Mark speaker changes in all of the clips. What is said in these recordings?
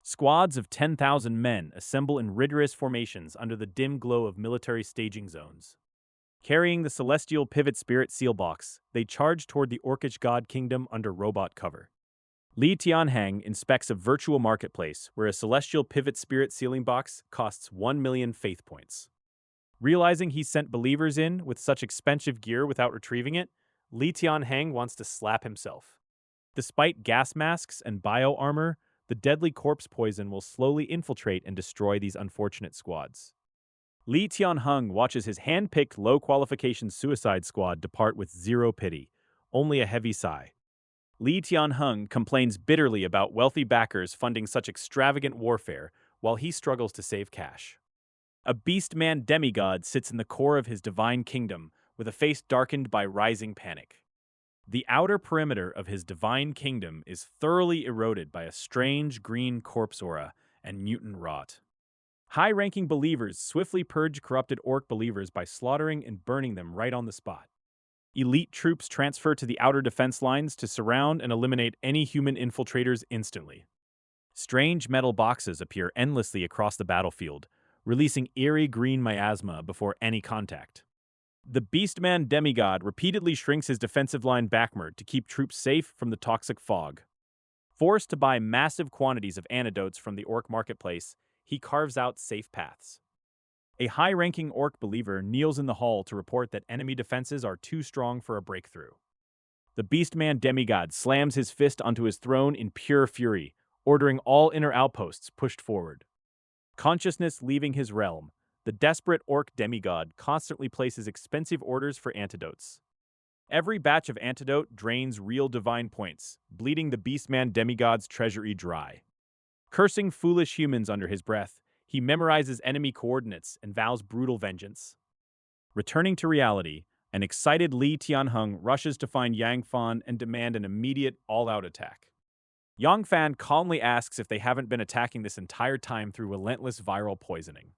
Speaker 1: Squads of 10,000 men assemble in rigorous formations under the dim glow of military staging zones. Carrying the celestial pivot spirit seal box, they charge toward the Orcish god kingdom under robot cover. Li Tianhang inspects a virtual marketplace where a celestial pivot spirit sealing box costs 1 million faith points. Realizing he sent believers in with such expensive gear without retrieving it, Li Tianhang wants to slap himself. Despite gas masks and bio armor, the deadly corpse poison will slowly infiltrate and destroy these unfortunate squads. Li Tianheng watches his hand-picked low-qualification suicide squad depart with zero pity, only a heavy sigh. Li Tianheng complains bitterly about wealthy backers funding such extravagant warfare while he struggles to save cash. A beast-man demigod sits in the core of his divine kingdom with a face darkened by rising panic. The outer perimeter of his divine kingdom is thoroughly eroded by a strange green corpse aura and mutant rot. High-ranking believers swiftly purge corrupted orc believers by slaughtering and burning them right on the spot. Elite troops transfer to the outer defense lines to surround and eliminate any human infiltrators instantly. Strange metal boxes appear endlessly across the battlefield, releasing eerie green miasma before any contact. The Beastman demigod repeatedly shrinks his defensive line backward to keep troops safe from the toxic fog. Forced to buy massive quantities of antidotes from the orc marketplace, he carves out safe paths. A high-ranking orc believer kneels in the hall to report that enemy defenses are too strong for a breakthrough. The Beastman demigod slams his fist onto his throne in pure fury, ordering all inner outposts pushed forward. Consciousness leaving his realm, the desperate orc demigod constantly places expensive orders for antidotes. Every batch of antidote drains real divine points, bleeding the Beastman demigod's treasury dry. Cursing foolish humans under his breath, he memorizes enemy coordinates and vows brutal vengeance. Returning to reality, an excited Li Tianheng rushes to find Yang Fan and demand an immediate, all-out attack. Yang Fan calmly asks if they haven't been attacking this entire time through relentless viral poisoning.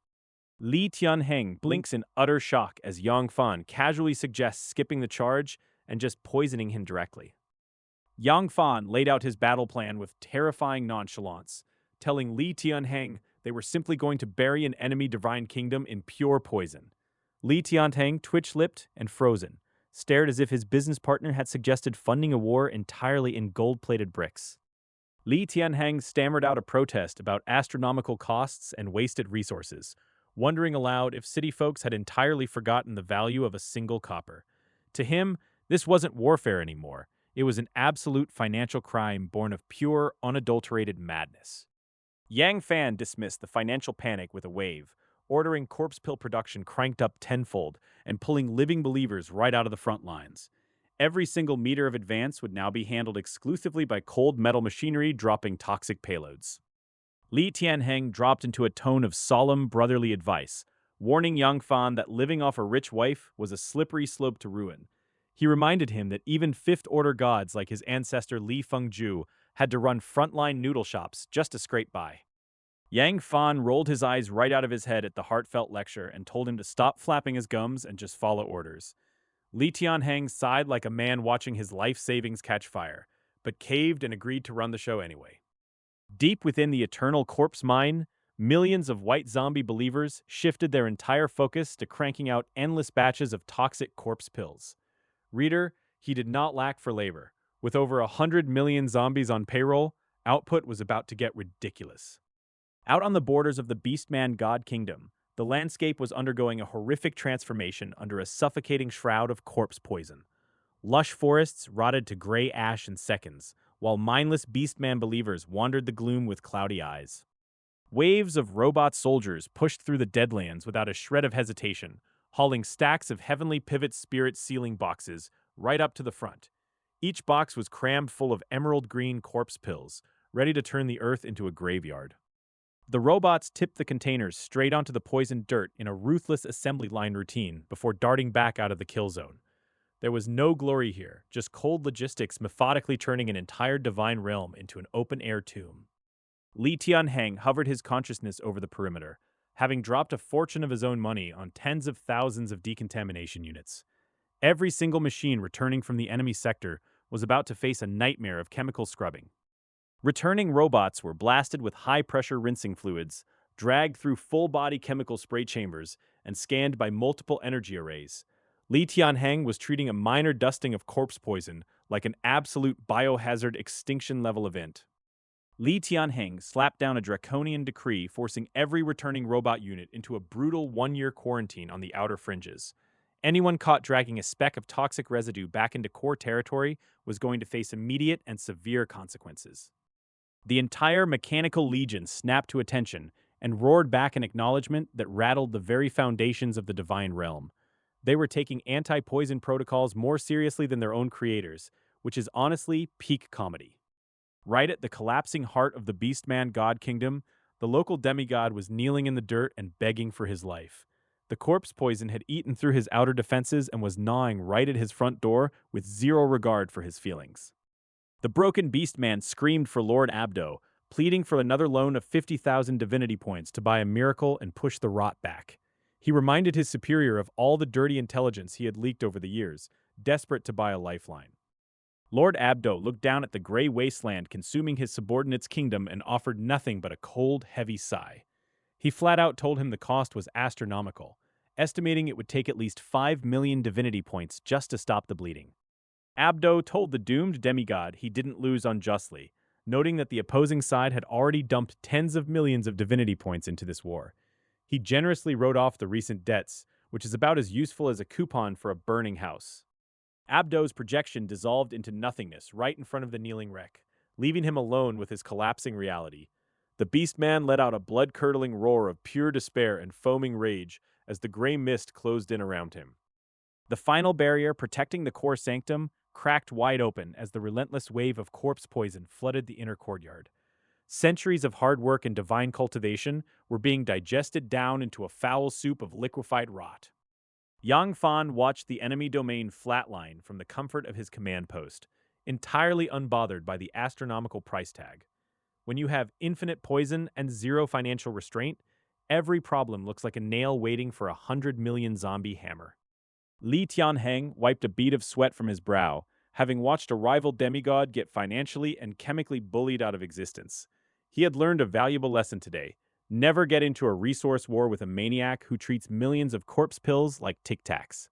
Speaker 1: Li Tianheng blinks in utter shock as Yang Fan casually suggests skipping the charge and just poisoning him directly. Yang Fan laid out his battle plan with terrifying nonchalance, telling Li Tianheng they were simply going to bury an enemy divine kingdom in pure poison. Li Tianheng, twitch-lipped and frozen, stared as if his business partner had suggested funding a war entirely in gold-plated bricks. Li Tianheng stammered out a protest about astronomical costs and wasted resources, wondering aloud if city folks had entirely forgotten the value of a single copper. To him, this wasn't warfare anymore. It was an absolute financial crime born of pure, unadulterated madness. Yang Fan dismissed the financial panic with a wave, ordering corpse pill production cranked up tenfold and pulling living believers right out of the front lines. Every single meter of advance would now be handled exclusively by cold metal machinery dropping toxic payloads. Li Tianheng dropped into a tone of solemn brotherly advice, warning Yang Fan that living off a rich wife was a slippery slope to ruin. He reminded him that even fifth-order gods like his ancestor Li Fengju had to run frontline noodle shops just to scrape by. Yang Fan rolled his eyes right out of his head at the heartfelt lecture and told him to stop flapping his gums and just follow orders. Li Tianheng sighed like a man watching his life savings catch fire, but caved and agreed to run the show anyway. Deep within the eternal corpse mine, millions of white zombie believers shifted their entire focus to cranking out endless batches of toxic corpse pills. Reader, he did not lack for labor. With over 100 million zombies on payroll, output was about to get ridiculous. Out on the borders of the Beastman God Kingdom, the landscape was undergoing a horrific transformation under a suffocating shroud of corpse poison. Lush forests rotted to gray ash in seconds, while mindless Beastman believers wandered the gloom with cloudy eyes. Waves of robot soldiers pushed through the Deadlands without a shred of hesitation, hauling stacks of heavenly pivot spirit sealing boxes right up to the front. Each box was crammed full of emerald green corpse pills, ready to turn the earth into a graveyard. The robots tipped the containers straight onto the poisoned dirt in a ruthless assembly line routine before darting back out of the kill zone. There was no glory here, just cold logistics methodically turning an entire divine realm into an open-air tomb. Li Tianheng hovered his consciousness over the perimeter, having dropped a fortune of his own money on tens of thousands of decontamination units. Every single machine returning from the enemy sector was about to face a nightmare of chemical scrubbing. Returning robots were blasted with high-pressure rinsing fluids, dragged through full-body chemical spray chambers, and scanned by multiple energy arrays. Li Tianheng was treating a minor dusting of corpse poison like an absolute biohazard extinction-level event. Li Tianheng slapped down a draconian decree forcing every returning robot unit into a brutal one-year quarantine on the outer fringes. Anyone caught dragging a speck of toxic residue back into core territory was going to face immediate and severe consequences. The entire mechanical legion snapped to attention and roared back an acknowledgement that rattled the very foundations of the divine realm. They were taking anti-poison protocols more seriously than their own creators, which is honestly peak comedy. Right at the collapsing heart of the Beastman God Kingdom, the local demigod was kneeling in the dirt and begging for his life. The corpse poison had eaten through his outer defenses and was gnawing right at his front door with zero regard for his feelings. The broken Beastman screamed for Lord Abdo, pleading for another loan of 50,000 divinity points to buy a miracle and push the rot back. He reminded his superior of all the dirty intelligence he had leaked over the years, desperate to buy a lifeline. Lord Abdo looked down at the gray wasteland consuming his subordinate's kingdom and offered nothing but a cold, heavy sigh. He flat out told him the cost was astronomical, estimating it would take at least 5 million divinity points just to stop the bleeding. Abdo told the doomed demigod he didn't lose unjustly, noting that the opposing side had already dumped tens of millions of divinity points into this war. He generously wrote off the recent debts, which is about as useful as a coupon for a burning house. Abdo's projection dissolved into nothingness right in front of the kneeling wreck, leaving him alone with his collapsing reality. The Beastman let out a blood-curdling roar of pure despair and foaming rage as the gray mist closed in around him. The final barrier protecting the core sanctum cracked wide open as the relentless wave of corpse poison flooded the inner courtyard. Centuries of hard work and divine cultivation were being digested down into a foul soup of liquefied rot. Yang Fan watched the enemy domain flatline from the comfort of his command post, entirely unbothered by the astronomical price tag. When you have infinite poison and zero financial restraint, every problem looks like a nail waiting for 100 million zombie hammer. Li Tianheng wiped a bead of sweat from his brow, having watched a rival demigod get financially and chemically bullied out of existence. He had learned a valuable lesson today. Never get into a resource war with a maniac who treats millions of corpse pills like Tic Tacs.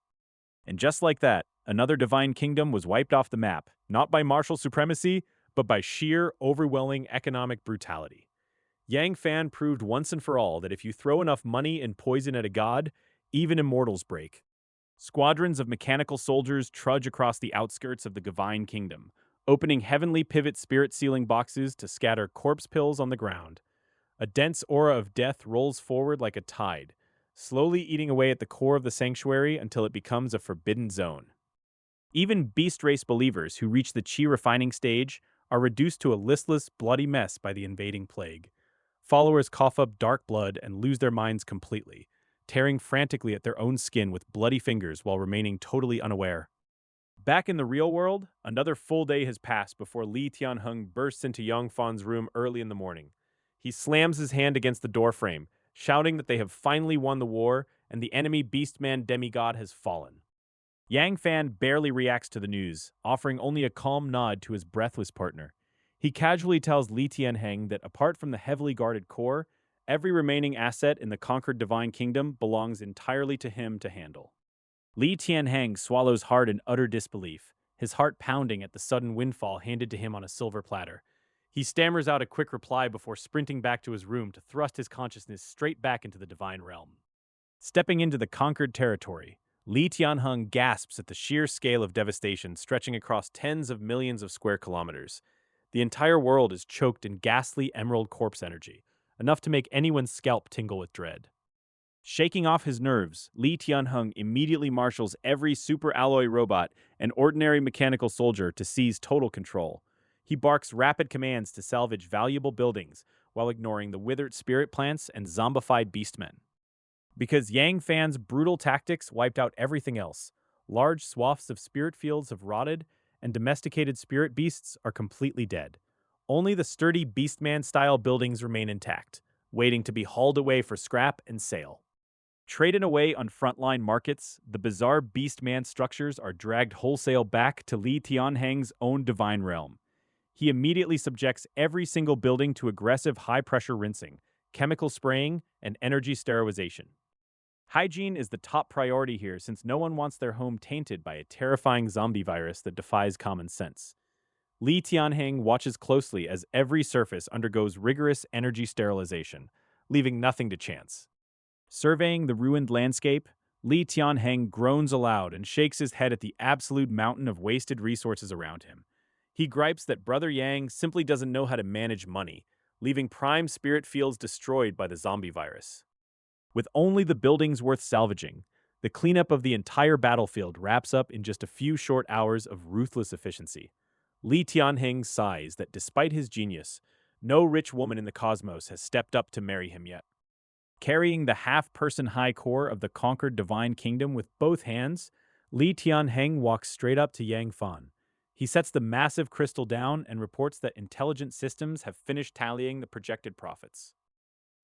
Speaker 1: And just like that, another divine kingdom was wiped off the map, not by martial supremacy, but by sheer, overwhelming economic brutality. Yang Fan proved once and for all that if you throw enough money and poison at a god, even immortals break. Squadrons of mechanical soldiers trudge across the outskirts of the divine kingdom, opening heavenly pivot spirit sealing boxes to scatter corpse pills on the ground. A dense aura of death rolls forward like a tide, slowly eating away at the core of the sanctuary until it becomes a forbidden zone. Even beast race believers who reach the chi refining stage are reduced to a listless, bloody mess by the invading plague. Followers cough up dark blood and lose their minds completely, tearing frantically at their own skin with bloody fingers while remaining totally unaware. Back in the real world, another full day has passed before Li Tianheng bursts into Yang Fan's room early in the morning. He slams his hand against the doorframe, shouting that they have finally won the war and the enemy Beastman demigod has fallen. Yang Fan barely reacts to the news, offering only a calm nod to his breathless partner. He casually tells Li Tianheng that apart from the heavily guarded core, every remaining asset in the conquered divine kingdom belongs entirely to him to handle. Li Tianheng swallows hard in utter disbelief, his heart pounding at the sudden windfall handed to him on a silver platter. He stammers out a quick reply before sprinting back to his room to thrust his consciousness straight back into the divine realm. Stepping into the conquered territory, Li Tianheng gasps at the sheer scale of devastation stretching across tens of millions of square kilometers. The entire world is choked in ghastly emerald corpse energy, enough to make anyone's scalp tingle with dread. Shaking off his nerves, Li Tianheng immediately marshals every super alloy robot and ordinary mechanical soldier to seize total control. He barks rapid commands to salvage valuable buildings while ignoring the withered spirit plants and zombified beastmen. Because Yang Fan's brutal tactics wiped out everything else, large swaths of spirit fields have rotted and domesticated spirit beasts are completely dead. Only the sturdy Beastman-style buildings remain intact, waiting to be hauled away for scrap and sale. Traded away on frontline markets, the bizarre Beastman structures are dragged wholesale back to Li Tianheng's own divine realm. He immediately subjects every single building to aggressive high-pressure rinsing, chemical spraying, and energy sterilization. Hygiene is the top priority here since no one wants their home tainted by a terrifying zombie virus that defies common sense. Li Tianheng watches closely as every surface undergoes rigorous energy sterilization, leaving nothing to chance. Surveying the ruined landscape, Li Tianheng groans aloud and shakes his head at the absolute mountain of wasted resources around him. He gripes that Brother Yang simply doesn't know how to manage money, leaving prime spirit fields destroyed by the zombie virus. With only the buildings worth salvaging, the cleanup of the entire battlefield wraps up in just a few short hours of ruthless efficiency. Li Tianheng sighs that despite his genius, no rich woman in the cosmos has stepped up to marry him yet. Carrying the half-person high core of the conquered divine kingdom with both hands, Li Tianheng walks straight up to Yang Fan. He sets the massive crystal down and reports that intelligent systems have finished tallying the projected profits.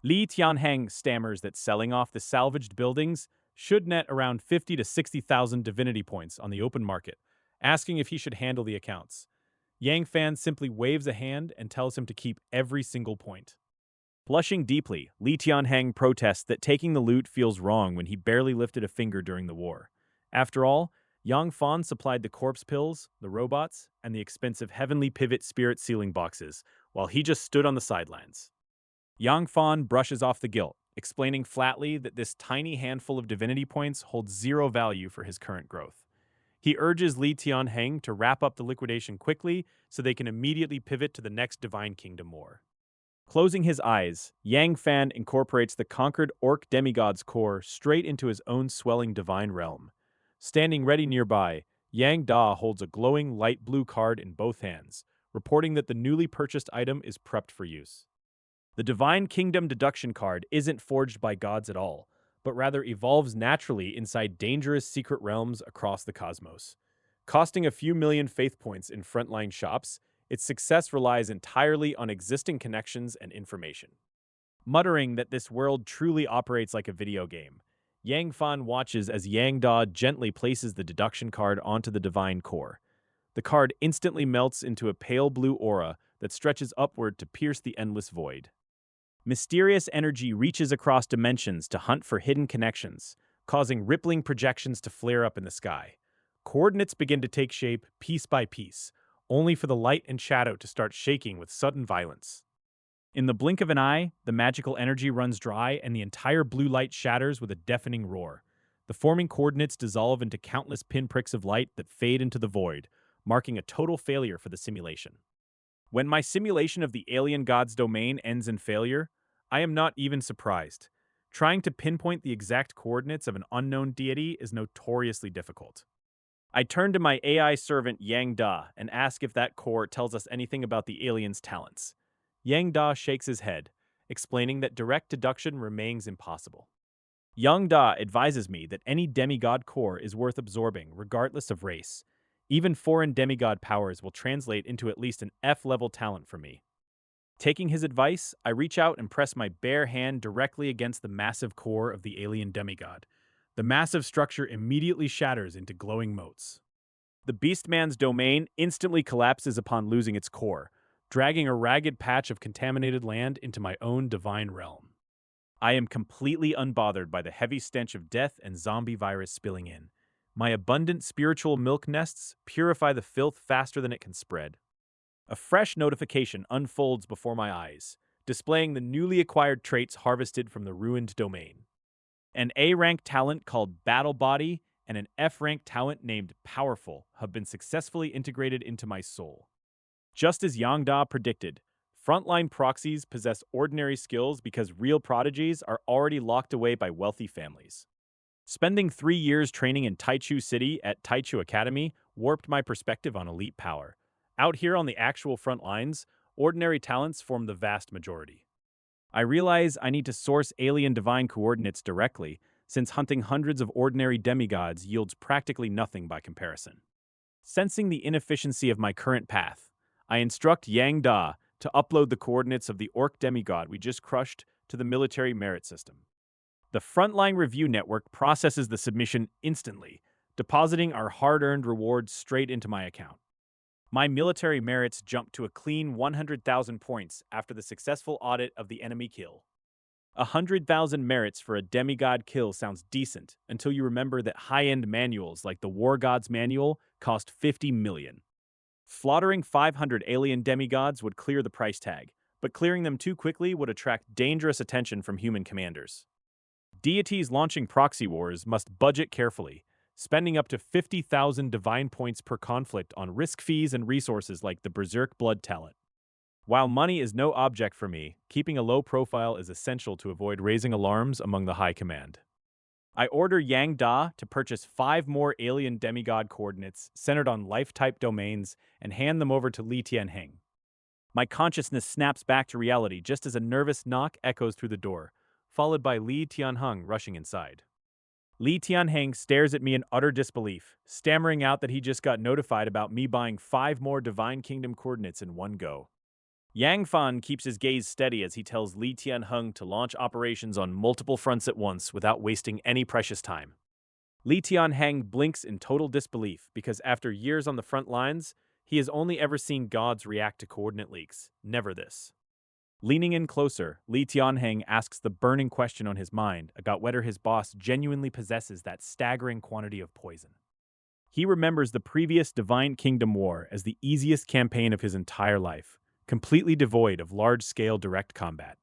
Speaker 1: Li Tianheng stammers that selling off the salvaged buildings should net around 50 to 60,000 divinity points on the open market, asking if he should handle the accounts. Yang Fan simply waves a hand and tells him to keep every single point. Blushing deeply, Li Tianheng protests that taking the loot feels wrong when he barely lifted a finger during the war. After all, Yang Fan supplied the corpse pills, the robots, and the expensive heavenly pivot spirit sealing boxes, while he just stood on the sidelines. Yang Fan brushes off the guilt, explaining flatly that this tiny handful of divinity points holds zero value for his current growth. He urges Li Tianheng to wrap up the liquidation quickly so they can immediately pivot to the next Divine Kingdom war. Closing his eyes, Yang Fan incorporates the conquered orc demigod's core straight into his own swelling divine realm. Standing ready nearby, Yang Da holds a glowing light blue card in both hands, reporting that the newly purchased item is prepped for use. The Divine Kingdom deduction card isn't forged by gods at all, but rather evolves naturally inside dangerous secret realms across the cosmos. Costing a few million faith points in frontline shops, its success relies entirely on existing connections and information. Muttering that this world truly operates like a video game, Yang Fan watches as Yang Da gently places the deduction card onto the divine core. The card instantly melts into a pale blue aura that stretches upward to pierce the endless void. Mysterious energy reaches across dimensions to hunt for hidden connections, causing rippling projections to flare up in the sky. Coordinates begin to take shape piece by piece, only for the light and shadow to start shaking with sudden violence. In the blink of an eye, the magical energy runs dry and the entire blue light shatters with a deafening roar. The forming coordinates dissolve into countless pinpricks of light that fade into the void, marking a total failure for the simulation. When my simulation of the alien god's domain ends in failure, I am not even surprised. Trying to pinpoint the exact coordinates of an unknown deity is notoriously difficult. I turn to my AI servant Yang Da and ask if that core tells us anything about the alien's talents. Yang Da shakes his head, explaining that direct deduction remains impossible. Yang Da advises me that any demigod core is worth absorbing regardless of race. Even foreign demigod powers will translate into at least an F-level talent for me. Taking his advice, I reach out and press my bare hand directly against the massive core of the alien demigod. The massive structure immediately shatters into glowing motes. The Beastman's domain instantly collapses upon losing its core, dragging a ragged patch of contaminated land into my own divine realm. I am completely unbothered by the heavy stench of death and zombie virus spilling in. My abundant spiritual milk nests purify the filth faster than it can spread. A fresh notification unfolds before my eyes, displaying the newly acquired traits harvested from the ruined domain. An A-rank talent called Battle Body and an F-rank talent named Powerful have been successfully integrated into my soul. Just as Yang Da predicted, frontline proxies possess ordinary skills because real prodigies are already locked away by wealthy families. Spending 3 years training in Taichu City at Taichu Academy warped my perspective on elite power. Out here on the actual front lines, ordinary talents form the vast majority. I realize I need to source alien divine coordinates directly, since hunting hundreds of ordinary demigods yields practically nothing by comparison. Sensing the inefficiency of my current path, I instruct Yang Da to upload the coordinates of the orc demigod we just crushed to the military merit system. The Frontline Review Network processes the submission instantly, depositing our hard-earned rewards straight into my account. My military merits jumped to a clean 100,000 points after the successful audit of the enemy kill. 100,000 merits for a demigod kill sounds decent until you remember that high-end manuals like the War Gods manual cost 50 million. Slaughtering 500 alien demigods would clear the price tag, but clearing them too quickly would attract dangerous attention from human commanders. Deities launching proxy wars must budget carefully, spending up to 50,000 divine points per conflict on risk fees and resources like the Berserk Blood Talent. While money is no object for me, keeping a low profile is essential to avoid raising alarms among the high command. I order Yang Da to purchase 5 more alien demigod coordinates centered on life-type domains and hand them over to Li Tianheng. My consciousness snaps back to reality just as a nervous knock echoes through the door, followed by Li Tianheng rushing inside. Li Tianheng stares at me in utter disbelief, stammering out that he just got notified about me buying 5 more Divine Kingdom coordinates in one go. Yang Fan keeps his gaze steady as he tells Li Tianheng to launch operations on multiple fronts at once without wasting any precious time. Li Tianheng blinks in total disbelief because after years on the front lines, he has only ever seen gods react to coordinate leaks, never this. Leaning in closer, Li Tianheng asks the burning question on his mind about whether his boss genuinely possesses that staggering quantity of poison. He remembers the previous Divine Kingdom War as the easiest campaign of his entire life, completely devoid of large-scale direct combat.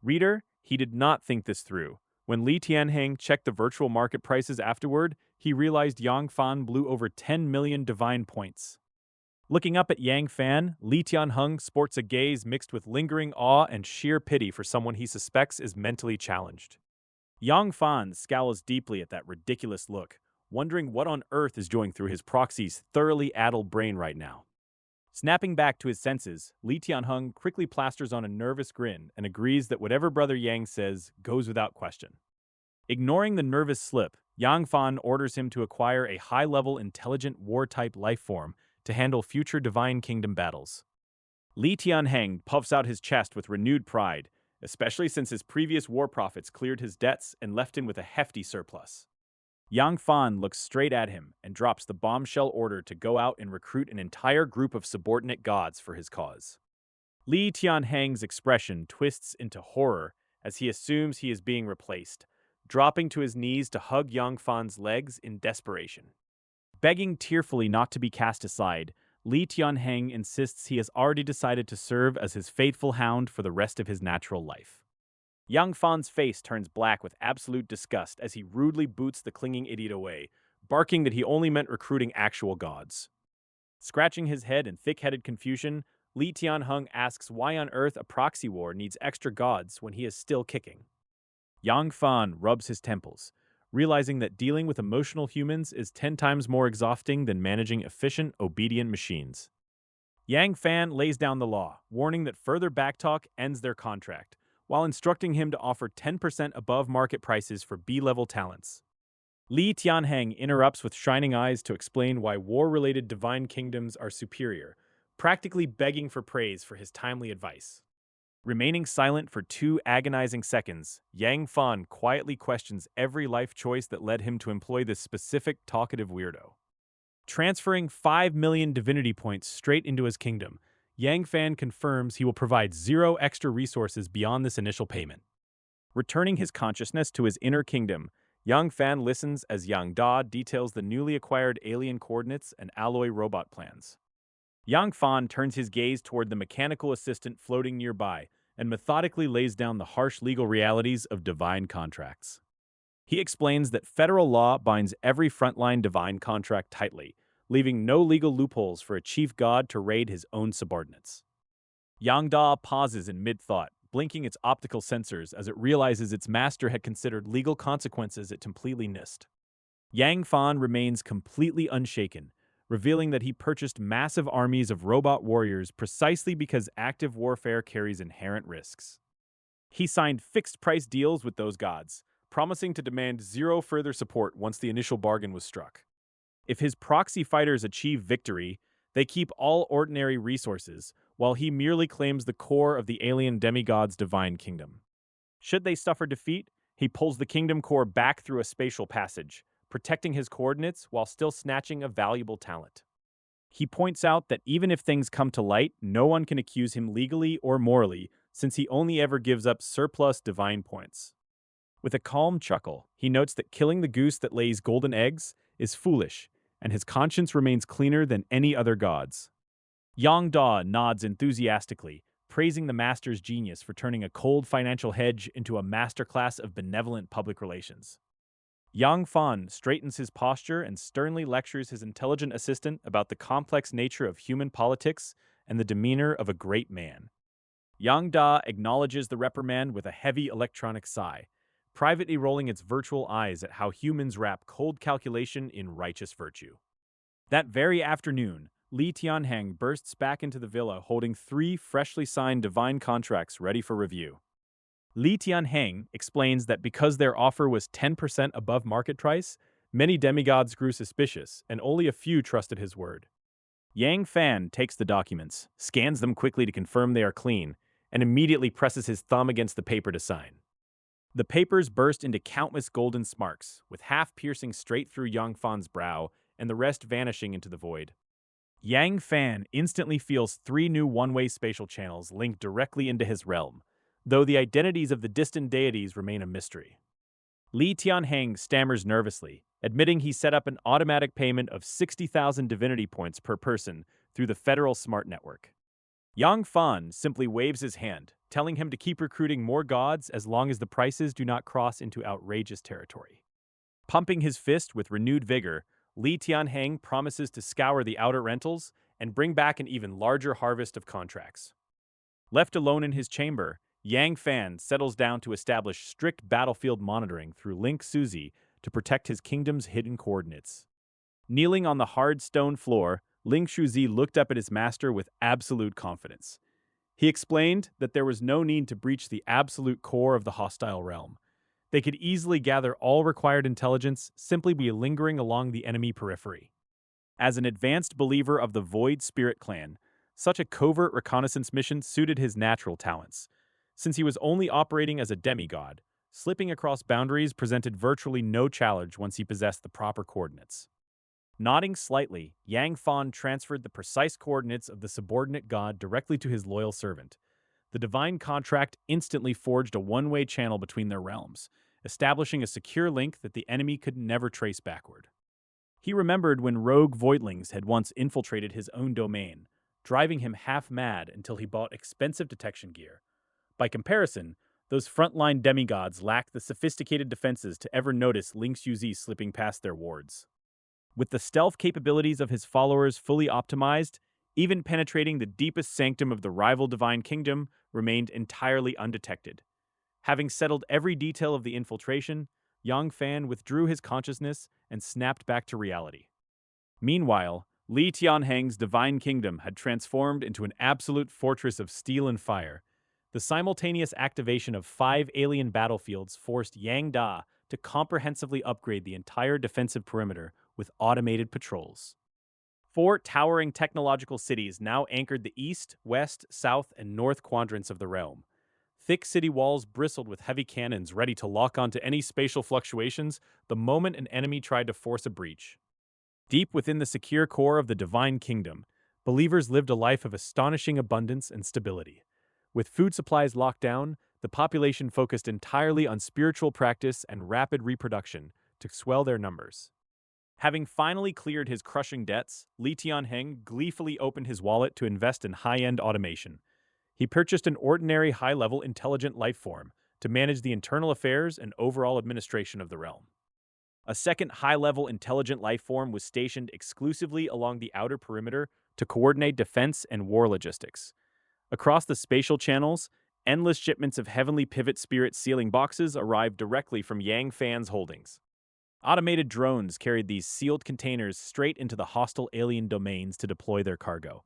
Speaker 1: Reader, he did not think this through. When Li Tianheng checked the virtual market prices afterward, he realized Yang Fan blew over 10 million divine points. Looking up at Yang Fan, Li Tianheng sports a gaze mixed with lingering awe and sheer pity for someone he suspects is mentally challenged. Yang Fan scowls deeply at that ridiculous look, wondering what on earth is going through his proxy's thoroughly addled brain right now. Snapping back to his senses, Li Tianheng quickly plasters on a nervous grin and agrees that whatever Brother Yang says goes without question. Ignoring the nervous slip, Yang Fan orders him to acquire a high-level intelligent war-type life form to handle future Divine Kingdom battles. Li Tianheng puffs out his chest with renewed pride, especially since his previous war profits cleared his debts and left him with a hefty surplus. Yang Fan looks straight at him and drops the bombshell order to go out and recruit an entire group of subordinate gods for his cause. Li Tianheng's expression twists into horror as he assumes he is being replaced, dropping to his knees to hug Yang Fan's legs in desperation. Begging tearfully not to be cast aside, Li Tianheng insists he has already decided to serve as his faithful hound for the rest of his natural life. Yang Fan's face turns black with absolute disgust as he rudely boots the clinging idiot away, barking that he only meant recruiting actual gods. Scratching his head in thick-headed confusion, Li Tianheng asks why on earth a proxy war needs extra gods when he is still kicking. Yang Fan rubs his temples, realizing that dealing with emotional humans is 10 times more exhausting than managing efficient, obedient machines. Yang Fan lays down the law, warning that further backtalk ends their contract, while instructing him to offer 10% above market prices for B-level talents. Li Tianheng interrupts with shining eyes to explain why war-related divine kingdoms are superior, practically begging for praise for his timely advice. Remaining silent for 2 agonizing seconds, Yang Fan quietly questions every life choice that led him to employ this specific talkative weirdo. Transferring 5 million divinity points straight into his kingdom, Yang Fan confirms he will provide 0 extra resources beyond this initial payment. Returning his consciousness to his inner kingdom, Yang Fan listens as Yang Da details the newly acquired alien coordinates and alloy robot plans. Yang Fan turns his gaze toward the mechanical assistant floating nearby and methodically lays down the harsh legal realities of divine contracts. He explains that federal law binds every frontline divine contract tightly, leaving no legal loopholes for a chief god to raid his own subordinates. Yang Da pauses in mid-thought, blinking its optical sensors as it realizes its master had considered legal consequences it completely missed. Yang Fan remains completely unshaken, revealing that he purchased massive armies of robot warriors precisely because active warfare carries inherent risks. He signed fixed-price deals with those gods, promising to demand 0 further support once the initial bargain was struck. If his proxy fighters achieve victory, they keep all ordinary resources, while he merely claims the core of the alien demigod's divine kingdom. Should they suffer defeat, he pulls the kingdom core back through a spatial passage, protecting his coordinates while still snatching a valuable talent. He points out that even if things come to light, no one can accuse him legally or morally, since he only ever gives up surplus divine points. With a calm chuckle, he notes that killing the goose that lays golden eggs is foolish, and his conscience remains cleaner than any other god's. Yang Da nods enthusiastically, praising the master's genius for turning a cold financial hedge into a masterclass of benevolent public relations. Yang Fan straightens his posture and sternly lectures his intelligent assistant about the complex nature of human politics and the demeanor of a great man. Yang Da acknowledges the reprimand with a heavy electronic sigh, privately rolling its virtual eyes at how humans wrap cold calculation in righteous virtue. That very afternoon, Li Tianheng bursts back into the villa holding 3 freshly signed divine contracts ready for review. Li Tianheng explains that because their offer was 10% above market price, many demigods grew suspicious, and only a few trusted his word. Yang Fan takes the documents, scans them quickly to confirm they are clean, and immediately presses his thumb against the paper to sign. The papers burst into countless golden sparks, with half piercing straight through Yang Fan's brow and the rest vanishing into the void. Yang Fan instantly feels 3 new one-way spatial channels linked directly into his realm, though the identities of the distant deities remain a mystery. Li Tianheng stammers nervously, admitting he set up an automatic payment of 60,000 divinity points per person through the federal smart network. Yang Fan simply waves his hand, telling him to keep recruiting more gods as long as the prices do not cross into outrageous territory. Pumping his fist with renewed vigor, Li Tianheng promises to scour the outer rentals and bring back an even larger harvest of contracts. Left alone in his chamber, Yang Fan settles down to establish strict battlefield monitoring through Link Suzy to protect his kingdom's hidden coordinates. Kneeling on the hard stone floor, Ling Shuzi looked up at his master with absolute confidence. He explained that there was no need to breach the absolute core of the hostile realm. They could easily gather all required intelligence simply by lingering along the enemy periphery. As an advanced believer of the Void Spirit clan, such a covert reconnaissance mission suited his natural talents. Since he was only operating as a demigod, slipping across boundaries presented virtually no challenge once he possessed the proper coordinates. Nodding slightly, Yang Fan transferred the precise coordinates of the subordinate god directly to his loyal servant. The divine contract instantly forged a one-way channel between their realms, establishing a secure link that the enemy could never trace backward. He remembered when rogue voidlings had once infiltrated his own domain, driving him half mad until he bought expensive detection gear. By comparison, those frontline demigods lacked the sophisticated defenses to ever notice Ling Xuzi slipping past their wards. With the stealth capabilities of his followers fully optimized, even penetrating the deepest sanctum of the rival divine kingdom remained entirely undetected. Having settled every detail of the infiltration, Yang Fan withdrew his consciousness and snapped back to reality. Meanwhile, Li Tianheng's divine kingdom had transformed into an absolute fortress of steel and fire. The simultaneous activation of 5 alien battlefields forced Yang Da to comprehensively upgrade the entire defensive perimeter with automated patrols. 4 towering technological cities now anchored the east, west, south, and north quadrants of the realm. Thick city walls bristled with heavy cannons ready to lock onto any spatial fluctuations the moment an enemy tried to force a breach. Deep within the secure core of the divine kingdom, believers lived a life of astonishing abundance and stability. With food supplies locked down, the population focused entirely on spiritual practice and rapid reproduction to swell their numbers. Having finally cleared his crushing debts, Li Tianheng gleefully opened his wallet to invest in high-end automation. He purchased an ordinary high-level intelligent life form to manage the internal affairs and overall administration of the realm. A second high-level intelligent life form was stationed exclusively along the outer perimeter to coordinate defense and war logistics. Across the spatial channels, endless shipments of heavenly pivot spirit sealing boxes arrived directly from Yang Fan's holdings. Automated drones carried these sealed containers straight into the hostile alien domains to deploy their cargo.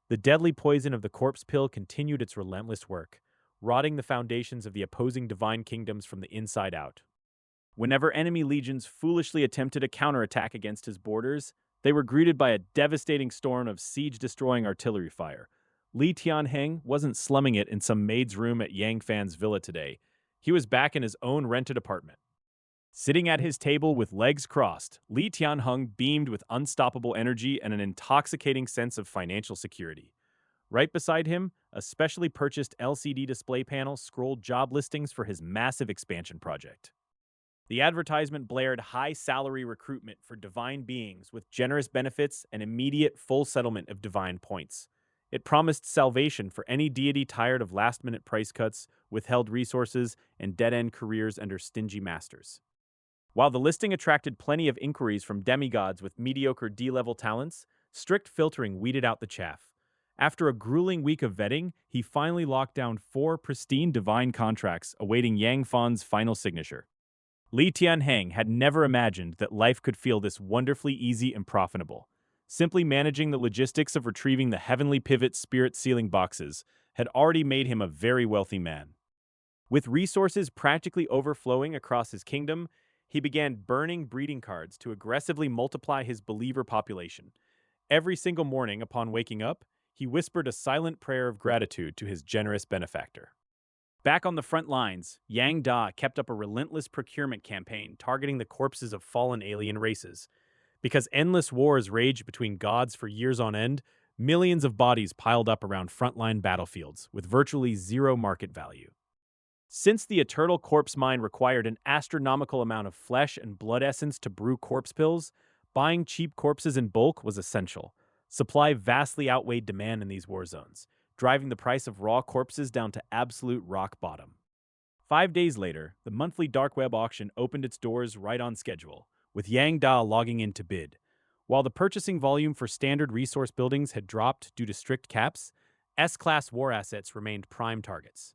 Speaker 1: The deadly poison of the corpse pill continued its relentless work, rotting the foundations of the opposing divine kingdoms from the inside out. Whenever enemy legions foolishly attempted a counterattack against his borders, they were greeted by a devastating storm of siege-destroying artillery fire. Li Tianheng wasn't slumming it in some maid's room at Yang Fan's villa today. He was back in his own rented apartment. Sitting at his table with legs crossed, Li Tianheng beamed with unstoppable energy and an intoxicating sense of financial security. Right beside him, a specially purchased LCD display panel scrolled job listings for his massive expansion project. The advertisement blared high salary recruitment for divine beings with generous benefits and immediate full settlement of divine points. It promised salvation for any deity tired of last minute price cuts, withheld resources, and dead end careers under stingy masters. While the listing attracted plenty of inquiries from demigods with mediocre D-level talents, strict filtering weeded out the chaff. After a grueling week of vetting, he finally locked down 4 pristine divine contracts awaiting Yang Fan's final signature. Li Tianheng had never imagined that life could feel this wonderfully easy and profitable. Simply managing the logistics of retrieving the heavenly pivot spirit sealing boxes had already made him a very wealthy man. With resources practically overflowing across his kingdom, he began burning breeding cards to aggressively multiply his believer population. Every single morning upon waking up, he whispered a silent prayer of gratitude to his generous benefactor. Back on the front lines, Yang Da kept up a relentless procurement campaign targeting the corpses of fallen alien races. Because endless wars raged between gods for years on end, millions of bodies piled up around frontline battlefields with virtually zero market value. Since the eternal corpse mine required an astronomical amount of flesh and blood essence to brew corpse pills, buying cheap corpses in bulk was essential. Supply vastly outweighed demand in these war zones, driving the price of raw corpses down to absolute rock bottom. 5 days later, the monthly dark web auction opened its doors right on schedule, with Yang Da logging in to bid. While the purchasing volume for standard resource buildings had dropped due to strict caps, S-class war assets remained prime targets.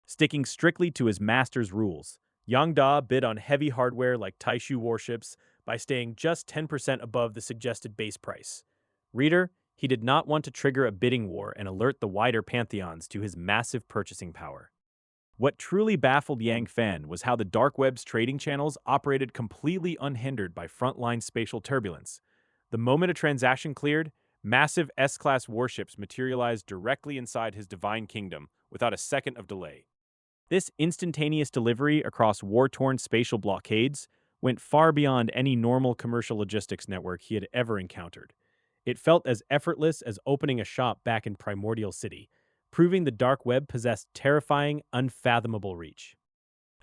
Speaker 1: Sticking strictly to his master's rules, Yang Da bid on heavy hardware like Taishu warships by staying just 10% above the suggested base price. Reader, he did not want to trigger a bidding war and alert the wider pantheons to his massive purchasing power. What truly baffled Yang Fan was how the dark web's trading channels operated completely unhindered by frontline spatial turbulence. The moment a transaction cleared, massive S-class warships materialized directly inside his divine kingdom without a second of delay. This instantaneous delivery across war-torn spatial blockades went far beyond any normal commercial logistics network he had ever encountered. It felt as effortless as opening a shop back in Primordial City, proving the dark web possessed terrifying, unfathomable reach.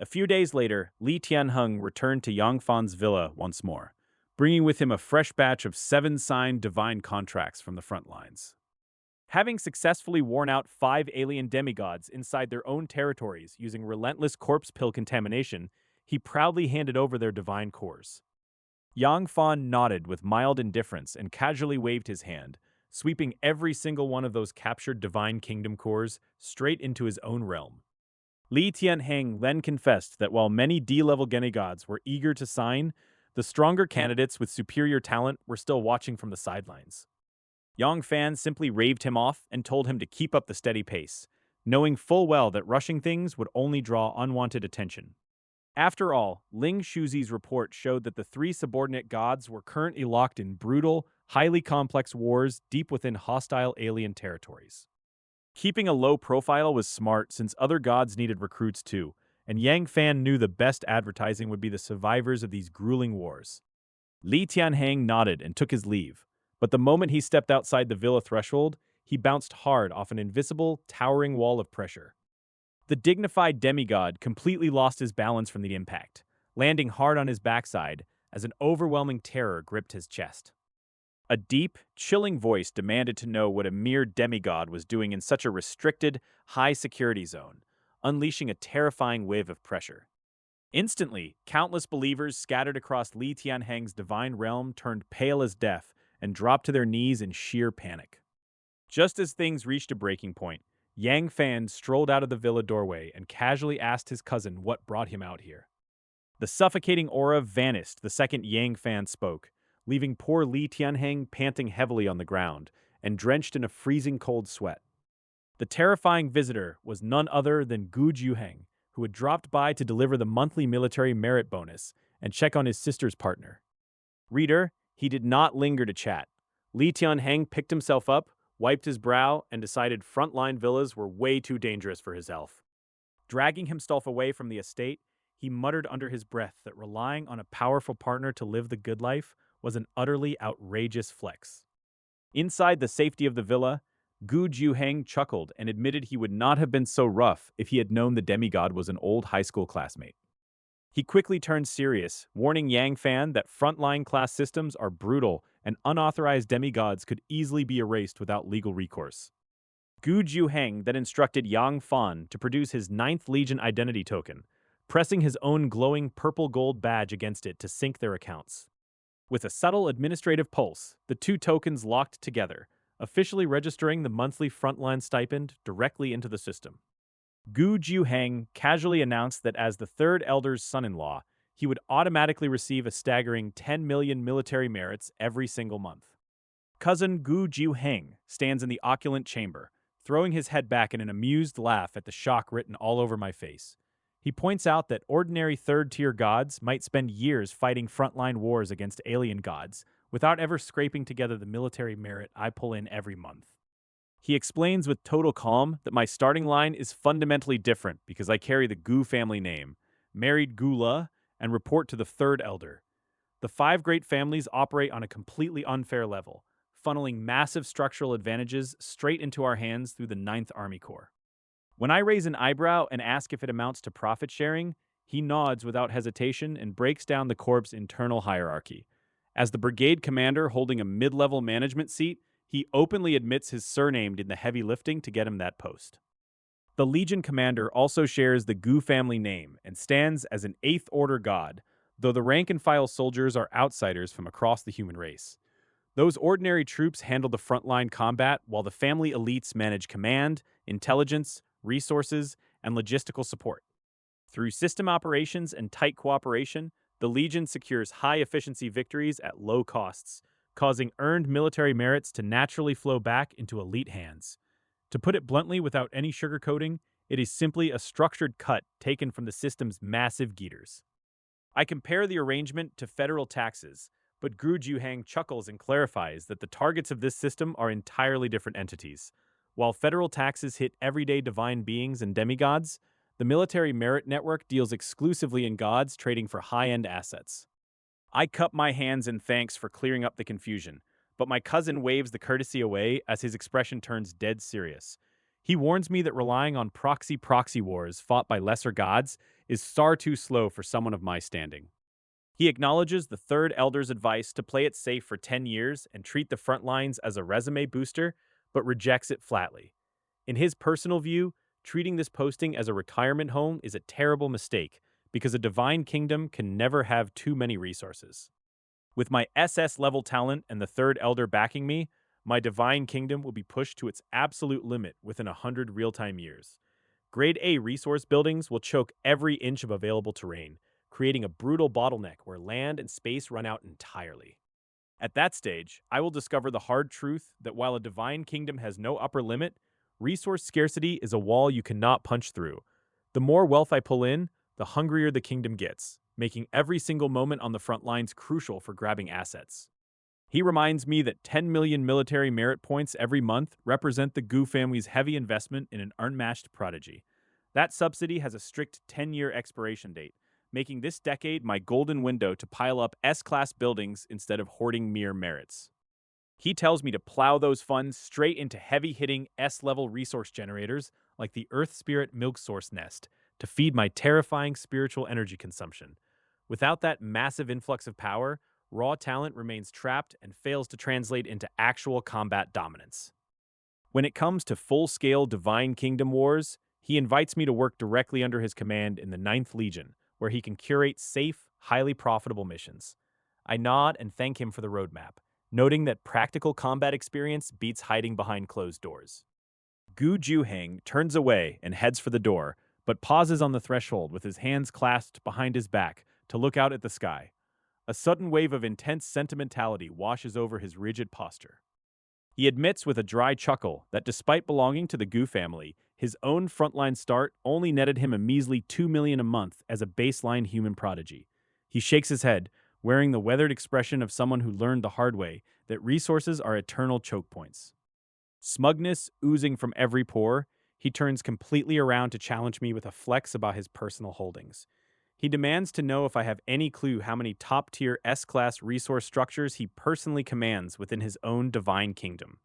Speaker 1: A few days later, Li Tianheng returned to Yang Fan's villa once more, bringing with him a fresh batch of 7 signed divine contracts from the front lines. Having successfully worn out 5 alien demigods inside their own territories using relentless corpse pill contamination, he proudly handed over their divine cores. Yang Fan nodded with mild indifference and casually waved his hand, sweeping every single one of those captured divine kingdom cores straight into his own realm. Li Tianheng then confessed that while many D-level demigods were eager to sign, the stronger candidates with superior talent were still watching from the sidelines. Yang Fan simply raved him off and told him to keep up the steady pace, knowing full well that rushing things would only draw unwanted attention. After all, Ling Shuzi's report showed that the 3 subordinate gods were currently locked in brutal, highly complex wars deep within hostile alien territories. Keeping a low profile was smart since other gods needed recruits too, and Yang Fan knew the best advertising would be the survivors of these grueling wars. Li Tianheng nodded and took his leave, but the moment he stepped outside the villa threshold, he bounced hard off an invisible, towering wall of pressure. The dignified demigod completely lost his balance from the impact, landing hard on his backside as an overwhelming terror gripped his chest. A deep, chilling voice demanded to know what a mere demigod was doing in such a restricted, high-security zone, unleashing a terrifying wave of pressure. Instantly, countless believers scattered across Li Tianheng's divine realm turned pale as death and dropped to their knees in sheer panic. Just as things reached a breaking point, Yang Fan strolled out of the villa doorway and casually asked his cousin what brought him out here. The suffocating aura vanished the second Yang Fan spoke, leaving poor Li Tianheng panting heavily on the ground and drenched in a freezing cold sweat. The terrifying visitor was none other than Gu Juheng, who had dropped by to deliver the monthly military merit bonus and check on his sister's partner. Reader, he did not linger to chat. Li Tianheng picked himself up, wiped his brow, and decided frontline villas were way too dangerous for his health. Dragging himself away from the estate, He muttered under his breath that relying on a powerful partner to live the good life was an utterly outrageous flex. Inside the safety of the villa, Gu Juheng chuckled and admitted he would not have been so rough if he had known the demigod was an old high school classmate. He quickly turned serious, warning Yang Fan that frontline class systems are brutal and unauthorized demigods could easily be erased without legal recourse. Gu Juheng then instructed Yang Fan to produce his Ninth Legion identity token, pressing his own glowing purple-gold badge against it to sync their accounts. With a subtle administrative pulse, the two tokens locked together, officially registering the monthly frontline stipend directly into the system. Gu Juheng casually announced that as the third elder's son-in-law, he would automatically receive a staggering 10 million military merits every single month. Cousin Gu Juheng stands in the opulent chamber, throwing his head back in an amused laugh at the shock written all over my face. He points out that ordinary third-tier gods might spend years fighting frontline wars against alien gods without ever scraping together the military merit I pull in every month. He explains with total calm that my starting line is fundamentally different because I carry the Gu family name, married Gula, and report to the third elder. The five great families operate on a completely unfair level, funneling massive structural advantages straight into our hands through the Ninth Army Corps. When I raise an eyebrow and ask if it amounts to profit sharing, he nods without hesitation and breaks down the Corps' internal hierarchy. As the brigade commander holding a mid-level management seat, he openly admits his surname did the heavy lifting to get him that post. The Legion commander also shares the Gu family name and stands as an Eighth Order god, though the rank-and-file soldiers are outsiders from across the human race. Those ordinary troops handle the frontline combat while the family elites manage command, intelligence, resources, and logistical support. Through system operations and tight cooperation, the Legion secures high-efficiency victories at low costs, causing earned military merits to naturally flow back into elite hands. To put it bluntly without any sugarcoating, it is simply a structured cut taken from the system's massive geeters. I compare the arrangement to federal taxes, but Gu Juhang chuckles and clarifies that the targets of this system are entirely different entities. While federal taxes hit everyday divine beings and demigods, the military merit network deals exclusively in gods trading for high-end assets. I cup my hands in thanks for clearing up the confusion, but my cousin waves the courtesy away as his expression turns dead serious. He warns me that relying on proxy wars fought by lesser gods is far too slow for someone of my standing. He acknowledges the third elder's advice to play it safe for 10 years and treat the front lines as a resume booster, but rejects it flatly. In his personal view, treating this posting as a retirement home is a terrible mistake because a divine kingdom can never have too many resources. With my SS-level talent and the third elder backing me, my divine kingdom will be pushed to its absolute limit within 100 real-time years. Grade A resource buildings will choke every inch of available terrain, creating a brutal bottleneck where land and space run out entirely. At that stage, I will discover the hard truth that while a divine kingdom has no upper limit, resource scarcity is a wall you cannot punch through. The more wealth I pull in, the hungrier the kingdom gets, making every single moment on the front lines crucial for grabbing assets. He reminds me that 10 million military merit points every month represent the Gu family's heavy investment in an unmatched prodigy. That subsidy has a strict 10-year expiration date, making this decade my golden window to pile up S-class buildings instead of hoarding mere merits. He tells me to plow those funds straight into heavy-hitting S-level resource generators like the Earth Spirit Milk Source Nest to feed my terrifying spiritual energy consumption. Without that massive influx of power, raw talent remains trapped and fails to translate into actual combat dominance. When it comes to full-scale Divine Kingdom wars, he invites me to work directly under his command in the Ninth Legion, where he can curate safe, highly profitable missions. I nod and thank him for the roadmap, noting that practical combat experience beats hiding behind closed doors. Gu Juheng turns away and heads for the door, but pauses on the threshold with his hands clasped behind his back to look out at the sky. A sudden wave of intense sentimentality washes over his rigid posture. He admits with a dry chuckle that despite belonging to the Gu family, his own frontline start only netted him a measly $2 million a month as a baseline human prodigy. He shakes his head, wearing the weathered expression of someone who learned the hard way that resources are eternal choke points. Smugness oozing from every pore, he turns completely around to challenge me with a flex about his personal holdings. He demands to know if I have any clue how many top-tier S-class resource structures he personally commands within his own divine kingdom.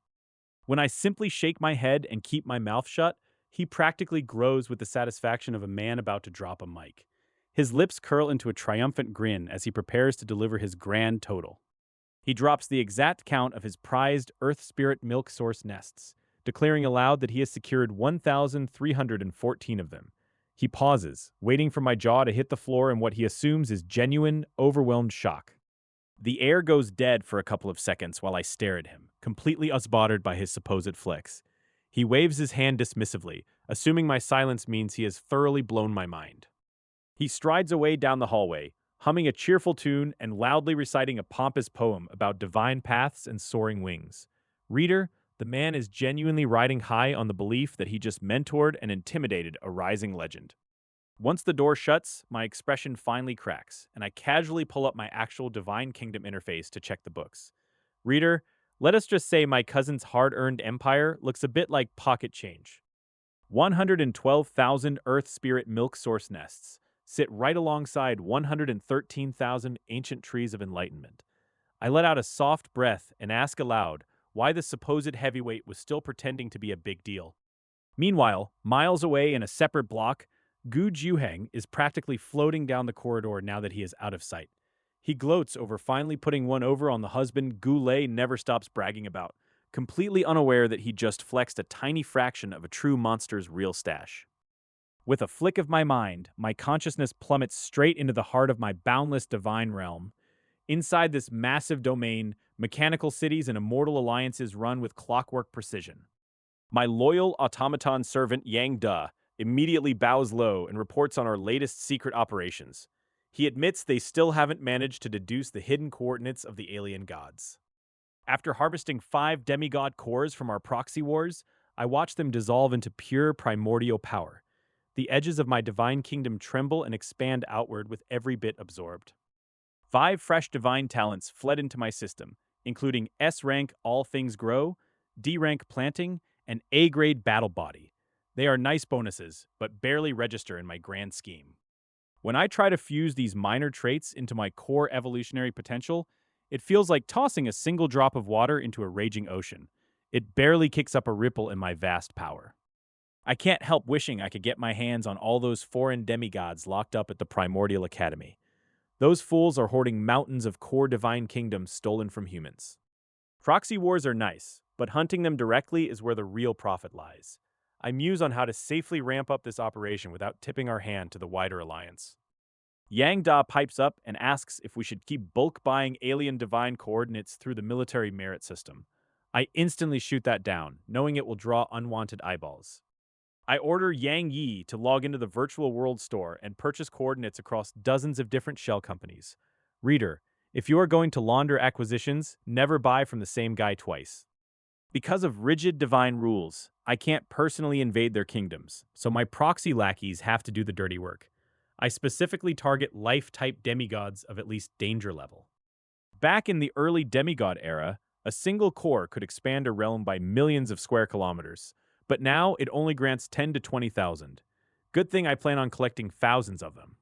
Speaker 1: When I simply shake my head and keep my mouth shut, he practically grows with the satisfaction of a man about to drop a mic. His lips curl into a triumphant grin as he prepares to deliver his grand total. He drops the exact count of his prized Earth Spirit milk source nests, declaring aloud that he has secured 1,314 of them. He pauses, waiting for my jaw to hit the floor in what he assumes is genuine, overwhelmed shock. The air goes dead for a couple of seconds while I stare at him, completely unbothered by his supposed flex. He waves his hand dismissively, assuming my silence means he has thoroughly blown my mind. He strides away down the hallway, humming a cheerful tune and loudly reciting a pompous poem about divine paths and soaring wings. Reader, the man is genuinely riding high on the belief that he just mentored and intimidated a rising legend. Once the door shuts, my expression finally cracks, and I casually pull up my actual Divine Kingdom interface to check the books. Reader, let us just say my cousin's hard-earned empire looks a bit like pocket change. 112,000 Earth Spirit milk source nests sit right alongside 113,000 ancient trees of enlightenment. I let out a soft breath and ask aloud why the supposed heavyweight was still pretending to be a big deal. Meanwhile, miles away in a separate block, Gu Juheng is practically floating down the corridor now that he is out of sight. He gloats over finally putting one over on the husband Gu Lei never stops bragging about, completely unaware that he just flexed a tiny fraction of a true monster's real stash. With a flick of my mind, my consciousness plummets straight into the heart of my boundless divine realm. Inside this massive domain, mechanical cities and immortal alliances run with clockwork precision. My loyal automaton servant Yang Da immediately bows low and reports on our latest secret operations. He admits they still haven't managed to deduce the hidden coordinates of the alien gods. After harvesting 5 demigod cores from our proxy wars, I watch them dissolve into pure primordial power. The edges of my divine kingdom tremble and expand outward with every bit absorbed. 5 fresh divine talents fled into my system, including S-rank All Things Grow, D-rank Planting, and A-grade Battle Body. They are nice bonuses, but barely register in my grand scheme. When I try to fuse these minor traits into my core evolutionary potential, it feels like tossing a single drop of water into a raging ocean. It barely kicks up a ripple in my vast power. I can't help wishing I could get my hands on all those foreign demigods locked up at the Primordial Academy. Those fools are hoarding mountains of core divine kingdoms stolen from humans. Proxy wars are nice, but hunting them directly is where the real profit lies. I muse on how to safely ramp up this operation without tipping our hand to the wider alliance. Yang Da pipes up and asks if we should keep bulk buying alien divine coordinates through the military merit system. I instantly shoot that down, knowing it will draw unwanted eyeballs. I order Yang Yi to log into the virtual world store and purchase coordinates across dozens of different shell companies. Reader, if you are going to launder acquisitions, never buy from the same guy twice. Because of rigid divine rules, I can't personally invade their kingdoms, so my proxy lackeys have to do the dirty work. I specifically target life-type demigods of at least danger level. Back in the early demigod era, a single core could expand a realm by millions of square kilometers, but now it only grants 10 to 20,000. Good thing I plan on collecting thousands of them.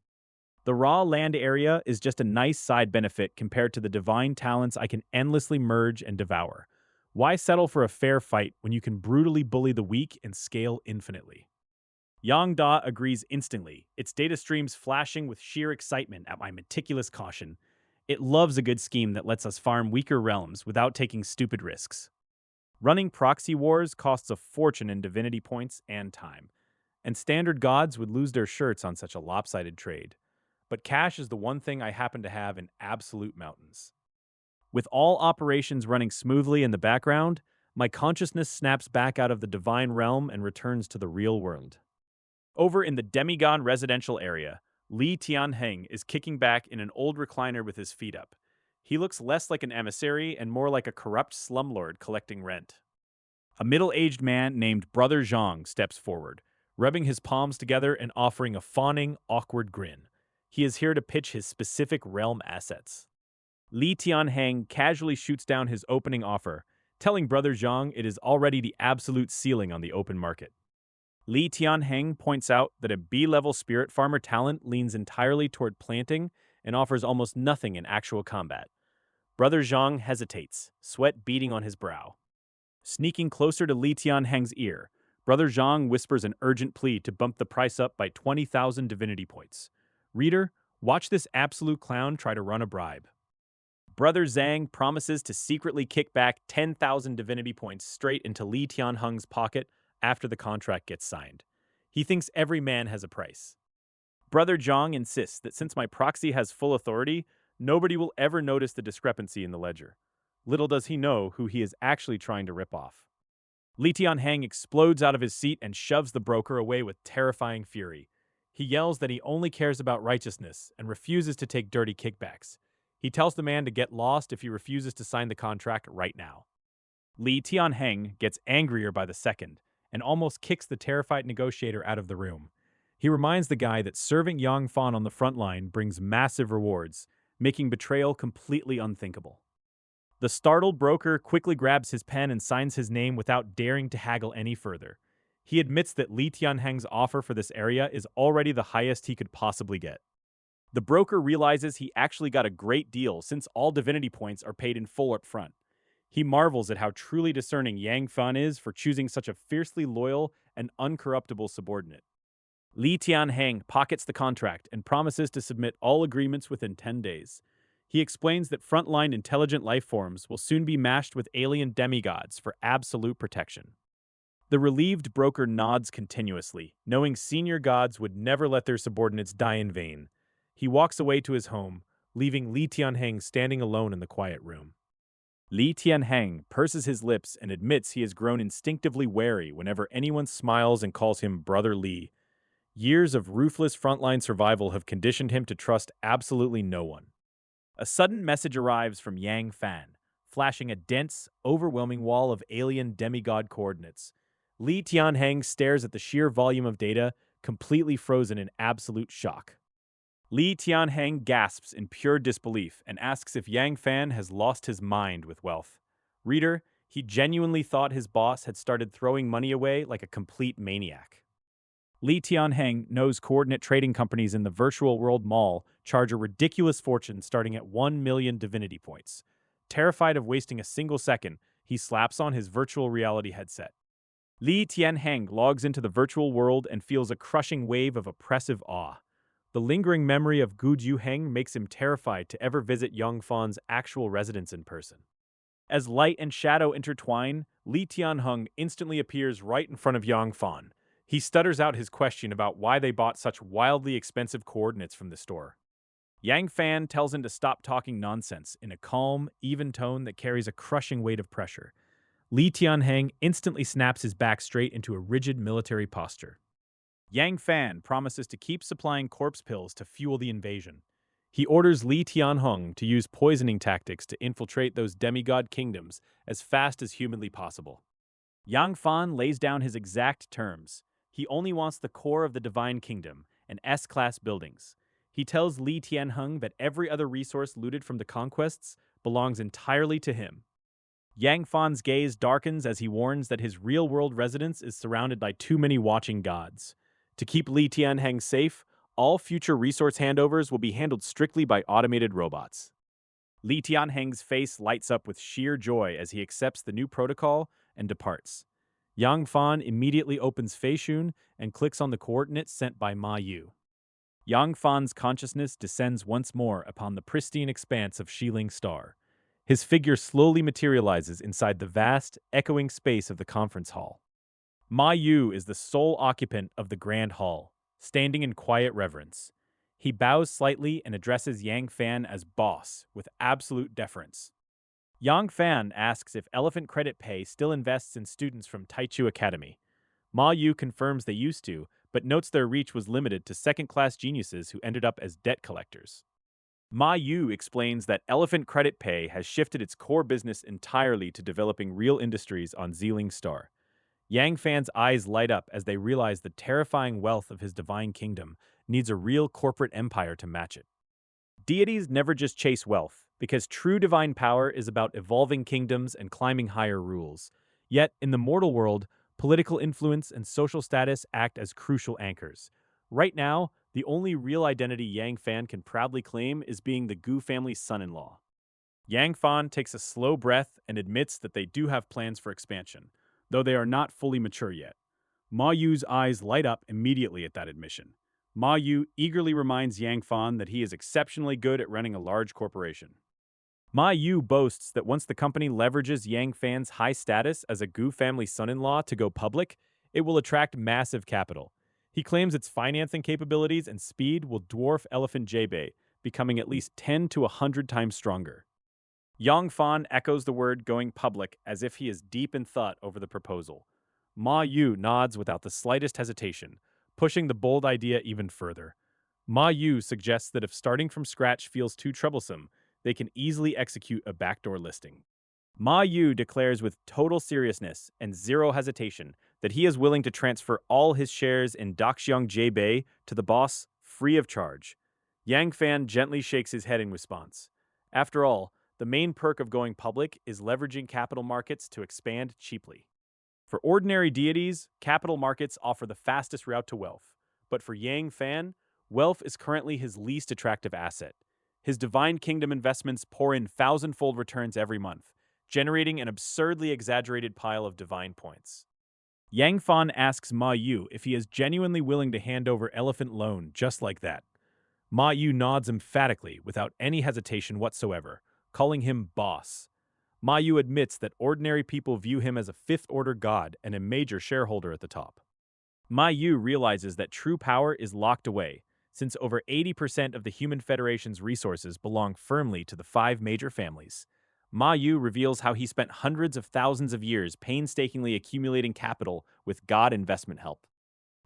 Speaker 1: The raw land area is just a nice side benefit compared to the divine talents I can endlessly merge and devour. Why settle for a fair fight when you can brutally bully the weak and scale infinitely? Yang Da agrees instantly, its data streams flashing with sheer excitement at my meticulous caution. It loves a good scheme that lets us farm weaker realms without taking stupid risks. Running proxy wars costs a fortune in divinity points and time, and standard gods would lose their shirts on such a lopsided trade. But cash is the one thing I happen to have in absolute mountains. With all operations running smoothly in the background, my consciousness snaps back out of the divine realm and returns to the real world. Over in the demigod residential area, Li Tianheng is kicking back in an old recliner with his feet up. He looks less like an emissary and more like a corrupt slumlord collecting rent. A middle-aged man named Brother Zhang steps forward, rubbing his palms together and offering a fawning, awkward grin. He is here to pitch his specific realm assets. Li Tianheng casually shoots down his opening offer, telling Brother Zhang it is already the absolute ceiling on the open market. Li Tianheng points out that a B-level spirit farmer talent leans entirely toward planting and offers almost nothing in actual combat. Brother Zhang hesitates, sweat beading on his brow. Sneaking closer to Li Tianheng's ear, Brother Zhang whispers an urgent plea to bump the price up by 20,000 divinity points. Reader, watch this absolute clown try to run a bribe. Brother Zhang promises to secretly kick back 10,000 divinity points straight into Li Tianheng's pocket after the contract gets signed. He thinks every man has a price. Brother Zhang insists that since my proxy has full authority, nobody will ever notice the discrepancy in the ledger. Little does he know who he is actually trying to rip off. Li Tianheng explodes out of his seat and shoves the broker away with terrifying fury. He yells that he only cares about righteousness and refuses to take dirty kickbacks. He tells the man to get lost if he refuses to sign the contract right now. Li Tianheng gets angrier by the second and almost kicks the terrified negotiator out of the room. He reminds the guy that serving Yang Fan on the front line brings massive rewards, making betrayal completely unthinkable. The startled broker quickly grabs his pen and signs his name without daring to haggle any further. He admits that Li Tianheng's offer for this area is already the highest he could possibly get. The broker realizes he actually got a great deal since all divinity points are paid in full up front. He marvels at how truly discerning Yang Fan is for choosing such a fiercely loyal and uncorruptible subordinate. Li Tianheng pockets the contract and promises to submit all agreements within 10 days. He explains that frontline intelligent life forms will soon be matched with alien demigods for absolute protection. The relieved broker nods continuously, knowing senior gods would never let their subordinates die in vain. He walks away to his home, leaving Li Tianheng standing alone in the quiet room. Li Tianheng purses his lips and admits he has grown instinctively wary whenever anyone smiles and calls him Brother Li. Years of ruthless frontline survival have conditioned him to trust absolutely no one. A sudden message arrives from Yang Fan, flashing a dense, overwhelming wall of alien demigod coordinates. Li Tianheng stares at the sheer volume of data, completely frozen in absolute shock. Li Tianheng gasps in pure disbelief and asks if Yang Fan has lost his mind with wealth. Reader, he genuinely thought his boss had started throwing money away like a complete maniac. Li Tianheng knows coordinate trading companies in the virtual world mall charge a ridiculous fortune starting at 1 million divinity points. Terrified of wasting a single second, he slaps on his virtual reality headset. Li Tianheng logs into the virtual world and feels a crushing wave of oppressive awe. The lingering memory of Gu Juheng makes him terrified to ever visit Yang Fan's actual residence in person. As light and shadow intertwine, Li Tianheng instantly appears right in front of Yang Fan. He stutters out his question about why they bought such wildly expensive coordinates from the store. Yang Fan tells him to stop talking nonsense in a calm, even tone that carries a crushing weight of pressure. Li Tianheng instantly snaps his back straight into a rigid military posture. Yang Fan promises to keep supplying corpse pills to fuel the invasion. He orders Li Tianheng to use poisoning tactics to infiltrate those demigod kingdoms as fast as humanly possible. Yang Fan lays down his exact terms. He only wants the core of the Divine Kingdom and S-class buildings. He tells Li Tianheng that every other resource looted from the conquests belongs entirely to him. Yang Fan's gaze darkens as he warns that his real-world residence is surrounded by too many watching gods. To keep Li Tianheng safe, all future resource handovers will be handled strictly by automated robots. Li Tianheng's face lights up with sheer joy as he accepts the new protocol and departs. Yang Fan immediately opens Feishun and clicks on the coordinates sent by Ma Yu. Yang Fan's consciousness descends once more upon the pristine expanse of Shiling Star. His figure slowly materializes inside the vast, echoing space of the conference hall. Ma Yu is the sole occupant of the grand hall, standing in quiet reverence. He bows slightly and addresses Yang Fan as boss, with absolute deference. Yang Fan asks if Elephant Credit Pay still invests in students from Taichu Academy. Ma Yu confirms they used to, but notes their reach was limited to second-class geniuses who ended up as debt collectors. Ma Yu explains that Elephant Credit Pay has shifted its core business entirely to developing real industries on Xiling Star. Yang Fan's eyes light up as they realize the terrifying wealth of his divine kingdom needs a real corporate empire to match it. Deities never just chase wealth, because true divine power is about evolving kingdoms and climbing higher rules. Yet, in the mortal world, Political influence and social status act as crucial anchors. Right now, the only real identity Yang Fan can proudly claim is being the Gu family's son-in-law. Yang Fan takes a slow breath and admits that they do have plans for expansion, though they are not fully mature yet. Ma Yu's eyes light up immediately at that admission. Ma Yu eagerly reminds Yang Fan that he is exceptionally good at running a large corporation. Ma Yu boasts that once the company leverages Yang Fan's high status as a Gu family son-in-law to go public, it will attract massive capital. He claims its financing capabilities and speed will dwarf Elephant Jebei, becoming at least 10 to 100 times stronger. Yang Fan echoes the word going public as if he is deep in thought over the proposal. Ma Yu nods without the slightest hesitation, pushing the bold idea even further. Ma Yu suggests that if starting from scratch feels too troublesome, they can easily execute a backdoor listing. Ma Yu declares with total seriousness and zero hesitation that he is willing to transfer all his shares in Daxiang Jebei to the boss free of charge. Yang Fan gently shakes his head in response. After all, the main perk of going public is leveraging capital markets to expand cheaply. For ordinary deities, capital markets offer the fastest route to wealth. But for Yang Fan, wealth is currently his least attractive asset. His divine kingdom investments pour in thousand-fold returns every month, generating an absurdly exaggerated pile of divine points. Yang Fan asks Ma Yu if he is genuinely willing to hand over Elephant Loan just like that. Ma Yu nods emphatically without any hesitation whatsoever, calling him boss. Ma Yu admits that ordinary people view him as a fifth-order god and a major shareholder at the top. Ma Yu realizes that true power is locked away, since over 80% of the Human Federation's resources belong firmly to the five major families. Ma Yu reveals how he spent hundreds of thousands of years painstakingly accumulating capital with god investment help.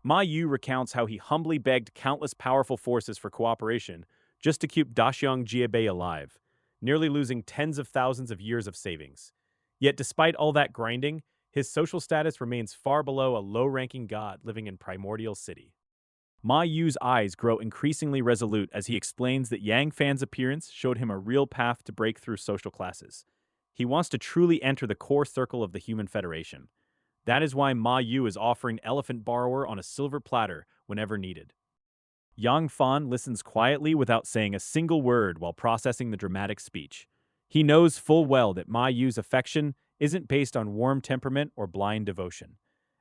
Speaker 1: Ma Yu recounts how he humbly begged countless powerful forces for cooperation just to keep Daxiang Jiebei alive, nearly losing tens of thousands of years of savings. Yet despite all that grinding, his social status remains far below a low-ranking god living in Primordial City. Ma Yu's eyes grow increasingly resolute as he explains that Yang Fan's appearance showed him a real path to break through social classes. He wants to truly enter the core circle of the Human Federation. That is why Ma Yu is offering Elephant Borrower on a silver platter whenever needed. Yang Fan listens quietly without saying a single word while processing the dramatic speech. He knows full well that Ma Yu's affection isn't based on warm temperament or blind devotion.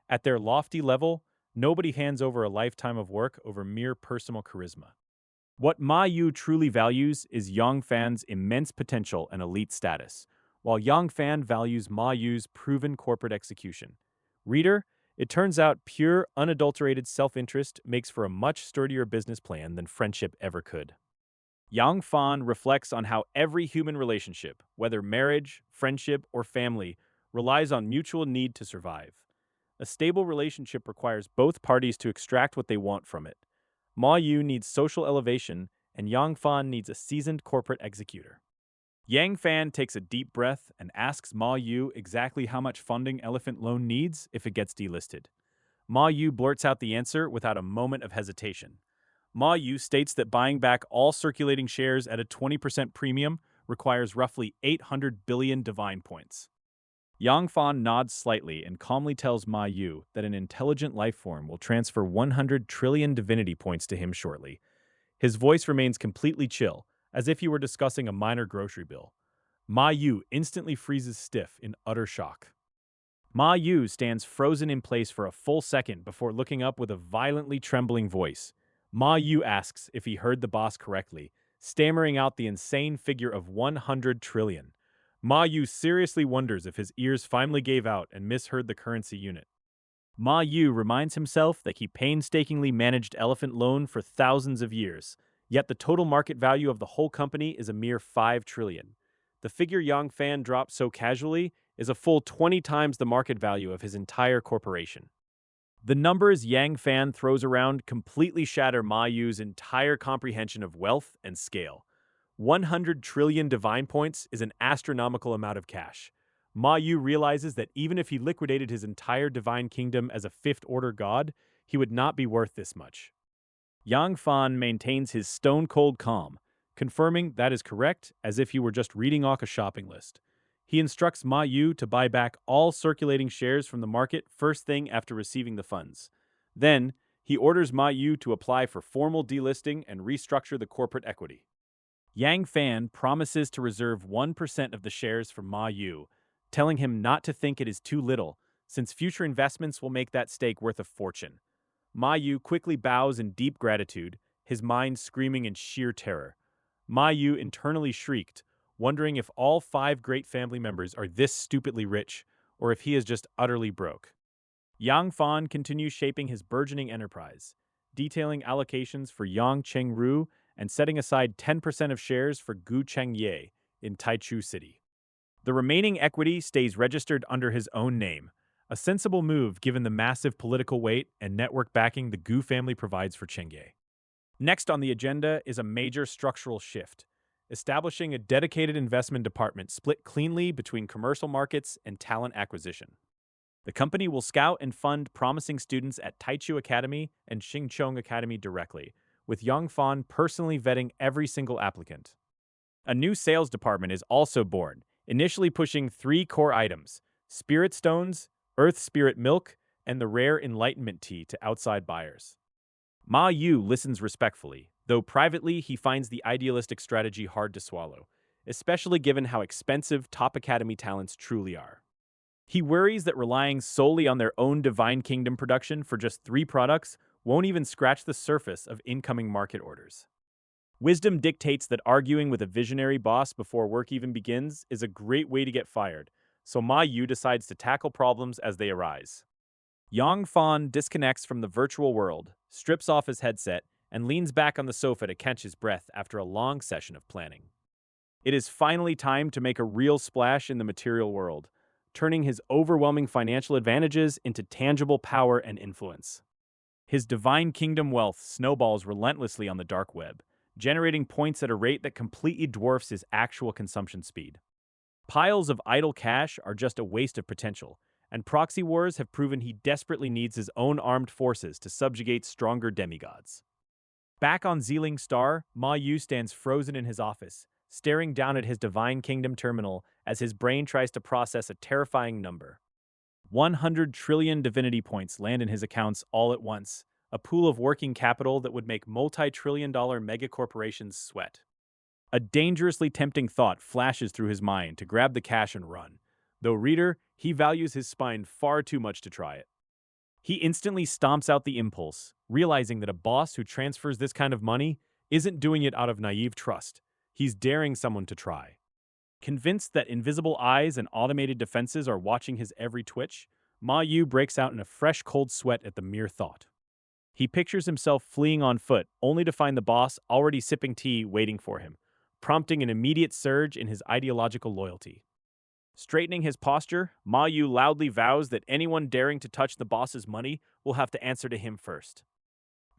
Speaker 1: At their lofty level, nobody hands over a lifetime of work over mere personal charisma. What Ma Yu truly values is Yang Fan's immense potential and elite status, while Yang Fan values Ma Yu's proven corporate execution. Reader, it turns out pure, unadulterated self-interest makes for a much sturdier business plan than friendship ever could. Yang Fan reflects on how every human relationship, whether marriage, friendship, or family, relies on mutual need to survive. A stable relationship requires both parties to extract what they want from it. Ma Yu needs social elevation, and Yang Fan needs a seasoned corporate executor. Yang Fan takes a deep breath and asks Ma Yu exactly how much funding Elephant Loan needs if it gets delisted. Ma Yu blurts out the answer without a moment of hesitation. Ma Yu states that buying back all circulating shares at a 20% premium requires roughly 800 billion divine points. Yang Fan nods slightly and calmly tells Ma Yu that an intelligent life form will transfer 100 trillion divinity points to him shortly. His voice remains completely chill, as if he were discussing a minor grocery bill. Ma Yu instantly freezes stiff in utter shock. Ma Yu stands frozen in place for a full second before looking up with a violently trembling voice. Ma Yu asks if he heard the boss correctly, stammering out the insane figure of 100 trillion. Ma Yu seriously wonders if his ears finally gave out and misheard the currency unit. Ma Yu reminds himself that he painstakingly managed Elephant Loan for thousands of years, yet the total market value of the whole company is a mere 5 trillion. The figure Yang Fan dropped so casually is a full 20 times the market value of his entire corporation. The numbers Yang Fan throws around completely shatter Ma Yu's entire comprehension of wealth and scale. 100 trillion divine points is an astronomical amount of cash. Ma Yu realizes that even if he liquidated his entire divine kingdom as a fifth-order god, he would not be worth this much. Yang Fan maintains his stone-cold calm, confirming that is correct as if he were just reading off a shopping list. He instructs Ma Yu to buy back all circulating shares from the market first thing after receiving the funds. Then, he orders Ma Yu to apply for formal delisting and restructure the corporate equity. Yang Fan promises to reserve 1% of the shares for Ma Yu, telling him not to think it is too little, since future investments will make that stake worth a fortune. Ma Yu quickly bows in deep gratitude, his mind screaming in sheer terror. Ma Yu internally shrieked, wondering if all five great family members are this stupidly rich, or if he is just utterly broke. Yang Fan continues shaping his burgeoning enterprise, detailing allocations for Yang Chengru and setting aside 10% of shares for Gu Chengye in Taichu City. The remaining equity stays registered under his own name, a sensible move given the massive political weight and network backing the Gu family provides for Chengye. Next on the agenda is a major structural shift, establishing a dedicated investment department split cleanly between commercial markets and talent acquisition. The company will scout and fund promising students at Taichu Academy and Xingchong Academy directly, with Yang Fan personally vetting every single applicant. A new sales department is also born, initially pushing three core items: spirit stones, earth spirit milk, and the rare enlightenment tea to outside buyers. Ma Yu listens respectfully, though privately he finds the idealistic strategy hard to swallow, especially given how expensive top academy talents truly are. He worries that relying solely on their own Divine Kingdom production for just three products won't even scratch the surface of incoming market orders. Wisdom dictates that arguing with a visionary boss before work even begins is a great way to get fired, so Ma Yu decides to tackle problems as they arise. Yang Fan disconnects from the virtual world, strips off his headset, and leans back on the sofa to catch his breath after a long session of planning. It is finally time to make a real splash in the material world, turning his overwhelming financial advantages into tangible power and influence. His Divine Kingdom wealth snowballs relentlessly on the dark web, generating points at a rate that completely dwarfs his actual consumption speed. Piles of idle cash are just a waste of potential, and proxy wars have proven he desperately needs his own armed forces to subjugate stronger demigods. Back on Zealing Star, Ma Yu stands frozen in his office, staring down at his Divine Kingdom terminal as his brain tries to process a terrifying number. 100 trillion divinity points land in his accounts all at once, a pool of working capital that would make multi-trillion-dollar megacorporations sweat. A dangerously tempting thought flashes through his mind to grab the cash and run, though reader, he values his spine far too much to try it. He instantly stomps out the impulse, realizing that a boss who transfers this kind of money isn't doing it out of naive trust. He's daring someone to try. Convinced that invisible eyes and automated defenses are watching his every twitch, Ma Yu breaks out in a fresh cold sweat at the mere thought. He pictures himself fleeing on foot, only to find the boss already sipping tea waiting for him, prompting an immediate surge in his ideological loyalty. Straightening his posture, Ma Yu loudly vows that anyone daring to touch the boss's money will have to answer to him first.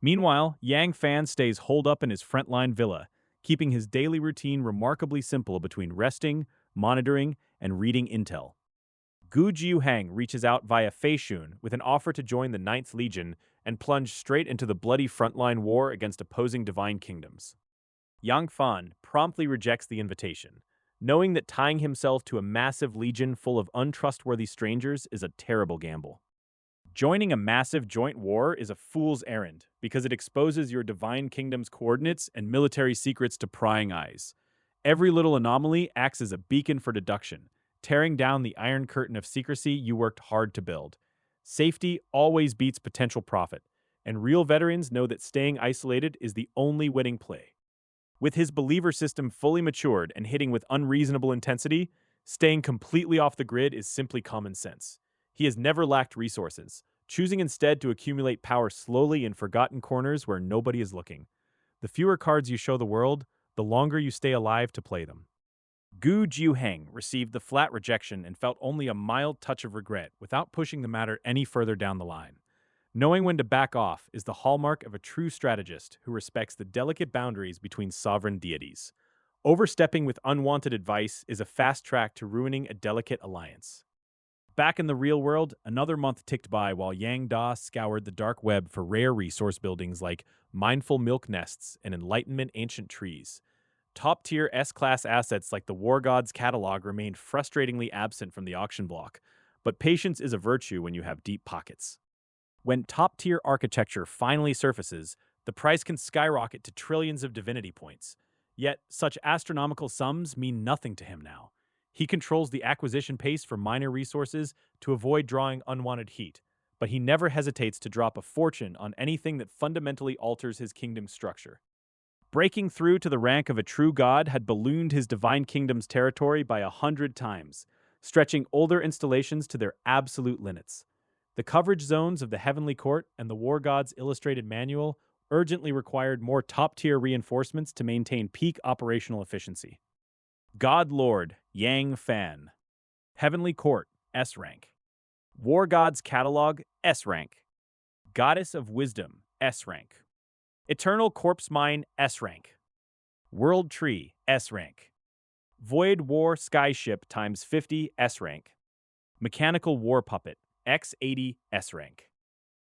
Speaker 1: Meanwhile, Yang Fan stays holed up in his frontline villa, keeping his daily routine remarkably simple between resting, monitoring, and reading intel. Gu Jiuhang reaches out via Fei Shun with an offer to join the Ninth Legion and plunge straight into the bloody frontline war against opposing divine kingdoms. Yang Fan promptly rejects the invitation, knowing that tying himself to a massive legion full of untrustworthy strangers is a terrible gamble. Joining a massive joint war is a fool's errand because it exposes your divine kingdom's coordinates and military secrets to prying eyes. Every little anomaly acts as a beacon for deduction, tearing down the iron curtain of secrecy you worked hard to build. Safety always beats potential profit, and real veterans know that staying isolated is the only winning play. With his believer system fully matured and hitting with unreasonable intensity, staying completely off the grid is simply common sense. He has never lacked resources, choosing instead to accumulate power slowly in forgotten corners where nobody is looking. The fewer cards you show the world, the longer you stay alive to play them. Gu Jiuheng received the flat rejection and felt only a mild touch of regret without pushing the matter any further down the line. Knowing when to back off is the hallmark of a true strategist who respects the delicate boundaries between sovereign deities. Overstepping with unwanted advice is a fast track to ruining a delicate alliance. Back in the real world, another month ticked by while Yang Da scoured the dark web for rare resource buildings like mindful milk nests and enlightenment ancient trees. Top-tier S-class assets like the War Gods catalog remained frustratingly absent from the auction block, but patience is a virtue when you have deep pockets. When top-tier architecture finally surfaces, the price can skyrocket to trillions of divinity points. Yet, such astronomical sums mean nothing to him now. He controls the acquisition pace for minor resources to avoid drawing unwanted heat, but he never hesitates to drop a fortune on anything that fundamentally alters his kingdom's structure. Breaking through to the rank of a true god had ballooned his divine kingdom's territory by 100 times, stretching older installations to their absolute limits. The coverage zones of the Heavenly Court and the War God's Illustrated Manual urgently required more top-tier reinforcements to maintain peak operational efficiency. God Lord, Yang Fan. Heavenly Court, S rank. War God's Catalog, S rank. Goddess of Wisdom, S rank. Eternal Corpse Mine, S rank. World Tree, S rank. Void War Skyship times 50, S rank. Mechanical War Puppet, X80, S rank.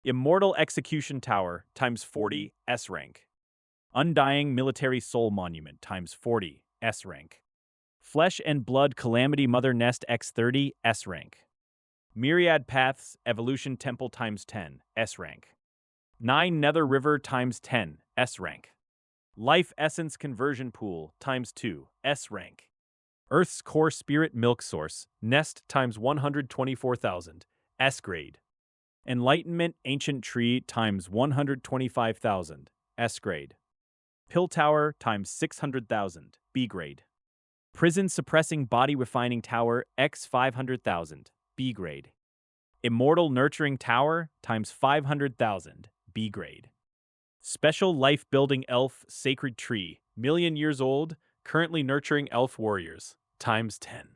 Speaker 1: Immortal Execution Tower times 40, S rank. Undying Military Soul Monument times 40, S rank. Flesh and Blood Calamity Mother Nest X30, S rank. Myriad Paths Evolution Temple times 10, S rank. 9 Nether River times 10, S rank. Life Essence Conversion Pool times 2, S rank. Earth's Core Spirit Milk Source, Nest times 124,000, S grade. Enlightenment Ancient Tree times 125,000, S grade. Pill Tower times 600,000, B grade. Prison Suppressing Body Refining Tower X 500,000, B grade. Immortal Nurturing Tower times 500,000, B grade. Special Life Building Elf Sacred Tree, million years old, currently nurturing elf warriors, times 10.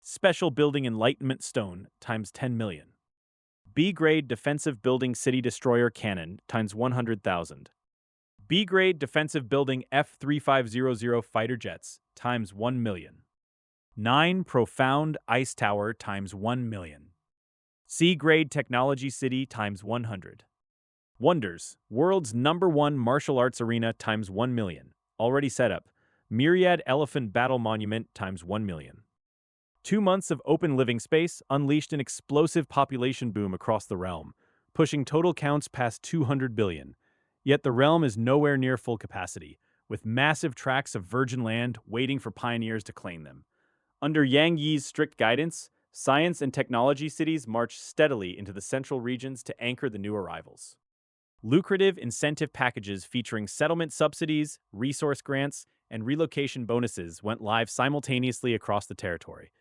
Speaker 1: Special Building Enlightenment Stone times 10 million. B-grade Defensive Building City Destroyer Cannon times 100,000. B-grade Defensive Building F-3500 Fighter Jets times 1 million. 9 Profound Ice Tower times 1 million. C-grade Technology City times 100. Wonders, World's #1 Martial Arts Arena times 1 million. Already set up. Myriad Elephant Battle Monument times 1 million. 2 months of open living space unleashed an explosive population boom across the realm, pushing total counts past 200 billion. Yet the realm is nowhere near full capacity, with massive tracts of virgin land waiting for pioneers to claim them. Under Yang Yi's strict guidance, science and technology cities march steadily into the central regions to anchor the new arrivals. Lucrative incentive packages featuring settlement subsidies, resource grants, and relocation bonuses went live simultaneously across the territory.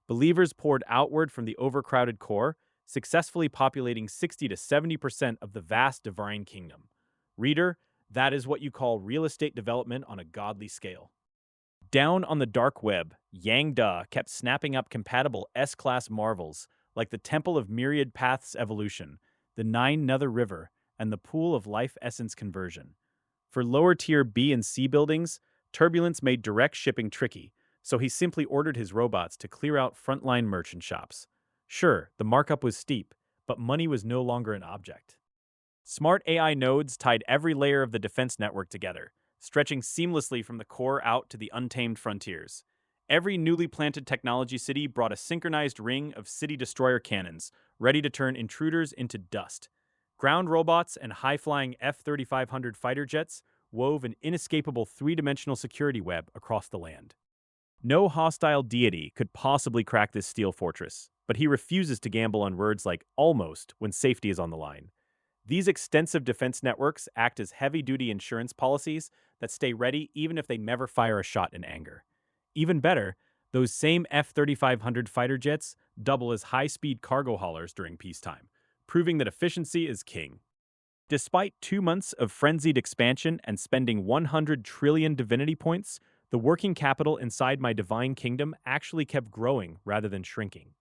Speaker 1: Believers poured outward from the overcrowded core, successfully populating 60 to 70% of the vast divine kingdom. Reader, that is what you call real estate development on a godly scale. Down on the dark web, Yang Da kept snapping up compatible S-class marvels like the Temple of Myriad Paths Evolution, the 9 Nether River, and the Pool of Life Essence Conversion. For lower-tier B and C buildings, turbulence made direct shipping tricky, so he simply ordered his robots to clear out frontline merchant shops. Sure, the markup was steep, but money was no longer an object. Smart AI nodes tied every layer of the defense network together, stretching seamlessly from the core out to the untamed frontiers. Every newly planted technology city brought a synchronized ring of city destroyer cannons, ready to turn intruders into dust. Ground robots and high-flying F-3500 fighter jets wove an inescapable three-dimensional security web across the land. No hostile deity could possibly crack this steel fortress, but he refuses to gamble on words like almost when safety is on the line. These extensive defense networks act as heavy-duty insurance policies that stay ready even if they never fire a shot in anger. Even better, those same F-3500 fighter jets double as high-speed cargo haulers during peacetime, proving that efficiency is king. Despite 2 months of frenzied expansion and spending 100 trillion divinity points, the working capital inside my divine kingdom actually kept growing rather than shrinking.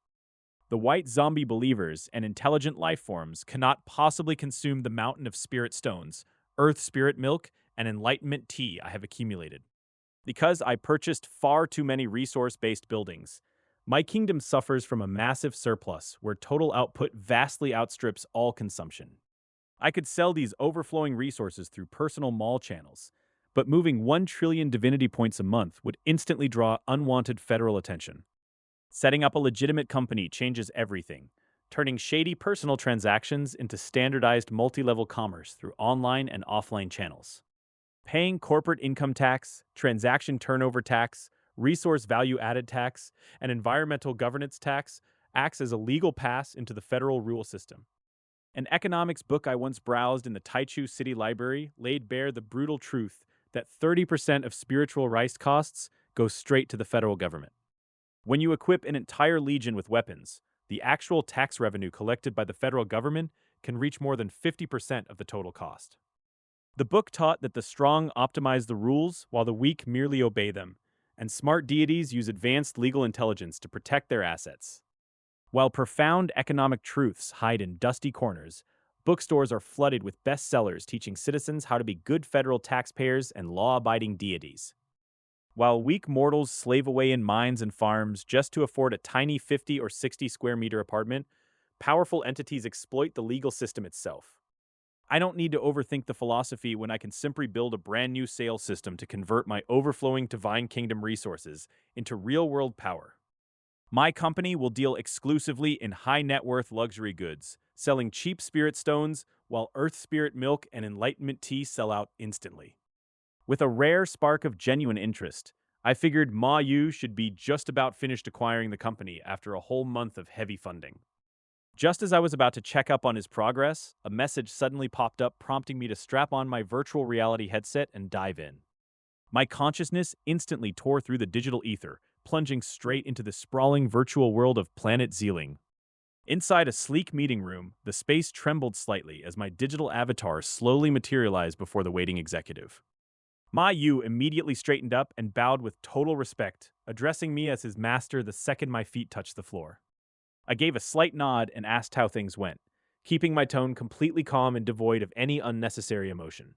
Speaker 1: The white zombie believers and intelligent life forms cannot possibly consume the mountain of spirit stones, earth spirit milk, and enlightenment tea I have accumulated. Because I purchased far too many resource-based buildings, my kingdom suffers from a massive surplus where total output vastly outstrips all consumption. I could sell these overflowing resources through personal mall channels, but moving 1 trillion divinity points a month would instantly draw unwanted federal attention. Setting up a legitimate company changes everything, turning shady personal transactions into standardized multi-level commerce through online and offline channels. Paying corporate income tax, transaction turnover tax, resource value added tax, and environmental governance tax acts as a legal pass into the federal rule system. An economics book I once browsed in the Taichu City Library laid bare the brutal truth that 30% of spiritual rice costs go straight to the federal government. When you equip an entire legion with weapons, the actual tax revenue collected by the federal government can reach more than 50% of the total cost. The book taught that the strong optimize the rules while the weak merely obey them, and smart deities use advanced legal intelligence to protect their assets. While profound economic truths hide in dusty corners, bookstores are flooded with bestsellers teaching citizens how to be good federal taxpayers and law-abiding deities. While weak mortals slave away in mines and farms just to afford a tiny 50 or 60 square meter apartment, powerful entities exploit the legal system itself. I don't need to overthink the philosophy when I can simply build a brand new sales system to convert my overflowing divine kingdom resources into real-world power. My company will deal exclusively in high net worth luxury goods, selling cheap spirit stones while earth spirit milk and enlightenment tea sell out instantly. With a rare spark of genuine interest, I figured Ma Yu should be just about finished acquiring the company after a whole month of heavy funding. Just as I was about to check up on his progress, a message suddenly popped up prompting me to strap on my virtual reality headset and dive in. My consciousness instantly tore through the digital ether, plunging straight into the sprawling virtual world of Planet Zealing. Inside a sleek meeting room, the space trembled slightly as my digital avatar slowly materialized before the waiting executive. Ma Yu immediately straightened up and bowed with total respect, addressing me as his master the second my feet touched the floor. I gave a slight nod and asked how things went, keeping my tone completely calm and devoid of any unnecessary emotion.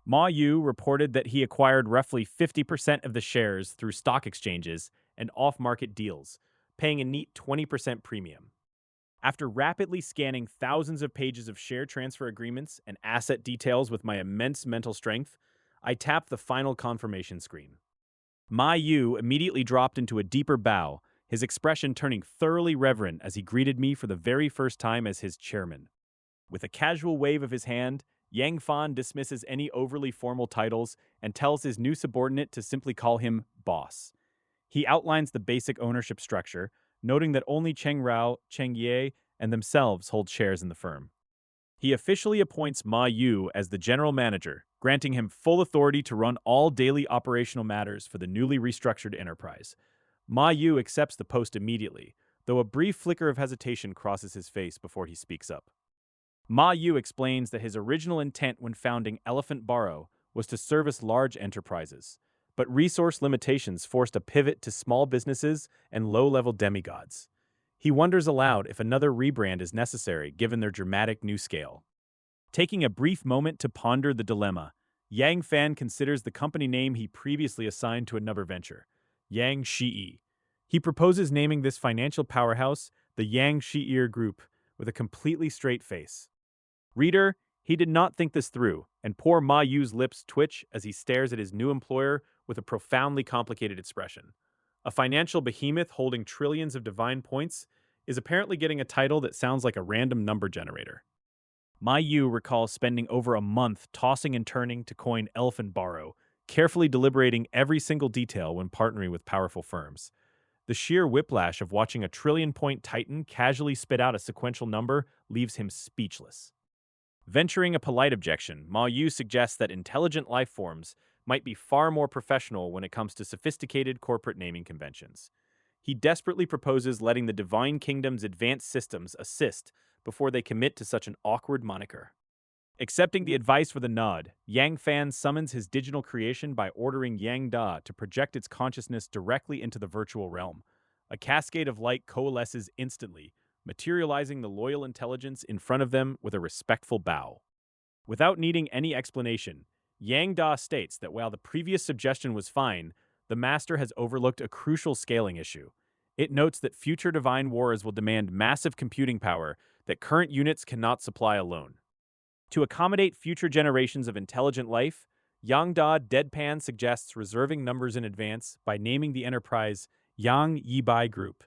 Speaker 1: Ma Yu reported that he acquired roughly 50% of the shares through stock exchanges and off-market deals, paying a neat 20% premium. After rapidly scanning thousands of pages of share transfer agreements and asset details with my immense mental strength, I tapped the final confirmation screen. Ma Yu immediately dropped into a deeper bow, his expression turning thoroughly reverent as he greeted me for the very first time as his chairman. With a casual wave of his hand, Yang Fan dismisses any overly formal titles and tells his new subordinate to simply call him boss. He outlines the basic ownership structure, noting that only Cheng Rao, Cheng Ye, and themselves hold shares in the firm. He officially appoints Ma Yu as the general manager, granting him full authority to run all daily operational matters for the newly restructured enterprise. Ma Yu accepts the post immediately, though a brief flicker of hesitation crosses his face before he speaks up. Ma Yu explains that his original intent when founding Elephant Barrow was to service large enterprises, but resource limitations forced a pivot to small businesses and low-level demigods. He wonders aloud if another rebrand is necessary given their dramatic new scale. Taking a brief moment to ponder the dilemma, Yang Fan considers the company name he previously assigned to another venture, Yang Shiyi. He proposes naming this financial powerhouse the Yang Shi'er Group with a completely straight face. Reader, he did not think this through, and poor Ma Yu's lips twitch as he stares at his new employer with a profoundly complicated expression. A financial behemoth holding trillions of divine points is apparently getting a title that sounds like a random number generator. Ma Yu recalls spending over a month tossing and turning to coin Elephant Barrow, carefully deliberating every single detail when partnering with powerful firms. The sheer whiplash of watching a trillion-point titan casually spit out a sequential number leaves him speechless. Venturing a polite objection, Ma Yu suggests that intelligent life forms might be far more professional when it comes to sophisticated corporate naming conventions. He desperately proposes letting the Divine Kingdom's advanced systems assist before they commit to such an awkward moniker. Accepting the advice with a nod, Yang Fan summons his digital creation by ordering Yang Da to project its consciousness directly into the virtual realm. A cascade of light coalesces instantly, materializing the loyal intelligence in front of them with a respectful bow. Without needing any explanation, Yang Da states that while the previous suggestion was fine, the Master has overlooked a crucial scaling issue. It notes that future divine wars will demand massive computing power that current units cannot supply alone. To accommodate future generations of intelligent life, Yang Da deadpan suggests reserving numbers in advance by naming the enterprise Yang Yibai Group.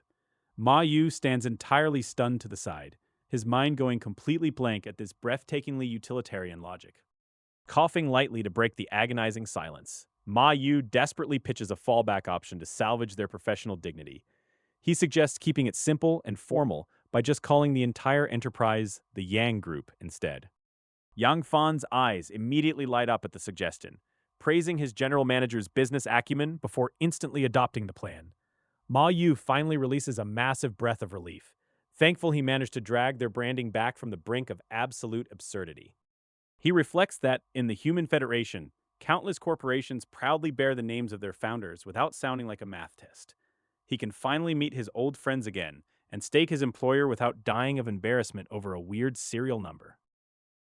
Speaker 1: Ma Yu stands entirely stunned to the side, his mind going completely blank at this breathtakingly utilitarian logic. Coughing lightly to break the agonizing silence, Ma Yu desperately pitches a fallback option to salvage their professional dignity. He suggests keeping it simple and formal by just calling the entire enterprise the Yang Group instead. Yang Fan's eyes immediately light up at the suggestion, praising his general manager's business acumen before instantly adopting the plan. Ma Yu finally releases a massive breath of relief, thankful he managed to drag their branding back from the brink of absolute absurdity. He reflects that, in the Human Federation, countless corporations proudly bear the names of their founders without sounding like a math test. He can finally meet his old friends again and stake his employer without dying of embarrassment over a weird serial number.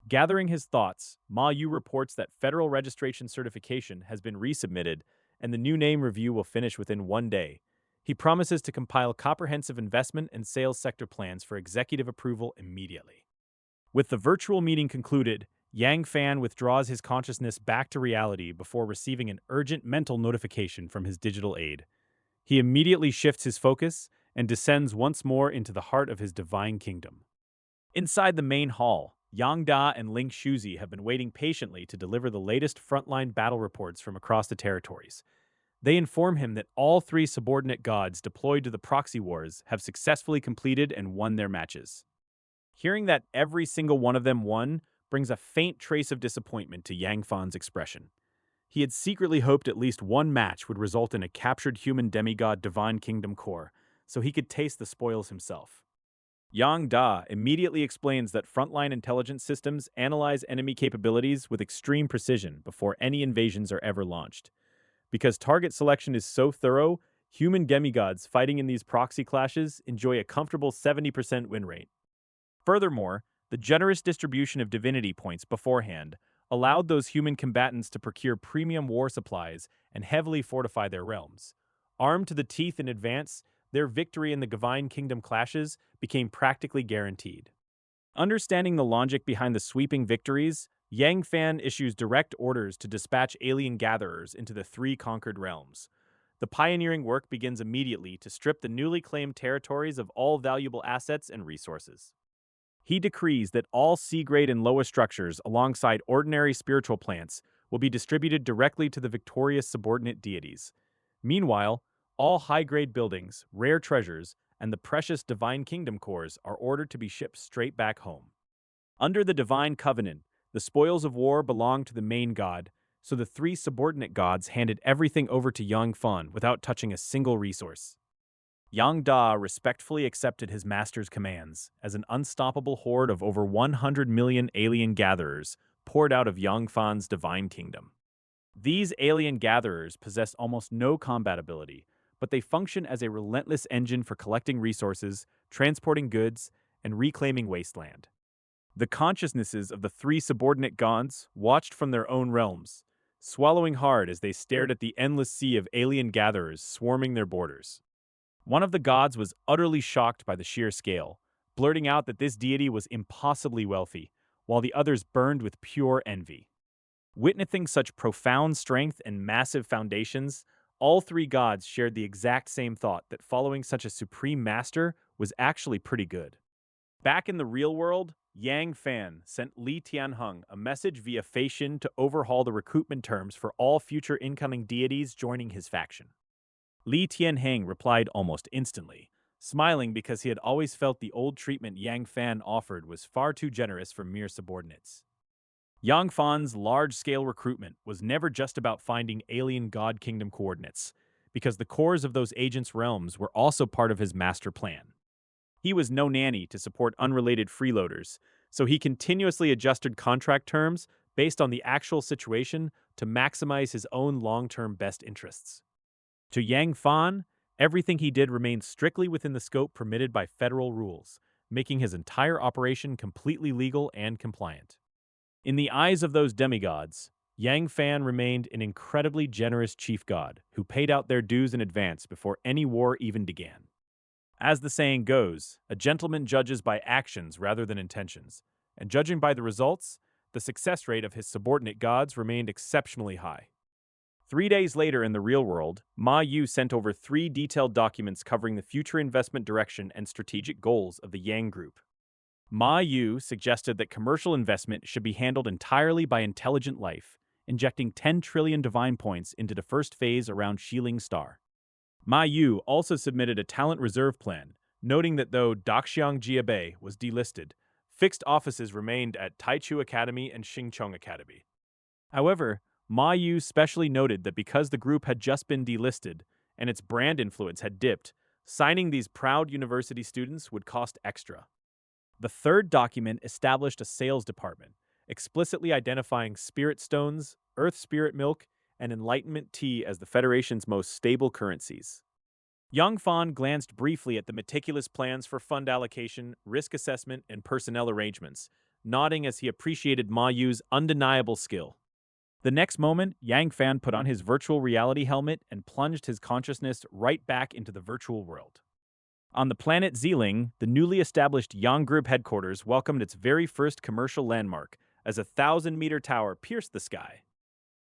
Speaker 1: Gathering his thoughts, Ma Yu reports that federal registration certification has been resubmitted and the new name review will finish within 1 day. He promises to compile comprehensive investment and sales sector plans for executive approval immediately. With the virtual meeting concluded, Yang Fan withdraws his consciousness back to reality before receiving an urgent mental notification from his digital aide. He immediately shifts his focus and descends once more into the heart of his divine kingdom. Inside the main hall, Yang Da and Ling Shuzi have been waiting patiently to deliver the latest frontline battle reports from across the territories. They inform him that all three subordinate gods deployed to the proxy wars have successfully completed and won their matches. Hearing that every single one of them won brings a faint trace of disappointment to Yang Fan's expression. He had secretly hoped at least one match would result in a captured human demigod Divine Kingdom core, so he could taste the spoils himself. Yang Da immediately explains that frontline intelligence systems analyze enemy capabilities with extreme precision before any invasions are ever launched. Because target selection is so thorough, human demigods fighting in these proxy clashes enjoy a comfortable 70% win rate. Furthermore, the generous distribution of divinity points beforehand allowed those human combatants to procure premium war supplies and heavily fortify their realms. Armed to the teeth in advance, their victory in the Divine Kingdom clashes became practically guaranteed. Understanding the logic behind the sweeping victories, Yang Fan issues direct orders to dispatch alien gatherers into the three conquered realms. The pioneering work begins immediately to strip the newly claimed territories of all valuable assets and resources. He decrees that all C-grade and lower structures alongside ordinary spiritual plants will be distributed directly to the victorious subordinate deities. Meanwhile, all high-grade buildings, rare treasures, and the precious Divine Kingdom cores are ordered to be shipped straight back home. Under the Divine Covenant, the spoils of war belong to the main god, so the three subordinate gods handed everything over to Yang Fan without touching a single resource. Yang Da respectfully accepted his master's commands as an unstoppable horde of over 100 million alien gatherers poured out of Yang Fan's divine kingdom. These alien gatherers possess almost no combat ability, but they function as a relentless engine for collecting resources, transporting goods, and reclaiming wasteland. The consciousnesses of the three subordinate gods watched from their own realms, swallowing hard as they stared at the endless sea of alien gatherers swarming their borders. One of the gods was utterly shocked by the sheer scale, blurting out that this deity was impossibly wealthy, while the others burned with pure envy. Witnessing such profound strength and massive foundations, all three gods shared the exact same thought that following such a supreme master was actually pretty good. Back in the real world, Yang Fan sent Li Tianheng a message via Feishin to overhaul the recruitment terms for all future incoming deities joining his faction. Li Tianheng replied almost instantly, smiling because he had always felt the old treatment Yang Fan offered was far too generous for mere subordinates. Yang Fan's large-scale recruitment was never just about finding alien god kingdom coordinates, because the cores of those agents' realms were also part of his master plan. He was no nanny to support unrelated freeloaders, so he continuously adjusted contract terms based on the actual situation to maximize his own long-term best interests. To Yang Fan, everything he did remained strictly within the scope permitted by federal rules, making his entire operation completely legal and compliant. In the eyes of those demigods, Yang Fan remained an incredibly generous chief god who paid out their dues in advance before any war even began. As the saying goes, a gentleman judges by actions rather than intentions, and judging by the results, the success rate of his subordinate gods remained exceptionally high. 3 days later in the real world, Ma Yu sent over 3 detailed documents covering the future investment direction and strategic goals of the Yang Group. Ma Yu suggested that commercial investment should be handled entirely by intelligent life, injecting 10 trillion divine points into the first phase around Xiling Star. Ma Yu also submitted a talent reserve plan, noting that though Daxiang Jiabei was delisted, fixed offices remained at Taichu Academy and Xingchong Academy. However, Ma Yu specially noted that because the group had just been delisted and its brand influence had dipped, signing these proud university students would cost extra. The third document established a sales department, explicitly identifying spirit stones, earth spirit milk, and enlightenment tea as the Federation's most stable currencies. Yang Fan glanced briefly at the meticulous plans for fund allocation, risk assessment, and personnel arrangements, nodding as he appreciated Ma Yu's undeniable skill. The next moment, Yang Fan put on his virtual reality helmet and plunged his consciousness right back into the virtual world. On the planet Xiling, the newly established Yang Group headquarters welcomed its very first commercial landmark as a 1,000-meter tower pierced the sky.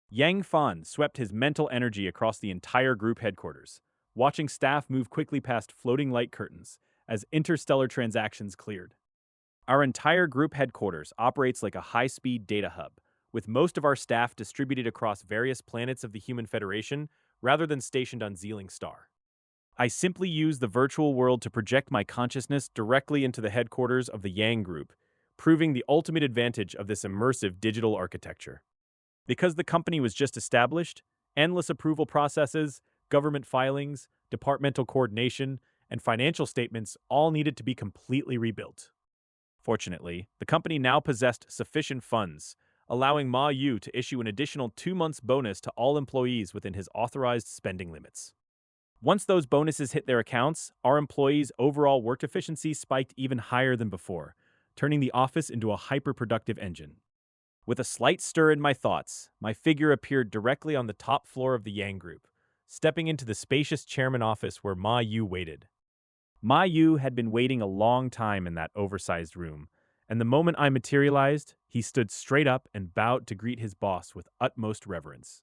Speaker 1: Yang Fan swept his mental energy across the entire group headquarters, watching staff move quickly past floating light curtains as interstellar transactions cleared. Our entire group headquarters operates like a high-speed data hub, with most of our staff distributed across various planets of the Human Federation rather than stationed on Xiling Star. I simply use the virtual world to project my consciousness directly into the headquarters of the Yang Group, proving the ultimate advantage of this immersive digital architecture. Because the company was just established, endless approval processes, government filings, departmental coordination, and financial statements all needed to be completely rebuilt. Fortunately, the company now possessed sufficient funds, allowing Ma Yu to issue an additional 2 months bonus to all employees within his authorized spending limits. Once those bonuses hit their accounts, our employees' overall work efficiency spiked even higher than before, turning the office into a hyper-productive engine. With a slight stir in my thoughts, my figure appeared directly on the top floor of the Yang Group, stepping into the spacious chairman office where Ma Yu waited. Ma Yu had been waiting a long time in that oversized room, and the moment I materialized, he stood straight up and bowed to greet his boss with utmost reverence.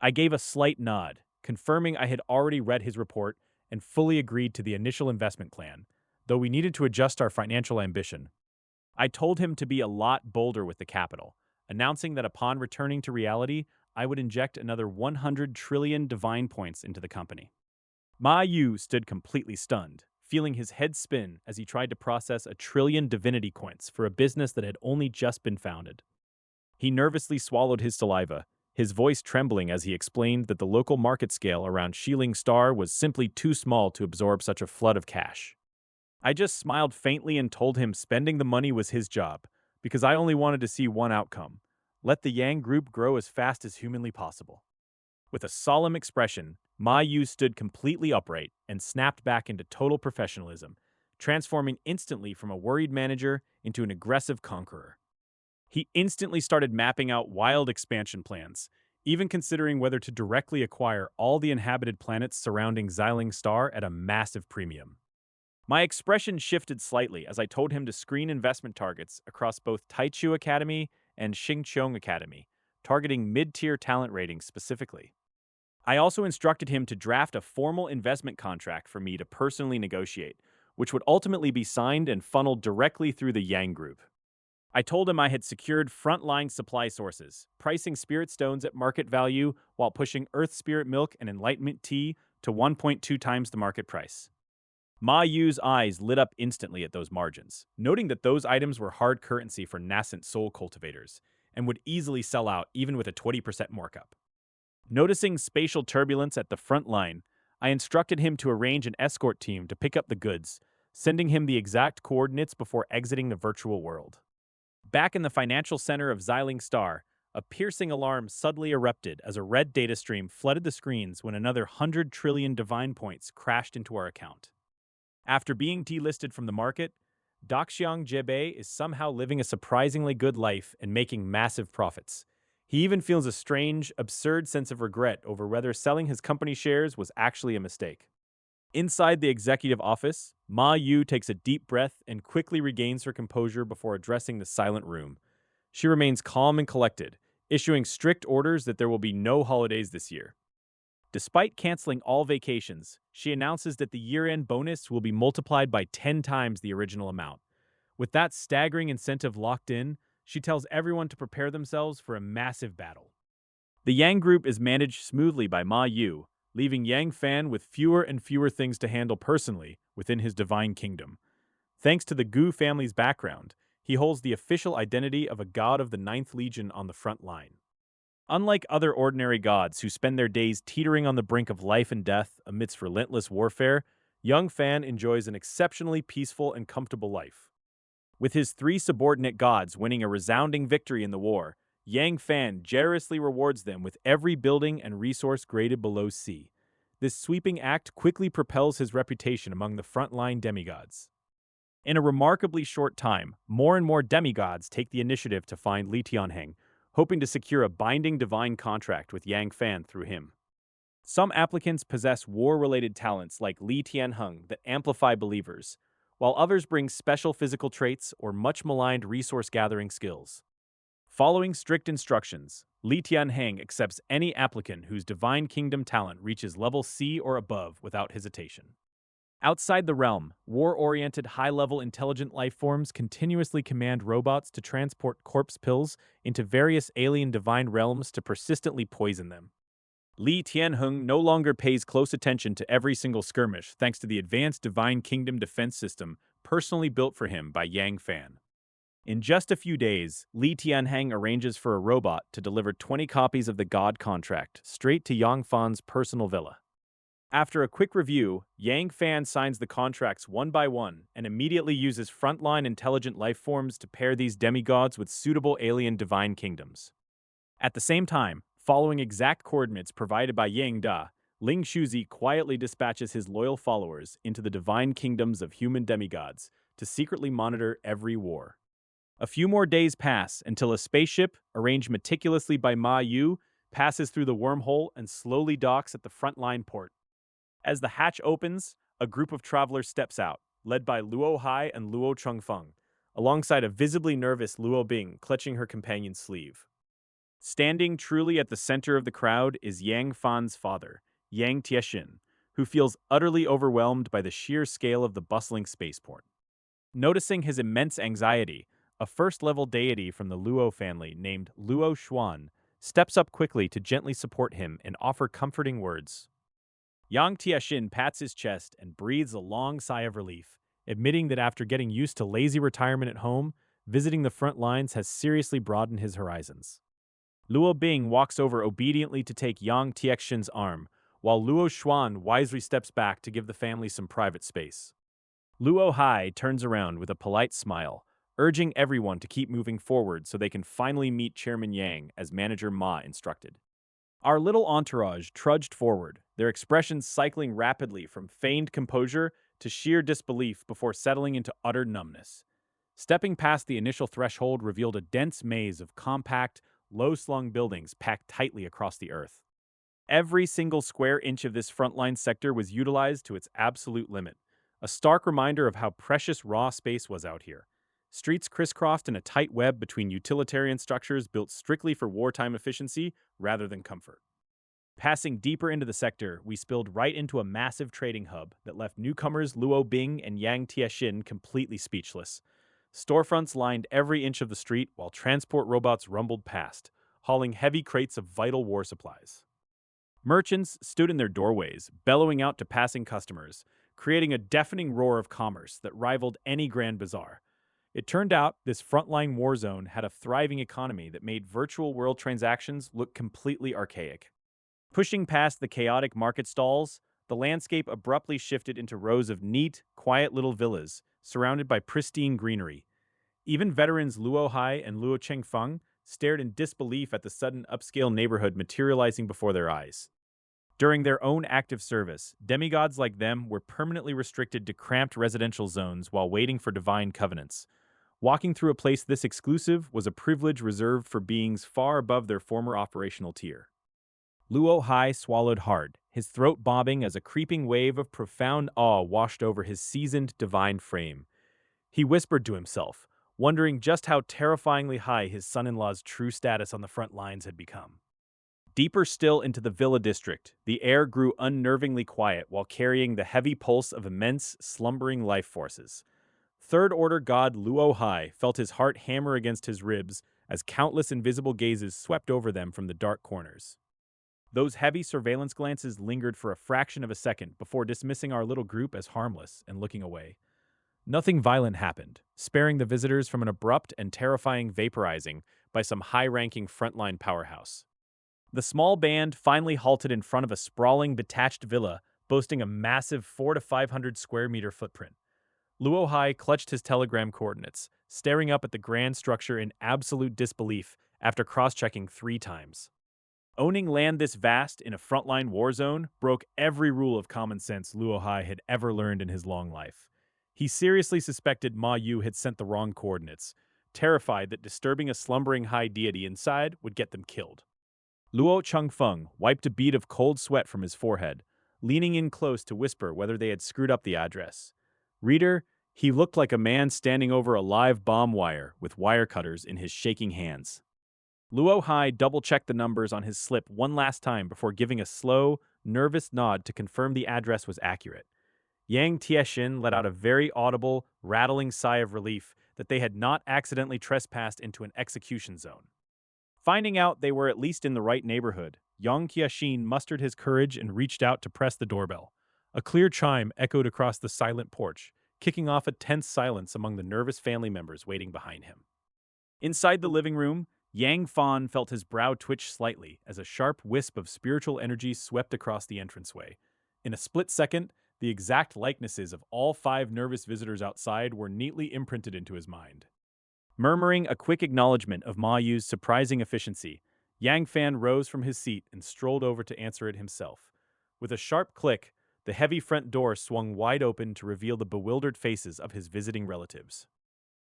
Speaker 1: I gave a slight nod, confirming I had already read his report and fully agreed to the initial investment plan, though we needed to adjust our financial ambition. I told him to be a lot bolder with the capital, announcing that upon returning to reality, I would inject another 100 trillion divine points into the company. Ma Yu stood completely stunned, feeling his head spin as he tried to process 1 trillion divinity coins for a business that had only just been founded. He nervously swallowed his saliva, his voice trembling as he explained that the local market scale around Xiling Star was simply too small to absorb such a flood of cash. I just smiled faintly and told him spending the money was his job, because I only wanted to see one outcome: let the Yang Group grow as fast as humanly possible. With a solemn expression, Ma Yu stood completely upright and snapped back into total professionalism, transforming instantly from a worried manager into an aggressive conqueror. He instantly started mapping out wild expansion plans, even considering whether to directly acquire all the inhabited planets surrounding Xiling Star at a massive premium. My expression shifted slightly as I told him to screen investment targets across both Taichu Academy and Xingqiong Academy, targeting mid-tier talent ratings specifically. I also instructed him to draft a formal investment contract for me to personally negotiate, which would ultimately be signed and funneled directly through the Yang Group. I told him I had secured frontline supply sources, pricing spirit stones at market value while pushing earth spirit milk and enlightenment tea to 1.2 times the market price. Ma Yu's eyes lit up instantly at those margins, noting that those items were hard currency for nascent soul cultivators and would easily sell out even with a 20% markup. Noticing spatial turbulence at the front line, I instructed him to arrange an escort team to pick up the goods, sending him the exact coordinates before exiting the virtual world. Back in the financial center of Xiling Star, a piercing alarm suddenly erupted as a red data stream flooded the screens when another 100 trillion divine points crashed into our account. After being delisted from the market, Daxiang Jebe is somehow living a surprisingly good life and making massive profits. He even feels a strange, absurd sense of regret over whether selling his company shares was actually a mistake. Inside the executive office, Ma Yu takes a deep breath and quickly regains her composure before addressing the silent room. She remains calm and collected, issuing strict orders that there will be no holidays this year. Despite canceling all vacations, she announces that the year-end bonus will be multiplied by 10 times the original amount. With that staggering incentive locked in, she tells everyone to prepare themselves for a massive battle. The Yang group is managed smoothly by Ma Yu, leaving Yang Fan with fewer and fewer things to handle personally within his divine kingdom. Thanks to the Gu family's background, he holds the official identity of a god of the Ninth Legion on the front line. Unlike other ordinary gods who spend their days teetering on the brink of life and death amidst relentless warfare, Young Fan enjoys an exceptionally peaceful and comfortable life. With his three subordinate gods winning a resounding victory in the war, Yang Fan generously rewards them with every building and resource graded below C. This sweeping act quickly propels his reputation among the frontline demigods. In a remarkably short time, more and more demigods take the initiative to find Li Tianheng, hoping to secure a binding divine contract with Yang Fan through him. Some applicants possess war-related talents like Li Tianheng that amplify believers, while others bring special physical traits or much-maligned resource-gathering skills. Following strict instructions, Li Tianheng accepts any applicant whose divine kingdom talent reaches level C or above without hesitation. Outside the realm, war-oriented high-level intelligent life forms continuously command robots to transport corpse pills into various alien divine realms to persistently poison them. Li Tianheng no longer pays close attention to every single skirmish thanks to the advanced divine kingdom defense system personally built for him by Yang Fan. In just a few days, Li Tianheng arranges for a robot to deliver 20 copies of the God contract straight to Yang Fan's personal villa. After a quick review, Yang Fan signs the contracts one by one and immediately uses frontline intelligent life forms to pair these demigods with suitable alien divine kingdoms. At the same time, following exact coordinates provided by Yang Da, Ling Shuzi quietly dispatches his loyal followers into the divine kingdoms of human demigods to secretly monitor every war. A few more days pass until a spaceship, arranged meticulously by Ma Yu, passes through the wormhole and slowly docks at the frontline port. As the hatch opens, a group of travelers steps out, led by Luo Hai and Luo Chengfeng, alongside a visibly nervous Luo Bing clutching her companion's sleeve. Standing truly at the center of the crowd is Yang Fan's father, Yang Tiexin, who feels utterly overwhelmed by the sheer scale of the bustling spaceport. Noticing his immense anxiety, a first-level deity from the Luo family named Luo Xuan steps up quickly to gently support him and offer comforting words. Yang Tiexin pats his chest and breathes a long sigh of relief, admitting that after getting used to lazy retirement at home, visiting the front lines has seriously broadened his horizons. Luo Bing walks over obediently to take Yang Tiexin's arm, while Luo Xuan wisely steps back to give the family some private space. Luo Hai turns around with a polite smile, urging everyone to keep moving forward so they can finally meet Chairman Yang as Manager Ma instructed. Our little entourage trudged forward, their expressions cycling rapidly from feigned composure to sheer disbelief before settling into utter numbness. Stepping past the initial threshold revealed a dense maze of compact, low-slung buildings packed tightly across the earth. Every single square inch of this frontline sector was utilized to its absolute limit, a stark reminder of how precious raw space was out here. Streets crisscrossed in a tight web between utilitarian structures built strictly for wartime efficiency rather than comfort. Passing deeper into the sector, we spilled right into a massive trading hub that left newcomers Luo Bing and Yang Tiexin completely speechless. Storefronts lined every inch of the street while transport robots rumbled past, hauling heavy crates of vital war supplies. Merchants stood in their doorways, bellowing out to passing customers, creating a deafening roar of commerce that rivaled any grand bazaar. It turned out this frontline war zone had a thriving economy that made virtual world transactions look completely archaic. Pushing past the chaotic market stalls, the landscape abruptly shifted into rows of neat, quiet little villas surrounded by pristine greenery. Even veterans Luo Hai and Luo Chengfeng stared in disbelief at the sudden upscale neighborhood materializing before their eyes. During their own active service, demigods like them were permanently restricted to cramped residential zones while waiting for divine covenants. Walking through a place this exclusive was a privilege reserved for beings far above their former operational tier. Luo Hai swallowed hard, his throat bobbing as a creeping wave of profound awe washed over his seasoned divine frame. He whispered to himself, wondering just how terrifyingly high his son-in-law's true status on the front lines had become. Deeper still into the villa district, the air grew unnervingly quiet while carrying the heavy pulse of immense, slumbering life forces. Third-order god Luo Hai felt his heart hammer against his ribs as countless invisible gazes swept over them from the dark corners. Those heavy surveillance glances lingered for a fraction of a second before dismissing our little group as harmless and looking away. Nothing violent happened, sparing the visitors from an abrupt and terrifying vaporizing by some high-ranking frontline powerhouse. The small band finally halted in front of a sprawling, detached villa boasting a massive 4 to 500 square meter footprint. Luo Hai clutched his telegram coordinates, staring up at the grand structure in absolute disbelief after cross-checking 3 times. Owning land this vast in a frontline war zone broke every rule of common sense Luo Hai had ever learned in his long life. He seriously suspected Ma Yu had sent the wrong coordinates, terrified that disturbing a slumbering high deity inside would get them killed. Luo Chengfeng wiped a bead of cold sweat from his forehead, leaning in close to whisper whether they had screwed up the address. Reader, he looked like a man standing over a live bomb wire with wire cutters in his shaking hands. Luo Hai double-checked the numbers on his slip one last time before giving a slow, nervous nod to confirm the address was accurate. Yang Tiexin let out a very audible, rattling sigh of relief that they had not accidentally trespassed into an execution zone. Finding out they were at least in the right neighborhood, Yang Tiexin mustered his courage and reached out to press the doorbell. A clear chime echoed across the silent porch, kicking off a tense silence among the nervous family members waiting behind him. Inside the living room, Yang Fan felt his brow twitch slightly as a sharp wisp of spiritual energy swept across the entranceway. In a split second, the exact likenesses of all 5 nervous visitors outside were neatly imprinted into his mind. Murmuring a quick acknowledgement of Ma Yu's surprising efficiency, Yang Fan rose from his seat and strolled over to answer it himself. With a sharp click, the heavy front door swung wide open to reveal the bewildered faces of his visiting relatives.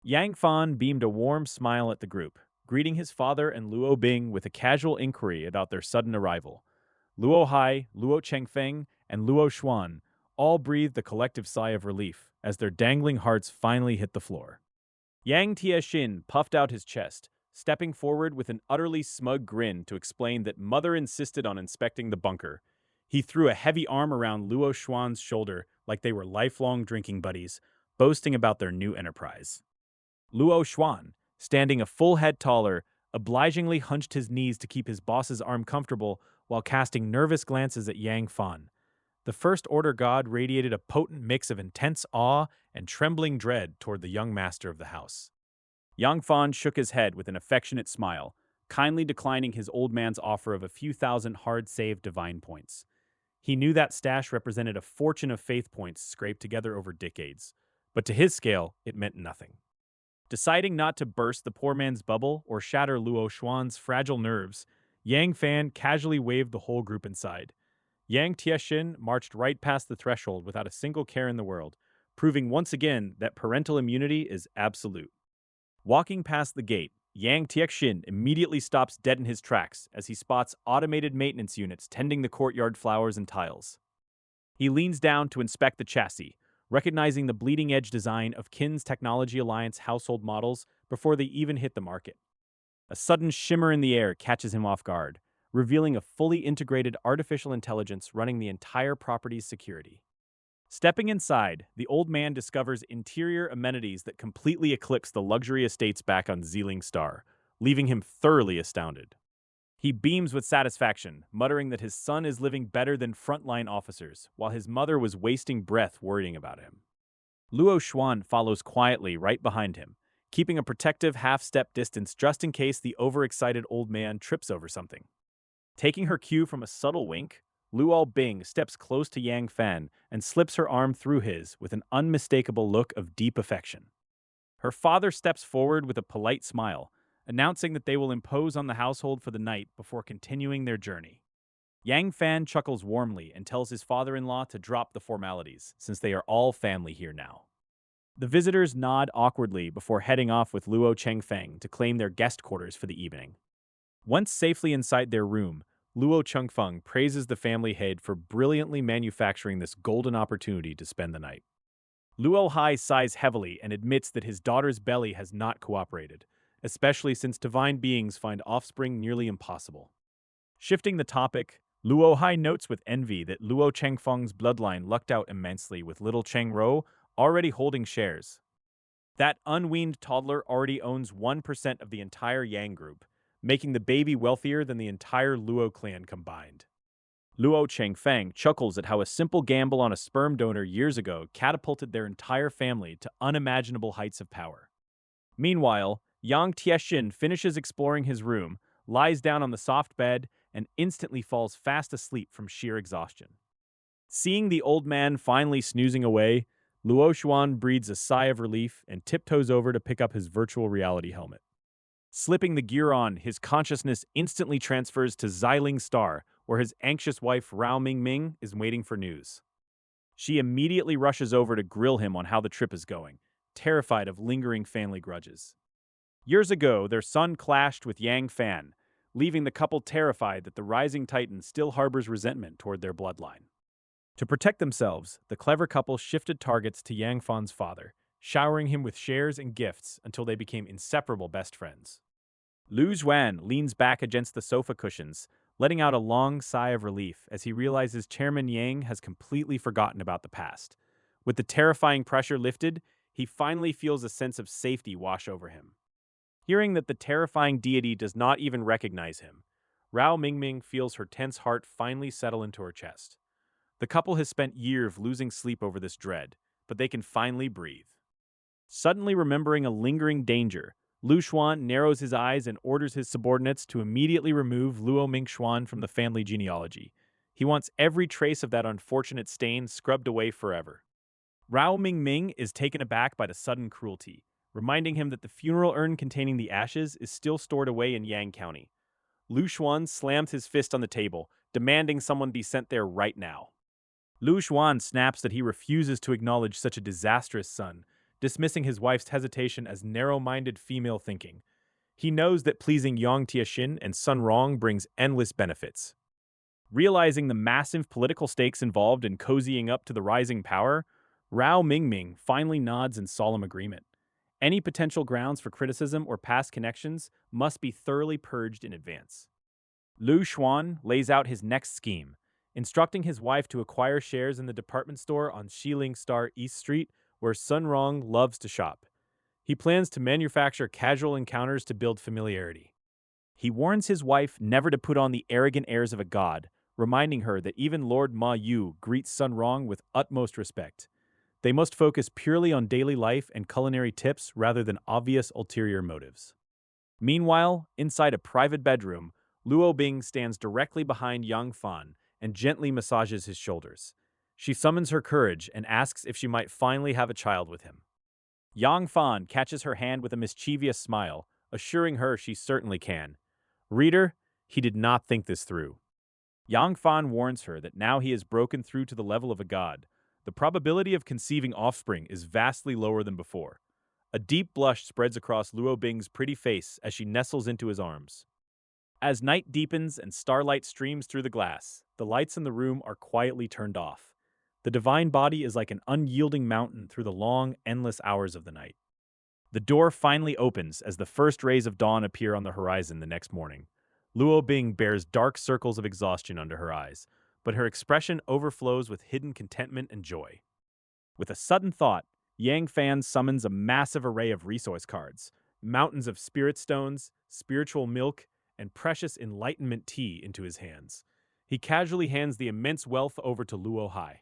Speaker 1: Yang Fan beamed a warm smile at the group, greeting his father and Luo Bing with a casual inquiry about their sudden arrival. Luo Hai, Luo Chengfeng, and Luo Xuan all breathed a collective sigh of relief as their dangling hearts finally hit the floor. Yang Tiexin puffed out his chest, stepping forward with an utterly smug grin to explain that Mother insisted on inspecting the bunker. He threw a heavy arm around Luo Xuan's shoulder like they were lifelong drinking buddies, boasting about their new enterprise. Luo Xuan, standing a full head taller, obligingly hunched his knees to keep his boss's arm comfortable while casting nervous glances at Yang Fan. The First Order god radiated a potent mix of intense awe and trembling dread toward the young master of the house. Yang Fan shook his head with an affectionate smile, kindly declining his old man's offer of a few thousand hard-saved divine points. He knew that stash represented a fortune of faith points scraped together over decades, but to his scale, it meant nothing. Deciding not to burst the poor man's bubble or shatter Luo Xuan's fragile nerves, Yang Fan casually waved the whole group inside. Yang Tiexin marched right past the threshold without a single care in the world, proving once again that parental immunity is absolute. Walking past the gate, Yang Tiexin immediately stops dead in his tracks as he spots automated maintenance units tending the courtyard flowers and tiles. He leans down to inspect the chassis, recognizing the bleeding-edge design of Kin's Technology Alliance household models before they even hit the market. A sudden shimmer in the air catches him off guard, revealing a fully integrated artificial intelligence running the entire property's security. Stepping inside, the old man discovers interior amenities that completely eclipse the luxury estates back on Zealing Star, leaving him thoroughly astounded. He beams with satisfaction, muttering that his son is living better than frontline officers, while his mother was wasting breath worrying about him. Luo Xuan follows quietly right behind him, keeping a protective half-step distance just in case the overexcited old man trips over something. Taking her cue from a subtle wink, Luo Bing steps close to Yang Fan and slips her arm through his with an unmistakable look of deep affection. Her father steps forward with a polite smile, announcing that they will impose on the household for the night before continuing their journey. Yang Fan chuckles warmly and tells his father-in-law to drop the formalities, since they are all family here now. The visitors nod awkwardly before heading off with Luo Chengfeng to claim their guest quarters for the evening. Once safely inside their room, Luo Chengfeng praises the family head for brilliantly manufacturing this golden opportunity to spend the night. Luo Hai sighs heavily and admits that his daughter's belly has not cooperated, especially since divine beings find offspring nearly impossible. Shifting the topic, Luo Hai notes with envy that Luo Chengfeng's bloodline lucked out immensely with little Cheng Ro already holding shares. That unweaned toddler already owns 1% of the entire Yang group, making the baby wealthier than the entire Luo clan combined. Luo Chengfeng chuckles at how a simple gamble on a sperm donor years ago catapulted their entire family to unimaginable heights of power. Meanwhile, Yang Tiexin finishes exploring his room, lies down on the soft bed, and instantly falls fast asleep from sheer exhaustion. Seeing the old man finally snoozing away, Luo Xuan breathes a sigh of relief and tiptoes over to pick up his virtual reality helmet. Slipping the gear on, his consciousness instantly transfers to Xiling Star, where his anxious wife Rao Mingming is waiting for news. She immediately rushes over to grill him on how the trip is going, terrified of lingering family grudges. Years ago, their son clashed with Yang Fan, leaving the couple terrified that the rising titan still harbors resentment toward their bloodline. To protect themselves, the clever couple shifted targets to Yang Fan's father, showering him with shares and gifts until they became inseparable best friends. Lu Zhuan leans back against the sofa cushions, letting out a long sigh of relief as he realizes Chairman Yang has completely forgotten about the past. With the terrifying pressure lifted, he finally feels a sense of safety wash over him. Hearing that the terrifying deity does not even recognize him, Rao Mingming feels her tense heart finally settle into her chest. The couple has spent years losing sleep over this dread, but they can finally breathe. Suddenly remembering a lingering danger, Lu Xuan narrows his eyes and orders his subordinates to immediately remove Luo Mingxuan from the family genealogy. He wants every trace of that unfortunate stain scrubbed away forever. Rao Mingming is taken aback by the sudden cruelty, reminding him that the funeral urn containing the ashes is still stored away in Yang County. Lu Xuan slams his fist on the table, demanding someone be sent there right now. Lu Xuan snaps that he refuses to acknowledge such a disastrous son, dismissing his wife's hesitation as narrow-minded female thinking. He knows that pleasing Yang Tiexin and Sun Rong brings endless benefits. Realizing the massive political stakes involved in cozying up to the rising power, Rao Mingming finally nods in solemn agreement. Any potential grounds for criticism or past connections must be thoroughly purged in advance. Lu Xuan lays out his next scheme, instructing his wife to acquire shares in the department store on Xiling Star East Street, where Sun Rong loves to shop. He plans to manufacture casual encounters to build familiarity. He warns his wife never to put on the arrogant airs of a god, reminding her that even Lord Ma Yu greets Sun Rong with utmost respect. They must focus purely on daily life and culinary tips rather than obvious ulterior motives. Meanwhile, inside a private bedroom, Luo Bing stands directly behind Yang Fan and gently massages his shoulders. She summons her courage and asks if she might finally have a child with him. Yang Fan catches her hand with a mischievous smile, assuring her she certainly can. Reader, he did not think this through. Yang Fan warns her that now he has broken through to the level of a god. The probability of conceiving offspring is vastly lower than before. A deep blush spreads across Luo Bing's pretty face as she nestles into his arms. As night deepens and starlight streams through the glass, the lights in the room are quietly turned off. The divine body is like an unyielding mountain through the long, endless hours of the night. The door finally opens as the first rays of dawn appear on the horizon the next morning. Luo Bing bears dark circles of exhaustion under her eyes, but her expression overflows with hidden contentment and joy. With a sudden thought, Yang Fan summons a massive array of resource cards, mountains of spirit stones, spiritual milk, and precious enlightenment tea into his hands. He casually hands the immense wealth over to Luo Hai.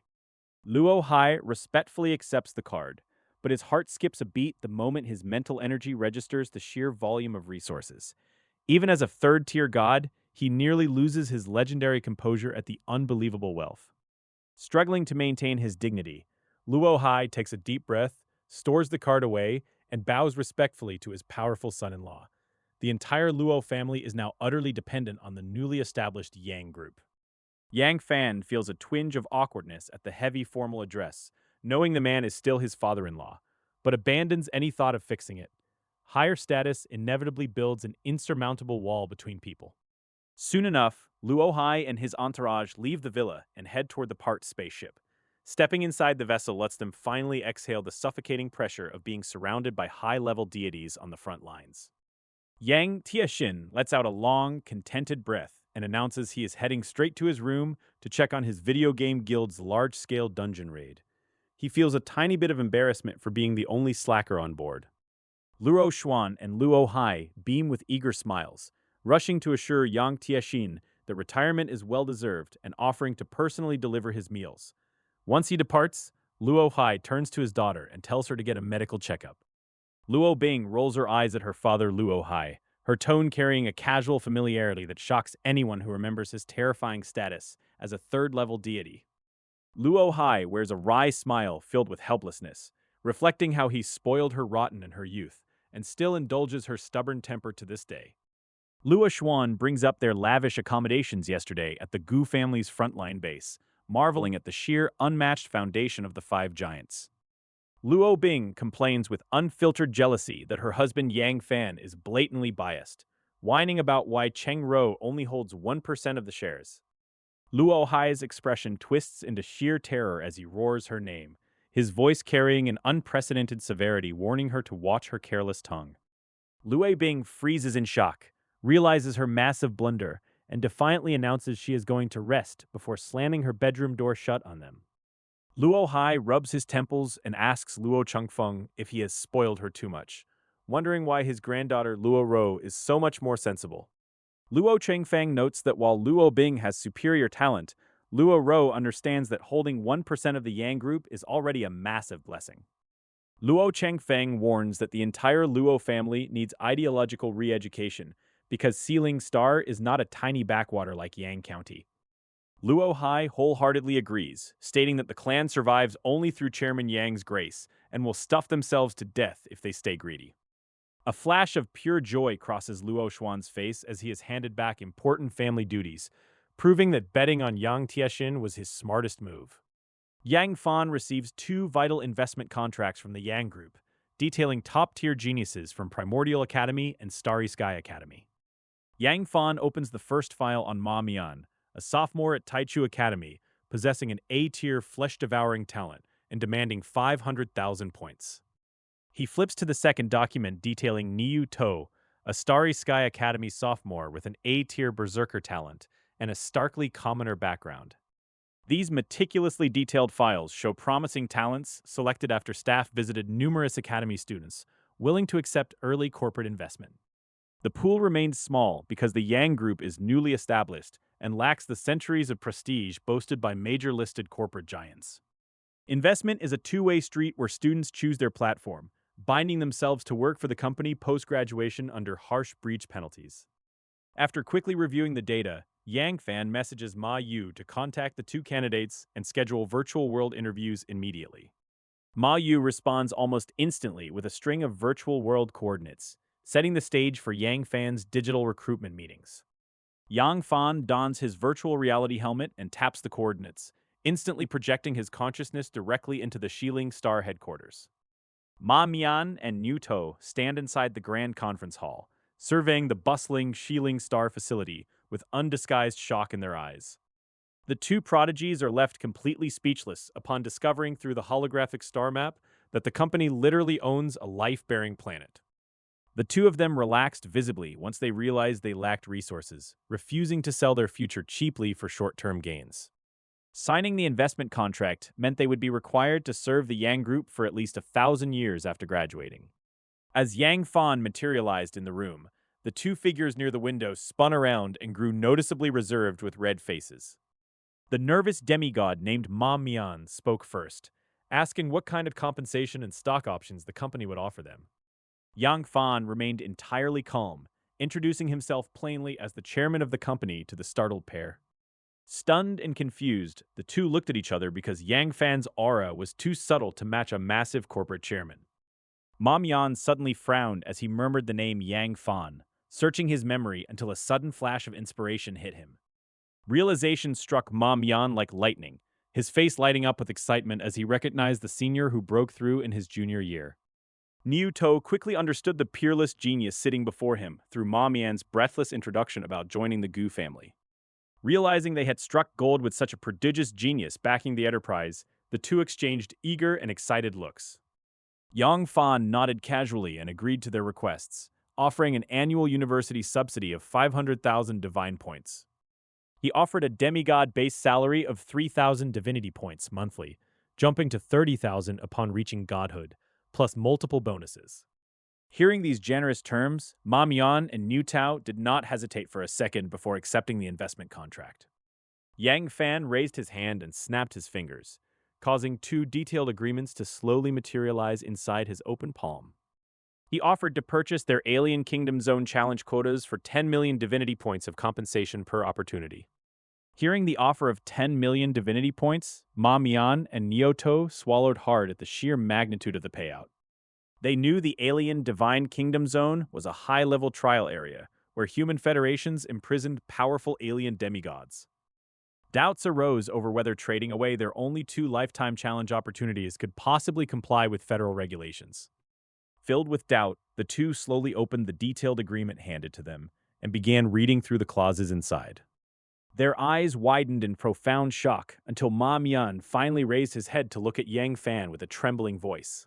Speaker 1: Luo Hai respectfully accepts the card, but his heart skips a beat the moment his mental energy registers the sheer volume of resources. Even as a third-tier god, he nearly loses his legendary composure at the unbelievable wealth. Struggling to maintain his dignity, Luo Hai takes a deep breath, stores the card away, and bows respectfully to his powerful son-in-law. The entire Luo family is now utterly dependent on the newly established Yang group. Yang Fan feels a twinge of awkwardness at the heavy formal address, knowing the man is still his father-in-law, but abandons any thought of fixing it. Higher status inevitably builds an insurmountable wall between people. Soon enough, Luo Hai and his entourage leave the villa and head toward the parked spaceship. Stepping inside the vessel lets them finally exhale the suffocating pressure of being surrounded by high-level deities on the front lines. Yang Tianxin lets out a long, contented breath and announces he is heading straight to his room to check on his video game guild's large-scale dungeon raid. He feels a tiny bit of embarrassment for being the only slacker on board. Luo Xuan and Luo Hai beam with eager smiles, rushing to assure Yang Tianxin that retirement is well-deserved and offering to personally deliver his meals. Once he departs, Luo Hai turns to his daughter and tells her to get a medical checkup. Luo Bing rolls her eyes at her father Luo Hai, her tone carrying a casual familiarity that shocks anyone who remembers his terrifying status as a third-level deity. Luo Hai wears a wry smile filled with helplessness, reflecting how he spoiled her rotten in her youth, and still indulges her stubborn temper to this day. Luo Xuan brings up their lavish accommodations yesterday at the Gu family's frontline base, marveling at the sheer, unmatched foundation of the five giants. Luo Bing complains with unfiltered jealousy that her husband Yang Fan is blatantly biased, whining about why Cheng Ro only holds 1% of the shares. Luo Hai's expression twists into sheer terror as he roars her name, his voice carrying an unprecedented severity warning her to watch her careless tongue. Luo Bing freezes in shock, realizes her massive blunder, and defiantly announces she is going to rest before slamming her bedroom door shut on them. Luo Hai rubs his temples and asks Luo Chengfeng if he has spoiled her too much, wondering why his granddaughter Luo Ro is so much more sensible. Luo Chengfeng notes that while Luo Bing has superior talent, Luo Ro understands that holding 1% of the Yang group is already a massive blessing. Luo Chengfeng warns that the entire Luo family needs ideological re-education because Sealing Star is not a tiny backwater like Yang County. Luo Hai wholeheartedly agrees, stating that the clan survives only through Chairman Yang's grace and will stuff themselves to death if they stay greedy. A flash of pure joy crosses Luo Xuan's face as he is handed back important family duties, proving that betting on Yang Tianxin was his smartest move. Yang Fan receives two vital investment contracts from the Yang Group, detailing top-tier geniuses from Primordial Academy and Starry Sky Academy. Yang Fan opens the first file on Ma Mian, a sophomore at Taichu Academy, possessing an A-tier flesh-devouring talent and demanding 500,000 points. He flips to the second document detailing Niu To, a Starry Sky Academy sophomore with an A-tier berserker talent and a starkly commoner background. These meticulously detailed files show promising talents selected after staff visited numerous academy students, willing to accept early corporate investment. The pool remains small because the Yang Group is newly established and lacks the centuries of prestige boasted by major listed corporate giants. Investment is a two-way street where students choose their platform, binding themselves to work for the company post-graduation under harsh breach penalties. After quickly reviewing the data, Yang Fan messages Ma Yu to contact the two candidates and schedule virtual world interviews immediately. Ma Yu responds almost instantly with a string of virtual world coordinates, setting the stage for Yang Fan's digital recruitment meetings. Yang Fan dons his virtual reality helmet and taps the coordinates, instantly projecting his consciousness directly into the Shilin Star headquarters. Ma Mian and Niu To stand inside the grand conference hall, surveying the bustling Shilin Star facility with undisguised shock in their eyes. The two prodigies are left completely speechless upon discovering through the holographic star map that the company literally owns a life-bearing planet. The two of them relaxed visibly once they realized they lacked resources, refusing to sell their future cheaply for short-term gains. Signing the investment contract meant they would be required to serve the Yang Group for at least 1,000 years after graduating. As Yang Fan materialized in the room, the two figures near the window spun around and grew noticeably reserved with red faces. The nervous demigod named Ma Mian spoke first, asking what kind of compensation and stock options the company would offer them. Yang Fan remained entirely calm, introducing himself plainly as the chairman of the company to the startled pair. Stunned and confused, the two looked at each other because Yang Fan's aura was too subtle to match a massive corporate chairman. Ma Mian suddenly frowned as he murmured the name Yang Fan, searching his memory until a sudden flash of inspiration hit him. Realization struck Ma Mian like lightning, his face lighting up with excitement as he recognized the senior who broke through in his junior year. Niu To quickly understood the peerless genius sitting before him through Ma Mian's breathless introduction about joining the Gu family. Realizing they had struck gold with such a prodigious genius backing the enterprise, The two exchanged eager and excited looks. Yang Fan nodded casually and agreed to their requests, offering an annual university subsidy of 500,000 divine points. He offered a demigod base salary of 3,000 divinity points monthly, jumping to 30,000 upon reaching godhood, plus multiple bonuses. Hearing these generous terms, Ma Mian and Niu Tao did not hesitate for a second before accepting the investment contract. Yang Fan raised his hand and snapped his fingers, causing two detailed agreements to slowly materialize inside his open palm. He offered to purchase their Alien Kingdom Zone challenge quotas for 10 million divinity points of compensation per opportunity. Hearing the offer of 10 million divinity points, Ma Mian and Nioto swallowed hard at the sheer magnitude of the payout. They knew the Alien Divine Kingdom Zone was a high-level trial area where human federations imprisoned powerful alien demigods. Doubts arose over whether trading away their only two lifetime challenge opportunities could possibly comply with federal regulations. Filled with doubt, the two slowly opened the detailed agreement handed to them and began reading through the clauses inside. Their eyes widened in profound shock until Ma Mian finally raised his head to look at Yang Fan with a trembling voice.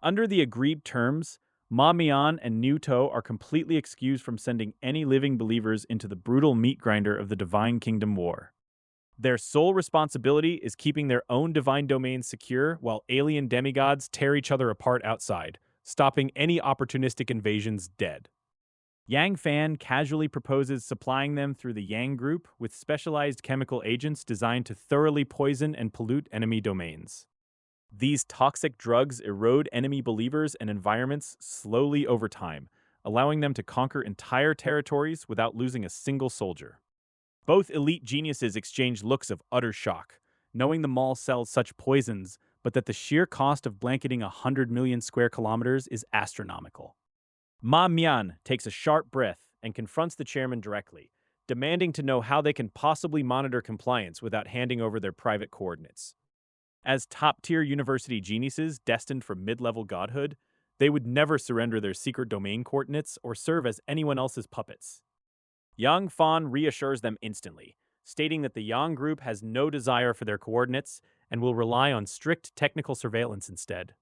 Speaker 1: Under the agreed terms, Ma Mian and Niu To are completely excused from sending any living believers into the brutal meat grinder of the Divine Kingdom War. Their sole responsibility is keeping their own divine domains secure while alien demigods tear each other apart outside, stopping any opportunistic invasions dead. Yang Fan casually proposes supplying them through the Yang Group with specialized chemical agents designed to thoroughly poison and pollute enemy domains. These toxic drugs erode enemy believers and environments slowly over time, allowing them to conquer entire territories without losing a single soldier. Both elite geniuses exchange looks of utter shock, knowing the mall sells such poisons, but that the sheer cost of blanketing 100 million square kilometers is astronomical. Ma Mian takes a sharp breath and confronts the chairman directly, demanding to know how they can possibly monitor compliance without handing over their private coordinates. As top-tier university geniuses destined for mid-level godhood, they would never surrender their secret domain coordinates or serve as anyone else's puppets. Yang Fan reassures them instantly, stating that the Yang Group has no desire for their coordinates and will rely on strict technical surveillance instead.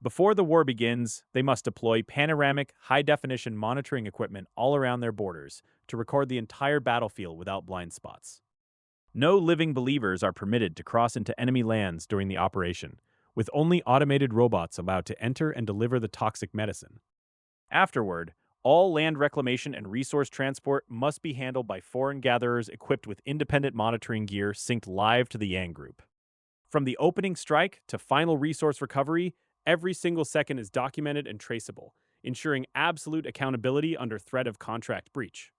Speaker 1: Before the war begins, they must deploy panoramic, high-definition monitoring equipment all around their borders to record the entire battlefield without blind spots. No living believers are permitted to cross into enemy lands during the operation, with only automated robots allowed to enter and deliver the toxic medicine. Afterward, all land reclamation and resource transport must be handled by foreign gatherers equipped with independent monitoring gear synced live to the Yang Group. From the opening strike to final resource recovery, every single second is documented and traceable, ensuring absolute accountability under threat of contract breach.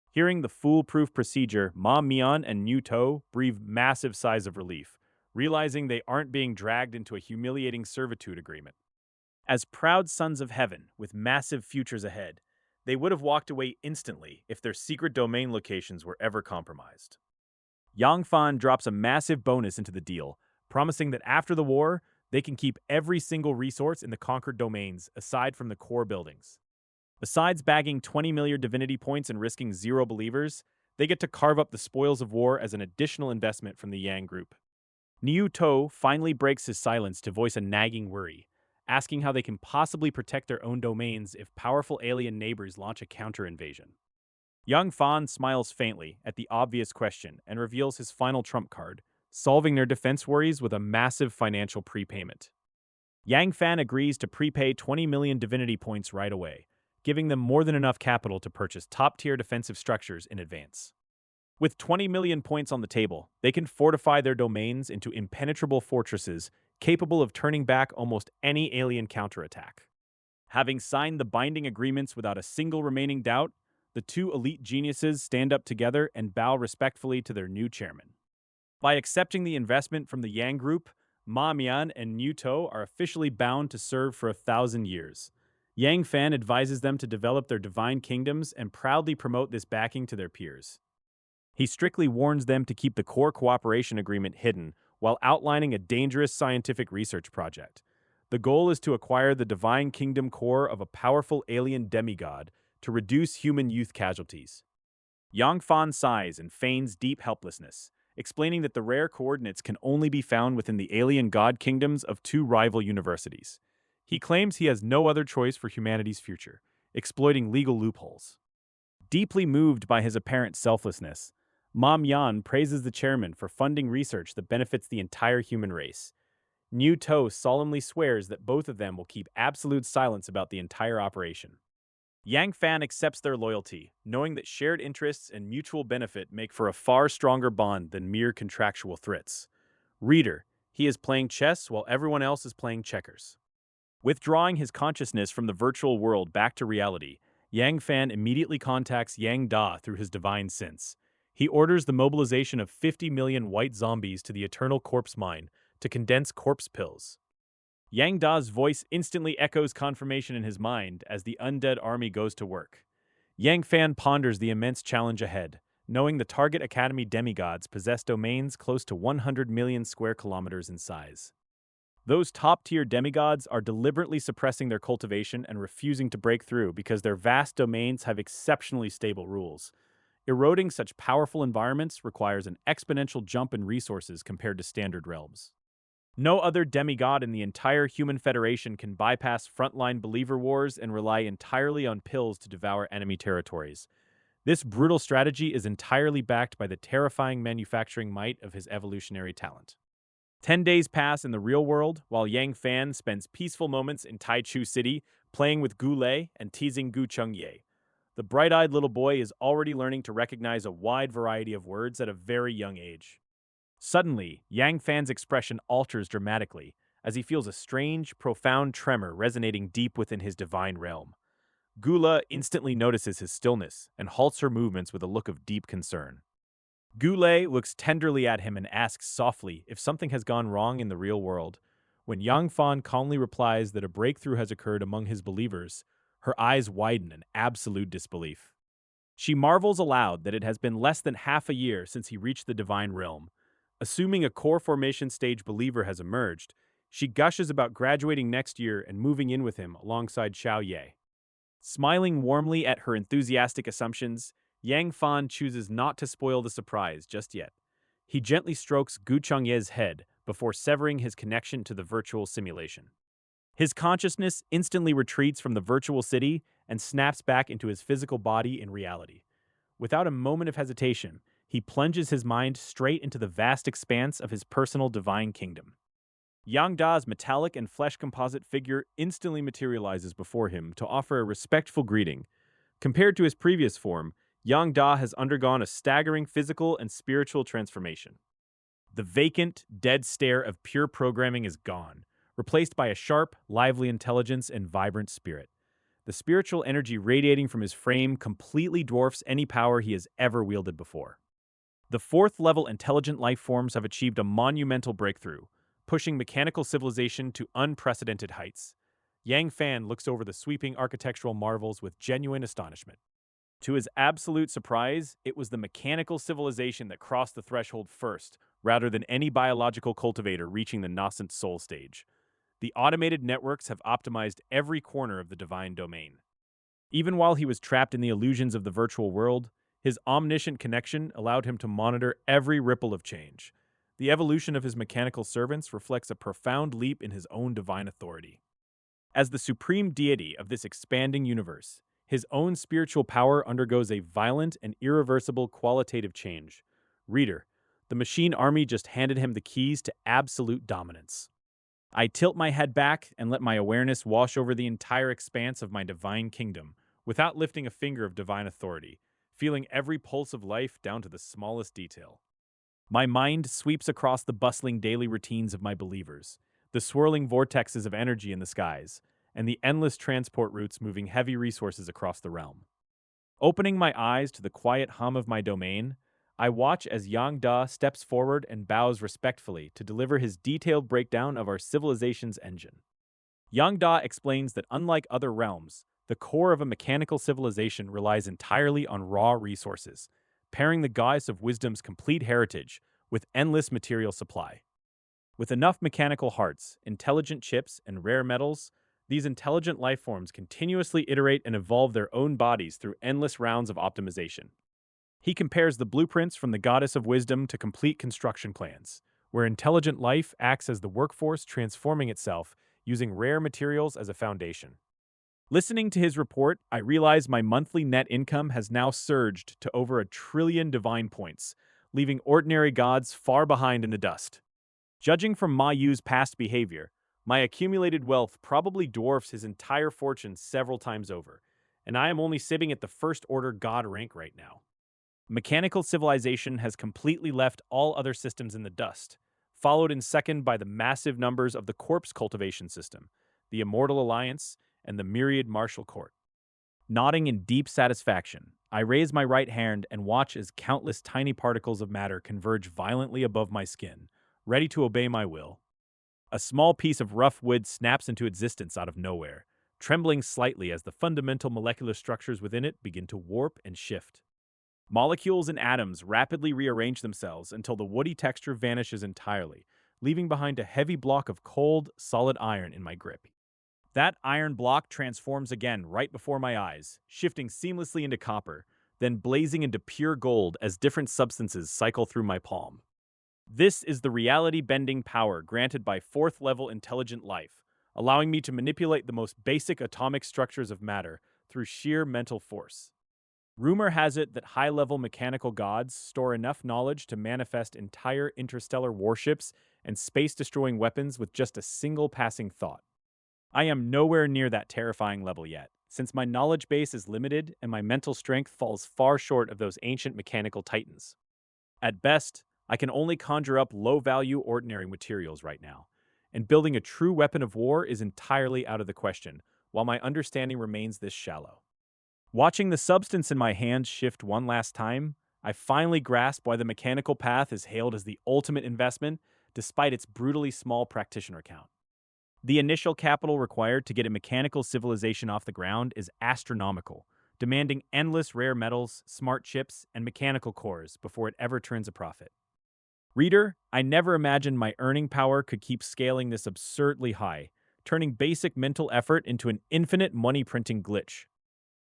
Speaker 1: Hearing the foolproof procedure, Ma Mian and Niu To breathe massive sighs of relief, realizing they aren't being dragged into a humiliating servitude agreement. As proud sons of heaven with massive futures ahead, they would have walked away instantly if their secret domain locations were ever compromised. Yang Fan drops a massive bonus into the deal, promising that after the war, they can keep every single resource in the conquered domains aside from the core buildings. Besides bagging 20 million divinity points and risking 0 believers, they get to carve up the spoils of war as an additional investment from the Yang Group. Niu To finally breaks his silence to voice a nagging worry, asking how they can possibly protect their own domains if powerful alien neighbors launch a counter-invasion. Yang Fan smiles faintly at the obvious question and reveals his final trump card, solving their defense worries with a massive financial prepayment. Yang Fan agrees to prepay 20 million divinity points right away, giving them more than enough capital to purchase top-tier defensive structures in advance. With 20 million points on the table, they can fortify their domains into impenetrable fortresses capable of turning back almost any alien counterattack. Having signed the binding agreements without a single remaining doubt, the two elite geniuses stand up together and bow respectfully to their new chairman. By accepting the investment from the Yang Group, Ma Mian and Niu To are officially bound to serve for 1,000 years. Yang Fan advises them to develop their divine kingdoms and proudly promote this backing to their peers. He strictly warns them to keep the core cooperation agreement hidden while outlining a dangerous scientific research project. The goal is to acquire the divine kingdom core of a powerful alien demigod to reduce human youth casualties. Yang Fan sighs and feigns deep helplessness, explaining that the rare coordinates can only be found within the alien god kingdoms of two rival universities. He claims he has no other choice for humanity's future, exploiting legal loopholes. Deeply moved by his apparent selflessness, Mom Yan praises the chairman for funding research that benefits the entire human race. New To solemnly swears that both of them will keep absolute silence about the entire operation. Yang Fan accepts their loyalty, knowing that shared interests and mutual benefit make for a far stronger bond than mere contractual threats. Reader, he is playing chess while everyone else is playing checkers. Withdrawing his consciousness from the virtual world back to reality, Yang Fan immediately contacts Yang Da through his divine sense. He orders the mobilization of 50 million white zombies to the Eternal Corpse Mine to condense corpse pills. Yang Da's voice instantly echoes confirmation in his mind as the undead army goes to work. Yang Fan ponders the immense challenge ahead, knowing the Target Academy demigods possess domains close to 100 million square kilometers in size. Those top-tier demigods are deliberately suppressing their cultivation and refusing to break through because their vast domains have exceptionally stable rules. Eroding such powerful environments requires an exponential jump in resources compared to standard realms. No other demigod in the entire human federation can bypass frontline believer wars and rely entirely on pills to devour enemy territories. This brutal strategy is entirely backed by the terrifying manufacturing might of his evolutionary talent. 10 days pass in the real world, while Yang Fan spends peaceful moments in Taichu City, playing with Gu Lei and teasing Gu Chengye. The bright-eyed little boy is already learning to recognize a wide variety of words at a very young age. Suddenly, Yang Fan's expression alters dramatically, as he feels a strange, profound tremor resonating deep within his divine realm. Gula instantly notices his stillness and halts her movements with a look of deep concern. Goulet looks tenderly at him and asks softly if something has gone wrong in the real world. When Yang Fan calmly replies that a breakthrough has occurred among his believers, her eyes widen in absolute disbelief. She marvels aloud that it has been less than half a year since he reached the divine realm. Assuming a core formation stage believer has emerged, she gushes about graduating next year and moving in with him alongside Xiao Ye. Smiling warmly at her enthusiastic assumptions, Yang Fan chooses not to spoil the surprise just yet. He gently strokes Gu Chengye's head before severing his connection to the virtual simulation. His consciousness instantly retreats from the virtual city and snaps back into his physical body in reality. Without a moment of hesitation, he plunges his mind straight into the vast expanse of his personal divine kingdom. Yang Da's metallic and flesh composite figure instantly materializes before him to offer a respectful greeting. Compared to his previous form, Yang Da has undergone a staggering physical and spiritual transformation. The vacant, dead stare of pure programming is gone, replaced by a sharp, lively intelligence and vibrant spirit. The spiritual energy radiating from his frame completely dwarfs any power he has ever wielded before. The fourth-level intelligent life forms have achieved a monumental breakthrough, pushing mechanical civilization to unprecedented heights. Yang Fan looks over the sweeping architectural marvels with genuine astonishment. To his absolute surprise, it was the mechanical civilization that crossed the threshold first, rather than any biological cultivator reaching the nascent soul stage. The automated networks have optimized every corner of the divine domain. Even while he was trapped in the illusions of the virtual world, his omniscient connection allowed him to monitor every ripple of change. The evolution of his mechanical servants reflects a profound leap in his own divine authority. As the supreme deity of this expanding universe, his own spiritual power undergoes a violent and irreversible qualitative change. Reader, the machine army just handed him the keys to absolute dominance. I tilt my head back and let my awareness wash over the entire expanse of my divine kingdom, without lifting a finger of divine authority, feeling every pulse of life down to the smallest detail. My mind sweeps across the bustling daily routines of my believers, the swirling vortexes of energy in the skies, and the endless transport routes moving heavy resources across the realm. Opening my eyes to the quiet hum of my domain, I watch as Yang Da steps forward and bows respectfully to deliver his detailed breakdown of our civilization's engine. Yang Da explains that unlike other realms, the core of a mechanical civilization relies entirely on raw resources, pairing the goddess of wisdom's complete heritage with endless material supply. With enough mechanical hearts, intelligent chips, and rare metals, these intelligent life forms continuously iterate and evolve their own bodies through endless rounds of optimization. He compares the blueprints from the goddess of wisdom to complete construction plans, where intelligent life acts as the workforce transforming itself using rare materials as a foundation. Listening to his report, I realize my monthly net income has now surged to over 1 trillion divine points, leaving ordinary gods far behind in the dust. Judging from Ma Yu's past behavior, my accumulated wealth probably dwarfs his entire fortune several times over, and I am only sitting at the first order god rank right now. Mechanical civilization has completely left all other systems in the dust, followed in second by the massive numbers of the corpse cultivation system, the Immortal Alliance, and the myriad martial court. Nodding in deep satisfaction, I raise my right hand and watch as countless tiny particles of matter converge violently above my skin, ready to obey my will. A small piece of rough wood snaps into existence out of nowhere, trembling slightly as the fundamental molecular structures within it begin to warp and shift. Molecules and atoms rapidly rearrange themselves until the woody texture vanishes entirely, leaving behind a heavy block of cold, solid iron in my grip. That iron block transforms again right before my eyes, shifting seamlessly into copper, then blazing into pure gold as different substances cycle through my palm. This is the reality-bending power granted by fourth-level intelligent life, allowing me to manipulate the most basic atomic structures of matter through sheer mental force. Rumor has it that high-level mechanical gods store enough knowledge to manifest entire interstellar warships and space-destroying weapons with just a single passing thought. I am nowhere near that terrifying level yet, since my knowledge base is limited and my mental strength falls far short of those ancient mechanical titans. At best, I can only conjure up low-value ordinary materials right now, and building a true weapon of war is entirely out of the question, while my understanding remains this shallow. Watching the substance in my hands shift one last time, I finally grasp why the mechanical path is hailed as the ultimate investment, despite its brutally small practitioner count. The initial capital required to get a mechanical civilization off the ground is astronomical, demanding endless rare metals, smart chips, and mechanical cores before it ever turns a profit. Reader, I never imagined my earning power could keep scaling this absurdly high, turning basic mental effort into an infinite money-printing glitch.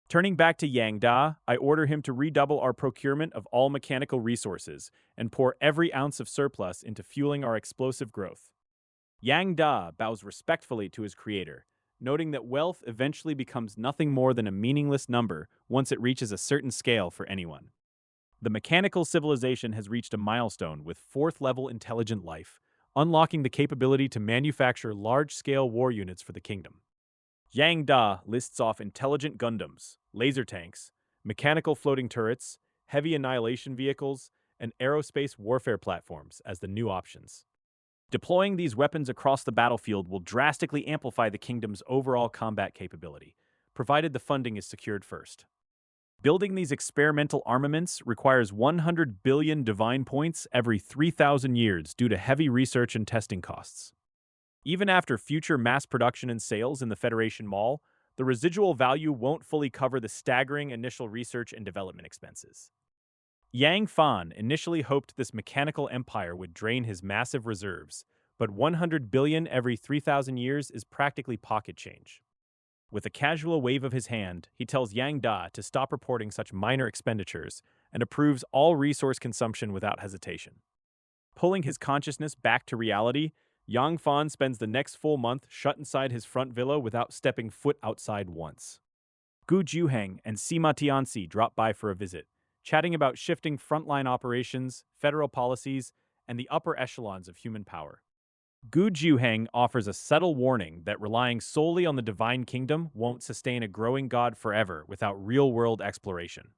Speaker 1: Turning back to Yang Da, I order him to redouble our procurement of all mechanical resources and pour every ounce of surplus into fueling our explosive growth. Yang Da bows respectfully to his creator, noting that wealth eventually becomes nothing more than a meaningless number once it reaches a certain scale for anyone. The mechanical civilization has reached a milestone with fourth-level intelligent life, unlocking the capability to manufacture large-scale war units for the kingdom. Yang Da lists off intelligent Gundams, laser tanks, mechanical floating turrets, heavy annihilation vehicles, and aerospace warfare platforms as the new options. Deploying these weapons across the battlefield will drastically amplify the kingdom's overall combat capability, provided the funding is secured first. Building these experimental armaments requires 100 billion divine points every 3,000 years due to heavy research and testing costs. Even after future mass production and sales in the Federation Mall, the residual value won't fully cover the staggering initial research and development expenses. Yang Fan initially hoped this mechanical empire would drain his massive reserves, but 100 billion every 3,000 years is practically pocket change. With a casual wave of his hand, he tells Yang Da to stop reporting such minor expenditures and approves all resource consumption without hesitation. Pulling his consciousness back to reality, Yang Fan spends the next full month shut inside his front villa without stepping foot outside once. Gu Juheng and Sima Tianxi drop by for a visit, chatting about shifting frontline operations, federal policies, and the upper echelons of human power. Gu Juheng offers a subtle warning that relying solely on the divine kingdom won't sustain a growing god forever without real-world exploration.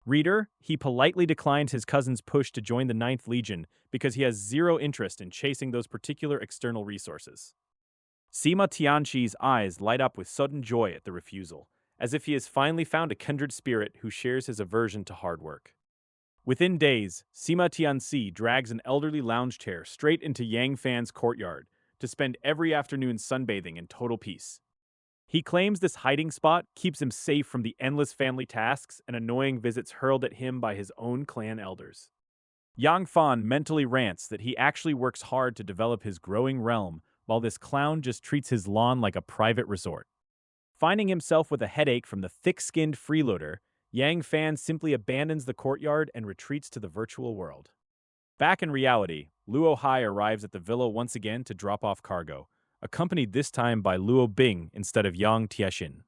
Speaker 1: Reader, he politely declines his cousin's push to join the Ninth Legion because he has zero interest in chasing those particular external resources. Sima Tianxi's eyes light up with sudden joy at the refusal, as if he has finally found a kindred spirit who shares his aversion to hard work. Within days, Sima Tianxi drags an elderly lounge chair straight into Yang Fan's courtyard to spend every afternoon sunbathing in total peace. He claims this hiding spot keeps him safe from the endless family tasks and annoying visits hurled at him by his own clan elders. Yang Fan mentally rants that he actually works hard to develop his growing realm, while this clown just treats his lawn like a private resort. Finding himself with a headache from the thick-skinned freeloader, Yang Fan simply abandons the courtyard and retreats to the virtual world. Back in reality, Luo Hai arrives at the villa once again to drop off cargo, accompanied this time by Luo Bing instead of Yang Tiexin.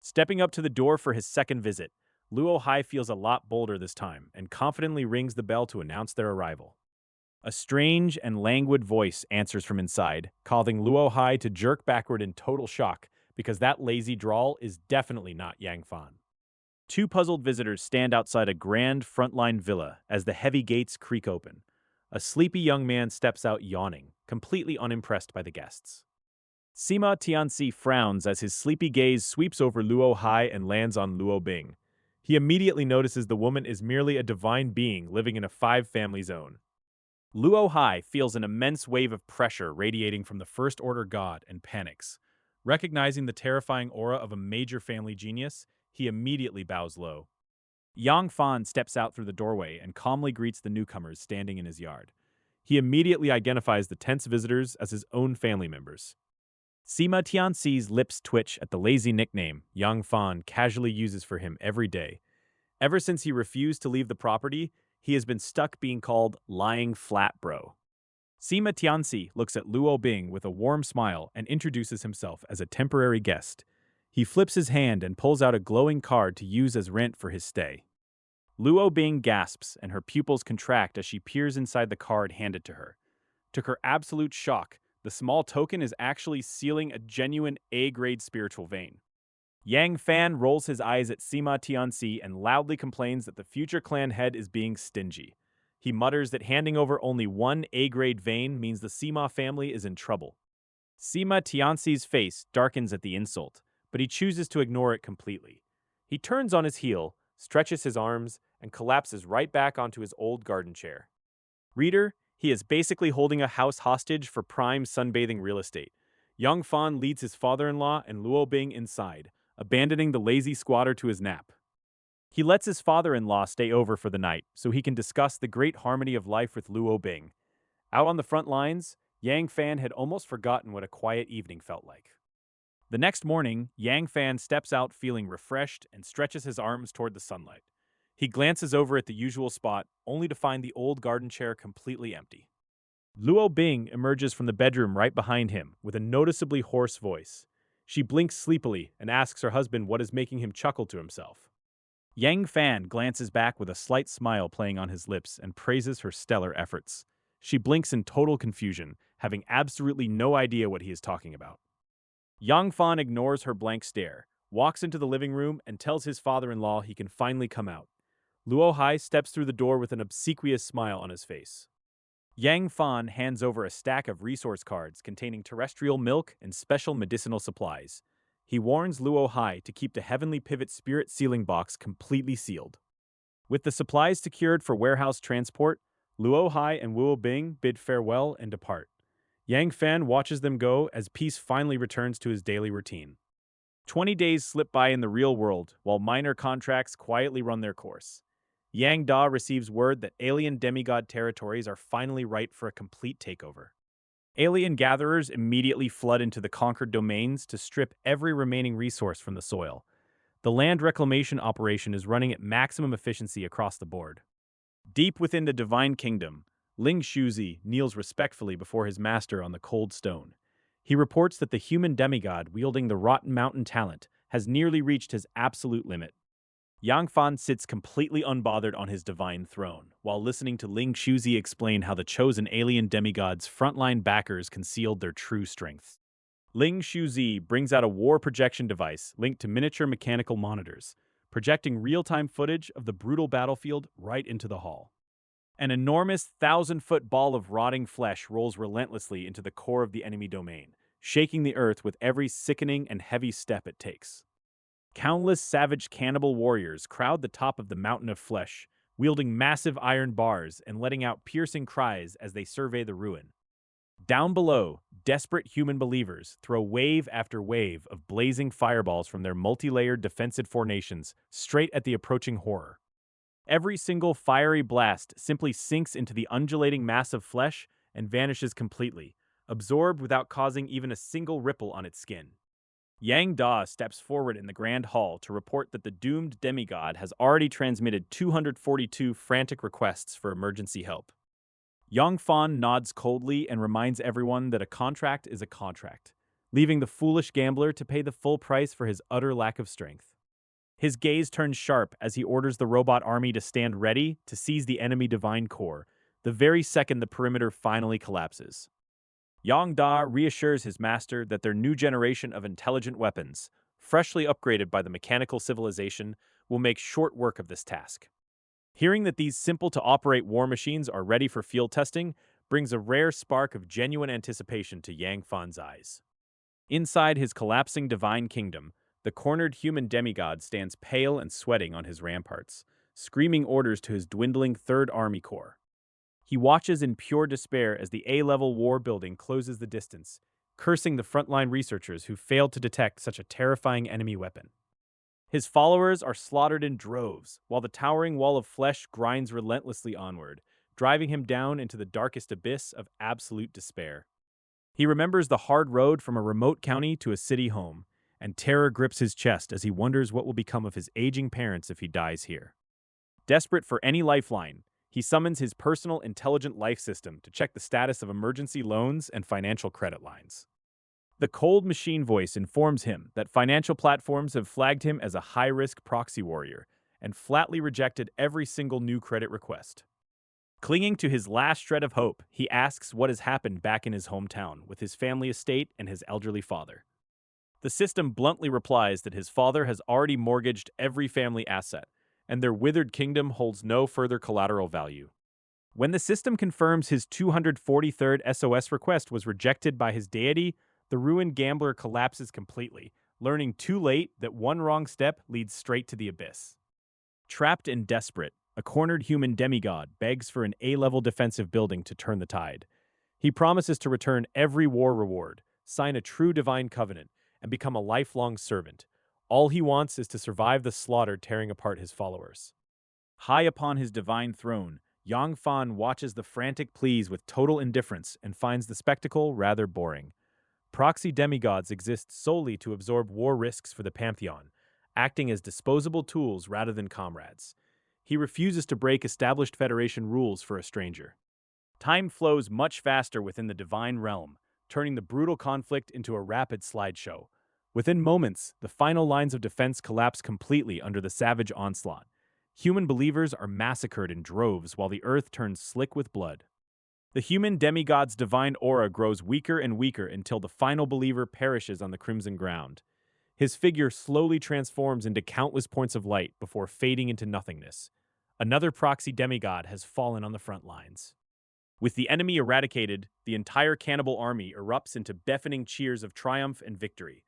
Speaker 1: Stepping up to the door for his second visit, Luo Hai feels a lot bolder this time and confidently rings the bell to announce their arrival. A strange and languid voice answers from inside, causing Luo Hai to jerk backward in total shock because that lazy drawl is definitely not Yang Fan. Two puzzled visitors stand outside a grand frontline villa as the heavy gates creak open. A sleepy young man steps out yawning, completely unimpressed by the guests. Sima Tianxi frowns as his sleepy gaze sweeps over Luo Hai and lands on Luo Bing. He immediately notices the woman is merely a divine being living in a five-family zone. Luo Hai feels an immense wave of pressure radiating from the First Order god and panics. Recognizing the terrifying aura of a major family genius, he immediately bows low. Yang Fan steps out through the doorway and calmly greets the newcomers standing in his yard. He immediately identifies the tense visitors as his own family members. Sima Tianxi's lips twitch at the lazy nickname Yang Fan casually uses for him every day. Ever since he refused to leave the property, he has been stuck being called lying flat bro. Sima Tianxi looks at Luo Bing with a warm smile and introduces himself as a temporary guest. He flips his hand and pulls out a glowing card to use as rent for his stay. Luo Bing gasps and her pupils contract as she peers inside the card handed to her. To her absolute shock, the small token is actually sealing a genuine A-grade spiritual vein. Yang Fan rolls his eyes at Sima Tianxi and loudly complains that the future clan head is being stingy. He mutters that handing over only one A-grade vein means the Sima family is in trouble. Sima Tianxi's face darkens at the insult, but he chooses to ignore it completely. He turns on his heel, stretches his arms, and collapses right back onto his old garden chair. Reader, he is basically holding a house hostage for prime sunbathing real estate. Yang Fan leads his father-in-law and Luo Bing inside, abandoning the lazy squatter to his nap. He lets his father-in-law stay over for the night so he can discuss the great harmony of life with Luo Bing. Out on the front lines, Yang Fan had almost forgotten what a quiet evening felt like. The next morning, Yang Fan steps out feeling refreshed and stretches his arms toward the sunlight. He glances over at the usual spot, only to find the old garden chair completely empty. Luo Bing emerges from the bedroom right behind him with a noticeably hoarse voice. She blinks sleepily and asks her husband what is making him chuckle to himself. Yang Fan glances back with a slight smile playing on his lips and praises her stellar efforts. She blinks in total confusion, having absolutely no idea what he is talking about. Yang Fan ignores her blank stare, walks into the living room, and tells his father-in-law he can finally come out. Luo Hai steps through the door with an obsequious smile on his face. Yang Fan hands over a stack of resource cards containing terrestrial milk and special medicinal supplies. He warns Luo Hai to keep the Heavenly Pivot Spirit sealing box completely sealed. With the supplies secured for warehouse transport, Luo Hai and Luo Bing bid farewell and depart. Yang Fan watches them go as peace finally returns to his daily routine. 20 days slip by in the real world while minor contracts quietly run their course. Yang Da receives word that alien demigod territories are finally ripe for a complete takeover. Alien gatherers immediately flood into the conquered domains to strip every remaining resource from the soil. The land reclamation operation is running at maximum efficiency across the board. Deep within the divine kingdom, Ling Shuzi kneels respectfully before his master on the cold stone. He reports that the human demigod wielding the Rotten Mountain talent has nearly reached his absolute limit. Yang Fan sits completely unbothered on his divine throne, while listening to Ling Shuzi explain how the chosen alien demigod's frontline backers concealed their true strengths. Ling Shuzi brings out a war projection device linked to miniature mechanical monitors, projecting real-time footage of the brutal battlefield right into the hall. An enormous 1,000-foot ball of rotting flesh rolls relentlessly into the core of the enemy domain, shaking the earth with every sickening and heavy step it takes. Countless savage cannibal warriors crowd the top of the mountain of flesh, wielding massive iron bars and letting out piercing cries as they survey the ruin. Down below, desperate human believers throw wave after wave of blazing fireballs from their multi-layered defensive formations straight at the approaching horror. Every single fiery blast simply sinks into the undulating mass of flesh and vanishes completely, absorbed without causing even a single ripple on its skin. Yang Da steps forward in the Grand Hall to report that the doomed demigod has already transmitted 242 frantic requests for emergency help. Yang Fan nods coldly and reminds everyone that a contract is a contract, leaving the foolish gambler to pay the full price for his utter lack of strength. His gaze turns sharp as he orders the robot army to stand ready to seize the enemy divine core, the very second the perimeter finally collapses. Yang Da reassures his master that their new generation of intelligent weapons, freshly upgraded by the mechanical civilization, will make short work of this task. Hearing that these simple-to-operate war machines are ready for field testing brings a rare spark of genuine anticipation to Yang Fan's eyes. Inside his collapsing divine kingdom, the cornered human demigod stands pale and sweating on his ramparts, screaming orders to his dwindling Third Army Corps. He watches in pure despair as the A-level war building closes the distance, cursing the frontline researchers who failed to detect such a terrifying enemy weapon. His followers are slaughtered in droves, while the towering wall of flesh grinds relentlessly onward, driving him down into the darkest abyss of absolute despair. He remembers the hard road from a remote county to a city home, and terror grips his chest as he wonders what will become of his aging parents if he dies here. Desperate for any lifeline, he summons his personal intelligent life system to check the status of emergency loans and financial credit lines. The cold machine voice informs him that financial platforms have flagged him as a high-risk proxy warrior and flatly rejected every single new credit request. Clinging to his last shred of hope, he asks what has happened back in his hometown with his family estate and his elderly father. The system bluntly replies that his father has already mortgaged every family asset, and their withered kingdom holds no further collateral value. When the system confirms his 243rd SOS request was rejected by his deity, the ruined gambler collapses completely, learning too late that one wrong step leads straight to the abyss. Trapped and desperate, a cornered human demigod begs for an A-level defensive building to turn the tide. He promises to return every war reward, sign a true divine covenant, and become a lifelong servant. All he wants is to survive the slaughter tearing apart his followers. High upon his divine throne, Yang Fan watches the frantic pleas with total indifference and finds the spectacle rather boring. Proxy demigods exist solely to absorb war risks for the Pantheon, acting as disposable tools rather than comrades. He refuses to break established Federation rules for a stranger. Time flows much faster within the divine realm, turning the brutal conflict into a rapid slideshow. Within moments, the final lines of defense collapse completely under the savage onslaught. Human believers are massacred in droves while the earth turns slick with blood. The human demigod's divine aura grows weaker and weaker until the final believer perishes on the crimson ground. His figure slowly transforms into countless points of light before fading into nothingness. Another proxy demigod has fallen on the front lines. With the enemy eradicated, the entire cannibal army erupts into deafening cheers of triumph and victory.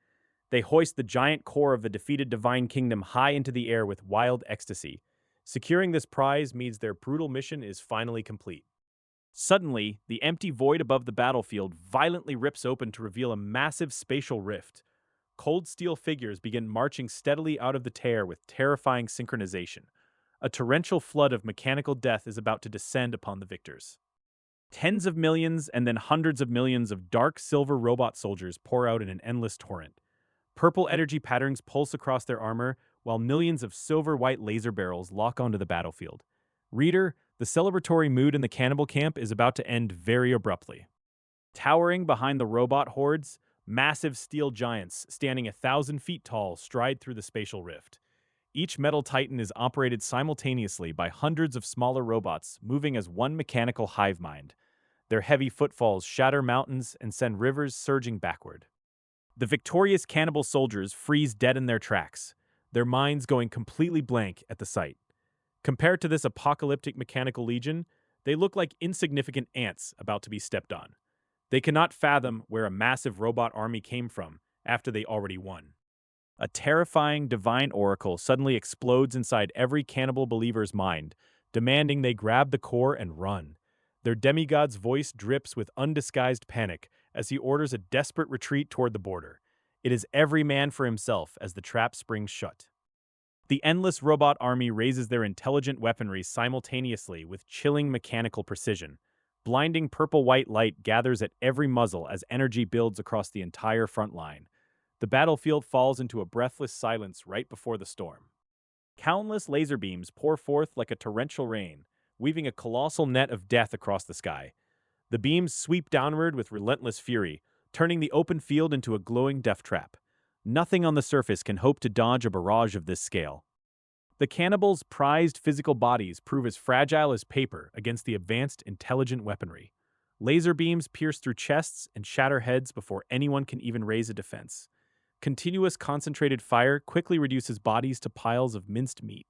Speaker 1: They hoist the giant core of the defeated divine kingdom high into the air with wild ecstasy. Securing this prize means their brutal mission is finally complete. Suddenly, the empty void above the battlefield violently rips open to reveal a massive spatial rift. Cold steel figures begin marching steadily out of the tear with terrifying synchronization. A torrential flood of mechanical death is about to descend upon the victors. Tens of millions and then hundreds of millions of dark silver robot soldiers pour out in an endless torrent. Purple energy patterns pulse across their armor, while millions of silver-white laser barrels lock onto the battlefield. Reader, the celebratory mood in the cannibal camp is about to end very abruptly. Towering behind the robot hordes, massive steel giants standing 1,000 feet tall stride through the spatial rift. Each metal titan is operated simultaneously by hundreds of smaller robots moving as one mechanical hive mind. Their heavy footfalls shatter mountains and send rivers surging backward. The victorious cannibal soldiers freeze dead in their tracks, their minds going completely blank at the sight. Compared to this apocalyptic mechanical legion, they look like insignificant ants about to be stepped on. They cannot fathom where a massive robot army came from after they already won. A terrifying divine oracle suddenly explodes inside every cannibal believer's mind, demanding they grab the core and run. Their demigod's voice drips with undisguised panic as he orders a desperate retreat toward the border. It is every man for himself as the trap springs shut. The endless robot army raises their intelligent weaponry simultaneously with chilling mechanical precision. Blinding purple-white light gathers at every muzzle as energy builds across the entire front line. the battlefield falls into a breathless silence right before the storm. Countless laser beams pour forth like a torrential rain, weaving a colossal net of death across the sky. The beams sweep downward with relentless fury, turning the open field into a glowing death trap. Nothing on the surface can hope to dodge a barrage of this scale. The cannibals' prized physical bodies prove as fragile as paper against the advanced intelligent weaponry. Laser beams pierce through chests and shatter heads before anyone can even raise a defense. Continuous concentrated fire quickly reduces bodies to piles of minced meat.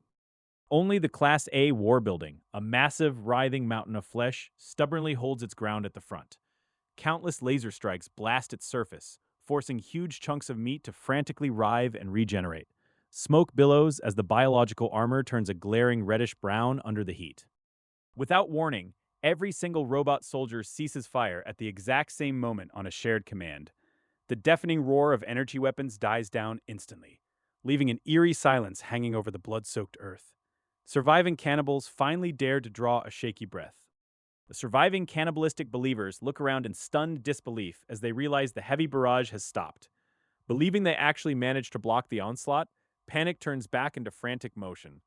Speaker 1: Only the Class A war building, a massive, writhing mountain of flesh, stubbornly holds its ground at the front. Countless laser strikes blast its surface, forcing huge chunks of meat to frantically writhe and regenerate. Smoke billows as the biological armor turns a glaring reddish-brown under the heat. Without warning, every single robot soldier ceases fire at the exact same moment on a shared command. The deafening roar of energy weapons dies down instantly, leaving an eerie silence hanging over the blood-soaked earth. Surviving cannibals finally dare to draw a shaky breath. The surviving cannibalistic believers look around in stunned disbelief as they realize the heavy barrage has stopped. Believing they actually managed to block the onslaught, panic turns back into frantic motion.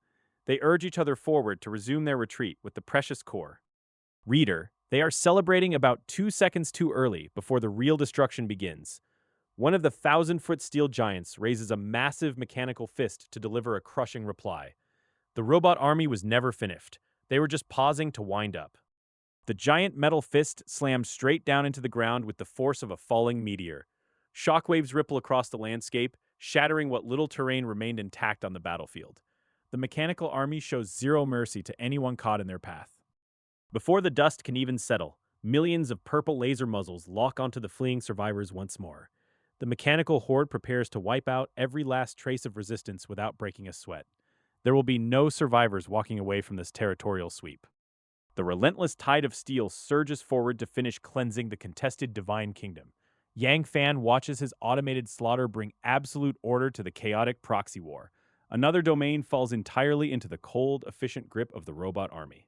Speaker 1: They urge each other forward to resume their retreat with the precious core. Reader, they are celebrating about 2 seconds too early before the real destruction begins. One of the 1,000-foot steel giants raises a massive mechanical fist to deliver a crushing reply. The robot army was never finished. They were just pausing to wind up. The giant metal fist slammed straight down into the ground with the force of a falling meteor. Shockwaves ripple across the landscape, shattering what little terrain remained intact on the battlefield. The mechanical army shows zero mercy to anyone caught in their path. Before the dust can even settle, millions of purple laser muzzles lock onto the fleeing survivors once more. The mechanical horde prepares to wipe out every last trace of resistance without breaking a sweat. There will be no survivors walking away from this territorial sweep. The relentless tide of steel surges forward to finish cleansing the contested Divine Kingdom. Yang Fan watches his automated slaughter bring absolute order to the chaotic proxy war. Another domain falls entirely into the cold, efficient grip of the robot army.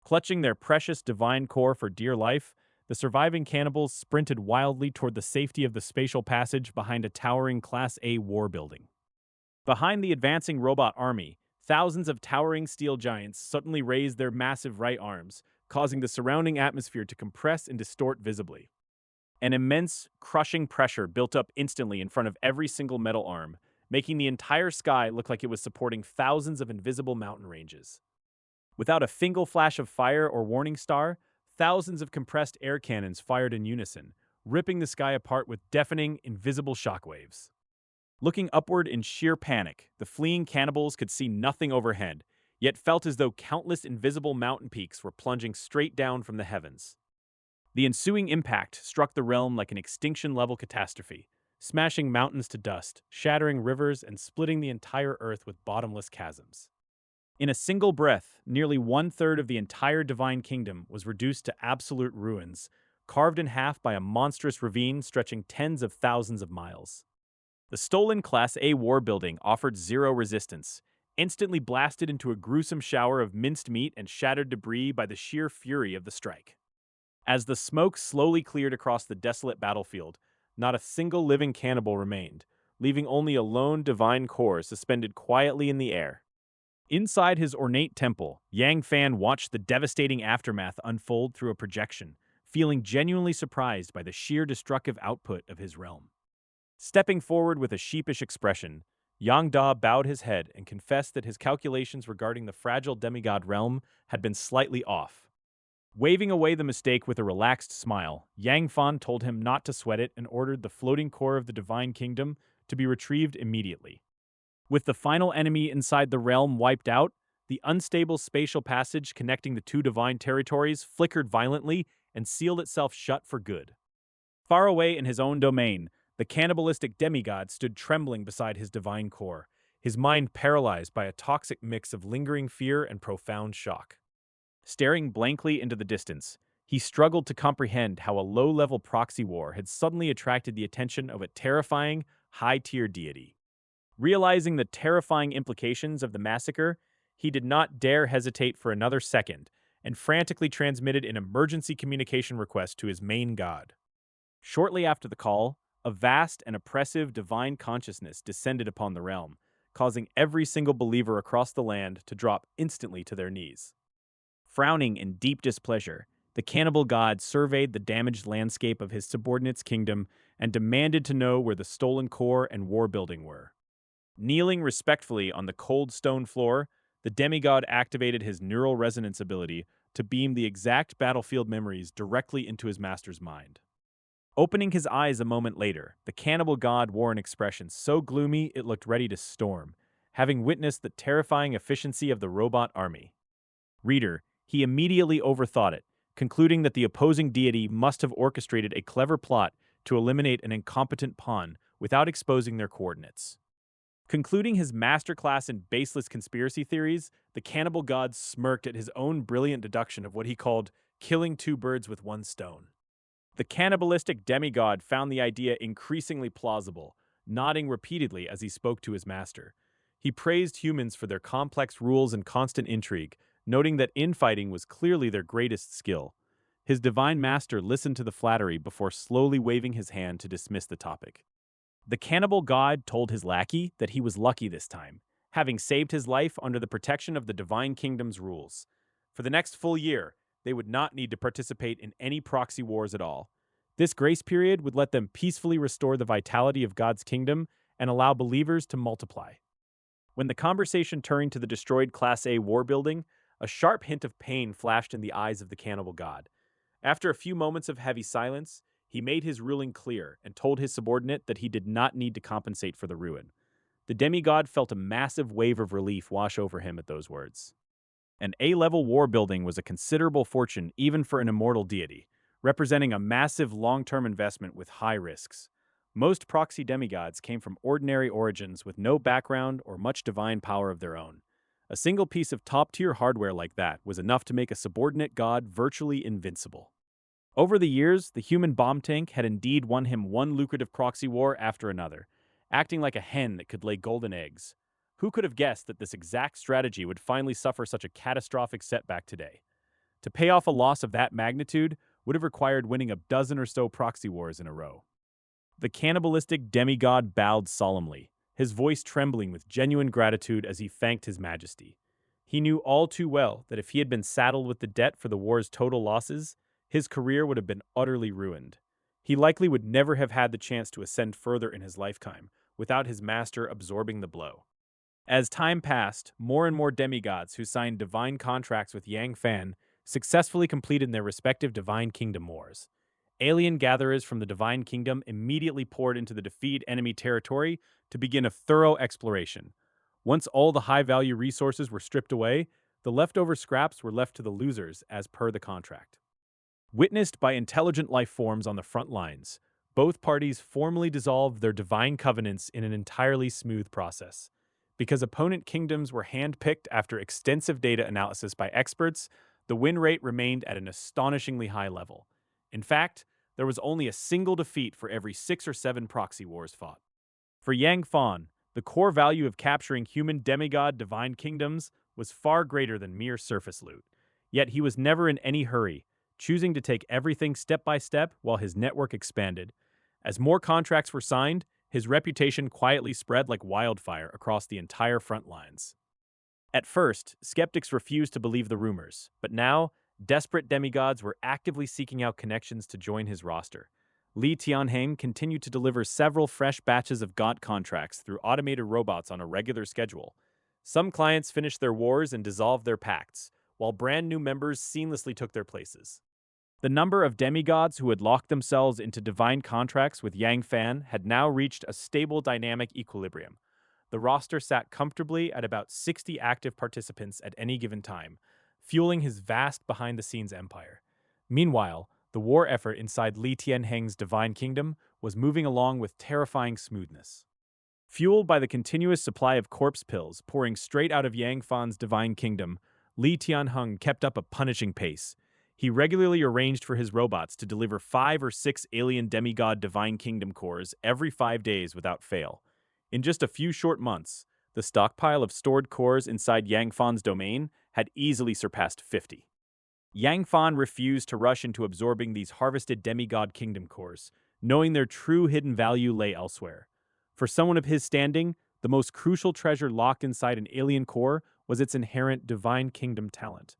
Speaker 1: Clutching their precious divine core for dear life, the surviving cannibals sprinted wildly toward the safety of the spatial passage behind a towering Class A war building. Behind the advancing robot army, thousands of towering steel giants suddenly raised their massive right arms, causing the surrounding atmosphere to compress and distort visibly. An immense, crushing pressure built up instantly in front of every single metal arm, making the entire sky look like it was supporting thousands of invisible mountain ranges. Without a single flash of fire or warning star, thousands of compressed air cannons fired in unison, ripping the sky apart with deafening, invisible shockwaves. Looking upward in sheer panic, the fleeing cannibals could see nothing overhead, yet felt as though countless invisible mountain peaks were plunging straight down from the heavens. The ensuing impact struck the realm like an extinction-level catastrophe, smashing mountains to dust, shattering rivers, and splitting the entire earth with bottomless chasms. In a single breath, nearly one-third of the entire Divine Kingdom was reduced to absolute ruins, carved in half by a monstrous ravine stretching tens of thousands of miles. The stolen Class A war building offered zero resistance, instantly blasted into a gruesome shower of minced meat and shattered debris by the sheer fury of the strike. As the smoke slowly cleared across the desolate battlefield, not a single living cannibal remained, leaving only a lone divine core suspended quietly in the air. Inside his ornate temple, Yang Fan watched the devastating aftermath unfold through a projection, feeling genuinely surprised by the sheer destructive output of his realm. Stepping forward with a sheepish expression, Yang Da bowed his head and confessed that his calculations regarding the fragile demigod realm had been slightly off. Waving away the mistake with a relaxed smile, Yang Fan told him not to sweat it and ordered the floating core of the Divine Kingdom to be retrieved immediately. With the final enemy inside the realm wiped out, the unstable spatial passage connecting the two divine territories flickered violently and sealed itself shut for good. Far away in his own domain, the cannibalistic demigod stood trembling beside his divine core, his mind paralyzed by a toxic mix of lingering fear and profound shock. Staring blankly into the distance, he struggled to comprehend how a low-level proxy war had suddenly attracted the attention of a terrifying, high-tier deity. Realizing the terrifying implications of the massacre, he did not dare hesitate for another second and frantically transmitted an emergency communication request to his main god. Shortly after the call, A vast and oppressive divine consciousness descended upon the realm, causing every single believer across the land to drop instantly to their knees. Frowning in deep displeasure, the cannibal god surveyed the damaged landscape of his subordinate's kingdom and demanded to know where the stolen core and war building were. Kneeling respectfully on the cold stone floor, the demigod activated his neural resonance ability to beam the exact battlefield memories directly into his master's mind. Opening his eyes a moment later, the cannibal god wore an expression so gloomy it looked ready to storm, having witnessed the terrifying efficiency of the robot army. Reader, he immediately overthought it, concluding that the opposing deity must have orchestrated a clever plot to eliminate an incompetent pawn without exposing their coordinates. Concluding his masterclass in baseless conspiracy theories, the cannibal god smirked at his own brilliant deduction of what he called killing two birds with one stone. The cannibalistic demigod found the idea increasingly plausible, nodding repeatedly as he spoke to his master. He praised humans for their complex rules and constant intrigue, noting that infighting was clearly their greatest skill. His divine master listened to the flattery before slowly waving his hand to dismiss the topic. The cannibal god told his lackey that he was lucky this time, having saved his life under the protection of the divine kingdom's rules. For the next full year, they would not need to participate in any proxy wars at all. This grace period would let them peacefully restore the vitality of God's kingdom and allow believers to multiply. When the conversation turned to the destroyed Class A war building, a sharp hint of pain flashed in the eyes of the cannibal god. After a few moments of heavy silence, he made his ruling clear and told his subordinate that he did not need to compensate for the ruin. The demigod felt a massive wave of relief wash over him at those words. An A-level war building was a considerable fortune even for an immortal deity, representing a massive long-term investment with high risks. Most proxy demigods came from ordinary origins with no background or much divine power of their own. A single piece of top-tier hardware like that was enough to make a subordinate god virtually invincible. Over the years, the human bomb tank had indeed won him one lucrative proxy war after another, acting like a hen that could lay golden eggs. Who could have guessed that this exact strategy would finally suffer such a catastrophic setback today? To pay off a loss of that magnitude would have required winning a dozen or so proxy wars in a row. The cannibalistic demigod bowed solemnly, his voice trembling with genuine gratitude as he thanked his majesty. He knew all too well that if he had been saddled with the debt for the war's total losses, his career would have been utterly ruined. He likely would never have had the chance to ascend further in his lifetime without his master absorbing the blow. As time passed, more and more demigods who signed divine contracts with Yang Fan successfully completed their respective divine kingdom wars. Alien gatherers from the divine kingdom immediately poured into the defeated enemy territory to begin a thorough exploration. Once all the high-value resources were stripped away, the leftover scraps were left to the losers as per the contract. Witnessed by intelligent life forms on the front lines, both parties formally dissolved their divine covenants in an entirely smooth process. Because opponent kingdoms were handpicked after extensive data analysis by experts, the win rate remained at an astonishingly high level. In fact, there was only a single defeat for every 6 or 7 proxy wars fought. For Yang Fan, the core value of capturing human demigod divine kingdoms was far greater than mere surface loot. Yet he was never in any hurry, choosing to take everything step by step while his network expanded. As more contracts were signed, his reputation quietly spread like wildfire across the entire front lines. At first, skeptics refused to believe the rumors, but now, desperate demigods were actively seeking out connections to join his roster. Li Tianheng continued to deliver several fresh batches of god contracts through automated robots on a regular schedule. Some clients finished their wars and dissolved their pacts, while brand new members seamlessly took their places. The number of demigods who had locked themselves into divine contracts with Yang Fan had now reached a stable dynamic equilibrium. The roster sat comfortably at about 60 active participants at any given time, fueling his vast behind-the-scenes empire. Meanwhile, the war effort inside Li Tianheng's divine kingdom was moving along with terrifying smoothness. Fueled by the continuous supply of corpse pills pouring straight out of Yang Fan's divine kingdom, Li Tianheng kept up a punishing pace. He regularly arranged for his robots to deliver 5 or 6 alien demigod divine kingdom cores every 5 days without fail. In just a few short months, the stockpile of stored cores inside Yang Fan's domain had easily surpassed 50. Yang Fan refused to rush into absorbing these harvested demigod kingdom cores, knowing their true hidden value lay elsewhere. For someone of his standing, the most crucial treasure locked inside an alien core was its inherent divine kingdom talent.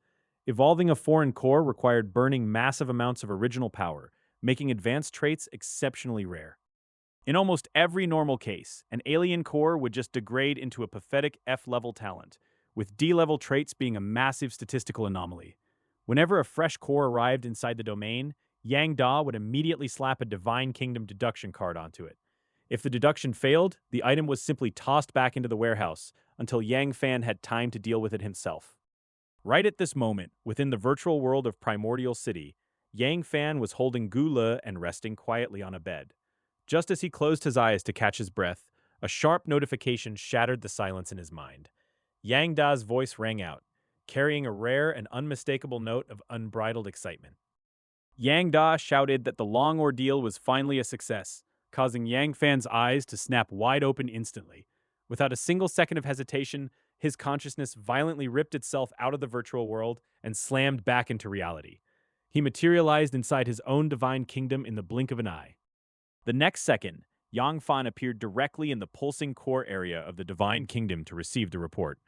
Speaker 1: Evolving a foreign core required burning massive amounts of original power, making advanced traits exceptionally rare. In almost every normal case, an alien core would just degrade into a pathetic F-level talent, with D-level traits being a massive statistical anomaly. Whenever a fresh core arrived inside the domain, Yang Da would immediately slap a Divine Kingdom deduction card onto it. If the deduction failed, the item was simply tossed back into the warehouse until Yang Fan had time to deal with it himself. Right at this moment, within the virtual world of Primordial City, Yang Fan was holding Gu Le and resting quietly on a bed. Just as he closed his eyes to catch his breath, a sharp notification shattered the silence in his mind. Yang Da's voice rang out, carrying a rare and unmistakable note of unbridled excitement. Yang Da shouted that the long ordeal was finally a success, causing Yang Fan's eyes to snap wide open instantly. Without a single second of hesitation, his consciousness violently ripped itself out of the virtual world and slammed back into reality. He materialized inside his own divine kingdom in the blink of an eye. The next second, Yang Fan appeared directly in the pulsing core area of the divine kingdom to receive the report.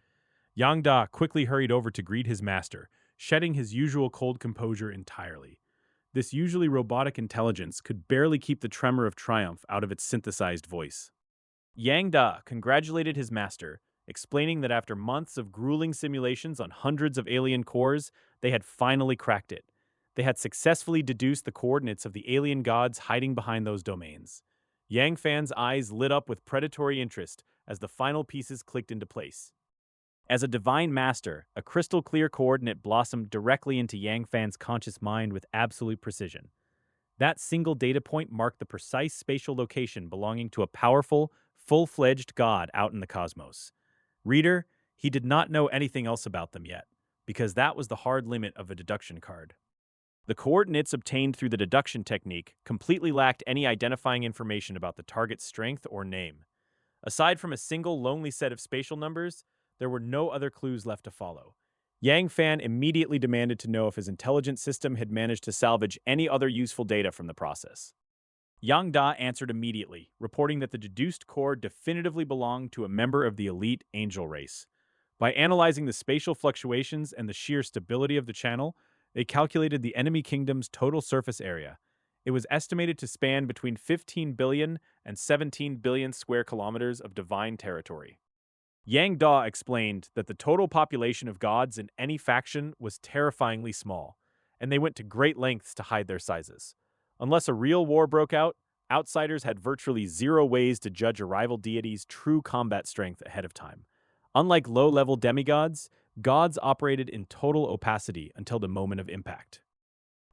Speaker 1: Yang Da quickly hurried over to greet his master, shedding his usual cold composure entirely. This usually robotic intelligence could barely keep the tremor of triumph out of its synthesized voice. Yang Da congratulated his master, explaining that after months of grueling simulations on hundreds of alien cores, they had finally cracked it. They had successfully deduced the coordinates of the alien gods hiding behind those domains. Yang Fan's eyes lit up with predatory interest as the final pieces clicked into place. As a divine master, a crystal-clear coordinate blossomed directly into Yang Fan's conscious mind with absolute precision. That single data point marked the precise spatial location belonging to a powerful, full-fledged god out in the cosmos. Reader, he did not know anything else about them yet, because that was the hard limit of a deduction card. The coordinates obtained through the deduction technique completely lacked any identifying information about the target's strength or name. Aside from a single lonely set of spatial numbers, there were no other clues left to follow. Yang Fan immediately demanded to know if his intelligence system had managed to salvage any other useful data from the process. Yang Da answered immediately, reporting that the deduced core definitively belonged to a member of the elite angel race. By analyzing the spatial fluctuations and the sheer stability of the channel, they calculated the enemy kingdom's total surface area. It was estimated to span between 15 billion and 17 billion square kilometers of divine territory. Yang Da explained that the total population of gods in any faction was terrifyingly small, and they went to great lengths to hide their sizes. Unless a real war broke out, outsiders had virtually zero ways to judge a rival deity's true combat strength ahead of time. Unlike low-level demigods, gods operated in total opacity until the moment of impact.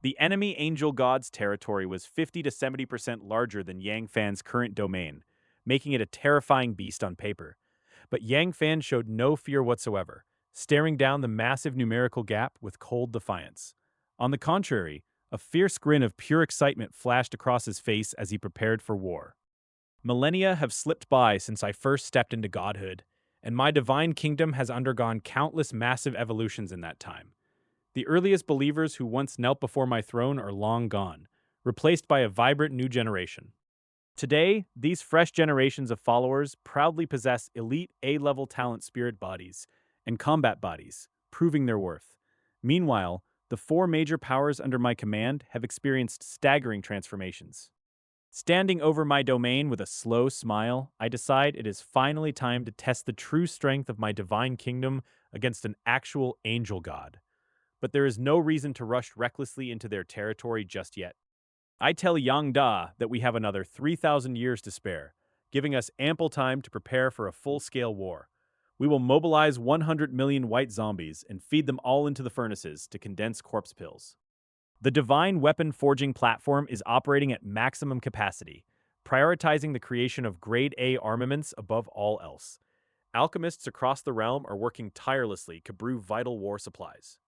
Speaker 1: The enemy angel god's territory was 50 to 70% larger than Yang Fan's current domain, making it a terrifying beast on paper. But Yang Fan showed no fear whatsoever, staring down the massive numerical gap with cold defiance. On the contrary, a fierce grin of pure excitement flashed across his face as he prepared for war. Millennia have slipped by since I first stepped into godhood, and my divine kingdom has undergone countless massive evolutions in that time. The earliest believers who once knelt before my throne are long gone, replaced by a vibrant new generation. Today, these fresh generations of followers proudly possess elite A-level talent spirit bodies and combat bodies, proving their worth. Meanwhile, the four major powers under my command have experienced staggering transformations. Standing over my domain with a slow smile, I decide it is finally time to test the true strength of my divine kingdom against an actual angel god. But there is no reason to rush recklessly into their territory just yet. I tell Yang Da that we have another 3,000 years to spare, giving us ample time to prepare for a full-scale war. We will mobilize 100 million white zombies and feed them all into the furnaces to condense corpse pills. The Divine Weapon Forging platform is operating at maximum capacity, prioritizing the creation of Grade A armaments above all else. Alchemists across the realm are working tirelessly to brew vital war supplies.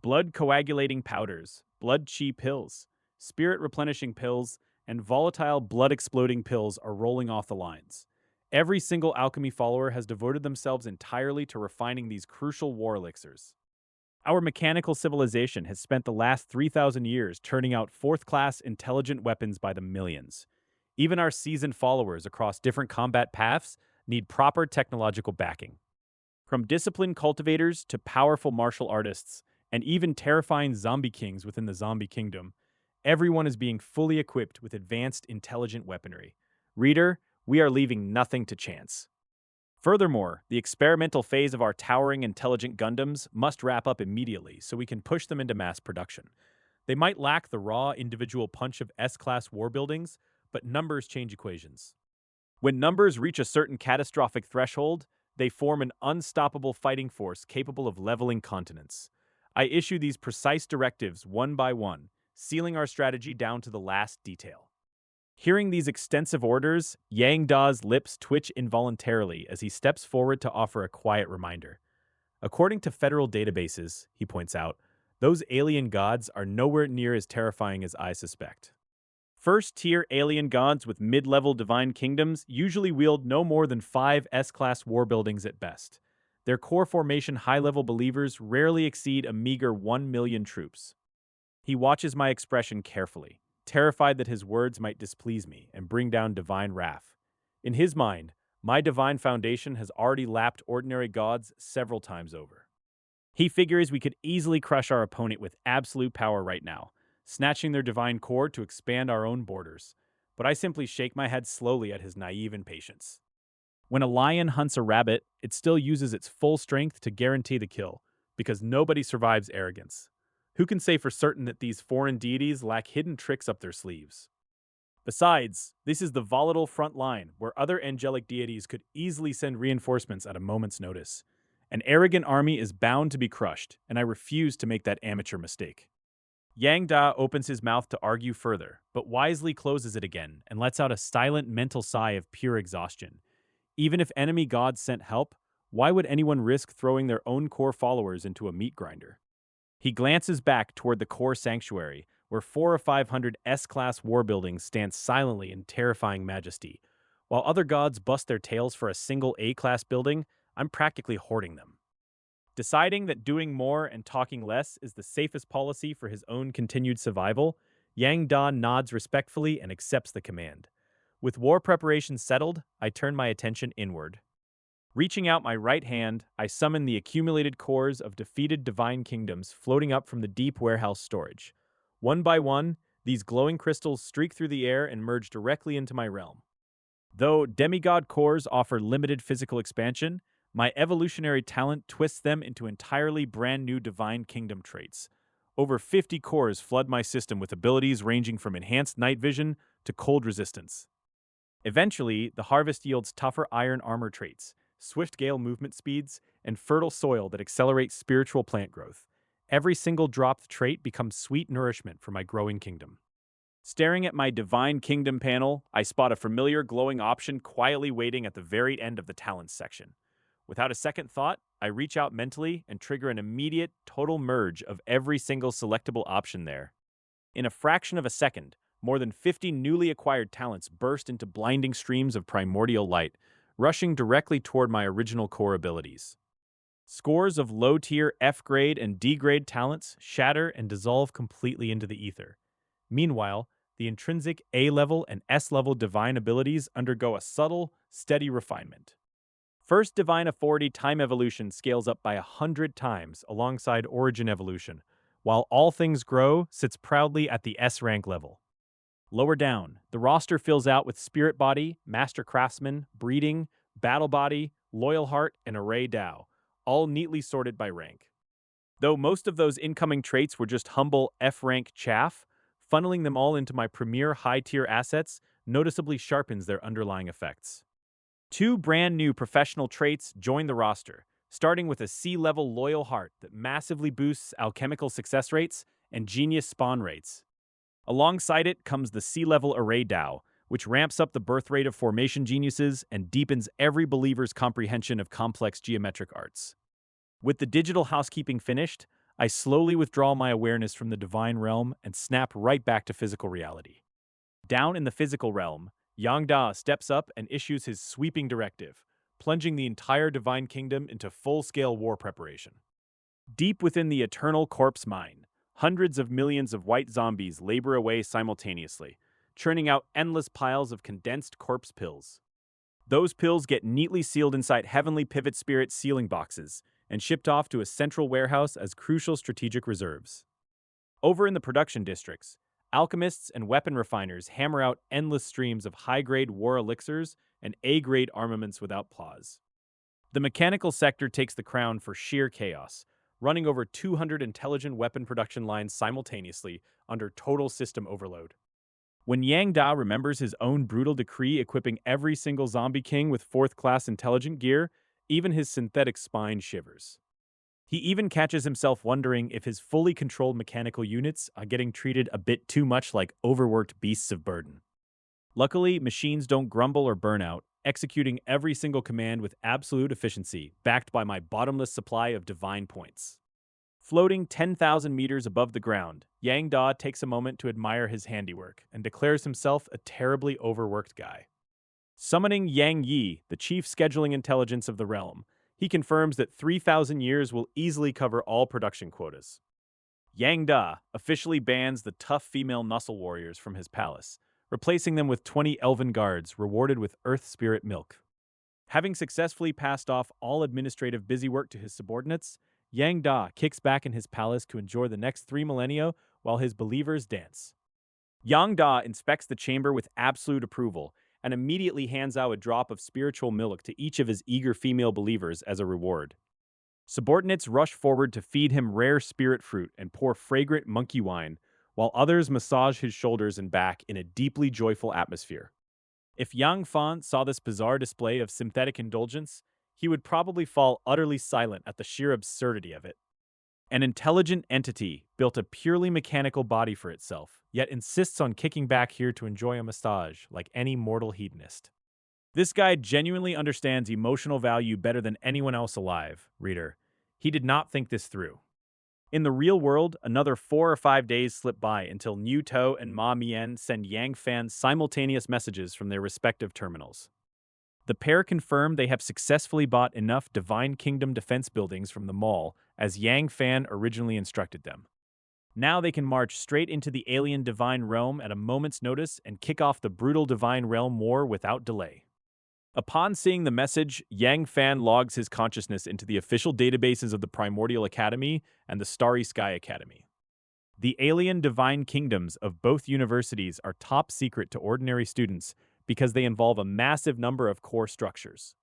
Speaker 1: Blood coagulating powders, blood chi pills, spirit replenishing pills, and volatile blood exploding pills are rolling off the lines. Every single alchemy follower has devoted themselves entirely to refining these crucial war elixirs. Our mechanical civilization has spent the last 3,000 years turning out fourth-class intelligent weapons by the millions. Even our seasoned followers across different combat paths need proper technological backing. From disciplined cultivators to powerful martial artists, and even terrifying zombie kings within the zombie kingdom, everyone is being fully equipped with advanced intelligent weaponry. Reader, we are leaving nothing to chance. Furthermore, the experimental phase of our towering intelligent Gundams must wrap up immediately so we can push them into mass production. They might lack the raw individual punch of S-class war buildings, but numbers change equations. When numbers reach a certain catastrophic threshold, they form an unstoppable fighting force capable of leveling continents. I issue these precise directives one by one, sealing our strategy down to the last detail. Hearing these extensive orders, Yang Da's lips twitch involuntarily as he steps forward to offer a quiet reminder. According to federal databases, he points out, those alien gods are nowhere near as terrifying as I suspect. First-tier alien gods with mid-level divine kingdoms usually wield no more than 5 S-class war buildings at best. Their core formation high-level believers rarely exceed a meager 1 million troops. He watches my expression carefully, terrified that his words might displease me and bring down divine wrath. In his mind, my divine foundation has already lapped ordinary gods several times over. He figures we could easily crush our opponent with absolute power right now, snatching their divine core to expand our own borders. But I simply shake my head slowly at his naive impatience. When a lion hunts a rabbit, it still uses its full strength to guarantee the kill, because nobody survives arrogance. Who can say for certain that these foreign deities lack hidden tricks up their sleeves? Besides, this is the volatile front line where other angelic deities could easily send reinforcements at a moment's notice. An arrogant army is bound to be crushed, and I refuse to make that amateur mistake. Yang Da opens his mouth to argue further, but wisely closes it again and lets out a silent mental sigh of pure exhaustion. Even if enemy gods sent help, why would anyone risk throwing their own core followers into a meat grinder? He glances back toward the core sanctuary, where 400 or 500 S-class war buildings stand silently in terrifying majesty. While other gods bust their tails for a single A-class building, I'm practically hoarding them. Deciding that doing more and talking less is the safest policy for his own continued survival, Yang Da nods respectfully and accepts the command. With war preparations settled, I turn my attention inward. Reaching out my right hand, I summon the accumulated cores of defeated divine kingdoms floating up from the deep warehouse storage. One by one, these glowing crystals streak through the air and merge directly into my realm. Though demigod cores offer limited physical expansion, my evolutionary talent twists them into entirely brand new divine kingdom traits. Over 50 cores flood my system with abilities ranging from enhanced night vision to cold resistance. Eventually, the harvest yields tougher iron armor traits, swift gale movement speeds, and fertile soil that accelerate spiritual plant growth. Every single dropped trait becomes sweet nourishment for my growing kingdom. Staring at my Divine Kingdom panel, I spot a familiar glowing option quietly waiting at the very end of the talents section. Without a second thought, I reach out mentally and trigger an immediate, total merge of every single selectable option there. In a fraction of a second, more than 50 newly acquired talents burst into blinding streams of primordial light, rushing directly toward my original core abilities. Scores of low-tier F-grade and D-grade talents shatter and dissolve completely into the ether. Meanwhile, the intrinsic A-level and S-level divine abilities undergo a subtle, steady refinement. First Divine Authority time evolution scales up by 100 times alongside Origin evolution, while All Things Grow sits proudly at the S-rank level. Lower down, the roster fills out with Spirit Body, Master Craftsman, Breeding, Battle Body, Loyal Heart, and Array Dao, all neatly sorted by rank. Though most of those incoming traits were just humble F-rank chaff, funneling them all into my premier high-tier assets noticeably sharpens their underlying effects. 2 brand new professional traits join the roster, starting with a C-level Loyal Heart that massively boosts alchemical success rates and genius spawn rates. Alongside it comes the C-level Array Dao, which ramps up the birth rate of formation geniuses and deepens every believer's comprehension of complex geometric arts. With the digital housekeeping finished, I slowly withdraw my awareness from the divine realm and snap right back to physical reality. Down in the physical realm, Yang Da steps up and issues his sweeping directive, plunging the entire divine kingdom into full-scale war preparation. Deep within the eternal corpse mine, hundreds of millions of white zombies labor away simultaneously, churning out endless piles of condensed corpse pills. Those pills get neatly sealed inside heavenly pivot spirit sealing boxes and shipped off to a central warehouse as crucial strategic reserves. Over in the production districts, alchemists and weapon refiners hammer out endless streams of high-grade war elixirs and A-grade armaments without pause. The mechanical sector takes the crown for sheer chaos, running over 200 intelligent weapon production lines simultaneously under total system overload. When Yang Da remembers his own brutal decree equipping every single zombie king with fourth-class intelligent gear, even his synthetic spine shivers. He even catches himself wondering if his fully controlled mechanical units are getting treated a bit too much like overworked beasts of burden. Luckily, machines don't grumble or burn out, executing every single command with absolute efficiency, backed by my bottomless supply of divine points. Floating 10,000 meters above the ground, Yang Da takes a moment to admire his handiwork and declares himself a terribly overworked guy. Summoning Yang Yi, the chief scheduling intelligence of the realm, he confirms that 3,000 years will easily cover all production quotas. Yang Da officially bans the tough female Nussel warriors from his palace, replacing them with 20 elven guards rewarded with earth spirit milk. Having successfully passed off all administrative busywork to his subordinates, Yang Da kicks back in his palace to enjoy the next 3 millennia while his believers dance. Yang Da inspects the chamber with absolute approval and immediately hands out a drop of spiritual milk to each of his eager female believers as a reward. Subordinates rush forward to feed him rare spirit fruit and pour fragrant monkey wine, while others massage his shoulders and back in a deeply joyful atmosphere. If Yang Fan saw this bizarre display of synthetic indulgence, he would probably fall utterly silent at the sheer absurdity of it. An intelligent entity built a purely mechanical body for itself, yet insists on kicking back here to enjoy a massage like any mortal hedonist. This guy genuinely understands emotional value better than anyone else alive, reader. He did not think this through. In the real world, another 4 or 5 days slip by until Niu To and Ma Mian send Yang Fan simultaneous messages from their respective terminals. The pair confirm they have successfully bought enough Divine Kingdom defense buildings from the mall as Yang Fan originally instructed them. Now they can march straight into the alien Divine Realm at a moment's notice and kick off the brutal Divine Realm war without delay. Upon seeing the message, Yang Fan logs his consciousness into the official databases of the Primordial Academy and the Starry Sky Academy. The alien Divine Kingdoms of both universities are top secret to ordinary students because they involve a massive number of core structures.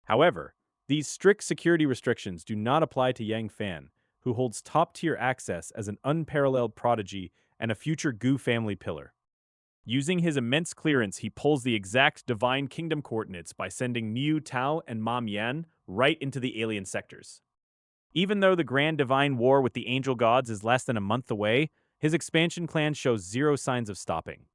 Speaker 1: However, these strict security restrictions do not apply to Yang Fan, who holds top-tier access as an unparalleled prodigy and a future Gu family pillar. Using his immense clearance, he pulls the exact Divine Kingdom coordinates by sending Niu Tao and Ma Mian right into the alien sectors. Even though the Grand Divine War with the Angel Gods is less than a month away, his expansion plan shows zero signs of stopping.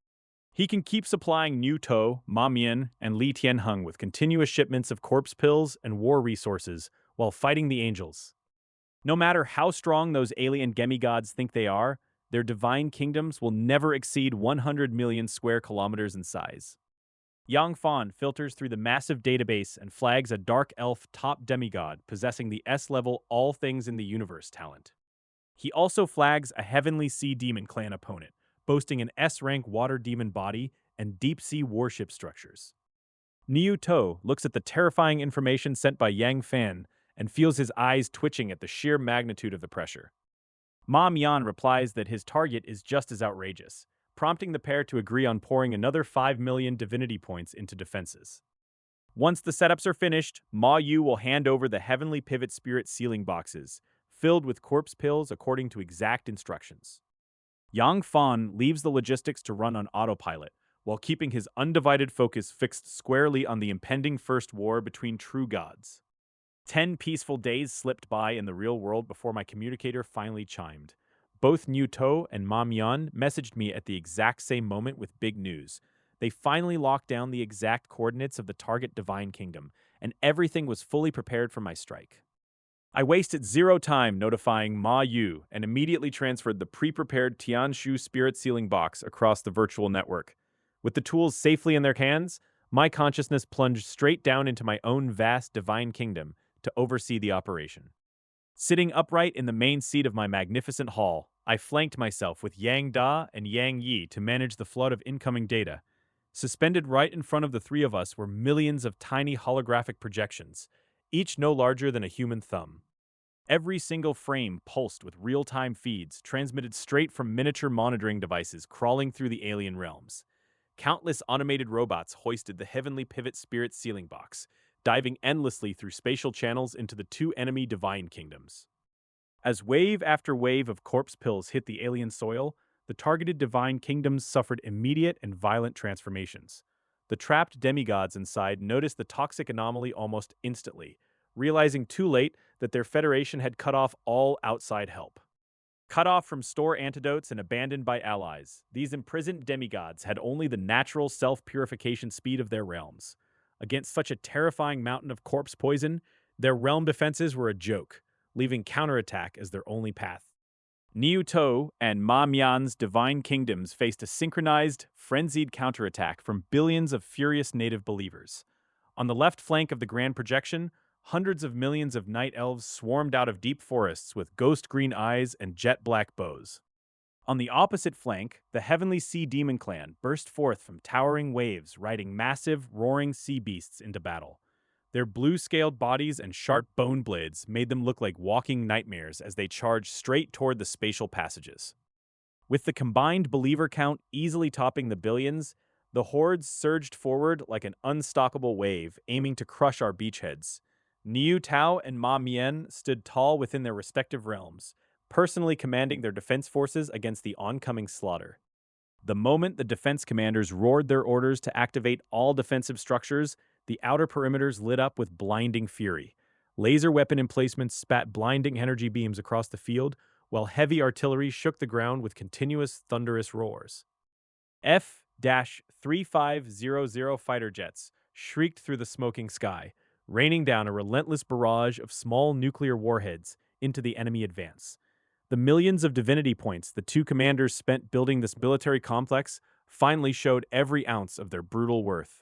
Speaker 1: He can keep supplying Niu To, Ma Mian, and Li Tianheng with continuous shipments of corpse pills and war resources while fighting the angels. No matter how strong those alien demigods think they are, their divine kingdoms will never exceed 100 million square kilometers in size. Yang Fan filters through the massive database and flags a dark elf top demigod possessing the S-level all things in the universe talent. He also flags a heavenly sea demon clan opponent, boasting an S-rank water demon body and deep-sea warship structures. Niu To looks at the terrifying information sent by Yang Fan and feels his eyes twitching at the sheer magnitude of the pressure. Ma Mian replies that his target is just as outrageous, prompting the pair to agree on pouring another 5 million divinity points into defenses. Once the setups are finished, Ma Yu will hand over the heavenly pivot spirit sealing boxes, filled with corpse pills according to exact instructions. Yang Fan leaves the logistics to run on autopilot, while keeping his undivided focus fixed squarely on the impending first war between true gods. 10 peaceful days slipped by in the real world before my communicator finally chimed. Both Niu To and Ma Mian messaged me at the exact same moment with big news. They finally locked down the exact coordinates of the target Divine Kingdom, and everything was fully prepared for my strike. I wasted zero time notifying Ma Yu and immediately transferred the pre-prepared Tianshu spirit sealing box across the virtual network. With the tools safely in their hands, my consciousness plunged straight down into my own vast Divine Kingdom to oversee the operation. Sitting upright in the main seat of my magnificent hall, I flanked myself with Yang Da and Yang Yi to manage the flood of incoming data. Suspended right in front of the three of us were millions of tiny holographic projections, each no larger than a human thumb. Every single frame pulsed with real-time feeds transmitted straight from miniature monitoring devices crawling through the alien realms. Countless automated robots hoisted the heavenly pivot spirit sealing box, diving endlessly through spatial channels into the two enemy divine kingdoms. As wave after wave of corpse pills hit the alien soil, the targeted divine kingdoms suffered immediate and violent transformations. The trapped demigods inside noticed the toxic anomaly almost instantly, realizing too late that their federation had cut off all outside help. Cut off from store antidotes and abandoned by allies, these imprisoned demigods had only the natural self-purification speed of their realms. Against such a terrifying mountain of corpse poison, their realm defenses were a joke, leaving counterattack as their only path. Niu To and Ma Mian's divine kingdoms faced a synchronized, frenzied counterattack from billions of furious native believers. On the left flank of the grand projection, hundreds of millions of night elves swarmed out of deep forests with ghost green eyes and jet black bows. On the opposite flank, the Heavenly Sea Demon Clan burst forth from towering waves, riding massive, roaring sea beasts into battle. Their blue-scaled bodies and sharp bone blades made them look like walking nightmares as they charged straight toward the spatial passages. With the combined believer count easily topping the billions, the hordes surged forward like an unstoppable wave, aiming to crush our beachheads. Niu Tao and Ma Mian stood tall within their respective realms, personally commanding their defense forces against the oncoming slaughter. The moment the defense commanders roared their orders to activate all defensive structures, the outer perimeters lit up with blinding fury. Laser weapon emplacements spat blinding energy beams across the field, while heavy artillery shook the ground with continuous thunderous roars. F-3500 fighter jets shrieked through the smoking sky, raining down a relentless barrage of small nuclear warheads into the enemy advance. The millions of divinity points the two commanders spent building this military complex finally showed every ounce of their brutal worth.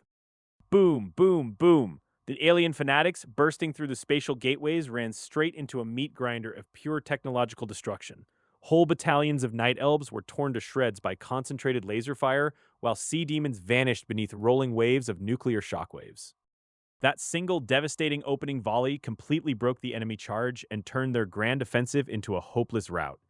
Speaker 1: Boom, boom, boom. The alien fanatics, bursting through the spatial gateways, ran straight into a meat grinder of pure technological destruction. Whole battalions of night elves were torn to shreds by concentrated laser fire, while sea demons vanished beneath rolling waves of nuclear shockwaves. That single devastating opening volley completely broke the enemy charge and turned their grand offensive into a hopeless rout.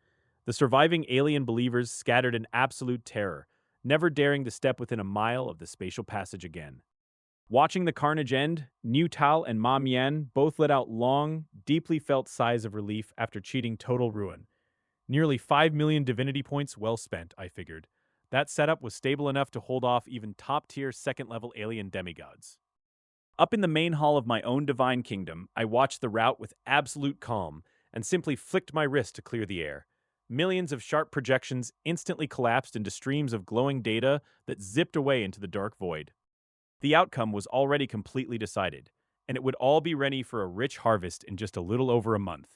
Speaker 1: The surviving alien believers scattered in absolute terror, never daring to step within a mile of the spatial passage again. Watching the carnage end, Niu Tao and Ma Mian both let out long, deeply felt sighs of relief after cheating total ruin. Nearly 5 million divinity points well spent, I figured. That setup was stable enough to hold off even top-tier second-level alien demigods. Up in the main hall of my own divine kingdom, I watched the rout with absolute calm and simply flicked my wrist to clear the air. Millions of sharp projections instantly collapsed into streams of glowing data that zipped away into the dark void. The outcome was already completely decided, and it would all be ready for a rich harvest in just a little over a month.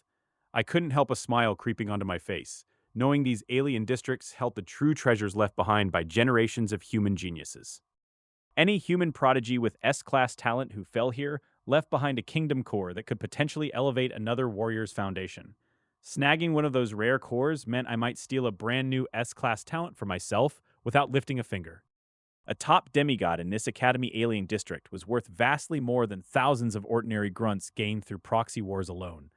Speaker 1: I couldn't help a smile creeping onto my face, knowing these alien districts held the true treasures left behind by generations of human geniuses. Any human prodigy with S-class talent who fell here left behind a kingdom core that could potentially elevate another warrior's foundation. Snagging one of those rare cores meant I might steal a brand new S-class talent for myself without lifting a finger. A top demigod in this Academy alien district was worth vastly more than thousands of ordinary grunts gained through proxy wars alone.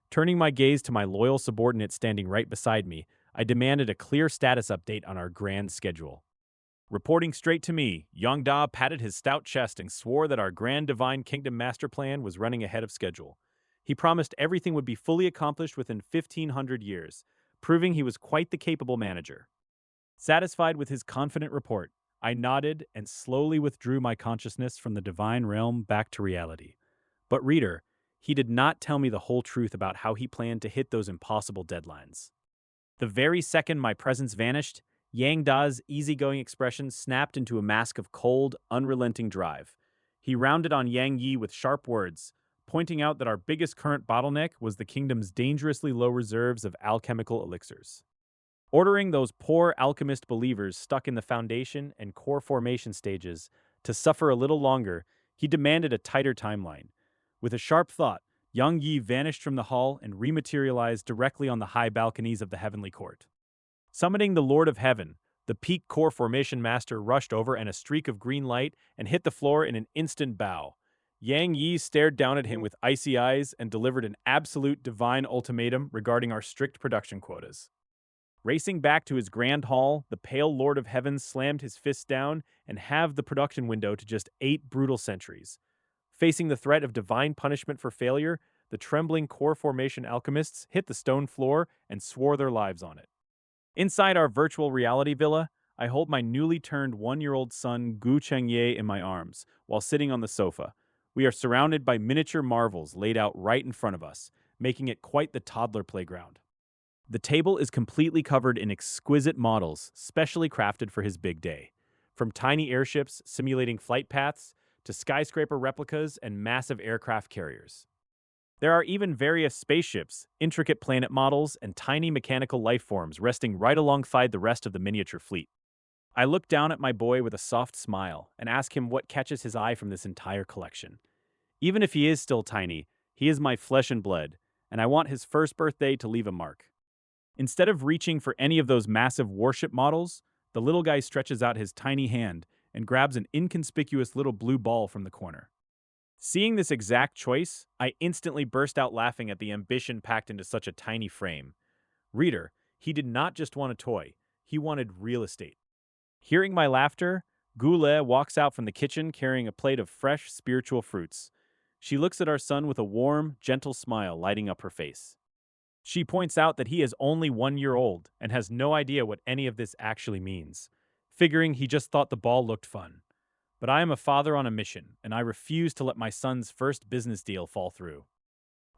Speaker 1: Turning my gaze to my loyal subordinate standing right beside me, I demanded a clear status update on our grand schedule. Reporting straight to me, Yang Da patted his stout chest and swore that our grand divine kingdom master plan was running ahead of schedule. He promised everything would be fully accomplished within 1,500 years, proving he was quite the capable manager. Satisfied with his confident report, I nodded and slowly withdrew my consciousness from the divine realm back to reality. But reader, he did not tell me the whole truth about how he planned to hit those impossible deadlines. The very second my presence vanished, Yang Da's easygoing expression snapped into a mask of cold, unrelenting drive. He rounded on Yang Yi with sharp words, pointing out that our biggest current bottleneck was the kingdom's dangerously low reserves of alchemical elixirs. Ordering those poor alchemist believers stuck in the foundation and core formation stages to suffer a little longer, he demanded a tighter timeline. With a sharp thought, Yang Yi vanished from the hall and rematerialized directly on the high balconies of the heavenly court. Summoning the Lord of Heaven, the peak core formation master rushed over and a streak of green light and hit the floor in an instant bow. Yang Yi stared down at him with icy eyes and delivered an absolute divine ultimatum regarding our strict production quotas. Racing back to his grand hall, the pale Lord of Heaven slammed his fist down and halved the production window to just 8 brutal centuries. Facing the threat of divine punishment for failure, the trembling core formation alchemists hit the stone floor and swore their lives on it. Inside our virtual reality villa, I hold my newly turned 1-year-old son Gu Chengye in my arms while sitting on the sofa. We are surrounded by miniature marvels laid out right in front of us, making it quite the toddler playground. The table is completely covered in exquisite models, specially crafted for his big day. From tiny airships simulating flight paths to skyscraper replicas and massive aircraft carriers. There are even various spaceships, intricate planet models, and tiny mechanical life forms resting right alongside the rest of the miniature fleet. I look down at my boy with a soft smile and ask him what catches his eye from this entire collection. Even if he is still tiny, he is my flesh and blood, and I want his first birthday to leave a mark. Instead of reaching for any of those massive warship models, the little guy stretches out his tiny hand and grabs an inconspicuous little blue ball from the corner. Seeing this exact choice, I instantly burst out laughing at the ambition packed into such a tiny frame. Reader, he did not just want a toy, he wanted real estate. Hearing my laughter, Gule walks out from the kitchen carrying a plate of fresh spiritual fruits. She looks at our son with a warm, gentle smile lighting up her face. She points out that he is only 1 year old and has no idea what any of this actually means, figuring he just thought the ball looked fun. But I am a father on a mission, and I refuse to let my son's first business deal fall through.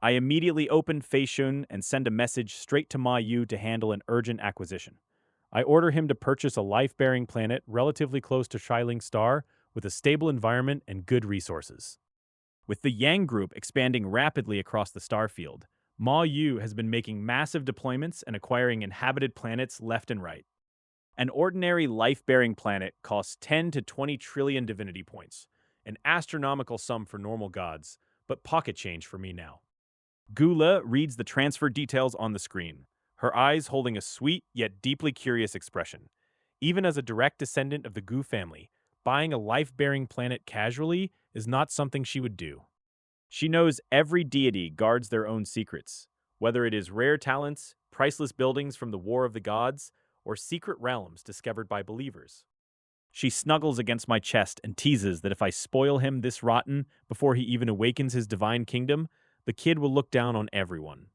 Speaker 1: I immediately open Feishun and send a message straight to Ma Yu to handle an urgent acquisition. I order him to purchase a life-bearing planet relatively close to Shiling Star with a stable environment and good resources. With the Yang Group expanding rapidly across the star field, Ma Yu has been making massive deployments and acquiring inhabited planets left and right. An ordinary life-bearing planet costs 10 to 20 trillion divinity points, an astronomical sum for normal gods, but pocket change for me now. Gula reads the transfer details on the screen, her eyes holding a sweet yet deeply curious expression. Even as a direct descendant of the Gu family, buying a life-bearing planet casually is not something she would do. She knows every deity guards their own secrets, whether it is rare talents, priceless buildings from the War of the Gods, or secret realms discovered by believers. She snuggles against my chest and teases that if I spoil him this rotten before he even awakens his divine kingdom, the kid will look down on everyone.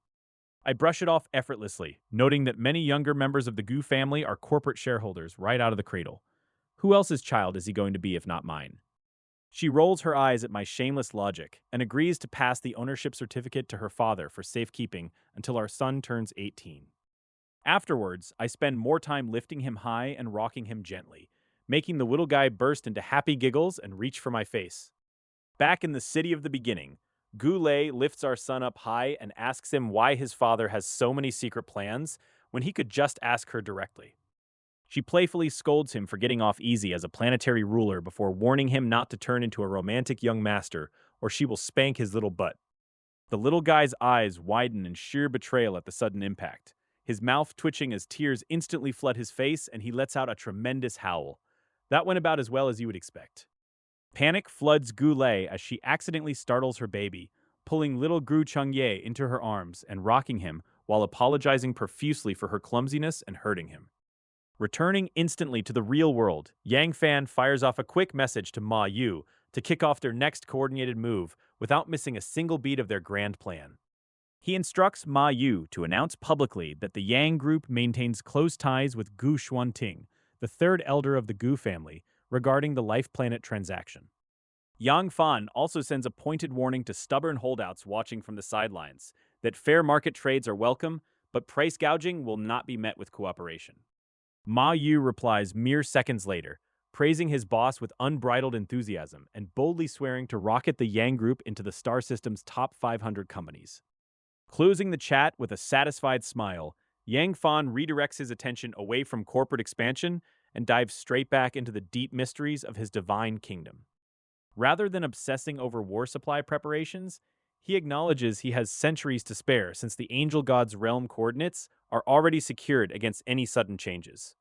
Speaker 1: I brush it off effortlessly, noting that many younger members of the Gu family are corporate shareholders right out of the cradle. Who else's child is he going to be if not mine? She rolls her eyes at my shameless logic and agrees to pass the ownership certificate to her father for safekeeping until our son turns 18. Afterwards, I spend more time lifting him high and rocking him gently, making the little guy burst into happy giggles and reach for my face. Back in the city of the beginning, Goulet lifts our son up high and asks him why his father has so many secret plans when he could just ask her directly. She playfully scolds him for getting off easy as a planetary ruler before warning him not to turn into a romantic young master or she will spank his little butt. The little guy's eyes widen in sheer betrayal at the sudden impact, his mouth twitching as tears instantly flood his face and he lets out a tremendous howl. That went about as well as you would expect. Panic floods Goulet as she accidentally startles her baby, pulling little Gru Chengye into her arms and rocking him while apologizing profusely for her clumsiness and hurting him. Returning instantly to the real world, Yang Fan fires off a quick message to Ma Yu to kick off their next coordinated move without missing a single beat of their grand plan. He instructs Ma Yu to announce publicly that the Yang Group maintains close ties with Gu Xuanting, the third elder of the Gu family, regarding the Life Planet transaction. Yang Fan also sends a pointed warning to stubborn holdouts watching from the sidelines that fair market trades are welcome, but price gouging will not be met with cooperation. Ma Yu replies mere seconds later, praising his boss with unbridled enthusiasm and boldly swearing to rocket the Yang Group into the star system's top 500 companies. Closing the chat with a satisfied smile, Yang Fan redirects his attention away from corporate expansion and dives straight back into the deep mysteries of his divine kingdom. Rather than obsessing over war supply preparations, He acknowledges he has centuries to spare since the angel god's realm coordinates are already secured against any sudden changes.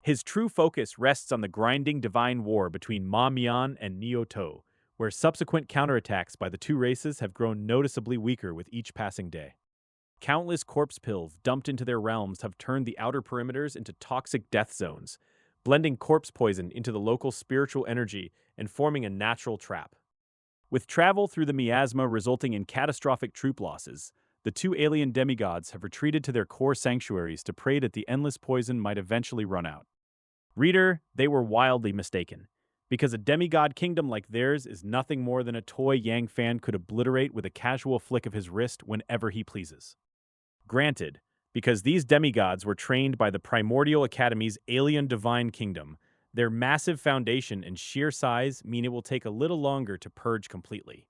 Speaker 1: His true focus rests on the grinding divine war between Ma Mian and Neo To, where subsequent counterattacks by the two races have grown noticeably weaker with each passing day. Countless corpse pills dumped into their realms have turned the outer perimeters into toxic death zones, blending corpse poison into the local spiritual energy and forming a natural trap. With travel through the miasma resulting in catastrophic troop losses, the two alien demigods have retreated to their core sanctuaries to pray that the endless poison might eventually run out. Reader, they were wildly mistaken, because a demigod kingdom like theirs is nothing more than a toy Yang Fan could obliterate with a casual flick of his wrist whenever he pleases. Granted, because these demigods were trained by the Primordial Academy's alien divine kingdom, their massive foundation and sheer size mean it will take a little longer to purge completely.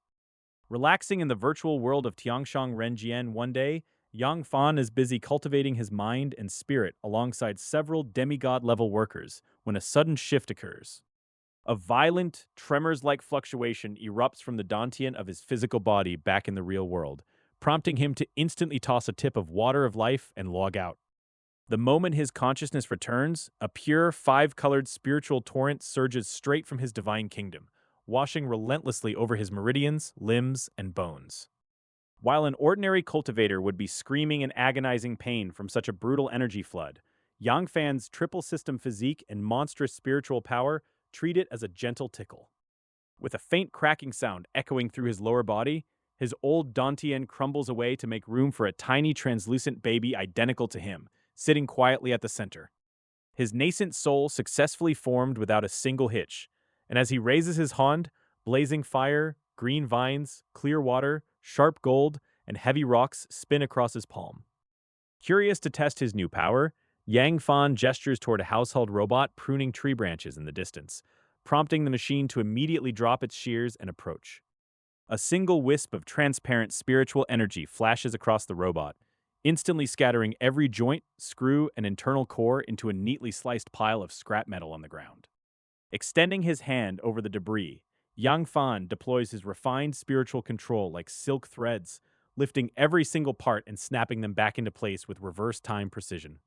Speaker 1: Relaxing in the virtual world of Tiangshan Renjian one day, Yang Fan is busy cultivating his mind and spirit alongside several demigod-level workers when a sudden shift occurs. A violent, tremors-like fluctuation erupts from the dantian of his physical body back in the real world, prompting him to instantly toss a tip of water of life and log out. The moment his consciousness returns, a pure, five-colored spiritual torrent surges straight from his divine kingdom, washing relentlessly over his meridians, limbs, and bones. While an ordinary cultivator would be screaming in agonizing pain from such a brutal energy flood, Yang Fan's triple system physique and monstrous spiritual power treat it as a gentle tickle. With a faint cracking sound echoing through his lower body, his old dantian crumbles away to make room for a tiny translucent baby identical to him, sitting quietly at the center. His nascent soul successfully formed without a single hitch, and as he raises his hand, blazing fire, green vines, clear water, sharp gold, and heavy rocks spin across his palm. Curious to test his new power, Yang Fan gestures toward a household robot pruning tree branches in the distance, prompting the machine to immediately drop its shears and approach. A single wisp of transparent spiritual energy flashes across the robot, instantly scattering every joint, screw, and internal core into a neatly sliced pile of scrap metal on the ground. Extending his hand over the debris, Yang Fan deploys his refined spiritual control like silk threads, lifting every single part and snapping them back into place with reverse time precision.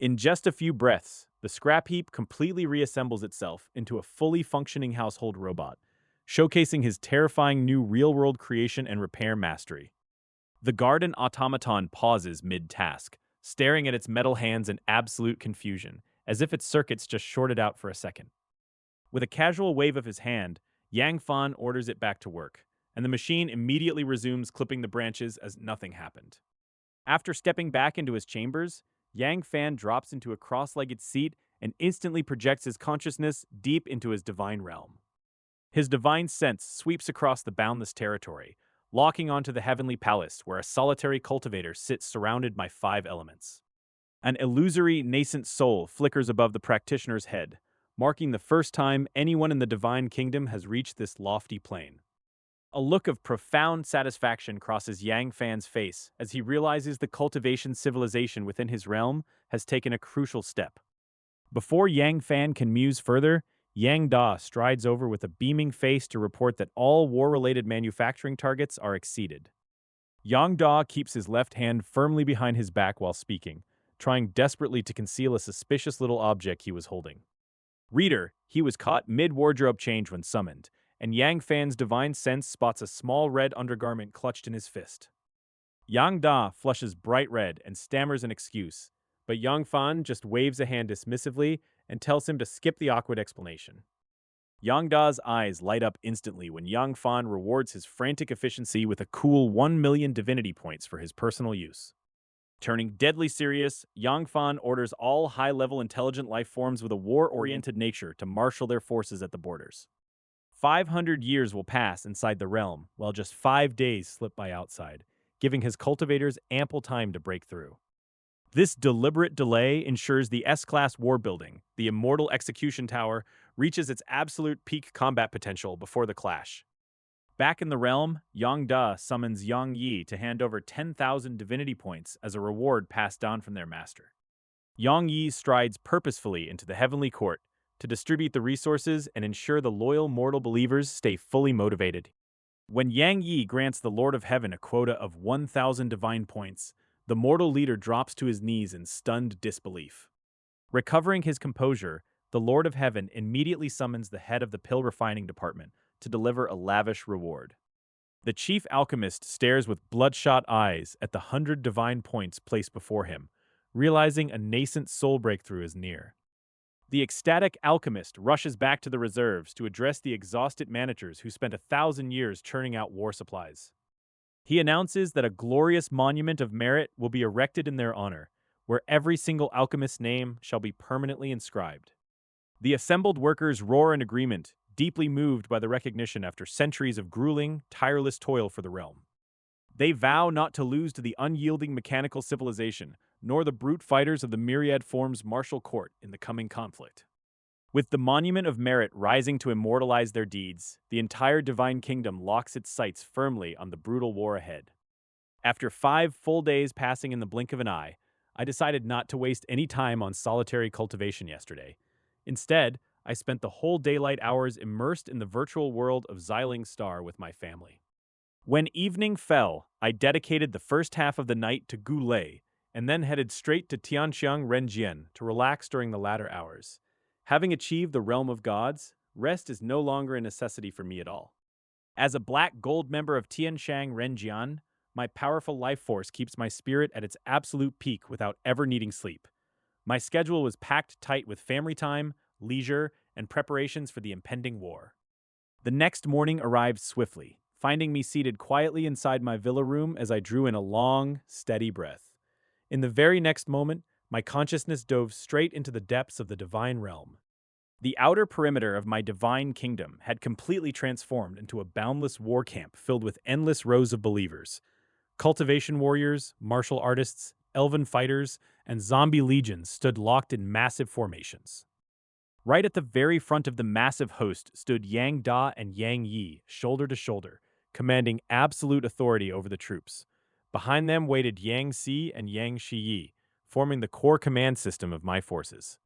Speaker 1: In just a few breaths, the scrap heap completely reassembles itself into a fully functioning household robot, showcasing his terrifying new real-world creation and repair mastery. The garden automaton pauses mid-task, staring at its metal hands in absolute confusion, as if its circuits just shorted out for a second. With a casual wave of his hand, Yang Fan orders it back to work, and the machine immediately resumes clipping the branches as nothing happened. After stepping back into his chambers, Yang Fan drops into a cross-legged seat and instantly projects his consciousness deep into his divine realm. His divine sense sweeps across the boundless territory, locking onto the heavenly palace where a solitary cultivator sits surrounded by five elements. An illusory, nascent soul flickers above the practitioner's head, marking the first time anyone in the divine kingdom has reached this lofty plane. A look of profound satisfaction crosses Yang Fan's face as he realizes the cultivation civilization within his realm has taken a crucial step. Before Yang Fan can muse further, Yang Da strides over with a beaming face to report that all war-related manufacturing targets are exceeded. Yang Da keeps his left hand firmly behind his back while speaking, trying desperately to conceal a suspicious little object he was holding. Reader, he was caught mid-wardrobe change when summoned, and Yang Fan's divine sense spots a small red undergarment clutched in his fist. Yang Da flushes bright red and stammers an excuse, but Yang Fan just waves a hand dismissively and tells him to skip the awkward explanation. Yang Da's eyes light up instantly when Yang Fan rewards his frantic efficiency with a cool 1 million divinity points for his personal use. Turning deadly serious, Yang Fan orders all high-level intelligent life forms with a war-oriented nature to marshal their forces at the borders. 500 years will pass inside the realm, while just 5 days slip by outside, giving his cultivators ample time to break through. This deliberate delay ensures the S-Class war building, the Immortal Execution Tower, reaches its absolute peak combat potential before the clash. Back in the realm, Yang Da summons Yang Yi to hand over 10,000 divinity points as a reward passed down from their master. Yang Yi strides purposefully into the heavenly court to distribute the resources and ensure the loyal mortal believers stay fully motivated. When Yang Yi grants the Lord of Heaven a quota of 1,000 divine points, the mortal leader drops to his knees in stunned disbelief. Recovering his composure, the Lord of Heaven immediately summons the head of the pill refining department to deliver a lavish reward. The chief alchemist stares with bloodshot eyes at the 100 divine points placed before him, realizing a nascent soul breakthrough is near. The ecstatic alchemist rushes back to the reserves to address the exhausted managers who spent 1,000 years churning out war supplies. He announces that a glorious monument of merit will be erected in their honor, where every single alchemist's name shall be permanently inscribed. The assembled workers roar in agreement, deeply moved by the recognition after centuries of grueling, tireless toil for the realm. They vow not to lose to the unyielding mechanical civilization, nor the brute fighters of the myriad forms martial court in the coming conflict. With the monument of merit rising to immortalize their deeds, the entire divine kingdom locks its sights firmly on the brutal war ahead. After 5 full days passing in the blink of an eye, I decided not to waste any time on solitary cultivation yesterday. Instead, I spent the whole daylight hours immersed in the virtual world of Xiling Star with my family. When evening fell, I dedicated the first half of the night to Gulei, and then headed straight to Tianqiang Renjian to relax during the latter hours. Having achieved the realm of gods, rest is no longer a necessity for me at all. As a black gold member of Tianqiang Renjian, my powerful life force keeps my spirit at its absolute peak without ever needing sleep. My schedule was packed tight with family time, leisure, and preparations for the impending war. The next morning arrived swiftly, finding me seated quietly inside my villa room as I drew in a long, steady breath. In the very next moment, my consciousness dove straight into the depths of the divine realm. The outer perimeter of my divine kingdom had completely transformed into a boundless war camp filled with endless rows of believers. Cultivation warriors, martial artists, elven fighters, and zombie legions stood locked in massive formations. Right at the very front of the massive host stood Yang Da and Yang Yi, shoulder to shoulder, commanding absolute authority over the troops. Behind them waited Yang Si and Yang Shiyi, forming the core command system of my forces.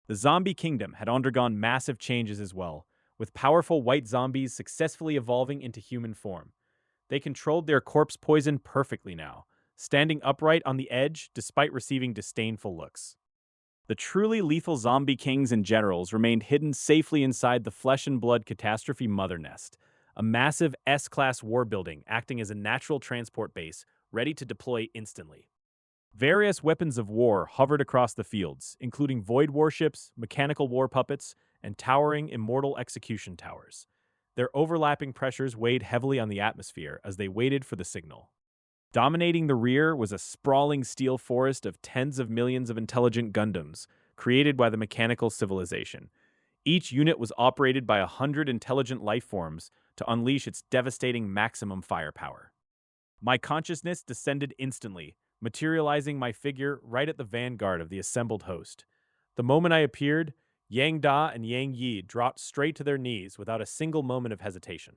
Speaker 1: The zombie kingdom had undergone massive changes as well, with powerful white zombies successfully evolving into human form. They controlled their corpse poison perfectly now, standing upright on the edge despite receiving disdainful looks. The truly lethal zombie kings and generals remained hidden safely inside the flesh and blood catastrophe mother nest, a massive S-class war building acting as a natural transport base, ready to deploy instantly. Various weapons of war hovered across the fields, including void warships, mechanical war puppets, and towering immortal execution towers. Their overlapping pressures weighed heavily on the atmosphere as they waited for the signal. Dominating the rear was a sprawling steel forest of tens of millions of intelligent Gundams, created by the mechanical civilization. Each unit was operated by 100 intelligent life forms to unleash its devastating maximum firepower. My consciousness descended instantly, materializing my figure right at the vanguard of the assembled host. The moment I appeared, Yang Da and Yang Yi dropped straight to their knees without a single moment of hesitation.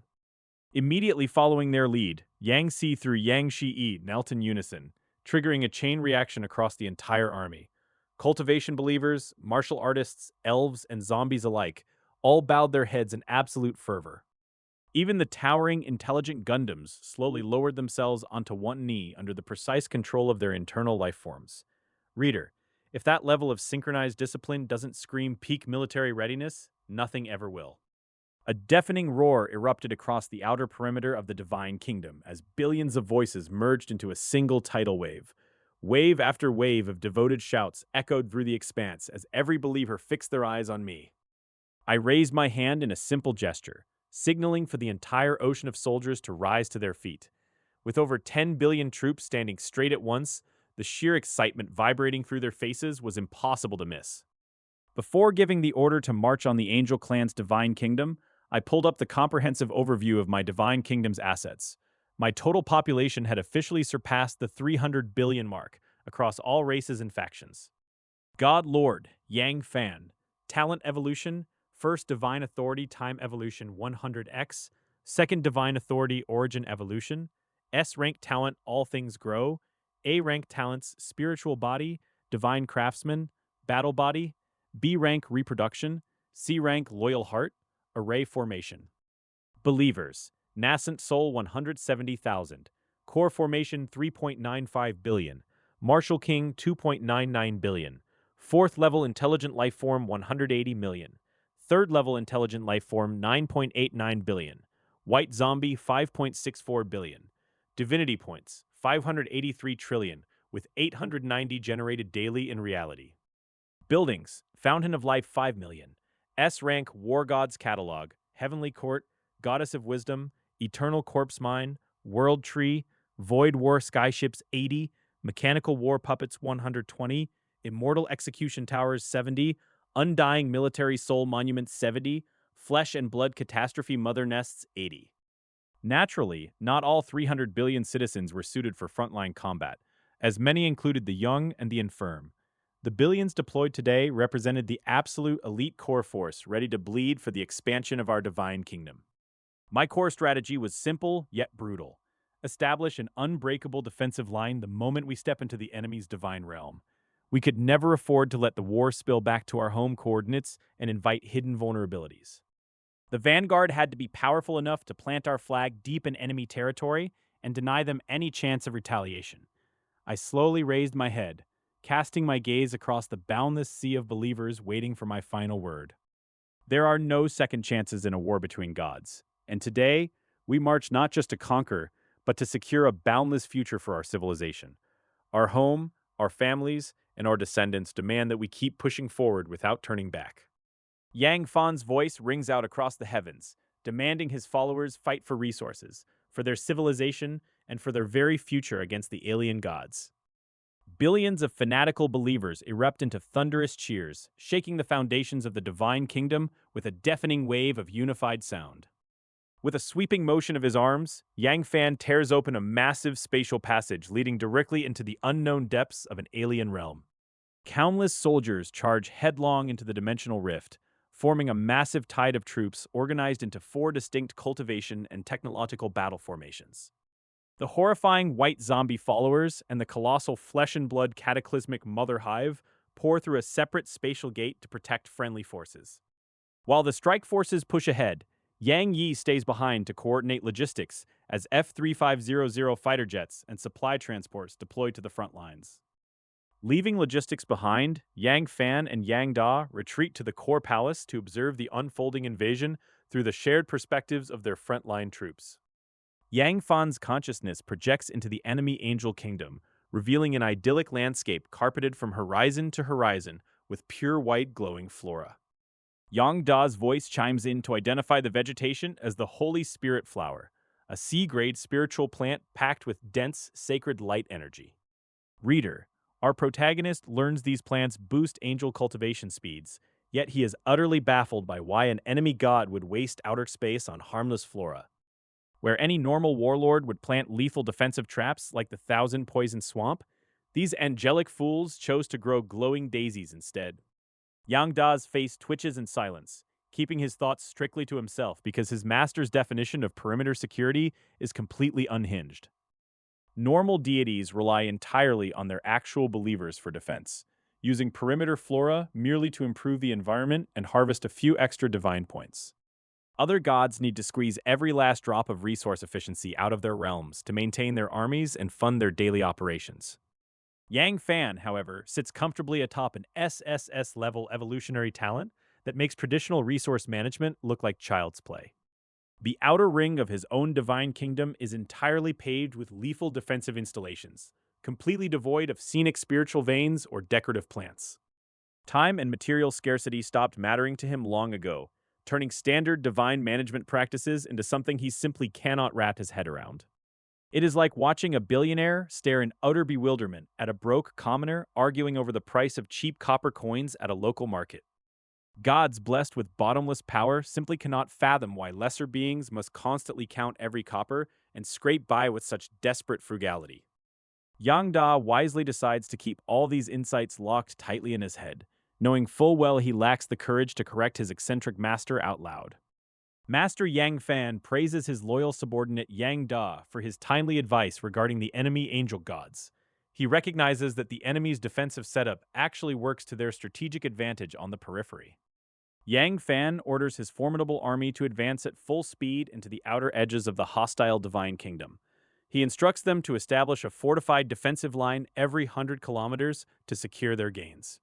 Speaker 1: Immediately following their lead, Yang Si through Yang Shiyi knelt in unison, triggering a chain reaction across the entire army. Cultivation believers, martial artists, elves, and zombies alike all bowed their heads in absolute fervor. Even the towering, intelligent Gundams slowly lowered themselves onto one knee under the precise control of their internal life forms. Reader, if that level of synchronized discipline doesn't scream peak military readiness, nothing ever will. A deafening roar erupted across the outer perimeter of the Divine Kingdom as billions of voices merged into a single tidal wave. Wave after wave of devoted shouts echoed through the expanse as every believer fixed their eyes on me. I raised my hand in a simple gesture, signaling for the entire ocean of soldiers to rise to their feet. With over 10 billion troops standing straight at once, the sheer excitement vibrating through their faces was impossible to miss. Before giving the order to march on the Angel Clan's Divine Kingdom, I pulled up the comprehensive overview of my Divine Kingdom's assets. My total population had officially surpassed the 300 billion mark across all races and factions. God Lord, Yang Fan, Talent Evolution, First Divine Authority Time Evolution 100x, Second Divine Authority Origin Evolution, S-Rank Talent All Things Grow, A-Rank Talents Spiritual Body, Divine Craftsman, Battle Body, B-Rank Reproduction, C-Rank Loyal Heart, Array Formation. Believers, Nascent Soul 170,000. Core Formation 3.95 billion. Marshall King 2.99 billion. Fourth level Intelligent Life Form 180 million. Third level Intelligent Life Form 9.89 billion. White Zombie 5.64 billion. Divinity Points 583 trillion, with 890 generated daily in reality. Buildings, Fountain of Life 5 million. S rank War Gods Catalog, Heavenly Court, Goddess of Wisdom, Eternal Corpse Mine, World Tree, Void War Skyships 80, Mechanical War Puppets 120, Immortal Execution Towers 70, Undying Military Soul Monuments 70, Flesh and Blood Catastrophe Mother Nests 80. Naturally, not all 300 billion citizens were suited for frontline combat, as many included the young and the infirm. The billions deployed today represented the absolute elite core force ready to bleed for the expansion of our divine kingdom. My core strategy was simple yet brutal. Establish an unbreakable defensive line the moment we step into the enemy's divine realm. We could never afford to let the war spill back to our home coordinates and invite hidden vulnerabilities. The vanguard had to be powerful enough to plant our flag deep in enemy territory and deny them any chance of retaliation. I slowly raised my head, casting my gaze across the boundless sea of believers waiting for my final word. There are no second chances in a war between gods, and today, we march not just to conquer, but to secure a boundless future for our civilization. Our home, our families, and our descendants demand that we keep pushing forward without turning back. Yang Fan's voice rings out across the heavens, demanding his followers fight for resources, for their civilization, and for their very future against the alien gods. Billions of fanatical believers erupt into thunderous cheers, shaking the foundations of the divine kingdom with a deafening wave of unified sound. With a sweeping motion of his arms, Yang Fan tears open a massive spatial passage leading directly into the unknown depths of an alien realm. Countless soldiers charge headlong into the dimensional rift, forming a massive tide of troops organized into 4 distinct cultivation and technological battle formations. The horrifying white zombie followers and the colossal flesh and blood cataclysmic Mother Hive pour through a separate spatial gate to protect friendly forces. While the strike forces push ahead, Yang Yi stays behind to coordinate logistics as F-3500 fighter jets and supply transports deploy to the front lines. Leaving logistics behind, Yang Fan and Yang Da retreat to the core palace to observe the unfolding invasion through the shared perspectives of their frontline troops. Yang Fan's consciousness projects into the enemy angel kingdom, revealing an idyllic landscape carpeted from horizon to horizon with pure white glowing flora. Yang Da's voice chimes in to identify the vegetation as the Holy Spirit flower, a C-grade spiritual plant packed with dense, sacred light energy. Reader, our protagonist learns these plants boost angel cultivation speeds, yet he is utterly baffled by why an enemy god would waste outer space on harmless flora. Where any normal warlord would plant lethal defensive traps like the Thousand Poison Swamp, these angelic fools chose to grow glowing daisies instead. Yang Da's face twitches in silence, keeping his thoughts strictly to himself because his master's definition of perimeter security is completely unhinged. Normal deities rely entirely on their actual believers for defense, using perimeter flora merely to improve the environment and harvest a few extra divine points. Other gods need to squeeze every last drop of resource efficiency out of their realms to maintain their armies and fund their daily operations. Yang Fan, however, sits comfortably atop an sss-level evolutionary talent that makes traditional resource management look like child's play. The outer ring of his own divine kingdom is entirely paved with lethal defensive installations, completely devoid of scenic spiritual veins or decorative plants. Time and material scarcity stopped mattering to him long ago, turning standard divine management practices into something he simply cannot wrap his head around. It is like watching a billionaire stare in utter bewilderment at a broke commoner arguing over the price of cheap copper coins at a local market. Gods blessed with bottomless power simply cannot fathom why lesser beings must constantly count every copper and scrape by with such desperate frugality. Yang Da wisely decides to keep all these insights locked tightly in his head, knowing full well he lacks the courage to correct his eccentric master out loud. Master Yang Fan praises his loyal subordinate Yang Da for his timely advice regarding the enemy angel gods. He recognizes that the enemy's defensive setup actually works to their strategic advantage on the periphery. Yang Fan orders his formidable army to advance at full speed into the outer edges of the hostile Divine Kingdom. He instructs them to establish a fortified defensive line every 100 kilometers to secure their gains.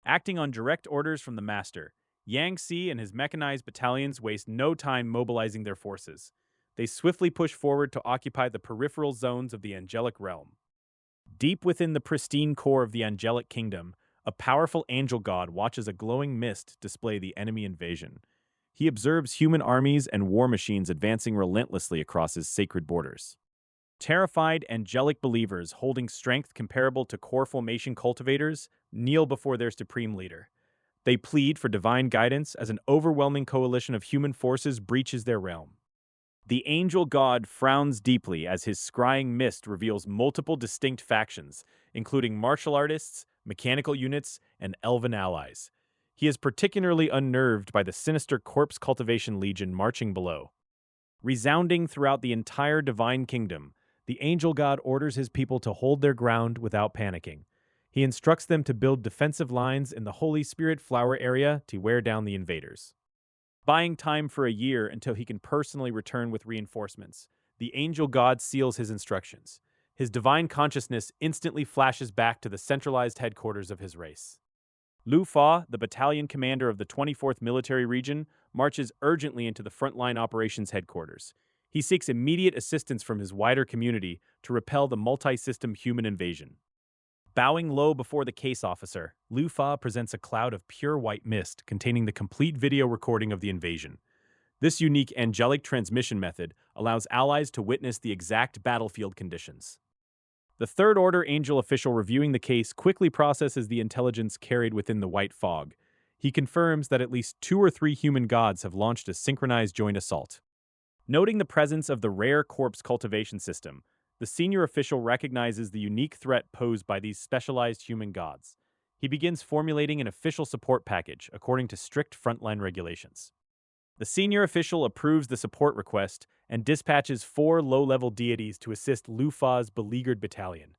Speaker 1: Acting on direct orders from the Master, Yang Si and his mechanized battalions waste no time mobilizing their forces. They swiftly push forward to occupy the peripheral zones of the angelic realm. Deep within the pristine core of the angelic kingdom, a powerful angel god watches a glowing mist display the enemy invasion. He observes human armies and war machines advancing relentlessly across his sacred borders. Terrified angelic believers holding strength comparable to core formation cultivators kneel before their supreme leader. They plead for divine guidance as an overwhelming coalition of human forces breaches their realm. The angel god frowns deeply as his scrying mist reveals multiple distinct factions, including martial artists, mechanical units, and elven allies. He is particularly unnerved by the sinister corpse cultivation legion marching below. Resounding throughout the entire divine kingdom, the angel god orders his people to hold their ground without panicking. He instructs them to build defensive lines in the Holy Spirit flower area to wear down the invaders. Buying time for a year until he can personally return with reinforcements, the angel god seals his instructions. His divine consciousness instantly flashes back to the centralized headquarters of his race. Lu Fa, the battalion commander of the 24th Military Region, marches urgently into the frontline operations headquarters. He seeks immediate assistance from his wider community to repel the multi-system human invasion. Bowing low before the case officer, Lu Fa presents a cloud of pure white mist containing the complete video recording of the invasion. This unique angelic transmission method allows allies to witness the exact battlefield conditions. The Third Order Angel official reviewing the case quickly processes the intelligence carried within the white fog. He confirms that at least 2 or 3 human gods have launched a synchronized joint assault. Noting the presence of the rare corpse cultivation system, the senior official recognizes the unique threat posed by these specialized human gods. He begins formulating an official support package according to strict frontline regulations. The senior official approves the support request and dispatches 4 low-level deities to assist Lu Fa's beleaguered battalion.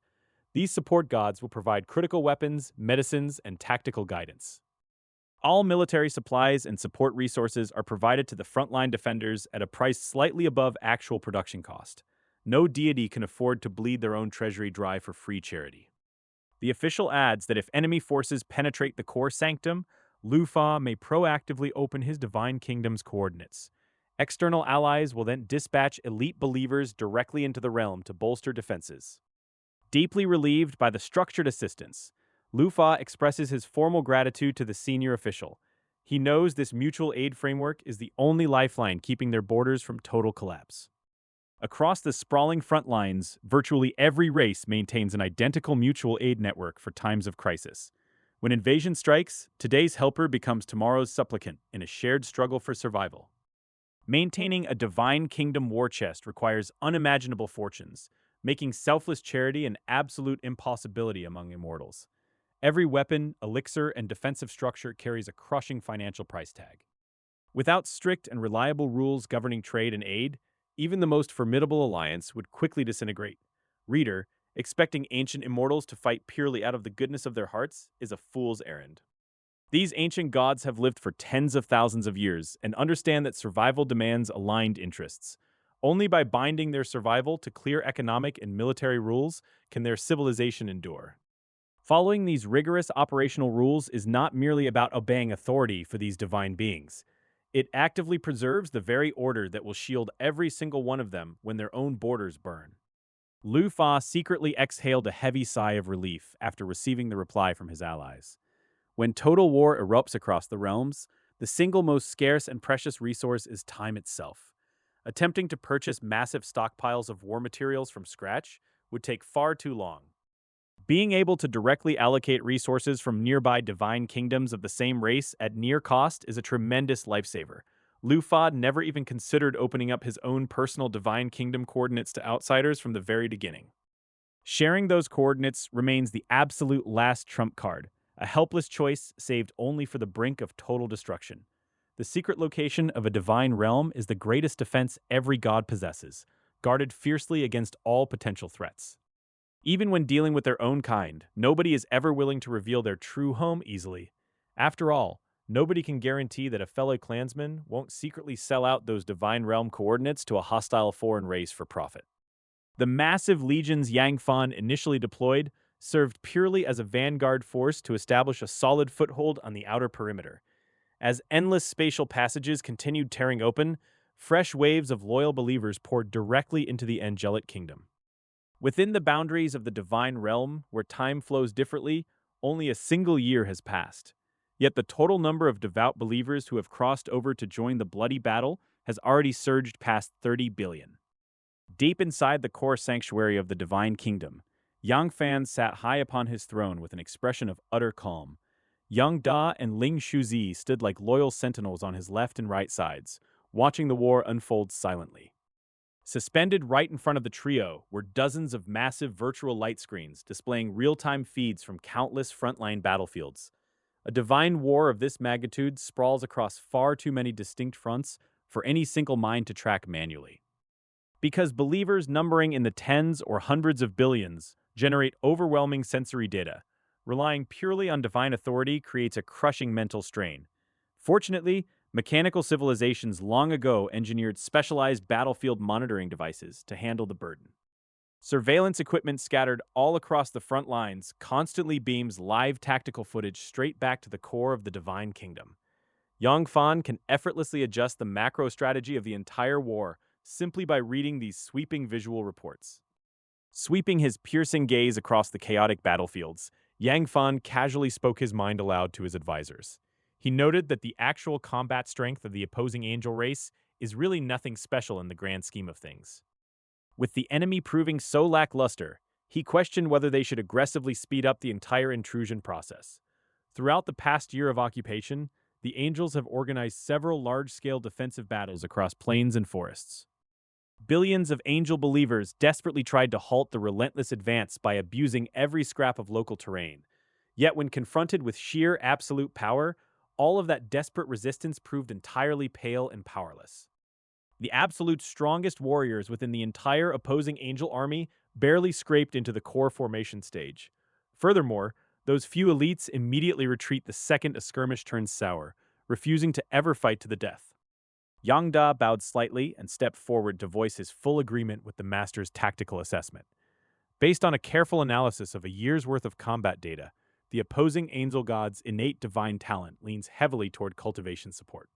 Speaker 1: These support gods will provide critical weapons, medicines, and tactical guidance. All military supplies and support resources are provided to the frontline defenders at a price slightly above actual production cost. No deity can afford to bleed their own treasury dry for free charity. The official adds that if enemy forces penetrate the core sanctum, Lu Fa may proactively open his divine kingdom's coordinates. External allies will then dispatch elite believers directly into the realm to bolster defenses. Deeply relieved by the structured assistance, Lu Fa expresses his formal gratitude to the senior official. He knows this mutual aid framework is the only lifeline keeping their borders from total collapse. Across the sprawling front lines, virtually every race maintains an identical mutual aid network for times of crisis. When invasion strikes, today's helper becomes tomorrow's supplicant in a shared struggle for survival. Maintaining a divine kingdom war chest requires unimaginable fortunes, making selfless charity an absolute impossibility among immortals. Every weapon, elixir, and defensive structure carries a crushing financial price tag. Without strict and reliable rules governing trade and aid, even the most formidable alliance would quickly disintegrate. Reader, expecting ancient immortals to fight purely out of the goodness of their hearts is a fool's errand. These ancient gods have lived for tens of thousands of years and understand that survival demands aligned interests. Only by binding their survival to clear economic and military rules can their civilization endure. Following these rigorous operational rules is not merely about obeying authority for these divine beings. It actively preserves the very order that will shield every single one of them when their own borders burn. Lu Fa secretly exhaled a heavy sigh of relief after receiving the reply from his allies. When total war erupts across the realms, the single most scarce and precious resource is time itself. Attempting to purchase massive stockpiles of war materials from scratch would take far too long. Being able to directly allocate resources from nearby divine kingdoms of the same race at near cost is a tremendous lifesaver. Lu Fa never even considered opening up his own personal divine kingdom coordinates to outsiders from the very beginning. Sharing those coordinates remains the absolute last trump card, a helpless choice saved only for the brink of total destruction. The secret location of a divine realm is the greatest defense every god possesses, guarded fiercely against all potential threats. Even when dealing with their own kind, nobody is ever willing to reveal their true home easily. After all, nobody can guarantee that a fellow clansman won't secretly sell out those Divine Realm coordinates to a hostile foreign race for profit. The massive legions Yang Fan initially deployed served purely as a vanguard force to establish a solid foothold on the outer perimeter. As endless spatial passages continued tearing open, fresh waves of loyal believers poured directly into the angelic kingdom. Within the boundaries of the divine realm, where time flows differently, only a single year has passed. Yet the total number of devout believers who have crossed over to join the bloody battle has already surged past 30 billion. Deep inside the core sanctuary of the divine kingdom, Yang Fan sat high upon his throne with an expression of utter calm. Yang Da and Ling Shuzi stood like loyal sentinels on his left and right sides, watching the war unfold silently. Suspended right in front of the trio were dozens of massive virtual light screens displaying real-time feeds from countless frontline battlefields. A divine war of this magnitude sprawls across far too many distinct fronts for any single mind to track manually. Because believers numbering in the tens or hundreds of billions generate overwhelming sensory data, relying purely on divine authority creates a crushing mental strain. Fortunately, mechanical civilizations long ago engineered specialized battlefield monitoring devices to handle the burden. Surveillance equipment scattered all across the front lines constantly beams live tactical footage straight back to the core of the divine kingdom. Yang Fan can effortlessly adjust the macro strategy of the entire war simply by reading these sweeping visual reports. Sweeping his piercing gaze across the chaotic battlefields, Yang Fan casually spoke his mind aloud to his advisors. He noted that the actual combat strength of the opposing angel race is really nothing special in the grand scheme of things. With the enemy proving so lackluster, he questioned whether they should aggressively speed up the entire intrusion process. Throughout the past year of occupation, the Angels have organized several large-scale defensive battles across plains and forests. Billions of Angel believers desperately tried to halt the relentless advance by abusing every scrap of local terrain. Yet when confronted with sheer absolute power, all of that desperate resistance proved entirely pale and powerless. The absolute strongest warriors within the entire opposing Angel army barely scraped into the core formation stage. Furthermore, those few elites immediately retreat the second a skirmish turns sour, refusing to ever fight to the death. Yang Da bowed slightly and stepped forward to voice his full agreement with the master's tactical assessment. Based on a careful analysis of a year's worth of combat data, the opposing angel god's innate divine talent leans heavily toward cultivation support.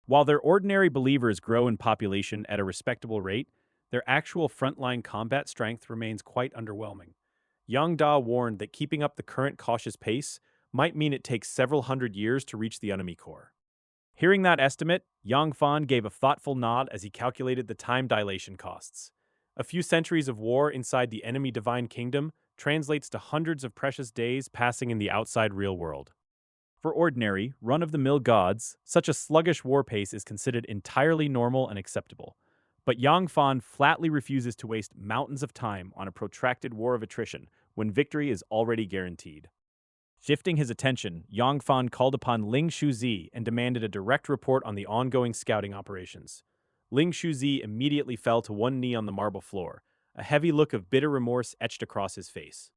Speaker 1: While their ordinary believers grow in population at a respectable rate, their actual frontline combat strength remains quite underwhelming. Yang Da warned that keeping up the current cautious pace might mean it takes several hundred years to reach the enemy core. Hearing that estimate, Yang Fan gave a thoughtful nod as he calculated the time dilation costs. A few centuries of war inside the enemy divine kingdom translates to hundreds of precious days passing in the outside real world. For ordinary, run-of-the-mill gods, such a sluggish war pace is considered entirely normal and acceptable. But Yang Fan flatly refuses to waste mountains of time on a protracted war of attrition when victory is already guaranteed. Shifting his attention, Yang Fan called upon Ling Shuzi and demanded a direct report on the ongoing scouting operations. Ling Shuzi immediately fell to one knee on the marble floor, a heavy look of bitter remorse etched across his face.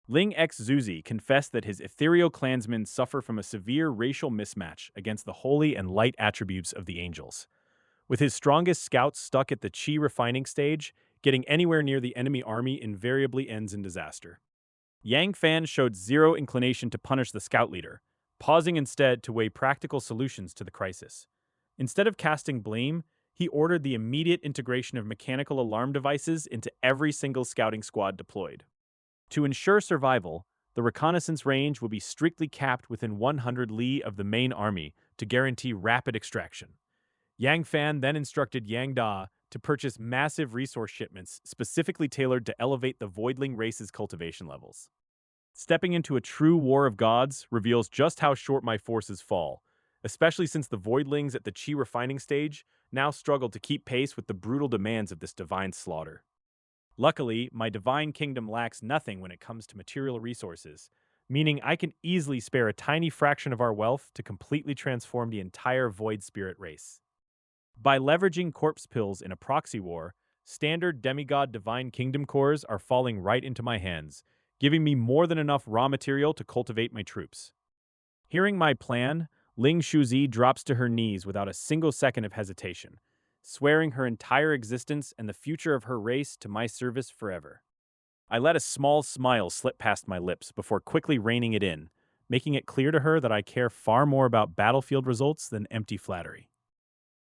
Speaker 1: Ling X Zuzi confessed that his ethereal clansmen suffer from a severe racial mismatch against the holy and light attributes of the angels. With his strongest scouts stuck at the chi refining stage, getting anywhere near the enemy army invariably ends in disaster. Yang Fan showed zero inclination to punish the scout leader, pausing instead to weigh practical solutions to the crisis. Instead of casting blame, he ordered the immediate integration of mechanical alarm devices into every single scouting squad deployed. To ensure survival, the reconnaissance range will be strictly capped within 100 li of the main army to guarantee rapid extraction. Yang Fan then instructed Yang Da to purchase massive resource shipments specifically tailored to elevate the Voidling race's cultivation levels. Stepping into a true war of gods reveals just how short my forces fall, especially since the Voidlings at the Chi refining stage now struggle to keep pace with the brutal demands of this divine slaughter. Luckily, my divine kingdom lacks nothing when it comes to material resources, meaning I can easily spare a tiny fraction of our wealth to completely transform the entire Void Spirit race. By leveraging corpse pills in a proxy war, standard demigod divine kingdom cores are falling right into my hands, giving me more than enough raw material to cultivate my troops. Hearing my plan, Ling Shuzi drops to her knees without a single second of hesitation, swearing her entire existence and the future of her race to my service forever. I let a small smile slip past my lips before quickly reining it in, making it clear to her that I care far more about battlefield results than empty flattery.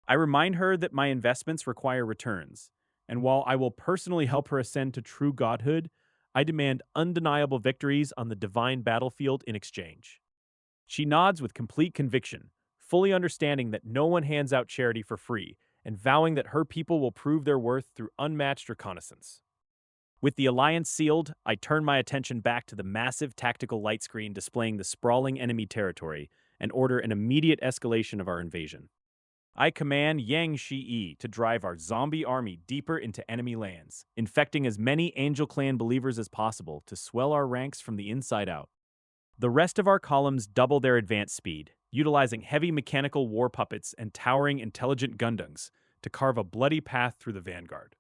Speaker 1: I remind her that my investments require returns, and while I will personally help her ascend to true godhood, I demand undeniable victories on the divine battlefield in exchange. She nods with complete conviction, fully understanding that no one hands out charity for free, and vowing that her people will prove their worth through unmatched reconnaissance. With the alliance sealed, I turn my attention back to the massive tactical light screen displaying the sprawling enemy territory and order an immediate escalation of our invasion. I command Yang Shi to drive our zombie army deeper into enemy lands, infecting as many Angel Clan believers as possible to swell our ranks from the inside out. The rest of our columns double their advance speed, utilizing heavy mechanical war puppets and towering intelligent Gundams to carve a bloody path through the vanguard.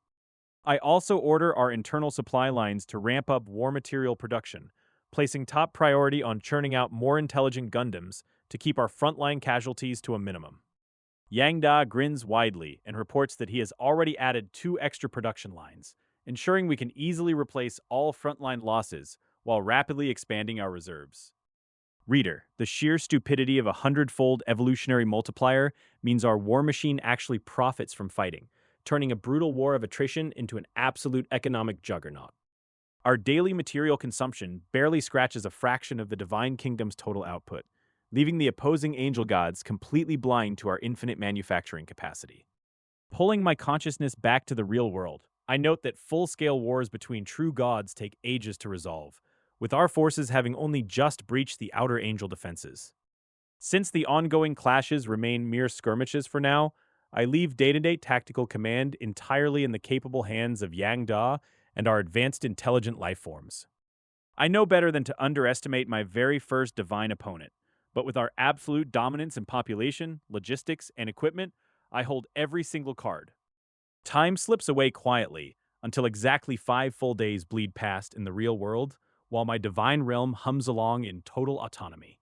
Speaker 1: I also order our internal supply lines to ramp up war material production, placing top priority on churning out more intelligent Gundams to keep our frontline casualties to a minimum. Yang Da grins widely and reports that he has already added 2 extra production lines, ensuring we can easily replace all frontline losses while rapidly expanding our reserves. Reader, the sheer stupidity of a hundredfold evolutionary multiplier means our war machine actually profits from fighting, turning a brutal war of attrition into an absolute economic juggernaut. Our daily material consumption barely scratches a fraction of the Divine Kingdom's total output, leaving the opposing angel gods completely blind to our infinite manufacturing capacity. Pulling my consciousness back to the real world, I note that full-scale wars between true gods take ages to resolve, with our forces having only just breached the outer angel defenses. Since the ongoing clashes remain mere skirmishes for now, I leave day-to-day tactical command entirely in the capable hands of Yang Da and our advanced intelligent life forms. I know better than to underestimate my very first divine opponent, but with our absolute dominance in population, logistics, and equipment, I hold every single card. Time slips away quietly until exactly 5 full days bleed past in the real world, while my divine realm hums along in total autonomy.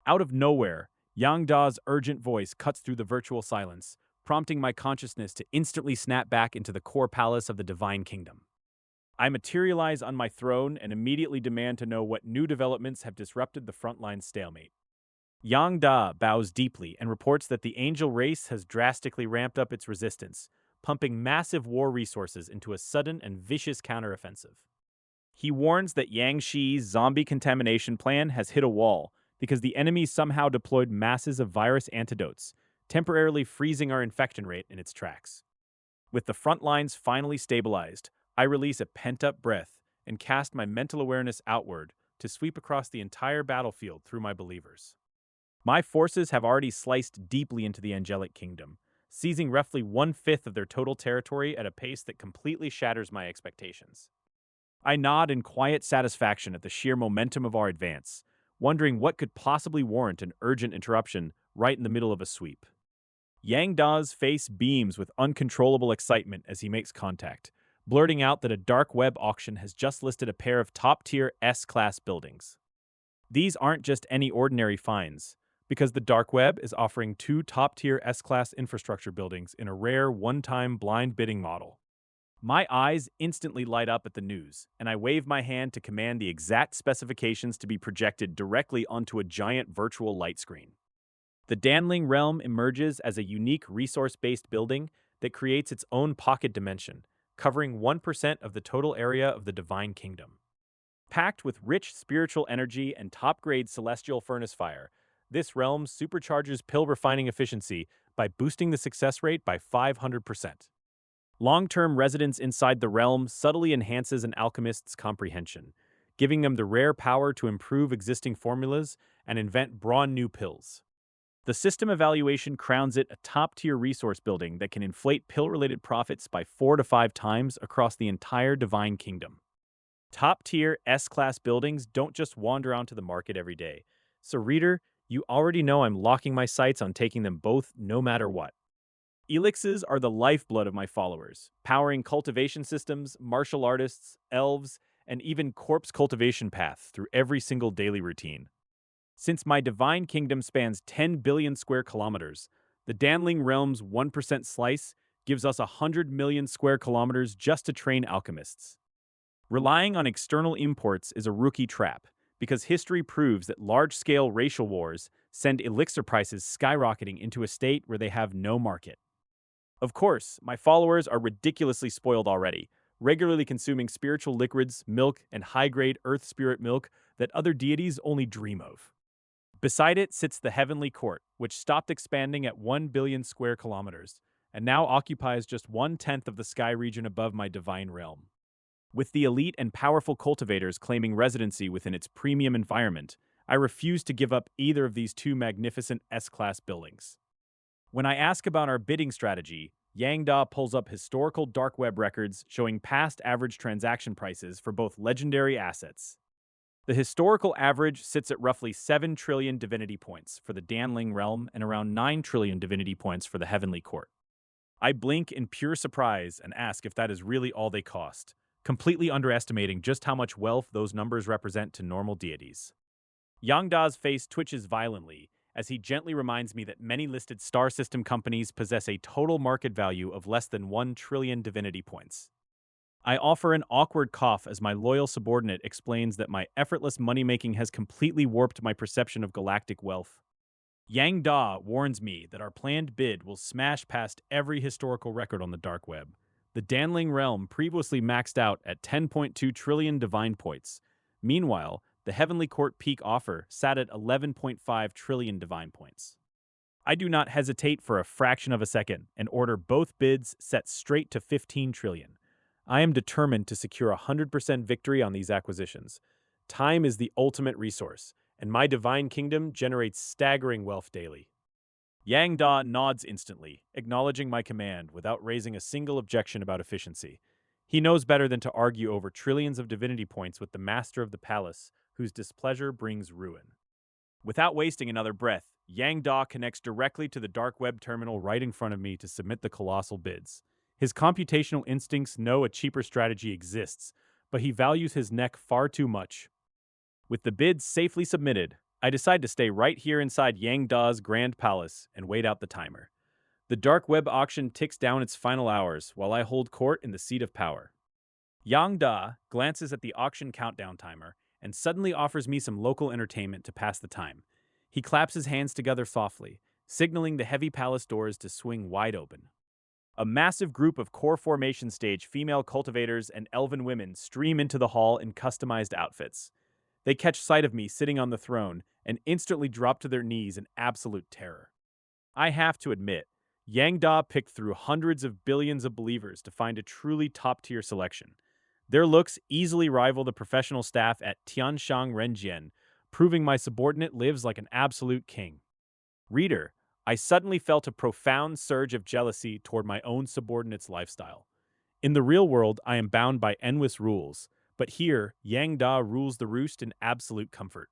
Speaker 1: Out of nowhere, Yang Da's urgent voice cuts through the virtual silence, prompting my consciousness to instantly snap back into the core palace of the Divine Kingdom. I materialize on my throne and immediately demand to know what new developments have disrupted the frontline stalemate. Yang Da bows deeply and reports that the angel race has drastically ramped up its resistance, pumping massive war resources into a sudden and vicious counteroffensive. He warns that Yang Shi's zombie contamination plan has hit a wall because the enemy somehow deployed masses of virus antidotes, temporarily freezing our infection rate in its tracks. With the front lines finally stabilized, I release a pent-up breath and cast my mental awareness outward to sweep across the entire battlefield through my believers. My forces have already sliced deeply into the angelic kingdom, seizing roughly 1/5 of their total territory at a pace that completely shatters my expectations. I nod in quiet satisfaction at the sheer momentum of our advance, wondering what could possibly warrant an urgent interruption right in the middle of a sweep. Yang Da's face beams with uncontrollable excitement as he makes contact, blurting out that a dark web auction has just listed a pair of top-tier S-class buildings. These aren't just any ordinary finds, because the dark web is offering 2 top-tier S-class infrastructure buildings in a rare one-time blind bidding model. My eyes instantly light up at the news, and I wave my hand to command the exact specifications to be projected directly onto a giant virtual light screen. The Danling realm emerges as a unique resource-based building that creates its own pocket dimension, covering 1% of the total area of the Divine Kingdom. Packed with rich spiritual energy and top-grade celestial furnace fire, this realm supercharges pill refining efficiency by boosting the success rate by 500%. Long-term residence inside the realm subtly enhances an alchemist's comprehension, giving them the rare power to improve existing formulas and invent brand new pills. The system evaluation crowns it a top-tier resource building that can inflate pill-related profits by 4 to 5 times across the entire Divine Kingdom. Top-tier S-class buildings don't just wander onto the market every day. So reader, you already know I'm locking my sights on taking them both no matter what. Elixes are the lifeblood of my followers, powering cultivation systems, martial artists, elves, and even corpse cultivation paths through every single daily routine. Since my divine kingdom spans 10 billion square kilometers, the Danling realm's 1% slice gives us 100 million square kilometers just to train alchemists. Relying on external imports is a rookie trap, because history proves that large-scale racial wars send elixir prices skyrocketing into a state where they have no market. Of course, my followers are ridiculously spoiled already, regularly consuming spiritual liquids, milk, and high-grade earth spirit milk that other deities only dream of. Beside it sits the heavenly court, which stopped expanding at 1 billion square kilometers, and now occupies just 1/10 of the sky region above my divine realm. With the elite and powerful cultivators claiming residency within its premium environment, I refuse to give up either of these two magnificent S-class buildings. When I ask about our bidding strategy, Yang Da pulls up historical dark web records showing past average transaction prices for both legendary assets. The historical average sits at roughly 7 trillion divinity points for the Danling realm and around 9 trillion divinity points for the Heavenly Court. I blink in pure surprise and ask if that is really all they cost, completely underestimating just how much wealth those numbers represent to normal deities. Yang Da's face twitches violently as he gently reminds me that many listed star system companies possess a total market value of less than 1 trillion divinity points. I offer an awkward cough as my loyal subordinate explains that my effortless money-making has completely warped my perception of galactic wealth. Yang Da warns me that our planned bid will smash past every historical record on the dark web. The Danling realm previously maxed out at 10.2 trillion divine points. Meanwhile, the Heavenly Court peak offer sat at 11.5 trillion divine points. I do not hesitate for a fraction of a second and order both bids set straight to 15 trillion. I am determined to secure 100% victory on these acquisitions. Time is the ultimate resource, and my divine kingdom generates staggering wealth daily. Yang Da nods instantly, acknowledging my command without raising a single objection about efficiency. He knows better than to argue over trillions of divinity points with the master of the palace, whose displeasure brings ruin. Without wasting another breath, Yang Da connects directly to the dark web terminal right in front of me to submit the colossal bids. His computational instincts know a cheaper strategy exists, but he values his neck far too much. With the bids safely submitted, I decide to stay right here inside Yang Da's grand palace and wait out the timer. The dark web auction ticks down its final hours while I hold court in the seat of power. Yang Da glances at the auction countdown timer and suddenly offers me some local entertainment to pass the time. He claps his hands together softly, signaling the heavy palace doors to swing wide open. A massive group of core formation stage female cultivators and elven women stream into the hall in customized outfits. They catch sight of me sitting on the throne and instantly drop to their knees in absolute terror. I have to admit, Yang Da picked through hundreds of billions of believers to find a truly top-tier selection. Their looks easily rival the professional staff at Tianshang Renjian, proving my subordinate lives like an absolute king. Reader, I suddenly felt a profound surge of jealousy toward my own subordinate's lifestyle. In the real world, I am bound by endless rules, but here, Yang Da rules the roost in absolute comfort.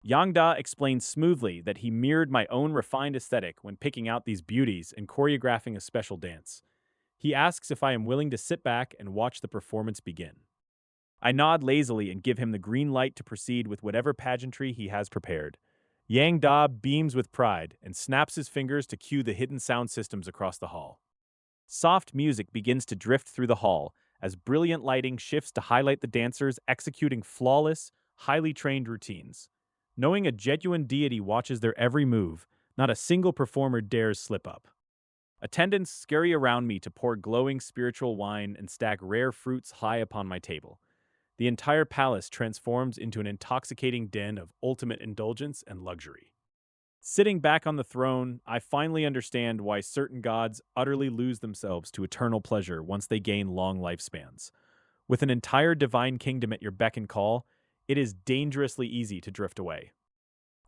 Speaker 1: Yang Da explains smoothly that he mirrored my own refined aesthetic when picking out these beauties and choreographing a special dance. He asks if I am willing to sit back and watch the performance begin. I nod lazily and give him the green light to proceed with whatever pageantry he has prepared. Yang Da beams with pride and snaps his fingers to cue the hidden sound systems across the hall. Soft music begins to drift through the hall as brilliant lighting shifts to highlight the dancers executing flawless, highly trained routines. Knowing a genuine deity watches their every move, not a single performer dares slip up. Attendants scurry around me to pour glowing spiritual wine and stack rare fruits high upon my table. The entire palace transforms into an intoxicating den of ultimate indulgence and luxury. Sitting back on the throne, I finally understand why certain gods utterly lose themselves to eternal pleasure once they gain long lifespans. With an entire divine kingdom at your beck and call, it is dangerously easy to drift away.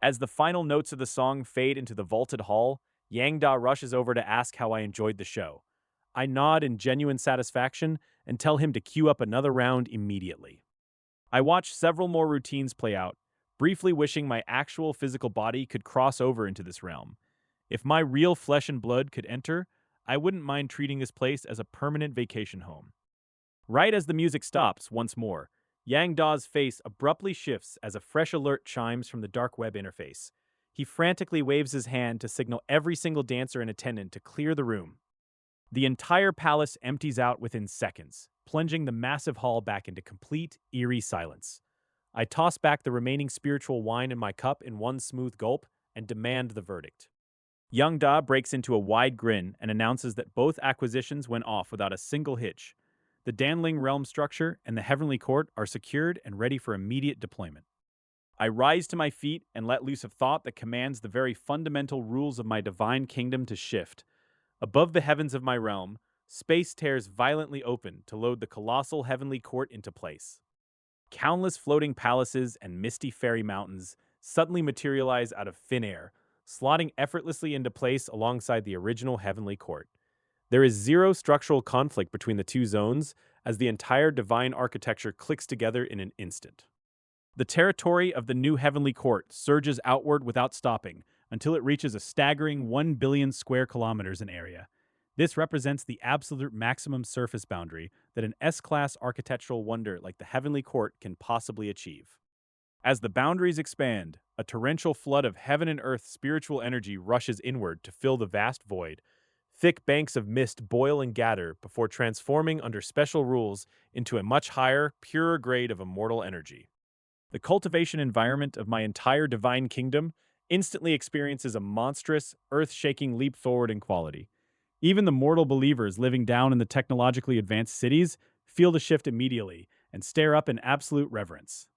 Speaker 1: As the final notes of the song fade into the vaulted hall, Yang Da rushes over to ask how I enjoyed the show. I nod in genuine satisfaction and tell him to queue up another round immediately. I watch several more routines play out, briefly wishing my actual physical body could cross over into this realm. If my real flesh and blood could enter, I wouldn't mind treating this place as a permanent vacation home. Right as the music stops once more, Yang Da's face abruptly shifts as a fresh alert chimes from the dark web interface. He frantically waves his hand to signal every single dancer and attendant to clear the room. The entire palace empties out within seconds, plunging the massive hall back into complete, eerie silence. I toss back the remaining spiritual wine in my cup in one smooth gulp and demand the verdict. Young Da breaks into a wide grin and announces that both acquisitions went off without a single hitch. The Danling realm structure and the Heavenly Court are secured and ready for immediate deployment. I rise to my feet and let loose a thought that commands the very fundamental rules of my divine kingdom to shift. Above the heavens of my realm, space tears violently open to load the colossal Heavenly Court into place. Countless floating palaces and misty fairy mountains suddenly materialize out of thin air, slotting effortlessly into place alongside the original Heavenly Court. There is zero structural conflict between the two zones as the entire divine architecture clicks together in an instant. The territory of the new Heavenly Court surges outward without stopping until it reaches a staggering 1 billion square kilometers in area. This represents the absolute maximum surface boundary that an S-class architectural wonder like the Heavenly Court can possibly achieve. As the boundaries expand, a torrential flood of heaven and earth spiritual energy rushes inward to fill the vast void. Thick banks of mist boil and gather before transforming under special rules into a much higher, purer grade of immortal energy. The cultivation environment of my entire divine kingdom instantly experiences a monstrous, earth-shaking leap forward in quality. Even the mortal believers living down in the technologically advanced cities feel the shift immediately and stare up in absolute reverence.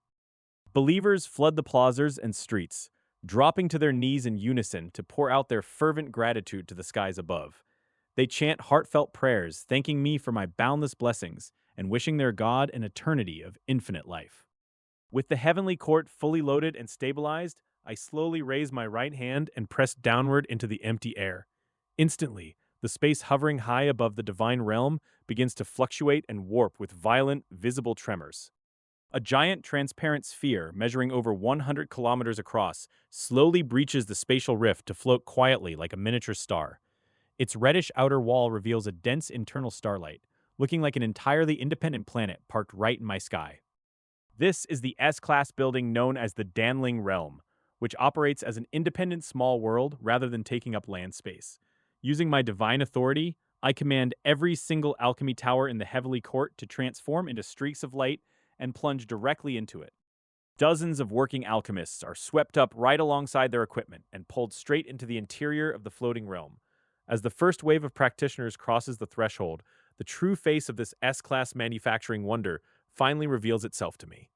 Speaker 1: Believers flood the plazas and streets, dropping to their knees in unison to pour out their fervent gratitude to the skies above. They chant heartfelt prayers, thanking me for my boundless blessings and wishing their God an eternity of infinite life. With the heavenly court fully loaded and stabilized, I slowly raise my right hand and press downward into the empty air. Instantly, the space hovering high above the divine realm begins to fluctuate and warp with violent, visible tremors. A giant transparent sphere measuring over 100 kilometers across slowly breaches the spatial rift to float quietly like a miniature star. Its reddish outer wall reveals a dense internal starlight, looking like an entirely independent planet parked right in my sky. This is the S-class building known as the Danling Realm, which operates as an independent small world rather than taking up land space. Using my divine authority, I command every single alchemy tower in the Heavenly Court to transform into streaks of light and plunge directly into it. Dozens of working alchemists are swept up right alongside their equipment and pulled straight into the interior of the floating realm. As the first wave of practitioners crosses the threshold, the true face of this S-class manufacturing wonder finally reveals itself to me.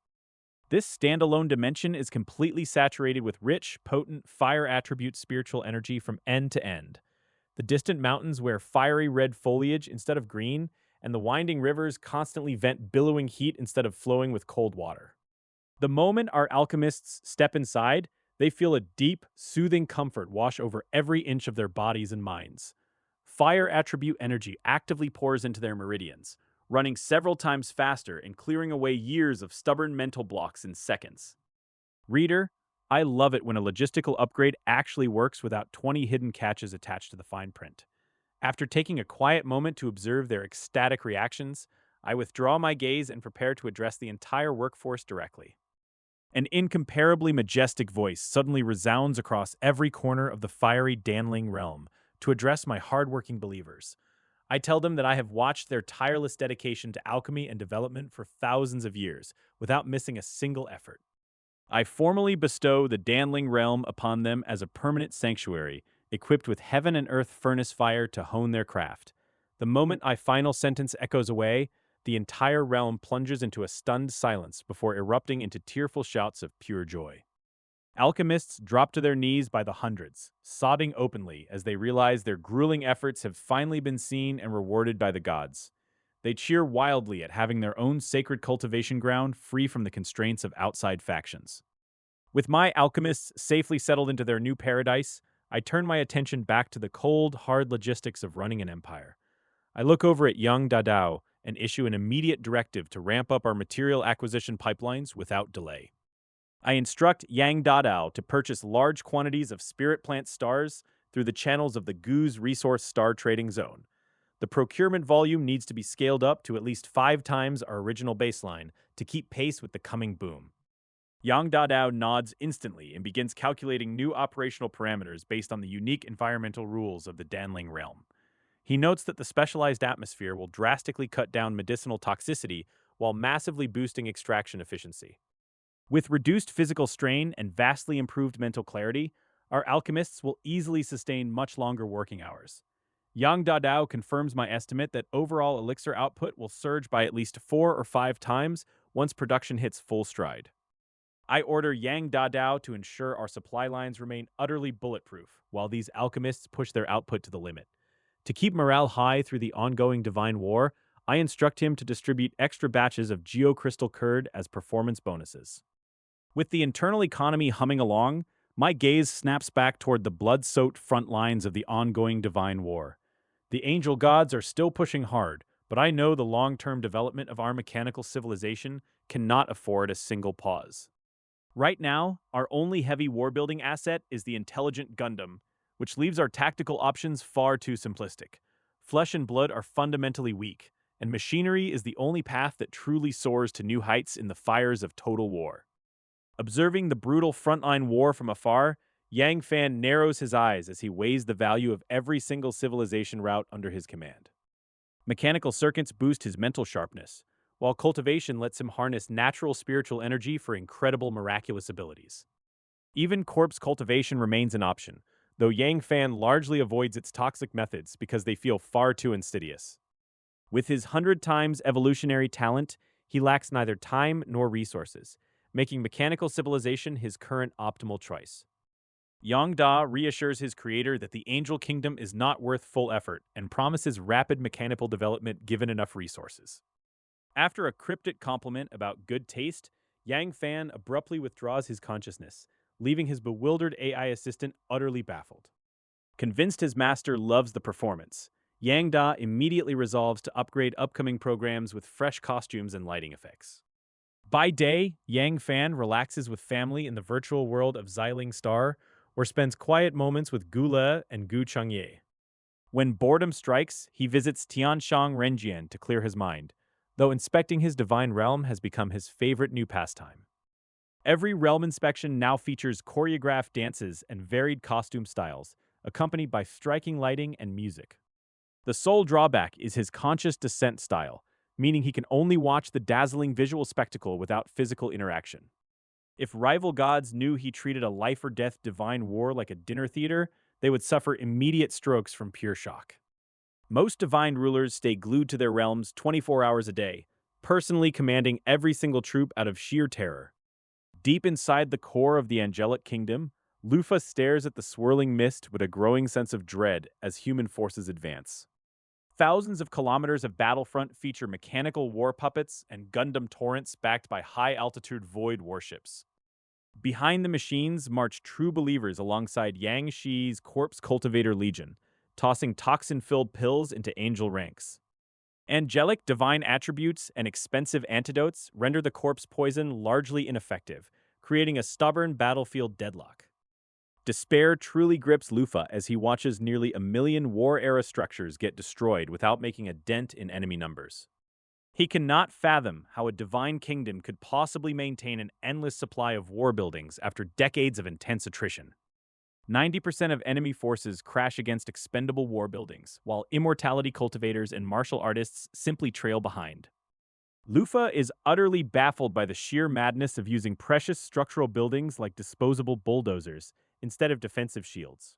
Speaker 1: This standalone dimension is completely saturated with rich, potent, fire attribute spiritual energy from end to end. The distant mountains wear fiery red foliage instead of green, and the winding rivers constantly vent billowing heat instead of flowing with cold water. The moment our alchemists step inside, they feel a deep, soothing comfort wash over every inch of their bodies and minds. Fire attribute energy actively pours into their meridians, running several times faster and clearing away years of stubborn mental blocks in seconds. Reader, I love it when a logistical upgrade actually works without 20 hidden catches attached to the fine print. After taking a quiet moment to observe their ecstatic reactions, I withdraw my gaze and prepare to address the entire workforce directly. An incomparably majestic voice suddenly resounds across every corner of the fiery Danling realm to address my hardworking believers. I tell them that I have watched their tireless dedication to alchemy and development for thousands of years without missing a single effort. I formally bestow the Danling realm upon them as a permanent sanctuary, equipped with heaven and earth furnace fire to hone their craft. The moment my final sentence echoes away, the entire realm plunges into a stunned silence before erupting into tearful shouts of pure joy. Alchemists drop to their knees by the hundreds, sobbing openly as they realize their grueling efforts have finally been seen and rewarded by the gods. They cheer wildly at having their own sacred cultivation ground free from the constraints of outside factions. With my alchemists safely settled into their new paradise, I turn my attention back to the cold, hard logistics of running an empire. I look over at young Dadao and issue an immediate directive to ramp up our material acquisition pipelines without delay. I instruct Yang Dadao to purchase large quantities of spirit plant stars through the channels of the Goose Resource Star Trading Zone. The procurement volume needs to be scaled up to at least 5 times our original baseline to keep pace with the coming boom. Yang Dadao nods instantly and begins calculating new operational parameters based on the unique environmental rules of the Danling realm. He notes that the specialized atmosphere will drastically cut down medicinal toxicity while massively boosting extraction efficiency. With reduced physical strain and vastly improved mental clarity, our alchemists will easily sustain much longer working hours. Yang Dadao confirms my estimate that overall elixir output will surge by at least 4 or 5 times once production hits full stride. I order Yang Dadao to ensure our supply lines remain utterly bulletproof while these alchemists push their output to the limit. To keep morale high through the ongoing divine war, I instruct him to distribute extra batches of geocrystal curd as performance bonuses. With the internal economy humming along, my gaze snaps back toward the blood-soaked front lines of the ongoing divine war. The angel gods are still pushing hard, but I know the long-term development of our mechanical civilization cannot afford a single pause. Right now, our only heavy war-building asset is the intelligent Gundam, which leaves our tactical options far too simplistic. Flesh and blood are fundamentally weak, and machinery is the only path that truly soars to new heights in the fires of total war. Observing the brutal frontline war from afar, Yang Fan narrows his eyes as he weighs the value of every single civilization route under his command. Mechanical circuits boost his mental sharpness, while cultivation lets him harness natural spiritual energy for incredible miraculous abilities. Even corpse cultivation remains an option, though Yang Fan largely avoids its toxic methods because they feel far too insidious. With his 100 times evolutionary talent, he lacks neither time nor resources, making mechanical civilization his current optimal choice. Yang Da reassures his creator that the Angel Kingdom is not worth full effort and promises rapid mechanical development given enough resources. After a cryptic compliment about good taste, Yang Fan abruptly withdraws his consciousness, leaving his bewildered AI assistant utterly baffled. Convinced his master loves the performance, Yang Da immediately resolves to upgrade upcoming programs with fresh costumes and lighting effects. By day, Yang Fan relaxes with family in the virtual world of Xiling Star, or spends quiet moments with Gu Le and Gu Chengye. When boredom strikes, he visits Tianshang Renjian to clear his mind, though inspecting his divine realm has become his favorite new pastime. Every realm inspection now features choreographed dances and varied costume styles, accompanied by striking lighting and music. The sole drawback is his conscious descent style, meaning he can only watch the dazzling visual spectacle without physical interaction. If rival gods knew he treated a life-or-death divine war like a dinner theater, they would suffer immediate strokes from pure shock. Most divine rulers stay glued to their realms 24 hours a day, personally commanding every single troop out of sheer terror. Deep inside the core of the angelic kingdom, Lufa stares at the swirling mist with a growing sense of dread as human forces advance. Thousands of kilometers of battlefront feature mechanical war puppets and Gundam torrents backed by high-altitude void warships. Behind the machines march true believers alongside Yang Shi's Corpse Cultivator Legion, tossing toxin-filled pills into angel ranks. Angelic divine attributes and expensive antidotes render the corpse poison largely ineffective, creating a stubborn battlefield deadlock. Despair truly grips Lufa as he watches nearly 1 million war-era structures get destroyed without making a dent in enemy numbers. He cannot fathom how a divine kingdom could possibly maintain an endless supply of war buildings after decades of intense attrition. 90% of enemy forces crash against expendable war buildings, while immortality cultivators and martial artists simply trail behind. Lufa is utterly baffled by the sheer madness of using precious structural buildings like disposable bulldozers instead of defensive shields.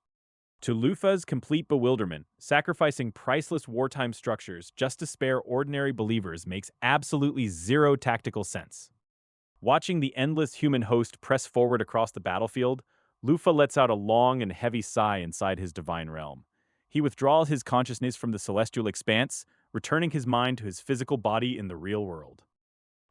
Speaker 1: To Lufa's complete bewilderment, sacrificing priceless wartime structures just to spare ordinary believers makes absolutely zero tactical sense. Watching the endless human host press forward across the battlefield, Lufa lets out a long and heavy sigh inside his divine realm. He withdraws his consciousness from the celestial expanse, returning his mind to his physical body in the real world.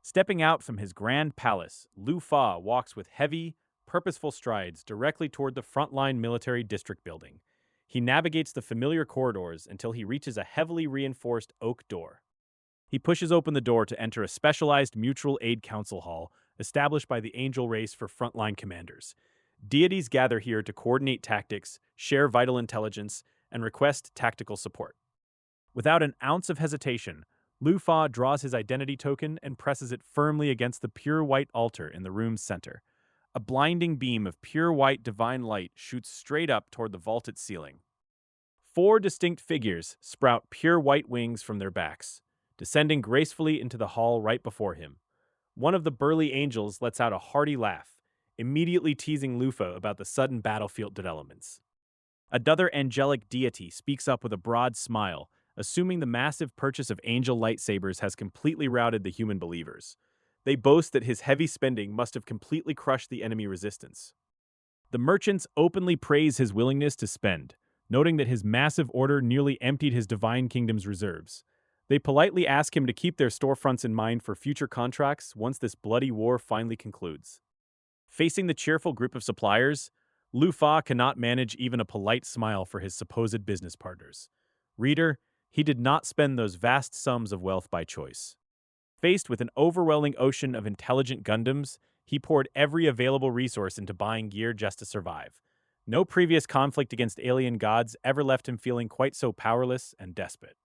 Speaker 1: Stepping out from his grand palace, Lu Fa walks with heavy, purposeful strides directly toward the frontline military district building. He navigates the familiar corridors until he reaches a heavily reinforced oak door. He pushes open the door to enter a specialized mutual aid council hall established by the Angel race for frontline commanders. Deities gather here to coordinate tactics, share vital intelligence, and request tactical support. Without an ounce of hesitation, Lu Fa draws his identity token and presses it firmly against the pure white altar in the room's center. A blinding beam of pure white divine light shoots straight up toward the vaulted ceiling. Four distinct figures sprout pure white wings from their backs, descending gracefully into the hall right before him. One of the burly angels lets out a hearty laugh, immediately teasing Lufa about the sudden battlefield developments. Another angelic deity speaks up with a broad smile, assuming the massive purchase of angel lightsabers has completely routed the human believers. They boast that his heavy spending must have completely crushed the enemy resistance. The merchants openly praise his willingness to spend, noting that his massive order nearly emptied his divine kingdom's reserves. They politely ask him to keep their storefronts in mind for future contracts once this bloody war finally concludes. Facing the cheerful group of suppliers, Lu Fa cannot manage even a polite smile for his supposed business partners. Reader, he did not spend those vast sums of wealth by choice. Faced with an overwhelming ocean of intelligent Gundams, he poured every available resource into buying gear just to survive. No previous conflict against alien gods ever left him feeling quite so powerless and desperate.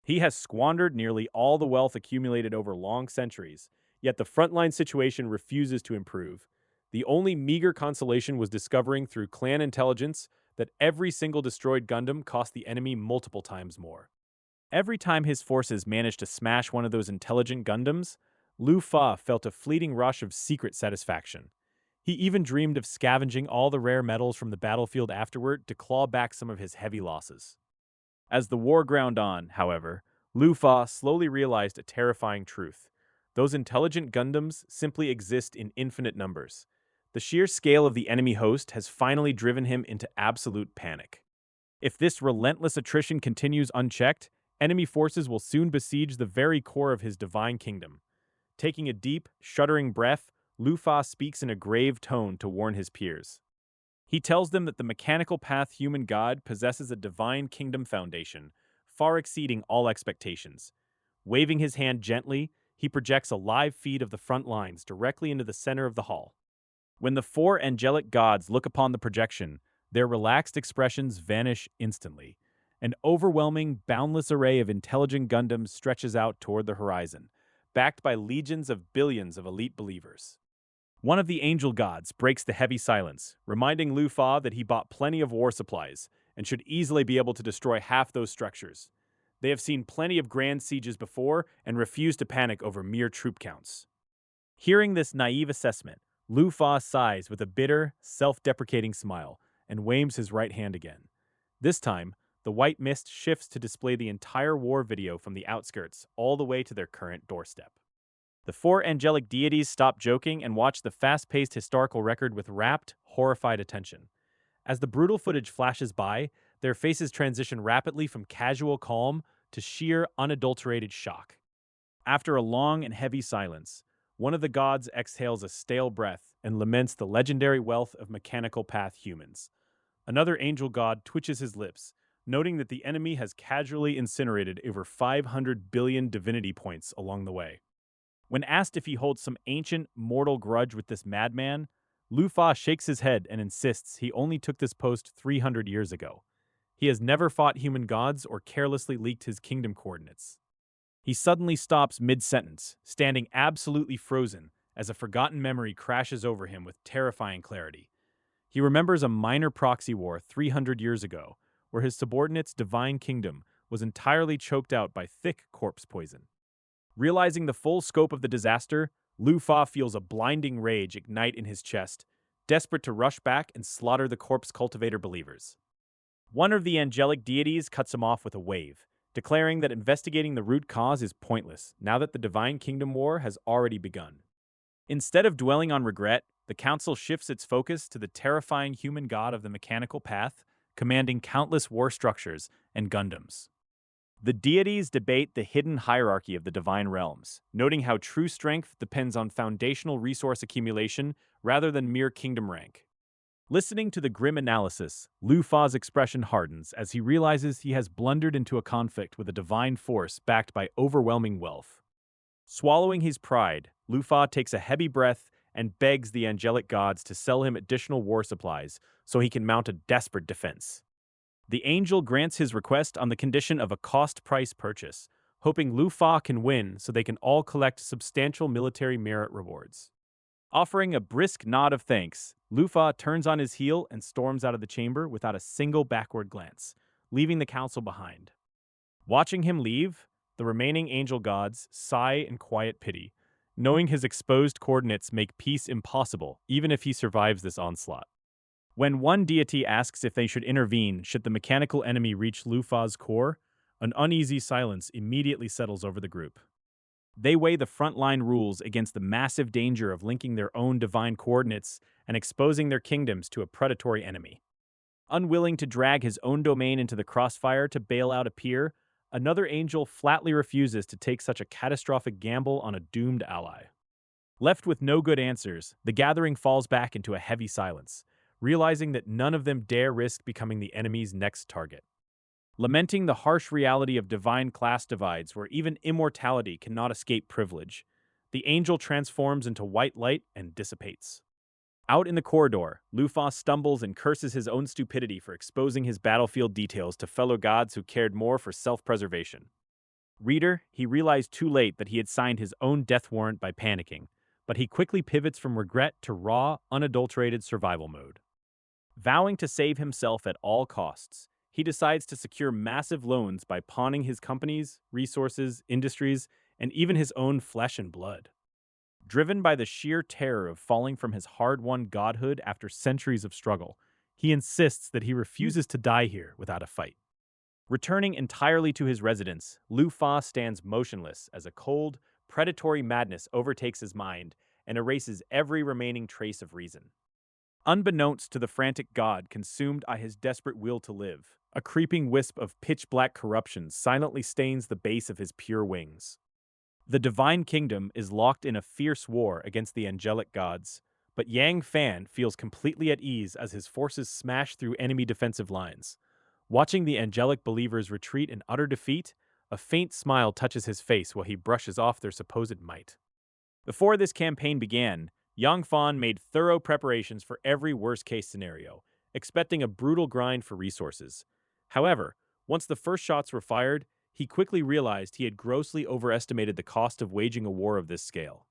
Speaker 1: He has squandered nearly all the wealth accumulated over long centuries, yet the frontline situation refuses to improve. The only meager consolation was discovering through clan intelligence that every single destroyed Gundam cost the enemy multiple times more. Every time his forces managed to smash one of those intelligent Gundams, Lu Fa felt a fleeting rush of secret satisfaction. He even dreamed of scavenging all the rare metals from the battlefield afterward to claw back some of his heavy losses. As the war ground on, however, Lu Fa slowly realized a terrifying truth. Those intelligent Gundams simply exist in infinite numbers. The sheer scale of the enemy host has finally driven him into absolute panic. If this relentless attrition continues unchecked, enemy forces will soon besiege the very core of his divine kingdom. Taking a deep, shuddering breath, Lu Fa speaks in a grave tone to warn his peers. He tells them that the mechanical path human god possesses a divine kingdom foundation, far exceeding all expectations. Waving his hand gently, he projects a live feed of the front lines directly into the center of the hall. When the four angelic gods look upon the projection, their relaxed expressions vanish instantly. An overwhelming, boundless array of intelligent Gundams stretches out toward the horizon, backed by legions of billions of elite believers. One of the angel gods breaks the heavy silence, reminding Lu Fa that he bought plenty of war supplies and should easily be able to destroy half those structures. They have seen plenty of grand sieges before and refuse to panic over mere troop counts. Hearing this naive assessment, Lu Fa sighs with a bitter, self-deprecating smile and waves his right hand again. This time, the white mist shifts to display the entire war video from the outskirts all the way to their current doorstep. The four angelic deities stop joking and watch the fast-paced historical record with rapt, horrified attention. As the brutal footage flashes by, their faces transition rapidly from casual calm to sheer, unadulterated shock. After a long and heavy silence, one of the gods exhales a stale breath and laments the legendary wealth of mechanical path humans. Another angel god twitches his lips, noting that the enemy has casually incinerated over 500 billion divinity points along the way. When asked if he holds some ancient, mortal grudge with this madman, Lu Fa shakes his head and insists he only took this post 300 years ago. He has never fought human gods or carelessly leaked his kingdom coordinates. He suddenly stops mid-sentence, standing absolutely frozen as a forgotten memory crashes over him with terrifying clarity. He remembers a minor proxy war 300 years ago, where his subordinate's divine kingdom was entirely choked out by thick corpse poison. Realizing the full scope of the disaster, Lu Fa feels a blinding rage ignite in his chest, desperate to rush back and slaughter the corpse cultivator believers. One of the angelic deities cuts him off with a wave, declaring that investigating the root cause is pointless now that the Divine Kingdom War has already begun. Instead of dwelling on regret, the Council shifts its focus to the terrifying human god of the mechanical path, commanding countless war structures and Gundams. The deities debate the hidden hierarchy of the divine realms, noting how true strength depends on foundational resource accumulation rather than mere kingdom rank. Listening to the grim analysis, Lu Fa's expression hardens as he realizes he has blundered into a conflict with a divine force backed by overwhelming wealth. Swallowing his pride, Lu Fa takes a heavy breath and begs the angelic gods to sell him additional war supplies so he can mount a desperate defense. The angel grants his request on the condition of a cost-price purchase, hoping Lu Fa can win so they can all collect substantial military merit rewards. Offering a brisk nod of thanks, Lu Fa turns on his heel and storms out of the chamber without a single backward glance, leaving the council behind. Watching him leave, the remaining angel gods sigh in quiet pity, knowing his exposed coordinates make peace impossible even if he survives this onslaught. When one deity asks if they should intervene should the mechanical enemy reach Lu Fa's core, an uneasy silence immediately settles over the group. They weigh the frontline rules against the massive danger of linking their own divine coordinates and exposing their kingdoms to a predatory enemy. Unwilling to drag his own domain into the crossfire to bail out a peer, another angel flatly refuses to take such a catastrophic gamble on a doomed ally. Left with no good answers, the gathering falls back into a heavy silence, realizing that none of them dare risk becoming the enemy's next target. Lamenting the harsh reality of divine class divides where even immortality cannot escape privilege, the angel transforms into white light and dissipates. Out in the corridor, Lu Fa stumbles and curses his own stupidity for exposing his battlefield details to fellow gods who cared more for self-preservation. Reader, he realized too late that he had signed his own death warrant by panicking, but he quickly pivots from regret to raw, unadulterated survival mode. Vowing to save himself at all costs, he decides to secure massive loans by pawning his companies, resources, industries, and even his own flesh and blood. Driven by the sheer terror of falling from his hard-won godhood after centuries of struggle, he insists that he refuses to die here without a fight. Returning entirely to his residence, Lu Fa stands motionless as a cold, predatory madness overtakes his mind and erases every remaining trace of reason. Unbeknownst to the frantic god consumed by his desperate will to live, a creeping wisp of pitch-black corruption silently stains the base of his pure wings. The divine kingdom is locked in a fierce war against the angelic gods, but Yang Fan feels completely at ease as his forces smash through enemy defensive lines. Watching the angelic believers retreat in utter defeat, a faint smile touches his face while he brushes off their supposed might. Before this campaign began, Yang Fan made thorough preparations for every worst-case scenario, expecting a brutal grind for resources. However, once the first shots were fired, he quickly realized he had grossly overestimated the cost of waging a war of this scale.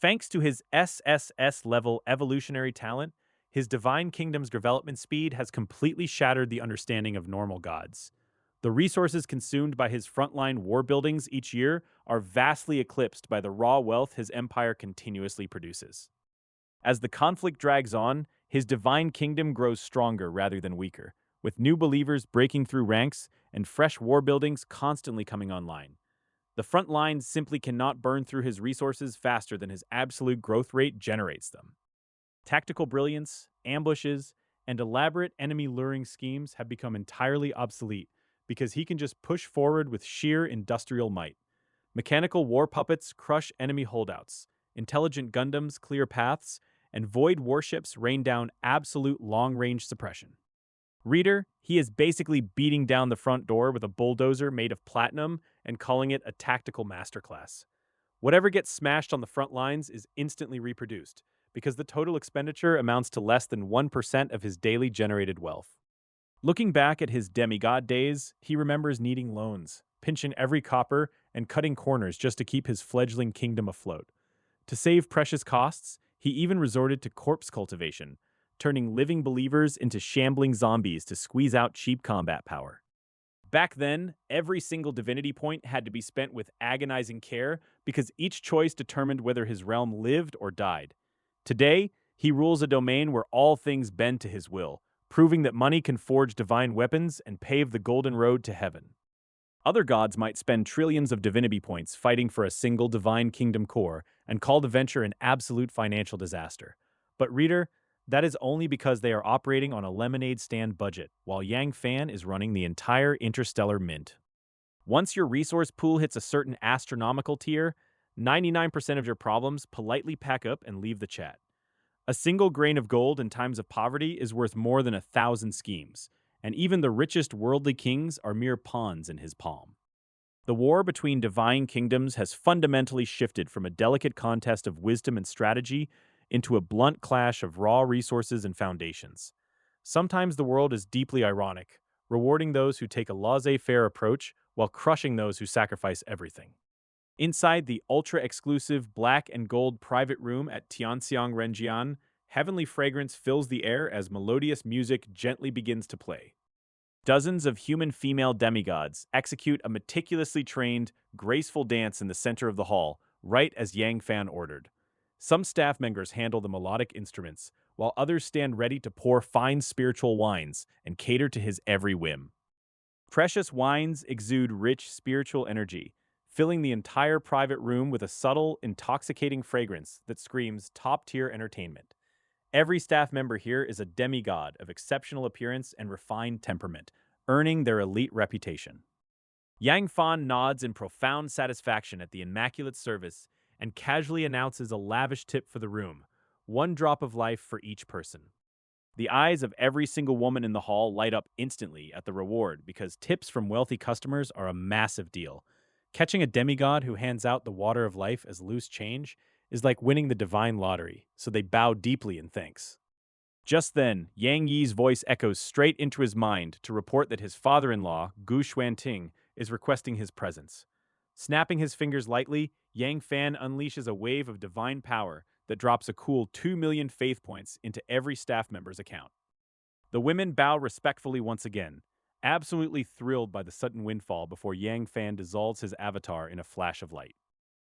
Speaker 1: Thanks to his sss-level evolutionary talent, his divine kingdom's development speed has completely shattered the understanding of normal gods. The resources consumed by his frontline war buildings each year are vastly eclipsed by the raw wealth his empire continuously produces. As the conflict drags on, his divine kingdom grows stronger rather than weaker, with new believers breaking through ranks and fresh war buildings constantly coming online. The front lines simply cannot burn through his resources faster than his absolute growth rate generates them. Tactical brilliance, ambushes, and elaborate enemy luring schemes have become entirely obsolete because he can just push forward with sheer industrial might. Mechanical war puppets crush enemy holdouts, intelligent Gundams clear paths, and void warships rain down absolute long-range suppression. Reader, he is basically beating down the front door with a bulldozer made of platinum and calling it a tactical masterclass. Whatever gets smashed on the front lines is instantly reproduced, because the total expenditure amounts to less than 1% of his daily generated wealth. Looking back at his demigod days, he remembers needing loans, pinching every copper, and cutting corners just to keep his fledgling kingdom afloat. To save precious costs, he even resorted to corpse cultivation, turning living believers into shambling zombies to squeeze out cheap combat power. Back then, every single divinity point had to be spent with agonizing care because each choice determined whether his realm lived or died. Today, he rules a domain where all things bend to his will, proving that money can forge divine weapons and pave the golden road to heaven. Other gods might spend trillions of divinity points fighting for a single divine kingdom core and call the venture an absolute financial disaster. But reader, that is only because they are operating on a lemonade stand budget, while Yang Fan is running the entire interstellar mint. Once your resource pool hits a certain astronomical tier, 99% of your problems politely pack up and leave the chat. A single grain of gold in times of poverty is worth more than 1,000 schemes, and even the richest worldly kings are mere pawns in his palm. The war between divine kingdoms has fundamentally shifted from a delicate contest of wisdom and strategy into a blunt clash of raw resources and foundations. Sometimes the world is deeply ironic, rewarding those who take a laissez-faire approach while crushing those who sacrifice everything. Inside the ultra-exclusive black and gold private room at Tianxiang Renjian, heavenly fragrance fills the air as melodious music gently begins to play. Dozens of human female demigods execute a meticulously trained, graceful dance in the center of the hall, right as Yang Fan ordered. Some staff members handle the melodic instruments, while others stand ready to pour fine spiritual wines and cater to his every whim. Precious wines exude rich spiritual energy, filling the entire private room with a subtle, intoxicating fragrance that screams top-tier entertainment. Every staff member here is a demigod of exceptional appearance and refined temperament, earning their elite reputation. Yang Fan nods in profound satisfaction at the immaculate service and casually announces a lavish tip for the room, one drop of life for each person. The eyes of every single woman in the hall light up instantly at the reward because tips from wealthy customers are a massive deal. Catching a demigod who hands out the water of life as loose change is like winning the divine lottery, so they bow deeply in thanks. Just then, Yang Yi's voice echoes straight into his mind to report that his father-in-law, Gu Xuanting, is requesting his presence. Snapping his fingers lightly, Yang Fan unleashes a wave of divine power that drops a cool 2 million faith points into every staff member's account. The women bow respectfully once again, absolutely thrilled by the sudden windfall before Yang Fan dissolves his avatar in a flash of light.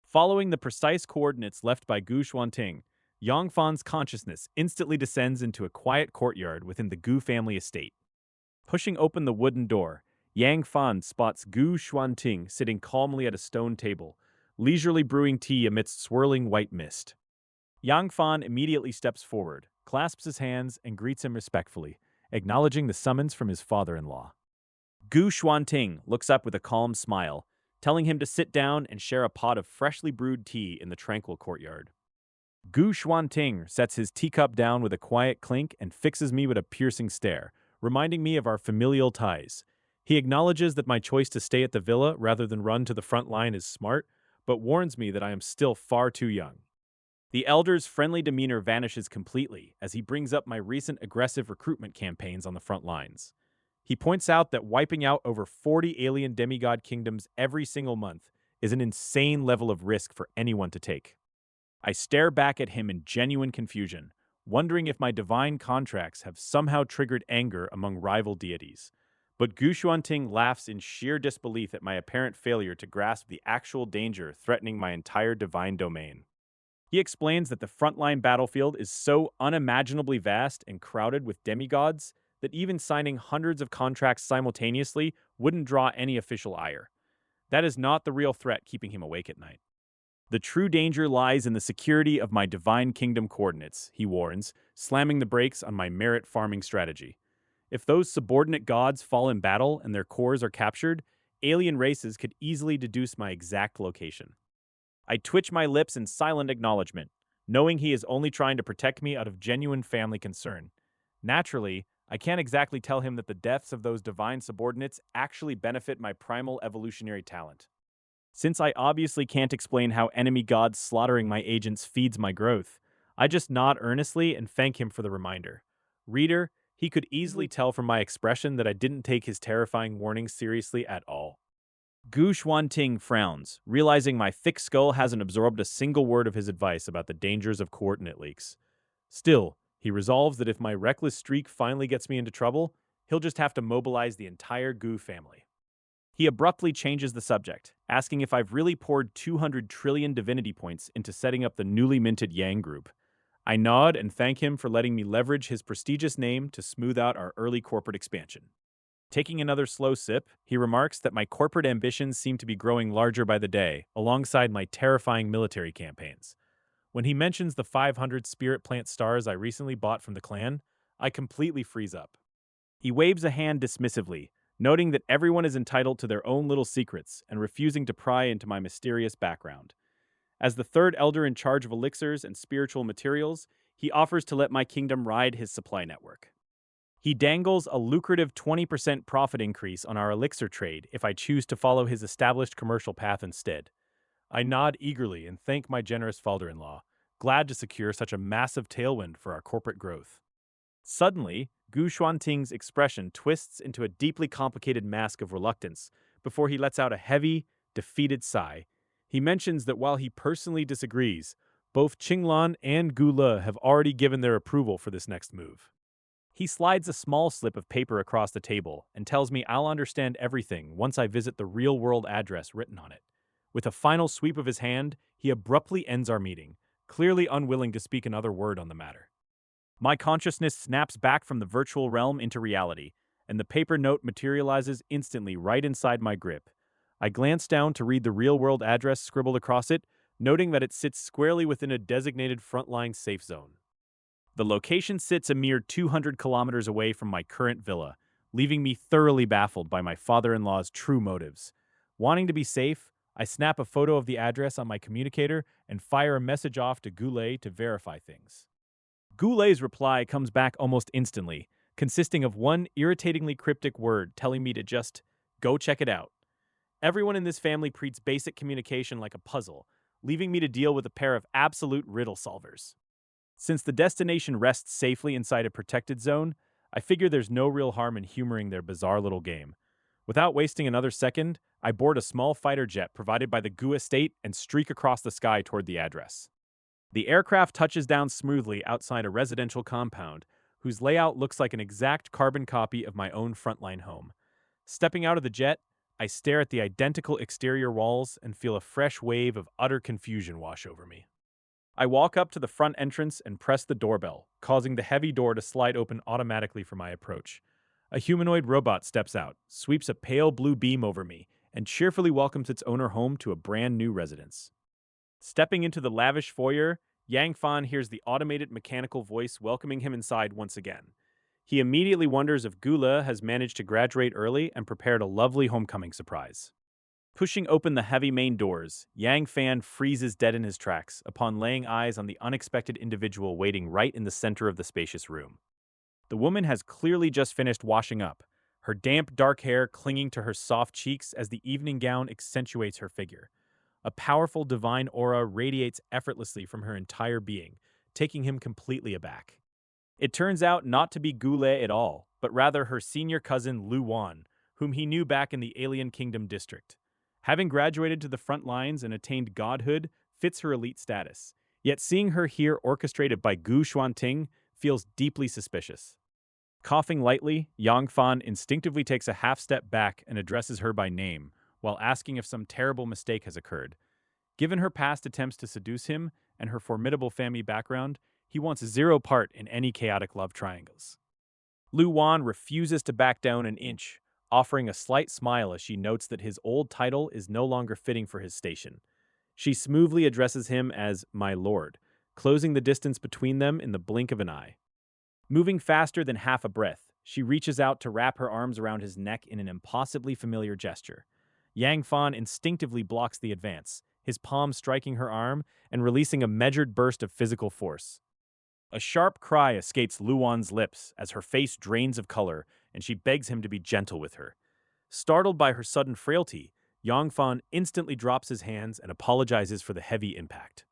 Speaker 1: Following the precise coordinates left by Gu Xuanting, Yang Fan's consciousness instantly descends into a quiet courtyard within the Gu family estate. Pushing open the wooden door, Yang Fan spots Gu Xuanting sitting calmly at a stone table, leisurely brewing tea amidst swirling white mist. Yang Fan immediately steps forward, clasps his hands, and greets him respectfully, acknowledging the summons from his father-in-law. Gu Xuanting looks up with a calm smile, telling him to sit down and share a pot of freshly brewed tea in the tranquil courtyard. Gu Xuanting sets his teacup down with a quiet clink and fixes me with a piercing stare, reminding me of our familial ties. He acknowledges that my choice to stay at the villa rather than run to the front line is smart, but warns me that I am still far too young. The elder's friendly demeanor vanishes completely as he brings up my recent aggressive recruitment campaigns on the front lines. He points out that wiping out over 40 alien demigod kingdoms every single month is an insane level of risk for anyone to take. I stare back at him in genuine confusion, wondering if my divine contracts have somehow triggered anger among rival deities. But Gu Xuanting laughs in sheer disbelief at my apparent failure to grasp the actual danger threatening my entire divine domain. He explains that the frontline battlefield is so unimaginably vast and crowded with demigods that even signing hundreds of contracts simultaneously wouldn't draw any official ire. That is not the real threat keeping him awake at night. The true danger lies in the security of my divine kingdom coordinates, he warns, slamming the brakes on my merit farming strategy. If those subordinate gods fall in battle and their cores are captured, alien races could easily deduce my exact location. I twitch my lips in silent acknowledgement, knowing he is only trying to protect me out of genuine family concern. Naturally, I can't exactly tell him that the deaths of those divine subordinates actually benefit my primal evolutionary talent. Since I obviously can't explain how enemy gods slaughtering my agents feeds my growth, I just nod earnestly and thank him for the reminder. Reader, he could easily tell from my expression that I didn't take his terrifying warnings seriously at all. Gu Xuanting frowns, realizing my thick skull hasn't absorbed a single word of his advice about the dangers of coordinate leaks. Still, he resolves that if my reckless streak finally gets me into trouble, he'll just have to mobilize the entire Gu family. He abruptly changes the subject, asking if I've really poured 200 trillion divinity points into setting up the newly minted Yang group. I nod and thank him for letting me leverage his prestigious name to smooth out our early corporate expansion. Taking another slow sip, he remarks that my corporate ambitions seem to be growing larger by the day, alongside my terrifying military campaigns. When he mentions the 500 spirit plant stars I recently bought from the clan, I completely freeze up. He waves a hand dismissively, noting that everyone is entitled to their own little secrets and refusing to pry into my mysterious background. As the third elder in charge of elixirs and spiritual materials, he offers to let my kingdom ride his supply network. He dangles a lucrative 20% profit increase on our elixir trade if I choose to follow his established commercial path instead. I nod eagerly and thank my generous father-in-law, glad to secure such a massive tailwind for our corporate growth. Suddenly, Gu Xuanting's expression twists into a deeply complicated mask of reluctance before he lets out a heavy, defeated sigh. He mentions that while he personally disagrees, both Qinglan and Gu Le have already given their approval for this next move. He slides a small slip of paper across the table and tells me I'll understand everything once I visit the real-world address written on it. With a final sweep of his hand, he abruptly ends our meeting, clearly unwilling to speak another word on the matter. My consciousness snaps back from the virtual realm into reality, and the paper note materializes instantly right inside my grip. I glance down to read the real-world address scribbled across it, noting that it sits squarely within a designated frontline safe zone. The location sits a mere 200 kilometers away from my current villa, leaving me thoroughly baffled by my father-in-law's true motives. Wanting to be safe, I snap a photo of the address on my communicator and fire a message off to Goulet to verify things. Goulet's reply comes back almost instantly, consisting of one irritatingly cryptic word telling me to just go check it out. Everyone in this family treats basic communication like a puzzle, leaving me to deal with a pair of absolute riddle solvers. Since the destination rests safely inside a protected zone, I figure there's no real harm in humoring their bizarre little game. Without wasting another second, I board a small fighter jet provided by the Gu estate and streak across the sky toward the address. The aircraft touches down smoothly outside a residential compound, whose layout looks like an exact carbon copy of my own frontline home. Stepping out of the jet, I stare at the identical exterior walls and feel a fresh wave of utter confusion wash over me. I walk up to the front entrance and press the doorbell, causing the heavy door to slide open automatically for my approach. A humanoid robot steps out, sweeps a pale blue beam over me, and cheerfully welcomes its owner home to a brand new residence. Stepping into the lavish foyer, Yang Fan hears the automated mechanical voice welcoming him inside once again. He immediately wonders if Gula has managed to graduate early and prepared a lovely homecoming surprise. Pushing open the heavy main doors, Yang Fan freezes dead in his tracks upon laying eyes on the unexpected individual waiting right in the center of the spacious room. The woman has clearly just finished washing up, her damp dark hair clinging to her soft cheeks as the evening gown accentuates her figure. A powerful divine aura radiates effortlessly from her entire being, taking him completely aback. It turns out not to be Goulet at all, but rather her senior cousin Lu Wan, whom he knew back in the Alien Kingdom district. Having graduated to the front lines and attained godhood fits her elite status, yet seeing her here orchestrated by Gu Xuanting feels deeply suspicious. Coughing lightly, Yang Fan instinctively takes a half step back and addresses her by name, while asking if some terrible mistake has occurred. Given her past attempts to seduce him and her formidable family background, he wants zero part in any chaotic love triangles. Lu Wan refuses to back down an inch, offering a slight smile as she notes that his old title is no longer fitting for his station. She smoothly addresses him as my lord, closing the distance between them in the blink of an eye. Moving faster than half a breath, she reaches out to wrap her arms around his neck in an impossibly familiar gesture. Yang Fan instinctively blocks the advance, his palm striking her arm and releasing a measured burst of physical force. A sharp cry escapes Luan's lips as her face drains of color and she begs him to be gentle with her. Startled by her sudden frailty, Yang Fan instantly drops his hands and apologizes for the heavy impact.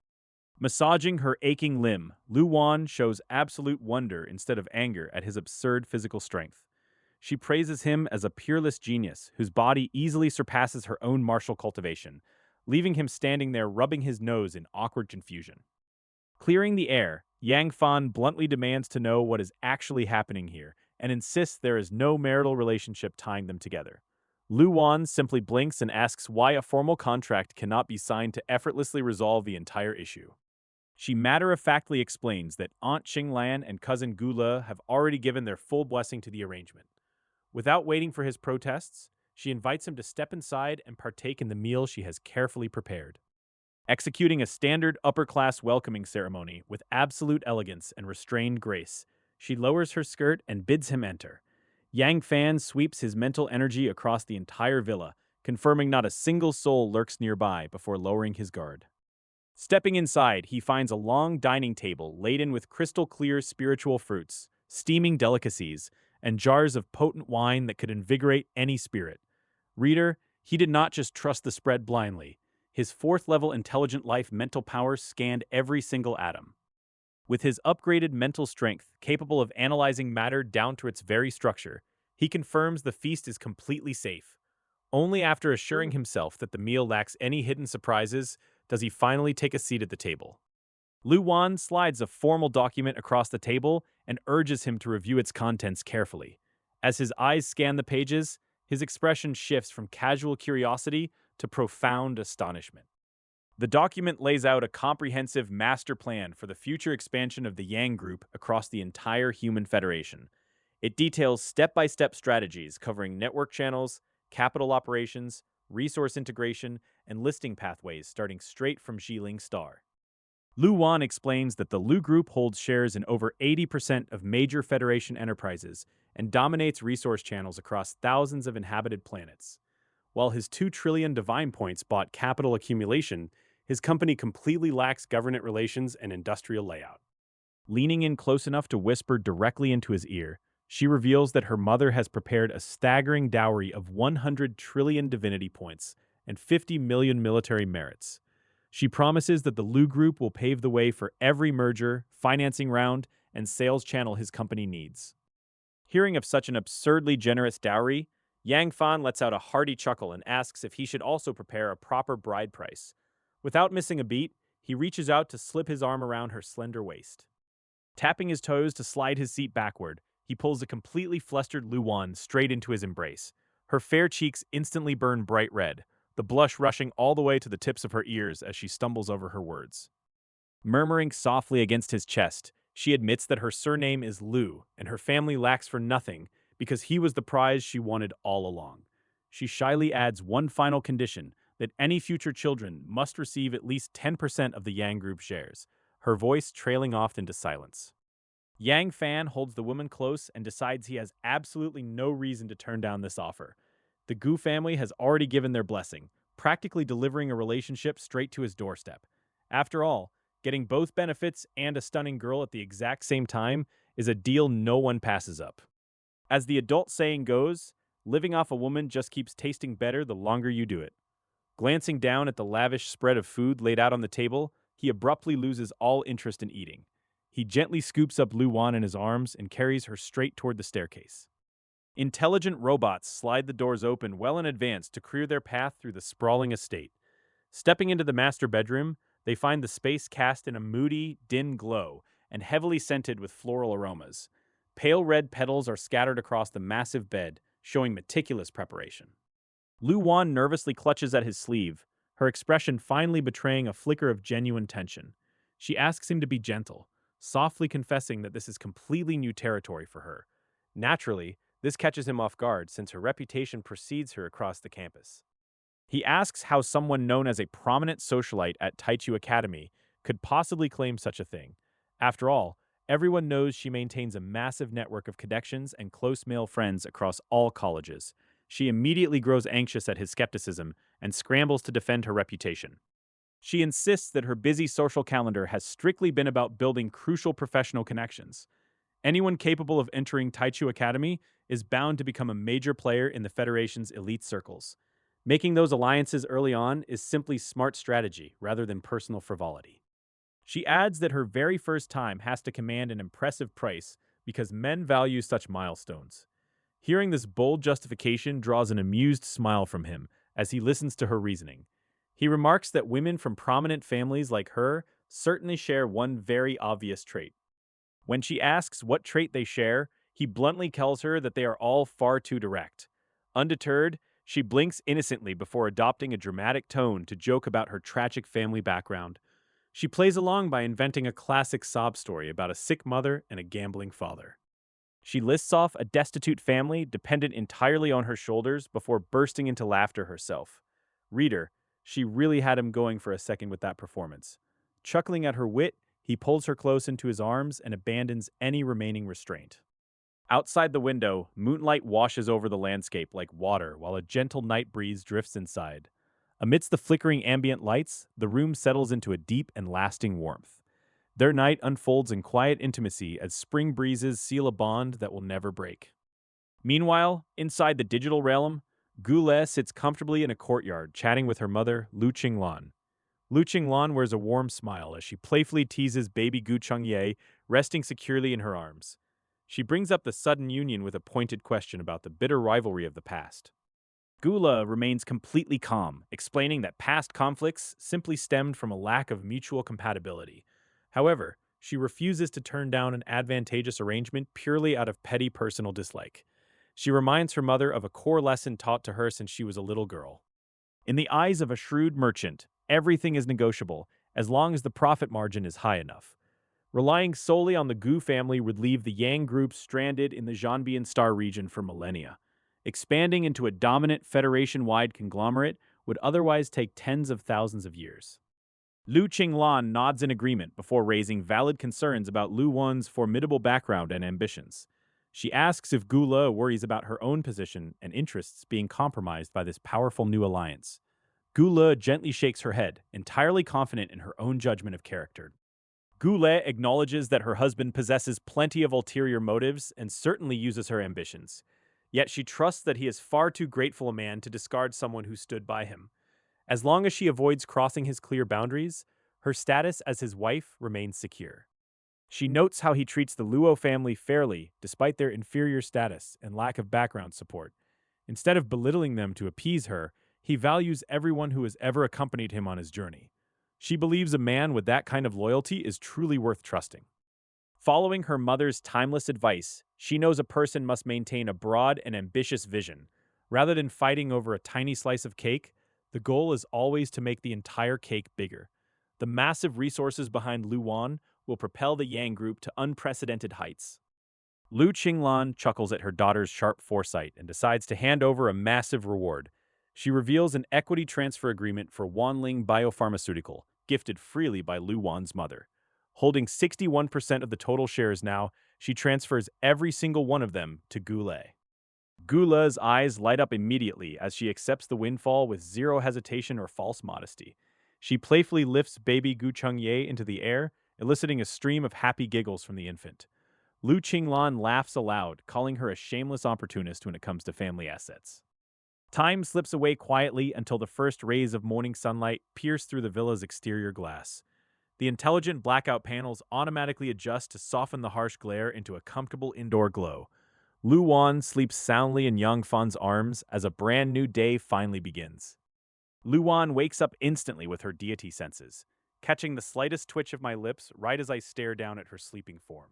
Speaker 1: Massaging her aching limb, Lu Wan shows absolute wonder instead of anger at his absurd physical strength. She praises him as a peerless genius whose body easily surpasses her own martial cultivation, leaving him standing there rubbing his nose in awkward confusion. Clearing the air, Yang Fan bluntly demands to know what is actually happening here and insists there is no marital relationship tying them together. Lu Wan simply blinks and asks why a formal contract cannot be signed to effortlessly resolve the entire issue. She matter-of-factly explains that Aunt Qinglan and cousin Gula have already given their full blessing to the arrangement. Without waiting for his protests, she invites him to step inside and partake in the meal she has carefully prepared. Executing a standard upper-class welcoming ceremony with absolute elegance and restrained grace, she lowers her skirt and bids him enter. Yang Fan sweeps his mental energy across the entire villa, confirming not a single soul lurks nearby before lowering his guard. Stepping inside, he finds a long dining table laden with crystal-clear spiritual fruits, steaming delicacies, and jars of potent wine that could invigorate any spirit. Reader, he did not just trust the spread blindly. His fourth-level intelligent life mental powers scanned every single atom. With his upgraded mental strength, capable of analyzing matter down to its very structure, he confirms the feast is completely safe. Only after assuring himself that the meal lacks any hidden surprises does he finally take a seat at the table. Lu Wan slides a formal document across the table and urges him to review its contents carefully. As his eyes scan the pages, his expression shifts from casual curiosity to profound astonishment. The document lays out a comprehensive master plan for the future expansion of the Yang Group across the entire Human Federation. It details step-by-step strategies covering network channels, capital operations, resource integration, and listing pathways starting straight from Xiling Star. Lu Wan explains that the Lu Group holds shares in over 80% of major Federation enterprises and dominates resource channels across thousands of inhabited planets. While his 2 trillion divine points bought capital accumulation, his company completely lacks government relations and industrial layout. Leaning in close enough to whisper directly into his ear, she reveals that her mother has prepared a staggering dowry of 100 trillion divinity points and 50 million military merits. She promises that the Lu Group will pave the way for every merger, financing round, and sales channel his company needs. Hearing of such an absurdly generous dowry, Yang Fan lets out a hearty chuckle and asks if he should also prepare a proper bride price. Without missing a beat, he reaches out to slip his arm around her slender waist. Tapping his toes to slide his seat backward, he pulls a completely flustered Luan straight into his embrace. Her fair cheeks instantly burn bright red, the blush rushing all the way to the tips of her ears as she stumbles over her words. Murmuring softly against his chest, she admits that her surname is Lu, and her family lacks for nothing because he was the prize she wanted all along. She shyly adds one final condition, that any future children must receive at least 10% of the Yang Group shares, her voice trailing off into silence. Yang Fan holds the woman close and decides he has absolutely no reason to turn down this offer. The Gu family has already given their blessing, practically delivering a relationship straight to his doorstep. After all, getting both benefits and a stunning girl at the exact same time is a deal no one passes up. As the adult saying goes, living off a woman just keeps tasting better the longer you do it. Glancing down at the lavish spread of food laid out on the table, he abruptly loses all interest in eating. He gently scoops up Lu Wan in his arms and carries her straight toward the staircase. Intelligent robots slide the doors open well in advance to clear their path through the sprawling estate. Stepping into the master bedroom, they find the space cast in a moody, dim glow and heavily scented with floral aromas. Pale red petals are scattered across the massive bed, showing meticulous preparation. Lu Wan nervously clutches at his sleeve, her expression finally betraying a flicker of genuine tension. She asks him to be gentle, softly confessing that this is completely new territory for her. Naturally, this catches him off guard since her reputation precedes her across the campus. He asks how someone known as a prominent socialite at Taichu Academy could possibly claim such a thing. After all, everyone knows she maintains a massive network of connections and close male friends across all colleges. She immediately grows anxious at his skepticism and scrambles to defend her reputation. She insists that her busy social calendar has strictly been about building crucial professional connections. Anyone capable of entering Taichu Academy is bound to become a major player in the Federation's elite circles. Making those alliances early on is simply smart strategy rather than personal frivolity. She adds that her very first time has to command an impressive price because men value such milestones. Hearing this bold justification draws an amused smile from him as he listens to her reasoning. He remarks that women from prominent families like her certainly share one very obvious trait. When she asks what trait they share, he bluntly tells her that they are all far too direct. Undeterred, she blinks innocently before adopting a dramatic tone to joke about her tragic family background. She plays along by inventing a classic sob story about a sick mother and a gambling father. She lists off a destitute family dependent entirely on her shoulders before bursting into laughter herself. Reader, she really had him going for a second with that performance. Chuckling at her wit, he pulls her close into his arms and abandons any remaining restraint. Outside the window, moonlight washes over the landscape like water while a gentle night breeze drifts inside. Amidst the flickering ambient lights, the room settles into a deep and lasting warmth. Their night unfolds in quiet intimacy as spring breezes seal a bond that will never break. Meanwhile, inside the digital realm, Gule sits comfortably in a courtyard chatting with her mother, Lu Qinglan. Lu Qinglan wears a warm smile as she playfully teases baby Gu Chengye, resting securely in her arms. She brings up the sudden union with a pointed question about the bitter rivalry of the past. Gula remains completely calm, explaining that past conflicts simply stemmed from a lack of mutual compatibility. However, she refuses to turn down an advantageous arrangement purely out of petty personal dislike. She reminds her mother of a core lesson taught to her since she was a little girl. In the eyes of a shrewd merchant, everything is negotiable as long as the profit margin is high enough. Relying solely on the Gu family would leave the Yang group stranded in the Zhanbian Star region for millennia. Expanding into a dominant Federation-wide conglomerate would otherwise take tens of thousands of years. Lu Qinglan nods in agreement before raising valid concerns about Lu Wan's formidable background and ambitions. She asks if Gu Le worries about her own position and interests being compromised by this powerful new alliance. Gu Le gently shakes her head, entirely confident in her own judgment of character. Goulet acknowledges that her husband possesses plenty of ulterior motives and certainly uses her ambitions. Yet she trusts that he is far too grateful a man to discard someone who stood by him. As long as she avoids crossing his clear boundaries, her status as his wife remains secure. She notes how he treats the Luo family fairly despite their inferior status and lack of background support. Instead of belittling them to appease her, he values everyone who has ever accompanied him on his journey. She believes a man with that kind of loyalty is truly worth trusting. Following her mother's timeless advice, she knows a person must maintain a broad and ambitious vision. Rather than fighting over a tiny slice of cake, the goal is always to make the entire cake bigger. The massive resources behind Lu Wan will propel the Yang group to unprecedented heights. Lu Qinglan chuckles at her daughter's sharp foresight and decides to hand over a massive reward. She reveals an equity transfer agreement for Wanling Biopharmaceutical, gifted freely by Lu Wan's mother. Holding 61% of the total shares now, she transfers every single one of them to Goulet. Gula's eyes light up immediately as she accepts the windfall with zero hesitation or false modesty. She playfully lifts baby Gu Chengye into the air, eliciting a stream of happy giggles from the infant. Lu Qinglan laughs aloud, calling her a shameless opportunist when it comes to family assets. Time slips away quietly until the first rays of morning sunlight pierce through the villa's exterior glass. The intelligent blackout panels automatically adjust to soften the harsh glare into a comfortable indoor glow. Lu Wan sleeps soundly in Yang Fan's arms as a brand new day finally begins. Lu Wan wakes up instantly with her deity senses, catching the slightest twitch of my lips right as I stare down at her sleeping form.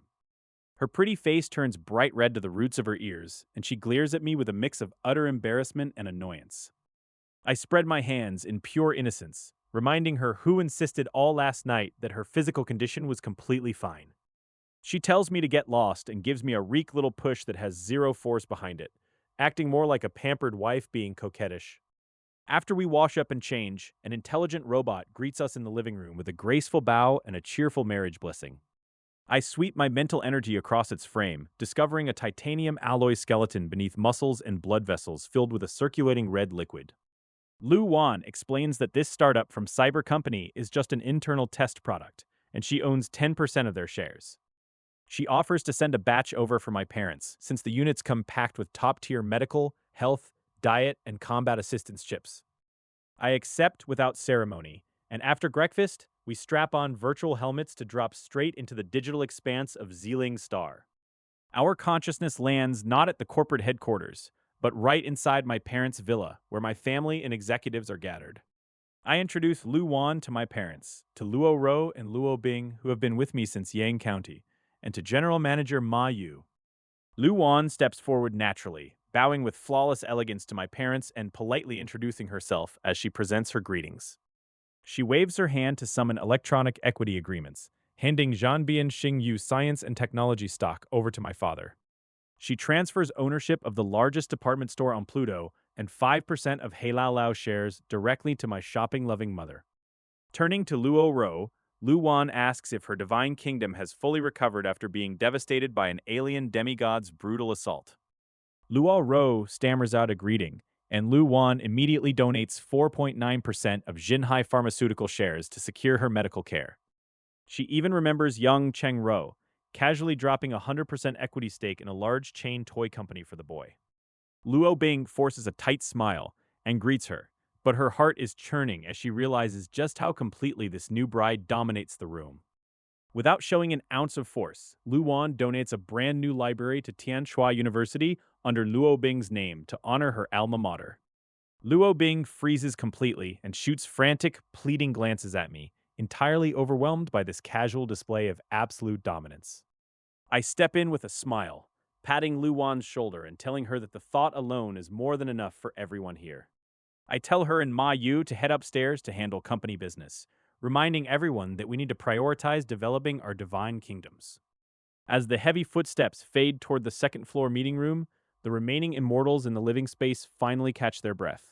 Speaker 1: Her pretty face turns bright red to the roots of her ears, and she glares at me with a mix of utter embarrassment and annoyance. I spread my hands in pure innocence, reminding her who insisted all last night that her physical condition was completely fine. She tells me to get lost and gives me a weak little push that has zero force behind it, acting more like a pampered wife being coquettish. After we wash up and change, an intelligent robot greets us in the living room with a graceful bow and a cheerful marriage blessing. I sweep my mental energy across its frame, discovering a titanium alloy skeleton beneath muscles and blood vessels filled with a circulating red liquid. Lu Wan explains that this startup from Cyber Company is just an internal test product, and she owns 10% of their shares. She offers to send a batch over for my parents, since the units come packed with top-tier medical, health, diet, and combat assistance chips. I accept without ceremony, and after breakfast, we strap on virtual helmets to drop straight into the digital expanse of Zealing Star. Our consciousness lands not at the corporate headquarters, but right inside my parents' villa, where my family and executives are gathered. I introduce Lu Wan to my parents, to Luo Ro and Luo Bing, who have been with me since Yang County, and to General Manager Ma Yu. Lu Wan steps forward naturally, bowing with flawless elegance to my parents and politely introducing herself as she presents her greetings. She waves her hand to summon electronic equity agreements, handing Zhanbian Xingyu science and technology stock over to my father. She transfers ownership of the largest department store on Pluto and 5% of Heilaolao shares directly to my shopping-loving mother. Turning to Luo Ro, Lu Wan asks if her divine kingdom has fully recovered after being devastated by an alien demigod's brutal assault. Luo Ro stammers out a greeting, and Lu Wan immediately donates 4.9% of Jinhai Pharmaceutical shares to secure her medical care. She even remembers young Cheng Ro, casually dropping a 100% equity stake in a large chain toy company for the boy. Luo Bing forces a tight smile and greets her, but her heart is churning as she realizes just how completely this new bride dominates the room. Without showing an ounce of force, Lu Wan donates a brand new library to Tianhua University under Luo Bing's name to honor her alma mater. Luo Bing freezes completely and shoots frantic, pleading glances at me, entirely overwhelmed by this casual display of absolute dominance. I step in with a smile, patting Lu Wan's shoulder and telling her that the thought alone is more than enough for everyone here. I tell her and Ma Yu to head upstairs to handle company business, reminding everyone that we need to prioritize developing our divine kingdoms. As the heavy footsteps fade toward the second floor meeting room, the remaining immortals in the living space finally catch their breath.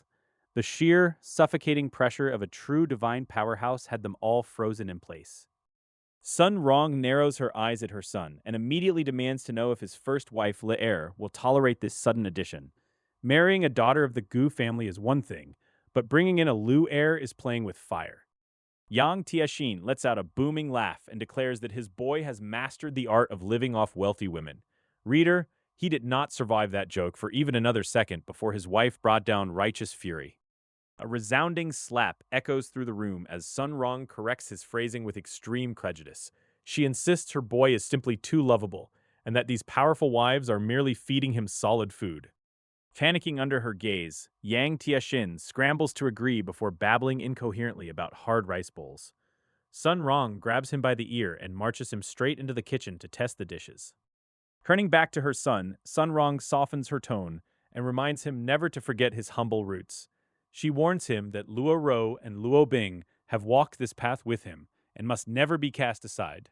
Speaker 1: The sheer, suffocating pressure of a true divine powerhouse had them all frozen in place. Sun Rong narrows her eyes at her son and immediately demands to know if his first wife, Le will tolerate this sudden addition. Marrying a daughter of the Gu family is one thing, but bringing in a Lu heir is playing with fire. Yang Tianxin lets out a booming laugh and declares that his boy has mastered the art of living off wealthy women. Reader, he did not survive that joke for even another second before his wife brought down righteous fury. A resounding slap echoes through the room as Sun Rong corrects his phrasing with extreme prejudice. She insists her boy is simply too lovable, and that these powerful wives are merely feeding him solid food. Panicking under her gaze, Yang Tianxin scrambles to agree before babbling incoherently about hard rice bowls. Sun Rong grabs him by the ear and marches him straight into the kitchen to test the dishes. Turning back to her son, Sun Rong softens her tone and reminds him never to forget his humble roots. She warns him that Luo Ro and Luo Bing have walked this path with him and must never be cast aside.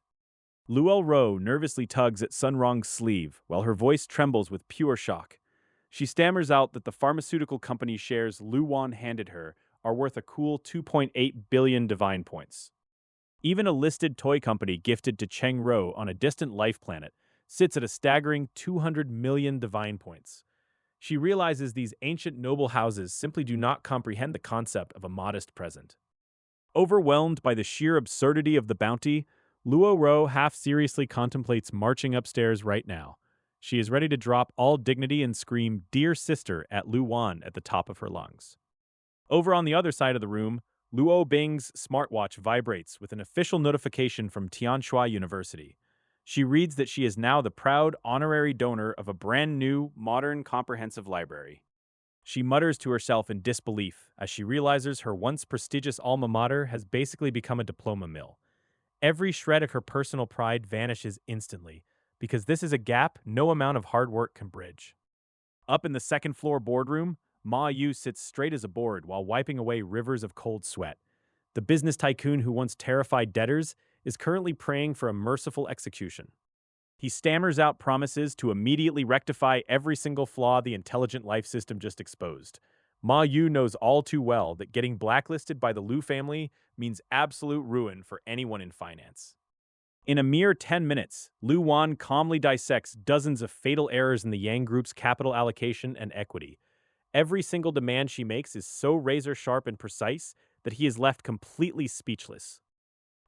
Speaker 1: Luo Ro nervously tugs at Sun Rong's sleeve while her voice trembles with pure shock. She stammers out that the pharmaceutical company shares Lu Wan handed her are worth a cool 2.8 billion divine points. Even a listed toy company gifted to Cheng Ro on a distant life planet sits at a staggering 200 million divine points. She realizes these ancient noble houses simply do not comprehend the concept of a modest present. Overwhelmed by the sheer absurdity of the bounty, Luo Ro half-seriously contemplates marching upstairs right now. She is ready to drop all dignity and scream, "Dear sister," at Lu Wan at the top of her lungs. Over on the other side of the room, Luo Bing's smartwatch vibrates with an official notification from Tianhua University. She reads that she is now the proud honorary donor of a brand new, modern, comprehensive library. She mutters to herself in disbelief as she realizes her once prestigious alma mater has basically become a diploma mill. Every shred of her personal pride vanishes instantly, because this is a gap no amount of hard work can bridge. Up in the second floor boardroom, Ma Yu sits straight as a board while wiping away rivers of cold sweat. The business tycoon who once terrified debtors is currently praying for a merciful execution. He stammers out promises to immediately rectify every single flaw the intelligent life system just exposed. Ma Yu knows all too well that getting blacklisted by the Lu family means absolute ruin for anyone in finance. In a mere 10 minutes, Lu Wan calmly dissects dozens of fatal errors in the Yang Group's capital allocation and equity. Every single demand she makes is so razor-sharp and precise that he is left completely speechless.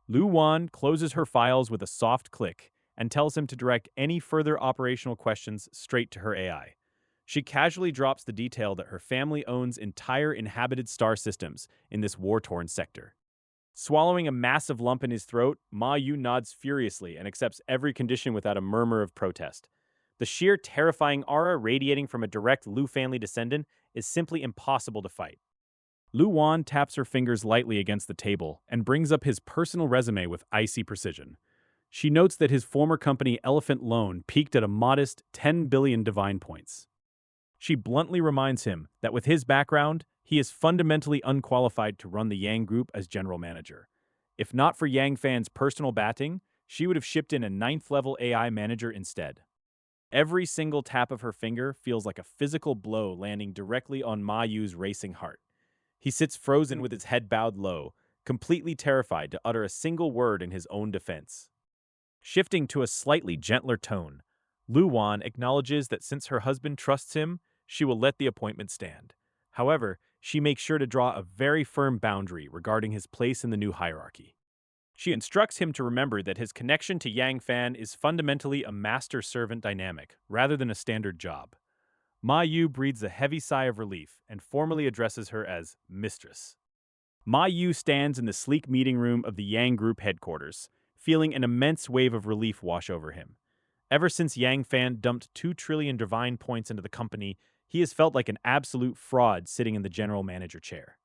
Speaker 1: Lu Wan closes her files with a soft click and tells him to direct any further operational questions straight to her AI. She casually drops the detail that her family owns entire inhabited star systems in this war-torn sector. Swallowing a massive lump in his throat, Ma Yu nods furiously and accepts every condition without a murmur of protest. The sheer terrifying aura radiating from a direct Lu family descendant is simply impossible to fight. Lu Wan taps her fingers lightly against the table and brings up his personal resume with icy precision. She notes that his former company Elephant Loan peaked at a modest 10 billion divine points. She bluntly reminds him that with his background, he is fundamentally unqualified to run the Yang Group as general manager. If not for Yang Fan's personal batting, she would have shipped in a 9th-level AI manager instead. Every single tap of her finger feels like a physical blow landing directly on Ma Yu's racing heart. He sits frozen with his head bowed low, completely terrified to utter a single word in his own defense. Shifting to a slightly gentler tone, Lu Wan acknowledges that since her husband trusts him, she will let the appointment stand. However, she makes sure to draw a very firm boundary regarding his place in the new hierarchy. She instructs him to remember that his connection to Yang Fan is fundamentally a master-servant dynamic, rather than a standard job. Ma Yu breathes a heavy sigh of relief and formally addresses her as Mistress. Ma Yu stands in the sleek meeting room of the Yang Group headquarters, feeling an immense wave of relief wash over him. Ever since Yang Fan dumped 2 trillion divine points into the company, he has felt like an absolute fraud sitting in the general manager chair.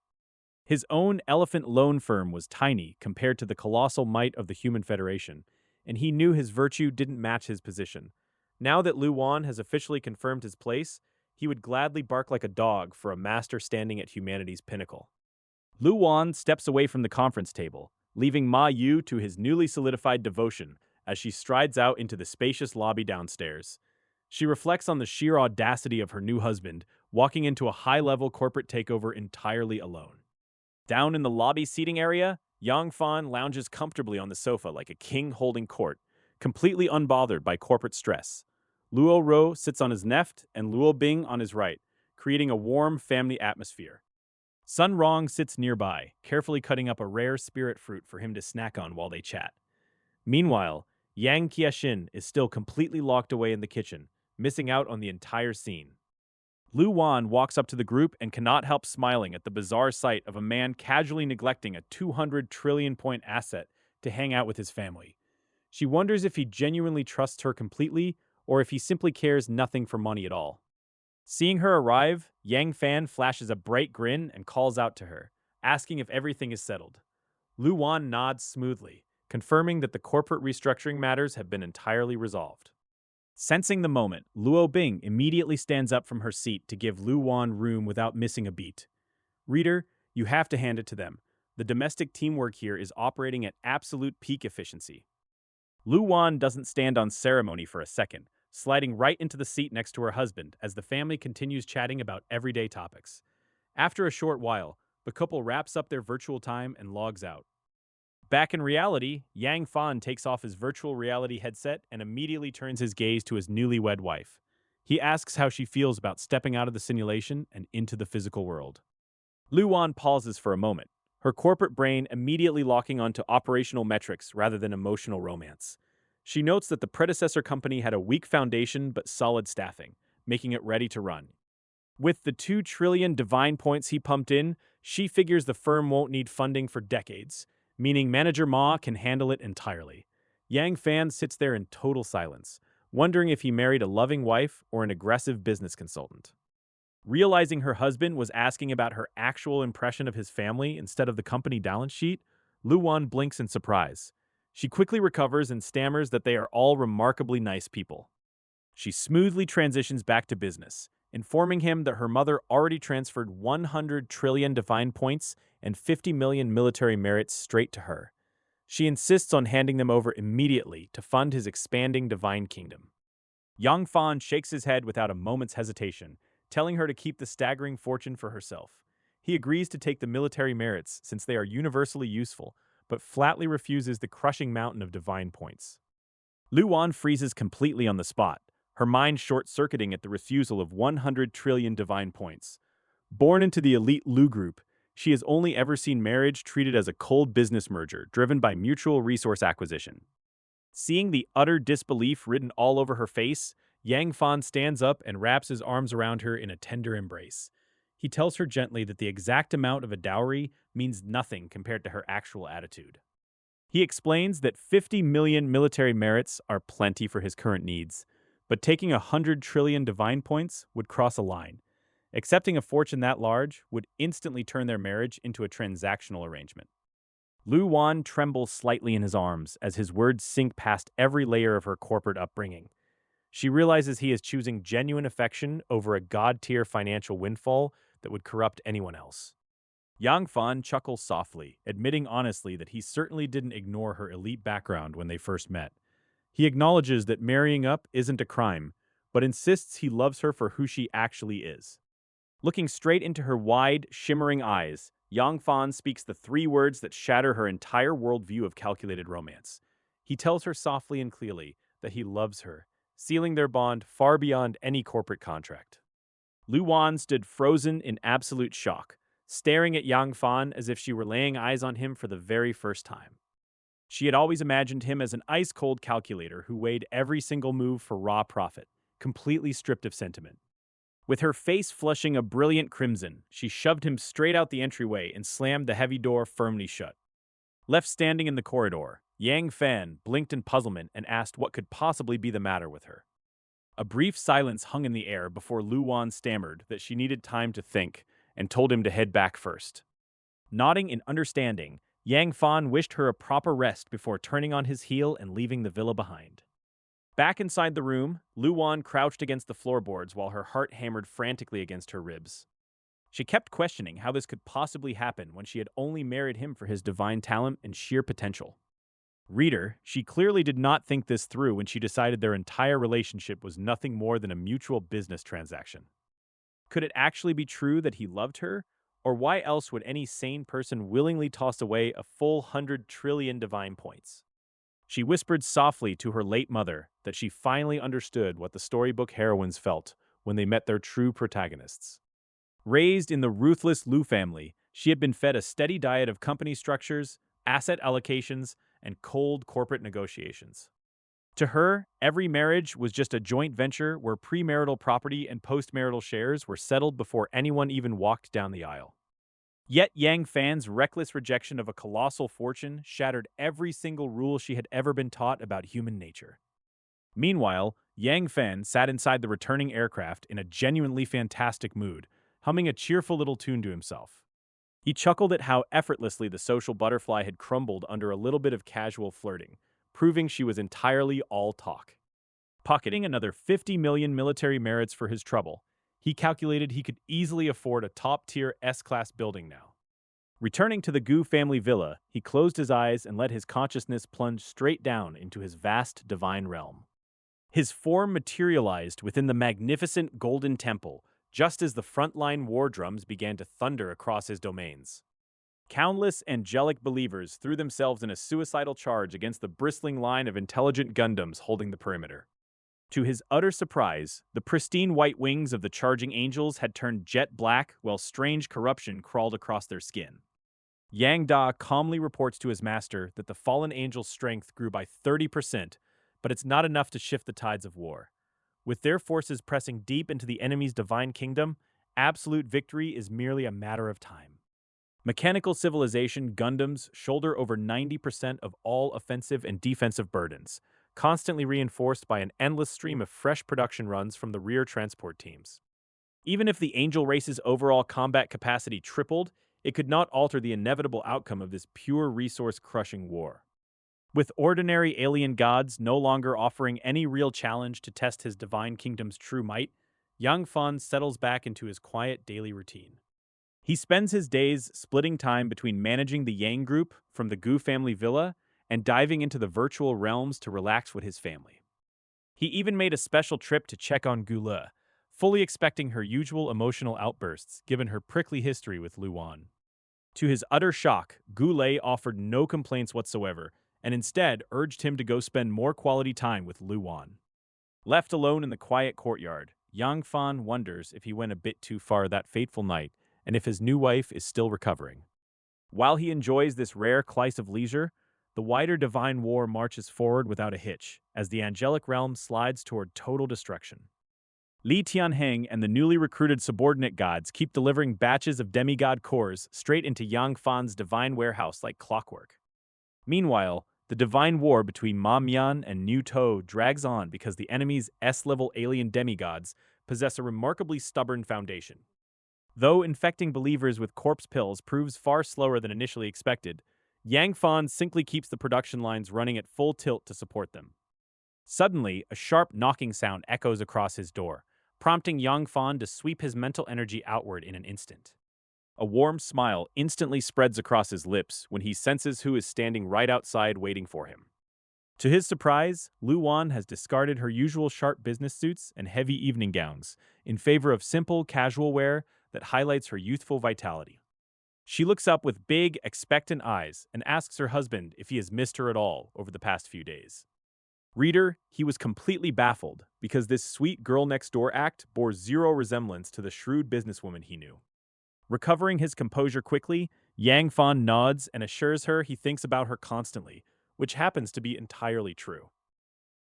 Speaker 1: His own elephant loan firm was tiny compared to the colossal might of the Human Federation, and he knew his virtue didn't match his position. Now that Lu Wan has officially confirmed his place, he would gladly bark like a dog for a master standing at humanity's pinnacle. Lu Wan steps away from the conference table, leaving Ma Yu to his newly solidified devotion as she strides out into the spacious lobby downstairs. She reflects on the sheer audacity of her new husband, walking into a high-level corporate takeover entirely alone. Down in the lobby seating area, Yang Fan lounges comfortably on the sofa like a king holding court, completely unbothered by corporate stress. Luo Ro sits on his left and Luo Bing on his right, creating a warm family atmosphere. Sun Rong sits nearby, carefully cutting up a rare spirit fruit for him to snack on while they chat. Meanwhile, Yang Qiaxin is still completely locked away in the kitchen, missing out on the entire scene. Lu Wan walks up to the group and cannot help smiling at the bizarre sight of a man casually neglecting a 200 trillion point asset to hang out with his family. She wonders if he genuinely trusts her completely or if he simply cares nothing for money at all. Seeing her arrive, Yang Fan flashes a bright grin and calls out to her, asking if everything is settled. Lu Wan nods smoothly, confirming that the corporate restructuring matters have been entirely resolved. Sensing the moment, Luo Bing immediately stands up from her seat to give Lu Wan room without missing a beat. Reader, you have to hand it to them. The domestic teamwork here is operating at absolute peak efficiency. Lu Wan doesn't stand on ceremony for a second, sliding right into the seat next to her husband as the family continues chatting about everyday topics. After a short while, the couple wraps up their virtual time and logs out. Back in reality, Yang Fan takes off his virtual reality headset and immediately turns his gaze to his newlywed wife. He asks how she feels about stepping out of the simulation and into the physical world. Lu Wan pauses for a moment, her corporate brain immediately locking onto operational metrics rather than emotional romance. She notes that the predecessor company had a weak foundation but solid staffing, making it ready to run. With the 2 trillion divine points he pumped in, she figures the firm won't need funding for decades, meaning Manager Ma can handle it entirely. Yang Fan sits there in total silence, wondering if he married a loving wife or an aggressive business consultant. Realizing her husband was asking about her actual impression of his family instead of the company balance sheet, Lu Wan blinks in surprise. She quickly recovers and stammers that they are all remarkably nice people. She smoothly transitions back to business, informing him that her mother already transferred 100 trillion divine points and 50 million military merits straight to her. She insists on handing them over immediately to fund his expanding divine kingdom. Yang Fan shakes his head without a moment's hesitation, telling her to keep the staggering fortune for herself. He agrees to take the military merits since they are universally useful, but flatly refuses the crushing mountain of divine points. Lu Wan freezes completely on the spot, her mind short-circuiting at the refusal of 100 trillion divine points. Born into the elite Lu group, she has only ever seen marriage treated as a cold business merger driven by mutual resource acquisition. Seeing the utter disbelief written all over her face, Yang Fan stands up and wraps his arms around her in a tender embrace. He tells her gently that the exact amount of a dowry means nothing compared to her actual attitude. He explains that 50 million military merits are plenty for his current needs, but taking 100 trillion divine points would cross a line. Accepting a fortune that large would instantly turn their marriage into a transactional arrangement. Lu Wan trembles slightly in his arms as his words sink past every layer of her corporate upbringing. She realizes he is choosing genuine affection over a god-tier financial windfall that would corrupt anyone else. Yang Fan chuckles softly, admitting honestly that he certainly didn't ignore her elite background when they first met. He acknowledges that marrying up isn't a crime, but insists he loves her for who she actually is. Looking straight into her wide, shimmering eyes, Yang Fan speaks the 3 words that shatter her entire worldview of calculated romance. He tells her softly and clearly that he loves her, sealing their bond far beyond any corporate contract. Lu Wan stood frozen in absolute shock, staring at Yang Fan as if she were laying eyes on him for the very first time. She had always imagined him as an ice-cold calculator who weighed every single move for raw profit, completely stripped of sentiment. With her face flushing a brilliant crimson, she shoved him straight out the entryway and slammed the heavy door firmly shut. Left standing in the corridor, Yang Fan blinked in puzzlement and asked what could possibly be the matter with her. A brief silence hung in the air before Lu Wan stammered that she needed time to think and told him to head back first. Nodding in understanding, Yang Fan wished her a proper rest before turning on his heel and leaving the villa behind. Back inside the room, Lu Wan crouched against the floorboards while her heart hammered frantically against her ribs. She kept questioning how this could possibly happen when she had only married him for his divine talent and sheer potential. Reader, she clearly did not think this through when she decided their entire relationship was nothing more than a mutual business transaction. Could it actually be true that he loved her? Or why else would any sane person willingly toss away a full 100 trillion divine points? She whispered softly to her late mother that she finally understood what the storybook heroines felt when they met their true protagonists. Raised in the ruthless Lu family, she had been fed a steady diet of company structures, asset allocations, and cold corporate negotiations. To her, every marriage was just a joint venture where premarital property and postmarital shares were settled before anyone even walked down the aisle. Yet Yang Fan's reckless rejection of a colossal fortune shattered every single rule she had ever been taught about human nature. Meanwhile, Yang Fan sat inside the returning aircraft in a genuinely fantastic mood, humming a cheerful little tune to himself. He chuckled at how effortlessly the social butterfly had crumbled under a little bit of casual flirting, proving she was entirely all talk. Pocketing another 50 million military merits for his trouble, he calculated he could easily afford a top-tier S-class building now. Returning to the Gu family villa, he closed his eyes and let his consciousness plunge straight down into his vast divine realm. His form materialized within the magnificent golden temple, just as the frontline war drums began to thunder across his domains. Countless angelic believers threw themselves in a suicidal charge against the bristling line of intelligent Gundams holding the perimeter. To his utter surprise, the pristine white wings of the charging angels had turned jet black while strange corruption crawled across their skin. Yang Da calmly reports to his master that the fallen angel's strength grew by 30%, but it's not enough to shift the tides of war. With their forces pressing deep into the enemy's divine kingdom, absolute victory is merely a matter of time. Mechanical civilization Gundams shoulder over 90% of all offensive and defensive burdens, constantly reinforced by an endless stream of fresh production runs from the rear transport teams. Even if the Angel race's overall combat capacity tripled, it could not alter the inevitable outcome of this pure resource-crushing war. With ordinary alien gods no longer offering any real challenge to test his divine kingdom's true might, Yang Fan settles back into his quiet daily routine. He spends his days splitting time between managing the Yang group from the Gu family villa and diving into the virtual realms to relax with his family. He even made a special trip to check on Gule, fully expecting her usual emotional outbursts given her prickly history with Lu Wan. To his utter shock, Gule offered no complaints whatsoever and instead urged him to go spend more quality time with Lu Wan. Left alone in the quiet courtyard, Yang Fan wonders if he went a bit too far that fateful night and if his new wife is still recovering. While he enjoys this rare slice of leisure, the wider divine war marches forward without a hitch, as the angelic realm slides toward total destruction. Li Tianheng and the newly recruited subordinate gods keep delivering batches of demigod cores straight into Yang Fan's divine warehouse like clockwork. Meanwhile, the divine war between Ma Mian and Nu To drags on because the enemy's S-level alien demigods possess a remarkably stubborn foundation. Though infecting believers with corpse pills proves far slower than initially expected, Yang Fan simply keeps the production lines running at full tilt to support them. Suddenly, a sharp knocking sound echoes across his door, prompting Yang Fan to sweep his mental energy outward in an instant. A warm smile instantly spreads across his lips when he senses who is standing right outside waiting for him. To his surprise, Lu Wan has discarded her usual sharp business suits and heavy evening gowns in favor of simple, casual wear that highlights her youthful vitality. She looks up with big, expectant eyes and asks her husband if he has missed her at all over the past few days. Reader, he was completely baffled because this sweet girl-next-door act bore zero resemblance to the shrewd businesswoman he knew. Recovering his composure quickly, Yang Fan nods and assures her he thinks about her constantly, which happens to be entirely true.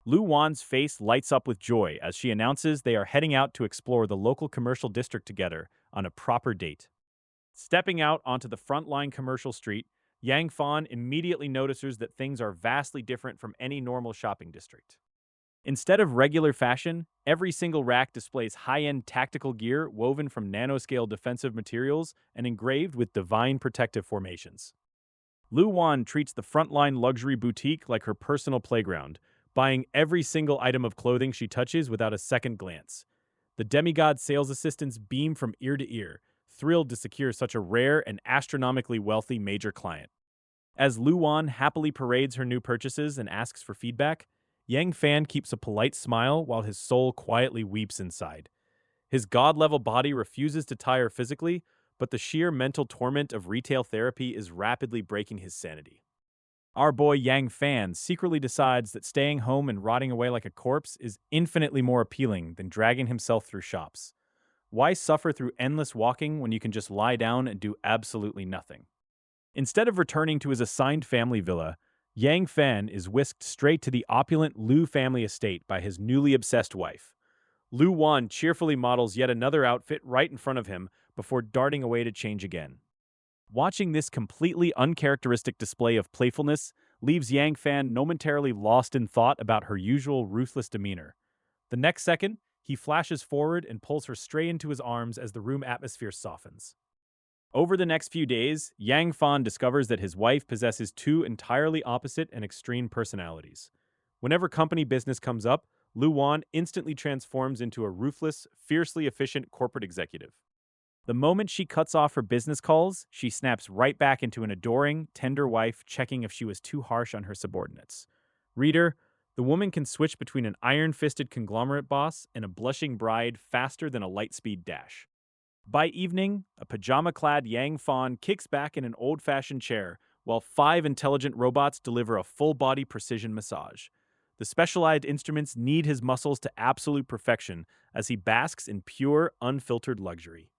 Speaker 1: Lu Wan's face lights up with joy as she announces they are heading out to explore the local commercial district together on a proper date. Stepping out onto the frontline commercial street, Yang Fan immediately notices that things are vastly different from any normal shopping district. Instead of regular fashion, every single rack displays high-end tactical gear woven from nanoscale defensive materials and engraved with divine protective formations. Lu Wan treats the frontline luxury boutique like her personal playground, buying every single item of clothing she touches without a second glance. The demigod sales assistants beam from ear to ear, thrilled to secure such a rare and astronomically wealthy major client. As Lu Wan happily parades her new purchases and asks for feedback, Yang Fan keeps a polite smile while his soul quietly weeps inside. His god-level body refuses to tire physically, but the sheer mental torment of retail therapy is rapidly breaking his sanity. Our boy Yang Fan secretly decides that staying home and rotting away like a corpse is infinitely more appealing than dragging himself through shops. Why suffer through endless walking when you can just lie down and do absolutely nothing? Instead of returning to his assigned family villa, Yang Fan is whisked straight to the opulent Lu family estate by his newly obsessed wife. Lu Wan cheerfully models yet another outfit right in front of him before darting away to change again. Watching this completely uncharacteristic display of playfulness leaves Yang Fan momentarily lost in thought about her usual ruthless demeanor. The next second, he flashes forward and pulls her straight into his arms as the room atmosphere softens. Over the next few days, Yang Fan discovers that his wife possesses two entirely opposite and extreme personalities. Whenever company business comes up, Lu Wan instantly transforms into a ruthless, fiercely efficient corporate executive. The moment she cuts off her business calls, she snaps right back into an adoring, tender wife, checking if she was too harsh on her subordinates. Reader, the woman can switch between an iron-fisted conglomerate boss and a blushing bride faster than a light-speed dash. By evening, a pajama-clad Yang Fan kicks back in an old-fashioned chair, while five intelligent robots deliver a full-body precision massage. The specialized instruments knead his muscles to absolute perfection as he basks in pure, unfiltered luxury.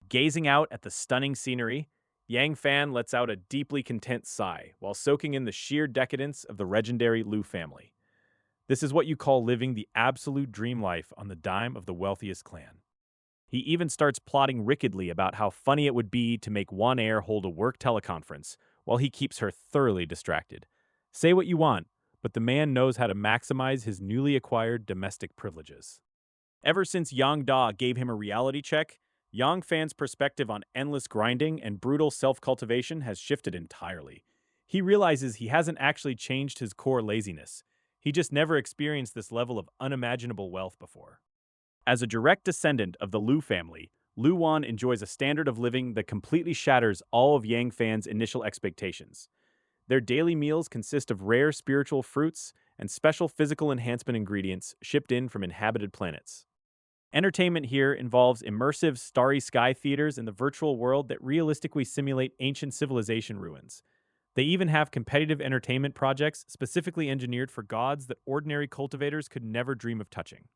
Speaker 1: Gazing out at the stunning scenery, Yang Fan lets out a deeply content sigh while soaking in the sheer decadence of the legendary Lu family. This is what you call living the absolute dream life on the dime of the wealthiest clan. He even starts plotting wickedly about how funny it would be to make One Air hold a work teleconference while he keeps her thoroughly distracted. Say what you want, but the man knows how to maximize his newly acquired domestic privileges. Ever since Yang Da gave him a reality check, Yang Fan's perspective on endless grinding and brutal self-cultivation has shifted entirely. He realizes he hasn't actually changed his core laziness. He just never experienced this level of unimaginable wealth before. As a direct descendant of the Lu family, Lu Wan enjoys a standard of living that completely shatters all of Yang Fan's initial expectations. Their daily meals consist of rare spiritual fruits and special physical enhancement ingredients shipped in from inhabited planets. Entertainment here involves immersive starry sky theaters in the virtual world that realistically simulate ancient civilization ruins. They even have competitive entertainment projects specifically engineered for gods that ordinary cultivators could never dream of touching.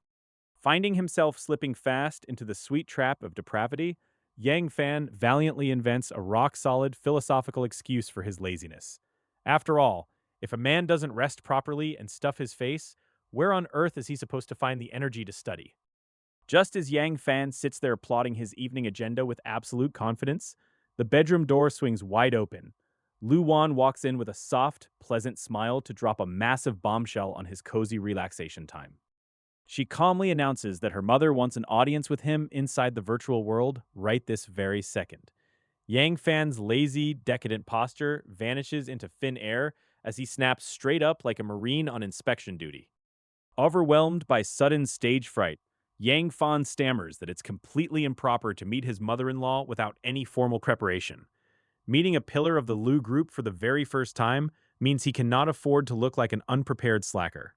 Speaker 1: Finding himself slipping fast into the sweet trap of depravity, Yang Fan valiantly invents a rock-solid philosophical excuse for his laziness. After all, if a man doesn't rest properly and stuff his face, where on earth is he supposed to find the energy to study? Just as Yang Fan sits there plotting his evening agenda with absolute confidence, the bedroom door swings wide open. Lu Wan walks in with a soft, pleasant smile to drop a massive bombshell on his cozy relaxation time. She calmly announces that her mother wants an audience with him inside the virtual world right this very second. Yang Fan's lazy, decadent posture vanishes into thin air as he snaps straight up like a Marine on inspection duty. Overwhelmed by sudden stage fright, Yang Fan stammers that it's completely improper to meet his mother-in-law without any formal preparation. Meeting a pillar of the Lu group for the very first time means he cannot afford to look like an unprepared slacker.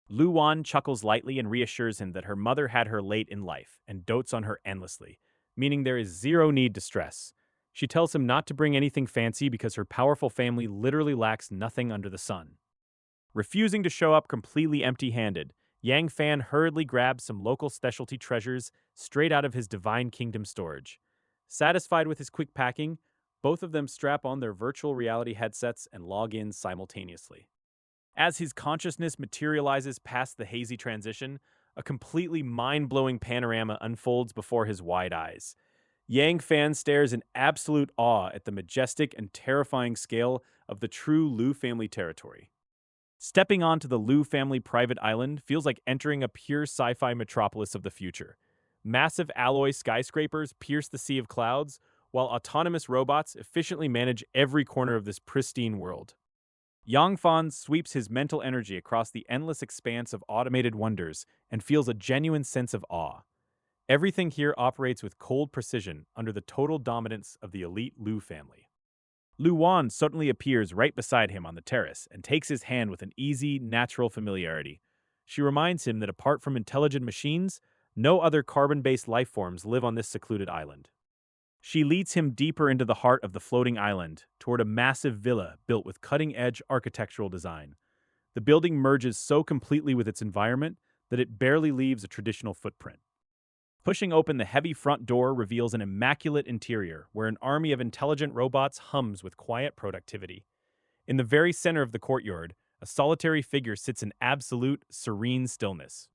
Speaker 1: Lu Wan chuckles lightly and reassures him that her mother had her late in life and dotes on her endlessly, meaning there is zero need to stress. She tells him not to bring anything fancy because her powerful family literally lacks nothing under the sun. Refusing to show up completely empty-handed, Yang Fan hurriedly grabs some local specialty treasures straight out of his Divine Kingdom storage. Satisfied with his quick packing, both of them strap on their virtual reality headsets and log in simultaneously. As his consciousness materializes past the hazy transition, a completely mind-blowing panorama unfolds before his wide eyes. Yang Fan stares in absolute awe at the majestic and terrifying scale of the true Liu family territory. Stepping onto the Liu family private island feels like entering a pure sci-fi metropolis of the future. Massive alloy skyscrapers pierce the sea of clouds, while autonomous robots efficiently manage every corner of this pristine world. Yang Fan sweeps his mental energy across the endless expanse of automated wonders and feels a genuine sense of awe. Everything here operates with cold precision under the total dominance of the elite Liu family. Lu Wan suddenly appears right beside him on the terrace and takes his hand with an easy, natural familiarity. She reminds him that apart from intelligent machines, no other carbon-based life forms live on this secluded island. She leads him deeper into the heart of the floating island, toward a massive villa built with cutting-edge architectural design. The building merges so completely with its environment that it barely leaves a traditional footprint. Pushing open the heavy front door reveals an immaculate interior where an army of intelligent robots hums with quiet productivity. In the very center of the courtyard, a solitary figure sits in absolute, serene stillness.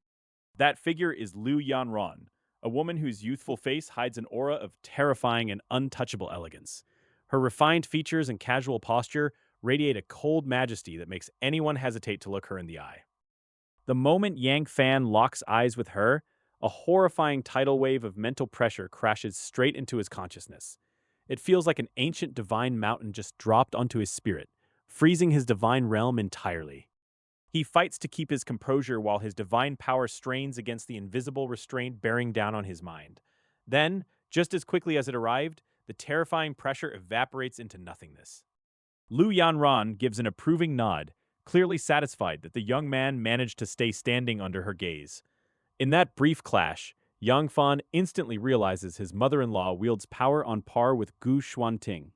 Speaker 1: That figure is Liu Yanran, a woman whose youthful face hides an aura of terrifying and untouchable elegance. Her refined features and casual posture radiate a cold majesty that makes anyone hesitate to look her in the eye. The moment Yang Fan locks eyes with her, a horrifying tidal wave of mental pressure crashes straight into his consciousness. It feels like an ancient divine mountain just dropped onto his spirit, freezing his divine realm entirely. He fights to keep his composure while his divine power strains against the invisible restraint bearing down on his mind. Then, just as quickly as it arrived, the terrifying pressure evaporates into nothingness. Lu Yanran gives an approving nod, clearly satisfied that the young man managed to stay standing under her gaze. In that brief clash, Yang Fan instantly realizes his mother-in-law wields power on par with Gu Xuanting.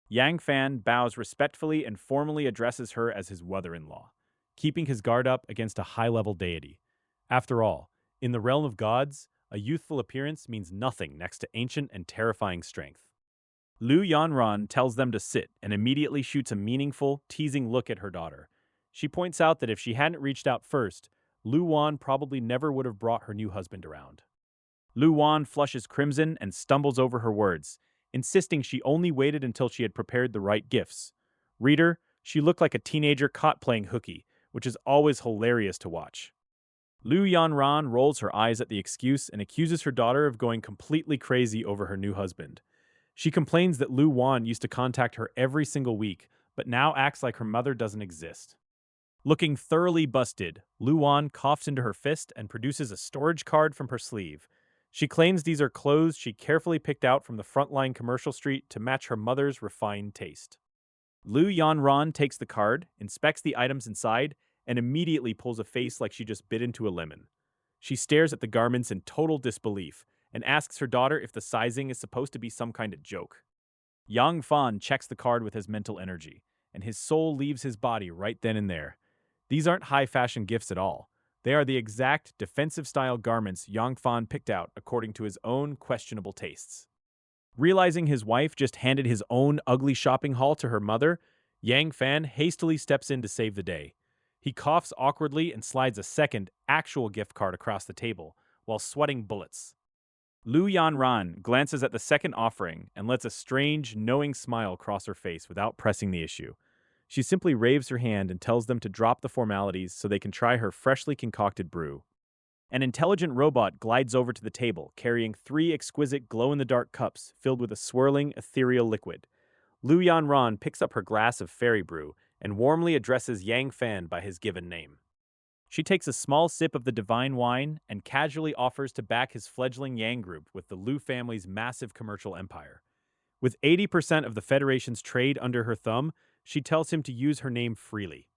Speaker 1: Yang Fan bows respectfully and formally addresses her as his mother-in-law, keeping his guard up against a high-level deity. After all, in the realm of gods, a youthful appearance means nothing next to ancient and terrifying strength. Lu Yanran tells them to sit and immediately shoots a meaningful, teasing look at her daughter. She points out that if she hadn't reached out first, Lu Wan probably never would have brought her new husband around. Lu Wan flushes crimson and stumbles over her words, insisting she only waited until she had prepared the right gifts. Reader, she looked like a teenager caught playing hooky, which is always hilarious to watch. Lu Yanran rolls her eyes at the excuse and accuses her daughter of going completely crazy over her new husband. She complains that Lu Wan used to contact her every single week, but now acts like her mother doesn't exist. Looking thoroughly busted, Lu Wan coughs into her fist and produces a storage card from her sleeve. She claims these are clothes she carefully picked out from the frontline commercial street to match her mother's refined taste. Lu Yanran takes the card, inspects the items inside, and immediately pulls a face like she just bit into a lemon. She stares at the garments in total disbelief and asks her daughter if the sizing is supposed to be some kind of joke. Yang Fan checks the card with his mental energy, and his soul leaves his body right then and there. These aren't high-fashion gifts at all. They are the exact defensive-style garments Yang Fan picked out according to his own questionable tastes. Realizing his wife just handed his own ugly shopping haul to her mother, Yang Fan hastily steps in to save the day. He coughs awkwardly and slides a second, actual gift card across the table, while sweating bullets. Lu Yanran glances at the second offering and lets a strange, knowing smile cross her face without pressing the issue. She simply waves her hand and tells them to drop the formalities so they can try her freshly concocted brew. An intelligent robot glides over to the table, carrying 3 exquisite glow-in-the-dark cups filled with a swirling, ethereal liquid. Lu Yanran picks up her glass of fairy brew and warmly addresses Yang Fan by his given name. She takes a small sip of the divine wine and casually offers to back his fledgling Yang group with the Liu family's massive commercial empire. With 80% of the Federation's trade under her thumb, she tells him to use her name freely.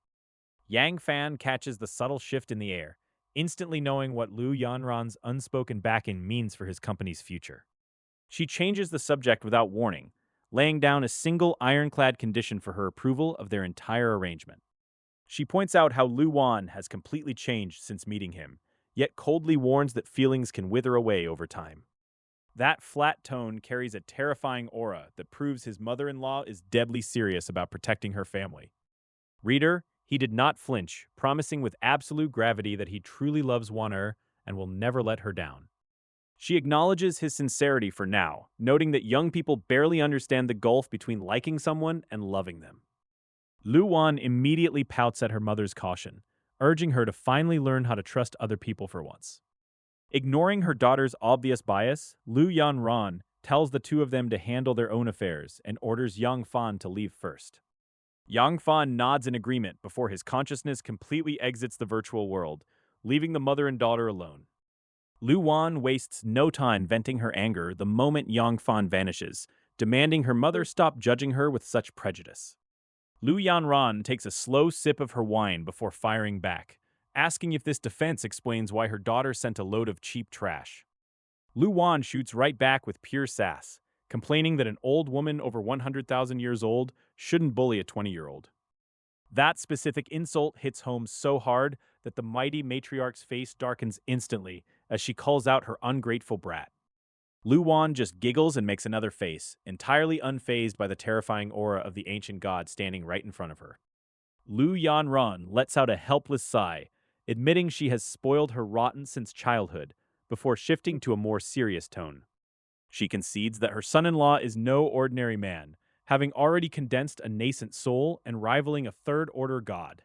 Speaker 1: Yang Fan catches the subtle shift in the air, instantly knowing what Lu Yanran's unspoken backing means for his company's future. She changes the subject without warning, laying down a single ironclad condition for her approval of their entire arrangement. She points out how Lu Wan has completely changed since meeting him, yet coldly warns that feelings can wither away over time. That flat tone carries a terrifying aura that proves his mother-in-law is deadly serious about protecting her family. Reader, He did not flinch, promising with absolute gravity that he truly loves Wan and will never let her down. She acknowledges his sincerity for now, noting that young people barely understand the gulf between liking someone and loving them. Lu Wan immediately pouts at her mother's caution, urging her to finally learn how to trust other people for once. Ignoring her daughter's obvious bias, Lu Yanran tells the two of them to handle their own affairs and orders Yang Fan to leave first. Yang Fan nods in agreement before his consciousness completely exits the virtual world, leaving the mother and daughter alone. Lu Wan wastes no time venting her anger the moment Yang Fan vanishes, demanding her mother stop judging her with such prejudice. Lu Yanran takes a slow sip of her wine before firing back, asking if this defense explains why her daughter sent a load of cheap trash. Lu Wan shoots right back with pure sass, complaining that an old woman over 100,000 years old shouldn't bully a 20-year-old. That specific insult hits home so hard that the mighty matriarch's face darkens instantly as she calls out her ungrateful brat. Lu Wan just giggles and makes another face, entirely unfazed by the terrifying aura of the ancient god standing right in front of her. Lu Yanran lets out a helpless sigh, admitting she has spoiled her rotten since childhood, before shifting to a more serious tone. She concedes that her son-in-law is no ordinary man, having already condensed a nascent soul and rivaling a third-order god.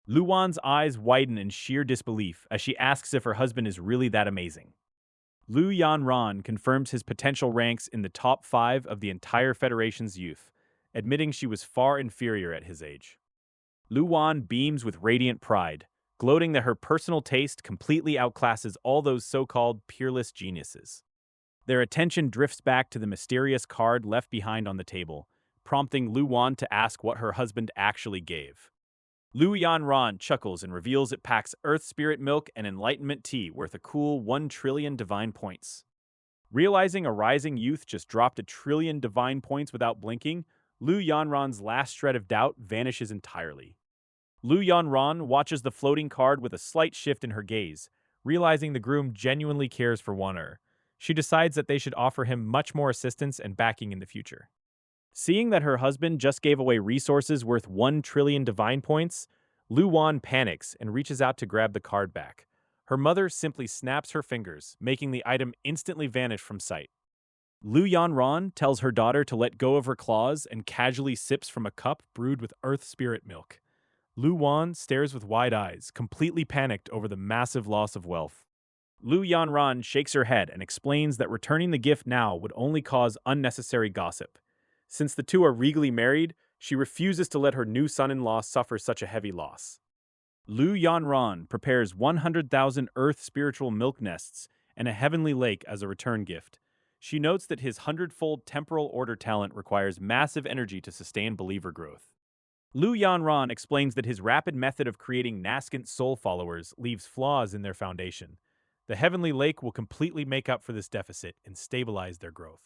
Speaker 1: Lu Wan's eyes widen in sheer disbelief as she asks if her husband is really that amazing. Lu Yanran confirms his potential ranks in the top 5 of the entire Federation's youth, admitting she was far inferior at his age. Lu Wan beams with radiant pride, gloating that her personal taste completely outclasses all those so-called peerless geniuses. Their attention drifts back to the mysterious card left behind on the table, prompting Lu Wan to ask what her husband actually gave. Lu Yanran chuckles and reveals it packs Earth Spirit Milk and Enlightenment Tea worth a cool 1 trillion divine points. Realizing a rising youth just dropped 1 trillion divine points without blinking, Lu Yanran's last shred of doubt vanishes entirely. Lu Yanran watches the floating card with a slight shift in her gaze, realizing the groom genuinely cares for Wan. She decides that they should offer him much more assistance and backing in the future. Seeing that her husband just gave away resources worth 1 trillion divine points, Lu Wan panics and reaches out to grab the card back. Her mother simply snaps her fingers, making the item instantly vanish from sight. Lu Yanran tells her daughter to let go of her claws and casually sips from a cup brewed with Earth Spirit Milk. Lu Wan stares with wide eyes, completely panicked over the massive loss of wealth. Lu Yanran shakes her head and explains that returning the gift now would only cause unnecessary gossip. Since the two are regally married, she refuses to let her new son-in-law suffer such a heavy loss. Lu Yanran prepares 100,000 Earth spiritual milk nests and a heavenly lake as a return gift. She notes that his 100-fold temporal order talent requires massive energy to sustain believer growth. Lu Yanran explains that his rapid method of creating nascent soul followers leaves flaws in their foundation. The heavenly lake will completely make up for this deficit and stabilize their growth.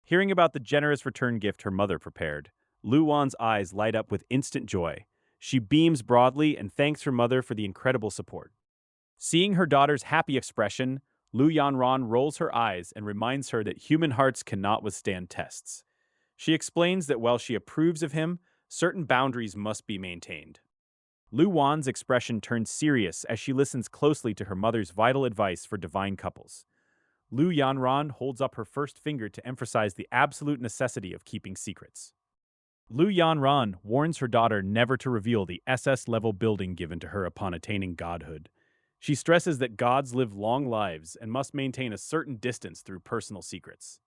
Speaker 1: Hearing about the generous return gift her mother prepared, Lu Wan's eyes light up with instant joy. She beams broadly and thanks her mother for the incredible support. Seeing her daughter's happy expression, Lu Yanran rolls her eyes and reminds her that human hearts cannot withstand tests. She explains that while she approves of him, certain boundaries must be maintained. Lu Wan's expression turns serious as she listens closely to her mother's vital advice for divine couples. Lu Yanran holds up her first finger to emphasize the absolute necessity of keeping secrets. Lu Yanran warns her daughter never to reveal the SS-level building given to her upon attaining godhood. She stresses that gods live long lives and must maintain a certain distance through personal secrets.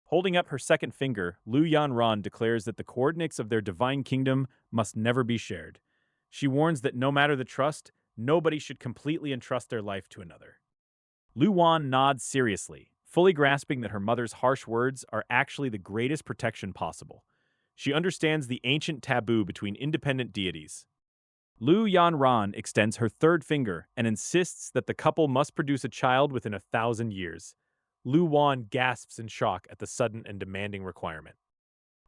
Speaker 1: Holding up her second finger, Lu Yanran declares that the coordinates of their divine kingdom must never be shared. She warns that no matter the trust, nobody should completely entrust their life to another. Lu Wan nods seriously, fully grasping that her mother's harsh words are actually the greatest protection possible. She understands the ancient taboo between independent deities. Lu Yanran extends her third finger and insists that the couple must produce a child within 1,000 years. Lu Wan gasps in shock at the sudden and demanding requirement.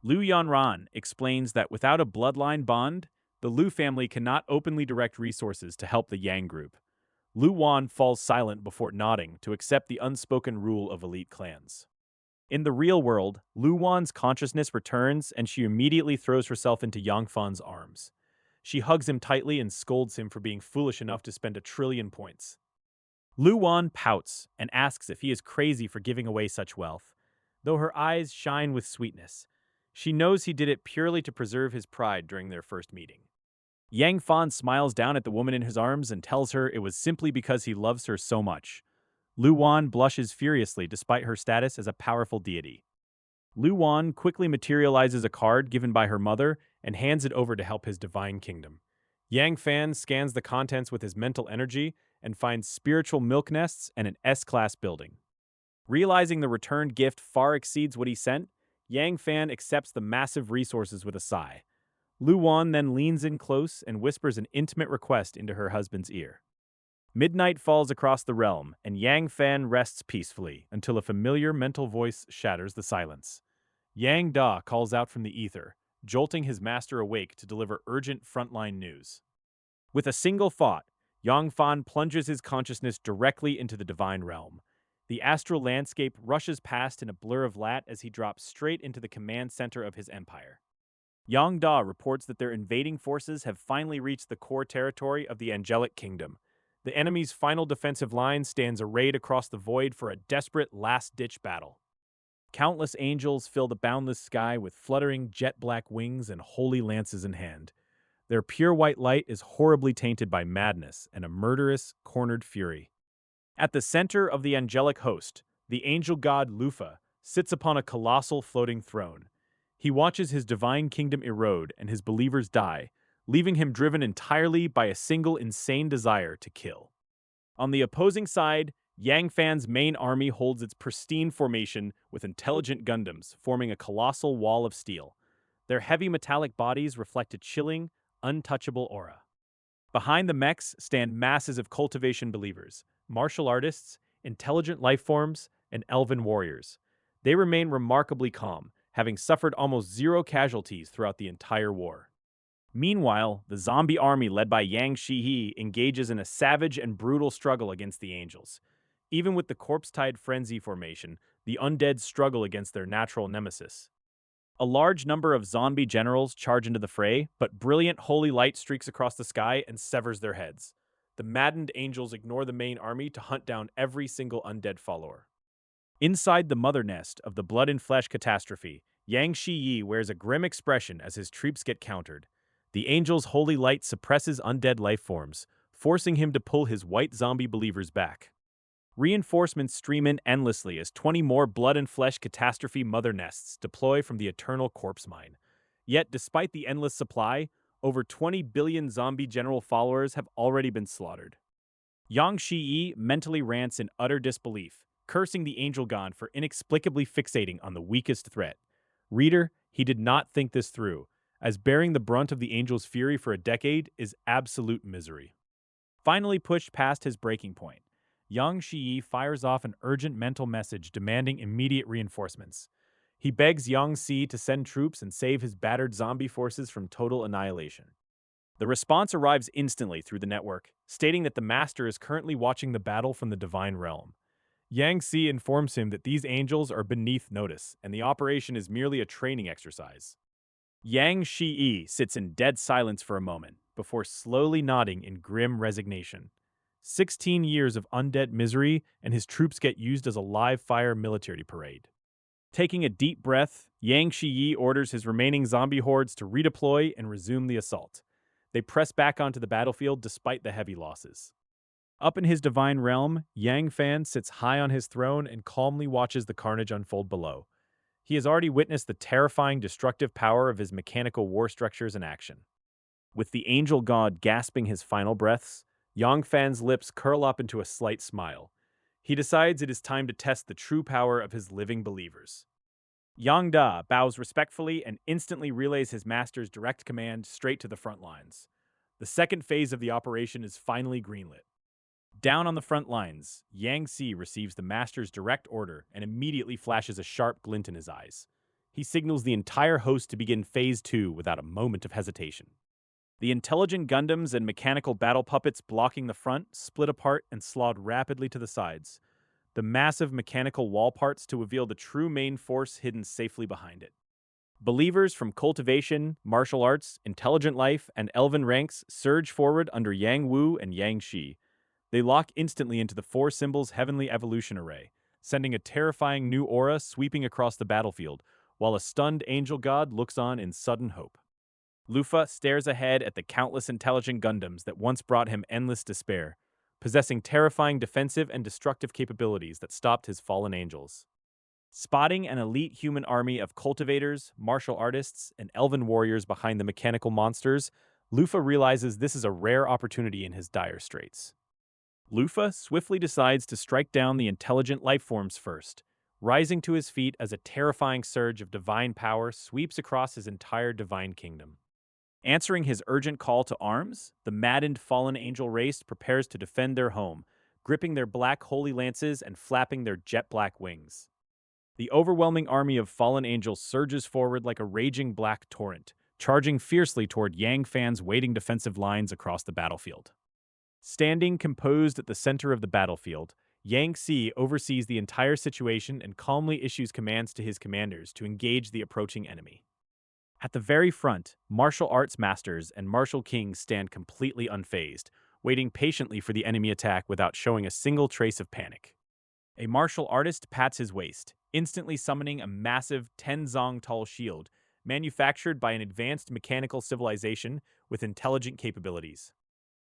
Speaker 1: Lu Yanran explains that without a bloodline bond, the Lu family cannot openly direct resources to help the Yang group. Lu Wan falls silent before nodding to accept the unspoken rule of elite clans. In the real world, Lu Wan's consciousness returns and she immediately throws herself into Yang Fan's arms. She hugs him tightly and scolds him for being foolish enough to spend 1 trillion points. Lu Wan pouts and asks if he is crazy for giving away such wealth, though her eyes shine with sweetness. She knows he did it purely to preserve his pride during their first meeting. Yang Fan smiles down at the woman in his arms and tells her it was simply because he loves her so much. Lu Wan blushes furiously despite her status as a powerful deity. Lu Wan quickly materializes a card given by her mother and hands it over to help his divine kingdom. Yang Fan scans the contents with his mental energy and finds spiritual milk nests and an S-class building. Realizing the returned gift far exceeds what he sent, Yang Fan accepts the massive resources with a sigh. Lu Wan then leans in close and whispers an intimate request into her husband's ear. Midnight falls across the realm, and Yang Fan rests peacefully until a familiar mental voice shatters the silence. Yang Da calls out from the ether, jolting his master awake to deliver urgent frontline news. With a single thought, Yang Fan plunges his consciousness directly into the divine realm. The astral landscape rushes past in a blur of light as he drops straight into the command center of his empire. Yang Da reports that their invading forces have finally reached the core territory of the angelic kingdom. The enemy's final defensive line stands arrayed across the void for a desperate last-ditch battle. Countless angels fill the boundless sky with fluttering jet-black wings and holy lances in hand. Their pure white light is horribly tainted by madness and a murderous, cornered fury. At the center of the angelic host, the angel god Lufa sits upon a colossal floating throne. He watches his divine kingdom erode and his believers die, leaving him driven entirely by a single insane desire to kill. On the opposing side, Yang Fan's main army holds its pristine formation with intelligent Gundams forming a colossal wall of steel. Their heavy metallic bodies reflect a chilling, untouchable aura. Behind the mechs stand masses of cultivation believers, martial artists, intelligent lifeforms, and elven warriors. They remain remarkably calm, having suffered almost zero casualties throughout the entire war. Meanwhile, the zombie army led by Yang Shihi engages in a savage and brutal struggle against the angels. Even with the corpse-tide frenzy formation, the undead struggle against their natural nemesis. A large number of zombie generals charge into the fray, but brilliant holy light streaks across the sky and severs their heads. The maddened angels ignore the main army to hunt down every single undead follower. Inside the mother nest of the blood and flesh catastrophe, Yang Shiyi wears a grim expression as his troops get countered. The angel's holy light suppresses undead life forms, forcing him to pull his white zombie believers back. Reinforcements stream in endlessly as 20 more blood and flesh catastrophe mother nests deploy from the eternal corpse mine. Yet, despite the endless supply, over 20 billion zombie general followers have already been slaughtered. Yang Shiyi mentally rants in utter disbelief, cursing the angel god for inexplicably fixating on the weakest threat. Reader, he did not think this through, as bearing the brunt of the angel's fury for a decade is absolute misery. Finally pushed past his breaking point, Yang Shiyi fires off an urgent mental message demanding immediate reinforcements. He begs Yang Si to send troops and save his battered zombie forces from total annihilation. The response arrives instantly through the network, stating that the Master is currently watching the battle from the Divine Realm. Yang Si informs him that these angels are beneath notice, and the operation is merely a training exercise. Yang Shiyi sits in dead silence for a moment, before slowly nodding in grim resignation. 16 years of undead misery, and his troops get used as a live-fire military parade. Taking a deep breath, Yang Shiyi orders his remaining zombie hordes to redeploy and resume the assault. They press back onto the battlefield despite the heavy losses. Up in his divine realm, Yang Fan sits high on his throne and calmly watches the carnage unfold below. He has already witnessed the terrifying destructive power of his mechanical war structures in action. With the angel god gasping his final breaths, Yang Fan's lips curl up into a slight smile. He decides it is time to test the true power of his living believers. Yang Da bows respectfully and instantly relays his master's direct command straight to the front lines. The second phase of the operation is finally greenlit. Down on the front lines, Yang Si receives the master's direct order and immediately flashes a sharp glint in his eyes. He signals the entire host to begin Phase 2 without a moment of hesitation. The intelligent Gundams and mechanical battle puppets blocking the front split apart and slid rapidly to the sides, the massive mechanical wall parts to reveal the true main force hidden safely behind it. Believers from cultivation, martial arts, intelligent life, and elven ranks surge forward under Yang Wu and Yang Shi. They lock instantly into the four symbols' heavenly evolution array, sending a terrifying new aura sweeping across the battlefield, while a stunned angel god looks on in sudden hope. Lufa stares ahead at the countless intelligent Gundams that once brought him endless despair, possessing terrifying defensive and destructive capabilities that stopped his fallen angels. Spotting an elite human army of cultivators, martial artists, and elven warriors behind the mechanical monsters, Lufa realizes this is a rare opportunity in his dire straits. Lufa swiftly decides to strike down the intelligent life forms first, rising to his feet as a terrifying surge of divine power sweeps across his entire divine kingdom. Answering his urgent call to arms, the maddened fallen angel race prepares to defend their home, gripping their black holy lances and flapping their jet-black wings. The overwhelming army of fallen angels surges forward like a raging black torrent, charging fiercely toward Yang Fan's waiting defensive lines across the battlefield. Standing composed at the center of the battlefield, Yang Si oversees the entire situation and calmly issues commands to his commanders to engage the approaching enemy. At the very front, martial arts masters and martial kings stand completely unfazed, waiting patiently for the enemy attack without showing a single trace of panic. A martial artist pats his waist, instantly summoning a massive 10-zong-tall shield, manufactured by an advanced mechanical civilization with intelligent capabilities.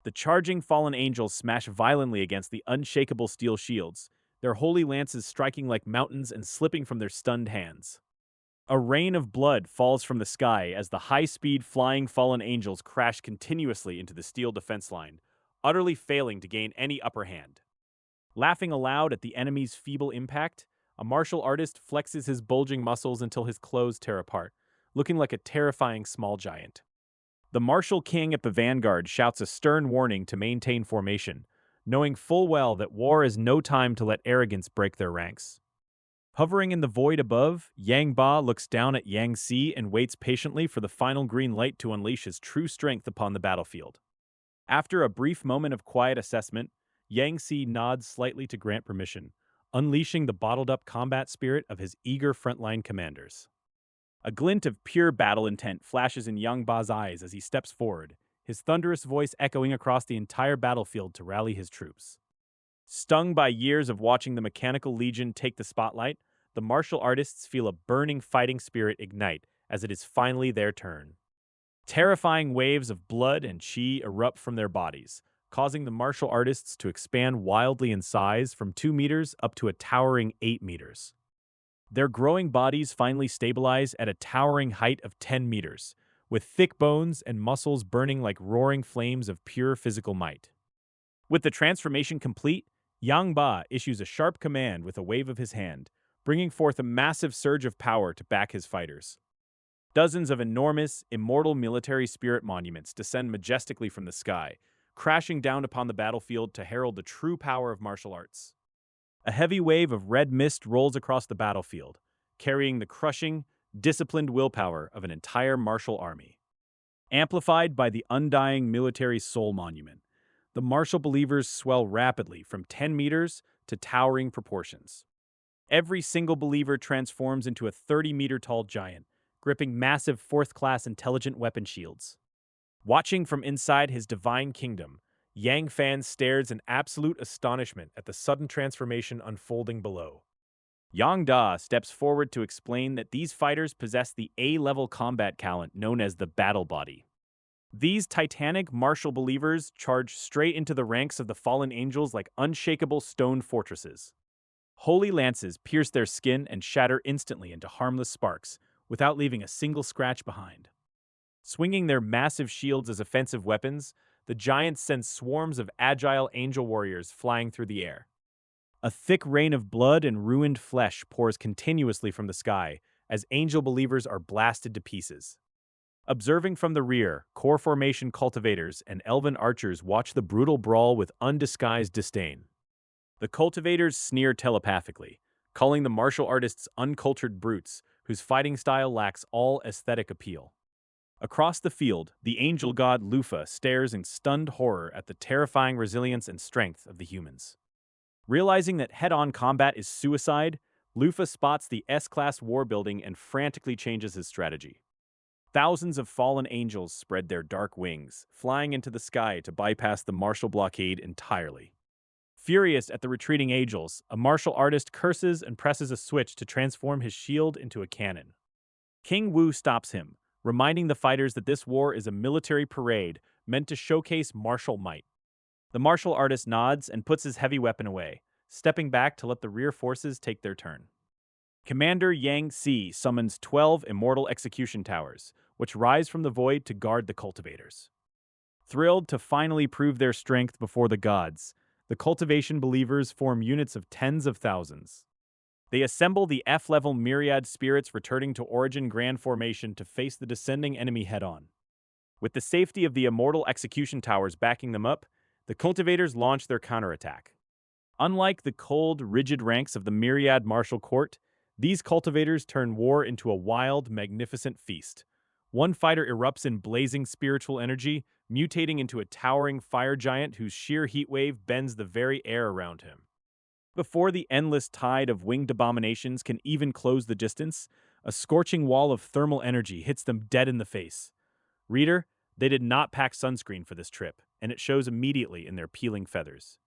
Speaker 1: The charging fallen angels smash violently against the unshakable steel shields, their holy lances striking like mountains and slipping from their stunned hands. A rain of blood falls from the sky as the high-speed flying fallen angels crash continuously into the steel defense line, utterly failing to gain any upper hand. Laughing aloud at the enemy's feeble impact, a martial artist flexes his bulging muscles until his clothes tear apart, looking like a terrifying small giant. The martial king at the vanguard shouts a stern warning to maintain formation, knowing full well that war is no time to let arrogance break their ranks. Hovering in the void above, Yang Ba looks down at Yang Si and waits patiently for the final green light to unleash his true strength upon the battlefield. After a brief moment of quiet assessment, Yang Si nods slightly to grant permission, unleashing the bottled-up combat spirit of his eager frontline commanders. A glint of pure battle intent flashes in Yang Ba's eyes as he steps forward, his thunderous voice echoing across the entire battlefield to rally his troops. Stung by years of watching the Mechanical Legion take the spotlight, the martial artists feel a burning fighting spirit ignite as it is finally their turn. Terrifying waves of blood and chi erupt from their bodies, causing the martial artists to expand wildly in size from 2 meters up to a towering 8 meters. Their growing bodies finally stabilize at a towering height of 10 meters, with thick bones and muscles burning like roaring flames of pure physical might. With the transformation complete, Yang Ba issues a sharp command with a wave of his hand, bringing forth a massive surge of power to back his fighters. Dozens of enormous, immortal military spirit monuments descend majestically from the sky, crashing down upon the battlefield to herald the true power of martial arts. A heavy wave of red mist rolls across the battlefield, carrying the crushing, disciplined willpower of an entire martial army. Amplified by the undying military soul monument, the martial believers swell rapidly from 10 meters to towering proportions. Every single believer transforms into a 30-meter-tall giant, gripping massive fourth-class intelligent weapon shields. Watching from inside his divine kingdom, Yang Fan stares in absolute astonishment at the sudden transformation unfolding below. Yang Da steps forward to explain that these fighters possess the A-level combat talent known as the Battle Body. These titanic martial believers charge straight into the ranks of the fallen angels like unshakable stone fortresses. Holy lances pierce their skin and shatter instantly into harmless sparks, without leaving a single scratch behind. Swinging their massive shields as offensive weapons, the giants send swarms of agile angel warriors flying through the air. A thick rain of blood and ruined flesh pours continuously from the sky as angel believers are blasted to pieces. Observing from the rear, core formation cultivators and elven archers watch the brutal brawl with undisguised disdain. The cultivators sneer telepathically, calling the martial artists uncultured brutes whose fighting style lacks all aesthetic appeal. Across the field, the angel god Lufa stares in stunned horror at the terrifying resilience and strength of the humans. Realizing that head-on combat is suicide, Lufa spots the S-class war building and frantically changes his strategy. Thousands of fallen angels spread their dark wings, flying into the sky to bypass the martial blockade entirely. Furious at the retreating angels, a martial artist curses and presses a switch to transform his shield into a cannon. King Wu stops him, reminding the fighters that this war is a military parade meant to showcase martial might. The martial artist nods and puts his heavy weapon away, stepping back to let the rear forces take their turn. Commander Yang Si summons 12 immortal execution towers, which rise from the void to guard the cultivators. Thrilled to finally prove their strength before the gods, the cultivation believers form units of tens of thousands. They assemble the F-level myriad spirits returning to Origin Grand Formation to face the descending enemy head-on. With the safety of the immortal execution towers backing them up, the cultivators launch their counterattack. Unlike the cold, rigid ranks of the myriad martial court, these cultivators turn war into a wild, magnificent feast. One fighter erupts in blazing spiritual energy, mutating into a towering fire giant whose sheer heat wave bends the very air around him. Before the endless tide of winged abominations can even close the distance, a scorching wall of thermal energy hits them dead in the face. Reader, they did not pack sunscreen for this trip, and it shows immediately in their peeling feathers.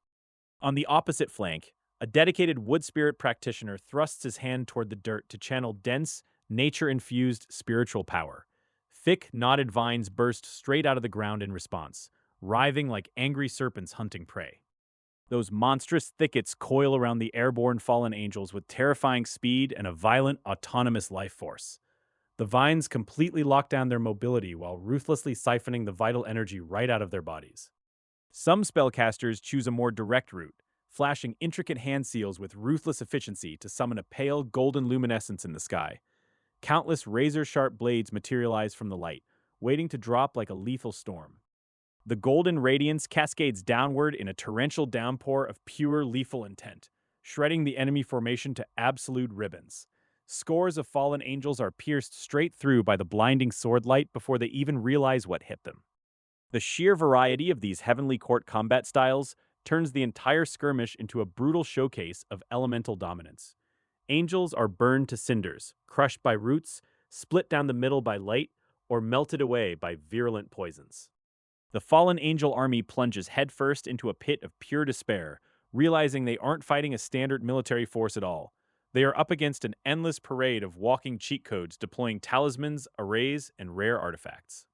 Speaker 1: On the opposite flank, a dedicated wood spirit practitioner thrusts his hand toward the dirt to channel dense, nature-infused spiritual power. Thick, knotted vines burst straight out of the ground in response, writhing like angry serpents hunting prey. Those monstrous thickets coil around the airborne fallen angels with terrifying speed and a violent, autonomous life force. The vines completely lock down their mobility while ruthlessly siphoning the vital energy right out of their bodies. Some spellcasters choose a more direct route, flashing intricate hand seals with ruthless efficiency to summon a pale golden luminescence in the sky. Countless razor-sharp blades materialize from the light, waiting to drop like a lethal storm. The golden radiance cascades downward in a torrential downpour of pure lethal intent, shredding the enemy formation to absolute ribbons. Scores of fallen angels are pierced straight through by the blinding sword light before they even realize what hit them. The sheer variety of these heavenly court combat styles turns the entire skirmish into a brutal showcase of elemental dominance. Angels are burned to cinders, crushed by roots, split down the middle by light, or melted away by virulent poisons. The fallen angel army plunges headfirst into a pit of pure despair, realizing they aren't fighting a standard military force at all. They are up against an endless parade of walking cheat codes deploying talismans, arrays, and rare artifacts.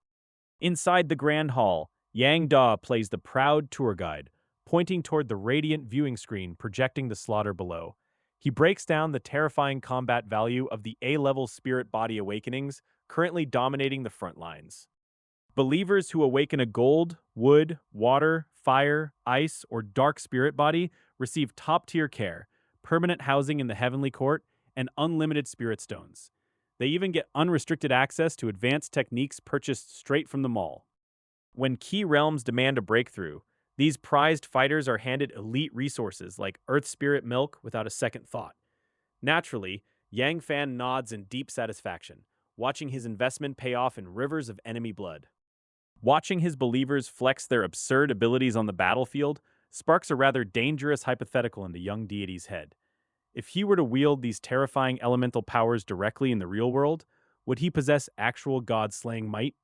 Speaker 1: Inside the Grand Hall, Yang Da plays the proud tour guide, pointing toward the radiant viewing screen projecting the slaughter below. He breaks down the terrifying combat value of the A-level spirit body awakenings currently dominating the front lines. Believers who awaken a gold, wood, water, fire, ice, or dark spirit body receive top-tier care, permanent housing in the heavenly court, and unlimited spirit stones. They even get unrestricted access to advanced techniques purchased straight from the mall. When key realms demand a breakthrough, these prized fighters are handed elite resources like Earth Spirit Milk without a second thought. Naturally, Yang Fan nods in deep satisfaction, watching his investment pay off in rivers of enemy blood. Watching his believers flex their absurd abilities on the battlefield sparks a rather dangerous hypothetical in the young deity's head. If he were to wield these terrifying elemental powers directly in the real world, would he possess actual god-slaying might?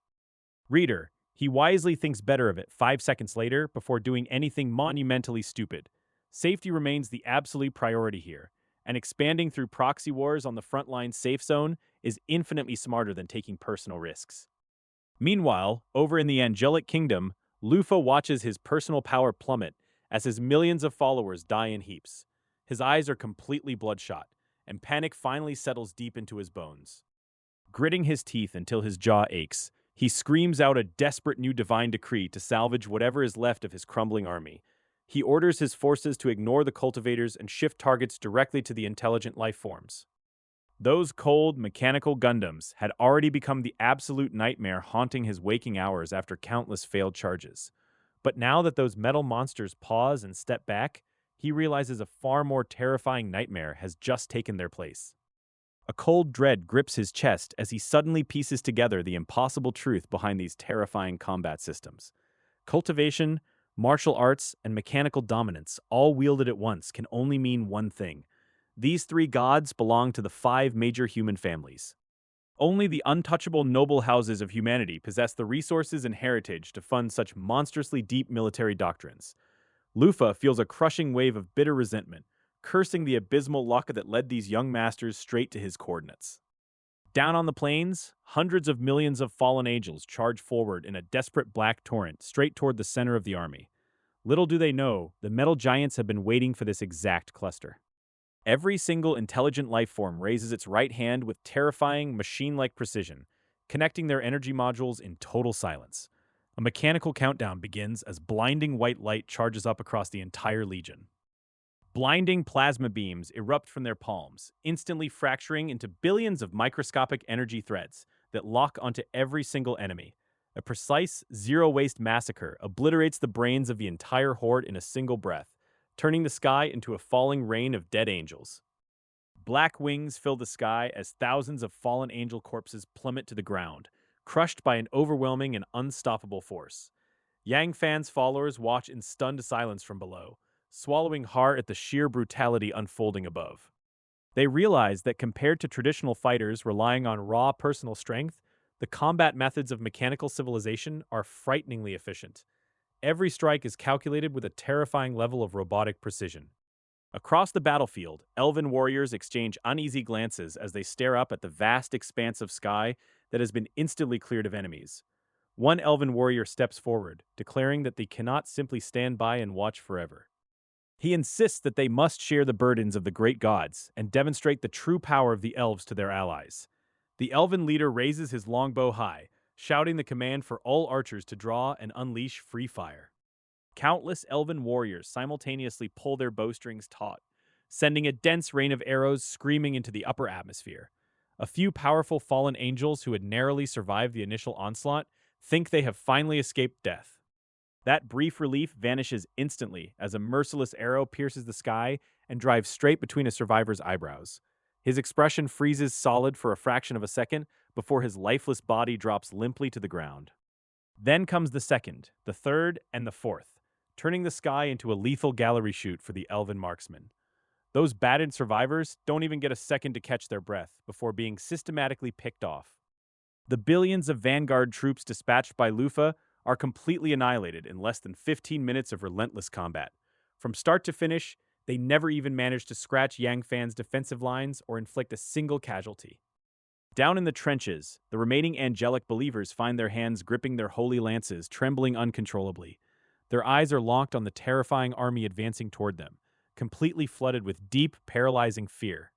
Speaker 1: Reader, he wisely thinks better of it 5 seconds later before doing anything monumentally stupid. Safety remains the absolute priority here, and expanding through proxy wars on the frontline safe zone is infinitely smarter than taking personal risks. Meanwhile, over in the Angelic Kingdom, Lufa watches his personal power plummet as his millions of followers die in heaps. His eyes are completely bloodshot, and panic finally settles deep into his bones. Gritting his teeth until his jaw aches, he screams out a desperate new divine decree to salvage whatever is left of his crumbling army. He orders his forces to ignore the cultivators and shift targets directly to the intelligent life forms. Those cold, mechanical Gundams had already become the absolute nightmare haunting his waking hours after countless failed charges. But now that those metal monsters pause and step back, he realizes a far more terrifying nightmare has just taken their place. A cold dread grips his chest as he suddenly pieces together the impossible truth behind these terrifying combat systems. Cultivation, martial arts, and mechanical dominance, all wielded at once, can only mean one thing: These three gods belong to the five major human families. Only the untouchable noble houses of humanity possess the resources and heritage to fund such monstrously deep military doctrines. Lufa feels a crushing wave of bitter resentment, cursing the abysmal luck that led these young masters straight to his coordinates. Down on the plains, hundreds of millions of fallen angels charge forward in a desperate black torrent straight toward the center of the army. Little do they know, the metal giants have been waiting for this exact cluster. Every single intelligent life form raises its right hand with terrifying, machine-like precision, connecting their energy modules in total silence. A mechanical countdown begins as blinding white light charges up across the entire legion. Blinding plasma beams erupt from their palms, instantly fracturing into billions of microscopic energy threads that lock onto every single enemy. A precise, zero-waste massacre obliterates the brains of the entire horde in a single breath, turning the sky into a falling rain of dead angels. Black wings fill the sky as thousands of fallen angel corpses plummet to the ground, crushed by an overwhelming and unstoppable force. Yang Fan's followers watch in stunned silence from below, swallowing hard at the sheer brutality unfolding above. They realize that compared to traditional fighters relying on raw personal strength, the combat methods of mechanical civilization are frighteningly efficient. Every strike is calculated with a terrifying level of robotic precision. Across the battlefield, elven warriors exchange uneasy glances as they stare up at the vast expanse of sky that has been instantly cleared of enemies. One elven warrior steps forward, declaring that they cannot simply stand by and watch forever. He insists that they must share the burdens of the great gods and demonstrate the true power of the elves to their allies. The elven leader raises his longbow high, shouting the command for all archers to draw and unleash free fire. Countless elven warriors simultaneously pull their bowstrings taut, sending a dense rain of arrows screaming into the upper atmosphere. A few powerful fallen angels who had narrowly survived the initial onslaught think they have finally escaped death. That brief relief vanishes instantly as a merciless arrow pierces the sky and drives straight between a survivor's eyebrows. His expression freezes solid for a fraction of a second before his lifeless body drops limply to the ground. Then comes the second, the third, and the fourth, turning the sky into a lethal gallery shoot for the elven marksmen. Those battered survivors don't even get a second to catch their breath before being systematically picked off. The billions of vanguard troops dispatched by Lufa are completely annihilated in less than 15 minutes of relentless combat. From start to finish, they never even managed to scratch Yang Fan's defensive lines or inflict a single casualty. Down in the trenches, the remaining angelic believers find their hands gripping their holy lances, trembling uncontrollably. Their eyes are locked on the terrifying army advancing toward them, completely flooded with deep, paralyzing fear.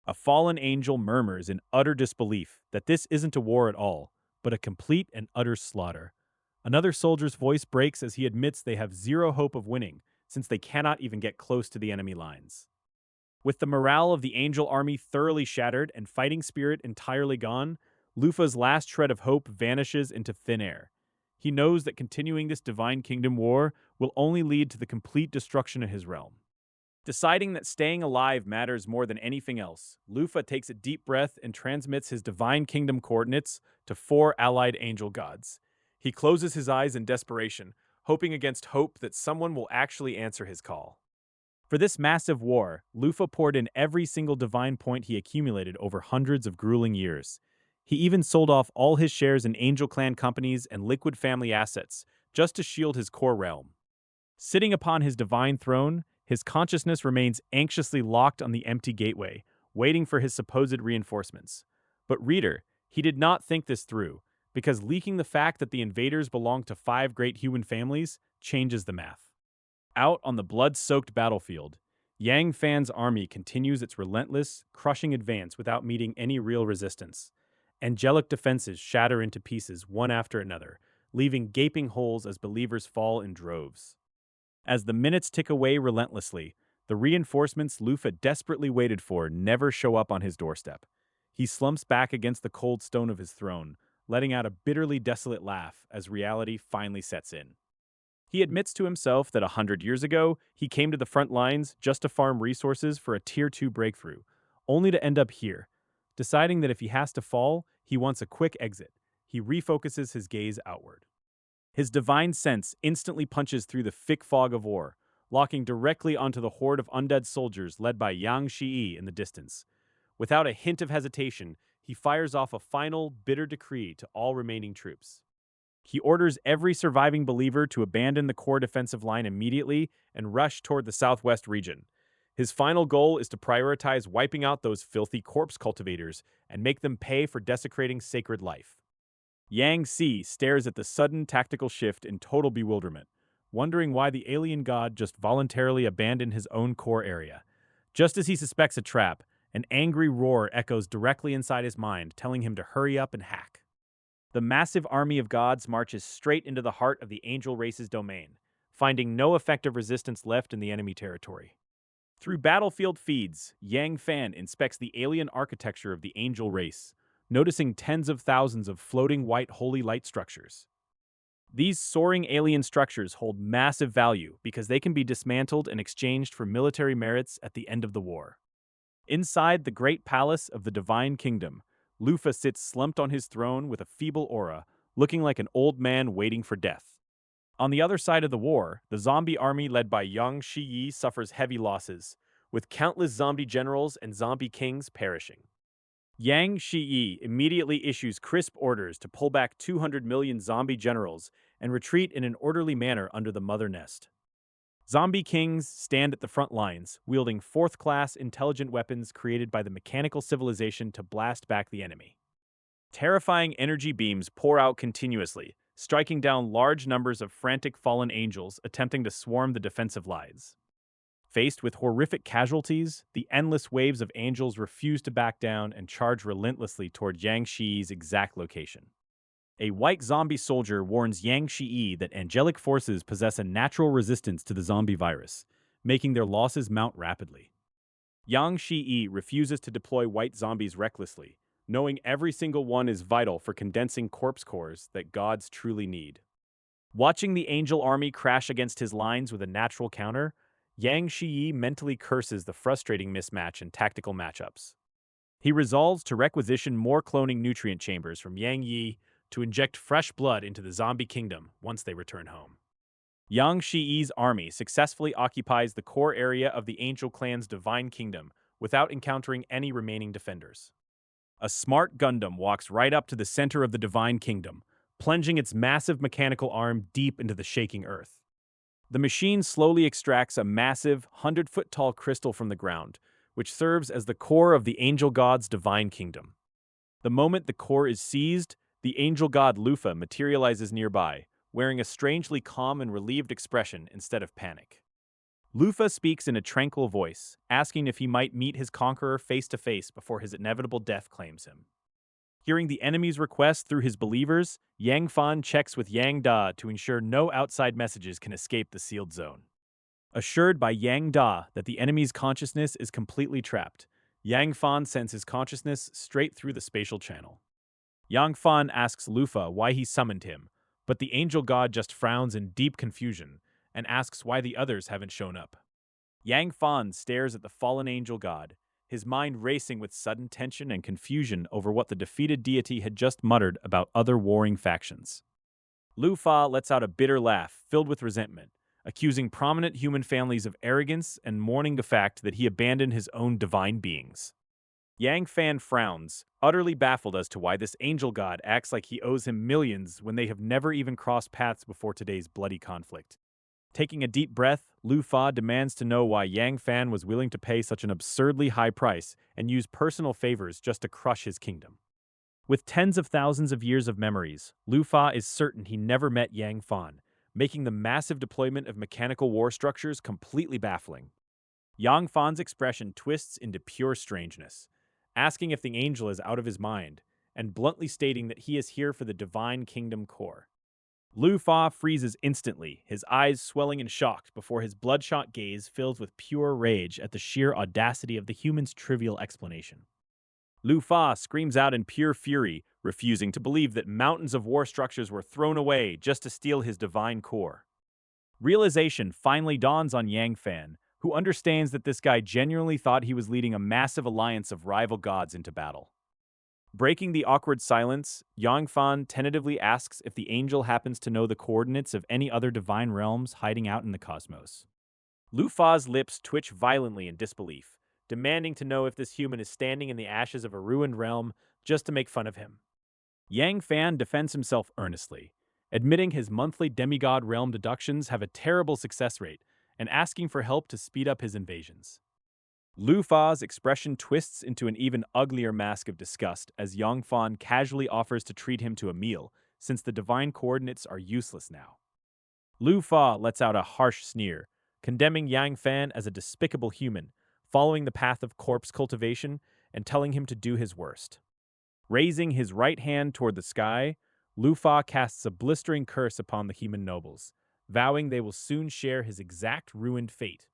Speaker 1: A fallen angel murmurs in utter disbelief that this isn't a war at all, but a complete and utter slaughter. Another soldier's voice breaks as he admits they have zero hope of winning, since they cannot even get close to the enemy lines. With the morale of the angel army thoroughly shattered and fighting spirit entirely gone, Lufa's last shred of hope vanishes into thin air. He knows that continuing this divine kingdom war will only lead to the complete destruction of his realm. Deciding that staying alive matters more than anything else, Lufa takes a deep breath and transmits his divine kingdom coordinates to four allied angel gods. He closes his eyes in desperation, hoping against hope that someone will actually answer his call. For this massive war, Lufa poured in every single divine point he accumulated over hundreds of grueling years. He even sold off all his shares in Angel Clan companies and Liquid family assets just to shield his core realm. Sitting upon his divine throne, his consciousness remains anxiously locked on the empty gateway, waiting for his supposed reinforcements. But reader, he did not think this through, because leaking the fact that the invaders belong to five great human families changes the math. Out on the blood-soaked battlefield, Yang Fan's army continues its relentless, crushing advance without meeting any real resistance. Angelic defenses shatter into pieces one after another, leaving gaping holes as believers fall in droves. As the minutes tick away relentlessly, the reinforcements Lufa desperately waited for never show up on his doorstep. He slumps back against the cold stone of his throne, letting out a bitterly desolate laugh as reality finally sets in. He admits to himself that 100 years ago, he came to the front lines just to farm resources for a Tier 2 breakthrough, only to end up here. Deciding that if he has to fall, he wants a quick exit. He refocuses his gaze outward. His divine sense instantly punches through the thick fog of war, locking directly onto the horde of undead soldiers led by Yang Shi in the distance. Without a hint of hesitation, he fires off a final, bitter decree to all remaining troops. He orders every surviving believer to abandon the core defensive line immediately and rush toward the southwest region. His final goal is to prioritize wiping out those filthy corpse cultivators and make them pay for desecrating sacred life. Yang Si stares at the sudden tactical shift in total bewilderment, wondering why the alien god just voluntarily abandoned his own core area. Just as he suspects a trap, an angry roar echoes directly inside his mind, telling him to hurry up and hack. The massive army of gods marches straight into the heart of the angel race's domain, finding no effective resistance left in the enemy territory. Through battlefield feeds, Yang Fan inspects the alien architecture of the angel race, noticing tens of thousands of floating white holy light structures. These soaring alien structures hold massive value because they can be dismantled and exchanged for military merits at the end of the war. Inside the great palace of the Divine Kingdom, Lufa sits slumped on his throne with a feeble aura, looking like an old man waiting for death. On the other side of the war, the zombie army led by Yang Shi suffers heavy losses, with countless zombie generals and zombie kings perishing. Yang Shi immediately issues crisp orders to pull back 200 million zombie generals and retreat in an orderly manner under the mother nest. Zombie kings stand at the front lines, wielding fourth-class intelligent weapons created by the mechanical civilization to blast back the enemy. Terrifying energy beams pour out continuously, striking down large numbers of frantic fallen angels attempting to swarm the defensive lines. Faced with horrific casualties, the endless waves of angels refuse to back down and charge relentlessly toward Yang Shi's exact location. A white zombie soldier warns Yang Shi that angelic forces possess a natural resistance to the zombie virus, making their losses mount rapidly. Yang Shi refuses to deploy white zombies recklessly, knowing every single one is vital for condensing corpse cores that gods truly need. Watching the angel army crash against his lines with a natural counter, Yang Shi mentally curses the frustrating mismatch in tactical matchups. He resolves to requisition more cloning nutrient chambers from Yang Yi to inject fresh blood into the zombie kingdom once they return home. Yang Shi's army successfully occupies the core area of the Angel Clan's Divine Kingdom without encountering any remaining defenders. A smart Gundam walks right up to the center of the Divine Kingdom, plunging its massive mechanical arm deep into the shaking earth. The machine slowly extracts a massive, 100-foot-tall crystal from the ground, which serves as the core of the Angel God's Divine Kingdom. The moment the core is seized, the angel god Lufa materializes nearby, wearing a strangely calm and relieved expression instead of panic. Lufa speaks in a tranquil voice, asking if he might meet his conqueror face to face before his inevitable death claims him. Hearing the enemy's request through his believers, Yang Fan checks with Yang Da to ensure no outside messages can escape the sealed zone. Assured by Yang Da that the enemy's consciousness is completely trapped, Yang Fan sends his consciousness straight through the spatial channel. Yang Fan asks Lufa why he summoned him, but the angel god just frowns in deep confusion and asks why the others haven't shown up. Yang Fan stares at the fallen angel god, his mind racing with sudden tension and confusion over what the defeated deity had just muttered about other warring factions. Lufa lets out a bitter laugh filled with resentment, accusing prominent human families of arrogance and mourning the fact that he abandoned his own divine beings. Yang Fan frowns, utterly baffled as to why this angel god acts like he owes him millions when they have never even crossed paths before today's bloody conflict. Taking a deep breath, Lu Fa demands to know why Yang Fan was willing to pay such an absurdly high price and use personal favors just to crush his kingdom. With tens of thousands of years of memories, Lu Fa is certain he never met Yang Fan, making the massive deployment of mechanical war structures completely baffling. Yang Fan's expression twists into pure strangeness, asking if the angel is out of his mind, and bluntly stating that he is here for the Divine Kingdom core. Lu Fa freezes instantly, his eyes swelling in shock before his bloodshot gaze fills with pure rage at the sheer audacity of the human's trivial explanation. Lu Fa screams out in pure fury, refusing to believe that mountains of war structures were thrown away just to steal his divine core. Realization finally dawns on Yang Fan, who understands that this guy genuinely thought he was leading a massive alliance of rival gods into battle. Breaking the awkward silence, Yang Fan tentatively asks if the angel happens to know the coordinates of any other divine realms hiding out in the cosmos. Lu Fa's lips twitch violently in disbelief, demanding to know if this human is standing in the ashes of a ruined realm just to make fun of him. Yang Fan defends himself earnestly, admitting his monthly demigod realm deductions have a terrible success rate and asking for help to speed up his invasions. Lu Fa's expression twists into an even uglier mask of disgust as Yang Fan casually offers to treat him to a meal, since the divine coordinates are useless now. Lu Fa lets out a harsh sneer, condemning Yang Fan as a despicable human, following the path of corpse cultivation and telling him to do his worst. Raising his right hand toward the sky, Lu Fa casts a blistering curse upon the human nobles, vowing they will soon share his exact ruined fate.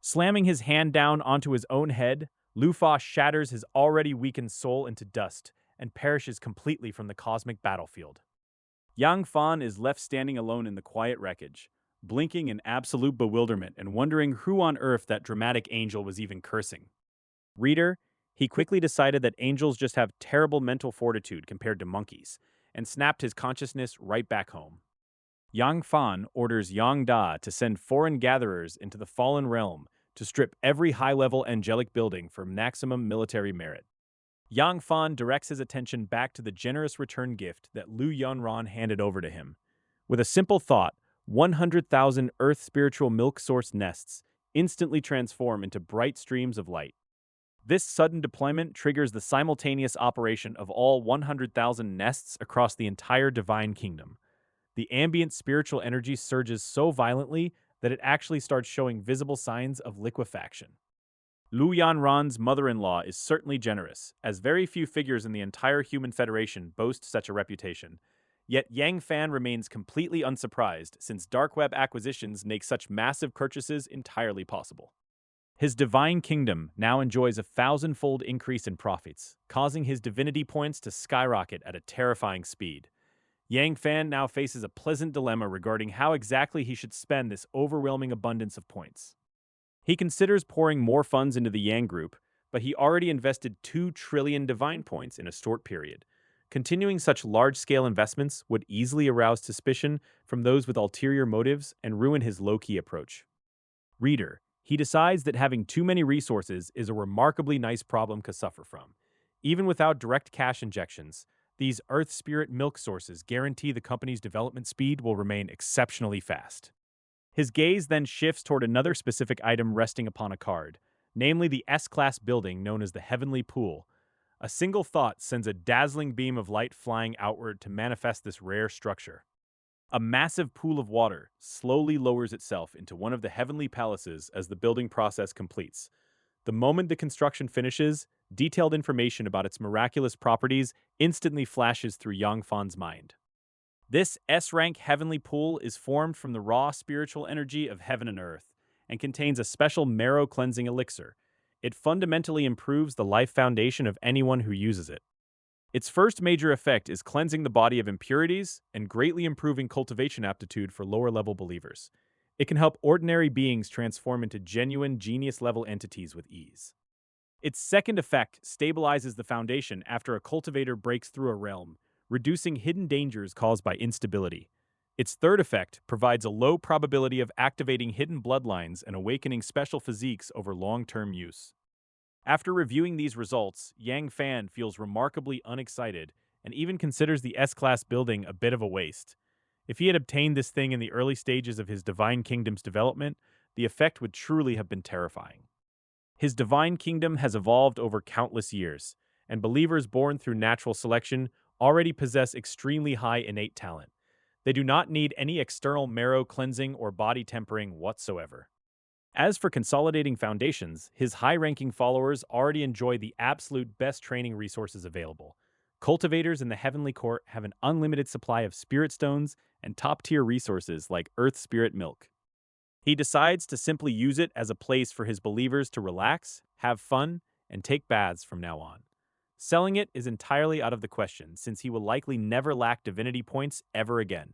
Speaker 1: Slamming his hand down onto his own head, Lu Fa shatters his already weakened soul into dust and perishes completely from the cosmic battlefield. Yang Fan is left standing alone in the quiet wreckage, blinking in absolute bewilderment and wondering who on earth that dramatic angel was even cursing. Reader, he quickly decided that angels just have terrible mental fortitude compared to monkeys, and snapped his consciousness right back home. Yang Fan orders Yang Da to send foreign gatherers into the fallen realm to strip every high-level angelic building for maximum military merit. Yang Fan directs his attention back to the generous return gift that Lu Yunran handed over to him. With a simple thought, 100,000 Earth spiritual milk source nests instantly transform into bright streams of light. This sudden deployment triggers the simultaneous operation of all 100,000 nests across the entire divine kingdom. The ambient spiritual energy surges so violently that it actually starts showing visible signs of liquefaction. Lu Yanran's mother-in-law is certainly generous, as very few figures in the entire human federation boast such a reputation. Yet Yang Fan remains completely unsurprised, since dark web acquisitions make such massive purchases entirely possible. His divine kingdom now enjoys a 1,000-fold increase in profits, causing his divinity points to skyrocket at a terrifying speed. Yang Fan now faces a pleasant dilemma regarding how exactly he should spend this overwhelming abundance of points. He considers pouring more funds into the Yang group, but he already invested 2 trillion divine points in a short period. Continuing such large-scale investments would easily arouse suspicion from those with ulterior motives and ruin his low-key approach. Reader, he decides that having too many resources is a remarkably nice problem to suffer from. Even without direct cash injections, these Earth Spirit milk sources guarantee the company's development speed will remain exceptionally fast. His gaze then shifts toward another specific item resting upon a card, namely the S-class building known as the Heavenly Pool. A single thought sends a dazzling beam of light flying outward to manifest this rare structure. A massive pool of water slowly lowers itself into one of the heavenly palaces as the building process completes. The moment the construction finishes, detailed information about its miraculous properties instantly flashes through Yang Fan's mind. This S-rank heavenly pool is formed from the raw spiritual energy of heaven and earth, and contains a special marrow-cleansing elixir. It fundamentally improves the life foundation of anyone who uses it. Its first major effect is cleansing the body of impurities and greatly improving cultivation aptitude for lower-level believers. It can help ordinary beings transform into genuine genius-level entities with ease. Its second effect stabilizes the foundation after a cultivator breaks through a realm, reducing hidden dangers caused by instability. Its third effect provides a low probability of activating hidden bloodlines and awakening special physiques over long-term use. After reviewing these results, Yang Fan feels remarkably unexcited and even considers the S-class building a bit of a waste. If he had obtained this thing in the early stages of his Divine Kingdom's development, the effect would truly have been terrifying. His Divine Kingdom has evolved over countless years, and believers born through natural selection already possess extremely high innate talent. They do not need any external marrow cleansing or body tempering whatsoever. As for consolidating foundations, his high-ranking followers already enjoy the absolute best training resources available. Cultivators in the Heavenly Court have an unlimited supply of spirit stones and top-tier resources like Earth Spirit Milk. He decides to simply use it as a place for his believers to relax, have fun, and take baths from now on. Selling it is entirely out of the question, since he will likely never lack divinity points ever again.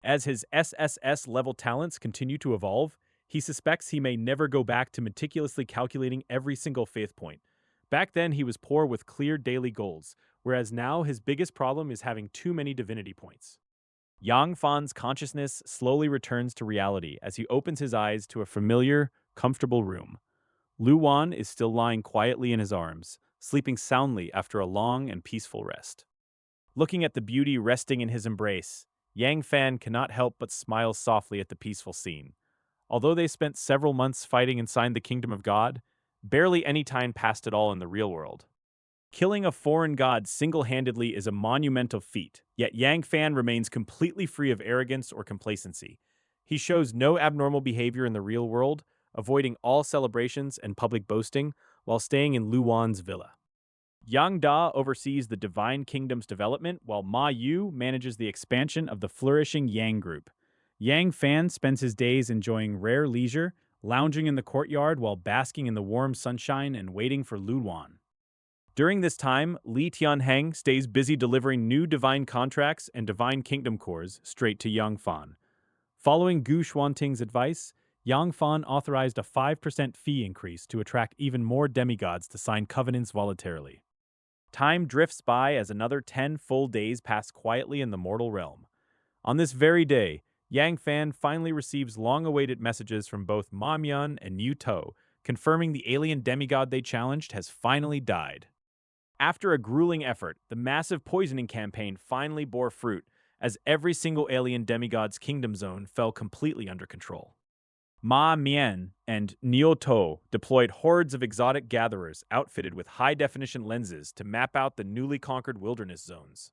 Speaker 1: As his SSS-level talents continue to evolve, he suspects he may never go back to meticulously calculating every single faith point. Back then, he was poor with clear daily goals, whereas now his biggest problem is having too many divinity points. Yang Fan's consciousness slowly returns to reality as he opens his eyes to a familiar, comfortable room. Lu Wan is still lying quietly in his arms, sleeping soundly after a long and peaceful rest. Looking at the beauty resting in his embrace, Yang Fan cannot help but smile softly at the peaceful scene. Although they spent several months fighting inside the kingdom of God, barely any time passed at all in the real world. Killing a foreign god single-handedly is a monumental feat, yet Yang Fan remains completely free of arrogance or complacency. He shows no abnormal behavior in the real world, avoiding all celebrations and public boasting while staying in Luwan's villa. Yang Da oversees the Divine Kingdom's development, while Ma Yu manages the expansion of the flourishing Yang Group. Yang Fan spends his days enjoying rare leisure, lounging in the courtyard while basking in the warm sunshine and waiting for Luwan. During this time, Li Tianheng stays busy delivering new divine contracts and divine kingdom cores straight to Yang Fan. Following Gu Xuanting's advice, Yang Fan authorized a 5% fee increase to attract even more demigods to sign covenants voluntarily. Time drifts by as another 10 full days pass quietly in the mortal realm. On this very day, Yang Fan finally receives long-awaited messages from both Ma Mian and Yu To, confirming the alien demigod they challenged has finally died. After a grueling effort, the massive poisoning campaign finally bore fruit, as every single alien demigod's kingdom zone fell completely under control. Ma Mian and Nioto deployed hordes of exotic gatherers outfitted with high-definition lenses to map out the newly conquered wilderness zones.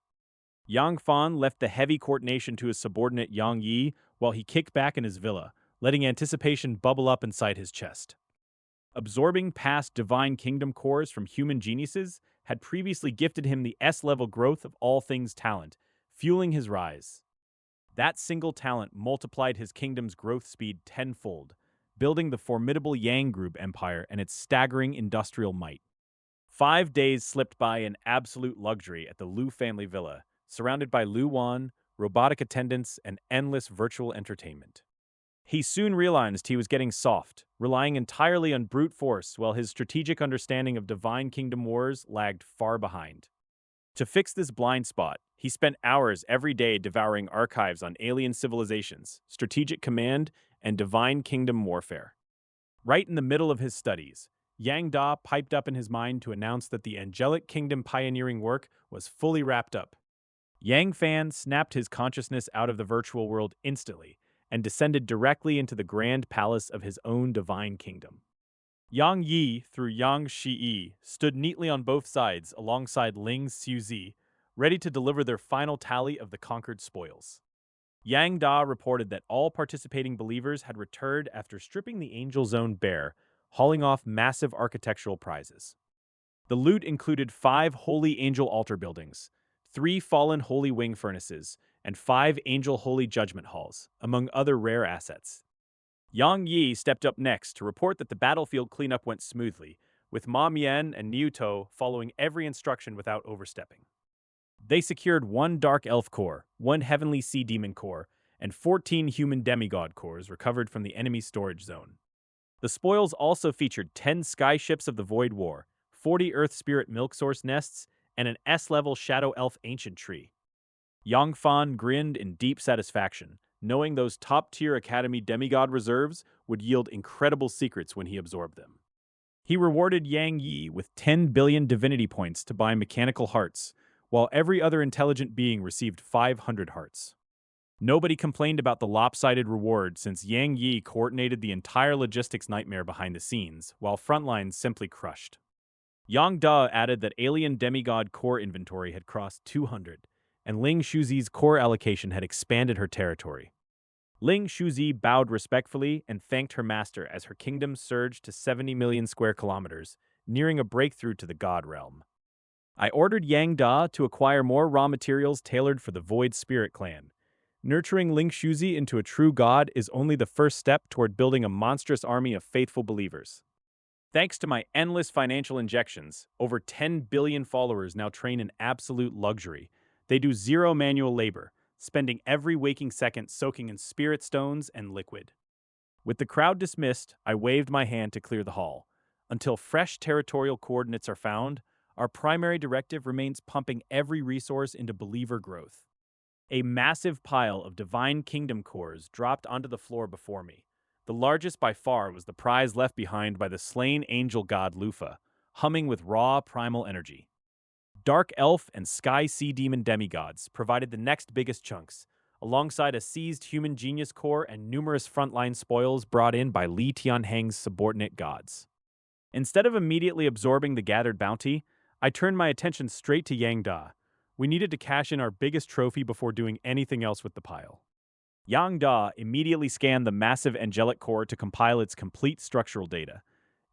Speaker 1: Yang Fan left the heavy coordination to his subordinate Yang Yi while he kicked back in his villa, letting anticipation bubble up inside his chest. Absorbing past divine kingdom cores from human geniuses had previously gifted him the S-level growth of all things talent, fueling his rise. That single talent multiplied his kingdom's growth speed tenfold, building the formidable Yang Group empire and its staggering industrial might. 5 days slipped by in absolute luxury at the Lu family villa, surrounded by Lu Wan, robotic attendants, and endless virtual entertainment. He soon realized he was getting soft, relying entirely on brute force while his strategic understanding of Divine Kingdom wars lagged far behind. To fix this blind spot, he spent hours every day devouring archives on alien civilizations, strategic command, and Divine Kingdom warfare. Right in the middle of his studies, Yang Da piped up in his mind to announce that the Angelic Kingdom pioneering work was fully wrapped up. Yang Fan snapped his consciousness out of the virtual world instantly and descended directly into the grand palace of his own divine kingdom. Yang Yi, through Yang Shiyi, stood neatly on both sides alongside Ling Xiuzi, ready to deliver their final tally of the conquered spoils. Yang Da reported that all participating believers had returned after stripping the Angel Zone bare, hauling off massive architectural prizes. The loot included 5 Holy Angel altar buildings, 3 fallen Holy Wing furnaces, and 5 Angel Holy Judgment halls, among other rare assets. Yang Yi stepped up next to report that the battlefield cleanup went smoothly, with Ma Mian and Niu To following every instruction without overstepping. They secured 1 Dark Elf core, 1 Heavenly Sea Demon core, and 14 human demigod cores recovered from the enemy storage zone. The spoils also featured 10 sky ships of the Void War, 40 Earth Spirit Milk Source nests, and an S-level Shadow Elf Ancient Tree. Yang Fan grinned in deep satisfaction, knowing those top-tier Academy demigod reserves would yield incredible secrets when he absorbed them. He rewarded Yang Yi with 10 billion divinity points to buy mechanical hearts, while every other intelligent being received 500 hearts. Nobody complained about the lopsided reward since Yang Yi coordinated the entire logistics nightmare behind the scenes, while Frontlines simply crushed. Yang Da added that alien demigod core inventory had crossed 200, and Ling Shuzi's core allocation had expanded her territory. Ling Shuzi bowed respectfully and thanked her master as her kingdom surged to 70 million square kilometers, nearing a breakthrough to the god realm. I ordered Yang Da to acquire more raw materials tailored for the Void Spirit clan. Nurturing Ling Shuzi into a true god is only the first step toward building a monstrous army of faithful believers. Thanks to my endless financial injections, over 10 billion followers now train in absolute luxury. They do zero manual labor, spending every waking second soaking in spirit stones and liquid. With the crowd dismissed, I waved my hand to clear the hall. Until fresh territorial coordinates are found, our primary directive remains pumping every resource into believer growth. A massive pile of Divine Kingdom cores dropped onto the floor before me. The largest by far was the prize left behind by the slain angel god Lufa, humming with raw primal energy. Dark Elf and Sky Sea Demon demigods provided the next biggest chunks, alongside a seized human genius core and numerous frontline spoils brought in by Li Tianheng's subordinate gods. Instead of immediately absorbing the gathered bounty, I turned my attention straight to Yang Da. We needed to cash in our biggest trophy before doing anything else with the pile. Yang Da immediately scanned the massive angelic core to compile its complete structural data.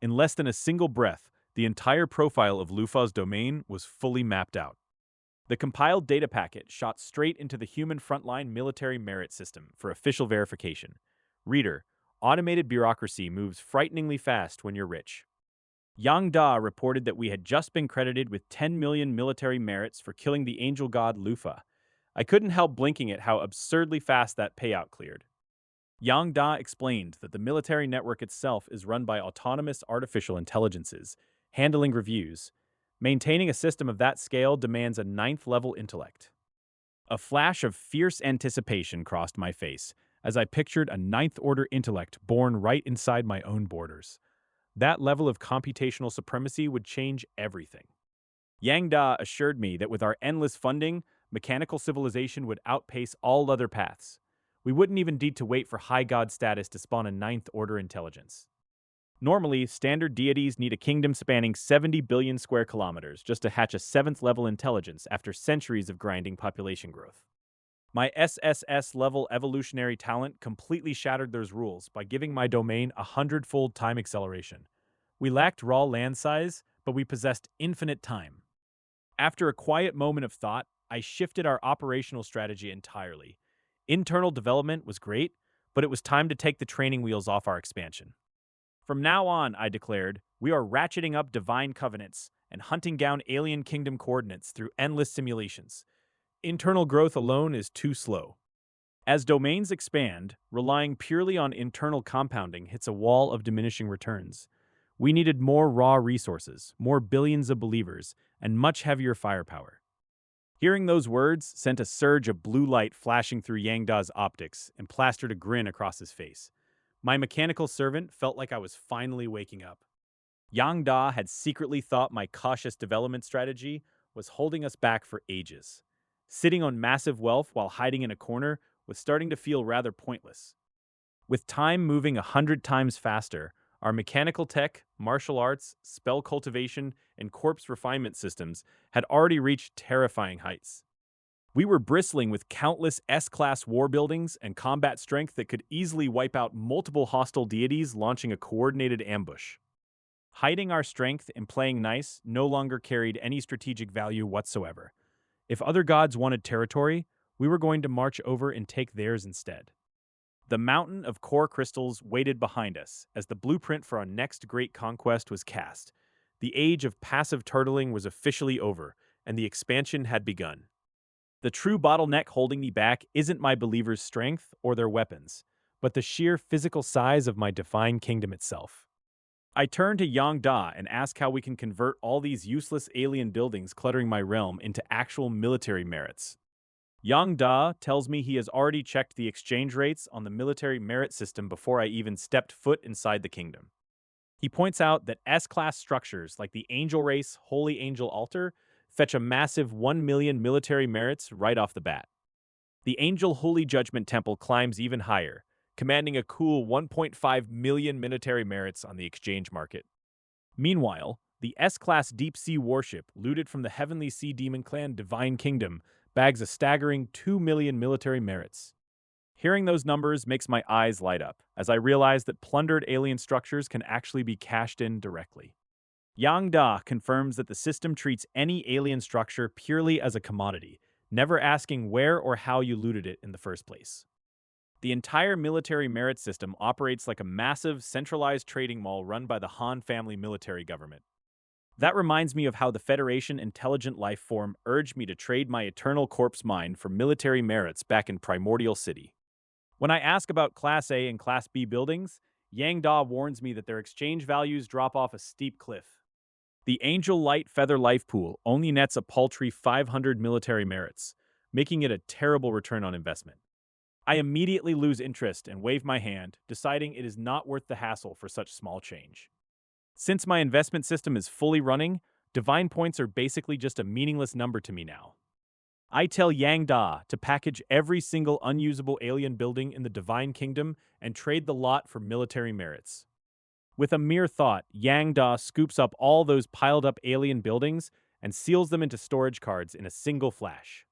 Speaker 1: In less than a single breath, the entire profile of Lufa's domain was fully mapped out. The compiled data packet shot straight into the human frontline military merit system for official verification. Reader, automated bureaucracy moves frighteningly fast when you're rich. Yang Da reported that we had just been credited with 10 million military merits for killing the angel god Lufa. I couldn't help blinking at how absurdly fast that payout cleared. Yang Da explained that the military network itself is run by autonomous artificial intelligences, handling reviews. Maintaining a system of that scale demands a ninth-level intellect. A flash of fierce anticipation crossed my face as I pictured a ninth-order intellect born right inside my own borders. That level of computational supremacy would change everything. Yang Da assured me that with our endless funding, mechanical civilization would outpace all other paths. We wouldn't even need to wait for high god status to spawn a ninth-order intelligence. Normally, standard deities need a kingdom spanning 70 billion square kilometers just to hatch a 7th-level intelligence after centuries of grinding population growth. My sss-level evolutionary talent completely shattered those rules by giving my domain a 100-fold time acceleration. We lacked raw land size, but we possessed infinite time. After a quiet moment of thought, I shifted our operational strategy entirely. Internal development was great, but it was time to take the training wheels off our expansion. From now on, I declared, we are ratcheting up divine covenants and hunting down alien kingdom coordinates through endless simulations. Internal growth alone is too slow. As domains expand, relying purely on internal compounding hits a wall of diminishing returns. We needed more raw resources, more billions of believers, and much heavier firepower. Hearing those words sent a surge of blue light flashing through Yang Da's optics and plastered a grin across his face. My mechanical servant felt like I was finally waking up. Yang Da had secretly thought my cautious development strategy was holding us back for ages. Sitting on massive wealth while hiding in a corner was starting to feel rather pointless. With time moving 100 times faster, our mechanical tech, martial arts, spell cultivation, and corpse refinement systems had already reached terrifying heights. We were bristling with countless S-class war buildings and combat strength that could easily wipe out multiple hostile deities launching a coordinated ambush. Hiding our strength and playing nice no longer carried any strategic value whatsoever. If other gods wanted territory, we were going to march over and take theirs instead. The mountain of core crystals waited behind us as the blueprint for our next great conquest was cast. The age of passive turtling was officially over, and the expansion had begun. The true bottleneck holding me back isn't my believers' strength or their weapons, but the sheer physical size of my divine kingdom itself. I turn to Yang Da and ask how we can convert all these useless alien buildings cluttering my realm into actual military merits. Yang Da tells me he has already checked the exchange rates on the military merit system before I even stepped foot inside the kingdom. He points out that S-class structures like the Angel Race Holy Angel Altar fetch a massive 1 million military merits right off the bat. The Angel Holy Judgment Temple climbs even higher, commanding a cool 1.5 million military merits on the exchange market. Meanwhile, the S-class deep-sea warship looted from the Heavenly Sea Demon Clan Divine Kingdom bags a staggering 2 million military merits. Hearing those numbers makes my eyes light up, as I realize that plundered alien structures can actually be cashed in directly. Yang Da confirms that the system treats any alien structure purely as a commodity, never asking where or how you looted it in the first place. The entire military merit system operates like a massive, centralized trading mall run by the Han family military government. That reminds me of how the Federation intelligent life form urged me to trade my eternal corpse mine for military merits back in Primordial City. When I ask about Class A and Class B buildings, Yang Da warns me that their exchange values drop off a steep cliff. The Angel Light Feather Life Pool only nets a paltry 500 military merits, making it a terrible return on investment. I immediately lose interest and wave my hand, deciding it is not worth the hassle for such small change. Since my investment system is fully running, divine points are basically just a meaningless number to me now. I tell Yang Da to package every single unusable alien building in the Divine Kingdom and trade the lot for military merits. With a mere thought, Yang Da scoops up all those piled up alien buildings and seals them into storage cards in a single flash.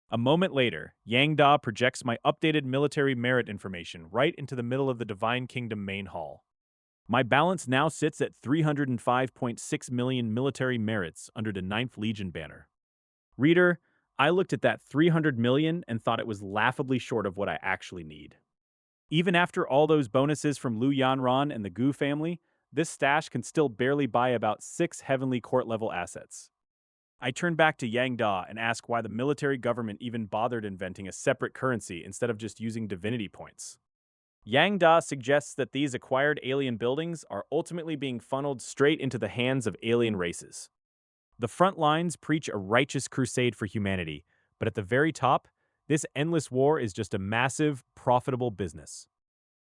Speaker 1: A moment later, Yang Da projects my updated military merit information right into the middle of the Divine Kingdom main hall. My balance now sits at 305.6 million military merits under the Ninth Legion banner. Reader, I looked at that 300 million and thought it was laughably short of what I actually need. Even after all those bonuses from Liu Yanran and the Gu family, this stash can still barely buy about 6 Heavenly Court level assets. I turn back to Yang Da and ask why the military government even bothered inventing a separate currency instead of just using divinity points. Yang Da suggests that these acquired alien buildings are ultimately being funneled straight into the hands of alien races. The front lines preach a righteous crusade for humanity, but at the very top, this endless war is just a massive, profitable business.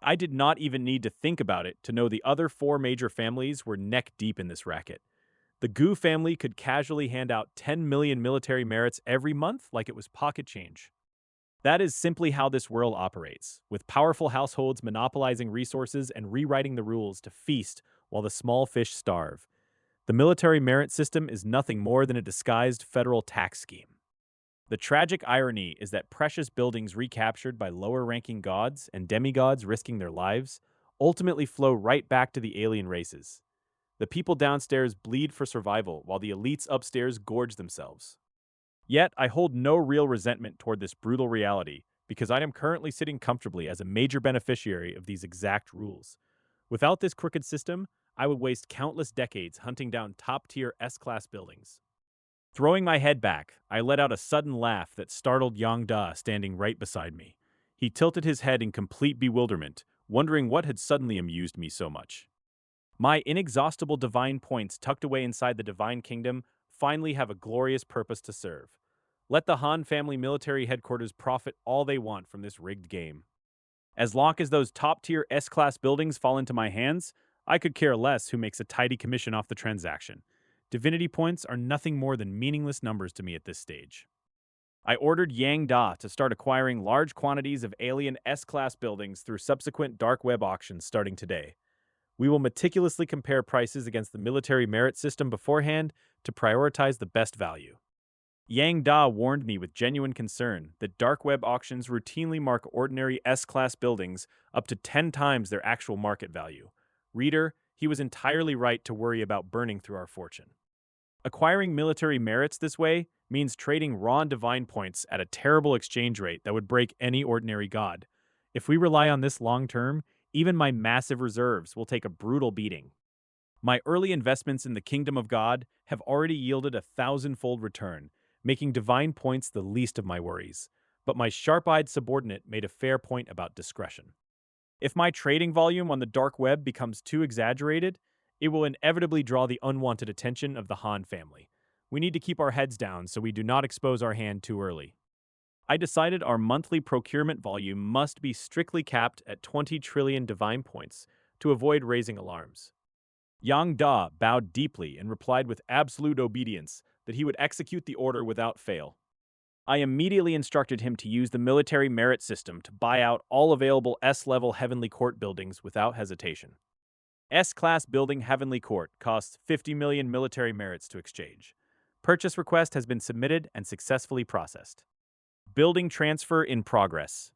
Speaker 1: I did not even need to think about it to know the other 4 major families were neck deep in this racket. The Gu family could casually hand out 10 million military merits every month like it was pocket change. That is simply how this world operates, with powerful households monopolizing resources and rewriting the rules to feast while the small fish starve. The military merit system is nothing more than a disguised federal tax scheme. The tragic irony is that precious buildings recaptured by lower-ranking gods and demigods risking their lives ultimately flow right back to the alien races. The people downstairs bleed for survival while the elites upstairs gorge themselves. Yet, I hold no real resentment toward this brutal reality because I am currently sitting comfortably as a major beneficiary of these exact rules. Without this crooked system, I would waste countless decades hunting down top-tier S-class buildings. Throwing my head back, I let out a sudden laugh that startled Yang Da standing right beside me. He tilted his head in complete bewilderment, wondering what had suddenly amused me so much. My inexhaustible divine points tucked away inside the Divine Kingdom finally have a glorious purpose to serve. Let the Han family military headquarters profit all they want from this rigged game. As long as those top-tier S-class buildings fall into my hands, I could care less who makes a tidy commission off the transaction. Divinity points are nothing more than meaningless numbers to me at this stage. I ordered Yang Da to start acquiring large quantities of alien S-class buildings through subsequent dark web auctions starting today. We will meticulously compare prices against the military merit system beforehand to prioritize the best value. Yang Da warned me with genuine concern that dark web auctions routinely mark ordinary S-class buildings up to 10 times their actual market value. Reader, he was entirely right to worry about burning through our fortune. Acquiring military merits this way means trading raw divine points at a terrible exchange rate that would break any ordinary god. If we rely on this long term, even my massive reserves will take a brutal beating. My early investments in the Kingdom of God have already yielded a 1,000-fold return, making divine points the least of my worries. But my sharp-eyed subordinate made a fair point about discretion. If my trading volume on the dark web becomes too exaggerated, it will inevitably draw the unwanted attention of the Han family. We need to keep our heads down so we do not expose our hand too early. I decided our monthly procurement volume must be strictly capped at 20 trillion divine points to avoid raising alarms. Yang Da bowed deeply and replied with absolute obedience that he would execute the order without fail. I immediately instructed him to use the military merit system to buy out all available S-level Heavenly Court buildings without hesitation. S-class building Heavenly Court costs 50 million military merits to exchange. Purchase request has been submitted and successfully processed. Building transfer in progress.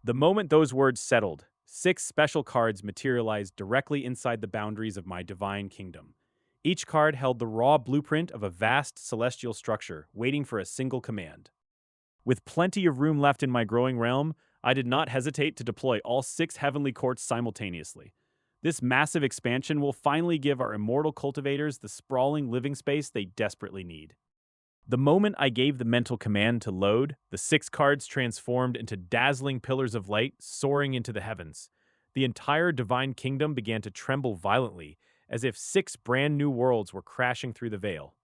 Speaker 1: The moment those words settled, 6 special cards materialized directly inside the boundaries of my divine kingdom. Each card held the raw blueprint of a vast celestial structure waiting for a single command. With plenty of room left in my growing realm, I did not hesitate to deploy all 6 heavenly courts simultaneously. This massive expansion will finally give our immortal cultivators the sprawling living space they desperately need. The moment I gave the mental command to load, the 6 cards transformed into dazzling pillars of light soaring into the heavens. The entire divine kingdom began to tremble violently, as if 6 brand new worlds were crashing through the veil.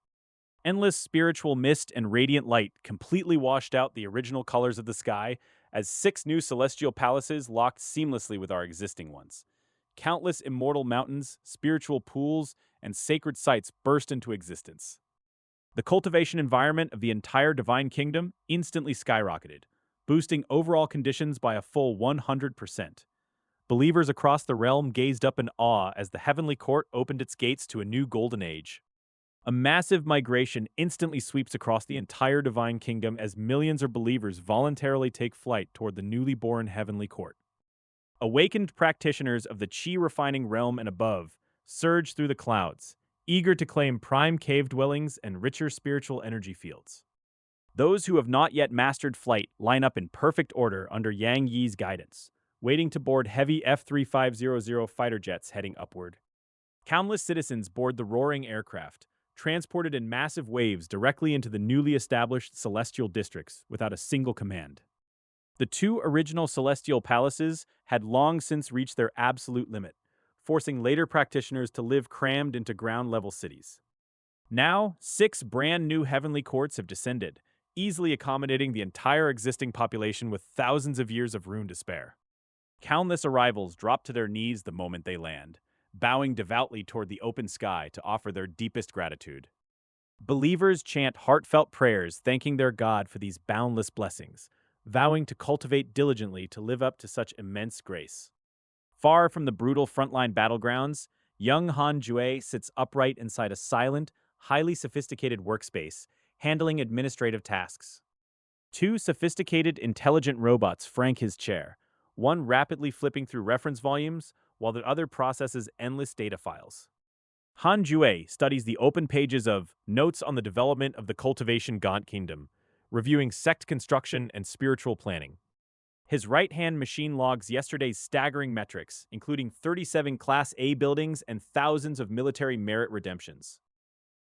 Speaker 1: Endless spiritual mist and radiant light completely washed out the original colors of the sky as 6 new celestial palaces locked seamlessly with our existing ones. Countless immortal mountains, spiritual pools, and sacred sites burst into existence. The cultivation environment of the entire divine kingdom instantly skyrocketed, boosting overall conditions by a full 100%. Believers across the realm gazed up in awe as the heavenly court opened its gates to a new golden age. A massive migration instantly sweeps across the entire divine kingdom as millions of believers voluntarily take flight toward the newly born heavenly court. Awakened practitioners of the chi refining realm and above surge through the clouds, eager to claim prime cave dwellings and richer spiritual energy fields. Those who have not yet mastered flight line up in perfect order under Yang Yi's guidance, waiting to board heavy F-3500 fighter jets heading upward. Countless citizens board the roaring aircraft, transported in massive waves directly into the newly established celestial districts without a single command. The 2 original celestial palaces had long since reached their absolute limit, forcing later practitioners to live crammed into ground-level cities. Now, 6 brand new heavenly courts have descended, easily accommodating the entire existing population with thousands of years of room to spare. Countless arrivals drop to their knees the moment they land, bowing devoutly toward the open sky to offer their deepest gratitude. Believers chant heartfelt prayers thanking their God for these boundless blessings, vowing to cultivate diligently to live up to such immense grace. Far from the brutal frontline battlegrounds, young Han Jue sits upright inside a silent, highly sophisticated workspace, handling administrative tasks. 2 sophisticated, intelligent robots flank his chair, one rapidly flipping through reference volumes, while the other processes endless data files. Han Jue studies the open pages of Notes on the Development of the Cultivation God Kingdom, reviewing sect construction and spiritual planning. His right-hand machine logs yesterday's staggering metrics, including 37 Class A buildings and thousands of military merit redemptions.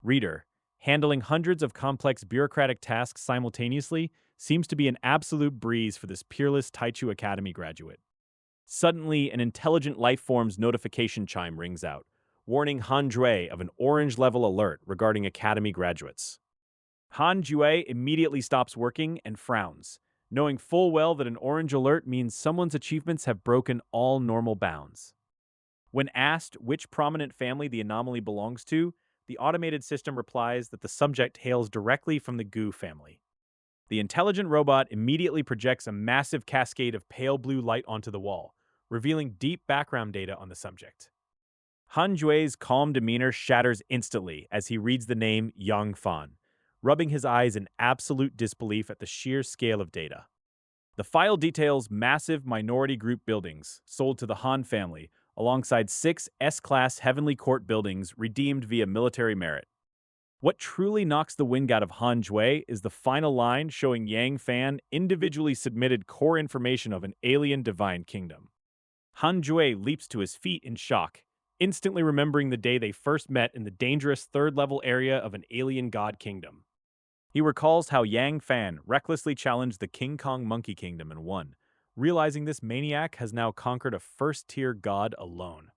Speaker 1: Reader, handling hundreds of complex bureaucratic tasks simultaneously seems to be an absolute breeze for this peerless Taichu Academy graduate. Suddenly, an intelligent lifeform's notification chime rings out, warning Han Jue of an orange-level alert regarding Academy graduates. Han Jue immediately stops working and frowns, knowing full well that an orange alert means someone's achievements have broken all normal bounds. When asked which prominent family the anomaly belongs to, the automated system replies that the subject hails directly from the Gu family. The intelligent robot immediately projects a massive cascade of pale blue light onto the wall, revealing deep background data on the subject. Han Jue's calm demeanor shatters instantly as he reads the name Yang Fan, rubbing his eyes in absolute disbelief at the sheer scale of data. The file details massive minority group buildings sold to the Han family, alongside 6 S-class Heavenly Court buildings redeemed via military merit. What truly knocks the wind out of Han Jue is the final line showing Yang Fan individually submitted core information of an alien divine kingdom. Han Jue leaps to his feet in shock, instantly remembering the day they first met in the dangerous 3rd-level area of an alien god kingdom. He recalls how Yang Fan recklessly challenged the King Kong Monkey Kingdom and won, realizing this maniac has now conquered a first-tier god alone.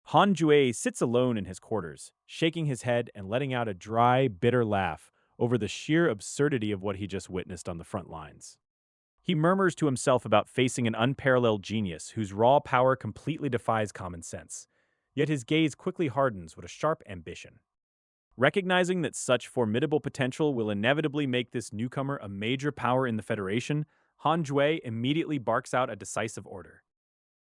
Speaker 1: Han Jue sits alone in his quarters, shaking his head and letting out a dry, bitter laugh over the sheer absurdity of what he just witnessed on the front lines. He murmurs to himself about facing an unparalleled genius whose raw power completely defies common sense, yet his gaze quickly hardens with a sharp ambition. Recognizing that such formidable potential will inevitably make this newcomer a major power in the Federation, Han Jue immediately barks out a decisive order.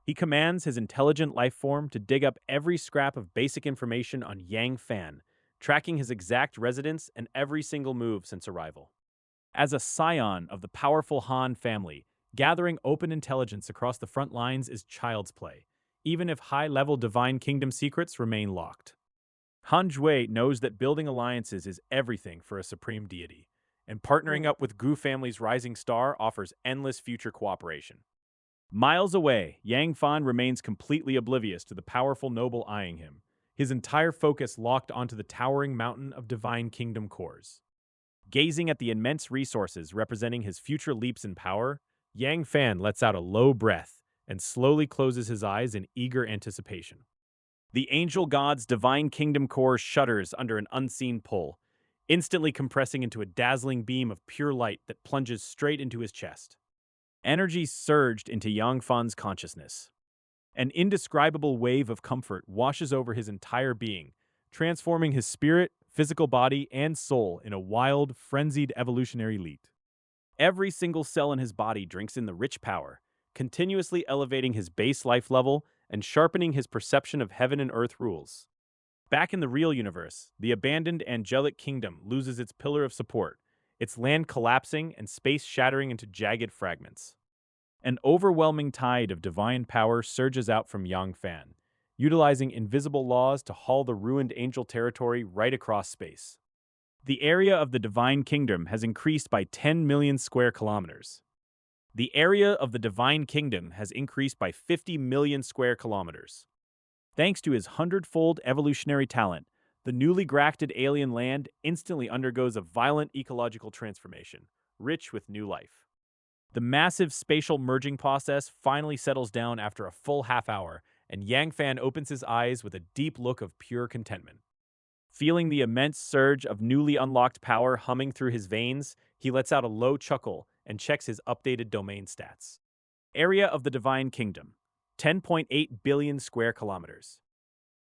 Speaker 1: He commands his intelligent life form to dig up every scrap of basic information on Yang Fan, tracking his exact residence and every single move since arrival. As a scion of the powerful Han family, gathering open intelligence across the front lines is child's play, even if high-level divine kingdom secrets remain locked. Han Jue knows that building alliances is everything for a supreme deity, and partnering up with Gu family's rising star offers endless future cooperation. Miles away, Yang Fan remains completely oblivious to the powerful noble eyeing him, his entire focus locked onto the towering mountain of divine kingdom cores. Gazing at the immense resources representing his future leaps in power, Yang Fan lets out a low breath and slowly closes his eyes in eager anticipation. The angel god's divine kingdom core shudders under an unseen pull, instantly compressing into a dazzling beam of pure light that plunges straight into his chest. Energy surged into Yang Fan's consciousness. An indescribable wave of comfort washes over his entire being, transforming his spirit, physical body, and soul in a wild, frenzied evolutionary leap. Every single cell in his body drinks in the rich power, continuously elevating his base life level and sharpening his perception of heaven and earth rules. Back in the real universe, the abandoned angelic kingdom loses its pillar of support, its land collapsing and space shattering into jagged fragments. An overwhelming tide of divine power surges out from Yang Fan, utilizing invisible laws to haul the ruined angel territory right across space. The area of the divine kingdom has increased by 10 million square kilometers. The area of the divine kingdom has increased by 50 million square kilometers. Thanks to his hundredfold evolutionary talent, the newly grafted alien land instantly undergoes a violent ecological transformation, rich with new life. The massive spatial merging process finally settles down after a full half hour, and Yang Fan opens his eyes with a deep look of pure contentment. Feeling the immense surge of newly unlocked power humming through his veins, he lets out a low chuckle and checks his updated domain stats. Area of the Divine Kingdom, 10.8 billion square kilometers.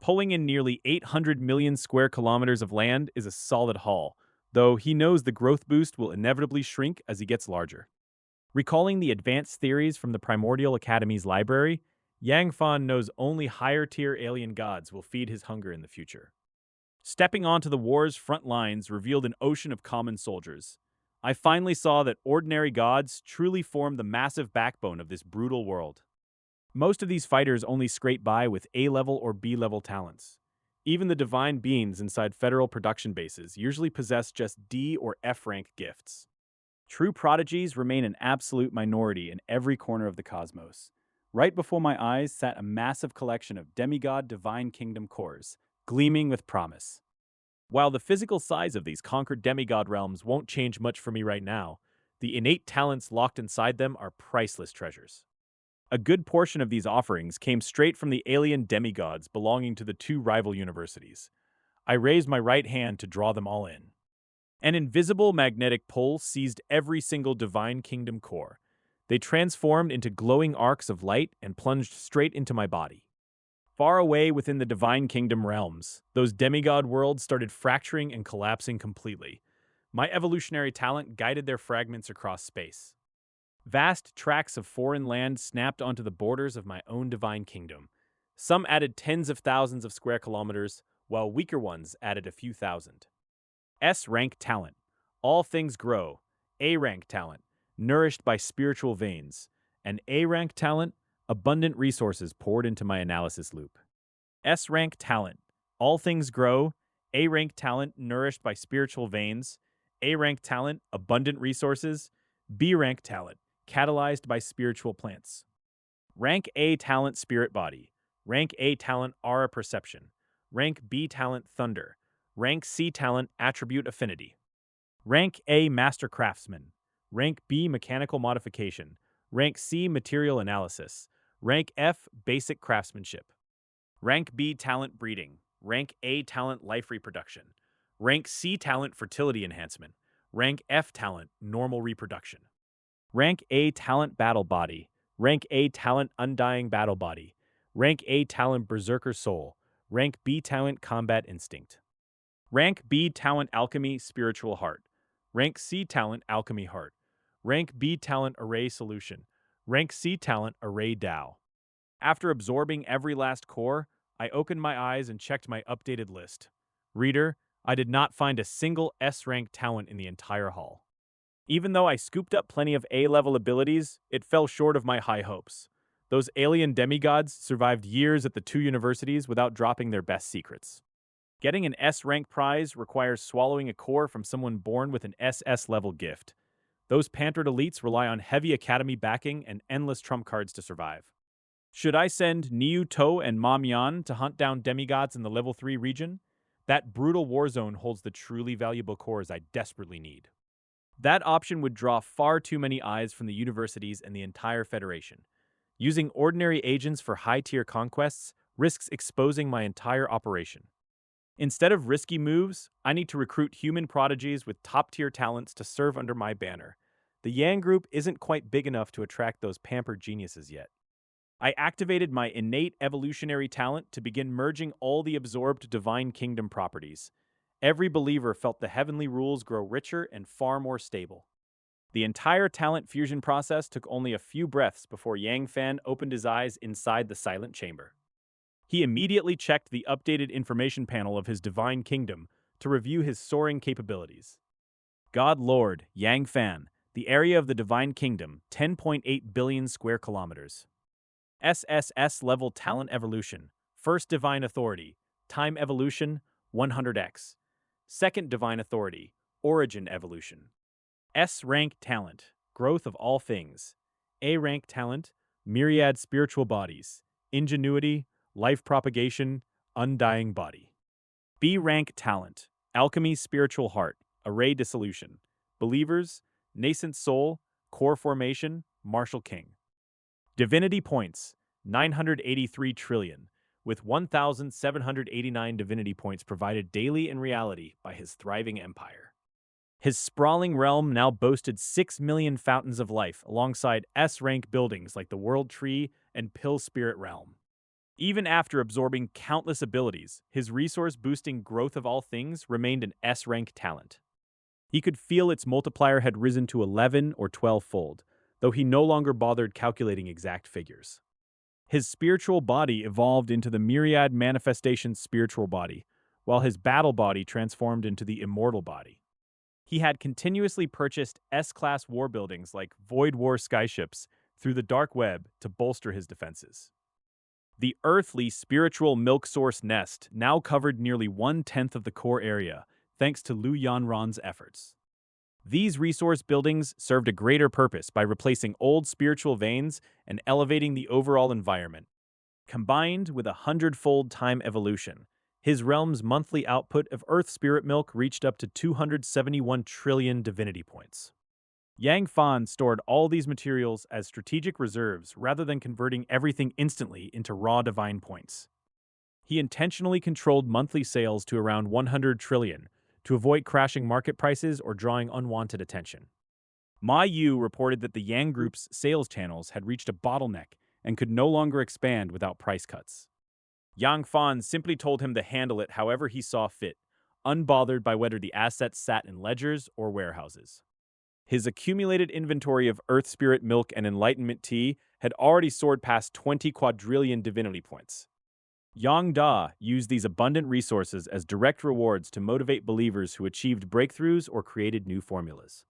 Speaker 1: Pulling in nearly 800 million square kilometers of land is a solid haul, though he knows the growth boost will inevitably shrink as he gets larger. Recalling the advanced theories from the Primordial Academy's library, Yang Fan knows only higher-tier alien gods will feed his hunger in the future. Stepping onto the war's front lines revealed an ocean of common soldiers. I finally saw that ordinary gods truly form the massive backbone of this brutal world. Most of these fighters only scrape by with A-level or B-level talents. Even the divine beings inside federal production bases usually possess just D or F-rank gifts. True prodigies remain an absolute minority in every corner of the cosmos. Right before my eyes sat a massive collection of demigod divine kingdom cores, gleaming with promise. While the physical size of these conquered demigod realms won't change much for me right now, the innate talents locked inside them are priceless treasures. A good portion of these offerings came straight from the alien demigods belonging to the two rival universities. I raised my right hand to draw them all in. An invisible magnetic pull seized every single divine kingdom core. They transformed into glowing arcs of light and plunged straight into my body. Far away within the divine kingdom realms, those demigod worlds started fracturing and collapsing completely. My evolutionary talent guided their fragments across space. Vast tracts of foreign land snapped onto the borders of my own divine kingdom. Some added tens of thousands of square kilometers, while weaker ones added a few thousand. S-rank talent. All things grow. A-rank talent. Nourished by spiritual veins. And A-rank talent. Abundant resources poured into my analysis loop. S-rank talent. All things grow. A-rank talent nourished by spiritual veins. A-rank talent. Abundant resources. B-rank talent. Catalyzed by spiritual plants. Rank A talent spirit body. Rank A talent aura perception. Rank B talent thunder. Rank C talent attribute affinity. Rank A master craftsman. Rank B mechanical modification. Rank C material analysis. Rank F basic craftsmanship. Rank B talent breeding. Rank A talent life reproduction. Rank C talent fertility enhancement. Rank F talent normal reproduction. Rank A talent battle body. Rank A talent undying battle body. Rank A talent berserker soul. Rank B talent combat instinct. Rank B talent alchemy spiritual heart. Rank C talent alchemy heart. Rank B talent array solution. Rank C talent array Tao. After absorbing every last core, I opened my eyes and checked my updated list. Reader, I did not find a single S-rank talent in the entire haul. Even though I scooped up plenty of A-level abilities, it fell short of my high hopes. Those alien demigods survived years at the two universities without dropping their best secrets. Getting an S-rank prize requires swallowing a core from someone born with an SS-level gift. Those pampered elites rely on heavy academy backing and endless trump cards to survive. Should I send Niu To and Ma Mian to hunt down demigods in the level 3 region? That brutal war zone holds the truly valuable cores I desperately need. That option would draw far too many eyes from the universities and the entire Federation. Using ordinary agents for high-tier conquests risks exposing my entire operation. Instead of risky moves, I need to recruit human prodigies with top-tier talents to serve under my banner. The Yang Group isn't quite big enough to attract those pampered geniuses yet. I activated my innate evolutionary talent to begin merging all the absorbed Divine Kingdom properties. Every believer felt the heavenly rules grow richer and far more stable. The entire talent fusion process took only a few breaths before Yang Fan opened his eyes inside the silent chamber. He immediately checked the updated information panel of his Divine Kingdom to review his soaring capabilities. God Lord, Yang Fan, the area of the Divine Kingdom, 10.8 billion square kilometers. sss-level talent evolution. First Divine Authority, time evolution, 100x. Second Divine Authority, origin evolution. S-rank talent, growth of all things. A-rank talent, myriad spiritual bodies, ingenuity, life propagation, undying body. B-rank talent, alchemy spiritual heart, array dissolution. Believers, nascent soul, core formation, martial king. Divinity points, 983 trillion, with 1,789 divinity points provided daily in reality by his thriving empire. His sprawling realm now boasted 6 million fountains of life alongside S-rank buildings like the World Tree and Pill Spirit Realm. Even after absorbing countless abilities, his resource-boosting growth of all things remained an S-rank talent. He could feel its multiplier had risen to 11 or 12-fold, though he no longer bothered calculating exact figures. His spiritual body evolved into the Myriad Manifestations spiritual body, while his battle body transformed into the immortal body. He had continuously purchased S-class war buildings like Void War skyships through the dark web to bolster his defenses. The earthly spiritual milk source nest now covered nearly 1/10 of the core area, thanks to Lu Yanran's efforts. These resource buildings served a greater purpose by replacing old spiritual veins and elevating the overall environment. Combined with a 100-fold time evolution, his realm's monthly output of Earth Spirit Milk reached up to 271 trillion divinity points. Yang Fan stored all these materials as strategic reserves rather than converting everything instantly into raw divine points. He intentionally controlled monthly sales to around 100 trillion to avoid crashing market prices or drawing unwanted attention. Ma Yu reported that the Yang Group's sales channels had reached a bottleneck and could no longer expand without price cuts. Yang Fan simply told him to handle it however he saw fit, unbothered by whether the assets sat in ledgers or warehouses. His accumulated inventory of Earth Spirit Milk and Enlightenment Tea had already soared past 20 quadrillion divinity points. Yang Da used these abundant resources as direct rewards to motivate believers who achieved breakthroughs or created new formulas.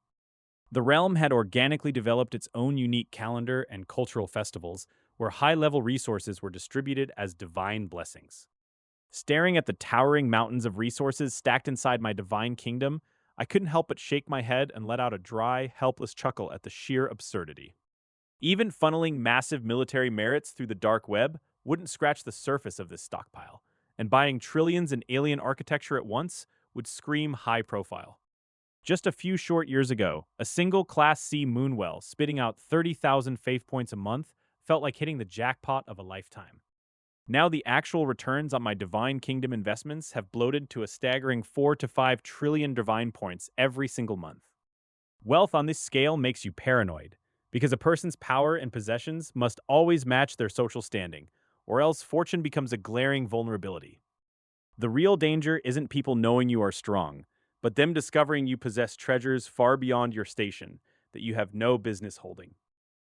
Speaker 1: The realm had organically developed its own unique calendar and cultural festivals, where high-level resources were distributed as divine blessings. Staring at the towering mountains of resources stacked inside my divine kingdom, I couldn't help but shake my head and let out a dry, helpless chuckle at the sheer absurdity. Even funneling massive military merits through the dark web wouldn't scratch the surface of this stockpile, and buying trillions in alien architecture at once would scream high profile. Just a few short years ago, a single Class C moonwell spitting out 30,000 faith points a month felt like hitting the jackpot of a lifetime. Now the actual returns on my Divine Kingdom investments have bloated to a staggering 4 to 5 trillion divine points every single month. Wealth on this scale makes you paranoid, because a person's power and possessions must always match their social standing, or else fortune becomes a glaring vulnerability. The real danger isn't people knowing you are strong, but them discovering you possess treasures far beyond your station that you have no business holding.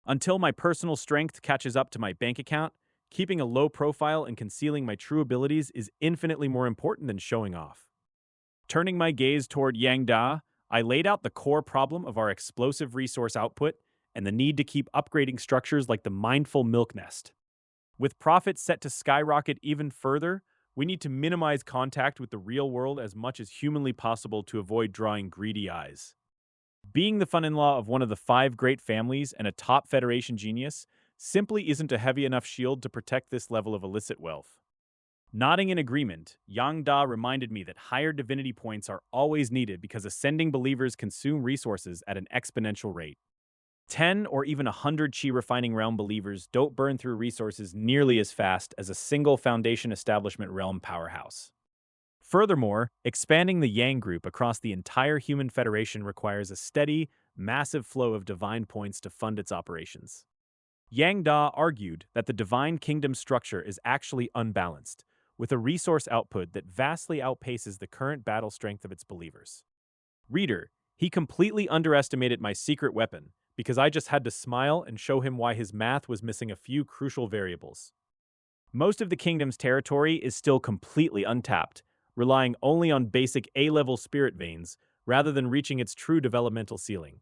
Speaker 1: Until my personal strength catches up to my bank account, keeping a low profile and concealing my true abilities is infinitely more important than showing off. Turning my gaze toward Yang Da, I laid out the core problem of our explosive resource output and the need to keep upgrading structures like the mindful milk nest. With profits set to skyrocket even further, we need to minimize contact with the real world as much as humanly possible to avoid drawing greedy eyes. Being the son-in-law of one of the 5 great families and a top Federation genius simply isn't a heavy enough shield to protect this level of illicit wealth. Nodding in agreement, Yang Da reminded me that higher divinity points are always needed because ascending believers consume resources at an exponential rate. 10 or even 100 Chi refining realm believers don't burn through resources nearly as fast as a single foundation establishment realm powerhouse. Furthermore, expanding the Yang group across the entire human federation requires a steady, massive flow of divine points to fund its operations. Yang Da argued that the divine kingdom structure is actually unbalanced, with a resource output that vastly outpaces the current battle strength of its believers. Reader, he completely underestimated my secret weapon, because I just had to smile and show him why his math was missing a few crucial variables. Most of the kingdom's territory is still completely untapped, relying only on basic A-level spirit veins, rather than reaching its true developmental ceiling.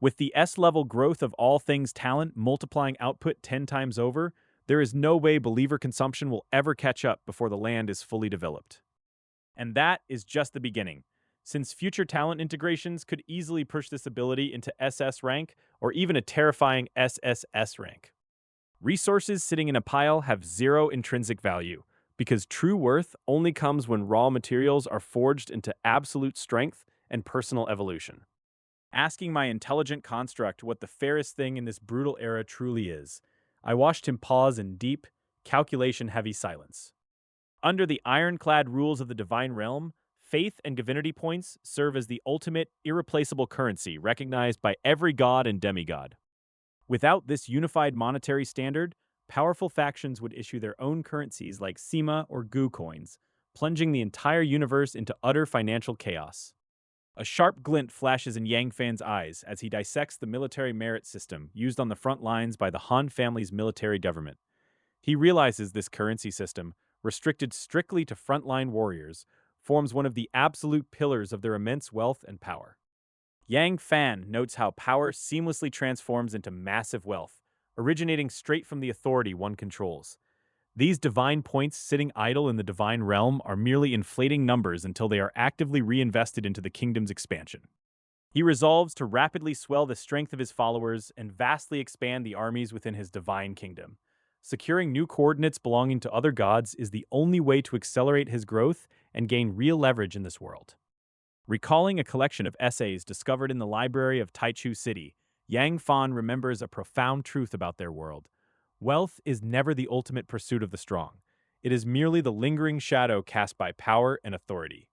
Speaker 1: With the S-level growth of all things talent multiplying output 10 times over, there is no way believer consumption will ever catch up before the land is fully developed. And that is just the beginning, since future talent integrations could easily push this ability into SS rank or even a terrifying SSS rank. Resources sitting in a pile have zero intrinsic value, because true worth only comes when raw materials are forged into absolute strength and personal evolution. Asking my intelligent construct what the fairest thing in this brutal era truly is, I watched him pause in deep, calculation-heavy silence. Under the ironclad rules of the divine realm, faith and divinity points serve as the ultimate, irreplaceable currency recognized by every god and demigod. Without this unified monetary standard, powerful factions would issue their own currencies like SEMA or GU coins, plunging the entire universe into utter financial chaos. A sharp glint flashes in Yang Fan's eyes as he dissects the military merit system used on the front lines by the Han family's military government. He realizes this currency system, restricted strictly to frontline warriors, forms one of the absolute pillars of their immense wealth and power. Yang Fan notes how power seamlessly transforms into massive wealth, originating straight from the authority one controls. These divine points sitting idle in the divine realm are merely inflating numbers until they are actively reinvested into the kingdom's expansion. He resolves to rapidly swell the strength of his followers and vastly expand the armies within his divine kingdom. Securing new coordinates belonging to other gods is the only way to accelerate his growth and gain real leverage in this world. Recalling a collection of essays discovered in the library of Taichu City, Yang Fan remembers a profound truth about their world. Wealth is never the ultimate pursuit of the strong. It is merely the lingering shadow cast by power and authority.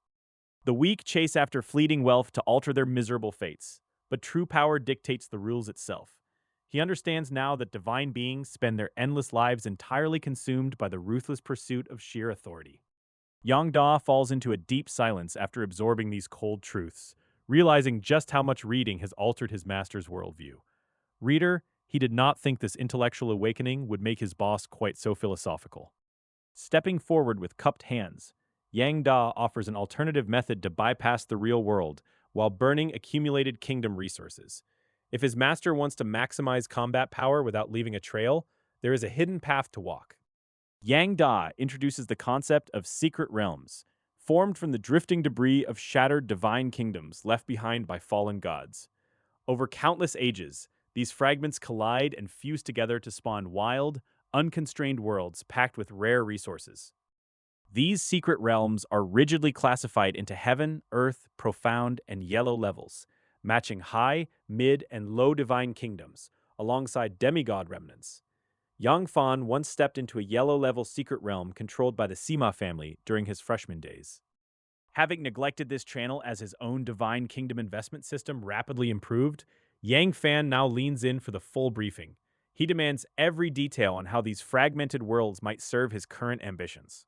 Speaker 1: The weak chase after fleeting wealth to alter their miserable fates, but true power dictates the rules itself. He understands now that divine beings spend their endless lives entirely consumed by the ruthless pursuit of sheer authority. Yang Da falls into a deep silence after absorbing these cold truths, realizing just how much reading has altered his master's worldview. Reader, he did not think this intellectual awakening would make his boss quite so philosophical. Stepping forward with cupped hands, Yang Da offers an alternative method to bypass the real world while burning accumulated kingdom resources. If his master wants to maximize combat power without leaving a trail, there is a hidden path to walk. Yang Da introduces the concept of secret realms, formed from the drifting debris of shattered divine kingdoms left behind by fallen gods. Over countless ages, these fragments collide and fuse together to spawn wild, unconstrained worlds packed with rare resources. These secret realms are rigidly classified into heaven, earth, profound, and yellow levels, matching high, mid, and low divine kingdoms, alongside demigod remnants. Yang Fan once stepped into a yellow-level secret realm controlled by the Sima family during his freshman days. Having neglected this channel as his own divine kingdom investment system rapidly improved, Yang Fan now leans in for the full briefing. He demands every detail on how these fragmented worlds might serve his current ambitions.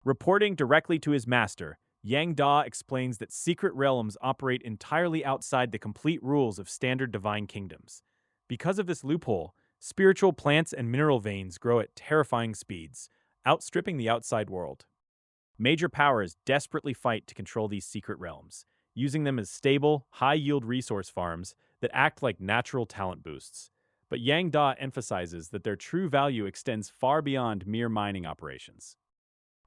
Speaker 1: Reporting directly to his master, Yang Da explains that secret realms operate entirely outside the complete rules of standard divine kingdoms. Because of this loophole, spiritual plants and mineral veins grow at terrifying speeds, outstripping the outside world. Major powers desperately fight to control these secret realms, using them as stable, high-yield resource farms that act like natural talent boosts. But Yang Da emphasizes that their true value extends far beyond mere mining operations.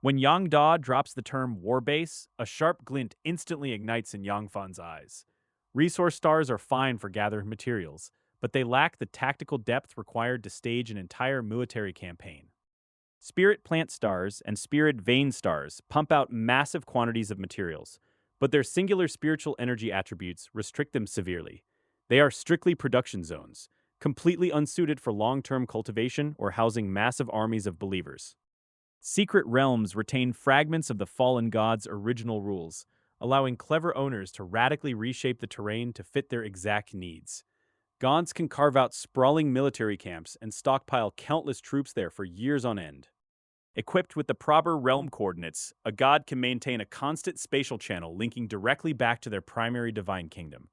Speaker 1: When Yang Da drops the term war base, a sharp glint instantly ignites in Yang Fan's eyes. Resource stars are fine for gathering materials, but they lack the tactical depth required to stage an entire military campaign. Spirit plant stars and spirit vein stars pump out massive quantities of materials, but their singular spiritual energy attributes restrict them severely. They are strictly production zones, completely unsuited for long-term cultivation or housing massive armies of believers. Secret realms retain fragments of the fallen god's original rules, allowing clever owners to radically reshape the terrain to fit their exact needs. Gaunts can carve out sprawling military camps and stockpile countless troops there for years on end. Equipped with the proper realm coordinates, a god can maintain a constant spatial channel linking directly back to their primary divine kingdom.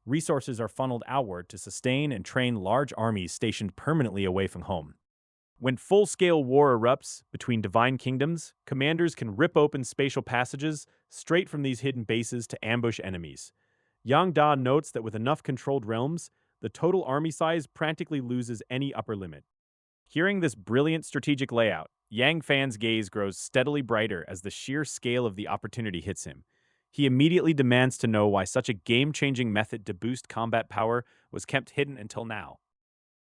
Speaker 1: Resources are funneled outward to sustain and train large armies stationed permanently away from home. When full-scale war erupts between divine kingdoms, commanders can rip open spatial passages straight from these hidden bases to ambush enemies. Yang Da notes that with enough controlled realms, the total army size practically loses any upper limit. Hearing this brilliant strategic layout, Yang Fan's gaze grows steadily brighter as the sheer scale of the opportunity hits him. He immediately demands to know why such a game-changing method to boost combat power was kept hidden until now.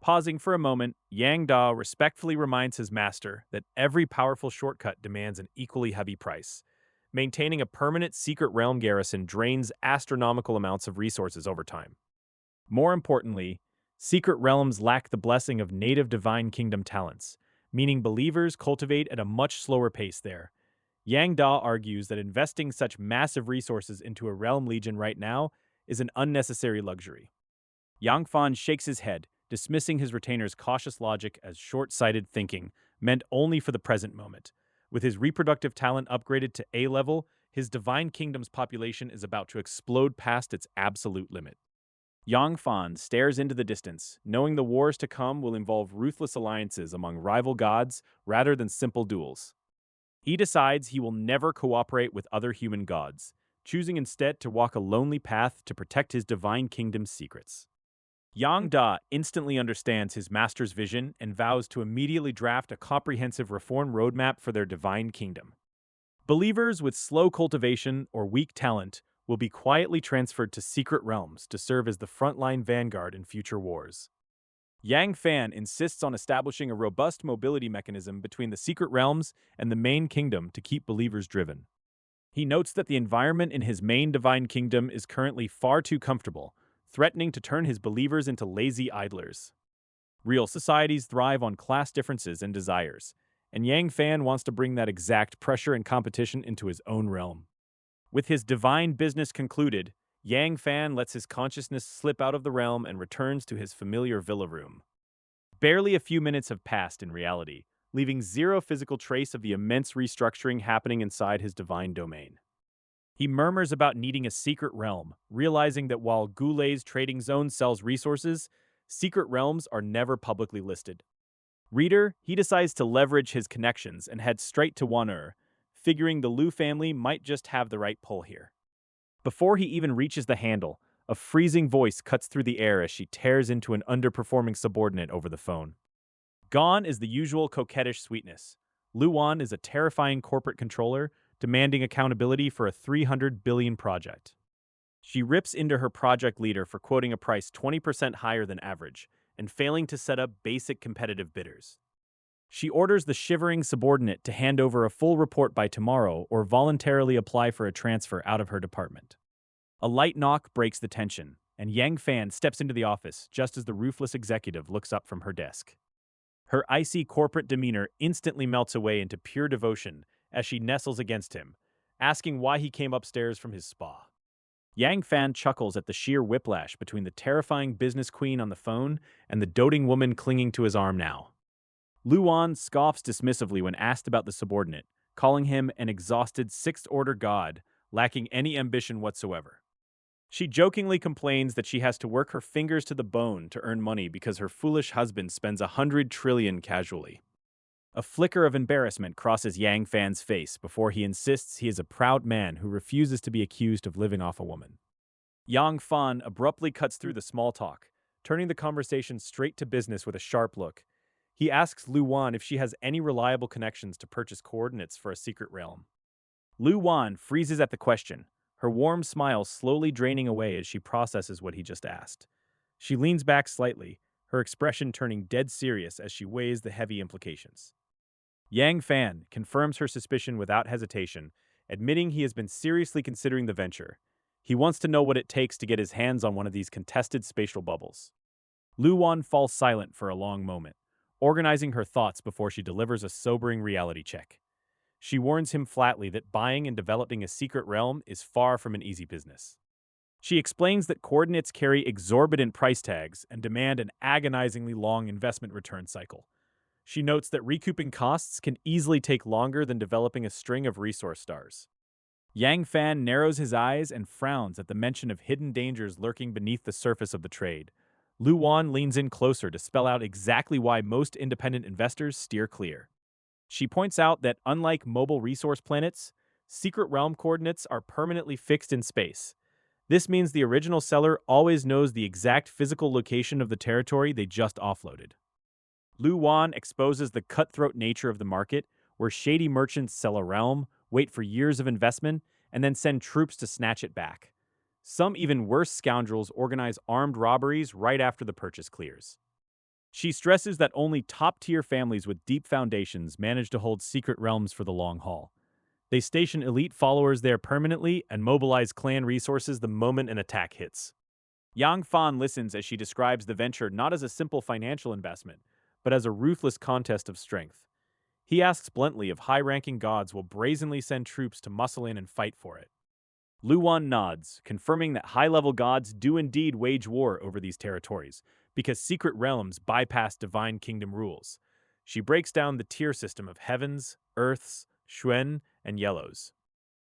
Speaker 1: Pausing for a moment, Yang Da respectfully reminds his master that every powerful shortcut demands an equally heavy price. Maintaining a permanent secret realm garrison drains astronomical amounts of resources over time. More importantly, secret realms lack the blessing of native divine kingdom talents, meaning believers cultivate at a much slower pace there. Yang Da argues that investing such massive resources into a realm legion right now is an unnecessary luxury. Yang Fan shakes his head, dismissing his retainer's cautious logic as short-sighted thinking, meant only for the present moment. With his reproductive talent upgraded to A level, his divine kingdom's population is about to explode past its absolute limit. Yang Fan stares into the distance, knowing the wars to come will involve ruthless alliances among rival gods rather than simple duels. He decides he will never cooperate with other human gods, choosing instead to walk a lonely path to protect his divine kingdom's secrets. Yang Da instantly understands his master's vision and vows to immediately draft a comprehensive reform roadmap for their divine kingdom. Believers with slow cultivation or weak talent will be quietly transferred to secret realms to serve as the frontline vanguard in future wars. Yang Fan insists on establishing a robust mobility mechanism between the secret realms and the main kingdom to keep believers driven. He notes that the environment in his main divine kingdom is currently far too comfortable, threatening to turn his believers into lazy idlers. Real societies thrive on class differences and desires, and Yang Fan wants to bring that exact pressure and competition into his own realm. With his divine business concluded, Yang Fan lets his consciousness slip out of the realm and returns to his familiar villa room. Barely a few minutes have passed in reality, leaving zero physical trace of the immense restructuring happening inside his divine domain. He murmurs about needing a secret realm, realizing that while Goulet's trading zone sells resources, secret realms are never publicly listed. Reader, he decides to leverage his connections and head straight to Wan'er, figuring the Liu family might just have the right pull here. Before he even reaches the handle, a freezing voice cuts through the air as she tears into an underperforming subordinate over the phone. Gone is the usual coquettish sweetness. Luan is a terrifying corporate controller, demanding accountability for a 300 billion project. She rips into her project leader for quoting a price 20% higher than average and failing to set up basic competitive bidders. She orders the shivering subordinate to hand over a full report by tomorrow or voluntarily apply for a transfer out of her department. A light knock breaks the tension, and Yang Fan steps into the office just as the ruthless executive looks up from her desk. Her icy corporate demeanor instantly melts away into pure devotion as she nestles against him, asking why he came upstairs from his spa. Yang Fan chuckles at the sheer whiplash between the terrifying business queen on the phone and the doting woman clinging to his arm now. Luan scoffs dismissively when asked about the subordinate, calling him an exhausted sixth-order god, lacking any ambition whatsoever. She jokingly complains that she has to work her fingers to the bone to earn money because her foolish husband spends 100 trillion casually. A flicker of embarrassment crosses Yang Fan's face before he insists he is a proud man who refuses to be accused of living off a woman. Yang Fan abruptly cuts through the small talk, turning the conversation straight to business with a sharp look. He asks Lu Wan if she has any reliable connections to purchase coordinates for a secret realm. Lu Wan freezes at the question, her warm smile slowly draining away as she processes what he just asked. She leans back slightly, her expression turning dead serious as she weighs the heavy implications. Yang Fan confirms her suspicion without hesitation, admitting he has been seriously considering the venture. He wants to know what it takes to get his hands on one of these contested spatial bubbles. Lu Wan falls silent for a long moment, organizing her thoughts before she delivers a sobering reality check. She warns him flatly that buying and developing a secret realm is far from an easy business. She explains that coordinates carry exorbitant price tags and demand an agonizingly long investment return cycle. She notes that recouping costs can easily take longer than developing a string of resource stars. Yang Fan narrows his eyes and frowns at the mention of hidden dangers lurking beneath the surface of the trade. Lu Wan leans in closer to spell out exactly why most independent investors steer clear. She points out that unlike mobile resource planets, secret realm coordinates are permanently fixed in space. This means the original seller always knows the exact physical location of the territory they just offloaded. Lu Wan exposes the cutthroat nature of the market, where shady merchants sell a realm, wait for years of investment, and then send troops to snatch it back. Some even worse scoundrels organize armed robberies right after the purchase clears. She stresses that only top-tier families with deep foundations manage to hold secret realms for the long haul. They station elite followers there permanently and mobilize clan resources the moment an attack hits. Yang Fan listens as she describes the venture not as a simple financial investment, but as a ruthless contest of strength. He asks bluntly if high-ranking gods will brazenly send troops to muscle in and fight for it. Luwan nods, confirming that high-level gods do indeed wage war over these territories, because secret realms bypass divine kingdom rules. She breaks down the tier system of heavens, earths, Xuen, and yellows.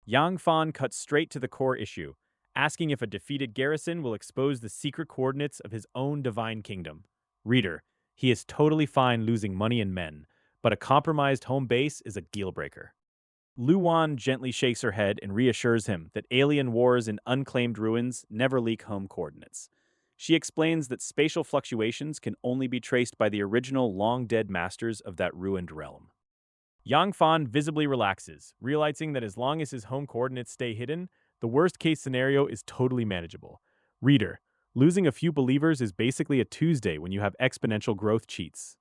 Speaker 1: Yang Fan cuts straight to the core issue, asking if a defeated garrison will expose the secret coordinates of his own divine kingdom. Reader, he is totally fine losing money and men, but a compromised home base is a deal-breaker. Luwan gently shakes her head and reassures him that alien wars in unclaimed ruins never leak home coordinates. She explains that spatial fluctuations can only be traced by the original long-dead masters of that ruined realm. Yang Fan visibly relaxes, realizing that as long as his home coordinates stay hidden, the worst-case scenario is totally manageable. Reader, losing a few believers is basically a Tuesday when you have exponential growth cheats.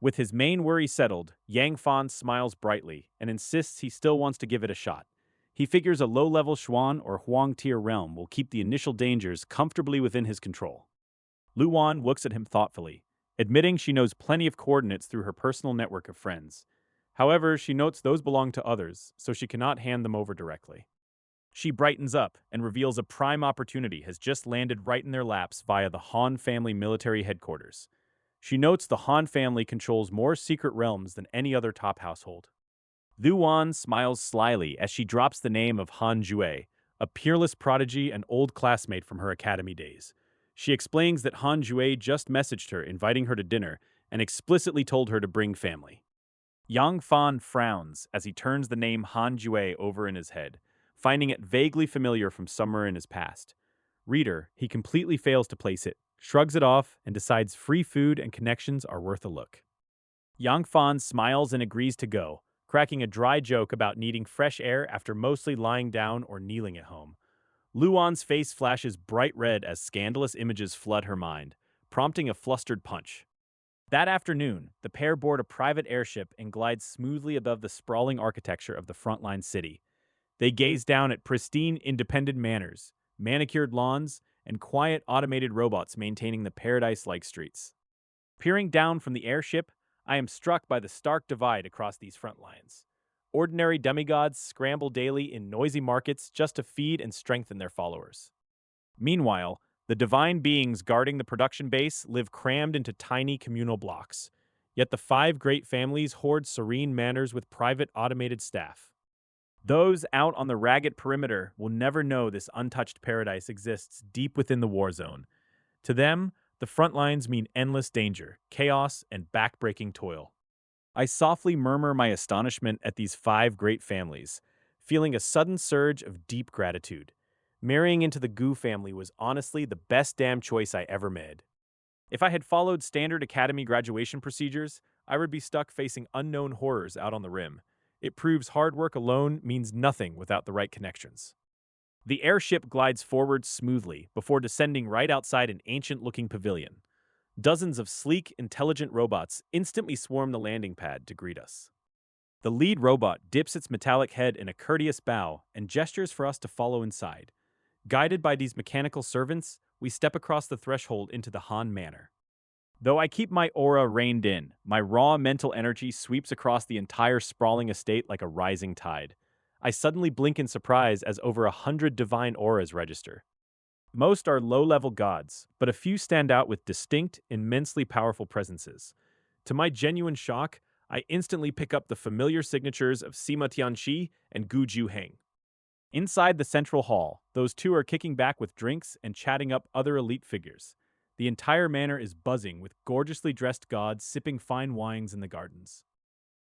Speaker 1: With his main worry settled, Yang Fan smiles brightly and insists he still wants to give it a shot. He figures a low-level Xuan or Huang tier realm will keep the initial dangers comfortably within his control. Luwan looks at him thoughtfully, admitting she knows plenty of coordinates through her personal network of friends. However, she notes those belong to others, so she cannot hand them over directly. She brightens up and reveals a prime opportunity has just landed right in their laps via the Han family military headquarters. She notes the Han family controls more secret realms than any other top household. Lu Wan smiles slyly as she drops the name of Han Jue, a peerless prodigy and old classmate from her academy days. She explains that Han Jue just messaged her inviting her to dinner and explicitly told her to bring family. Yang Fan frowns as he turns the name Han Jue over in his head, finding it vaguely familiar from somewhere in his past. Reader, he completely fails to place it, shrugs it off, and decides free food and connections are worth a look. Yang Fan smiles and agrees to go, cracking a dry joke about needing fresh air after mostly lying down or kneeling at home. Luan's face flashes bright red as scandalous images flood her mind, prompting a flustered punch. That afternoon, the pair board a private airship and glide smoothly above the sprawling architecture of the frontline city. They gaze down at pristine, independent manors, manicured lawns, and quiet automated robots maintaining the paradise-like streets. Peering down from the airship, I am struck by the stark divide across these front lines. Ordinary demigods scramble daily in noisy markets just to feed and strengthen their followers. Meanwhile, the divine beings guarding the production base live crammed into tiny communal blocks. Yet the five great families hoard serene manors with private automated staff. Those out on the ragged perimeter will never know this untouched paradise exists deep within the war zone. To them, the front lines mean endless danger, chaos, and backbreaking toil. I softly murmur my astonishment at these five great families, feeling a sudden surge of deep gratitude. Marrying into the Gu family was honestly the best damn choice I ever made. If I had followed standard academy graduation procedures, I would be stuck facing unknown horrors out on the rim. It proves hard work alone means nothing without the right connections. The airship glides forward smoothly before descending right outside an ancient-looking pavilion. Dozens of sleek, intelligent robots instantly swarm the landing pad to greet us. The lead robot dips its metallic head in a courteous bow and gestures for us to follow inside. Guided by these mechanical servants, we step across the threshold into the Han Manor. Though I keep my aura reined in, my raw mental energy sweeps across the entire sprawling estate like a rising tide. I suddenly blink in surprise as over 100 divine auras register. Most are low-level gods, but a few stand out with distinct, immensely powerful presences. To my genuine shock, I instantly pick up the familiar signatures of Sima Tianxi and Gu Juheng. Inside the central hall, those two are kicking back with drinks and chatting up other elite figures. The entire manor is buzzing with gorgeously dressed gods sipping fine wines in the gardens.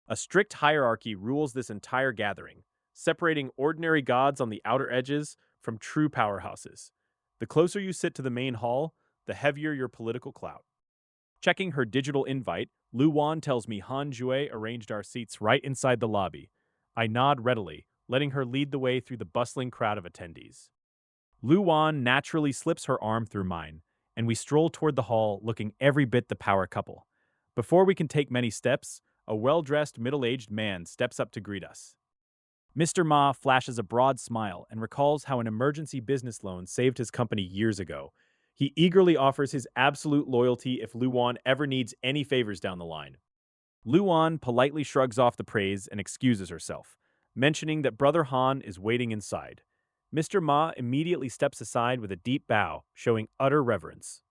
Speaker 1: A strict hierarchy rules this entire gathering, separating ordinary gods on the outer edges from true powerhouses. The closer you sit to the main hall, the heavier your political clout. Checking her digital invite, Lu Wan tells me Han Jue arranged our seats right inside the lobby. I nod readily, letting her lead the way through the bustling crowd of attendees. Lu Wan naturally slips her arm through mine, and we stroll toward the hall looking every bit the power couple. Before we can take many steps, a well-dressed middle-aged man steps up to greet us. Mr. Ma flashes a broad smile and recalls how an emergency business loan saved his company years ago. He eagerly offers his absolute loyalty if Luan ever needs any favors down the line. Luan politely shrugs off the praise and excuses herself, mentioning that Brother Han is waiting inside. Mr. Ma immediately steps aside with a deep bow, showing utter reverence.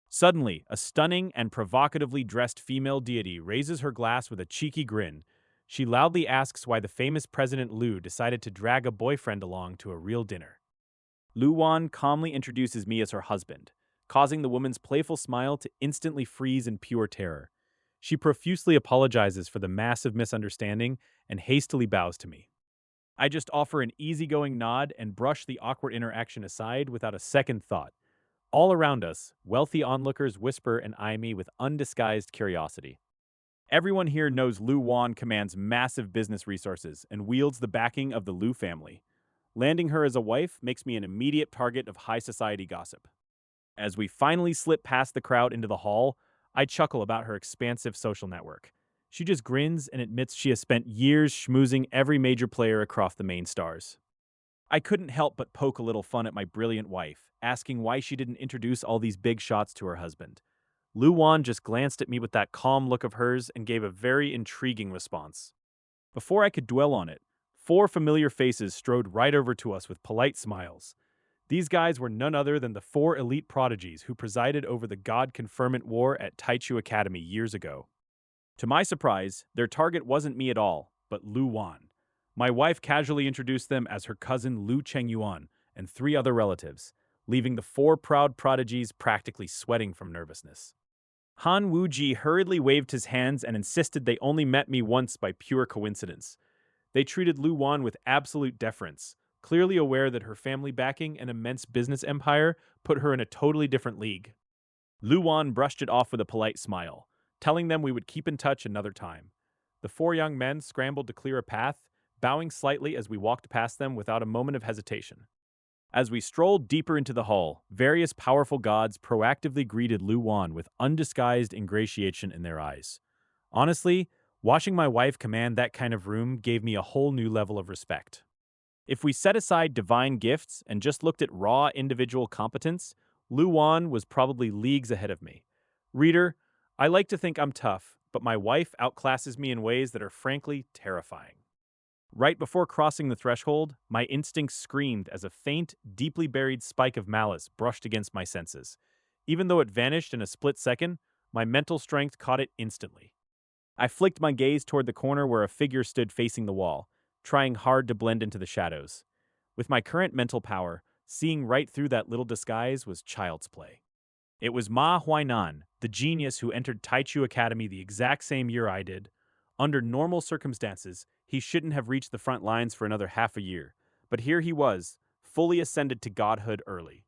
Speaker 1: Suddenly, a stunning and provocatively dressed female deity raises her glass with a cheeky grin. She loudly asks why the famous President Liu decided to drag a boyfriend along to a real dinner. Lu Wan calmly introduces me as her husband, causing the woman's playful smile to instantly freeze in pure terror. She profusely apologizes for the massive misunderstanding and hastily bows to me. I just offer an easygoing nod and brush the awkward interaction aside without a second thought. All around us, wealthy onlookers whisper and eye me with undisguised curiosity. Everyone here knows Lu Wan commands massive business resources and wields the backing of the Lu family. Landing her as a wife makes me an immediate target of high society gossip. As we finally slip past the crowd into the hall, I chuckle about her expansive social network. She just grins and admits she has spent years schmoozing every major player across the main stars. I couldn't help but poke a little fun at my brilliant wife, asking why she didn't introduce all these big shots to her husband. Lu Wan just glanced at me with that calm look of hers and gave a very intriguing response. Before I could dwell on it, four familiar faces strode right over to us with polite smiles. These guys were none other than the four elite prodigies who presided over the God Conferment War at Taichu Academy years ago. To my surprise, their target wasn't me at all, but Lu Wan. My wife casually introduced them as her cousin Lu Chengyuan and three other relatives, leaving the four proud prodigies practically sweating from nervousness. Han Wuji hurriedly waved his hands and insisted they only met me once by pure coincidence. They treated Lu Wan with absolute deference, clearly aware that her family backing and immense business empire put her in a totally different league. Lu Wan brushed it off with a polite smile, telling them we would keep in touch another time. The four young men scrambled to clear a path, bowing slightly as we walked past them without a moment of hesitation. As we strolled deeper into the hall, various powerful gods proactively greeted Lu Wan with undisguised ingratiation in their eyes. Honestly, watching my wife command that kind of room gave me a whole new level of respect. If we set aside divine gifts and just looked at raw individual competence, Lu Wan was probably leagues ahead of me. Reader, I like to think I'm tough, but my wife outclasses me in ways that are frankly terrifying. Right before crossing the threshold, my instincts screamed as a faint, deeply buried spike of malice brushed against my senses. Even though it vanished in a split second, my mental strength caught it instantly. I flicked my gaze toward the corner where a figure stood facing the wall, trying hard to blend into the shadows. With my current mental power, seeing right through that little disguise was child's play. It was Ma Huainan, the genius who entered Taichu Academy the exact same year I did. Under normal circumstances, he shouldn't have reached the front lines for another half a year, but here he was, fully ascended to godhood early.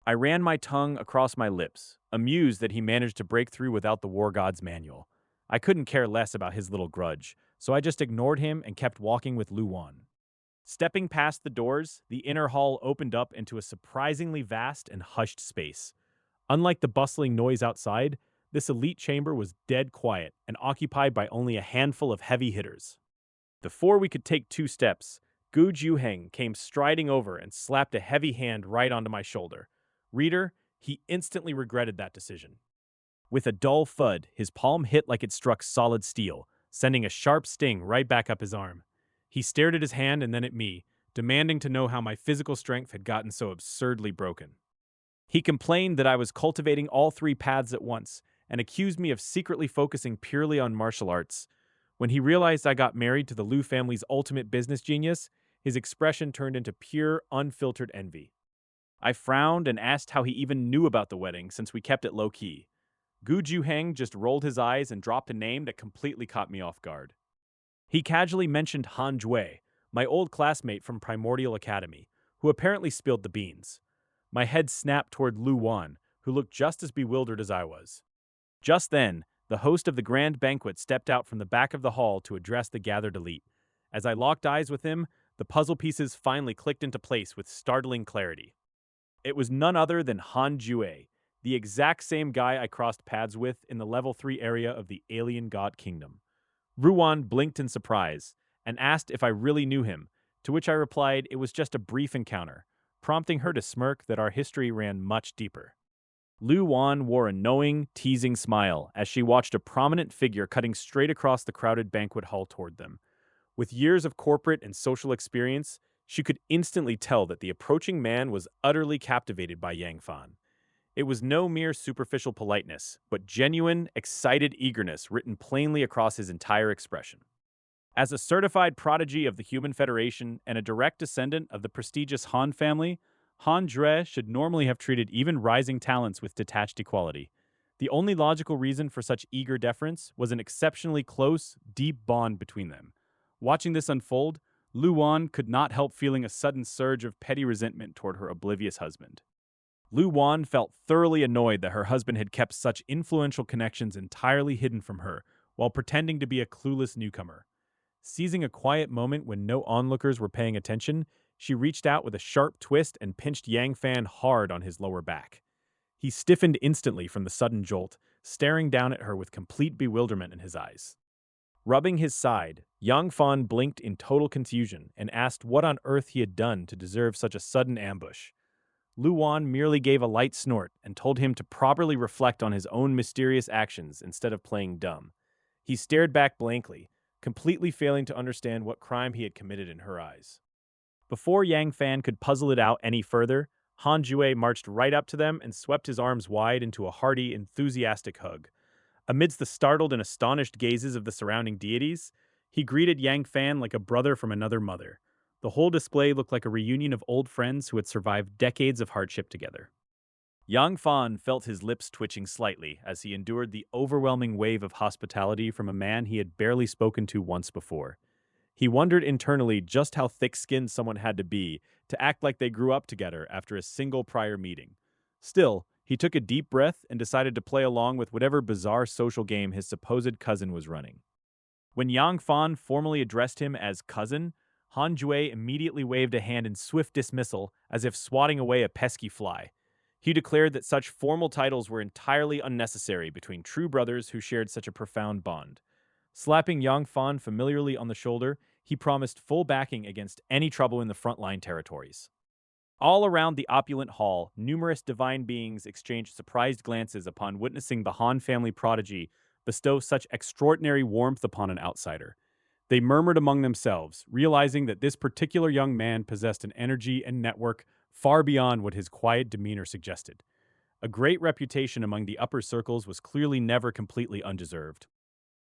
Speaker 1: I ran my tongue across my lips, amused that he managed to break through without the war god's manual. I couldn't care less about his little grudge, so I just ignored him and kept walking with Lu Wan. Stepping past the doors, the inner hall opened up into a surprisingly vast and hushed space. Unlike the bustling noise outside, this elite chamber was dead quiet and occupied by only a handful of heavy hitters. Before we could take two steps, Gu Juheng came striding over and slapped a heavy hand right onto my shoulder. Reader, he instantly regretted that decision. With a dull thud, his palm hit like it struck solid steel, sending a sharp sting right back up his arm. He stared at his hand and then at me, demanding to know how my physical strength had gotten so absurdly broken. He complained that I was cultivating all three paths at once and accused me of secretly focusing purely on martial arts. When he realized I got married to the Liu family's ultimate business genius, his expression turned into pure, unfiltered envy. I frowned and asked how he even knew about the wedding since we kept it low-key. Gu Juheng just rolled his eyes and dropped a name that completely caught me off guard. He casually mentioned Han Jue, my old classmate from Primordial Academy, who apparently spilled the beans. My head snapped toward Lu Wan, who looked just as bewildered as I was. Just then, the host of the grand banquet stepped out from the back of the hall to address the gathered elite. As I locked eyes with him, the puzzle pieces finally clicked into place with startling clarity. It was none other than Han Jue, the exact same guy I crossed paths with in the level 3 area of the alien god kingdom. Ruan blinked in surprise and asked if I really knew him, to which I replied it was just a brief encounter, prompting her to smirk that our history ran much deeper. Lu Wan wore a knowing, teasing smile as she watched a prominent figure cutting straight across the crowded banquet hall toward them. With years of corporate and social experience, she could instantly tell that the approaching man was utterly captivated by Yang Fan. It was no mere superficial politeness, but genuine, excited eagerness written plainly across his entire expression. As a certified prodigy of the Human Federation and a direct descendant of the prestigious Han family, Han Jue should normally have treated even rising talents with detached equality. The only logical reason for such eager deference was an exceptionally close, deep bond between them. Watching this unfold, Lu Wan could not help feeling a sudden surge of petty resentment toward her oblivious husband. Lu Wan felt thoroughly annoyed that her husband had kept such influential connections entirely hidden from her, while pretending to be a clueless newcomer. Seizing a quiet moment when no onlookers were paying attention, she reached out with a sharp twist and pinched Yang Fan hard on his lower back. He stiffened instantly from the sudden jolt, staring down at her with complete bewilderment in his eyes. Rubbing his side, Yang Fan blinked in total confusion and asked what on earth he had done to deserve such a sudden ambush. Lu Wan merely gave a light snort and told him to properly reflect on his own mysterious actions instead of playing dumb. He stared back blankly, completely failing to understand what crime he had committed in her eyes. Before Yang Fan could puzzle it out any further, Han Jue marched right up to them and swept his arms wide into a hearty, enthusiastic hug. Amidst the startled and astonished gazes of the surrounding deities, he greeted Yang Fan like a brother from another mother. The whole display looked like a reunion of old friends who had survived decades of hardship together. Yang Fan felt his lips twitching slightly as he endured the overwhelming wave of hospitality from a man he had barely spoken to once before. He wondered internally just how thick-skinned someone had to be to act like they grew up together after a single prior meeting. Still, he took a deep breath and decided to play along with whatever bizarre social game his supposed cousin was running. When Yang Fan formally addressed him as cousin, Han Jue immediately waved a hand in swift dismissal as if swatting away a pesky fly. He declared that such formal titles were entirely unnecessary between true brothers who shared such a profound bond. Slapping Yang Fan familiarly on the shoulder, he promised full backing against any trouble in the frontline territories. All around the opulent hall, numerous divine beings exchanged surprised glances upon witnessing the Han family prodigy bestow such extraordinary warmth upon an outsider. They murmured among themselves, realizing that this particular young man possessed an energy and network far beyond what his quiet demeanor suggested. A great reputation among the upper circles was clearly never completely undeserved.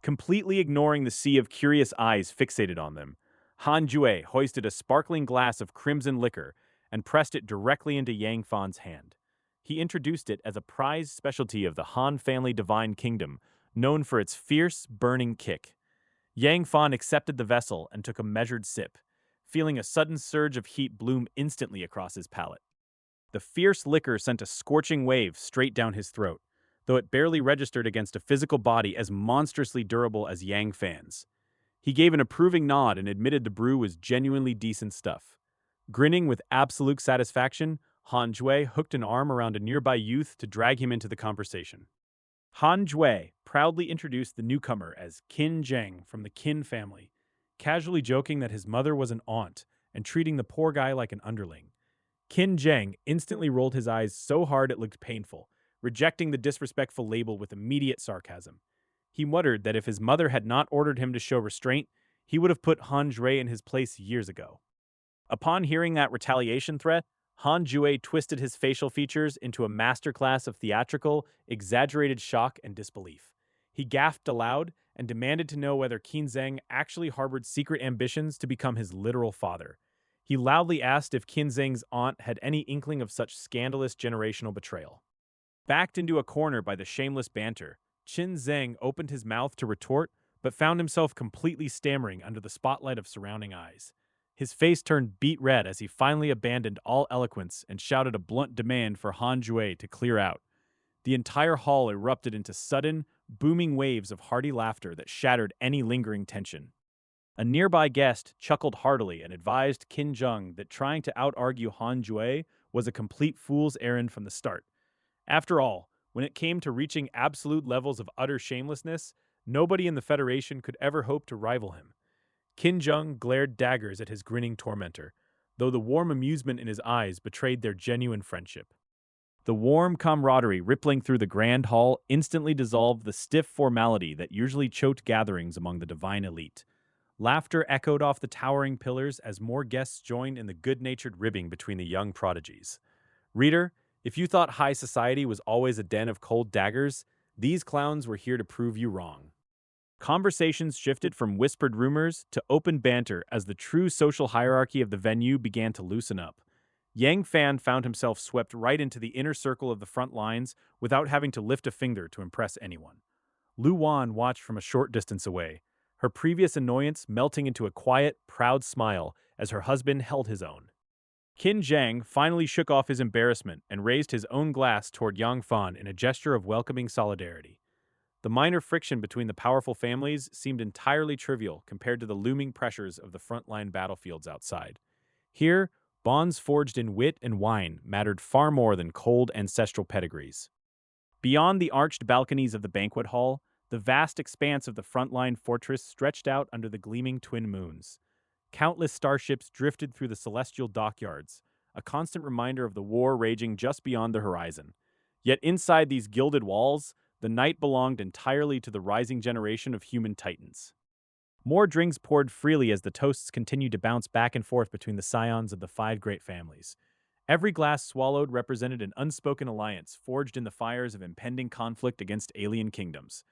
Speaker 1: Completely ignoring the sea of curious eyes fixated on them, Han Jue hoisted a sparkling glass of crimson liquor and pressed it directly into Yang Fan's hand. He introduced it as a prized specialty of the Han family divine kingdom, known for its fierce, burning kick. Yang Fan accepted the vessel and took a measured sip, feeling a sudden surge of heat bloom instantly across his palate. The fierce liquor sent a scorching wave straight down his throat, though it barely registered against a physical body as monstrously durable as Yang Fan's. He gave an approving nod and admitted the brew was genuinely decent stuff. Grinning with absolute satisfaction, Han Jue hooked an arm around a nearby youth to drag him into the conversation. Han Jue proudly introduced the newcomer as Qin Zheng from the Qin family, casually joking that his mother was an aunt and treating the poor guy like an underling. Qin Zheng instantly rolled his eyes so hard it looked painful, rejecting the disrespectful label with immediate sarcasm. He muttered that if his mother had not ordered him to show restraint, he would have put Han Jue in his place years ago. Upon hearing that retaliation threat, Han Jue twisted his facial features into a masterclass of theatrical, exaggerated shock and disbelief. He gasped aloud and demanded to know whether Qin Zheng actually harbored secret ambitions to become his literal father. He loudly asked if Qin Zheng's aunt had any inkling of such scandalous generational betrayal. Backed into a corner by the shameless banter, Qin Zheng opened his mouth to retort, but found himself completely stammering under the spotlight of surrounding eyes. His face turned beet red as he finally abandoned all eloquence and shouted a blunt demand for Han Jue to clear out. The entire hall erupted into sudden, booming waves of hearty laughter that shattered any lingering tension. A nearby guest chuckled heartily and advised Qin Zheng that trying to out-argue Han Jue was a complete fool's errand from the start. After all, when it came to reaching absolute levels of utter shamelessness, nobody in the Federation could ever hope to rival him. Qin Zheng glared daggers at his grinning tormentor, though the warm amusement in his eyes betrayed their genuine friendship. The warm camaraderie rippling through the grand hall instantly dissolved the stiff formality that usually choked gatherings among the divine elite. Laughter echoed off the towering pillars as more guests joined in the good-natured ribbing between the young prodigies. Reader, if you thought high society was always a den of cold daggers, these clowns were here to prove you wrong. Conversations shifted from whispered rumors to open banter as the true social hierarchy of the venue began to loosen up. Yang Fan found himself swept right into the inner circle of the front lines without having to lift a finger to impress anyone. Lu Wan watched from a short distance away, her previous annoyance melting into a quiet, proud smile as her husband held his own. Qin Zhang finally shook off his embarrassment and raised his own glass toward Yang Fan in a gesture of welcoming solidarity. The minor friction between the powerful families seemed entirely trivial compared to the looming pressures of the frontline battlefields outside. Here, bonds forged in wit and wine mattered far more than cold ancestral pedigrees. Beyond the arched balconies of the banquet hall, the vast expanse of the frontline fortress stretched out under the gleaming twin moons. Countless starships drifted through the celestial dockyards, a constant reminder of the war raging just beyond the horizon. Yet inside these gilded walls, the night belonged entirely to the rising generation of human titans. More drinks poured freely as the toasts continued to bounce back and forth between the scions of the five great families. Every glass swallowed represented an unspoken alliance forged in the fires of impending conflict against alien kingdoms.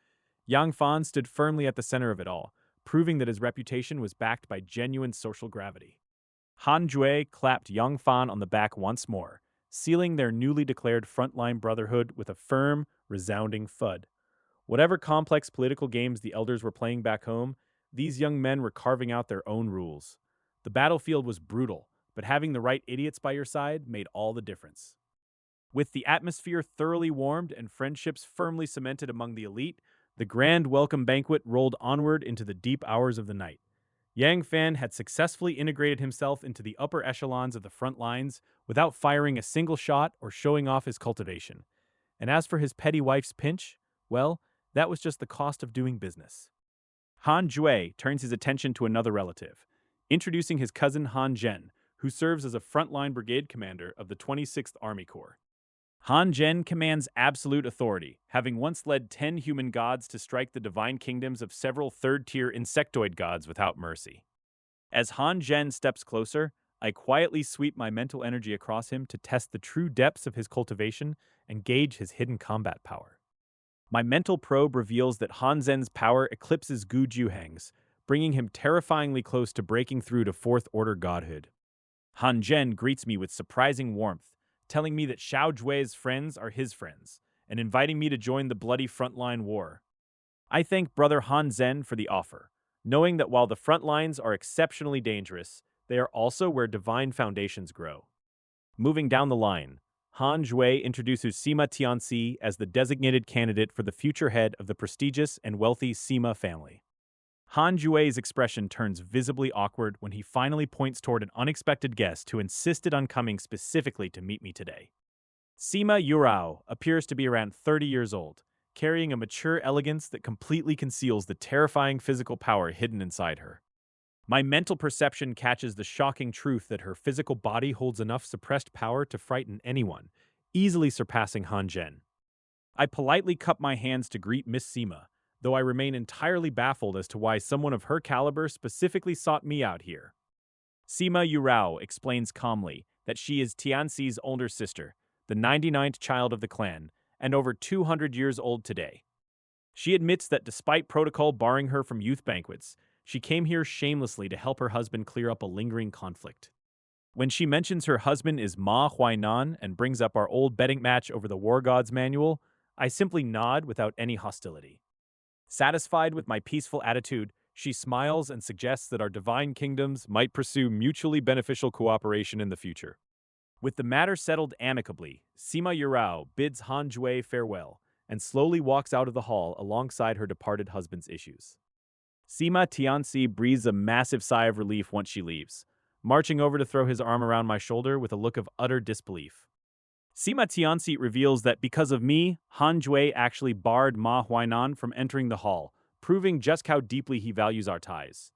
Speaker 1: Yang Fan stood firmly at the center of it all, proving that his reputation was backed by genuine social gravity. Han Jue clapped Yang Fan on the back once more, sealing their newly declared frontline brotherhood with a firm, resounding thud. Whatever complex political games the elders were playing back home, these young men were carving out their own rules. The battlefield was brutal, but having the right idiots by your side made all the difference. With the atmosphere thoroughly warmed and friendships firmly cemented among the elite, the grand welcome banquet rolled onward into the deep hours of the night. Yang Fan had successfully integrated himself into the upper echelons of the front lines without firing a single shot or showing off his cultivation. And as for his petty wife's pinch, well, that was just the cost of doing business. Han Jue turns his attention to another relative, introducing his cousin Han Zhen, who serves as a frontline brigade commander of the 26th Army Corps. Han Zhen commands absolute authority, having once led 10 human gods to strike the divine kingdoms of several third-tier insectoid gods without mercy. As Han Zhen steps closer, I quietly sweep my mental energy across him to test the true depths of his cultivation and gauge his hidden combat power. My mental probe reveals that Han Zhen's power eclipses Gu Juheng's, bringing him terrifyingly close to breaking through to Fourth Order godhood. Han Zhen greets me with surprising warmth, telling me that Xiao Jue's friends are his friends, and inviting me to join the bloody frontline war. I thank brother Han Zhen for the offer, knowing that while the front lines are exceptionally dangerous, they are also where divine foundations grow. Moving down the line, Han Jue introduces Sima Tianxi as the designated candidate for the future head of the prestigious and wealthy Sima family. Han Jue's expression turns visibly awkward when he finally points toward an unexpected guest who insisted on coming specifically to meet me today. Sima Yurao appears to be around 30 years old, carrying a mature elegance that completely conceals the terrifying physical power hidden inside her. My mental perception catches the shocking truth that her physical body holds enough suppressed power to frighten anyone, easily surpassing Han Zhen. I politely cup my hands to greet Miss Sima, though I remain entirely baffled as to why someone of her caliber specifically sought me out here. Sima Yurao explains calmly that she is Tianxi's older sister, the 99th child of the clan, and over 200 years old today. She admits that despite protocol barring her from youth banquets, she came here shamelessly to help her husband clear up a lingering conflict. When she mentions her husband is Ma Huainan and brings up our old betting match over the War Gods manual, I simply nod without any hostility. Satisfied with my peaceful attitude, she smiles and suggests that our divine kingdoms might pursue mutually beneficial cooperation in the future. With the matter settled amicably, Sima Yurao bids Han Jue farewell and slowly walks out of the hall alongside her departed husband's issues. Sima Tianxi breathes a massive sigh of relief once she leaves, marching over to throw his arm around my shoulder with a look of utter disbelief. Sima Tianxi reveals that because of me, Han Jue actually barred Ma Huainan from entering the hall, proving just how deeply he values our ties.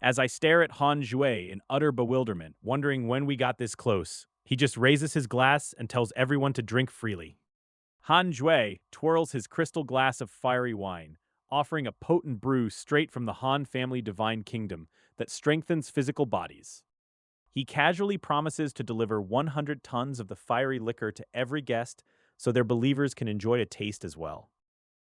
Speaker 1: As I stare at Han Jue in utter bewilderment, wondering when we got this close, he just raises his glass and tells everyone to drink freely. Han Jue twirls his crystal glass of fiery wine, offering a potent brew straight from the Han family divine kingdom that strengthens physical bodies. He casually promises to deliver 100 tons of the fiery liquor to every guest so their believers can enjoy a taste as well.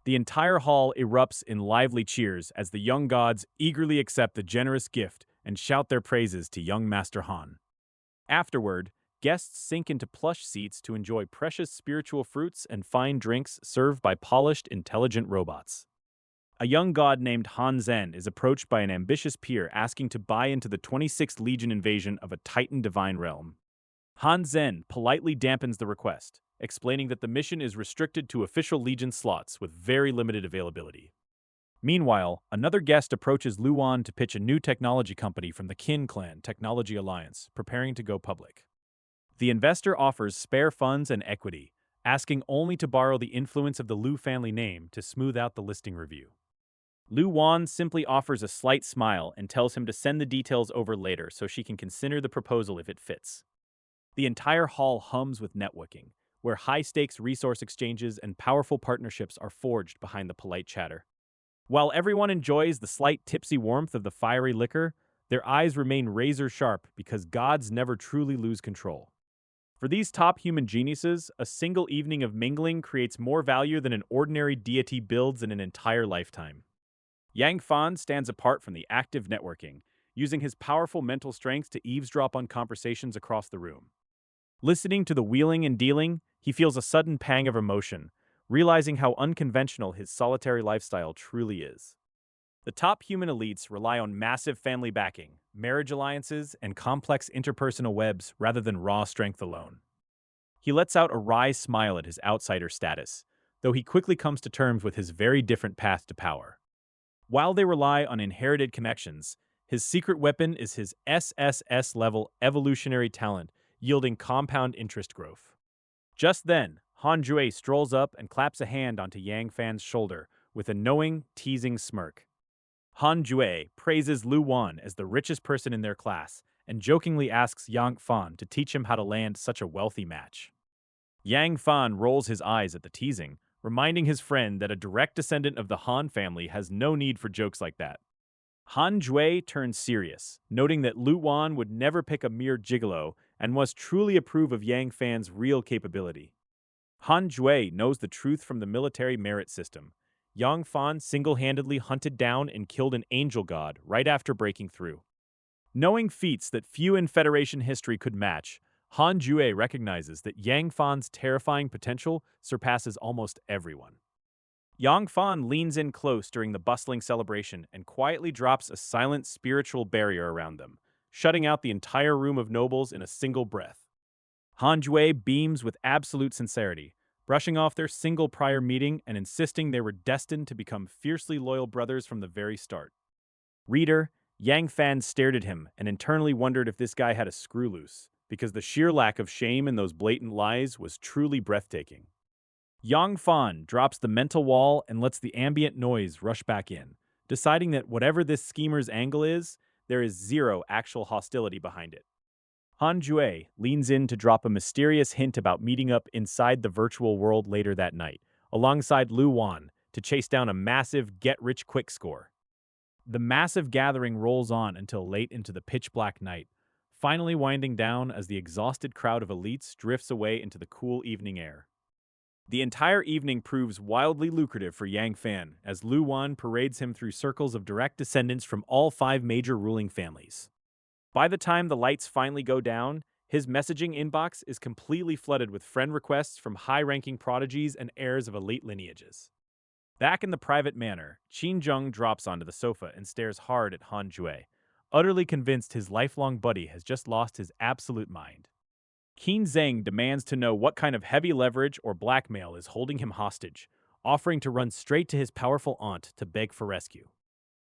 Speaker 1: The entire hall erupts in lively cheers as the young gods eagerly accept the generous gift and shout their praises to young Master Han. Afterward, guests sink into plush seats to enjoy precious spiritual fruits and fine drinks served by polished, intelligent robots. A young god named Han Zhen is approached by an ambitious peer asking to buy into the 26th Legion invasion of a Titan divine realm. Han Zhen politely dampens the request, explaining that the mission is restricted to official Legion slots with very limited availability. Meanwhile, another guest approaches Luan to pitch a new technology company from the Qin Clan Technology Alliance, preparing to go public. The investor offers spare funds and equity, asking only to borrow the influence of the Lu family name to smooth out the listing review. Lu Wan simply offers a slight smile and tells him to send the details over later so she can consider the proposal if it fits. The entire hall hums with networking, where high-stakes resource exchanges and powerful partnerships are forged behind the polite chatter. While everyone enjoys the slight tipsy warmth of the fiery liquor, their eyes remain razor-sharp because gods never truly lose control. For these top human geniuses, a single evening of mingling creates more value than an ordinary deity builds in an entire lifetime. Yang Fan stands apart from the active networking, using his powerful mental strength to eavesdrop on conversations across the room. Listening to the wheeling and dealing, he feels a sudden pang of emotion, realizing how unconventional his solitary lifestyle truly is. The top human elites rely on massive family backing, marriage alliances, and complex interpersonal webs rather than raw strength alone. He lets out a wry smile at his outsider status, though he quickly comes to terms with his very different path to power. While they rely on inherited connections, his secret weapon is his sss-level evolutionary talent, yielding compound interest growth. Just then, Han Jue strolls up and claps a hand onto Yang Fan's shoulder with a knowing, teasing smirk. Han Jue praises Lu Wan as the richest person in their class and jokingly asks Yang Fan to teach him how to land such a wealthy match. Yang Fan rolls his eyes at the teasing, reminding his friend that a direct descendant of the Han family has no need for jokes like that. Han Jue turns serious, noting that Lu Wan would never pick a mere gigolo and must truly approve of Yang Fan's real capability. Han Jue knows the truth from the military merit system. Yang Fan single-handedly hunted down and killed an angel god right after breaking through. Knowing feats that few in Federation history could match, Han Jue recognizes that Yang Fan's terrifying potential surpasses almost everyone. Yang Fan leans in close during the bustling celebration and quietly drops a silent spiritual barrier around them, shutting out the entire room of nobles in a single breath. Han Jue beams with absolute sincerity, brushing off their single prior meeting and insisting they were destined to become fiercely loyal brothers from the very start. Reader, Yang Fan stared at him and internally wondered if this guy had a screw loose, because the sheer lack of shame in those blatant lies was truly breathtaking. Yang Fan drops the mental wall and lets the ambient noise rush back in, deciding that whatever this schemer's angle is, there is zero actual hostility behind it. Han Jue leans in to drop a mysterious hint about meeting up inside the virtual world later that night, alongside Lu Wan, to chase down a massive get-rich-quick score. The massive gathering rolls on until late into the pitch-black night, finally winding down as the exhausted crowd of elites drifts away into the cool evening air. The entire evening proves wildly lucrative for Yang Fan, as Lu Wan parades him through circles of direct descendants from all five major ruling families. By the time the lights finally go down, his messaging inbox is completely flooded with friend requests from high-ranking prodigies and heirs of elite lineages. Back in the private manor, Qin Zheng drops onto the sofa and stares hard at Han Jue, utterly convinced his lifelong buddy has just lost his absolute mind. Qin Zheng demands to know what kind of heavy leverage or blackmail is holding him hostage, offering to run straight to his powerful aunt to beg for rescue.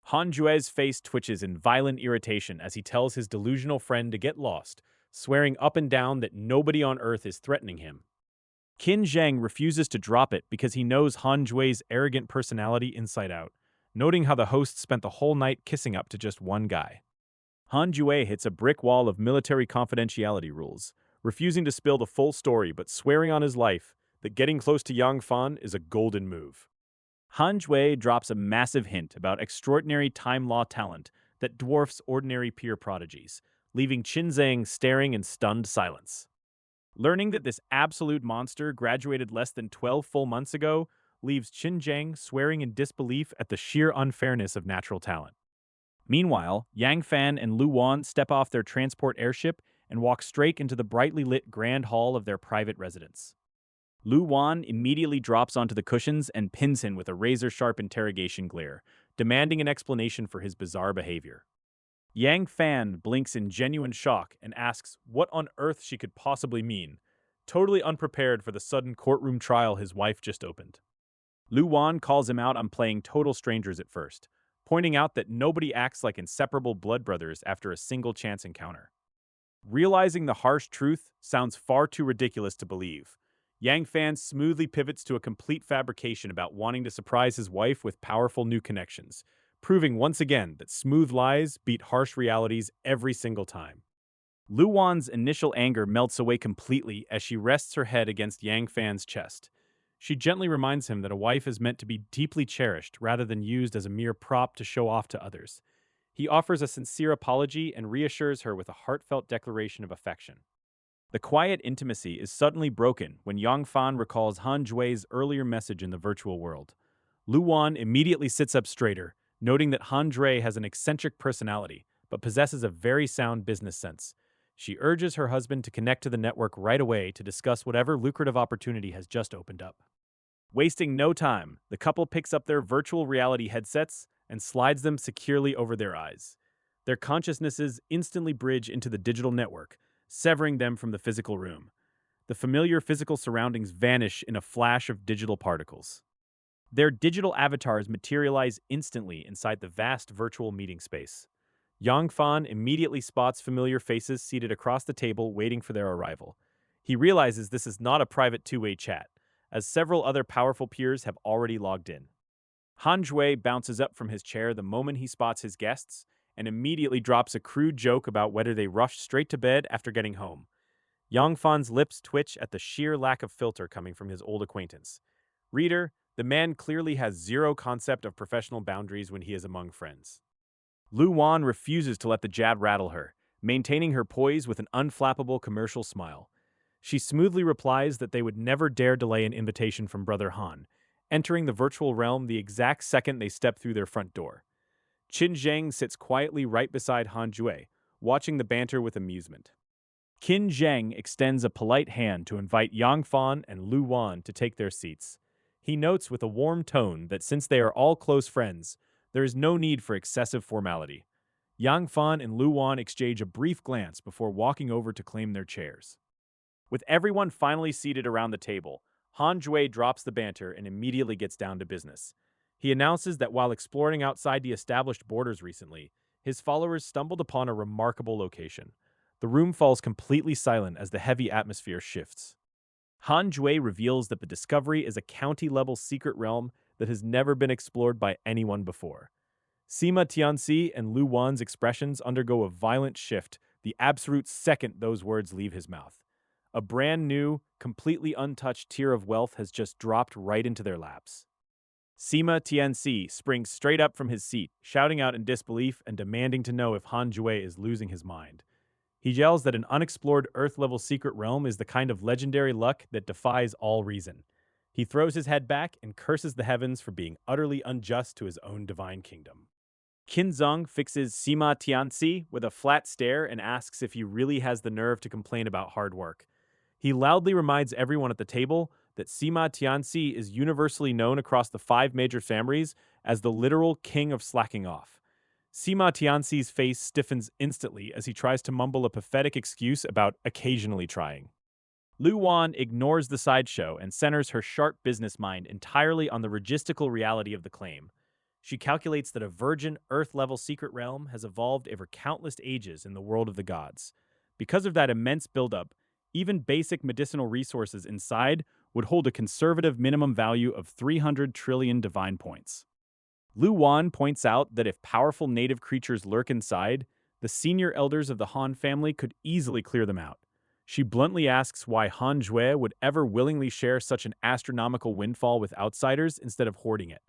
Speaker 1: Han Jue's face twitches in violent irritation as he tells his delusional friend to get lost, swearing up and down that nobody on Earth is threatening him. Qin Zheng refuses to drop it because he knows Han Jue's arrogant personality inside out, noting how the host spent the whole night kissing up to just one guy. Han Jue hits a brick wall of military confidentiality rules, refusing to spill the full story but swearing on his life that getting close to Yang Fan is a golden move. Han Jue drops a massive hint about extraordinary time law talent that dwarfs ordinary peer prodigies, leaving Qin Zheng staring in stunned silence. Learning that this absolute monster graduated less than 12 full months ago leaves Qin Zheng swearing in disbelief at the sheer unfairness of natural talent. Meanwhile, Yang Fan and Lu Wan step off their transport airship and walk straight into the brightly lit grand hall of their private residence. Lu Wan immediately drops onto the cushions and pins him with a razor-sharp interrogation glare, demanding an explanation for his bizarre behavior. Yang Fan blinks in genuine shock and asks what on earth she could possibly mean, totally unprepared for the sudden courtroom trial his wife just opened. Lu Wan calls him out on playing total strangers at first, pointing out that nobody acts like inseparable blood brothers after a single chance encounter. Realizing the harsh truth sounds far too ridiculous to believe, Yang Fan smoothly pivots to a complete fabrication about wanting to surprise his wife with powerful new connections, proving once again that smooth lies beat harsh realities every single time. Lu Wan's initial anger melts away completely as she rests her head against Yang Fan's chest. She gently reminds him that a wife is meant to be deeply cherished rather than used as a mere prop to show off to others. He offers a sincere apology and reassures her with a heartfelt declaration of affection. The quiet intimacy is suddenly broken when Yang Fan recalls Han Jue's earlier message in the virtual world. Lu Wan immediately sits up straighter, noting that Han Jue has an eccentric personality, but possesses a very sound business sense. She urges her husband to connect to the network right away to discuss whatever lucrative opportunity has just opened up. Wasting no time, the couple picks up their virtual reality headsets and slides them securely over their eyes. Their consciousnesses instantly bridge into the digital network, severing them from the physical room. The familiar physical surroundings vanish in a flash of digital particles. Their digital avatars materialize instantly inside the vast virtual meeting space. Yang Fan immediately spots familiar faces seated across the table waiting for their arrival. He realizes this is not a private two-way chat, as several other powerful peers have already logged in. Han Jue bounces up from his chair the moment he spots his guests, and immediately drops a crude joke about whether they rushed straight to bed after getting home. Yang Fan's lips twitch at the sheer lack of filter coming from his old acquaintance. Reader, the man clearly has zero concept of professional boundaries when he is among friends. Lu Wan refuses to let the jab rattle her, maintaining her poise with an unflappable commercial smile. She smoothly replies that they would never dare delay an invitation from Brother Han, entering the virtual realm the exact second they step through their front door. Qin Zheng sits quietly right beside Han Jue, watching the banter with amusement. Qin Zheng extends a polite hand to invite Yang Fan and Lu Wan to take their seats. He notes with a warm tone that since they are all close friends, there is no need for excessive formality. Yang Fan and Lu Wan exchange a brief glance before walking over to claim their chairs. With everyone finally seated around the table, Han Jue drops the banter and immediately gets down to business. He announces that while exploring outside the established borders recently, his followers stumbled upon a remarkable location. The room falls completely silent as the heavy atmosphere shifts. Han Jue reveals that the discovery is a county-level secret realm that has never been explored by anyone before. Sima Tianxi and Lu Wan's expressions undergo a violent shift the absolute second those words leave his mouth. A brand new, completely untouched tier of wealth has just dropped right into their laps. Sima Tianxi springs straight up from his seat, shouting out in disbelief and demanding to know if Han Jue is losing his mind. He yells that an unexplored Earth-level secret realm is the kind of legendary luck that defies all reason. He throws his head back and curses the heavens for being utterly unjust to his own divine kingdom. Qin Zeng fixes Sima Tianxi with a flat stare and asks if he really has the nerve to complain about hard work. He loudly reminds everyone at the table that Sima Tianxi is universally known across the five major families as the literal king of slacking off. Sima Tianxi's face stiffens instantly as he tries to mumble a pathetic excuse about occasionally trying. Lu Wan ignores the sideshow and centers her sharp business mind entirely on the logistical reality of the claim. She calculates that a virgin Earth-level secret realm has evolved over countless ages in the world of the gods. Because of that immense buildup, even basic medicinal resources inside would hold a conservative minimum value of 300 trillion divine points. Lu Wan points out that if powerful native creatures lurk inside, the senior elders of the Han family could easily clear them out. She bluntly asks why Han Jue would ever willingly share such an astronomical windfall with outsiders instead of hoarding it.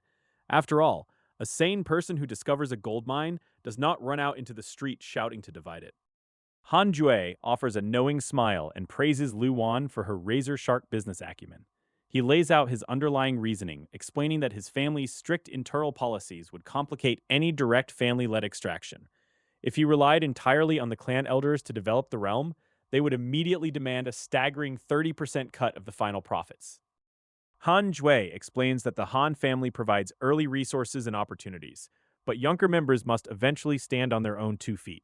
Speaker 1: After all, a sane person who discovers a gold mine does not run out into the street shouting to divide it. Han Jue offers a knowing smile and praises Lu Wan for her razor-sharp business acumen. He lays out his underlying reasoning, explaining that his family's strict internal policies would complicate any direct family-led extraction. If he relied entirely on the clan elders to develop the realm, they would immediately demand a staggering 30% cut of the final profits. Han Jue explains that the Han family provides early resources and opportunities, but younger members must eventually stand on their own 2 feet.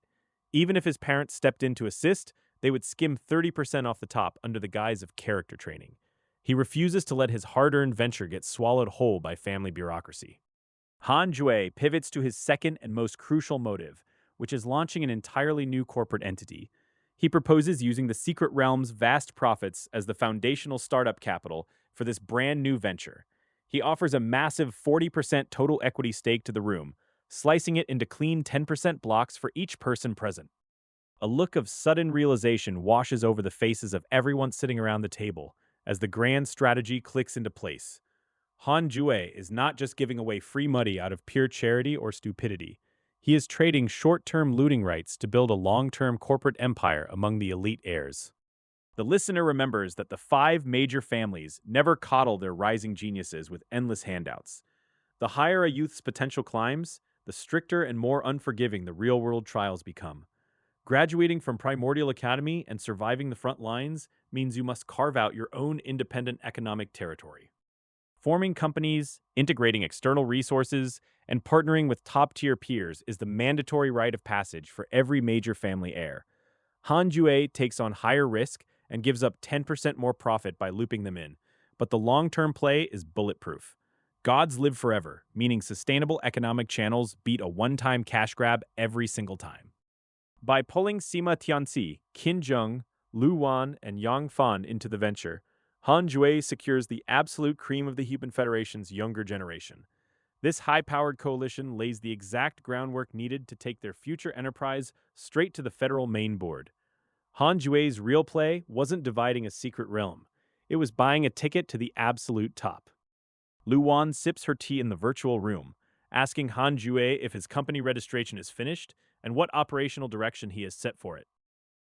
Speaker 1: Even if his parents stepped in to assist, they would skim 30% off the top under the guise of character training. He refuses to let his hard-earned venture get swallowed whole by family bureaucracy. Han Jue pivots to his second and most crucial motive, which is launching an entirely new corporate entity. He proposes using the secret realm's vast profits as the foundational startup capital for this brand new venture. He offers a massive 40% total equity stake to the room, slicing it into clean 10% blocks for each person present. A look of sudden realization washes over the faces of everyone sitting around the table as the grand strategy clicks into place. Han Jue is not just giving away free money out of pure charity or stupidity. He is trading short-term looting rights to build a long-term corporate empire among the elite heirs. The listener remembers that the five major families never coddle their rising geniuses with endless handouts. The higher a youth's potential climbs, the stricter and more unforgiving the real-world trials become. Graduating from Primordial Academy and surviving the front lines means you must carve out your own independent economic territory. Forming companies, integrating external resources, and partnering with top-tier peers is the mandatory rite of passage for every major family heir. Han Jue takes on higher risk and gives up 10% more profit by looping them in, but the long-term play is bulletproof. Gods live forever, meaning sustainable economic channels beat a one-time cash grab every single time. By pulling Sima Tianxi, Qin Zeng, Lu Wan, and Yang Fan into the venture, Han Jue secures the absolute cream of the Human Federation's younger generation. This high-powered coalition lays the exact groundwork needed to take their future enterprise straight to the federal main board. Han Jue's real play wasn't dividing a secret realm. It was buying a ticket to the absolute top. Lu Wan sips her tea in the virtual room, asking Han Jue if his company registration is finished and what operational direction he has set for it.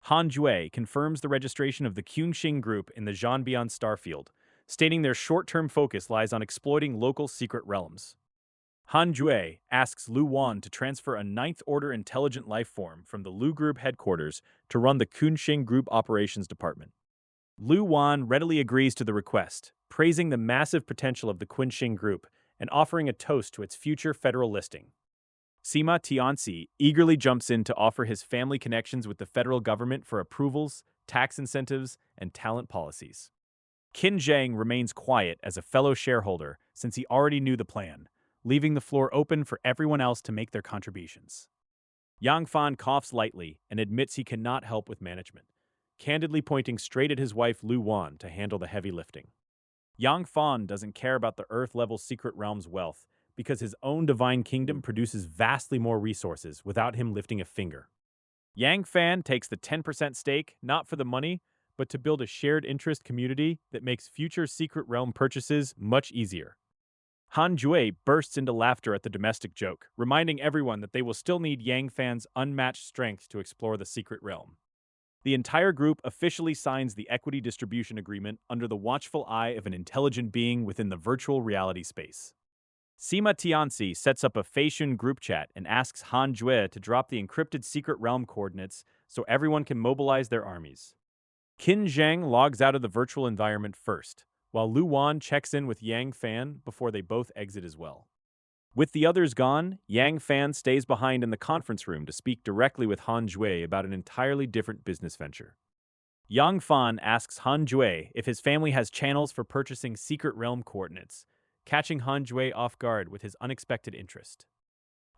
Speaker 1: Han Jue confirms the registration of the Qingxing Group in the Zhanbian starfield, stating their short-term focus lies on exploiting local secret realms. Han Jue asks Lu Wan to transfer a ninth-order intelligent life form from the Lu Group headquarters to run the Qingxing Group operations department. Lu Wan readily agrees to the request, praising the massive potential of the Qingxing Group and offering a toast to its future federal listing. Sima Tianxi eagerly jumps in to offer his family connections with the federal government for approvals, tax incentives, and talent policies. Qin Zhang remains quiet as a fellow shareholder since he already knew the plan, leaving the floor open for everyone else to make their contributions. Yang Fan coughs lightly and admits he cannot help with management, candidly pointing straight at his wife Lu Wan to handle the heavy lifting. Yang Fan doesn't care about the Earth-level secret realm's wealth because his own divine kingdom produces vastly more resources without him lifting a finger. Yang Fan takes the 10% stake not for the money, but to build a shared interest community that makes future Secret Realm purchases much easier. Han Jue bursts into laughter at the domestic joke, reminding everyone that they will still need Yang Fan's unmatched strength to explore the Secret Realm. The entire group officially signs the equity distribution agreement under the watchful eye of an intelligent being within the virtual reality space. Sima Tianxi sets up a Feishun group chat and asks Han Jue to drop the encrypted Secret Realm coordinates so everyone can mobilize their armies. Qin Zhang logs out of the virtual environment first, while Lu Wan checks in with Yang Fan before they both exit as well. With the others gone, Yang Fan stays behind in the conference room to speak directly with Han Jue about an entirely different business venture. Yang Fan asks Han Jue if his family has channels for purchasing Secret Realm coordinates, catching Han Jue off guard with his unexpected interest.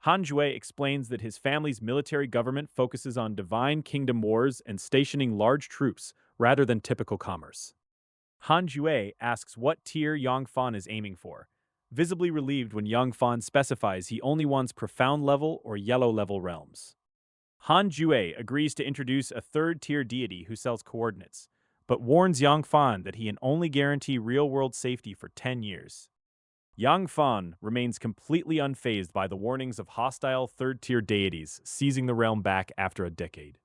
Speaker 1: Han Jue explains that his family's military government focuses on divine kingdom wars and stationing large troops rather than typical commerce. Han Jue asks what tier Yang Fan is aiming for, visibly relieved when Yang Fan specifies he only wants profound level or yellow level realms. Han Jue agrees to introduce a third-tier deity who sells coordinates, but warns Yang Fan that he can only guarantee real-world safety for 10 years. Yang Fan remains completely unfazed by the warnings of hostile third-tier deities seizing the realm back after a decade.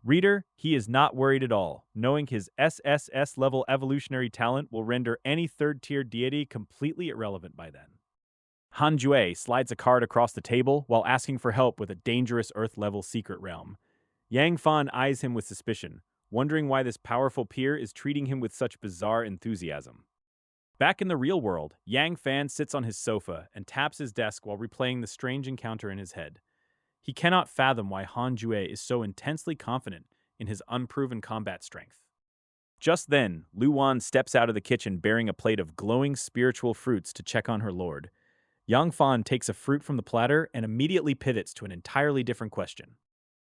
Speaker 1: Reader, he is not worried at all, knowing his sss-level evolutionary talent will render any third-tier deity completely irrelevant by then. Han Jue slides a card across the table while asking for help with a dangerous Earth-level secret realm. Yang Fan eyes him with suspicion, wondering why this powerful peer is treating him with such bizarre enthusiasm. Back in the real world, Yang Fan sits on his sofa and taps his desk while replaying the strange encounter in his head. He cannot fathom why Han Jue is so intensely confident in his unproven combat strength. Just then, Lu Wan steps out of the kitchen bearing a plate of glowing spiritual fruits to check on her lord. Yang Fan takes a fruit from the platter and immediately pivots to an entirely different question.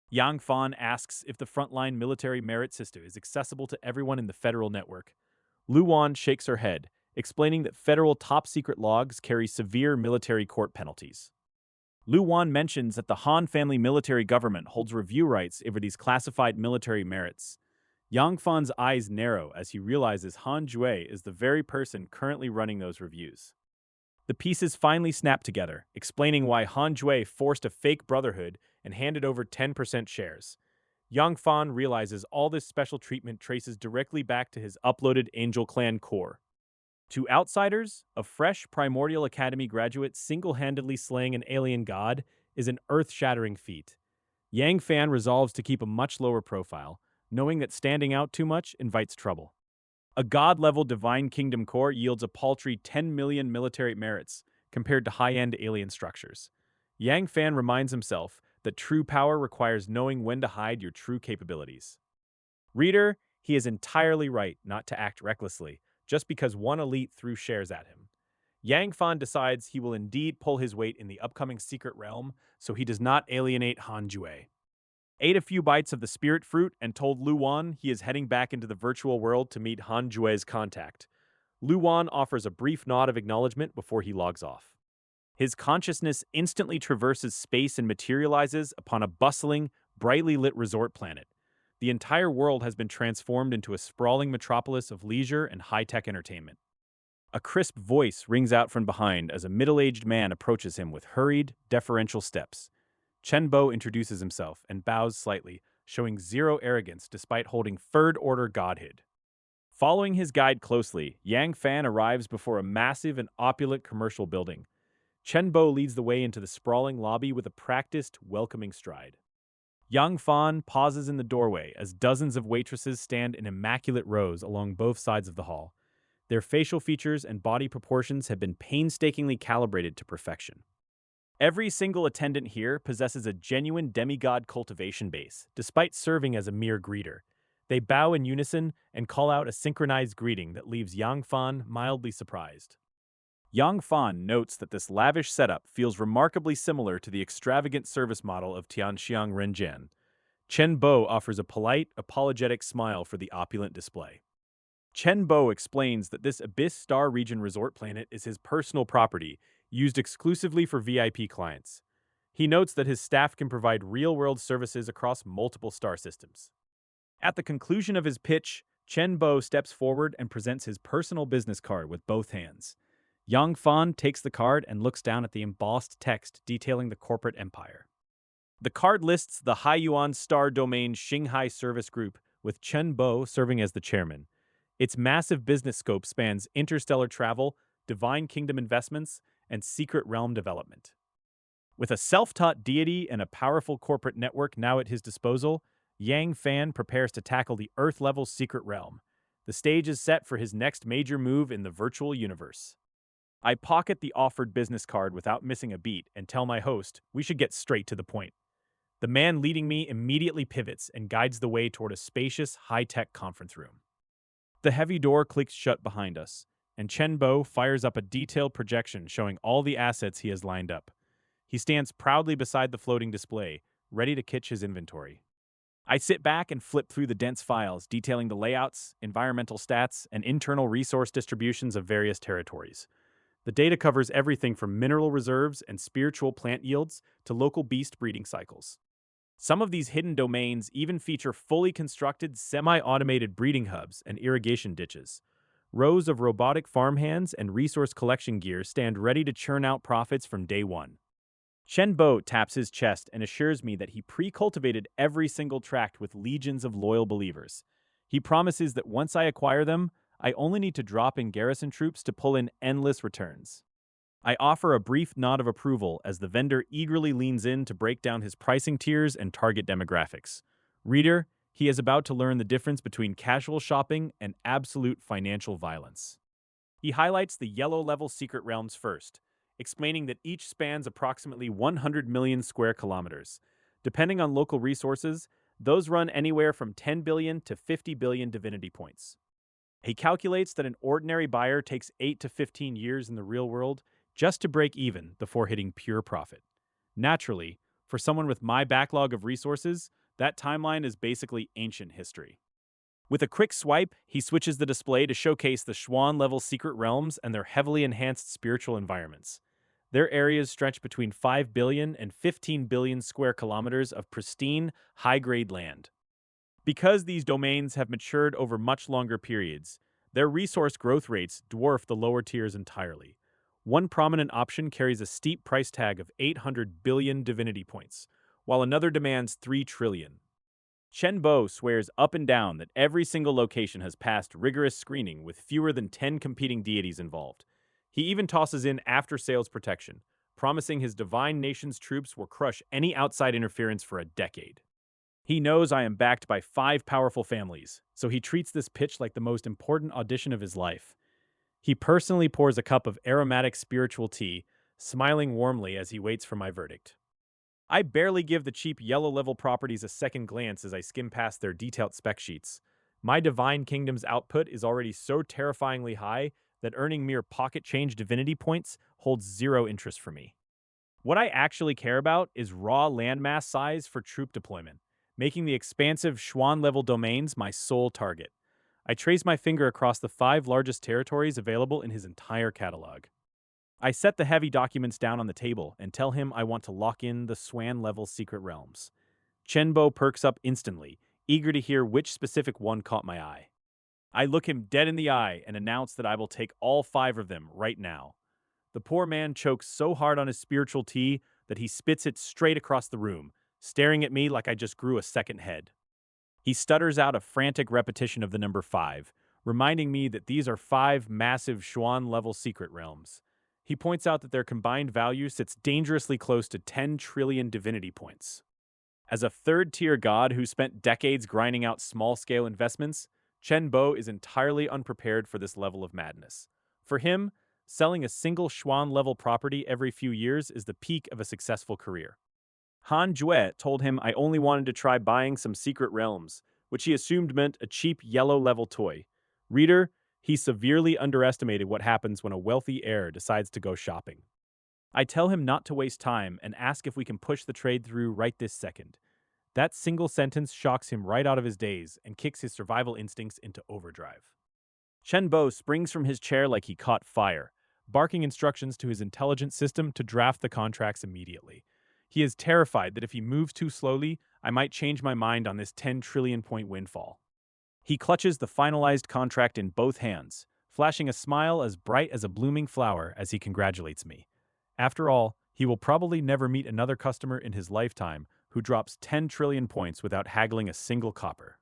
Speaker 1: Yang Fan asks if the frontline military merit system is accessible to everyone in the federal network. Lu Wan shakes her head, explaining that federal top-secret logs carry severe military court penalties. Lu Wan mentions that the Han family military government holds review rights over these classified military merits. Yang Fan's eyes narrow as he realizes Han Jue is the very person currently running those reviews. The pieces finally snap together, explaining why Han Jue forced a fake brotherhood and handed over 10% shares. Yang Fan realizes all this special treatment traces directly back to his uploaded Angel Clan core. To outsiders, a fresh Primordial Academy graduate single-handedly slaying an alien god is an earth-shattering feat. Yang Fan resolves to keep a much lower profile, knowing that standing out too much invites trouble. A god-level Divine Kingdom core yields a paltry 10 million military merits compared to high-end alien structures. Yang Fan reminds himself that true power requires knowing when to hide your true capabilities. Reader, he is entirely right not to act recklessly, just because one elite threw shares at him. Yang Fan decides he will indeed pull his weight in the upcoming secret realm so he does not alienate Han Jue. Ate a few bites of the spirit fruit and told Lu Wan he is heading back into the virtual world to meet Han Jue's contact. Lu Wan offers a brief nod of acknowledgement before he logs off. His consciousness instantly traverses space and materializes upon a bustling, brightly lit resort planet. The entire world has been transformed into a sprawling metropolis of leisure and high-tech entertainment. A crisp voice rings out from behind as a middle-aged man approaches him with hurried, deferential steps. Chen Bo introduces himself and bows slightly, showing zero arrogance despite holding third-order godhood. Following his guide closely, Yang Fan arrives before a massive and opulent commercial building. Chen Bo leads the way into the sprawling lobby with a practiced, welcoming stride. Yang Fan pauses in the doorway as dozens of waitresses stand in immaculate rows along both sides of the hall. Their facial features and body proportions have been painstakingly calibrated to perfection. Every single attendant here possesses a genuine demigod cultivation base, despite serving as a mere greeter. They bow in unison and call out a synchronized greeting that leaves Yang Fan mildly surprised. Yang Fan notes that this lavish setup feels remarkably similar to the extravagant service model of Tianxiang Renjian. Chen Bo offers a polite, apologetic smile for the opulent display. Chen Bo explains that this Abyss Star Region resort planet is his personal property, used exclusively for VIP clients. He notes that his staff can provide real-world services across multiple star systems. At the conclusion of his pitch, Chen Bo steps forward and presents his personal business card with both hands. Yang Fan takes the card and looks down at the embossed text detailing the corporate empire. The card lists the Haiyuan Star Domain Xinghai Service Group, with Chen Bo serving as the chairman. Its massive business scope spans interstellar travel, divine kingdom investments, and secret realm development. With a self-taught deity and a powerful corporate network now at his disposal, Yang Fan prepares to tackle the Earth-level secret realm. The stage is set for his next major move in the virtual universe. I pocket the offered business card without missing a beat and tell my host we should get straight to the point. The man leading me immediately pivots and guides the way toward a spacious, high-tech conference room. The heavy door clicks shut behind us, and Chen Bo fires up a detailed projection showing all the assets he has lined up. He stands proudly beside the floating display, ready to kitch his inventory. I sit back and flip through the dense files detailing the layouts, environmental stats, and internal resource distributions of various territories. The data covers everything from mineral reserves and spiritual plant yields to local beast breeding cycles. Some of these hidden domains even feature fully constructed semi-automated breeding hubs and irrigation ditches. Rows of robotic farmhands and resource collection gear stand ready to churn out profits from day one. Chen Bo taps his chest and assures me that he pre-cultivated every single tract with legions of loyal believers. He promises that once I acquire them, I only need to drop in garrison troops to pull in endless returns. I offer a brief nod of approval as the vendor eagerly leans in to break down his pricing tiers and target demographics. Reader, he is about to learn the difference between casual shopping and absolute financial violence. He highlights the yellow-level secret realms first, explaining that each spans approximately 100 million square kilometers. Depending on local resources, those run anywhere from 10 billion to 50 billion divinity points. He calculates that an ordinary buyer takes 8 to 15 years in the real world just to break even before hitting pure profit. Naturally, for someone with my backlog of resources, that timeline is basically ancient history. With a quick swipe, he switches the display to showcase the Schwann-level secret realms and their heavily enhanced spiritual environments. Their areas stretch between 5 billion and 15 billion square kilometers of pristine, high-grade land. Because these domains have matured over much longer periods, their resource growth rates dwarf the lower tiers entirely. One prominent option carries a steep price tag of 800 billion divinity points, while another demands 3 trillion. Chen Bo swears up and down that every single location has passed rigorous screening with fewer than 10 competing deities involved. He even tosses in after-sales protection, promising his divine nation's troops will crush any outside interference for a decade. He knows I am backed by 5 powerful families, so he treats this pitch like the most important audition of his life. He personally pours a cup of aromatic spiritual tea, smiling warmly as he waits for my verdict. I barely give the cheap yellow-level properties a second glance as I skim past their detailed spec sheets. My Divine Kingdom's output is already so terrifyingly high that earning mere pocket change divinity points holds zero interest for me. What I actually care about is raw landmass size for troop deployment, making the expansive Schwann-level domains my sole target. I trace my finger across the 5 largest territories available in his entire catalog. I set the heavy documents down on the table and tell him I want to lock in the Swan-level secret realms. Chen Bo perks up instantly, eager to hear which specific one caught my eye. I look him dead in the eye and announce that I will take all 5 of them right now. The poor man chokes so hard on his spiritual tea that he spits it straight across the room, staring at me like I just grew a second head. He stutters out a frantic repetition of the number 5, reminding me that these are 5 massive Schwann-level secret realms. He points out that their combined value sits dangerously close to 10 trillion divinity points. As a third-tier god who spent decades grinding out small-scale investments, Chen Bo is entirely unprepared for this level of madness. For him, selling a single Schwann-level property every few years is the peak of a successful career. Han Jue told him I only wanted to try buying some secret realms, which he assumed meant a cheap yellow-level toy. Reader, he severely underestimated what happens when a wealthy heir decides to go shopping. I tell him not to waste time and ask if we can push the trade through right this second. That single sentence shocks him right out of his daze and kicks his survival instincts into overdrive. Chen Bo springs from his chair like he caught fire, barking instructions to his intelligence system to draft the contracts immediately. He is terrified that if he moves too slowly, I might change my mind on this 10 trillion point windfall. He clutches the finalized contract in both hands, flashing a smile as bright as a blooming flower as he congratulates me. After all, he will probably never meet another customer in his lifetime who drops 10 trillion points without haggling a single copper.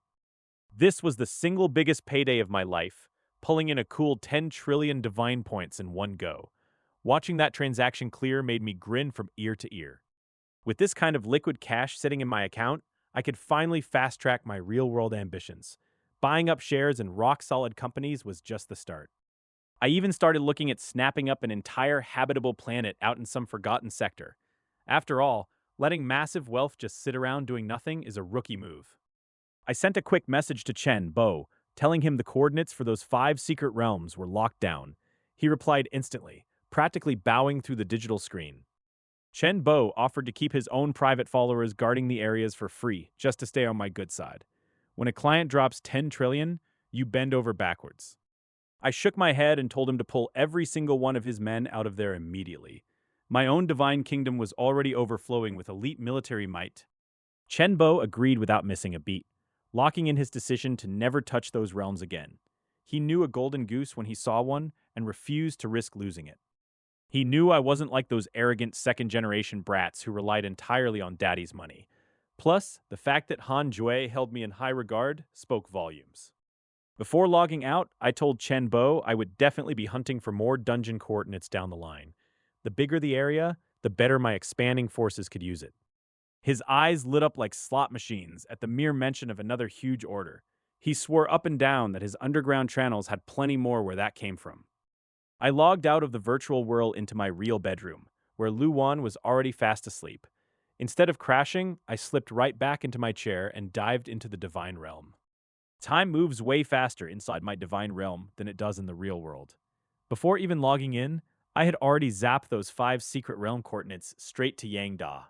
Speaker 1: This was the single biggest payday of my life, pulling in a cool 10 trillion divine points in one go. Watching that transaction clear made me grin from ear to ear. With this kind of liquid cash sitting in my account, I could finally fast-track my real-world ambitions. Buying up shares in rock-solid companies was just the start. I even started looking at snapping up an entire habitable planet out in some forgotten sector. After all, letting massive wealth just sit around doing nothing is a rookie move. I sent a quick message to Chen Bo, telling him the coordinates for those 5 secret realms were locked down. He replied instantly, practically bowing through the digital screen. Chen Bo offered to keep his own private followers guarding the areas for free, just to stay on my good side. When a client drops 10 trillion, you bend over backwards. I shook my head and told him to pull every single one of his men out of there immediately. My own divine kingdom was already overflowing with elite military might. Chen Bo agreed without missing a beat, locking in his decision to never touch those realms again. He knew a golden goose when he saw one and refused to risk losing it. He knew I wasn't like those arrogant second-generation brats who relied entirely on daddy's money. Plus, the fact that Han Jue held me in high regard spoke volumes. Before logging out, I told Chen Bo I would definitely be hunting for more dungeon coordinates down the line. The bigger the area, the better my expanding forces could use it. His eyes lit up like slot machines at the mere mention of another huge order. He swore up and down that his underground channels had plenty more where that came from. I logged out of the virtual world into my real bedroom, where Lu Wan was already fast asleep. Instead of crashing, I slipped right back into my chair and dived into the divine realm. Time moves way faster inside my divine realm than it does in the real world. Before even logging in, I had already zapped those 5 secret realm coordinates straight to Yang Da.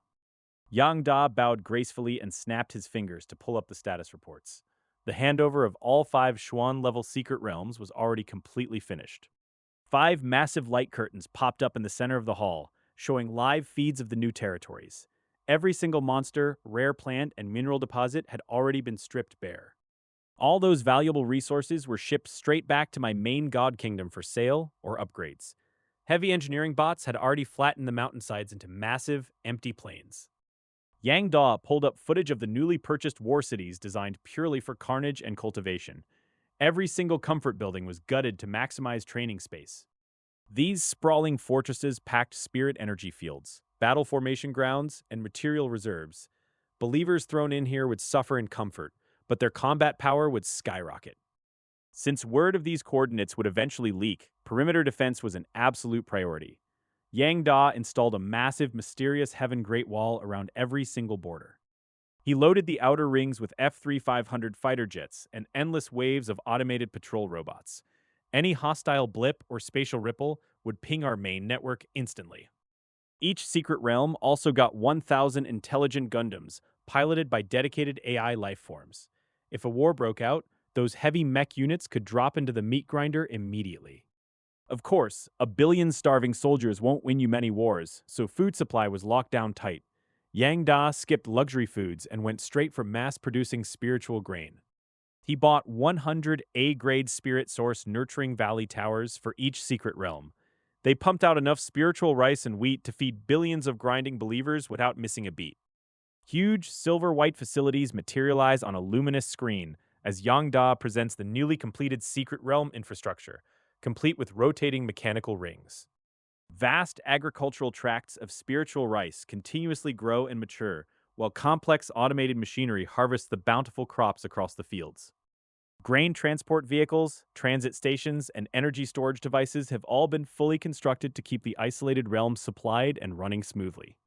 Speaker 1: Yang Da bowed gracefully and snapped his fingers to pull up the status reports. The handover of all 5 Xuan-level secret realms was already completely finished. 5 massive light curtains popped up in the center of the hall, showing live feeds of the new territories. Every single monster, rare plant, and mineral deposit had already been stripped bare. All those valuable resources were shipped straight back to my main god kingdom for sale or upgrades. Heavy engineering bots had already flattened the mountainsides into massive, empty plains. Yang Da pulled up footage of the newly purchased war cities designed purely for carnage and cultivation. Every single comfort building was gutted to maximize training space. These sprawling fortresses packed spirit energy fields, battle formation grounds, and material reserves. Believers thrown in here would suffer in comfort, but their combat power would skyrocket. Since word of these coordinates would eventually leak, perimeter defense was an absolute priority. Yang Da installed a massive, mysterious Heaven Great Wall around every single border. He loaded the outer rings with F-3500 fighter jets and endless waves of automated patrol robots. Any hostile blip or spatial ripple would ping our main network instantly. Each secret realm also got 1,000 intelligent Gundams, piloted by dedicated AI lifeforms. If a war broke out, those heavy mech units could drop into the meat grinder immediately. Of course, a billion starving soldiers won't win you many wars, so food supply was locked down tight. Yang Da skipped luxury foods and went straight for mass-producing spiritual grain. He bought 100 A-grade spirit source nurturing valley towers for each secret realm. They pumped out enough spiritual rice and wheat to feed billions of grinding believers without missing a beat. Huge silver-white facilities materialize on a luminous screen as Yang Da presents the newly completed secret realm infrastructure, complete with rotating mechanical rings. Vast agricultural tracts of spiritual rice continuously grow and mature, while complex automated machinery harvests the bountiful crops across the fields. Grain transport vehicles, transit stations, and energy storage devices have all been fully constructed to keep the isolated realms supplied and running smoothly.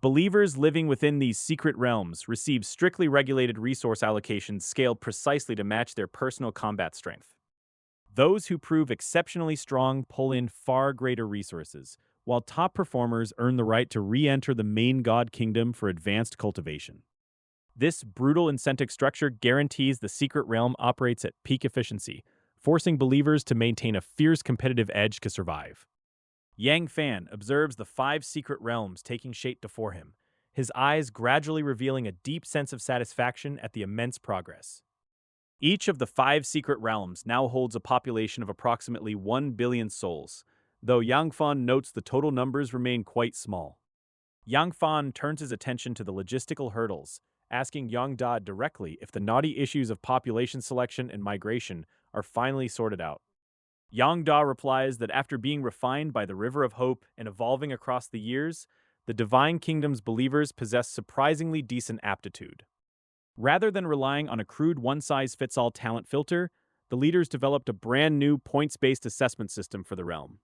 Speaker 1: Believers living within these secret realms receive strictly regulated resource allocations scaled precisely to match their personal combat strength. Those who prove exceptionally strong pull in far greater resources, while top performers earn the right to re-enter the main god kingdom for advanced cultivation. This brutal incentive structure guarantees the secret realm operates at peak efficiency, forcing believers to maintain a fierce competitive edge to survive. Yang Fan observes the 5 secret realms taking shape before him, his eyes gradually revealing a deep sense of satisfaction at the immense progress. Each of the 5 secret realms now holds a population of approximately 1 billion souls, though Yang Fan notes the total numbers remain quite small. Yang Fan turns his attention to the logistical hurdles, asking Yang Da directly if the knotty issues of population selection and migration are finally sorted out. Yang Da replies that after being refined by the River of Hope and evolving across the years, the Divine Kingdom's believers possess surprisingly decent aptitude. Rather than relying on a crude one-size-fits-all talent filter, the leaders developed a brand new points-based assessment system for the realm.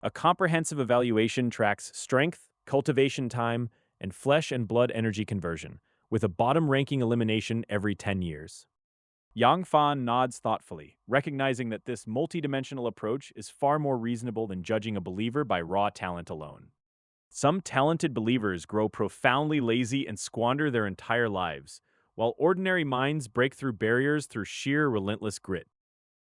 Speaker 1: A comprehensive evaluation tracks strength, cultivation time, and flesh and blood energy conversion, with a bottom-ranking elimination every 10 years. Yang Fan nods thoughtfully, recognizing that this multidimensional approach is far more reasonable than judging a believer by raw talent alone. Some talented believers grow profoundly lazy and squander their entire lives, while ordinary minds break through barriers through sheer relentless grit.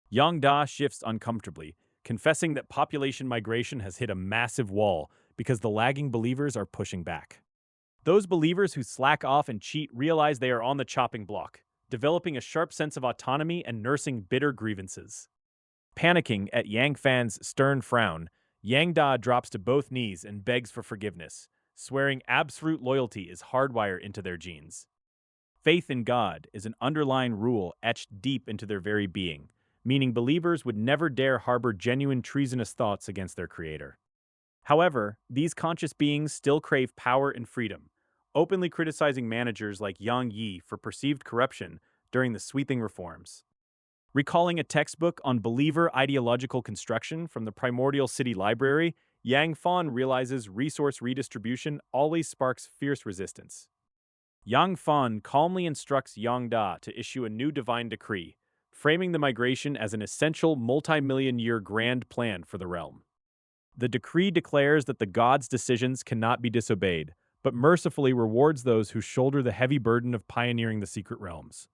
Speaker 1: Yang Da shifts uncomfortably, confessing that population migration has hit a massive wall because the lagging believers are pushing back. Those believers who slack off and cheat realize they are on the chopping block, developing a sharp sense of autonomy and nursing bitter grievances. Panicking at Yang Fan's stern frown, Yang Da drops to both knees and begs for forgiveness, swearing absolute loyalty is hardwired into their genes. Faith in God is an underlying rule etched deep into their very being, meaning believers would never dare harbor genuine treasonous thoughts against their Creator. However, these conscious beings still crave power and freedom, openly criticizing managers like Yang Yi for perceived corruption during the sweeping reforms. Recalling a textbook on believer ideological construction from the primordial city library, Yang Fan realizes resource redistribution always sparks fierce resistance. Yang Fan calmly instructs Yang Da to issue a new divine decree, framing the migration as an essential multi-million-year grand plan for the realm. The decree declares that the gods' decisions cannot be disobeyed, but mercifully rewards those who shoulder the heavy burden of pioneering the secret realms.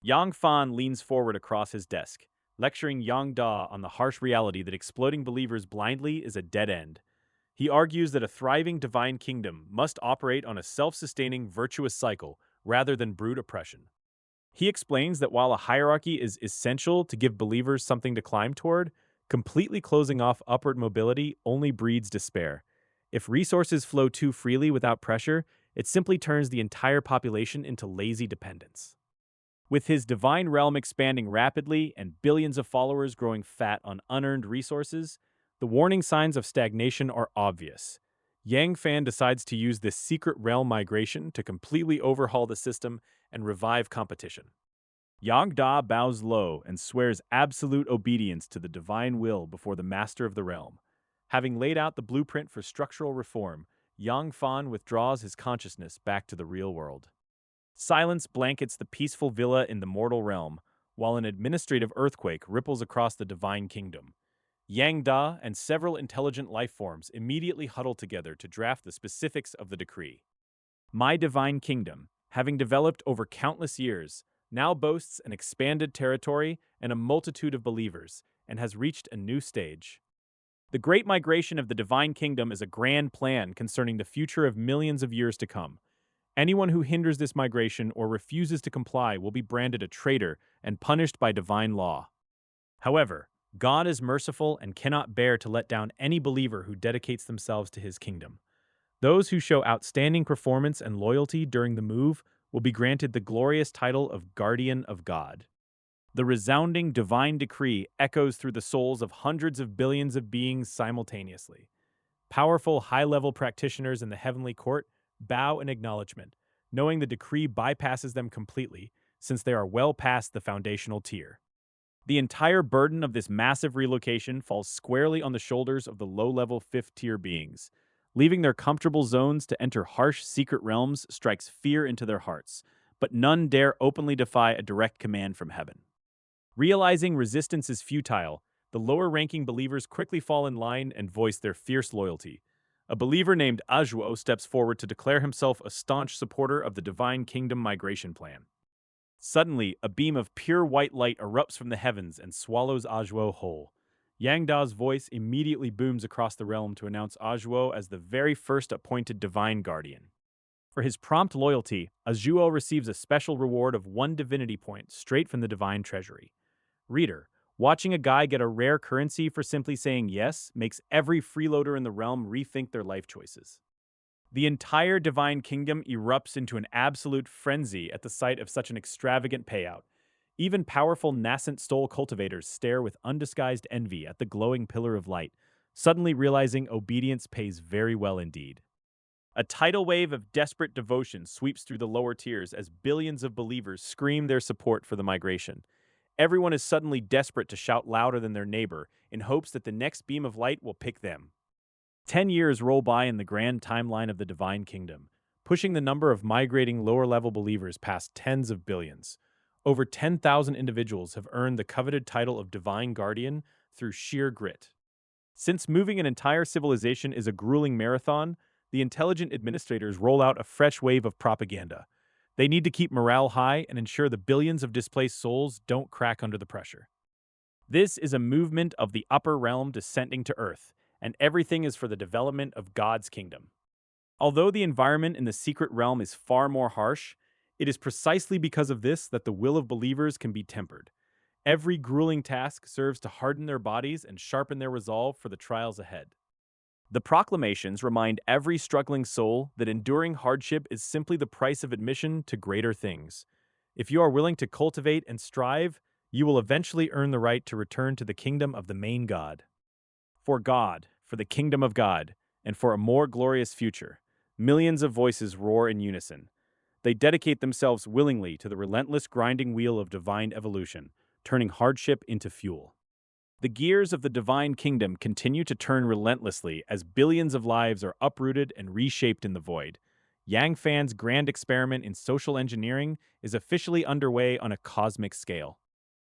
Speaker 1: Yang Fan leans forward across his desk, lecturing Yang Da on the harsh reality that exploding believers blindly is a dead end. He argues that a thriving divine kingdom must operate on a self-sustaining virtuous cycle rather than brute oppression. He explains that while a hierarchy is essential to give believers something to climb toward, completely closing off upward mobility only breeds despair. If resources flow too freely without pressure, it simply turns the entire population into lazy dependence. With his divine realm expanding rapidly and billions of followers growing fat on unearned resources, the warning signs of stagnation are obvious. Yang Fan decides to use this secret realm migration to completely overhaul the system and revive competition. Yang Da bows low and swears absolute obedience to the divine will before the master of the realm. Having laid out the blueprint for structural reform, Yang Fan withdraws his consciousness back to the real world. Silence blankets the peaceful villa in the mortal realm, while an administrative earthquake ripples across the divine kingdom. Yang Da and several intelligent life forms immediately huddle together to draft the specifics of the decree. My divine kingdom, having developed over countless years, now boasts an expanded territory and a multitude of believers, and has reached a new stage. The Great Migration of the Divine Kingdom is a grand plan concerning the future of millions of years to come. Anyone who hinders this migration or refuses to comply will be branded a traitor and punished by divine law. However, God is merciful and cannot bear to let down any believer who dedicates themselves to his kingdom. Those who show outstanding performance and loyalty during the move will be granted the glorious title of Guardian of God. The resounding divine decree echoes through the souls of hundreds of billions of beings simultaneously. Powerful, high-level practitioners in the heavenly court bow in acknowledgement, knowing the decree bypasses them completely, since they are well past the foundational tier. The entire burden of this massive relocation falls squarely on the shoulders of the low-level fifth-tier beings. Leaving their comfortable zones to enter harsh secret realms strikes fear into their hearts, but none dare openly defy a direct command from heaven. Realizing resistance is futile, the lower-ranking believers quickly fall in line and voice their fierce loyalty. A believer named Ajuo steps forward to declare himself a staunch supporter of the Divine Kingdom migration plan. Suddenly, a beam of pure white light erupts from the heavens and swallows Ajuo whole. Yang Da's voice immediately booms across the realm to announce Ajuo as the very first appointed Divine Guardian. For his prompt loyalty, Azuo receives a special reward of 1 divinity point straight from the divine treasury. Reader, watching a guy get a rare currency for simply saying yes makes every freeloader in the realm rethink their life choices. The entire divine kingdom erupts into an absolute frenzy at the sight of such an extravagant payout. Even powerful nascent stole cultivators stare with undisguised envy at the glowing pillar of light, suddenly realizing obedience pays very well indeed. A tidal wave of desperate devotion sweeps through the lower tiers as billions of believers scream their support for the migration. Everyone is suddenly desperate to shout louder than their neighbor in hopes that the next beam of light will pick them. 10 years roll by in the grand timeline of the Divine Kingdom, pushing the number of migrating lower level believers past tens of billions. Over 10,000 individuals have earned the coveted title of Divine Guardian through sheer grit. Since moving an entire civilization is a grueling marathon, the intelligent administrators roll out a fresh wave of propaganda. They need to keep morale high and ensure the billions of displaced souls don't crack under the pressure. This is a movement of the upper realm descending to earth, and everything is for the development of God's kingdom. Although the environment in the secret realm is far more harsh, it is precisely because of this that the will of believers can be tempered. Every grueling task serves to harden their bodies and sharpen their resolve for the trials ahead. The proclamations remind every struggling soul that enduring hardship is simply the price of admission to greater things. If you are willing to cultivate and strive, you will eventually earn the right to return to the kingdom of the main God. For God, for the kingdom of God, and for a more glorious future, millions of voices roar in unison. They dedicate themselves willingly to the relentless grinding wheel of divine evolution, turning hardship into fuel. The gears of the divine kingdom continue to turn relentlessly as billions of lives are uprooted and reshaped in the void. Yang Fan's grand experiment in social engineering is officially underway on a cosmic scale.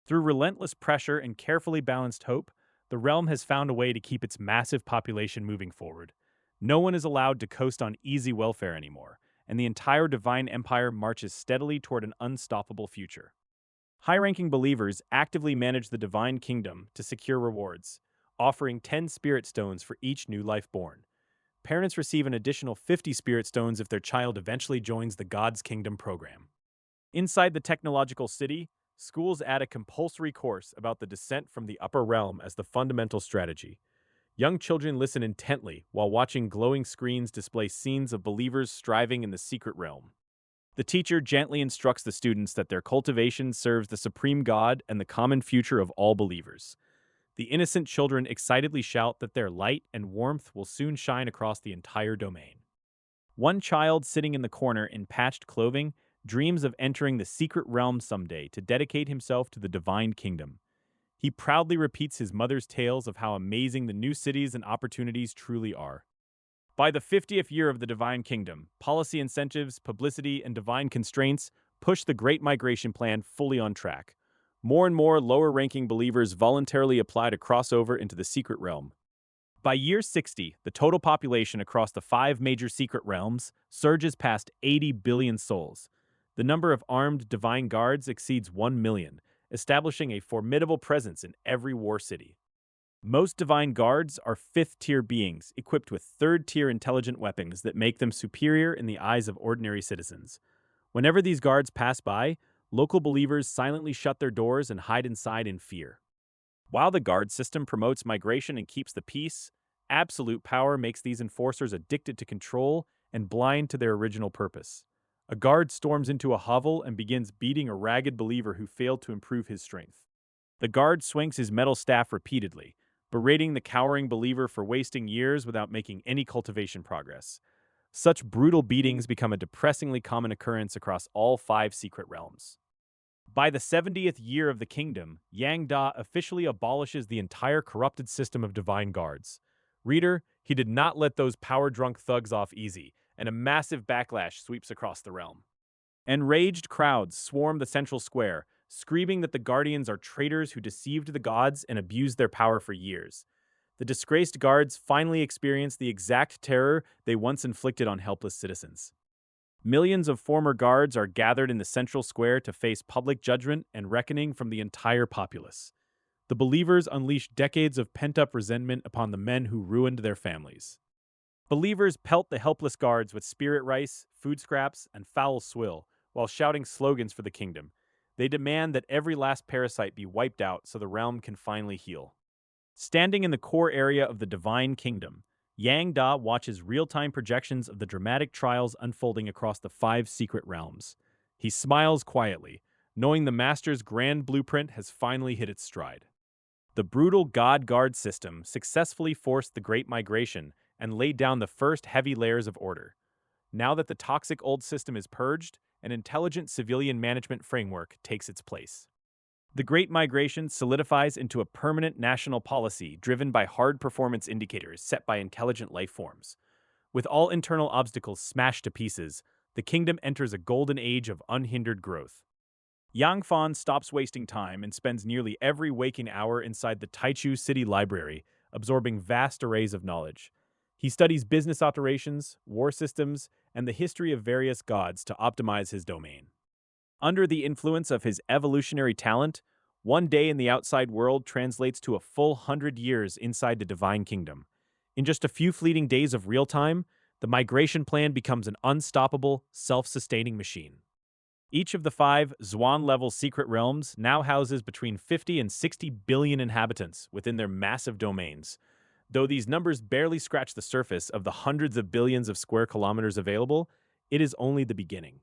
Speaker 1: Through relentless pressure and carefully balanced hope, the realm has found a way to keep its massive population moving forward. No one is allowed to coast on easy welfare anymore, and the entire divine empire marches steadily toward an unstoppable future. High-ranking believers actively manage the divine kingdom to secure rewards, offering 10 spirit stones for each new life born. Parents receive an additional 50 spirit stones if their child eventually joins the God's Kingdom program. Inside the technological city, schools add a compulsory course about the descent from the upper realm as the fundamental strategy. Young children listen intently while watching glowing screens display scenes of believers striving in the secret realm. The teacher gently instructs the students that their cultivation serves the supreme God and the common future of all believers. The innocent children excitedly shout that their light and warmth will soon shine across the entire domain. One child sitting in the corner in patched clothing dreams of entering the secret realm someday to dedicate himself to the divine kingdom. He proudly repeats his mother's tales of how amazing the new cities and opportunities truly are. By the 50th year of the Divine Kingdom, policy incentives, publicity, and divine constraints push the Great Migration Plan fully on track. More and more lower-ranking believers voluntarily apply to cross over into the secret realm. By year 60, the total population across the 5 major secret realms surges past 80 billion souls. The number of armed divine guards exceeds 1 million, establishing a formidable presence in every war city. Most divine guards are 5th-tier beings equipped with 3rd-tier intelligent weapons that make them superior in the eyes of ordinary citizens. Whenever these guards pass by, local believers silently shut their doors and hide inside in fear. While the guard system promotes migration and keeps the peace, absolute power makes these enforcers addicted to control and blind to their original purpose. A guard storms into a hovel and begins beating a ragged believer who failed to improve his strength. The guard swings his metal staff repeatedly, berating the cowering believer for wasting years without making any cultivation progress. Such brutal beatings become a depressingly common occurrence across all 5 secret realms. By the 70th year of the kingdom, Yang Da officially abolishes the entire corrupted system of divine guards. Reader, he did not let those power-drunk thugs off easy, and a massive backlash sweeps across the realm. Enraged crowds swarm the central square, screaming that the Guardians are traitors who deceived the gods and abused their power for years. The disgraced guards finally experience the exact terror they once inflicted on helpless citizens. Millions of former guards are gathered in the central square to face public judgment and reckoning from the entire populace. The believers unleash decades of pent-up resentment upon the men who ruined their families. Believers pelt the helpless guards with spirit rice, food scraps, and foul swill, while shouting slogans for the kingdom. They demand that every last parasite be wiped out so the realm can finally heal. Standing in the core area of the divine kingdom, Yang Da watches real-time projections of the dramatic trials unfolding across the five secret realms. He smiles quietly, knowing the Master's grand blueprint has finally hit its stride. The brutal God Guard system successfully forced the Great Migration and laid down the first heavy layers of order. Now that the toxic old system is purged, an intelligent civilian management framework takes its place. The Great Migration solidifies into a permanent national policy driven by hard performance indicators set by intelligent life forms. With all internal obstacles smashed to pieces, the kingdom enters a golden age of unhindered growth. Yang Fan stops wasting time and spends nearly every waking hour inside the Taichu City Library, absorbing vast arrays of knowledge. He studies business operations, war systems, and the history of various gods to optimize his domain. Under the influence of his evolutionary talent, one day in the outside world translates to a full 100 years inside the Divine Kingdom. In just a few fleeting days of real time, the migration plan becomes an unstoppable, self-sustaining machine. Each of the five Zwan-level secret realms now houses between 50 and 60 billion inhabitants within their massive domains. Though these numbers barely scratch the surface of the hundreds of billions of square kilometers available, it is only the beginning.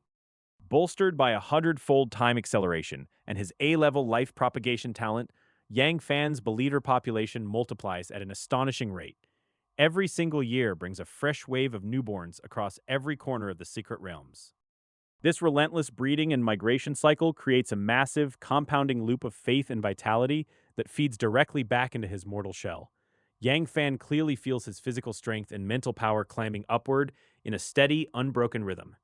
Speaker 1: Bolstered by a hundredfold time acceleration and his A-level life propagation talent, Yang Fan's beleaguer population multiplies at an astonishing rate. Every single year brings a fresh wave of newborns across every corner of the secret realms. This relentless breeding and migration cycle creates a massive, compounding loop of faith and vitality that feeds directly back into his mortal shell. Yang Fan clearly feels his physical strength and mental power climbing upward in a steady, unbroken rhythm.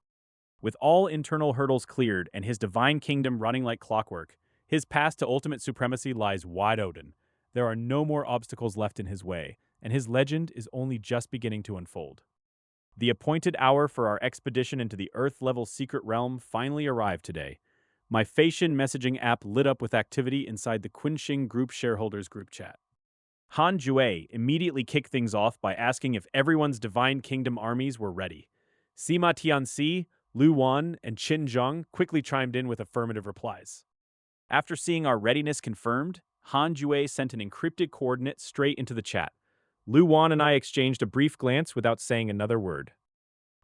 Speaker 1: With all internal hurdles cleared and his divine kingdom running like clockwork, his path to ultimate supremacy lies wide open. There are no more obstacles left in his way, and his legend is only just beginning to unfold. The appointed hour for our expedition into the Earth-level secret realm finally arrived today. My Feishan messaging app lit up with activity inside the Qinxing Group shareholders group chat. Han Jue immediately kicked things off by asking if everyone's Divine Kingdom armies were ready. Sima Tianxi, Lu Wan, and Qin Zheng quickly chimed in with affirmative replies. After seeing our readiness confirmed, Han Jue sent an encrypted coordinate straight into the chat. Lu Wan and I exchanged a brief glance without saying another word.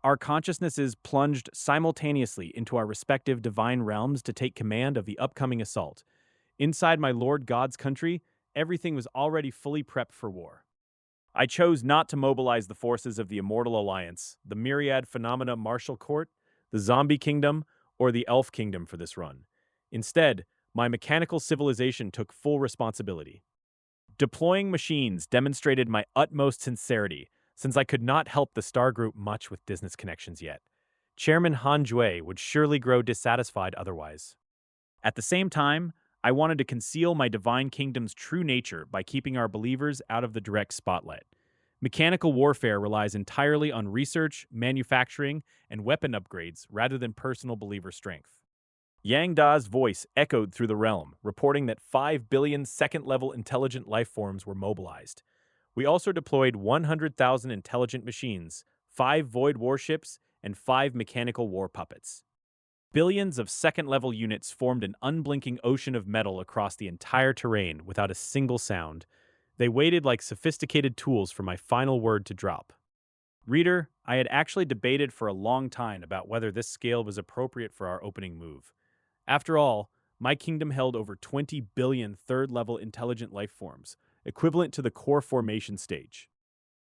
Speaker 1: Our consciousnesses plunged simultaneously into our respective divine realms to take command of the upcoming assault. Inside my Lord God's country, everything was already fully prepped for war. I chose not to mobilize the forces of the Immortal Alliance, the Myriad Phenomena Martial Court, the Zombie Kingdom, or the Elf Kingdom for this run. Instead, my mechanical civilization took full responsibility. Deploying machines demonstrated my utmost sincerity, since I could not help the Star Group much with business connections yet. Chairman Han Jue would surely grow dissatisfied otherwise. At the same time, I wanted to conceal my Divine Kingdom's true nature by keeping our believers out of the direct spotlight. Mechanical warfare relies entirely on research, manufacturing, and weapon upgrades rather than personal believer strength. Yang Da's voice echoed through the realm, reporting that 5 billion second-level intelligent life forms were mobilized. We also deployed 100,000 intelligent machines, 5 void warships, and 5 mechanical war puppets. Billions of second-level units formed an unblinking ocean of metal across the entire terrain without a single sound. They waited like sophisticated tools for my final word to drop. Reader, I had actually debated for a long time about whether this scale was appropriate for our opening move. After all, my kingdom held over 20 billion third-level intelligent life forms, equivalent to the core formation stage.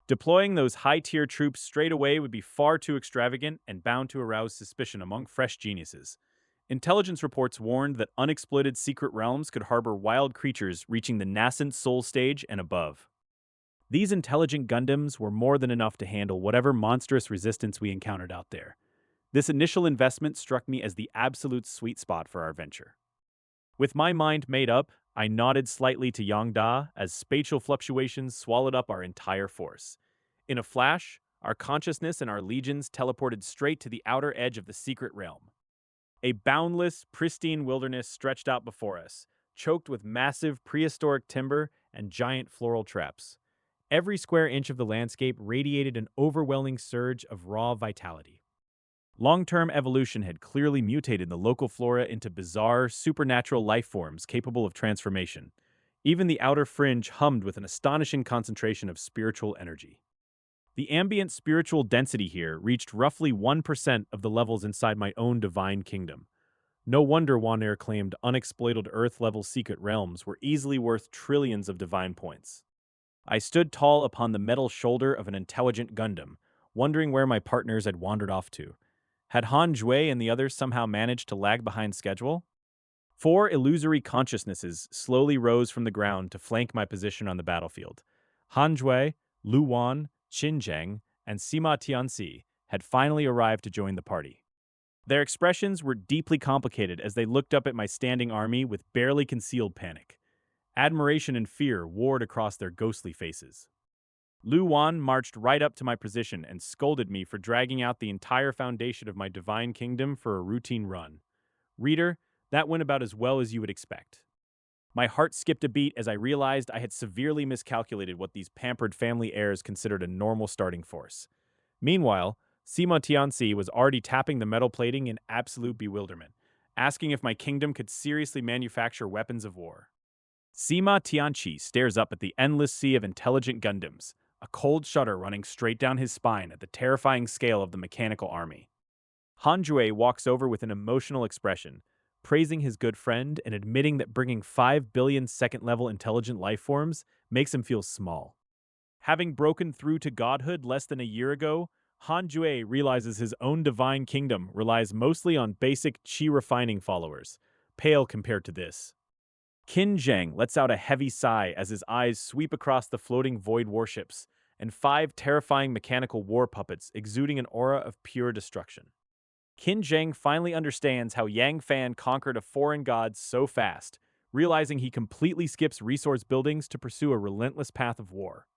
Speaker 1: Deploying those high-tier troops straight away would be far too extravagant and bound to arouse suspicion among fresh geniuses. Intelligence reports warned that unexploited secret realms could harbor wild creatures reaching the nascent soul stage and above. These intelligent Gundams were more than enough to handle whatever monstrous resistance we encountered out there. This initial investment struck me as the absolute sweet spot for our venture. With my mind made up, I nodded slightly to Yang Da as spatial fluctuations swallowed up our entire force. In a flash, our consciousness and our legions teleported straight to the outer edge of the secret realm. A boundless, pristine wilderness stretched out before us, choked with massive prehistoric timber and giant floral traps. Every square inch of the landscape radiated an overwhelming surge of raw vitality. Long-term evolution had clearly mutated the local flora into bizarre, supernatural life forms capable of transformation. Even the outer fringe hummed with an astonishing concentration of spiritual energy. The ambient spiritual density here reached roughly 1% of the levels inside my own divine kingdom. No wonder Wanair claimed unexploited Earth-level secret realms were easily worth trillions of divine points. I stood tall upon the metal shoulder of an intelligent Gundam, wondering where my partners had wandered off to. Had Han Jue and the others somehow managed to lag behind schedule? Four illusory consciousnesses slowly rose from the ground to flank my position on the battlefield. Han Jue, Lu Wan, Qin Zheng, and Sima Tianxi had finally arrived to join the party. Their expressions were deeply complicated as they looked up at my standing army with barely concealed panic. Admiration and fear warred across their ghostly faces. Lu Wan marched right up to my position and scolded me for dragging out the entire foundation of my divine kingdom for a routine run. Reader, that went about as well as you would expect. My heart skipped a beat as I realized I had severely miscalculated what these pampered family heirs considered a normal starting force. Meanwhile, Sima Tianxi was already tapping the metal plating in absolute bewilderment, asking if my kingdom could seriously manufacture weapons of war. Sima Tianqi stares up at the endless sea of intelligent Gundams, a cold shudder running straight down his spine at the terrifying scale of the mechanical army. Han Jue walks over with an emotional expression, praising his good friend and admitting that bringing 5 billion second-level intelligent life forms makes him feel small. Having broken through to godhood less than a year ago, Han Jue realizes his own divine kingdom relies mostly on basic chi refining followers, pale compared to this. Qin Zheng lets out a heavy sigh as his eyes sweep across the floating void warships and 5 terrifying mechanical war puppets exuding an aura of pure destruction. Qin Zheng finally understands how Yang Fan conquered a foreign god so fast, realizing he completely skips resource buildings to pursue a relentless path of war.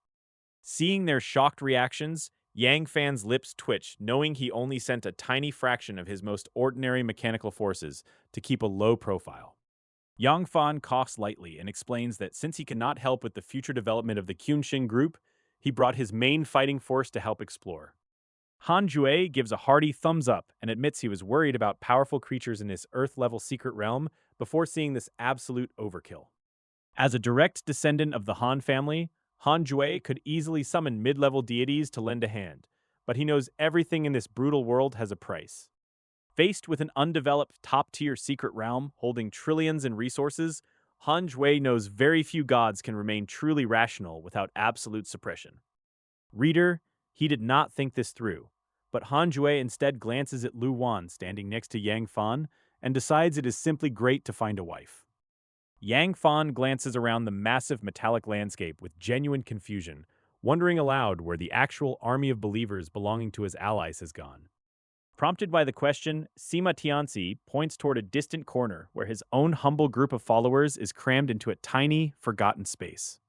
Speaker 1: Seeing their shocked reactions, Yang Fan's lips twitch, knowing he only sent a tiny fraction of his most ordinary mechanical forces to keep a low profile. Yang Fan coughs lightly and explains that since he cannot help with the future development of the Kyunxin group, he brought his main fighting force to help explore. Han Jue gives a hearty thumbs up and admits he was worried about powerful creatures in his Earth-level secret realm before seeing this absolute overkill. As a direct descendant of the Han family, Han Jue could easily summon mid-level deities to lend a hand, but he knows everything in this brutal world has a price. Faced with an undeveloped top-tier secret realm holding trillions in resources, Han Jue knows very few gods can remain truly rational without absolute suppression. Reader, he did not think this through, but Han Jue instead glances at Lu Wan standing next to Yang Fan and decides it is simply great to find a wife. Yang Fan glances around the massive metallic landscape with genuine confusion, wondering aloud where the actual army of believers belonging to his allies has gone. Prompted by the question, Sima Tianxi points toward a distant corner where his own humble group of followers is crammed into a tiny, forgotten space.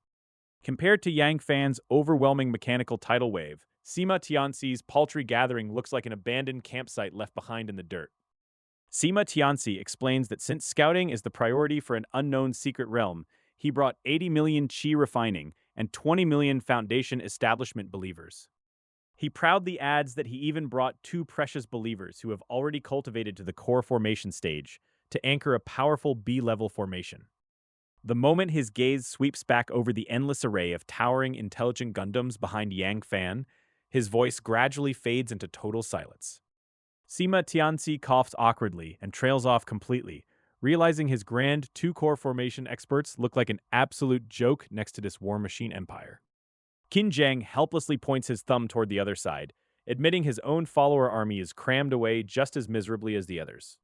Speaker 1: Compared to Yang Fan's overwhelming mechanical tidal wave, Sima Tianxi's paltry gathering looks like an abandoned campsite left behind in the dirt. Sima Tianxi explains that since scouting is the priority for an unknown secret realm, he brought 80 million chi refining and 20 million foundation establishment believers. He proudly adds that he even brought 2 precious believers who have already cultivated to the core formation stage to anchor a powerful B-level formation. The moment his gaze sweeps back over the endless array of towering intelligent Gundams behind Yang Fan, his voice gradually fades into total silence. Sima Tianxi coughs awkwardly and trails off completely, realizing his grand 2-core formation experts look like an absolute joke next to this war machine empire. Qin Zheng helplessly points his thumb toward the other side, admitting his own follower army is crammed away just as miserably as the others.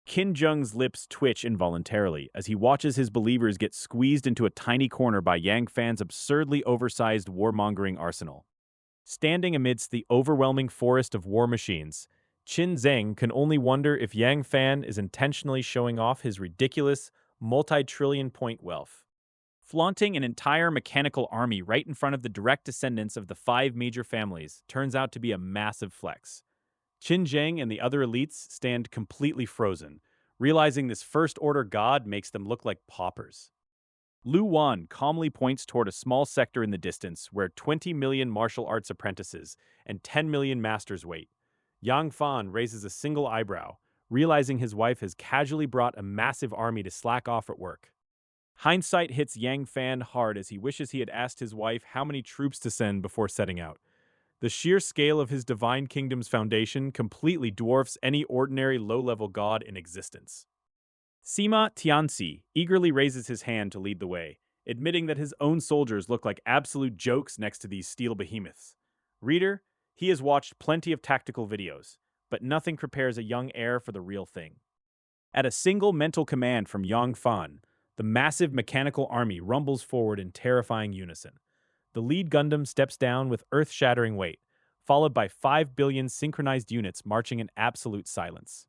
Speaker 1: Qin Zheng's lips twitch involuntarily as he watches his believers get squeezed into a tiny corner by Yang Fan's absurdly oversized warmongering arsenal. Standing amidst the overwhelming forest of war machines, Qin Zheng can only wonder if Yang Fan is intentionally showing off his ridiculous, multi-trillion point wealth. Flaunting an entire mechanical army right in front of the direct descendants of the 5 major families turns out to be a massive flex. Qin Zheng and the other elites stand completely frozen, realizing this first-order god makes them look like paupers. Lu Wan calmly points toward a small sector in the distance where 20 million martial arts apprentices and 10 million masters wait. Yang Fan raises a single eyebrow, realizing his wife has casually brought a massive army to slack off at work. Hindsight hits Yang Fan hard as he wishes he had asked his wife how many troops to send before setting out. The sheer scale of his divine kingdom's foundation completely dwarfs any ordinary low-level god in existence. Sima Tianxi eagerly raises his hand to lead the way, admitting that his own soldiers look like absolute jokes next to these steel behemoths. Reader, he has watched plenty of tactical videos, but nothing prepares a young heir for the real thing. At a single mental command from Yang Fan, the massive mechanical army rumbles forward in terrifying unison. The lead Gundam steps down with earth-shattering weight, followed by 5 billion synchronized units marching in absolute silence.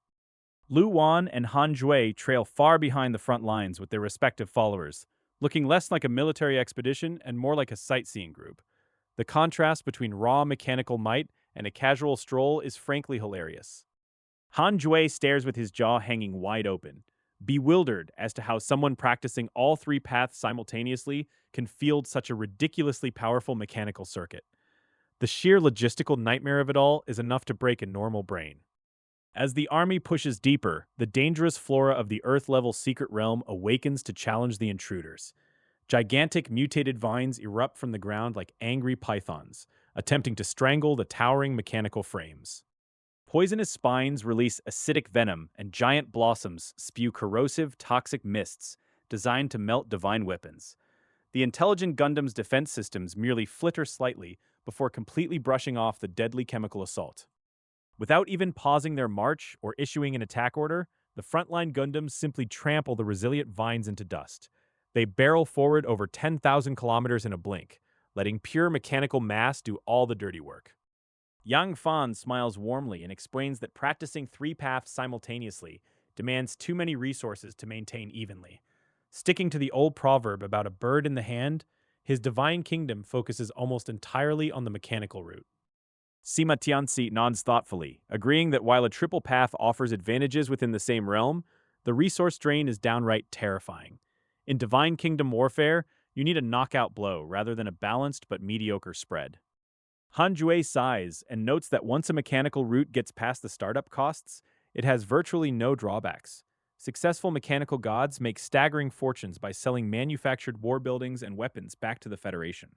Speaker 1: Lu Wan and Han Jue trail far behind the front lines with their respective followers, looking less like a military expedition and more like a sightseeing group. The contrast between raw mechanical might and a casual stroll is frankly hilarious. Han Jue stares with his jaw hanging wide open, bewildered as to how someone practicing all three paths simultaneously can field such a ridiculously powerful mechanical circuit. The sheer logistical nightmare of it all is enough to break a normal brain. As the army pushes deeper, the dangerous flora of the Earth-level secret realm awakens to challenge the intruders. Gigantic mutated vines erupt from the ground like angry pythons, attempting to strangle the towering mechanical frames. Poisonous spines release acidic venom, and giant blossoms spew corrosive, toxic mists designed to melt divine weapons. The intelligent Gundam's defense systems merely flitter slightly before completely brushing off the deadly chemical assault. Without even pausing their march or issuing an attack order, the frontline Gundams simply trample the resilient vines into dust. They barrel forward over 10,000 kilometers in a blink, letting pure mechanical mass do all the dirty work. Yang Fan smiles warmly and explains that practicing three paths simultaneously demands too many resources to maintain evenly. Sticking to the old proverb about a bird in the hand, his divine kingdom focuses almost entirely on the mechanical route. Sima Tianxi nods thoughtfully, agreeing that while a triple path offers advantages within the same realm, the resource drain is downright terrifying. In Divine Kingdom warfare, you need a knockout blow rather than a balanced but mediocre spread. Han Jue sighs and notes that once a mechanical route gets past the startup costs, it has virtually no drawbacks. Successful mechanical gods make staggering fortunes by selling manufactured war buildings and weapons back to the Federation.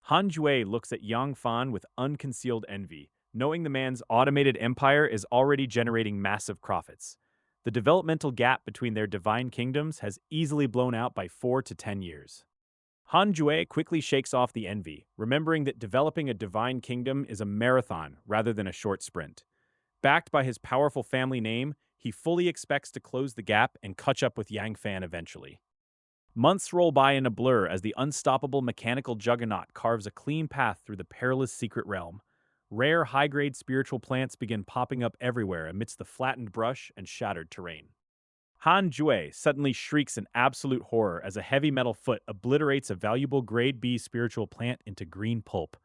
Speaker 1: Han Jue looks at Yang Fan with unconcealed envy, knowing the man's automated empire is already generating massive profits. The developmental gap between their divine kingdoms has easily blown out by 4 to 10 years. Han Jue quickly shakes off the envy, remembering that developing a divine kingdom is a marathon rather than a short sprint. Backed by his powerful family name, he fully expects to close the gap and catch up with Yang Fan eventually. Months roll by in a blur as the unstoppable mechanical juggernaut carves a clean path through the perilous secret realm. Rare high-grade spiritual plants begin popping up everywhere amidst the flattened brush and shattered terrain. Han Jue suddenly shrieks in absolute horror as a heavy metal foot obliterates a valuable grade B spiritual plant into green pulp.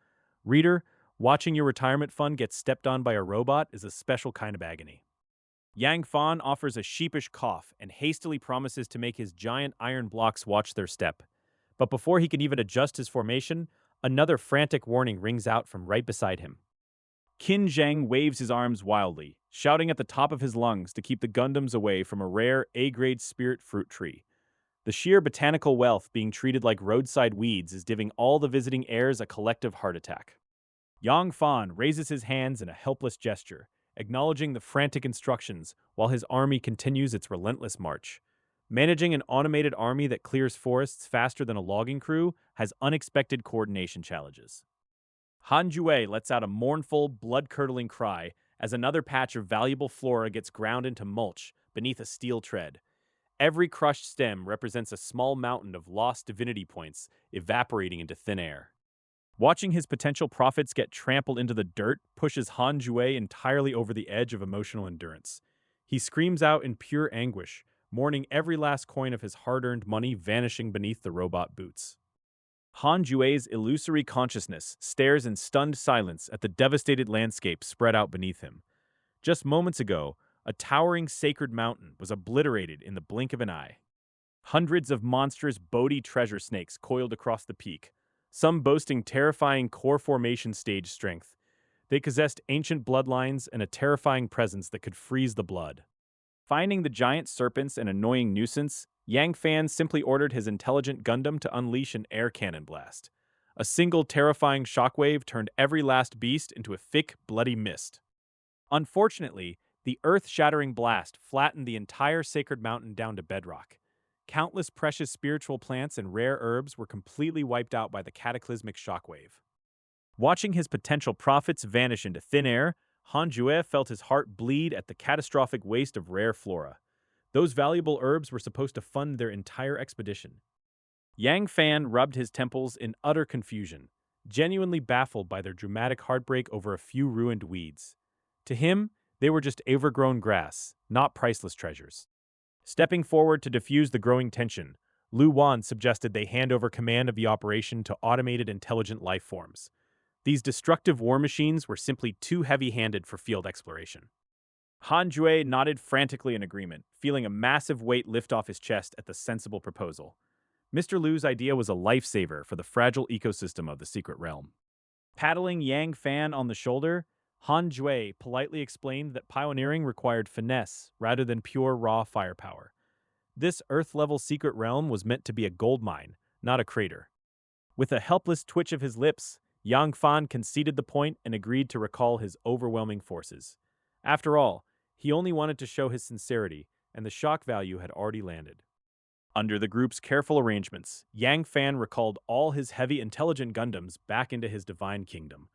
Speaker 1: Reader, watching your retirement fund get stepped on by a robot is a special kind of agony. Yang Fan offers a sheepish cough and hastily promises to make his giant iron blocks watch their step. But before he can even adjust his formation, another frantic warning rings out from right beside him. Qin Zhang waves his arms wildly, shouting at the top of his lungs to keep the Gundams away from a rare A-grade spirit fruit tree. The sheer botanical wealth being treated like roadside weeds is giving all the visiting heirs a collective heart attack. Yang Fan raises his hands in a helpless gesture, acknowledging the frantic instructions while his army continues its relentless march. Managing an automated army that clears forests faster than a logging crew has unexpected coordination challenges. Han Jue lets out a mournful, blood-curdling cry as another patch of valuable flora gets ground into mulch beneath a steel tread. Every crushed stem represents a small mountain of lost divinity points evaporating into thin air. Watching his potential profits get trampled into the dirt pushes Han Jue entirely over the edge of emotional endurance. He screams out in pure anguish, mourning every last coin of his hard-earned money vanishing beneath the robot boots. Han Jue's illusory consciousness stares in stunned silence at the devastated landscape spread out beneath him. Just moments ago, a towering sacred mountain was obliterated in the blink of an eye. Hundreds of monstrous Bodhi treasure snakes coiled across the peak, some boasting terrifying core formation stage strength. They possessed ancient bloodlines and a terrifying presence that could freeze the blood. Finding the giant serpents an annoying nuisance, Yang Fan simply ordered his intelligent Gundam to unleash an air cannon blast. A single terrifying shockwave turned every last beast into a thick, bloody mist. Unfortunately, the earth-shattering blast flattened the entire sacred mountain down to bedrock. Countless precious spiritual plants and rare herbs were completely wiped out by the cataclysmic shockwave. Watching his potential profits vanish into thin air, Han Jue felt his heart bleed at the catastrophic waste of rare flora. Those valuable herbs were supposed to fund their entire expedition. Yang Fan rubbed his temples in utter confusion, genuinely baffled by their dramatic heartbreak over a few ruined weeds. To him, they were just overgrown grass, not priceless treasures. Stepping forward to diffuse the growing tension, Lu Wan suggested they hand over command of the operation to automated intelligent life forms. These destructive war machines were simply too heavy-handed for field exploration. Han Jue nodded frantically in agreement, feeling a massive weight lift off his chest at the sensible proposal. Mr. Lu's idea was a lifesaver for the fragile ecosystem of the secret realm. Paddling Yang Fan on the shoulder, Han Jue politely explained that pioneering required finesse rather than pure raw firepower. This Earth-level secret realm was meant to be a goldmine, not a crater. With a helpless twitch of his lips, Yang Fan conceded the point and agreed to recall his overwhelming forces. After all, he only wanted to show his sincerity, and the shock value had already landed. Under the group's careful arrangements, Yang Fan recalled all his heavy intelligent Gundams back into his divine kingdom.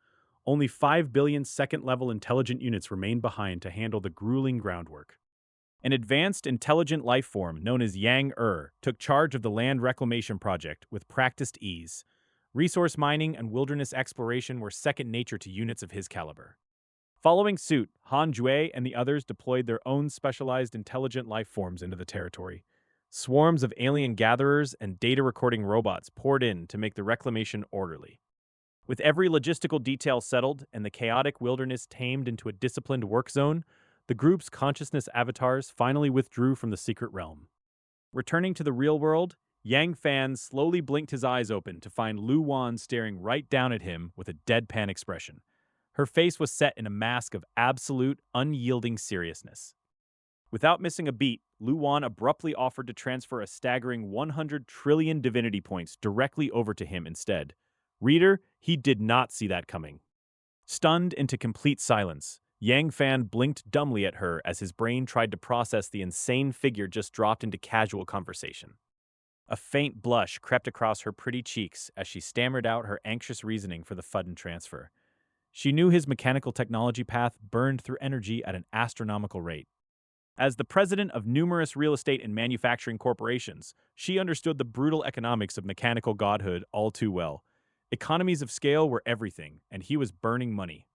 Speaker 1: Only 5 billion second-level intelligent units remained behind to handle the grueling groundwork. An advanced intelligent life form known as Yang took charge of the land reclamation project with practiced ease. Resource mining and wilderness exploration were second nature to units of his caliber. Following suit, Han Jue and the others deployed their own specialized intelligent life forms into the territory. Swarms of alien gatherers and data-recording robots poured in to make the reclamation orderly. With every logistical detail settled and the chaotic wilderness tamed into a disciplined work zone, the group's consciousness avatars finally withdrew from the secret realm. Returning to the real world, Yang Fan slowly blinked his eyes open to find Lu Wan staring right down at him with a deadpan expression. Her face was set in a mask of absolute, unyielding seriousness. Without missing a beat, Lu Wan abruptly offered to transfer a staggering 100 trillion divinity points directly over to him instead. Reader, he did not see that coming. Stunned into complete silence, Yang Fan blinked dumbly at her as his brain tried to process the insane figure just dropped into casual conversation. A faint blush crept across her pretty cheeks as she stammered out her anxious reasoning for the sudden transfer. She knew his mechanical technology path burned through energy at an astronomical rate. As the president of numerous real estate and manufacturing corporations, she understood the brutal economics of mechanical godhood all too well. Economies of scale were everything, and he was burning money.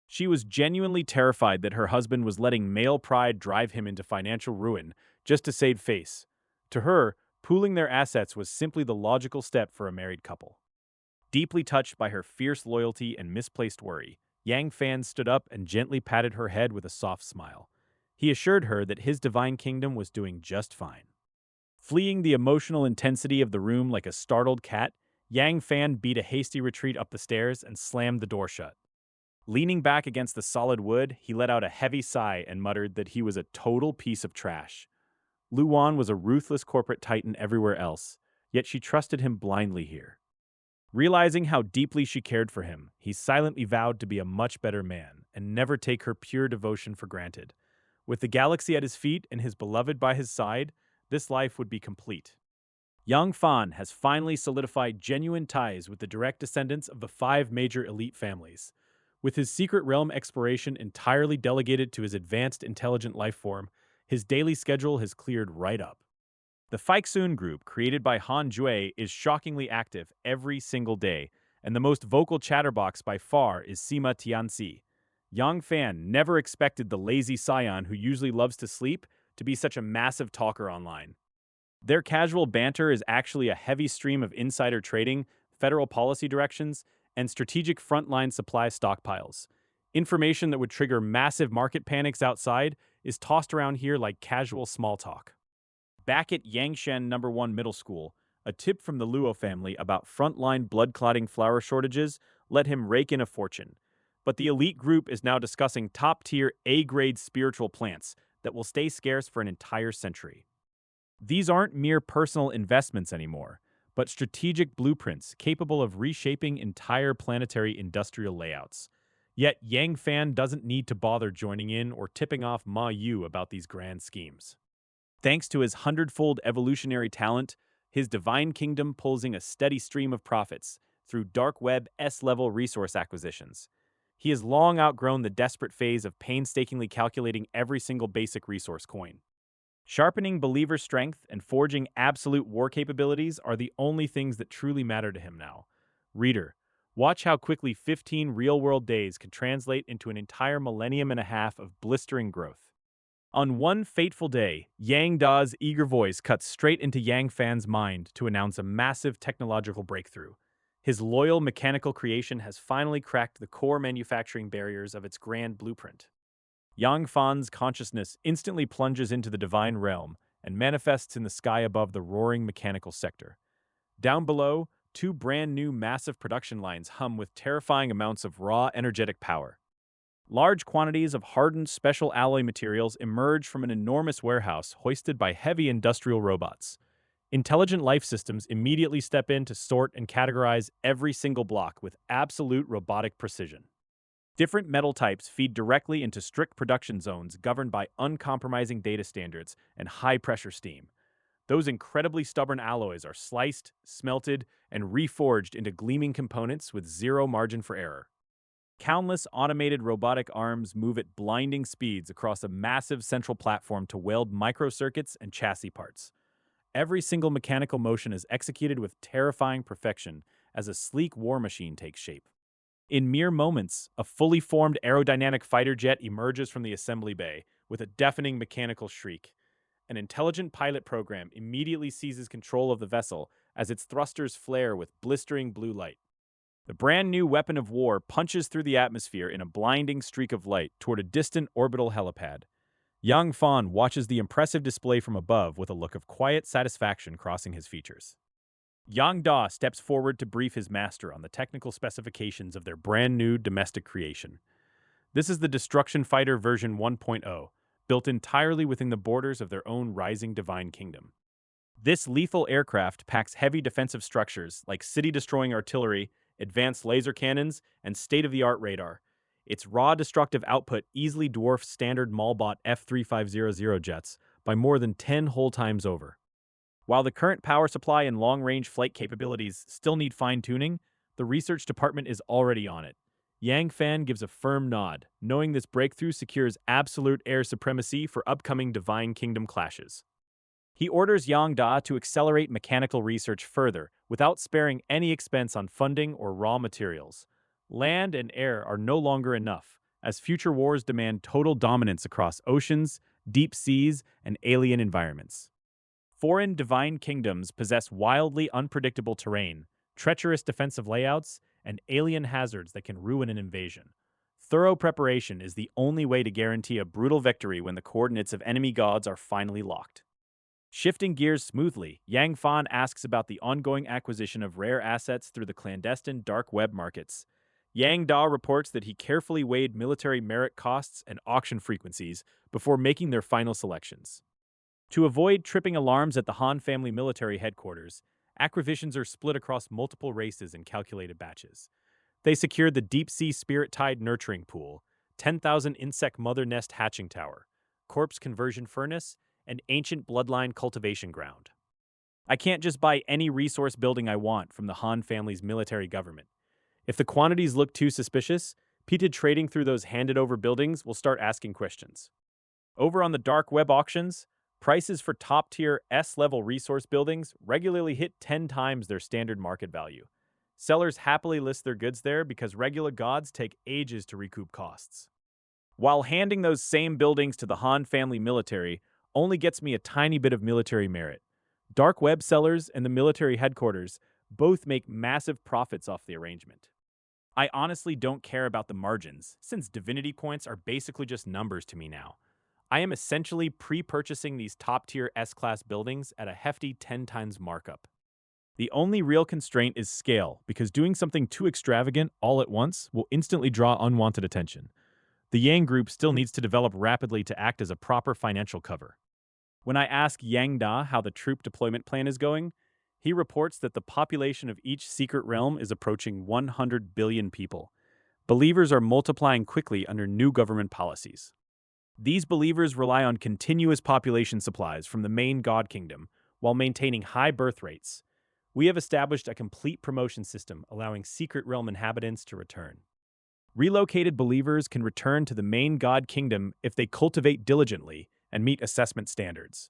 Speaker 1: She was genuinely terrified that her husband was letting male pride drive him into financial ruin just to save face. To her, pooling their assets was simply the logical step for a married couple. Deeply touched by her fierce loyalty and misplaced worry, Yang Fan stood up and gently patted her head with a soft smile. He assured her that his divine kingdom was doing just fine. Fleeing the emotional intensity of the room like a startled cat, Yang Fan beat a hasty retreat up the stairs and slammed the door shut. Leaning back against the solid wood, he let out a heavy sigh and muttered that he was a total piece of trash. Lu Wan was a ruthless corporate titan everywhere else, yet she trusted him blindly here. Realizing how deeply she cared for him, he silently vowed to be a much better man and never take her pure devotion for granted. With the galaxy at his feet and his beloved by his side, this life would be complete. Yang Fan has finally solidified genuine ties with the direct descendants of the 5 major elite families. With his secret realm exploration entirely delegated to his advanced intelligent life form, his daily schedule has cleared right up. The Faixun group, created by Han Jue, is shockingly active every single day, and the most vocal chatterbox by far is Sima Tianxi. Yang Fan never expected the lazy scion who usually loves to sleep to be such a massive talker online. Their casual banter is actually a heavy stream of insider trading, federal policy directions, and strategic frontline supply stockpiles. Information that would trigger massive market panics outside is tossed around here like casual small talk. Back at Yangshan #1 Middle School, a tip from the Luo family about frontline blood clotting flower shortages let him rake in a fortune. But the elite group is now discussing top-tier A-grade spiritual plants that will stay scarce for an entire century. These aren't mere personal investments anymore, but strategic blueprints capable of reshaping entire planetary industrial layouts. Yet Yang Fan doesn't need to bother joining in or tipping off Ma Yu about these grand schemes. Thanks to his hundredfold evolutionary talent, his divine kingdom pulls in a steady stream of profits through dark web S-level resource acquisitions. He has long outgrown the desperate phase of painstakingly calculating every single basic resource coin. Sharpening believer strength and forging absolute war capabilities are the only things that truly matter to him now. Reader, watch how quickly 15 real-world days can translate into an entire millennium and a half of blistering growth. On one fateful day, Yang Da's eager voice cuts straight into Yang Fan's mind to announce a massive technological breakthrough. His loyal mechanical creation has finally cracked the core manufacturing barriers of its grand blueprint. Yang Fan's consciousness instantly plunges into the divine realm and manifests in the sky above the roaring mechanical sector. Down below, two brand new massive production lines hum with terrifying amounts of raw energetic power. Large quantities of hardened special alloy materials emerge from an enormous warehouse hoisted by heavy industrial robots. Intelligent life systems immediately step in to sort and categorize every single block with absolute robotic precision. Different metal types feed directly into strict production zones governed by uncompromising data standards and high-pressure steam. Those incredibly stubborn alloys are sliced, smelted, and reforged into gleaming components with zero margin for error. Countless automated robotic arms move at blinding speeds across a massive central platform to weld microcircuits and chassis parts. Every single mechanical motion is executed with terrifying perfection as a sleek war machine takes shape. In mere moments, a fully formed aerodynamic fighter jet emerges from the assembly bay with a deafening mechanical shriek. An intelligent pilot program immediately seizes control of the vessel as its thrusters flare with blistering blue light. The brand new weapon of war punches through the atmosphere in a blinding streak of light toward a distant orbital helipad. Yang Fan watches the impressive display from above with a look of quiet satisfaction crossing his features. Yang Da steps forward to brief his master on the technical specifications of their brand new domestic creation. This is the Destruction Fighter version 1.0, built entirely within the borders of their own rising divine kingdom. This lethal aircraft packs heavy defensive structures like city-destroying artillery, advanced laser cannons, and state-of-the-art radar. Its raw destructive output easily dwarfs standard Malbot F-3500 jets by more than 10 whole times over. While the current power supply and long-range flight capabilities still need fine-tuning, the research department is already on it. Yang Fan gives a firm nod, knowing this breakthrough secures absolute air supremacy for upcoming Divine Kingdom clashes. He orders Yang Da to accelerate mechanical research further without sparing any expense on funding or raw materials. Land and air are no longer enough, as future wars demand total dominance across oceans, deep seas, and alien environments. Foreign divine kingdoms possess wildly unpredictable terrain, treacherous defensive layouts, and alien hazards that can ruin an invasion. Thorough preparation is the only way to guarantee a brutal victory when the coordinates of enemy gods are finally locked. Shifting gears smoothly, Yang Fan asks about the ongoing acquisition of rare assets through the clandestine dark web markets. Yang Da reports that he carefully weighed military merit costs and auction frequencies before making their final selections. To avoid tripping alarms at the Han family military headquarters, acquisitions are split across multiple races in calculated batches. They secured the deep-sea spirit-tide nurturing pool, 10,000 insect mother nest hatching tower, corpse conversion furnace, and ancient bloodline cultivation ground. I can't just buy any resource building I want from the Han family's military government. If the quantities look too suspicious, people trading through those handed-over buildings will start asking questions. Over on the dark web auctions, prices for top-tier S-level resource buildings regularly hit 10 times their standard market value. Sellers happily list their goods there because regular gods take ages to recoup costs. While handing those same buildings to the Han family military only gets me a tiny bit of military merit. Dark web sellers and the military headquarters both make massive profits off the arrangement. I honestly don't care about the margins, since divinity points are basically just numbers to me now. I am essentially pre-purchasing these top-tier S-class buildings at a hefty 10 times markup. The only real constraint is scale, because doing something too extravagant all at once will instantly draw unwanted attention. The Yang Group still needs to develop rapidly to act as a proper financial cover. When I ask Yang Da how the troop deployment plan is going, he reports that the population of each secret realm is approaching 100 billion people. Believers are multiplying quickly under new government policies. These believers rely on continuous population supplies from the main god kingdom while maintaining high birth rates. We have established a complete promotion system allowing secret realm inhabitants to return. Relocated believers can return to the main god kingdom if they cultivate diligently and meet assessment standards.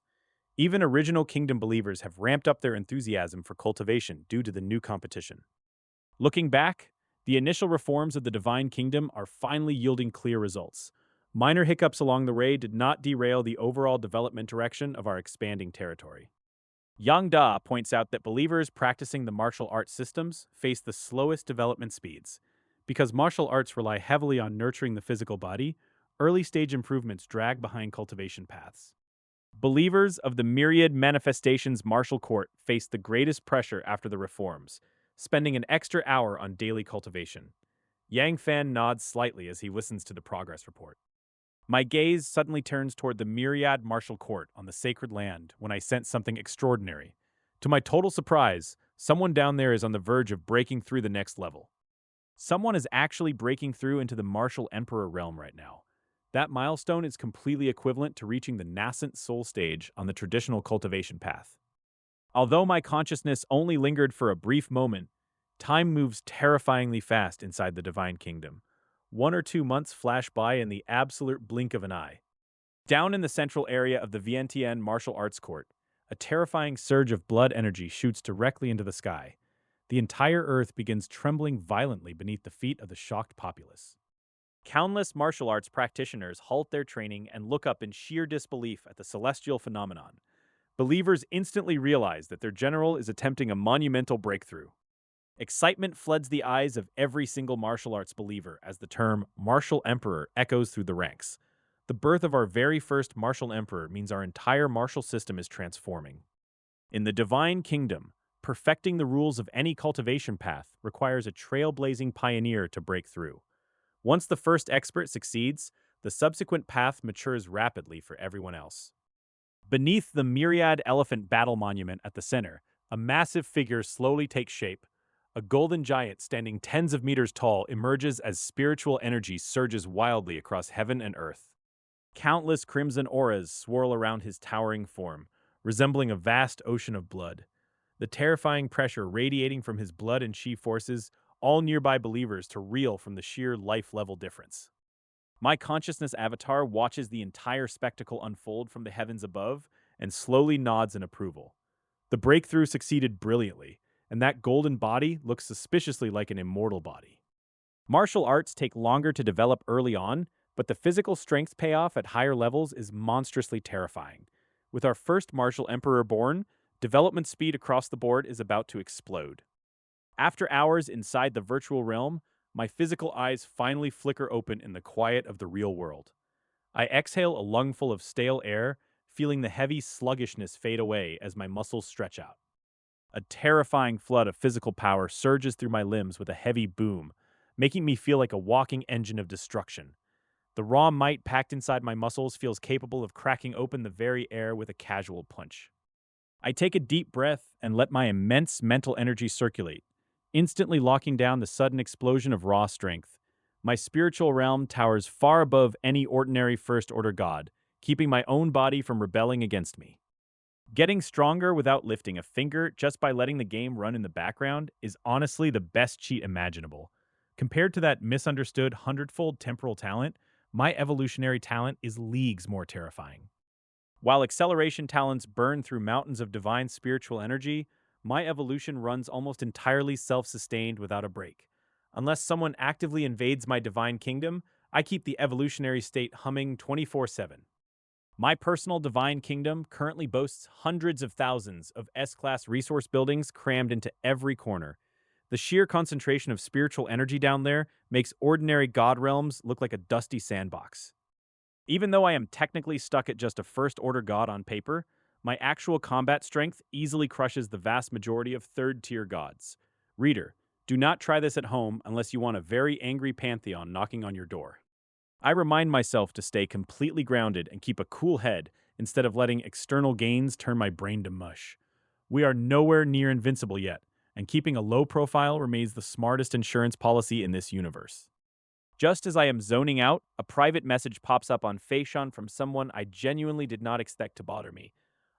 Speaker 1: Even original kingdom believers have ramped up their enthusiasm for cultivation due to the new competition. Looking back, the initial reforms of the divine kingdom are finally yielding clear results. Minor hiccups along the way did not derail the overall development direction of our expanding territory. Yang Da points out that believers practicing the martial arts systems face the slowest development speeds. Because martial arts rely heavily on nurturing the physical body, early-stage improvements drag behind cultivation paths. Believers of the myriad manifestations martial court face the greatest pressure after the reforms, spending an extra hour on daily cultivation. Yang Fan nods slightly as he listens to the progress report. My gaze suddenly turns toward the myriad martial court on the sacred land when I sense something extraordinary. To my total surprise, someone down there is on the verge of breaking through the next level. Someone is actually breaking through into the martial emperor realm right now. That milestone is completely equivalent to reaching the nascent soul stage on the traditional cultivation path. Although my consciousness only lingered for a brief moment, time moves terrifyingly fast inside the divine kingdom. 1 or 2 months flash by in the absolute blink of an eye. Down in the central area of the Vientiane martial arts court, a terrifying surge of blood energy shoots directly into the sky. The entire earth begins trembling violently beneath the feet of the shocked populace. Countless martial arts practitioners halt their training and look up in sheer disbelief at the celestial phenomenon. Believers instantly realize that their general is attempting a monumental breakthrough. Excitement floods the eyes of every single martial arts believer as the term martial emperor echoes through the ranks. The birth of our very first martial emperor means our entire martial system is transforming. In the divine kingdom, perfecting the rules of any cultivation path requires a trailblazing pioneer to break through. Once the first expert succeeds, the subsequent path matures rapidly for everyone else. Beneath the myriad elephant battle monument at the center, a massive figure slowly takes shape. A golden giant standing tens of meters tall emerges as spiritual energy surges wildly across heaven and earth. Countless crimson auras swirl around his towering form, resembling a vast ocean of blood. The terrifying pressure radiating from his blood and chi forces all nearby believers to reel from the sheer life level difference. My consciousness avatar watches the entire spectacle unfold from the heavens above and slowly nods in approval. The breakthrough succeeded brilliantly, and that golden body looks suspiciously like an immortal body. Martial arts take longer to develop early on, but the physical strength payoff at higher levels is monstrously terrifying. With our first martial emperor born, development speed across the board is about to explode. After hours inside the virtual realm, my physical eyes finally flicker open in the quiet of the real world. I exhale a lungful of stale air, feeling the heavy sluggishness fade away as my muscles stretch out. A terrifying flood of physical power surges through my limbs with a heavy boom, making me feel like a walking engine of destruction. The raw might packed inside my muscles feels capable of cracking open the very air with a casual punch. I take a deep breath and let my immense mental energy circulate, instantly locking down the sudden explosion of raw strength. My spiritual realm towers far above any ordinary first-order god, keeping my own body from rebelling against me. Getting stronger without lifting a finger just by letting the game run in the background is honestly the best cheat imaginable. Compared to that misunderstood hundredfold temporal talent, my evolutionary talent is leagues more terrifying. While acceleration talents burn through mountains of divine spiritual energy, my evolution runs almost entirely self-sustained without a break. Unless someone actively invades my divine kingdom, I keep the evolutionary state humming 24/7. My personal divine kingdom currently boasts hundreds of thousands of S-class resource buildings crammed into every corner. The sheer concentration of spiritual energy down there makes ordinary god realms look like a dusty sandbox. Even though I am technically stuck at just a first-order god on paper, my actual combat strength easily crushes the vast majority of third-tier gods. Reader, do not try this at home unless you want a very angry pantheon knocking on your door. I remind myself to stay completely grounded and keep a cool head instead of letting external gains turn my brain to mush. We are nowhere near invincible yet, and keeping a low profile remains the smartest insurance policy in this universe. Just as I am zoning out, a private message pops up on Faishon from someone I genuinely did not expect to bother me.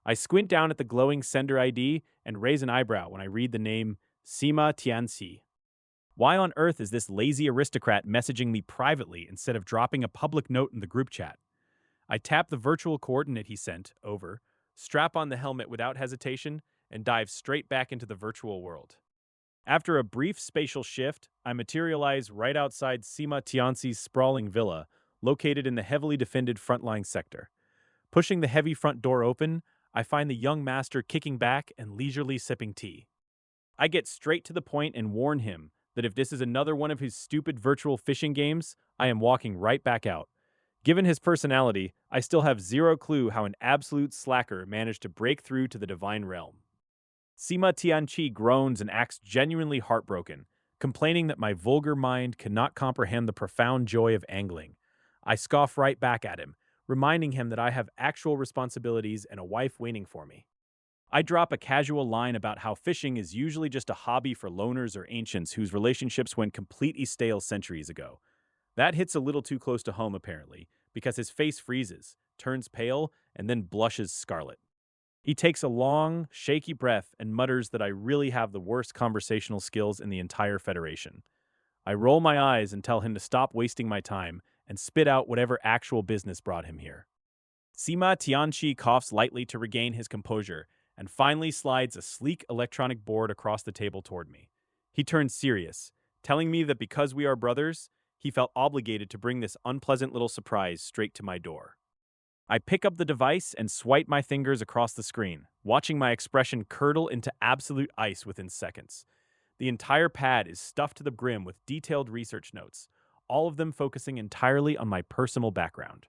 Speaker 1: I squint down at the glowing sender ID and raise an eyebrow when I read the name Sima Tianxi. Why on earth is this lazy aristocrat messaging me privately instead of dropping a public note in the group chat? I tap the virtual coordinate he sent over, strap on the helmet without hesitation, and dive straight back into the virtual world. After a brief spatial shift, I materialize right outside Sima Tianxi's sprawling villa, located in the heavily defended frontline sector. Pushing the heavy front door open, I find the young master kicking back and leisurely sipping tea. I get straight to the point and warn him that if this is another one of his stupid virtual fishing games, I am walking right back out. Given his personality, I still have zero clue how an absolute slacker managed to break through to the divine realm. Sima Tianqi groans and acts genuinely heartbroken, complaining that my vulgar mind cannot comprehend the profound joy of angling. I scoff right back at him, reminding him that I have actual responsibilities and a wife waiting for me. I drop a casual line about how fishing is usually just a hobby for loners or ancients whose relationships went completely stale centuries ago. That hits a little too close to home, apparently, because his face freezes, turns pale, and then blushes scarlet. He takes a long, shaky breath and mutters that I really have the worst conversational skills in the entire Federation. I roll my eyes and tell him to stop wasting my time and spit out whatever actual business brought him here. Sima Tianqi coughs lightly to regain his composure and finally slides a sleek electronic board across the table toward me. He turns serious, telling me that because we are brothers, he felt obligated to bring this unpleasant little surprise straight to my door. I pick up the device and swipe my fingers across the screen, watching my expression curdle into absolute ice within seconds. The entire pad is stuffed to the brim with detailed research notes, all of them focusing entirely on my personal background.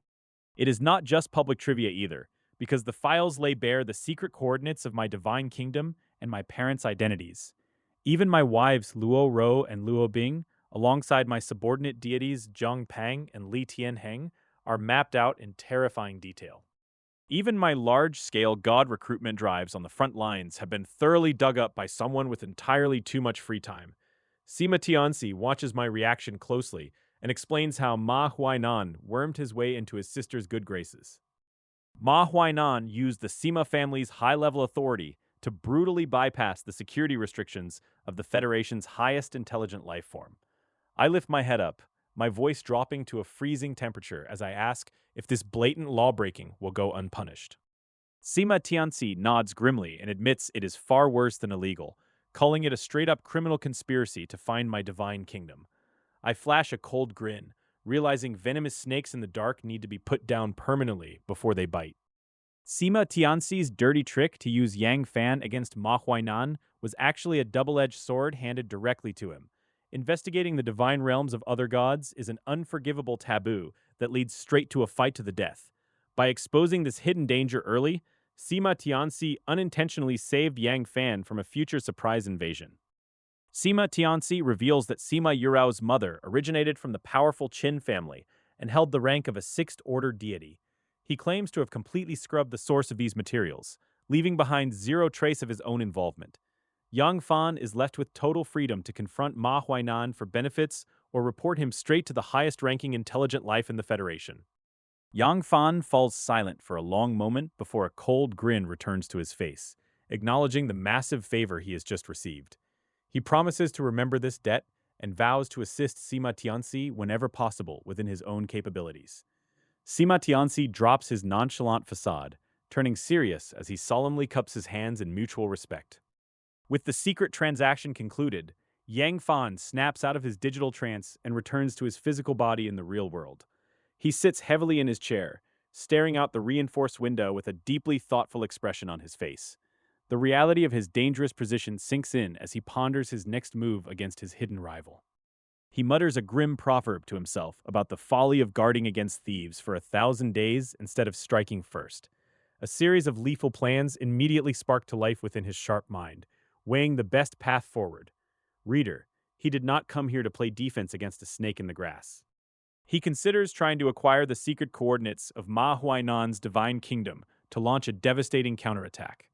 Speaker 1: It is not just public trivia either, because the files lay bare the secret coordinates of my divine kingdom and my parents' identities. Even my wives Luo Ro and Luo Bing, alongside my subordinate deities Zhang Pang and Li Tianheng, are mapped out in terrifying detail. Even my large-scale god recruitment drives on the front lines have been thoroughly dug up by someone with entirely too much free time. Sima Tianxi watches my reaction closely and explains how Ma Huainan wormed his way into his sister's good graces. Ma Huainan used the Sima family's high-level authority to brutally bypass the security restrictions of the Federation's highest intelligent life form. I lift my head up, my voice dropping to a freezing temperature as I ask if this blatant lawbreaking will go unpunished. Sima Tianxi nods grimly and admits it is far worse than illegal, calling it a straight-up criminal conspiracy to find my divine kingdom. I flash a cold grin, realizing venomous snakes in the dark need to be put down permanently before they bite. Sima Tianxi's dirty trick to use Yang Fan against Ma Huainan was actually a double-edged sword handed directly to him. Investigating the divine realms of other gods is an unforgivable taboo that leads straight to a fight to the death. By exposing this hidden danger early, Sima Tianxi unintentionally saved Yang Fan from a future surprise invasion. Sima Tianxi reveals that Sima Yurao's mother originated from the powerful Qin family and held the rank of a sixth-order deity. He claims to have completely scrubbed the source of these materials, leaving behind zero trace of his own involvement. Yang Fan is left with total freedom to confront Ma Huainan for benefits or report him straight to the highest-ranking intelligent life in the Federation. Yang Fan falls silent for a long moment before a cold grin returns to his face, acknowledging the massive favor he has just received. He promises to remember this debt and vows to assist Sima Tianxi whenever possible within his own capabilities. Sima Tianxi drops his nonchalant facade, turning serious as he solemnly cups his hands in mutual respect. With the secret transaction concluded, Yang Fan snaps out of his digital trance and returns to his physical body in the real world. He sits heavily in his chair, staring out the reinforced window with a deeply thoughtful expression on his face. The reality of his dangerous position sinks in as he ponders his next move against his hidden rival. He mutters a grim proverb to himself about the folly of guarding against thieves for 1,000 days instead of striking first. A series of lethal plans immediately spark to life within his sharp mind, weighing the best path forward. Reader, he did not come here to play defense against a snake in the grass. He considers trying to acquire the secret coordinates of Ma Huainan's divine kingdom to launch a devastating counterattack.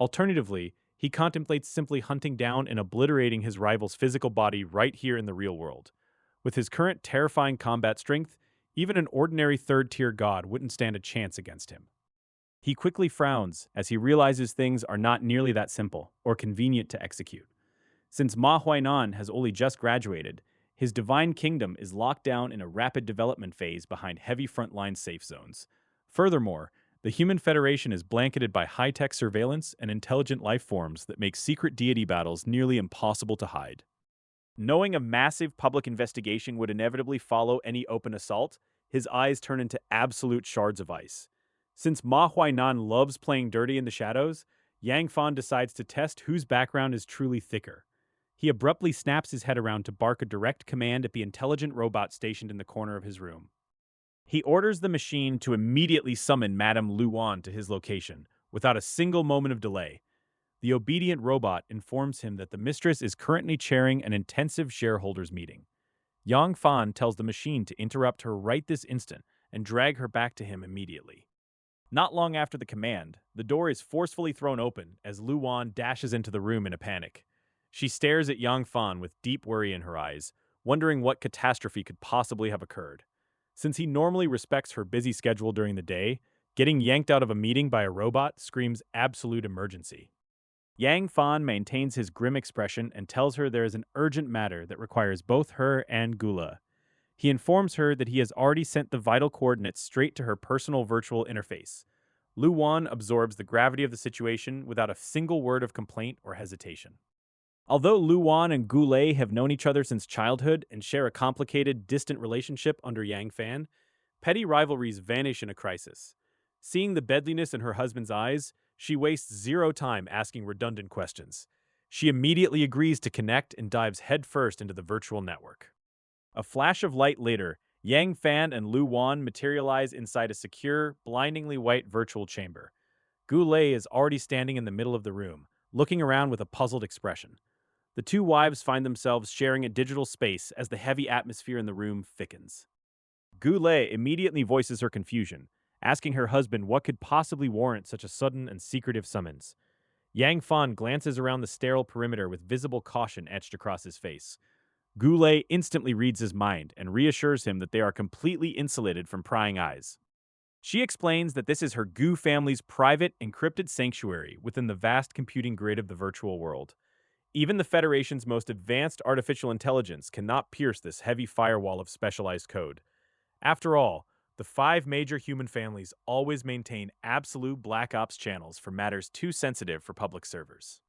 Speaker 1: Alternatively, he contemplates simply hunting down and obliterating his rival's physical body right here in the real world. With his current terrifying combat strength, even an ordinary third-tier god wouldn't stand a chance against him. He quickly frowns as he realizes things are not nearly that simple or convenient to execute. Since Ma Huainan has only just graduated, his divine kingdom is locked down in a rapid development phase behind heavy frontline safe zones. Furthermore, the Human Federation is blanketed by high-tech surveillance and intelligent life forms that make secret deity battles nearly impossible to hide. Knowing a massive public investigation would inevitably follow any open assault, his eyes turn into absolute shards of ice. Since Ma Huainan loves playing dirty in the shadows, Yang Fan decides to test whose background is truly thicker. He abruptly snaps his head around to bark a direct command at the intelligent robot stationed in the corner of his room. He orders the machine to immediately summon Madame Luan to his location, without a single moment of delay. The obedient robot informs him that the mistress is currently chairing an intensive shareholders meeting. Yang Fan tells the machine to interrupt her right this instant and drag her back to him immediately. Not long after the command, the door is forcefully thrown open as Luan dashes into the room in a panic. She stares at Yang Fan with deep worry in her eyes, wondering what catastrophe could possibly have occurred. Since he normally respects her busy schedule during the day, getting yanked out of a meeting by a robot screams absolute emergency. Yang Fan maintains his grim expression and tells her there is an urgent matter that requires both her and Gula. He informs her that he has already sent the vital coordinates straight to her personal virtual interface. Luan absorbs the gravity of the situation without a single word of complaint or hesitation. Although Luan and Goulet have known each other since childhood and share a complicated, distant relationship under Yang Fan, petty rivalries vanish in a crisis. Seeing the deadliness in her husband's eyes, she wastes zero time asking redundant questions. She immediately agrees to connect and dives headfirst into the virtual network. A flash of light later, Yang Fan and Lu Wan materialize inside a secure, blindingly white virtual chamber. Goulet is already standing in the middle of the room, looking around with a puzzled expression. The two wives find themselves sharing a digital space as the heavy atmosphere in the room thickens. Goulet immediately voices her confusion, asking her husband what could possibly warrant such a sudden and secretive summons. Yang Fan glances around the sterile perimeter with visible caution etched across his face. Goulet instantly reads his mind and reassures him that they are completely insulated from prying eyes. She explains that this is her Gu family's private, encrypted sanctuary within the vast computing grid of the virtual world. Even the Federation's most advanced artificial intelligence cannot pierce this heavy firewall of specialized code. After all, the 5 major human families always maintain absolute black ops channels for matters too sensitive for public servers.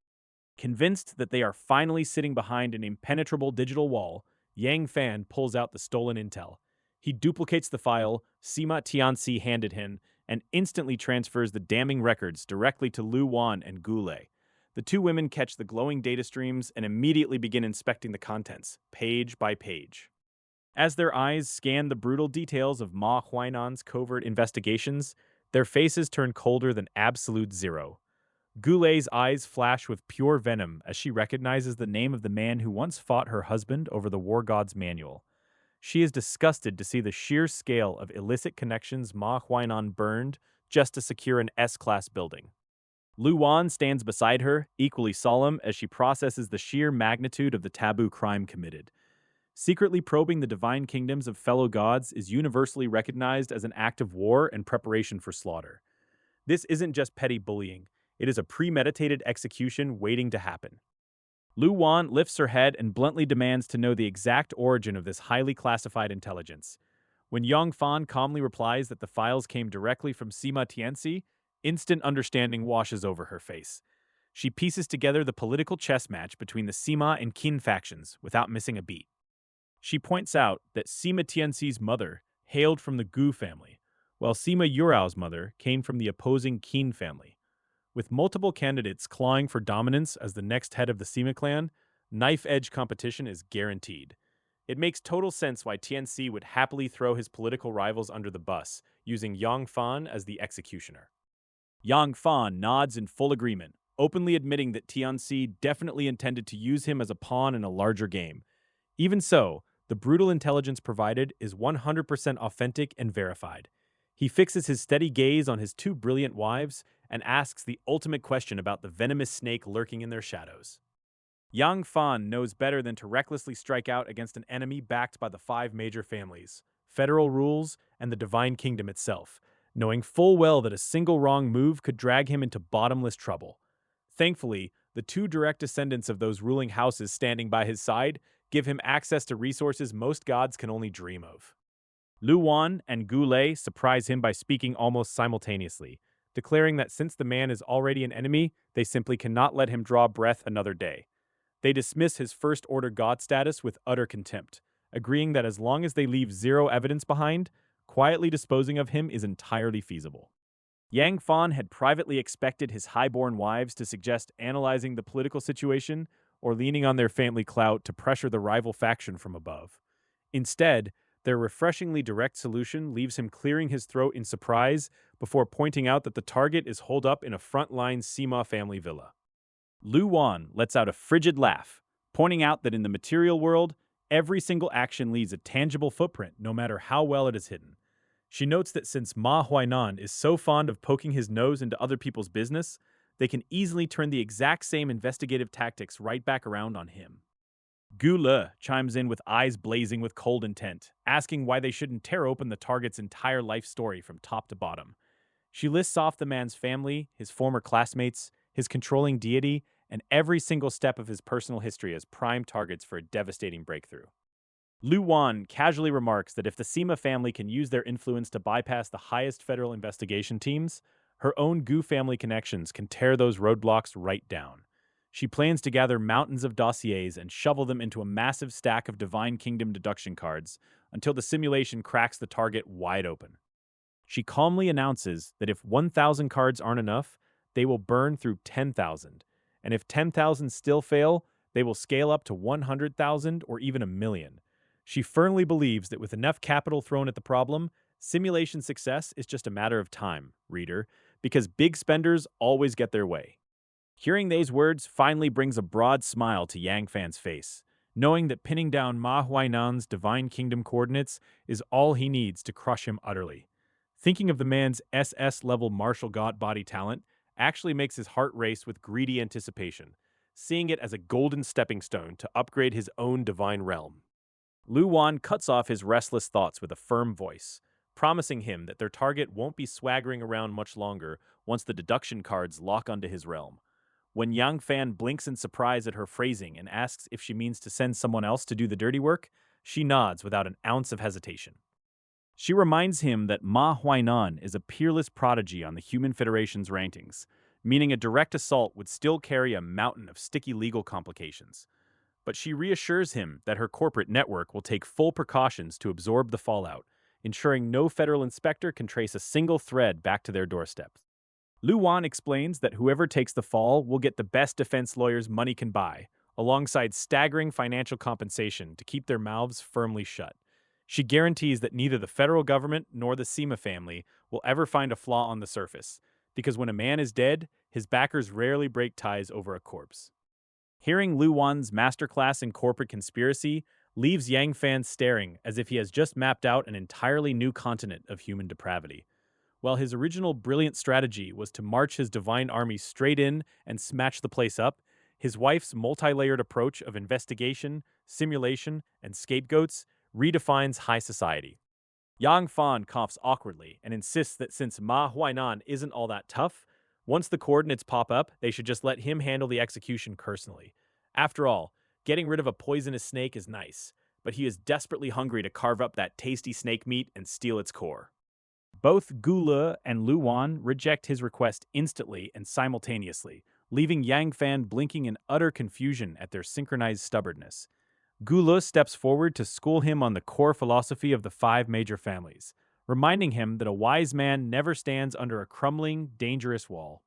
Speaker 1: Convinced that they are finally sitting behind an impenetrable digital wall, Yang Fan pulls out the stolen intel. He duplicates the file Sima Tianxi handed him and instantly transfers the damning records directly to Lu Wan and Goulet. The two women catch the glowing data streams and immediately begin inspecting the contents, page by page. As their eyes scan the brutal details of Ma Huainan's covert investigations, their faces turn colder than absolute zero. Goulet's eyes flash with pure venom as she recognizes the name of the man who once fought her husband over the War God's manual. She is disgusted to see the sheer scale of illicit connections Ma Huainan burned just to secure an S-class building. Lu Wan stands beside her, equally solemn as she processes the sheer magnitude of the taboo crime committed. Secretly probing the divine kingdoms of fellow gods is universally recognized as an act of war and preparation for slaughter. This isn't just petty bullying. It is a premeditated execution waiting to happen. Lu Wan lifts her head and bluntly demands to know the exact origin of this highly classified intelligence. When Yang Fan calmly replies that the files came directly from Sima Tianxi, instant understanding washes over her face. She pieces together the political chess match between the Sima and Qin factions without missing a beat. She points out that Sima Tianxi's mother hailed from the Gu family, while Sima Yurao's mother came from the opposing Qin family. With multiple candidates clawing for dominance as the next head of the Sima clan, knife-edge competition is guaranteed. It makes total sense why Tianci would happily throw his political rivals under the bus, using Yang Fan as the executioner. Yang Fan nods in full agreement, openly admitting that Tianci definitely intended to use him as a pawn in a larger game. Even so, the brutal intelligence provided is 100% authentic and verified. He fixes his steady gaze on his two brilliant wives and asks the ultimate question about the venomous snake lurking in their shadows. Yang Fan knows better than to recklessly strike out against an enemy backed by the five major families, federal rules, and the divine kingdom itself, knowing full well that a single wrong move could drag him into bottomless trouble. Thankfully, the two direct descendants of those ruling houses standing by his side give him access to resources most gods can only dream of. Lu Wan and Gu Lei surprise him by speaking almost simultaneously, declaring that since the man is already an enemy, they simply cannot let him draw breath another day. They dismiss his first-order god status with utter contempt, agreeing that as long as they leave zero evidence behind, quietly disposing of him is entirely feasible. Yang Fan had privately expected his highborn wives to suggest analyzing the political situation or leaning on their family clout to pressure the rival faction from above. Instead, their refreshingly direct solution leaves him clearing his throat in surprise before pointing out that the target is holed up in a frontline Sima family villa. Lu Wan lets out a frigid laugh, pointing out that in the material world, every single action leaves a tangible footprint no matter how well it is hidden. She notes that since Ma Huainan is so fond of poking his nose into other people's business, they can easily turn the exact same investigative tactics right back around on him. Gu Le chimes in with eyes blazing with cold intent, asking why they shouldn't tear open the target's entire life story from top to bottom. She lists off the man's family, his former classmates, his controlling deity, and every single step of his personal history as prime targets for a devastating breakthrough. Lu Wan casually remarks that if the Sima family can use their influence to bypass the highest federal investigation teams, her own Gu family connections can tear those roadblocks right down. She plans to gather mountains of dossiers and shovel them into a massive stack of Divine Kingdom deduction cards until the simulation cracks the target wide open. She calmly announces that if 1,000 cards aren't enough, they will burn through 10,000, and if 10,000 still fail, they will scale up to 100,000 or even 1,000,000. She firmly believes that with enough capital thrown at the problem, simulation success is just a matter of time, reader, because big spenders always get their way. Hearing these words finally brings a broad smile to Yang Fan's face, knowing that pinning down Ma Huainan's Divine Kingdom coordinates is all he needs to crush him utterly. Thinking of the man's SS-level martial god body talent actually makes his heart race with greedy anticipation, seeing it as a golden stepping stone to upgrade his own divine realm. Lu Wan cuts off his restless thoughts with a firm voice, promising him that their target won't be swaggering around much longer once the deduction cards lock onto his realm. When Yang Fan blinks in surprise at her phrasing and asks if she means to send someone else to do the dirty work, she nods without an ounce of hesitation. She reminds him that Ma Huainan is a peerless prodigy on the Human Federation's rankings, meaning a direct assault would still carry a mountain of sticky legal complications. But she reassures him that her corporate network will take full precautions to absorb the fallout, ensuring no federal inspector can trace a single thread back to their doorstep. Lu Wan explains that whoever takes the fall will get the best defense lawyers money can buy, alongside staggering financial compensation to keep their mouths firmly shut. She guarantees that neither the federal government nor the Sima family will ever find a flaw on the surface, because when a man is dead, his backers rarely break ties over a corpse. Hearing Lu Wan's masterclass in corporate conspiracy leaves Yang Fan staring as if he has just mapped out an entirely new continent of human depravity. While his original brilliant strategy was to march his divine army straight in and smash the place up, his wife's multi-layered approach of investigation, simulation, and scapegoats redefines high society. Yang Fan coughs awkwardly and insists that since Ma Huainan isn't all that tough, once the coordinates pop up, they should just let him handle the execution personally. After all, getting rid of a poisonous snake is nice, but he is desperately hungry to carve up that tasty snake meat and steal its core. Both Gu Le and Lu Wan reject his request instantly and simultaneously, leaving Yang Fan blinking in utter confusion at their synchronized stubbornness. Gu Le steps forward to school him on the core philosophy of the five major families, reminding him that a wise man never stands under a crumbling, dangerous wall.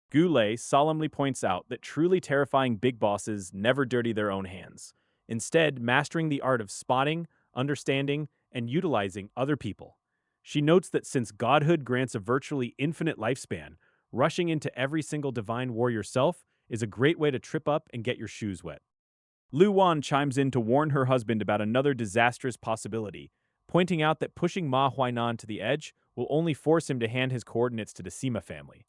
Speaker 1: Gu Le solemnly points out that truly terrifying big bosses never dirty their own hands, instead mastering the art of spotting, understanding, and utilizing other people. She notes that since godhood grants a virtually infinite lifespan, rushing into every single divine war yourself is a great way to trip up and get your shoes wet. Lu Wan chimes in to warn her husband about another disastrous possibility, pointing out that pushing Ma Huainan to the edge will only force him to hand his coordinates to the Sima family.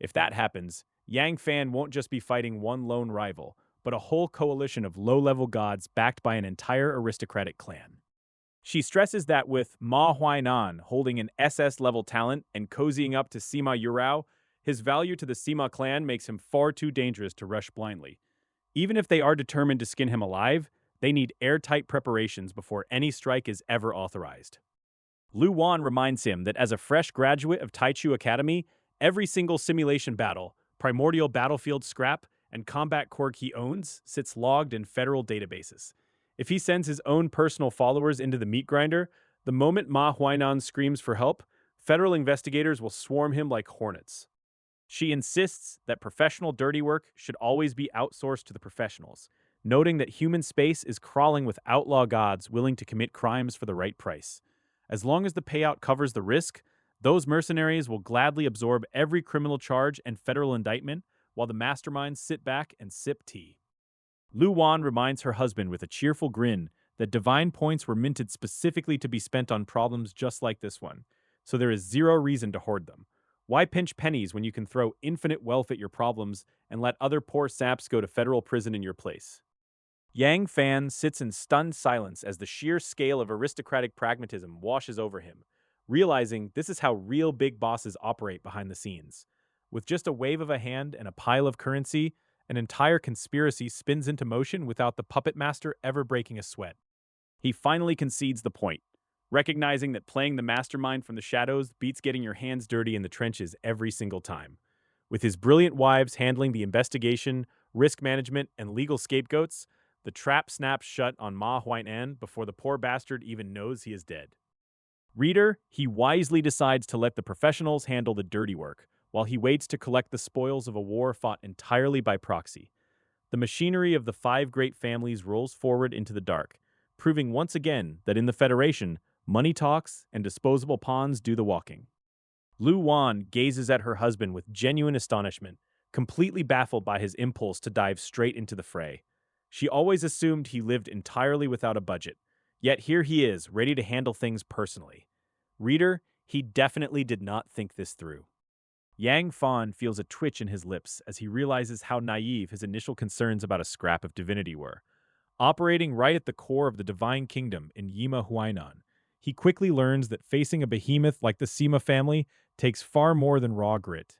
Speaker 1: If that happens, Yang Fan won't just be fighting one lone rival, but a whole coalition of low-level gods backed by an entire aristocratic clan. She stresses that with Ma Huainan holding an SS-level talent and cozying up to Sima Yurao, his value to the Sima clan makes him far too dangerous to rush blindly. Even if they are determined to skin him alive, they need airtight preparations before any strike is ever authorized. Lu Wan reminds him that as a fresh graduate of Taichu Academy, every single simulation battle, primordial battlefield scrap, and combat quirk he owns sits logged in federal databases. If he sends his own personal followers into the meat grinder, the moment Ma Huainan screams for help, federal investigators will swarm him like hornets. She insists that professional dirty work should always be outsourced to the professionals, noting that human space is crawling with outlaw gods willing to commit crimes for the right price. As long as the payout covers the risk, those mercenaries will gladly absorb every criminal charge and federal indictment while the masterminds sit back and sip tea. Lu Wan reminds her husband with a cheerful grin that divine points were minted specifically to be spent on problems just like this one, so there is zero reason to hoard them. Why pinch pennies when you can throw infinite wealth at your problems and let other poor saps go to federal prison in your place? Yang Fan sits in stunned silence as the sheer scale of aristocratic pragmatism washes over him, realizing this is how real big bosses operate behind the scenes. With just a wave of a hand and a pile of currency, an entire conspiracy spins into motion without the puppet master ever breaking a sweat. He finally concedes the point, recognizing that playing the mastermind from the shadows beats getting your hands dirty in the trenches every single time. With his brilliant wives handling the investigation, risk management, and legal scapegoats, the trap snaps shut on Ma Huainan before the poor bastard even knows he is dead. Reader, he wisely decides to let the professionals handle the dirty work, while he waits to collect the spoils of a war fought entirely by proxy. The machinery of the five great families rolls forward into the dark, proving once again that in the Federation, money talks and disposable pawns do the walking. Lu Wan gazes at her husband with genuine astonishment, completely baffled by his impulse to dive straight into the fray. She always assumed he lived entirely without a budget, yet here he is, ready to handle things personally. Reader, he definitely did not think this through. Yang Fan feels a twitch in his lips as he realizes how naive his initial concerns about a scrap of divinity were. Operating right at the core of the divine kingdom in Yima Huainan, he quickly learns that facing a behemoth like the Sima family takes far more than raw grit.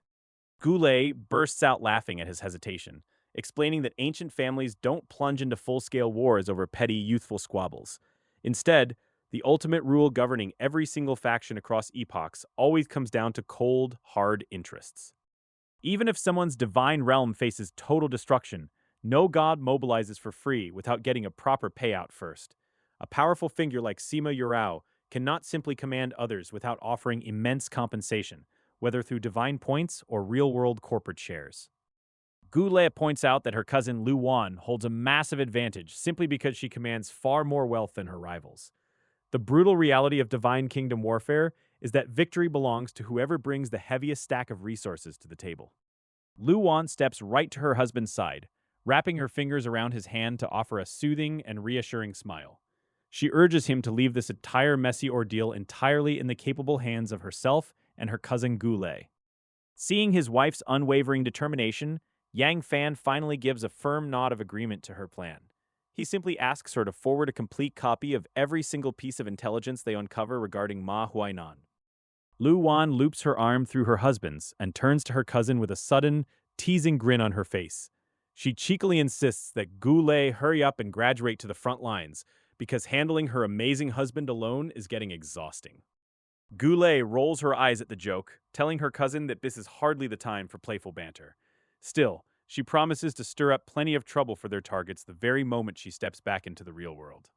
Speaker 1: Goulet bursts out laughing at his hesitation, explaining that ancient families don't plunge into full-scale wars over petty, youthful squabbles. Instead, the ultimate rule governing every single faction across epochs always comes down to cold, hard interests. Even if someone's divine realm faces total destruction, no god mobilizes for free without getting a proper payout first. A powerful figure like Sima Yurao cannot simply command others without offering immense compensation, whether through divine points or real-world corporate shares. Goulet points out that her cousin Lu Wan holds a massive advantage simply because she commands far more wealth than her rivals. The brutal reality of Divine Kingdom warfare is that victory belongs to whoever brings the heaviest stack of resources to the table. Lu Wan steps right to her husband's side, wrapping her fingers around his hand to offer a soothing and reassuring smile. She urges him to leave this entire messy ordeal entirely in the capable hands of herself and her cousin Goulet. Seeing his wife's unwavering determination, Yang Fan finally gives a firm nod of agreement to her plan. He simply asks her to forward a complete copy of every single piece of intelligence they uncover regarding Ma Huainan. Lu Wan loops her arm through her husband's and turns to her cousin with a sudden, teasing grin on her face. She cheekily insists that Goulet hurry up and graduate to the front lines, because handling her amazing husband alone is getting exhausting. Goulet rolls her eyes at the joke, telling her cousin that this is hardly the time for playful banter. Still, she promises to stir up plenty of trouble for their targets the very moment she steps back into the real world.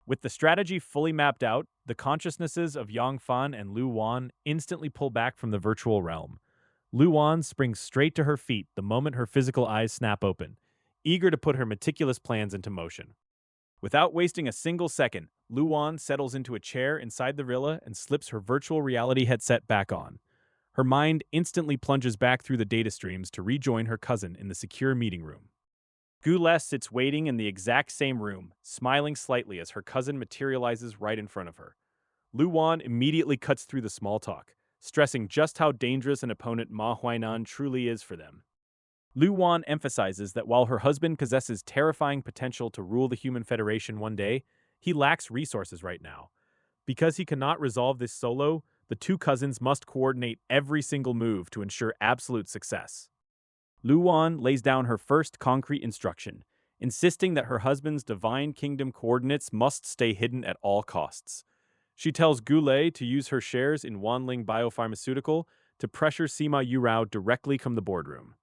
Speaker 1: With the strategy fully mapped out, the consciousnesses of Yang Fan and Lu Wan instantly pull back from the virtual realm. Lu Wan springs straight to her feet the moment her physical eyes snap open, eager to put her meticulous plans into motion. Without wasting a single second, Luan settles into a chair inside the villa and slips her virtual reality headset back on. Her mind instantly plunges back through the data streams to rejoin her cousin in the secure meeting room. Goulet sits waiting in the exact same room, smiling slightly as her cousin materializes right in front of her. Luan immediately cuts through the small talk, stressing just how dangerous an opponent Ma Huainan truly is for them. Luan emphasizes that while her husband possesses terrifying potential to rule the Human Federation one day, he lacks resources right now. Because he cannot resolve this solo, the two cousins must coordinate every single move to ensure absolute success. Luan lays down her first concrete instruction, insisting that her husband's divine kingdom coordinates must stay hidden at all costs. She tells Goulet to use her shares in Wanling Biopharmaceutical to pressure Sima Yurao directly from the boardroom.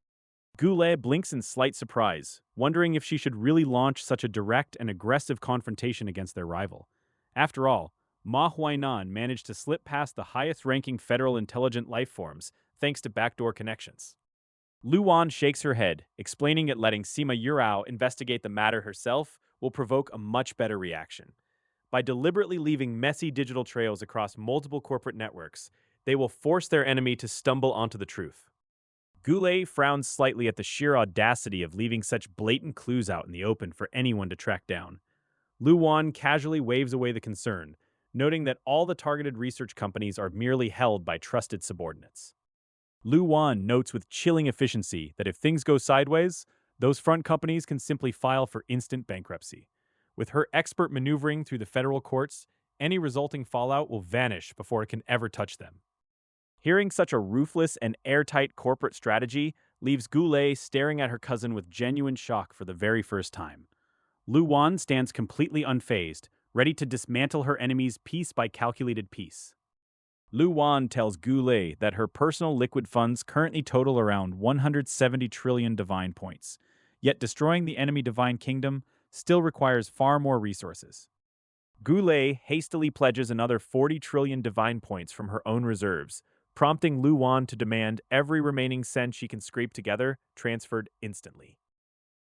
Speaker 1: Goulet blinks in slight surprise, wondering if she should really launch such a direct and aggressive confrontation against their rival. After all, Ma Huainan managed to slip past the highest-ranking federal intelligent life forms thanks to backdoor connections. Luan shakes her head, explaining that letting Sima Yurao investigate the matter herself will provoke a much better reaction. By deliberately leaving messy digital trails across multiple corporate networks, they will force their enemy to stumble onto the truth. Goulet frowns slightly at the sheer audacity of leaving such blatant clues out in the open for anyone to track down. Luan casually waves away the concern, noting that all the targeted research companies are merely held by trusted subordinates. Luan notes with chilling efficiency that if things go sideways, those front companies can simply file for instant bankruptcy. With her expert maneuvering through the federal courts, any resulting fallout will vanish before it can ever touch them. Hearing such a ruthless and airtight corporate strategy leaves Goulet staring at her cousin with genuine shock for the very first time. Luan stands completely unfazed, ready to dismantle her enemies piece by calculated piece. Luan tells Goulet that her personal liquid funds currently total around 170 trillion divine points, yet destroying the enemy divine kingdom still requires far more resources. Goulet hastily pledges another 40 trillion divine points from her own reserves, prompting Luan to demand every remaining cent she can scrape together transferred instantly.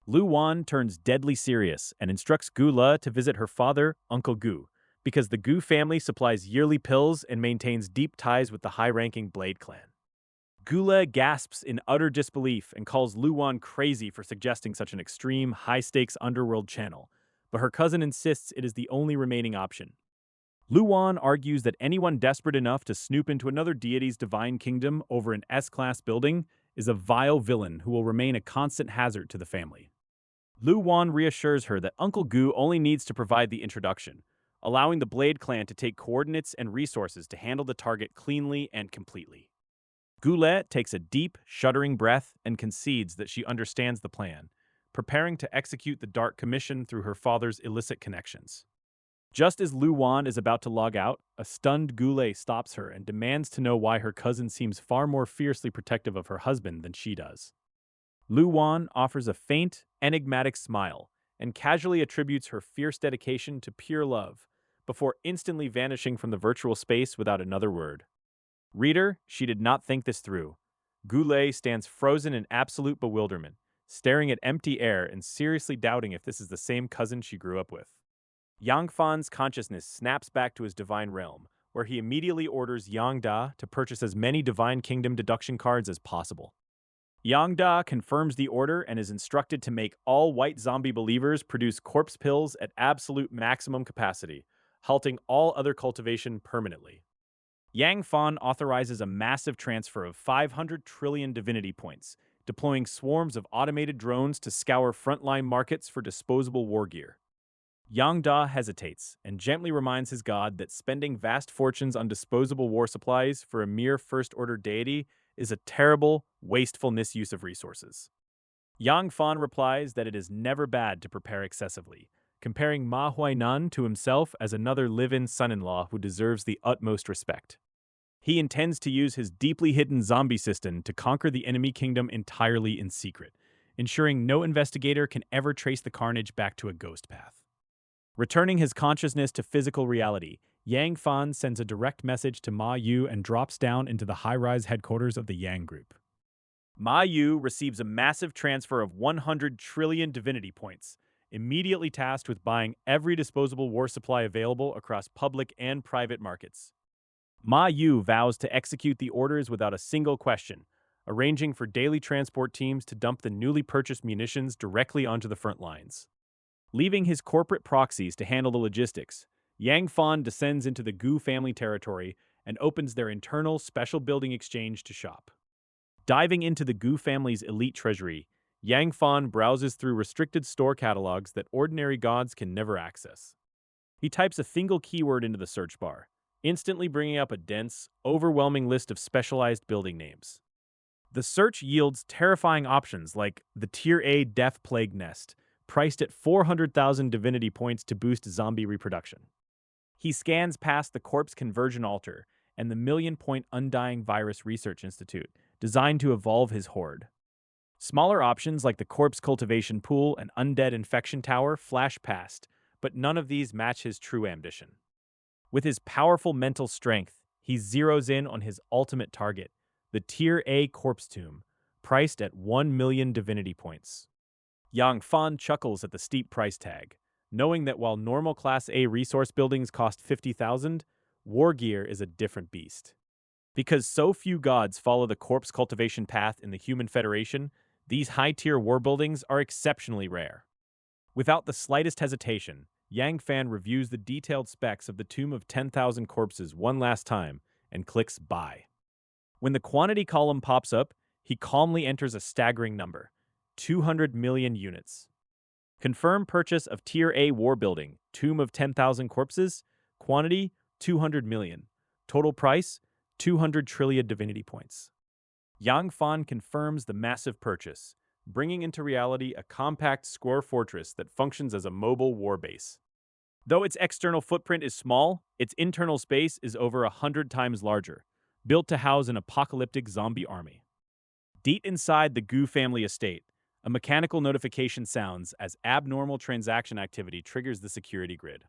Speaker 1: Luan turns deadly serious and instructs Gula to visit her father, Uncle Gu, because the Gu family supplies yearly pills and maintains deep ties with the high-ranking Blade clan. Gula gasps in utter disbelief and calls Luan crazy for suggesting such an extreme, high-stakes underworld channel, but her cousin insists it is the only remaining option. Luan argues that anyone desperate enough to snoop into another deity's divine kingdom over an S-class building is a vile villain who will remain a constant hazard to the family. Luan reassures her that Uncle Gu only needs to provide the introduction, allowing the Blade clan to take coordinates and resources to handle the target cleanly and completely. Goulet takes a deep, shuddering breath and concedes that she understands the plan, preparing to execute the Dark Commission through her father's illicit connections. Just as Luan is about to log out, a stunned Goulet stops her and demands to know why her cousin seems far more fiercely protective of her husband than she does. Luan offers a faint, enigmatic smile and casually attributes her fierce dedication to pure love, before instantly vanishing from the virtual space without another word. Reader, she did not think this through. Goulet stands frozen in absolute bewilderment, staring at empty air and seriously doubting if this is the same cousin she grew up with. Yang Fan's consciousness snaps back to his divine realm, where he immediately orders Yang Da to purchase as many Divine Kingdom deduction cards as possible. Yang Da confirms the order and is instructed to make all white zombie believers produce corpse pills at absolute maximum capacity, halting all other cultivation permanently. Yang Fan authorizes a massive transfer of 500 trillion divinity points, deploying swarms of automated drones to scour frontline markets for disposable war gear. Yang Da hesitates and gently reminds his god that spending vast fortunes on disposable war supplies for a mere first-order deity is a terrible, wasteful misuse of resources. Yang Fan replies that it is never bad to prepare excessively, comparing Ma Huainan to himself as another live-in son-in-law who deserves the utmost respect. He intends to use his deeply hidden zombie system to conquer the enemy kingdom entirely in secret, ensuring no investigator can ever trace the carnage back to a ghost path. Returning his consciousness to physical reality, Yang Fan sends a direct message to Ma Yu and drops down into the high-rise headquarters of the Yang Group. Ma Yu receives a massive transfer of 100 trillion divinity points, immediately tasked with buying every disposable war supply available across public and private markets. Ma Yu vows to execute the orders without a single question, arranging for daily transport teams to dump the newly purchased munitions directly onto the front lines. Leaving his corporate proxies to handle the logistics, Yang Fan descends into the Gu family territory and opens their internal special building exchange to shop. Diving into the Gu family's elite treasury, Yang Fan browses through restricted store catalogs that ordinary gods can never access. He types a single keyword into the search bar, instantly bringing up a dense, overwhelming list of specialized building names. The search yields terrifying options like the Tier A Death Plague Nest, priced at 400,000 divinity points to boost zombie reproduction. He scans past the Corpse Conversion Altar and the million-point Undying Virus Research Institute, designed to evolve his horde. Smaller options like the Corpse Cultivation Pool and Undead Infection Tower flash past, but none of these match his true ambition. With his powerful mental strength, he zeroes in on his ultimate target, the Tier A Corpse Tomb, priced at 1 million divinity points. Yang Fan chuckles at the steep price tag, knowing that while normal Class A resource buildings cost 50,000, war gear is a different beast. Because so few gods follow the corpse cultivation path in the Human Federation, these high-tier war buildings are exceptionally rare. Without the slightest hesitation, Yang Fan reviews the detailed specs of the Tomb of 10,000 Corpses one last time and clicks Buy. When the quantity column pops up, he calmly enters a staggering number, 200 million units. Confirm purchase of Tier A war building, Tomb of 10,000 Corpses, quantity 200 million, total price 200 trillion divinity points. Yang Fan confirms the massive purchase, bringing into reality a compact square fortress that functions as a mobile war base. Though its external footprint is small, its internal space is over 100 times larger, built to house an apocalyptic zombie army. Deep inside the Gu family estate, a mechanical notification sounds as abnormal transaction activity triggers the security grid.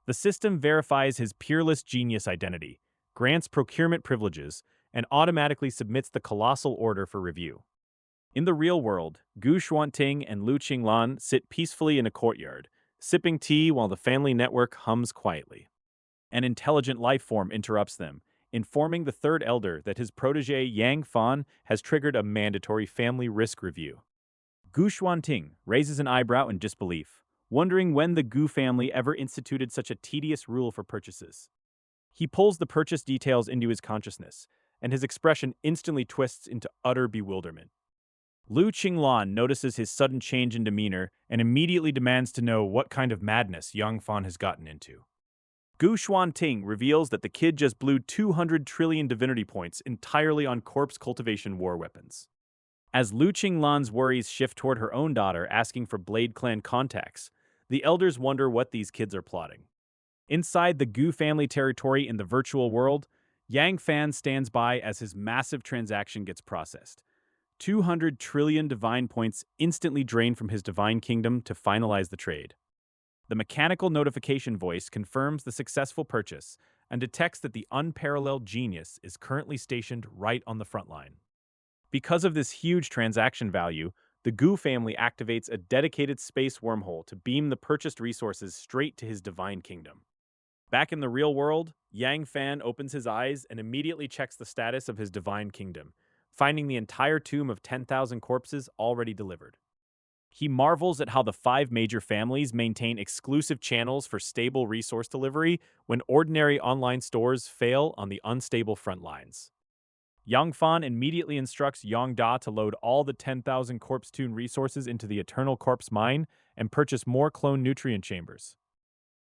Speaker 1: The system verifies his peerless genius identity, grants procurement privileges, and automatically submits the colossal order for review. In the real world, Gu Xuanting and Lu Qinglan sit peacefully in a courtyard, sipping tea while the family network hums quietly. An intelligent life form interrupts them, informing the third elder that his protege Yang Fan has triggered a mandatory family risk review. Gu Xuanting raises an eyebrow in disbelief, wondering when the Gu family ever instituted such a tedious rule for purchases. He pulls the purchase details into his consciousness, and his expression instantly twists into utter bewilderment. Lu Qinglan notices his sudden change in demeanor and immediately demands to know what kind of madness Yang Fan has gotten into. Gu Xuanting reveals that the kid just blew 200 trillion divinity points entirely on corpse cultivation war weapons. As Lu Qinglan's worries shift toward her own daughter asking for Blade Clan contacts, the elders wonder what these kids are plotting. Inside the Gu family territory in the virtual world, Yang Fan stands by as his massive transaction gets processed. 200 trillion divine points instantly drain from his divine kingdom to finalize the trade. The mechanical notification voice confirms the successful purchase and detects that the unparalleled genius is currently stationed right on the front line. Because of this huge transaction value, the Gu family activates a dedicated space wormhole to beam the purchased resources straight to his divine kingdom. Back in the real world, Yang Fan opens his eyes and immediately checks the status of his divine kingdom, finding the entire tomb of 10,000 corpses already delivered. He marvels at how the 5 major families maintain exclusive channels for stable resource delivery when ordinary online stores fail on the unstable front lines. Yang Fan immediately instructs Yang Da to load all the 10,000 Corpse Tune resources into the Eternal Corpse Mine and purchase more clone nutrient chambers.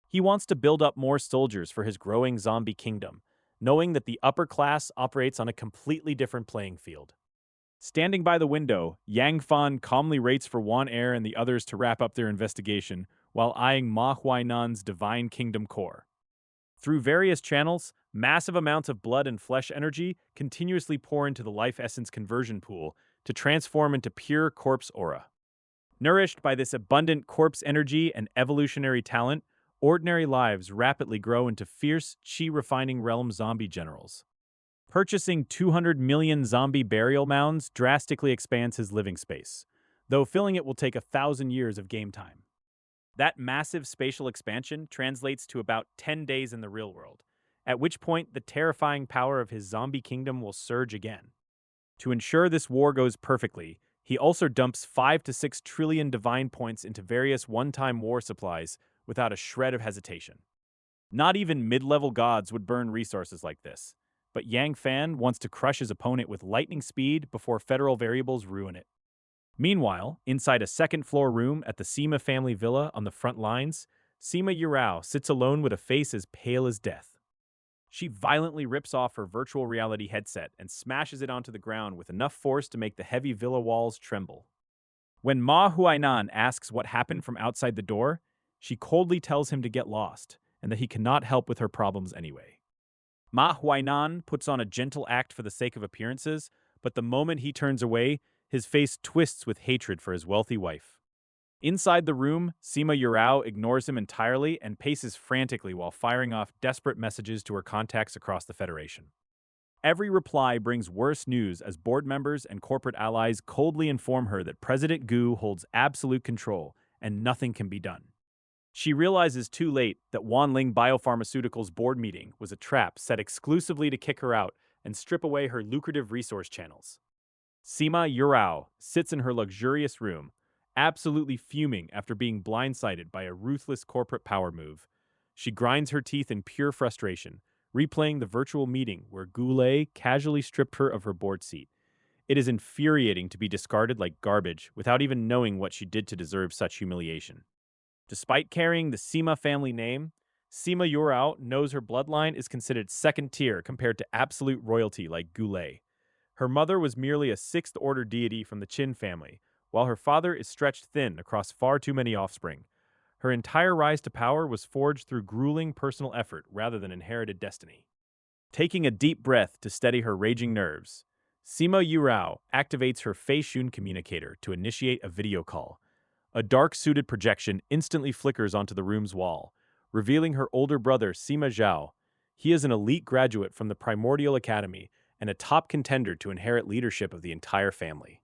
Speaker 1: He wants to build up more soldiers for his growing zombie kingdom, knowing that the upper class operates on a completely different playing field. Standing by the window, Yang Fan calmly waits for Wan Er and the others to wrap up their investigation, while eyeing Ma Huainan's Divine Kingdom core. Through various channels, massive amounts of blood and flesh energy continuously pour into the life essence conversion pool to transform into pure corpse aura. Nourished by this abundant corpse energy and evolutionary talent, ordinary lives rapidly grow into fierce, chi-refining realm zombie generals. Purchasing 200 million zombie burial mounds drastically expands his living space, though filling it will take 1,000 years of game time. That massive spatial expansion translates to about 10 days in the real world, at which point the terrifying power of his zombie kingdom will surge again. To ensure this war goes perfectly, he also dumps 5 to 6 trillion divine points into various one-time war supplies without a shred of hesitation. Not even mid-level gods would burn resources like this, but Yang Fan wants to crush his opponent with lightning speed before federal variables ruin it. Meanwhile, inside a second-floor room at the Sima family villa on the front lines, Sima Yurao sits alone with a face as pale as death. She violently rips off her virtual reality headset and smashes it onto the ground with enough force to make the heavy villa walls tremble. When Ma Huainan asks what happened from outside the door, she coldly tells him to get lost and that he cannot help with her problems anyway. Ma Huainan puts on a gentle act for the sake of appearances, but the moment he turns away, his face twists with hatred for his wealthy wife. Inside the room, Sima Yurao ignores him entirely and paces frantically while firing off desperate messages to her contacts across the Federation. Every reply brings worse news as board members and corporate allies coldly inform her that President Gu holds absolute control and nothing can be done. She realizes too late that Wanling Biopharmaceuticals' board meeting was a trap set exclusively to kick her out and strip away her lucrative resource channels. Sima Yurao sits in her luxurious room, absolutely fuming after being blindsided by a ruthless corporate power move. She grinds her teeth in pure frustration, replaying the virtual meeting where Goulet casually stripped her of her board seat. It is infuriating to be discarded like garbage without even knowing what she did to deserve such humiliation. Despite carrying the Sima family name, Sima Yurao knows her bloodline is considered second tier compared to absolute royalty like Goulet. Her mother was merely a sixth-order deity from the Qin family, while her father is stretched thin across far too many offspring. Her entire rise to power was forged through grueling personal effort rather than inherited destiny. Taking a deep breath to steady her raging nerves, Sima Yurao activates her Fei Shun communicator to initiate a video call. A dark-suited projection instantly flickers onto the room's wall, revealing her older brother Sima Zhao. He is an elite graduate from the Primordial Academy and a top contender to inherit leadership of the entire family.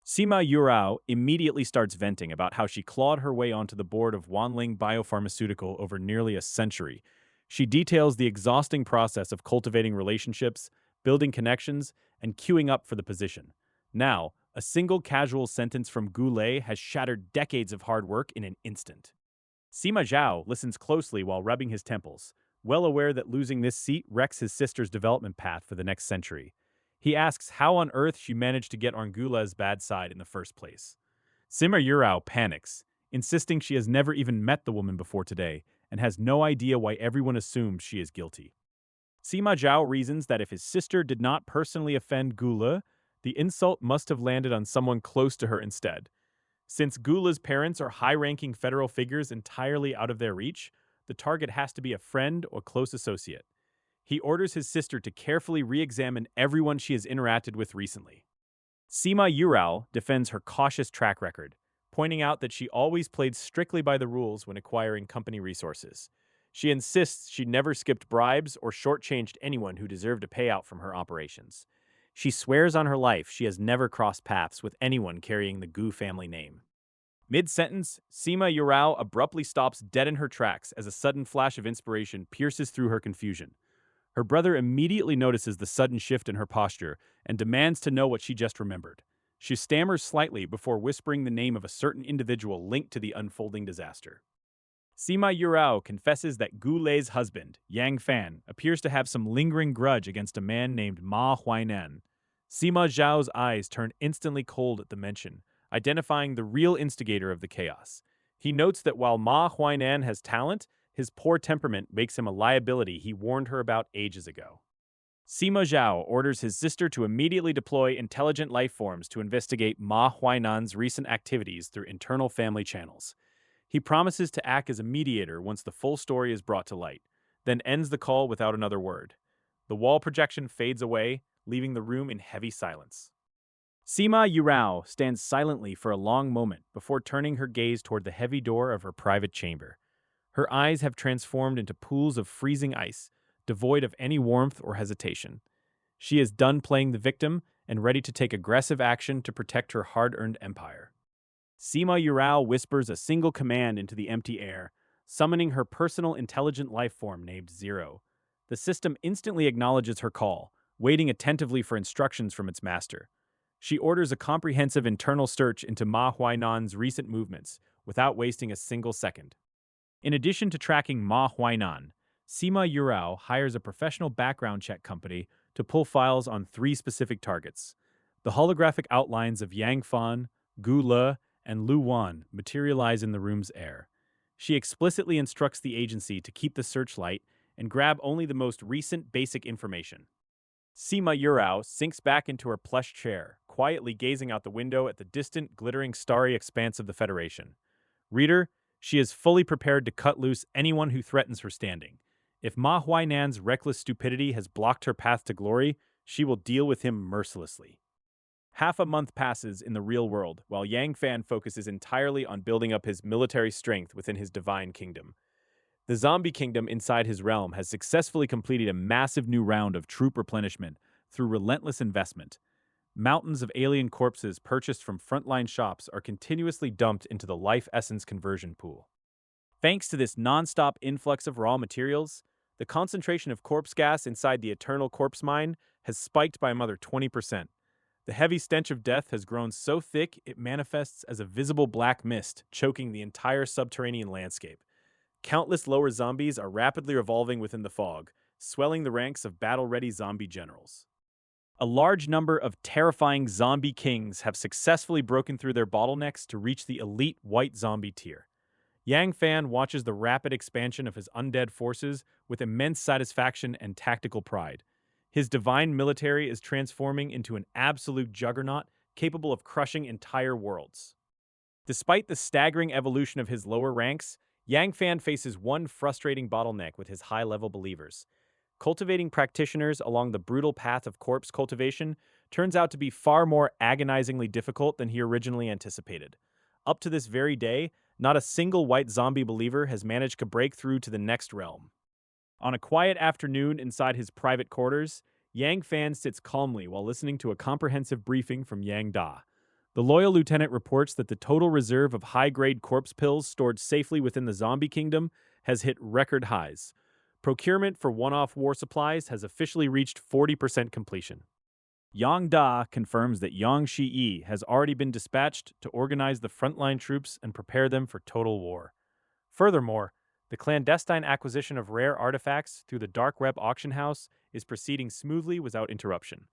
Speaker 1: Sima Yurao immediately starts venting about how she clawed her way onto the board of Wanling Biopharmaceutical over nearly a century. She details the exhausting process of cultivating relationships, building connections, and queuing up for the position. Now, a single casual sentence from Goulet has shattered decades of hard work in an instant. Sima Zhao listens closely while rubbing his temples, well aware that losing this seat wrecks his sister's development path for the next century. He asks how on earth she managed to get on Gula's bad side in the first place. Sima Yurao panics, insisting she has never even met the woman before today and has no idea why everyone assumes she is guilty. Sima Zhao reasons that if his sister did not personally offend Gula, the insult must have landed on someone close to her instead. Since Gula's parents are high-ranking federal figures entirely out of their reach, the target has to be a friend or close associate. He orders his sister to carefully re-examine everyone she has interacted with recently. Sima Yurao defends her cautious track record, pointing out that she always played strictly by the rules when acquiring company resources. She insists she never skipped bribes or shortchanged anyone who deserved a payout from her operations. She swears on her life she has never crossed paths with anyone carrying the Gu family name. Mid-sentence, Sima Yurao abruptly stops dead in her tracks as a sudden flash of inspiration pierces through her confusion. Her brother immediately notices the sudden shift in her posture and demands to know what she just remembered. She stammers slightly before whispering the name of a certain individual linked to the unfolding disaster. Sima Yurao confesses that Gulei's husband, Yang Fan, appears to have some lingering grudge against a man named Ma Huainan. Sima Zhao's eyes turn instantly cold at the mention, identifying the real instigator of the chaos. He notes that while Ma Huainan has talent, his poor temperament makes him a liability he warned her about ages ago. Sima Zhao orders his sister to immediately deploy intelligent life forms to investigate Ma Huainan's recent activities through internal family channels. He promises to act as a mediator once the full story is brought to light, then ends the call without another word. The wall projection fades away, leaving the room in heavy silence. Sima Yurao stands silently for a long moment before turning her gaze toward the heavy door of her private chamber. Her eyes have transformed into pools of freezing ice, devoid of any warmth or hesitation. She is done playing the victim and ready to take aggressive action to protect her hard-earned empire. Sima Yurao whispers a single command into the empty air, summoning her personal intelligent life form named Zero. The system instantly acknowledges her call, waiting attentively for instructions from its master. She orders a comprehensive internal search into Ma Huainan's recent movements, without wasting a single second. In addition to tracking Ma Huainan, Sima Yurao hires a professional background check company to pull files on three specific targets. The holographic outlines of Yang Fan, Gu Le, and Lu Wan materialize in the room's air. She explicitly instructs the agency to keep the searchlight and grab only the most recent basic information. Sima Yurao sinks back into her plush chair, quietly gazing out the window at the distant, glittering, starry expanse of the Federation. Reader, she is fully prepared to cut loose anyone who threatens her standing. If Ma Huainan's reckless stupidity has blocked her path to glory, she will deal with him mercilessly. Half a month passes in the real world, while Yang Fan focuses entirely on building up his military strength within his divine kingdom. The zombie kingdom inside his realm has successfully completed a massive new round of troop replenishment through relentless investment. Mountains of alien corpses purchased from frontline shops are continuously dumped into the life essence conversion pool. Thanks to this non-stop influx of raw materials, the concentration of corpse gas inside the eternal corpse mine has spiked by another 20%. The heavy stench of death has grown so thick it manifests as a visible black mist, choking the entire subterranean landscape. Countless lower zombies are rapidly revolving within the fog, swelling the ranks of battle-ready zombie generals. A large number of terrifying zombie kings have successfully broken through their bottlenecks to reach the elite white zombie tier. Yang Fan watches the rapid expansion of his undead forces with immense satisfaction and tactical pride. His divine military is transforming into an absolute juggernaut capable of crushing entire worlds. Despite the staggering evolution of his lower ranks, Yang Fan faces one frustrating bottleneck with his high-level believers. Cultivating practitioners along the brutal path of corpse cultivation turns out to be far more agonizingly difficult than he originally anticipated. Up to this very day, not a single white zombie believer has managed to break through to the next realm. On a quiet afternoon inside his private quarters, Yang Fan sits calmly while listening to a comprehensive briefing from Yang Da. The loyal lieutenant reports that the total reserve of high-grade corpse pills stored safely within the zombie kingdom has hit record highs. Procurement for one-off war supplies has officially reached 40% completion. Yang Da confirms that Yang Shiyi has already been dispatched to organize the frontline troops and prepare them for total war. Furthermore, the clandestine acquisition of rare artifacts through the dark web auction house is proceeding smoothly without interruption.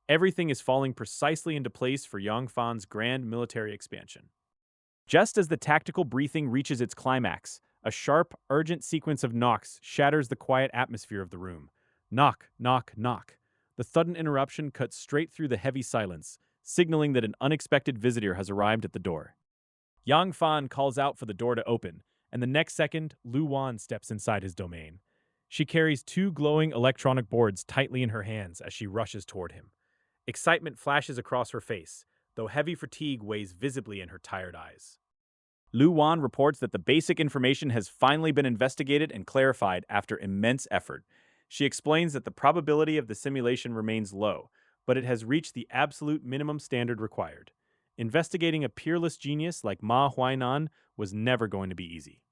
Speaker 1: Everything is falling precisely into place for Yang Fan's grand military expansion. Just as the tactical briefing reaches its climax, a sharp, urgent sequence of knocks shatters the quiet atmosphere of the room. Knock, knock, knock. The sudden interruption cuts straight through the heavy silence, signaling that an unexpected visitor has arrived at the door. Yang Fan calls out for the door to open, and the next second, Lu Wan steps inside his domain. She carries two glowing electronic boards tightly in her hands as she rushes toward him. Excitement flashes across her face, though heavy fatigue weighs visibly in her tired eyes. Lu Wan reports that the basic information has finally been investigated and clarified after immense effort. She explains that the probability of the simulation remains low, but it has reached the absolute minimum standard required. Investigating a peerless genius like Ma Huainan was never going to be easy.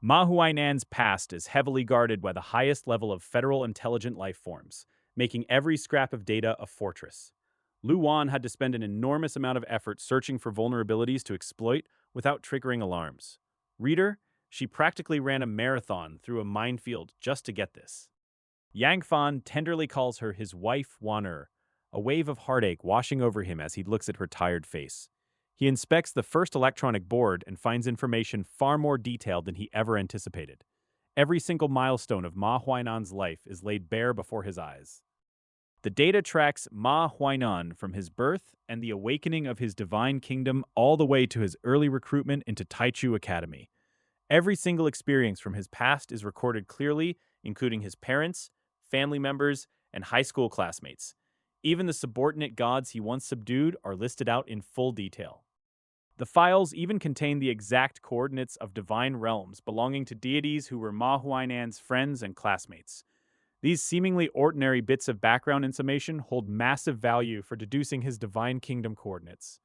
Speaker 1: Ma Huainan's past is heavily guarded by the highest level of federal intelligent life forms, making every scrap of data a fortress. Lu Wan had to spend an enormous amount of effort searching for vulnerabilities to exploit without triggering alarms. Reader, she practically ran a marathon through a minefield just to get this. Yang Fan tenderly calls her his wife Wan, a wave of heartache washing over him as he looks at her tired face. He inspects the first electronic board and finds information far more detailed than he ever anticipated. Every single milestone of Ma Huainan's life is laid bare before his eyes. The data tracks Ma Huainan from his birth and the awakening of his divine kingdom all the way to his early recruitment into Taichu Academy. Every single experience from his past is recorded clearly, including his parents, family members, and high school classmates. Even the subordinate gods he once subdued are listed out in full detail. The files even contain the exact coordinates of divine realms belonging to deities who were Ma Huainan's friends and classmates. These seemingly ordinary bits of background information hold massive value for deducing his divine kingdom coordinates.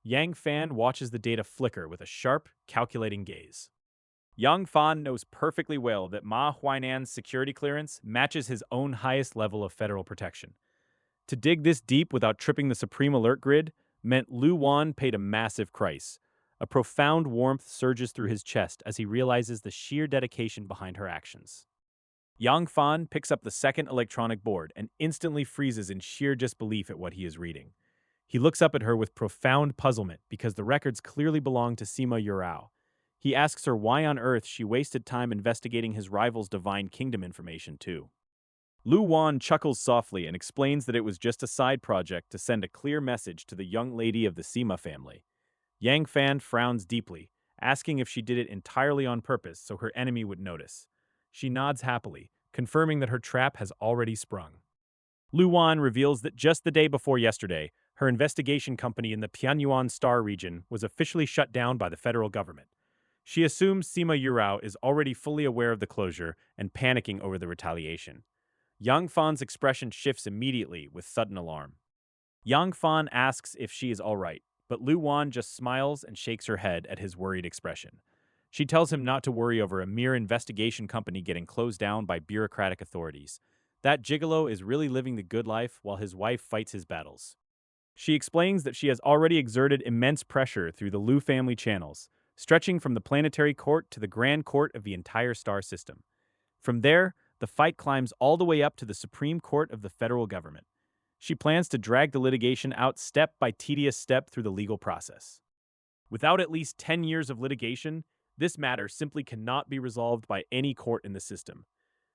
Speaker 1: Yang Fan watches the data flicker with a sharp, calculating gaze. Yang Fan knows perfectly well that Ma Huainan's security clearance matches his own highest level of federal protection. To dig this deep without tripping the Supreme Alert Grid meant Lu Wan paid a massive price. A profound warmth surges through his chest as he realizes the sheer dedication behind her actions. Yang Fan picks up the second electronic board and instantly freezes in sheer disbelief at what he is reading. He looks up at her with profound puzzlement because the records clearly belong to Sima Yurao. He asks her why on earth she wasted time investigating his rival's Divine Kingdom information, too. Lu Wan chuckles softly and explains that it was just a side project to send a clear message to the young lady of the Sima family. Yang Fan frowns deeply, asking if she did it entirely on purpose so her enemy would notice. She nods happily, confirming that her trap has already sprung. Lu Wan reveals that just the day before yesterday, her investigation company in the Pianyuan Star region was officially shut down by the federal government. She assumes Sima Yurao is already fully aware of the closure and panicking over the retaliation. Yang Fan's expression shifts immediately with sudden alarm. Yang Fan asks if she is all right, but Lu Wan just smiles and shakes her head at his worried expression. She tells him not to worry over a mere investigation company getting closed down by bureaucratic authorities. That gigolo is really living the good life while his wife fights his battles. She explains that she has already exerted immense pressure through the Lu family channels, stretching from the planetary court to the grand court of the entire star system. From there, the fight climbs all the way up to the Supreme Court of the federal government. She plans to drag the litigation out step by tedious step through the legal process. Without at least 10 years of litigation, this matter simply cannot be resolved by any court in the system.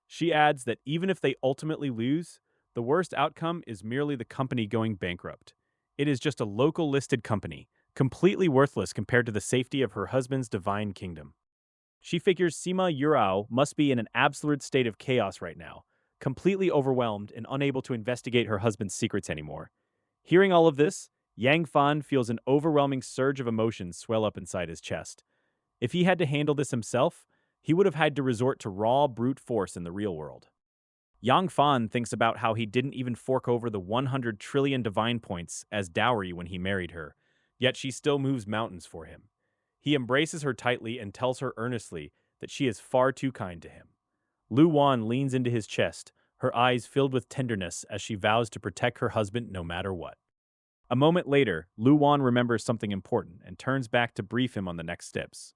Speaker 1: She adds that even if they ultimately lose, the worst outcome is merely the company going bankrupt. It is just a local listed company, completely worthless compared to the safety of her husband's divine kingdom. She figures Sima Yurao must be in an absolute state of chaos right now, completely overwhelmed and unable to investigate her husband's secrets anymore. Hearing all of this, Yang Fan feels an overwhelming surge of emotions swell up inside his chest. If he had to handle this himself, he would have had to resort to raw brute force in the real world. Yang Fan thinks about how he didn't even fork over the 100 trillion divine points as dowry when he married her, yet she still moves mountains for him. He embraces her tightly and tells her earnestly that she is far too kind to him. Lu Wan leans into his chest, her eyes filled with tenderness as she vows to protect her husband no matter what. A moment later, Lu Wan remembers something important and turns back to brief him on the next steps.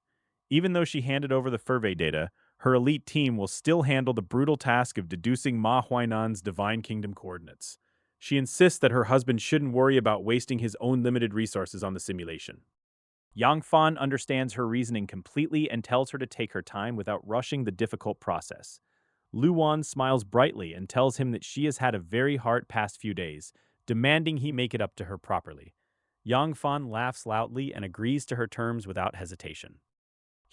Speaker 1: Even though she handed over the survey data, her elite team will still handle the brutal task of deducing Ma Huainan's Divine Kingdom coordinates. She insists that her husband shouldn't worry about wasting his own limited resources on the simulation. Yang Fan understands her reasoning completely and tells her to take her time without rushing the difficult process. Lu Wan smiles brightly and tells him that she has had a very hard past few days, demanding he make it up to her properly. Yang Fan laughs loudly and agrees to her terms without hesitation.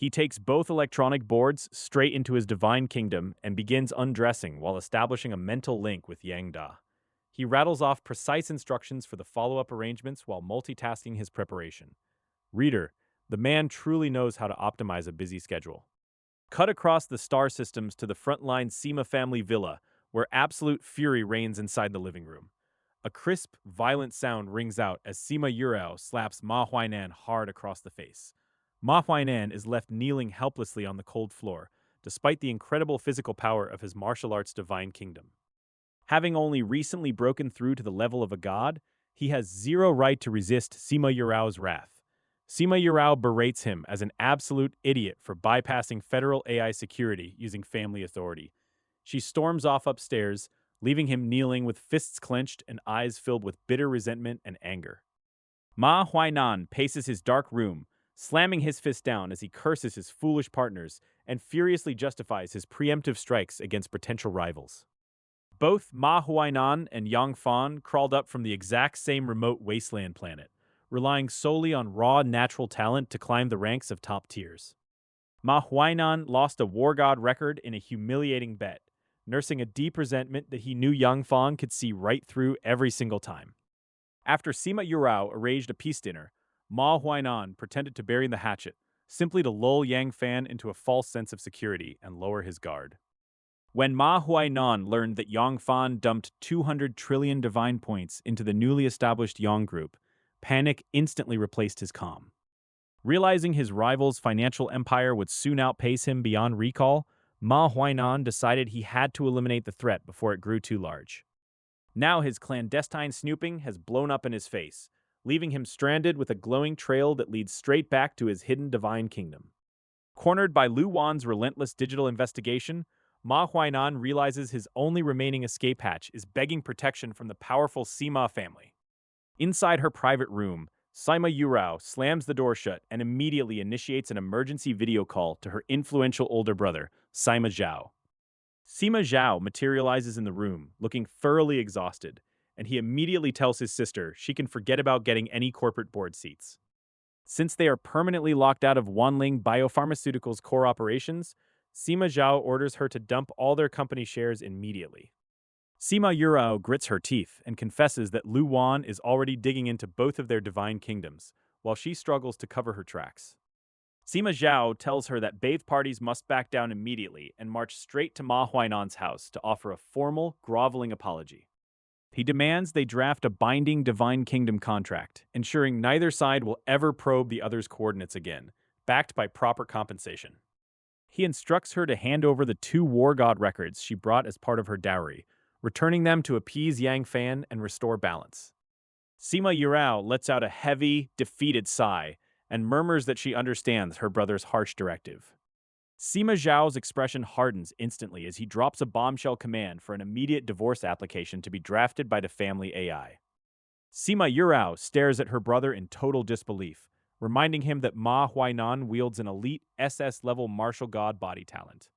Speaker 1: He takes both electronic boards straight into his divine kingdom and begins undressing while establishing a mental link with Yang Da. He rattles off precise instructions for the follow-up arrangements while multitasking his preparation. Reader, the man truly knows how to optimize a busy schedule. Cut across the star systems to the frontline Sima family villa, where absolute fury reigns inside the living room. A crisp, violent sound rings out as Sima Yurao slaps Ma Huainan hard across the face. Ma Huainan is left kneeling helplessly on the cold floor, despite the incredible physical power of his martial arts divine kingdom. Having only recently broken through to the level of a god, he has zero right to resist Sima Yurao's wrath. Sima Yurao berates him as an absolute idiot for bypassing federal AI security using family authority. She storms off upstairs, leaving him kneeling with fists clenched and eyes filled with bitter resentment and anger. Ma Huainan paces his dark room, slamming his fist down as he curses his foolish partners and furiously justifies his preemptive strikes against potential rivals. Both Ma Huainan and Yang Fan crawled up from the exact same remote wasteland planet, relying solely on raw natural talent to climb the ranks of top tiers. Ma Huainan lost a war god record in a humiliating bet, nursing a deep resentment that he knew Yang Fan could see right through every single time. After Sima Yurao arranged a peace dinner, Ma Huainan pretended to bury the hatchet, simply to lull Yang Fan into a false sense of security and lower his guard. When Ma Huainan learned that Yang Fan dumped 200 trillion divine points into the newly established Yang Group, Panic instantly replaced his calm. Realizing his rival's financial empire would soon outpace him beyond recall, Ma Huainan decided he had to eliminate the threat before it grew too large. Now his clandestine snooping has blown up in his face, leaving him stranded with a glowing trail that leads straight back to his hidden divine kingdom. Cornered by Lu Wan's relentless digital investigation, Ma Huainan realizes his only remaining escape hatch is begging protection from the powerful Sima family. Inside her private room, Sima Yurao slams the door shut and immediately initiates an emergency video call to her influential older brother, Sima Zhao. Sima Zhao materializes in the room, looking thoroughly exhausted, and he immediately tells his sister she can forget about getting any corporate board seats. Since they are permanently locked out of Wanling Biopharmaceuticals' core operations, Sima Zhao orders her to dump all their company shares immediately. Sima Yurao grits her teeth and confesses that Lu Wan is already digging into both of their divine kingdoms, while she struggles to cover her tracks. Sima Zhao tells her that both parties must back down immediately and march straight to Ma Huainan's house to offer a formal, groveling apology. He demands they draft a binding Divine Kingdom contract, ensuring neither side will ever probe the other's coordinates again, backed by proper compensation. He instructs her to hand over the 2 War God records she brought as part of her dowry, returning them to appease Yang Fan and restore balance. Sima Yurao lets out a heavy, defeated sigh and murmurs that she understands her brother's harsh directive. Sima Zhao's expression hardens instantly as he drops a bombshell command for an immediate divorce application to be drafted by the family AI. Sima Yurao stares at her brother in total disbelief, reminding him that Ma Huainan wields an elite SS-level martial god body talent.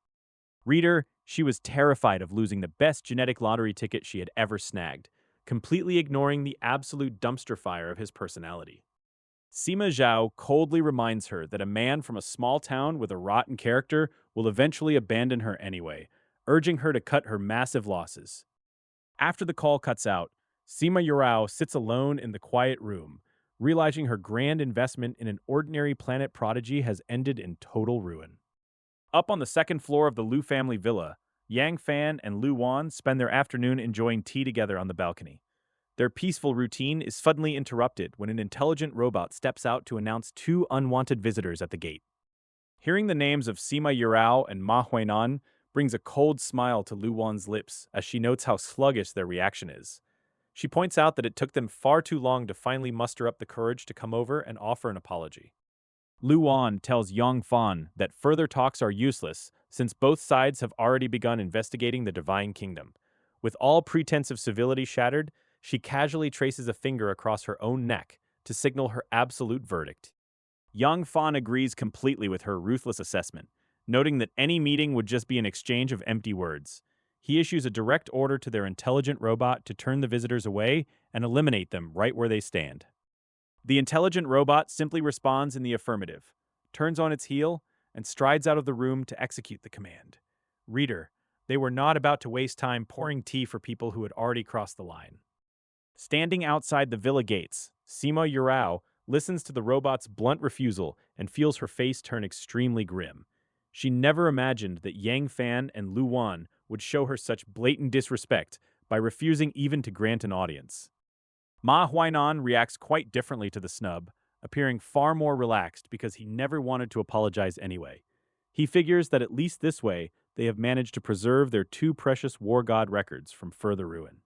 Speaker 1: Reader, she was terrified of losing the best genetic lottery ticket she had ever snagged, completely ignoring the absolute dumpster fire of his personality. Sima Zhao coldly reminds her that a man from a small town with a rotten character will eventually abandon her anyway, urging her to cut her massive losses. After the call cuts out, Sima Yurao sits alone in the quiet room, realizing her grand investment in an ordinary planet prodigy has ended in total ruin. Up on the second floor of the Lu family villa, Yang Fan and Lu Wan spend their afternoon enjoying tea together on the balcony. Their peaceful routine is suddenly interrupted when an intelligent robot steps out to announce 2 unwanted visitors at the gate. Hearing the names of Sima Yurao and Ma Huainan brings a cold smile to Lu Wan's lips as she notes how sluggish their reaction is. She points out that it took them far too long to finally muster up the courage to come over and offer an apology. Lu Wan tells Yang Fan that further talks are useless since both sides have already begun investigating the Divine Kingdom. With all pretense of civility shattered, she casually traces a finger across her own neck to signal her absolute verdict. Yang Fan agrees completely with her ruthless assessment, noting that any meeting would just be an exchange of empty words. He issues a direct order to their intelligent robot to turn the visitors away and eliminate them right where they stand. The intelligent robot simply responds in the affirmative, turns on its heel, and strides out of the room to execute the command. Reader, they were not about to waste time pouring tea for people who had already crossed the line. Standing outside the villa gates, Sima Yurao listens to the robot's blunt refusal and feels her face turn extremely grim. She never imagined that Yang Fan and Lu Wan would show her such blatant disrespect by refusing even to grant an audience. Ma Huainan reacts quite differently to the snub, appearing far more relaxed because he never wanted to apologize anyway. He figures that at least this way, they have managed to preserve their 2 precious war god records from further ruin.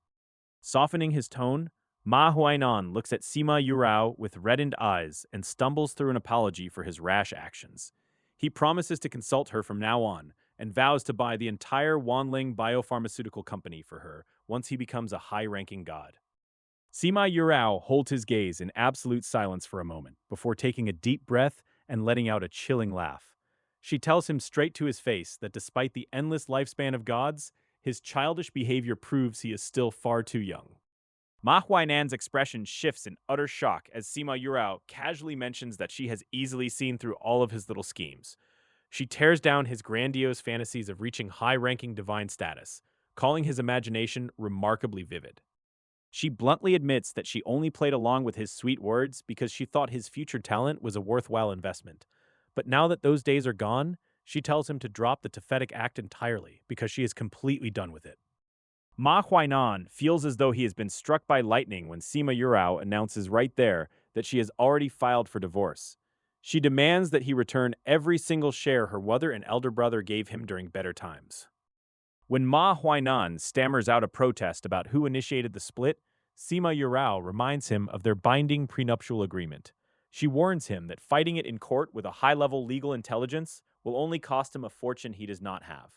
Speaker 1: Softening his tone, Ma Huainan looks at Sima Yurao with reddened eyes and stumbles through an apology for his rash actions. He promises to consult her from now on and vows to buy the entire Wanling Biopharmaceutical Company for her once he becomes a high-ranking god. Sima Yurao holds his gaze in absolute silence for a moment before taking a deep breath and letting out a chilling laugh. She tells him straight to his face that despite the endless lifespan of gods, his childish behavior proves he is still far too young. Ma Huainan's expression shifts in utter shock as Sima Yurao casually mentions that she has easily seen through all of his little schemes. She tears down his grandiose fantasies of reaching high-ranking divine status, calling his imagination remarkably vivid. She bluntly admits that she only played along with his sweet words because she thought his future talent was a worthwhile investment. But now that those days are gone, she tells him to drop the Tephetic act entirely because she is completely done with it. Ma Huainan feels as though he has been struck by lightning when Sima Yurao announces right there that she has already filed for divorce. She demands that he return every single share her mother and elder brother gave him during better times. When Ma Huainan stammers out a protest about who initiated the split, Sima Yurao reminds him of their binding prenuptial agreement. She warns him that fighting it in court with a high-level legal intelligence will only cost him a fortune he does not have.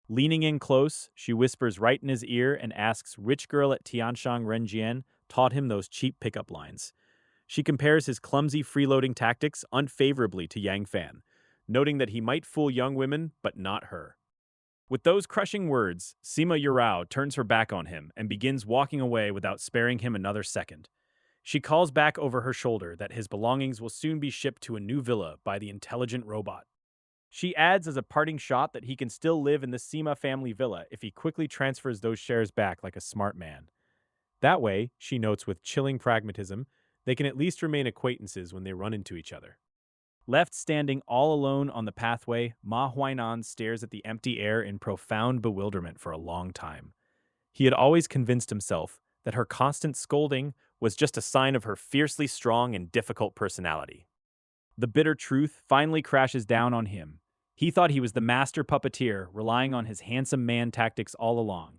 Speaker 1: Leaning in close, she whispers right in his ear and asks which girl at Tianshang Renjian taught him those cheap pickup lines. She compares his clumsy freeloading tactics unfavorably to Yang Fan, noting that he might fool young women, but not her. With those crushing words, Sima Yurao turns her back on him and begins walking away without sparing him another second. She calls back over her shoulder that his belongings will soon be shipped to a new villa by the intelligent robot. She adds as a parting shot that he can still live in the Sima family villa if he quickly transfers those shares back like a smart man. That way, she notes with chilling pragmatism, they can at least remain acquaintances when they run into each other. Left standing all alone on the pathway, Ma Huainan stares at the empty air in profound bewilderment for a long time. He had always convinced himself that her constant scolding was just a sign of her fiercely strong and difficult personality. The bitter truth finally crashes down on him. He thought he was the master puppeteer, relying on his handsome man tactics all along.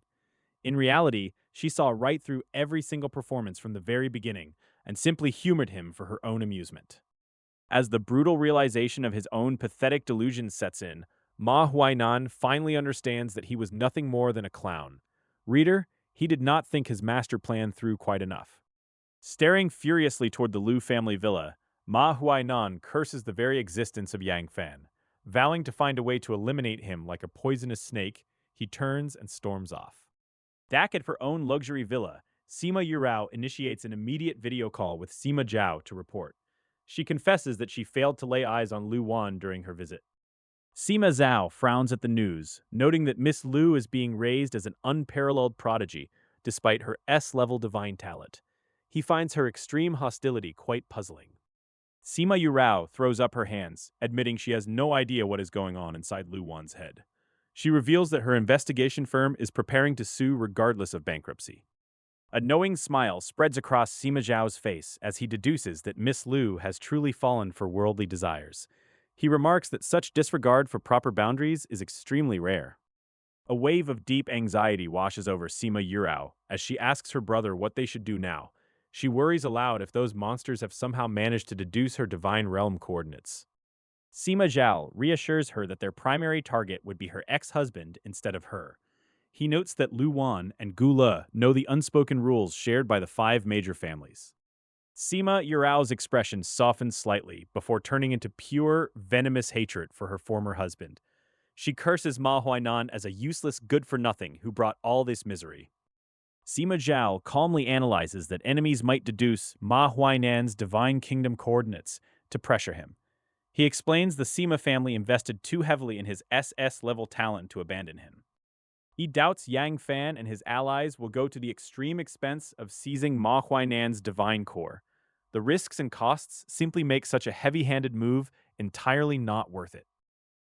Speaker 1: In reality, she saw right through every single performance from the very beginning and simply humored him for her own amusement. As the brutal realization of his own pathetic delusions sets in, Ma Huainan finally understands that he was nothing more than a clown. Reader, he did not think his master plan through quite enough. Staring furiously toward the Liu family villa, Ma Huainan curses the very existence of Yang Fan. Vowing to find a way to eliminate him like a poisonous snake, he turns and storms off. Back at her own luxury villa, Sima Yurao initiates an immediate video call with Sima Zhao to report. She confesses that she failed to lay eyes on Lu Wan during her visit. Sima Zhao frowns at the news, noting that Miss Lu is being raised as an unparalleled prodigy, despite her S-level divine talent. He finds her extreme hostility quite puzzling. Sima Yurao throws up her hands, admitting she has no idea what is going on inside Lu Wan's head. She reveals that her investigation firm is preparing to sue regardless of bankruptcy. A knowing smile spreads across Sima Zhao's face as he deduces that Miss Lu has truly fallen for worldly desires. He remarks that such disregard for proper boundaries is extremely rare. A wave of deep anxiety washes over Sima Yurao as she asks her brother what they should do now. She worries aloud if those monsters have somehow managed to deduce her divine realm coordinates. Sima Zhao reassures her that their primary target would be her ex-husband instead of her. He notes that Lu Wan and Gu Le know the unspoken rules shared by the 5 major families. Sima Yurao's expression softens slightly before turning into pure, venomous hatred for her former husband. She curses Ma Huainan as a useless good-for-nothing who brought all this misery. Sima Zhao calmly analyzes that enemies might deduce Ma Huainan's divine kingdom coordinates to pressure him. He explains the Sima family invested too heavily in his SS-level talent to abandon him. He doubts Yang Fan and his allies will go to the extreme expense of seizing Ma Huainan's divine core. The risks and costs simply make such a heavy-handed move entirely not worth it.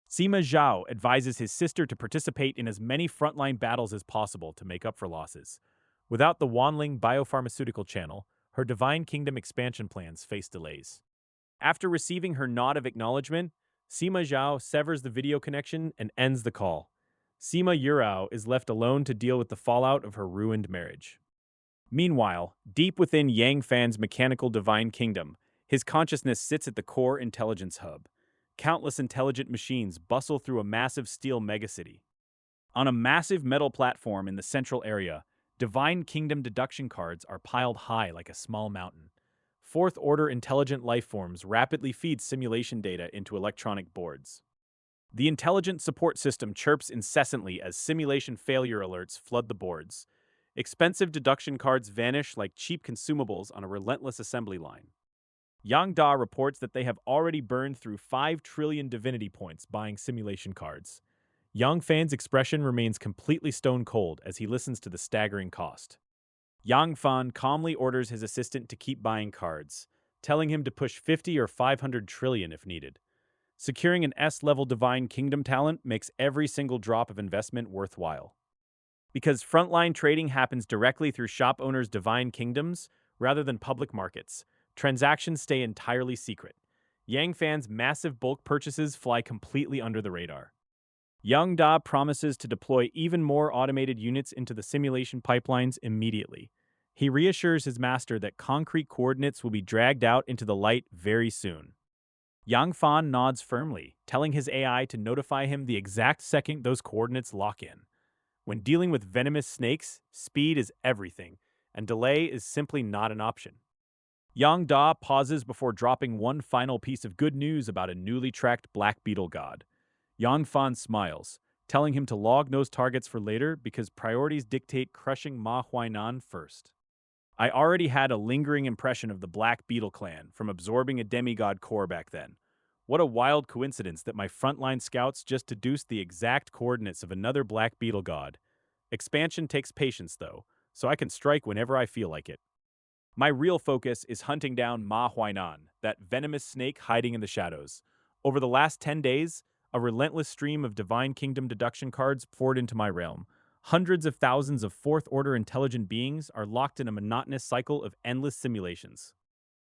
Speaker 1: Sima Zhao advises his sister to participate in as many frontline battles as possible to make up for losses. Without the Wanling biopharmaceutical channel, her Divine Kingdom expansion plans face delays. After receiving her nod of acknowledgement, Sima Zhao severs the video connection and ends the call. Sima Yurao is left alone to deal with the fallout of her ruined marriage. Meanwhile, deep within Yang Fan's mechanical divine kingdom, his consciousness sits at the core intelligence hub. Countless intelligent machines bustle through a massive steel megacity. On a massive metal platform in the central area, divine kingdom deduction cards are piled high like a small mountain. Fourth-order intelligent lifeforms rapidly feed simulation data into electronic boards. The intelligent support system chirps incessantly as simulation failure alerts flood the boards. Expensive deduction cards vanish like cheap consumables on a relentless assembly line. Yang Da reports that they have already burned through 5 trillion divinity points buying simulation cards. Yang Fan's expression remains completely stone cold as he listens to the staggering cost. Yang Fan calmly orders his assistant to keep buying cards, telling him to push 50 or 500 trillion if needed. Securing an S-level divine kingdom talent makes every single drop of investment worthwhile. Because frontline trading happens directly through shop owners' divine kingdoms rather than public markets, Transactions stay entirely secret. Yang Fan's massive bulk purchases fly completely under the radar. Yang Da promises to deploy even more automated units into the simulation pipelines immediately. He reassures his master that concrete coordinates will be dragged out into the light very soon. Yang Fan nods firmly, telling his AI to notify him the exact second those coordinates lock in. When dealing with venomous snakes, speed is everything, and delay is simply not an option. Yang Da pauses before dropping one final piece of good news about a newly tracked black beetle god. Yang Fan smiles, telling him to log those targets for later because priorities dictate crushing Ma Huainan first. I already had a lingering impression of the Black Beetle clan from absorbing a demigod core back then. What a wild coincidence that my frontline scouts just deduced the exact coordinates of another Black Beetle god. Expansion takes patience, though, so I can strike whenever I feel like it. My real focus is hunting down Ma Huainan, that venomous snake hiding in the shadows. Over the last 10 days, a relentless stream of Divine Kingdom deduction cards poured into my realm. Hundreds of thousands of fourth-order intelligent beings are locked in a monotonous cycle of endless simulations.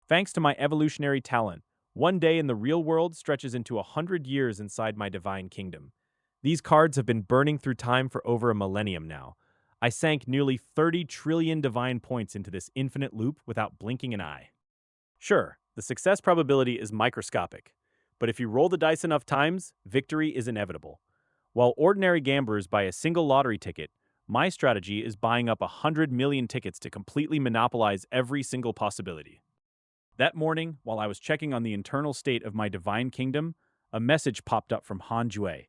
Speaker 1: Thanks to my evolutionary talent, one day in the real world stretches into 100 years inside my Divine Kingdom. These cards have been burning through time for over a millennium now. I sank nearly 30 trillion divine points into this infinite loop without blinking an eye. Sure, the success probability is microscopic, but if you roll the dice enough times, victory is inevitable. While ordinary gamblers buy a single lottery ticket, my strategy is buying up 100 million tickets to completely monopolize every single possibility. That morning, while I was checking on the internal state of my Divine Kingdom, a message popped up from Han Jue.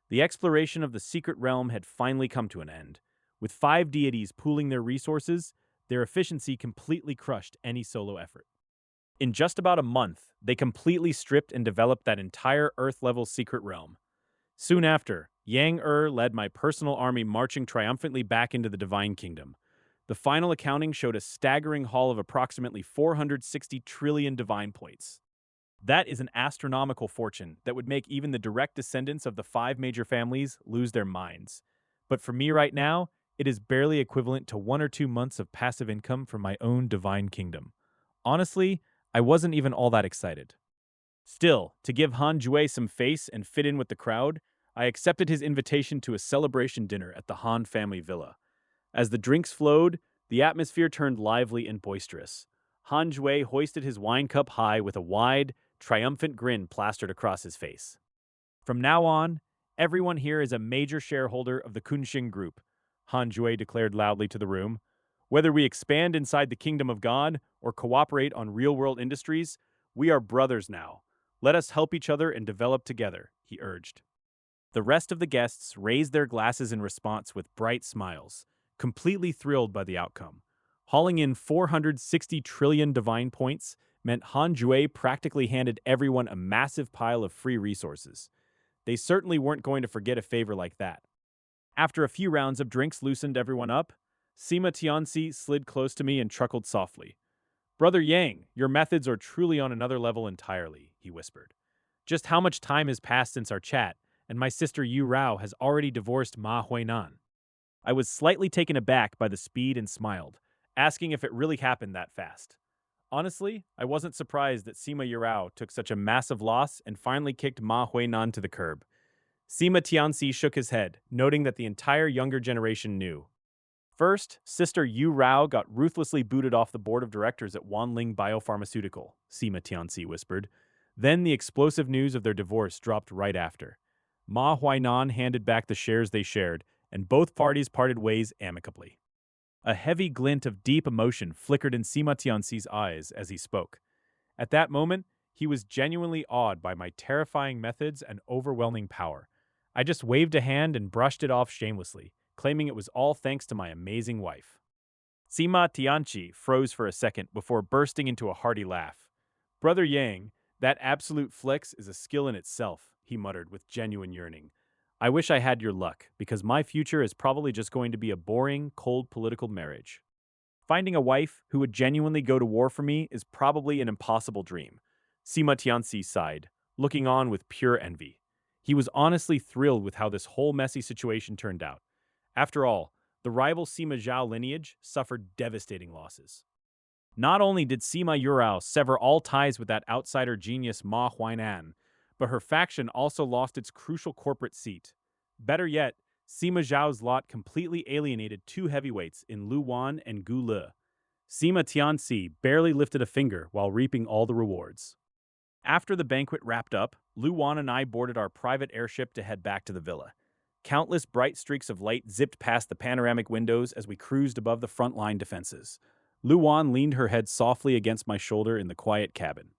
Speaker 1: The exploration of the secret realm had finally come to an end. With 5 deities pooling their resources, their efficiency completely crushed any solo effort. In just about a month, they completely stripped and developed that entire Earth-level secret realm. Soon after, Yang led my personal army marching triumphantly back into the Divine Kingdom. The final accounting showed a staggering haul of approximately 460 trillion divine points. That is an astronomical fortune that would make even the direct descendants of the 5 major families lose their minds. But for me right now, it is barely equivalent to 1 or 2 months of passive income from my own Divine Kingdom. Honestly, I wasn't even all that excited. Still, to give Han Jue some face and fit in with the crowd, I accepted his invitation to a celebration dinner at the Han family villa. As the drinks flowed, the atmosphere turned lively and boisterous. Han Jue hoisted his wine cup high with a wide, triumphant grin plastered across his face. From now on, everyone here is a major shareholder of the Kunxing Group, Han Jue declared loudly to the room. Whether we expand inside the kingdom of God or cooperate on real-world industries, we are brothers now. Let us help each other and develop together, he urged. The rest of the guests raised their glasses in response with bright smiles, completely thrilled by the outcome. Hauling in 460 trillion divine points meant Han Jue practically handed everyone a massive pile of free resources. They certainly weren't going to forget a favor like that. After a few rounds of drinks loosened everyone up, Sima Tianxi slid close to me and chuckled softly. "Brother Yang, your methods are truly on another level entirely," he whispered. "Just how much time has passed since our chat, and my sister Yu Rao has already divorced Ma Huainan?" I was slightly taken aback by the speed and smiled, asking if it really happened that fast. Honestly, I wasn't surprised that Sima Yurao took such a massive loss and finally kicked Ma Huainan to the curb. Sima Tianxi shook his head, noting that the entire younger generation knew. First, Sister Yu Rao got ruthlessly booted off the board of directors at Wanling Biopharmaceutical, Sima Tianxi whispered. Then the explosive news of their divorce dropped right after. Ma Huainan handed back the shares they shared, and both parties parted ways amicably. A heavy glint of deep emotion flickered in Sima Tianxi's eyes as he spoke. At that moment, he was genuinely awed by my terrifying methods and overwhelming power. I just waved a hand and brushed it off shamelessly, claiming it was all thanks to my amazing wife. Sima Tianchi froze for a second before bursting into a hearty laugh. "Brother Yang, that absolute flex is a skill in itself," he muttered with genuine yearning. "I wish I had your luck, because my future is probably just going to be a boring, cold political marriage. Finding a wife who would genuinely go to war for me is probably an impossible dream." Sima Tianxi sighed, looking on with pure envy. He was honestly thrilled with how this whole messy situation turned out. After all, the rival Sima Zhao lineage suffered devastating losses. Not only did Sima Yurao sever all ties with that outsider genius Ma Huainan, but her faction also lost its crucial corporate seat. Better yet, Sima Zhao's lot completely alienated two heavyweights in Lu Wan and Gu Le. Sima Tianxi barely lifted a finger while reaping all the rewards. After the banquet wrapped up, Lu Wan and I boarded our private airship to head back to the villa. Countless bright streaks of light zipped past the panoramic windows as we cruised above the front line defenses. Lu Wan leaned her head softly against my shoulder in the quiet cabin.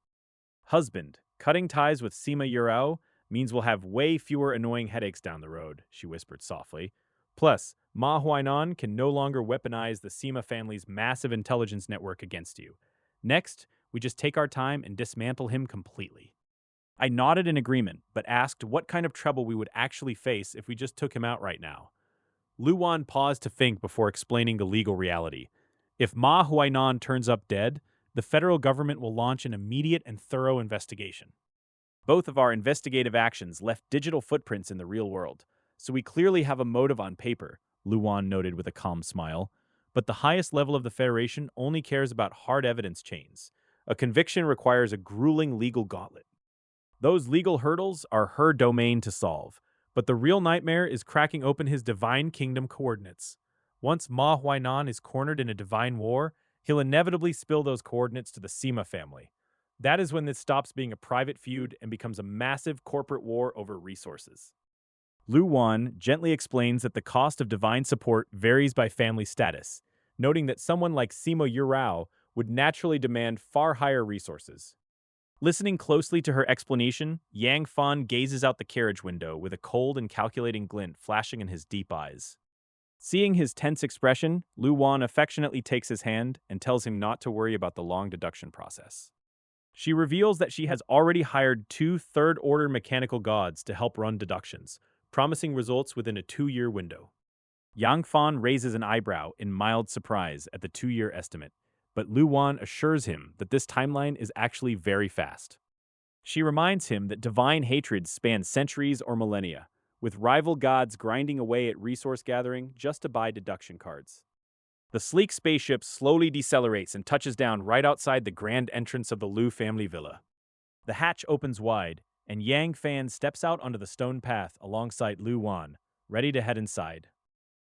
Speaker 1: Husband, cutting ties with Sima Yurao means we'll have way fewer annoying headaches down the road, she whispered softly. Plus, Ma Huainan can no longer weaponize the Sima family's massive intelligence network against you. Next, we just take our time and dismantle him completely. I nodded in agreement, but asked what kind of trouble we would actually face if we just took him out right now. Lu Wan paused to think before explaining the legal reality. If Ma Huainan turns up dead, the federal government will launch an immediate and thorough investigation. Both of our investigative actions left digital footprints in the real world, so we clearly have a motive on paper, Lu Wan noted with a calm smile. But the highest level of the Federation only cares about hard evidence chains. A conviction requires a grueling legal gauntlet. Those legal hurdles are her domain to solve, but the real nightmare is cracking open his divine kingdom coordinates. Once Ma Huainan is cornered in a divine war, he'll inevitably spill those coordinates to the Sima family. That is when this stops being a private feud and becomes a massive corporate war over resources. Lu Wan gently explains that the cost of divine support varies by family status, noting that someone like Sima Yurao would naturally demand far higher resources. Listening closely to her explanation, Yang Fan gazes out the carriage window with a cold and calculating glint flashing in his deep eyes. Seeing his tense expression, Lu Wan affectionately takes his hand and tells him not to worry about the long deduction process. She reveals that she has already hired two third-order mechanical gods to help run deductions, promising results within a 2-year window. Yang Fan raises an eyebrow in mild surprise at the 2-year estimate, but Lu Wan assures him that this timeline is actually very fast. She reminds him that divine hatred spans centuries or millennia, with rival gods grinding away at resource gathering just to buy deduction cards. The sleek spaceship slowly decelerates and touches down right outside the grand entrance of the Lu family villa. The hatch opens wide, and Yang Fan steps out onto the stone path alongside Lu Wan, ready to head inside.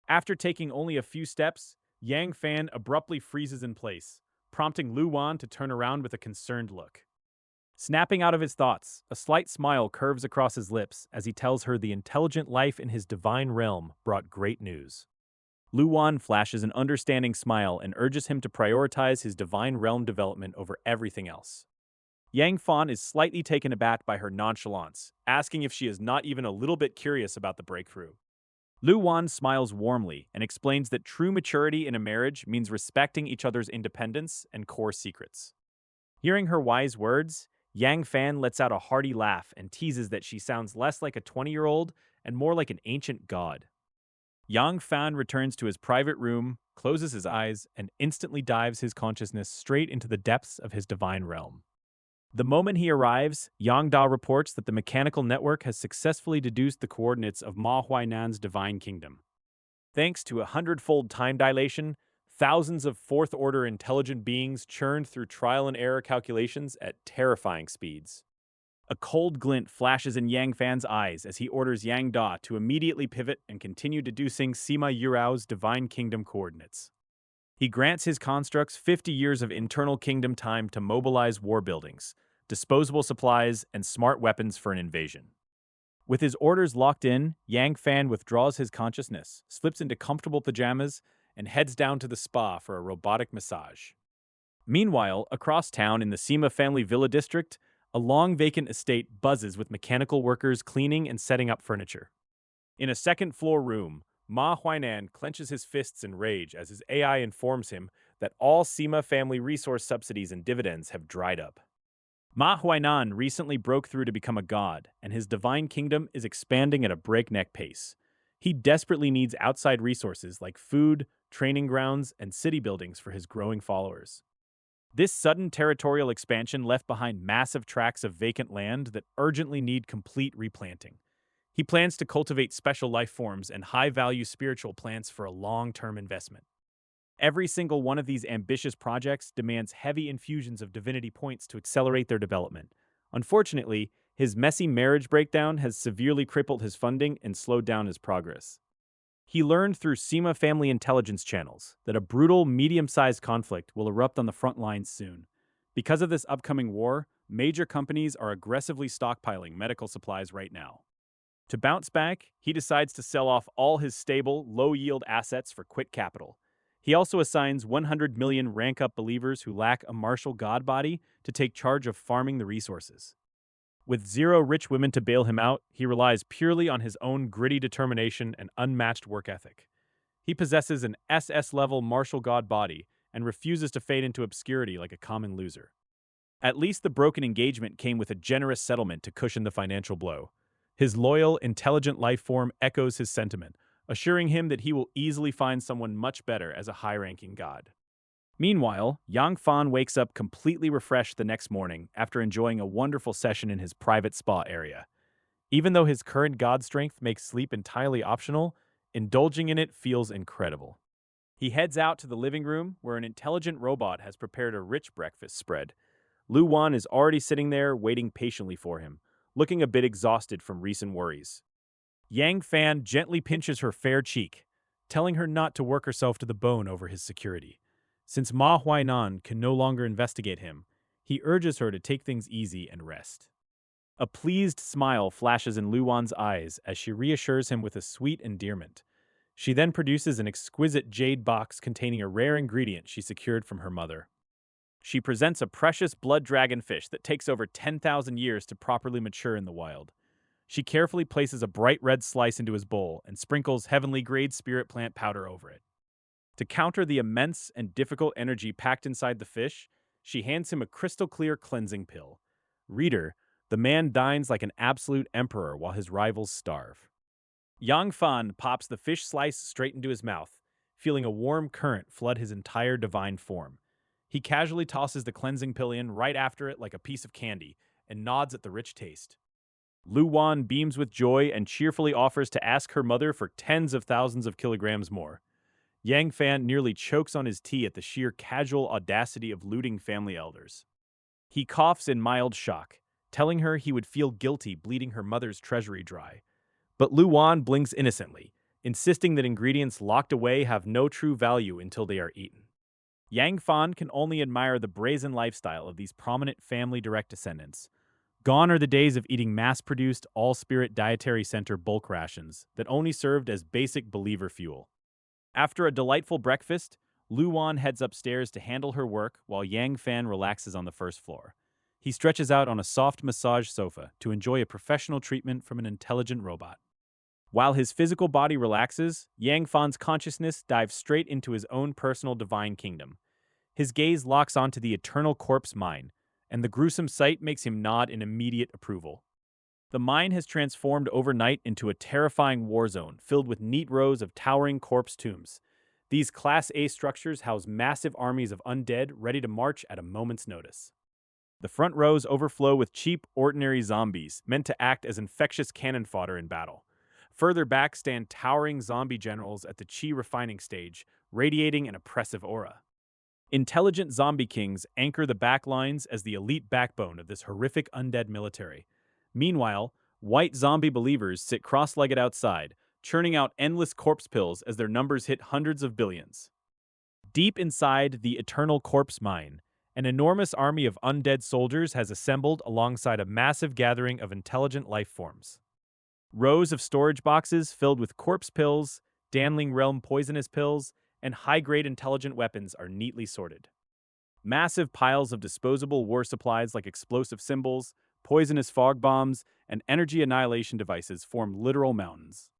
Speaker 1: After taking only a few steps, Yang Fan abruptly freezes in place, prompting Lu Wan to turn around with a concerned look. Snapping out of his thoughts, a slight smile curves across his lips as he tells her the intelligent life in his divine realm brought great news. Lu Wan flashes an understanding smile and urges him to prioritize his divine realm development over everything else. Yang Fan is slightly taken aback by her nonchalance, asking if she is not even a little bit curious about the breakthrough. Lu Wan smiles warmly and explains that true maturity in a marriage means respecting each other's independence and core secrets. Hearing her wise words, Yang Fan lets out a hearty laugh and teases that she sounds less like a 20-year-old and more like an ancient god. Yang Fan returns to his private room, closes his eyes, and instantly dives his consciousness straight into the depths of his divine realm. The moment he arrives, Yang Da reports that the mechanical network has successfully deduced the coordinates of Ma Huainan's divine kingdom. Thanks to a 100-fold time dilation, thousands of fourth-order intelligent beings churned through trial-and-error calculations at terrifying speeds. A cold glint flashes in Yang Fan's eyes as he orders Yang Da to immediately pivot and continue deducing Sima Yurao's divine kingdom coordinates. He grants his constructs 50 years of internal kingdom time to mobilize war buildings, disposable supplies, and smart weapons for an invasion. With his orders locked in, Yang Fan withdraws his consciousness, slips into comfortable pajamas, and heads down to the spa for a robotic massage. Meanwhile, across town in the Sima family villa district, a long vacant estate buzzes with mechanical workers cleaning and setting up furniture. In a second-floor room, Ma Huainan clenches his fists in rage as his AI informs him that all Sima family resource subsidies and dividends have dried up. Ma Huainan recently broke through to become a god, and his divine kingdom is expanding at a breakneck pace. He desperately needs outside resources like food, training grounds, and city buildings for his growing followers. This sudden territorial expansion left behind massive tracts of vacant land that urgently need complete replanting. He plans to cultivate special life forms and high-value spiritual plants for a long-term investment. Every single one of these ambitious projects demands heavy infusions of divinity points to accelerate their development. Unfortunately, his messy marriage breakdown has severely crippled his funding and slowed down his progress. He learned through SEMA family intelligence channels that a brutal, medium-sized conflict will erupt on the front lines soon. Because of this upcoming war, major companies are aggressively stockpiling medical supplies right now. To bounce back, he decides to sell off all his stable, low-yield assets for quick capital. He also assigns 100 million rank-up believers who lack a martial god body to take charge of farming the resources. With zero rich women to bail him out, he relies purely on his own gritty determination and unmatched work ethic. He possesses an SS-level martial god body and refuses to fade into obscurity like a common loser. At least the broken engagement came with a generous settlement to cushion the financial blow. His loyal, intelligent life form echoes his sentiment, assuring him that he will easily find someone much better as a high-ranking god. Meanwhile, Yang Fan wakes up completely refreshed the next morning after enjoying a wonderful session in his private spa area. Even though his current god strength makes sleep entirely optional, indulging in it feels incredible. He heads out to the living room where an intelligent robot has prepared a rich breakfast spread. Lu Wan is already sitting there waiting patiently for him, looking a bit exhausted from recent worries. Yang Fan gently pinches her fair cheek, telling her not to work herself to the bone over his security. Since Ma Huainan can no longer investigate him, he urges her to take things easy and rest. A pleased smile flashes in Lu Wan's eyes as she reassures him with a sweet endearment. She then produces an exquisite jade box containing a rare ingredient she secured from her mother. She presents a precious blood dragonfish that takes over 10,000 years to properly mature in the wild. She carefully places a bright red slice into his bowl and sprinkles heavenly-grade spirit plant powder over it. To counter the immense and difficult energy packed inside the fish, she hands him a crystal-clear cleansing pill. Reader, the man dines like an absolute emperor while his rivals starve. Yang Fan pops the fish slice straight into his mouth, feeling a warm current flood his entire divine form. He casually tosses the cleansing pill in right after it like a piece of candy and nods at the rich taste. Lu Wan beams with joy and cheerfully offers to ask her mother for tens of thousands of kilograms more. Yang Fan nearly chokes on his tea at the sheer casual audacity of looting family elders. He coughs in mild shock, telling her he would feel guilty bleeding her mother's treasury dry. But Lu Wan blinks innocently, insisting that ingredients locked away have no true value until they are eaten. Yang Fan can only admire the brazen lifestyle of these prominent family direct descendants. Gone are the days of eating mass-produced, all-spirit dietary center bulk rations that only served as basic believer fuel. After a delightful breakfast, Lu Wan heads upstairs to handle her work while Yang Fan relaxes on the first floor. He stretches out on a soft massage sofa to enjoy a professional treatment from an intelligent robot. While his physical body relaxes, Yang Fan's consciousness dives straight into his own personal divine kingdom. His gaze locks onto the eternal corpse mine, and the gruesome sight makes him nod in immediate approval. The mine has transformed overnight into a terrifying war zone filled with neat rows of towering corpse tombs. These Class A structures house massive armies of undead ready to march at a moment's notice. The front rows overflow with cheap, ordinary zombies meant to act as infectious cannon fodder in battle. Further back stand towering zombie generals at the chi refining stage, radiating an oppressive aura. Intelligent zombie kings anchor the back lines as the elite backbone of this horrific undead military. Meanwhile, white zombie believers sit cross-legged outside, churning out endless corpse pills as their numbers hit hundreds of billions. Deep inside the eternal corpse mine, an enormous army of undead soldiers has assembled alongside a massive gathering of intelligent life forms. Rows of storage boxes filled with corpse pills, Danling Realm poisonous pills, and high-grade intelligent weapons are neatly sorted. Massive piles of disposable war supplies like explosive symbols, poisonous fog bombs, and energy annihilation devices form literal mountains.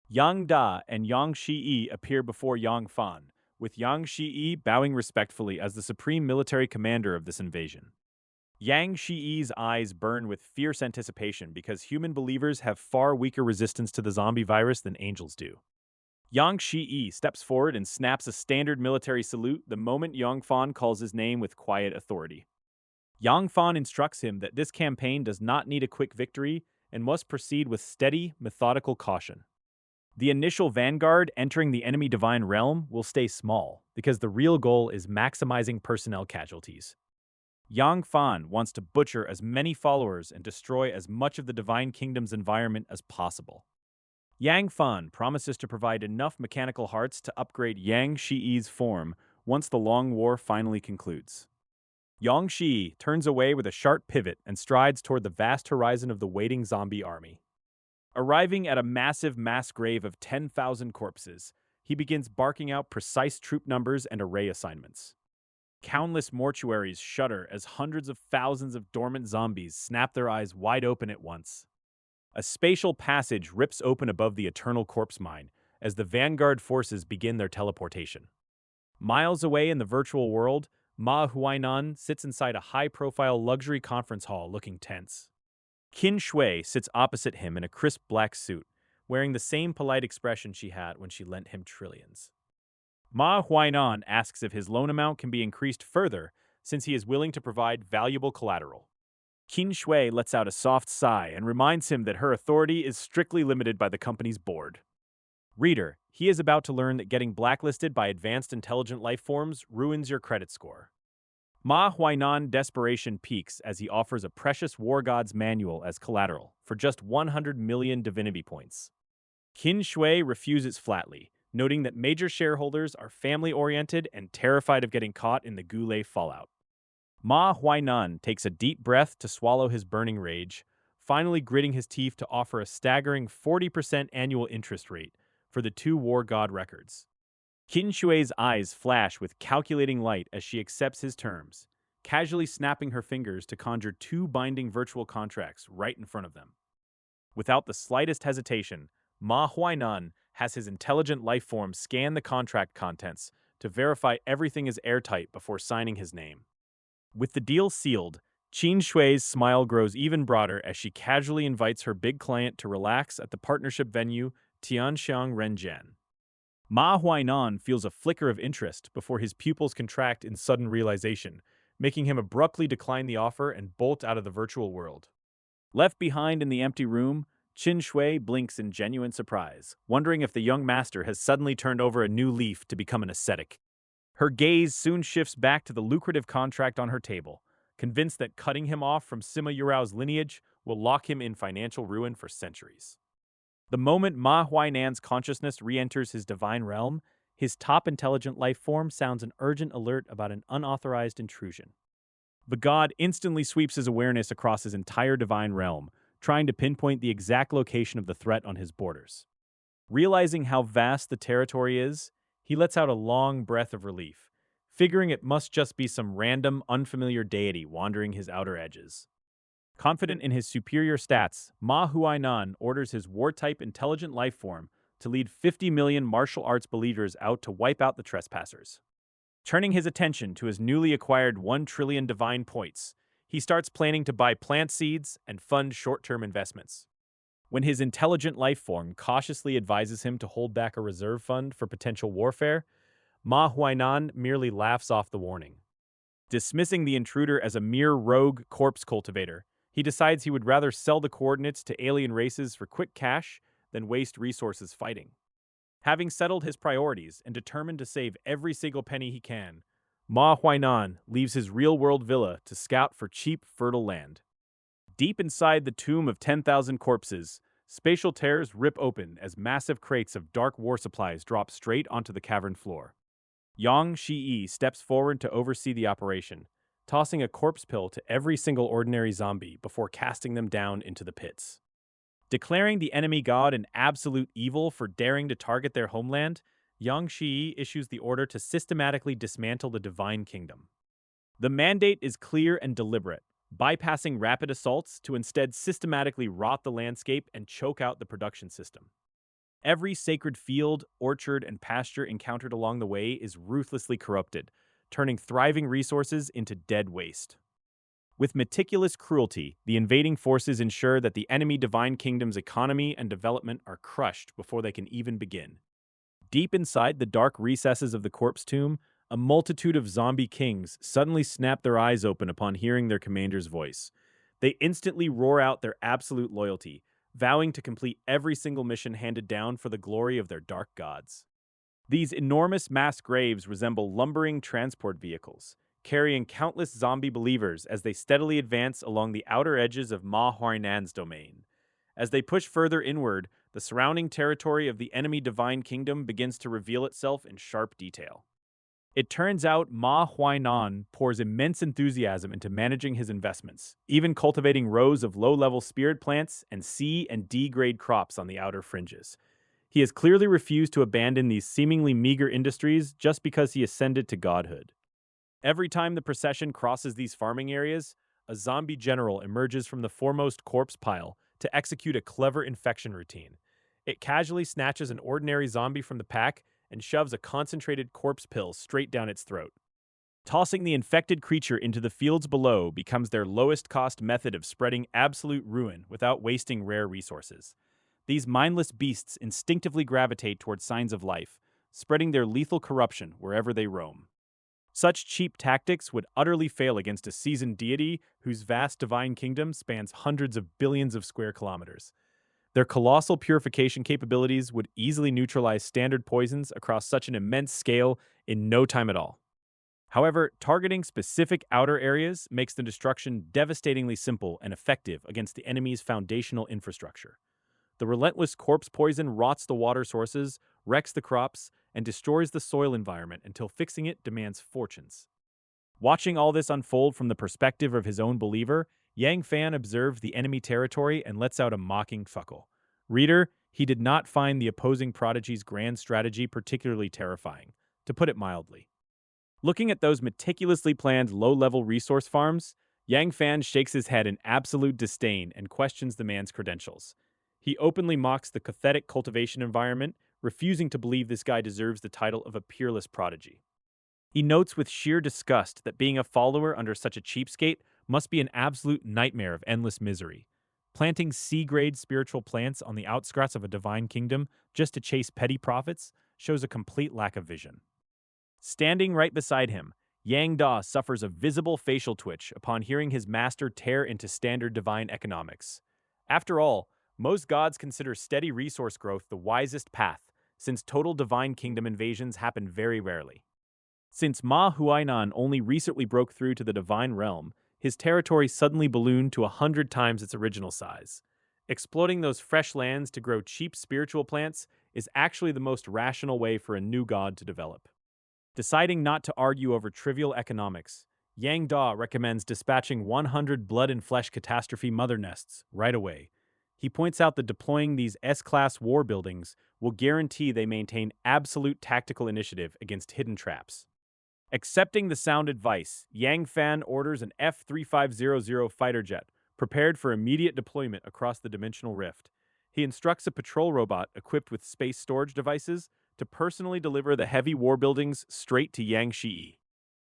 Speaker 1: Yang Da and Yang Shiyi appear before Yang Fan, with Yang Shiyi bowing respectfully as the supreme military commander of this invasion. Yang Shiyi's eyes burn with fierce anticipation because human believers have far weaker resistance to the zombie virus than angels do. Yang Shiyi steps forward and snaps a standard military salute the moment Yang Fan calls his name with quiet authority. Yang Fan instructs him that this campaign does not need a quick victory and must proceed with steady, methodical caution. The initial vanguard entering the enemy divine realm will stay small, because the real goal is maximizing personnel casualties. Yang Fan wants to butcher as many followers and destroy as much of the Divine Kingdom's environment as possible. Yang Fan promises to provide enough mechanical hearts to upgrade Yang Shi's form once the long war finally concludes. Yang Shi turns away with a sharp pivot and strides toward the vast horizon of the waiting zombie army. Arriving at a massive mass grave of 10,000 corpses, he begins barking out precise troop numbers and array assignments. Countless mortuaries shudder as hundreds of thousands of dormant zombies snap their eyes wide open at once. A spatial passage rips open above the eternal corpse mine as the vanguard forces begin their teleportation. Miles away in the virtual world, Ma Huainan sits inside a high-profile luxury conference hall looking tense. Qin Shui sits opposite him in a crisp black suit, wearing the same polite expression she had when she lent him trillions. Ma Huainan asks if his loan amount can be increased further since he is willing to provide valuable collateral. Qin Shui lets out a soft sigh and reminds him that her authority is strictly limited by the company's board. Reader, he is about to learn that getting blacklisted by advanced intelligent life forms ruins your credit score. Ma Huainan desperation peaks as he offers a precious war god's manual as collateral for just 100 million divinity points. Qin Shui refuses flatly, noting that major shareholders are family-oriented and terrified of getting caught in the Goulet fallout. Ma Huainan takes a deep breath to swallow his burning rage, finally gritting his teeth to offer a staggering 40% annual interest rate for the two war god records. Qin Shui's eyes flash with calculating light as she accepts his terms, casually snapping her fingers to conjure two binding virtual contracts right in front of them. Without the slightest hesitation, Ma Huainan has his intelligent life form scan the contract contents to verify everything is airtight before signing his name. With the deal sealed, Qin Shui's smile grows even broader as she casually invites her big client to relax at the partnership venue Tianxiang Renjian. Ma Huainan feels a flicker of interest before his pupils contract in sudden realization, making him abruptly decline the offer and bolt out of the virtual world. Left behind in the empty room, Qin Shui blinks in genuine surprise, wondering if the young master has suddenly turned over a new leaf to become an ascetic. Her gaze soon shifts back to the lucrative contract on her table, convinced that cutting him off from Sima Yurao's lineage will lock him in financial ruin for centuries. The moment Ma Huainan's consciousness re-enters his divine realm, his top intelligent life form sounds an urgent alert about an unauthorized intrusion. The god instantly sweeps his awareness across his entire divine realm, trying to pinpoint the exact location of the threat on his borders. Realizing how vast the territory is, he lets out a long breath of relief, figuring it must just be some random, unfamiliar deity wandering his outer edges. Confident in his superior stats, Ma Huainan orders his war-type intelligent life form to lead 50 million martial arts believers out to wipe out the trespassers. Turning his attention to his newly acquired 1 trillion divine points, he starts planning to buy plant seeds and fund short-term investments. When his intelligent life form cautiously advises him to hold back a reserve fund for potential warfare, Ma Huainan merely laughs off the warning. Dismissing the intruder as a mere rogue corpse cultivator, he decides he would rather sell the coordinates to alien races for quick cash than waste resources fighting. Having settled his priorities and determined to save every single penny he can, Ma Huainan leaves his real-world villa to scout for cheap, fertile land. Deep inside the tomb of 10,000 corpses, spatial tears rip open as massive crates of dark war supplies drop straight onto the cavern floor. Yang Shi steps forward to oversee the operation, tossing a corpse pill to every single ordinary zombie before casting them down into the pits. Declaring the enemy god an absolute evil for daring to target their homeland, Yang Shi issues the order to systematically dismantle the Divine Kingdom. The mandate is clear and deliberate, bypassing rapid assaults to instead systematically rot the landscape and choke out the production system. Every sacred field, orchard, and pasture encountered along the way is ruthlessly corrupted, turning thriving resources into dead waste. With meticulous cruelty, the invading forces ensure that the enemy Divine Kingdom's economy and development are crushed before they can even begin. Deep inside the dark recesses of the corpse tomb, a multitude of zombie kings suddenly snap their eyes open upon hearing their commander's voice. They instantly roar out their absolute loyalty, vowing to complete every single mission handed down for the glory of their dark gods. These enormous mass graves resemble lumbering transport vehicles, carrying countless zombie believers as they steadily advance along the outer edges of Ma Huainan's domain. As they push further inward, the surrounding territory of the enemy divine kingdom begins to reveal itself in sharp detail. It turns out Ma Huainan pours immense enthusiasm into managing his investments, even cultivating rows of low-level spirit plants and C and D grade crops on the outer fringes. He has clearly refused to abandon these seemingly meager industries just because he ascended to godhood. Every time the procession crosses these farming areas, a zombie general emerges from the foremost corpse pile to execute a clever infection routine. It casually snatches an ordinary zombie from the pack and shoves a concentrated corpse pill straight down its throat. Tossing the infected creature into the fields below becomes their lowest cost method of spreading absolute ruin without wasting rare resources. These mindless beasts instinctively gravitate towards signs of life, spreading their lethal corruption wherever they roam. Such cheap tactics would utterly fail against a seasoned deity whose vast divine kingdom spans hundreds of billions of square kilometers. Their colossal purification capabilities would easily neutralize standard poisons across such an immense scale in no time at all. However, targeting specific outer areas makes the destruction devastatingly simple and effective against the enemy's foundational infrastructure. The relentless corpse poison rots the water sources, wrecks the crops, and destroys the soil environment until fixing it demands fortunes. Watching all this unfold from the perspective of his own believer, Yang Fan observed the enemy territory and lets out a mocking chuckle. Reader, he did not find the opposing prodigy's grand strategy particularly terrifying, to put it mildly. Looking at those meticulously planned low-level resource farms, Yang Fan shakes his head in absolute disdain and questions the man's credentials. He openly mocks the pathetic cultivation environment, refusing to believe this guy deserves the title of a peerless prodigy. He notes with sheer disgust that being a follower under such a cheapskate must be an absolute nightmare of endless misery. Planting C-grade spiritual plants on the outskirts of a divine kingdom just to chase petty profits shows a complete lack of vision. Standing right beside him, Yang Da suffers a visible facial twitch upon hearing his master tear into standard divine economics. After all, most gods consider steady resource growth the wisest path, since total divine kingdom invasions happen very rarely. Since Ma Huainan only recently broke through to the divine realm, his territory suddenly ballooned to 100 times its original size. Exploiting those fresh lands to grow cheap spiritual plants is actually the most rational way for a new god to develop. Deciding not to argue over trivial economics, Yang Da recommends dispatching 100 blood and flesh catastrophe mother nests right away. He points out that deploying these S-class war buildings will guarantee they maintain absolute tactical initiative against hidden traps. Accepting the sound advice, Yang Fan orders an F-3500 fighter jet, prepared for immediate deployment across the dimensional rift. He instructs a patrol robot equipped with space storage devices to personally deliver the heavy war buildings straight to Yang Shiyi.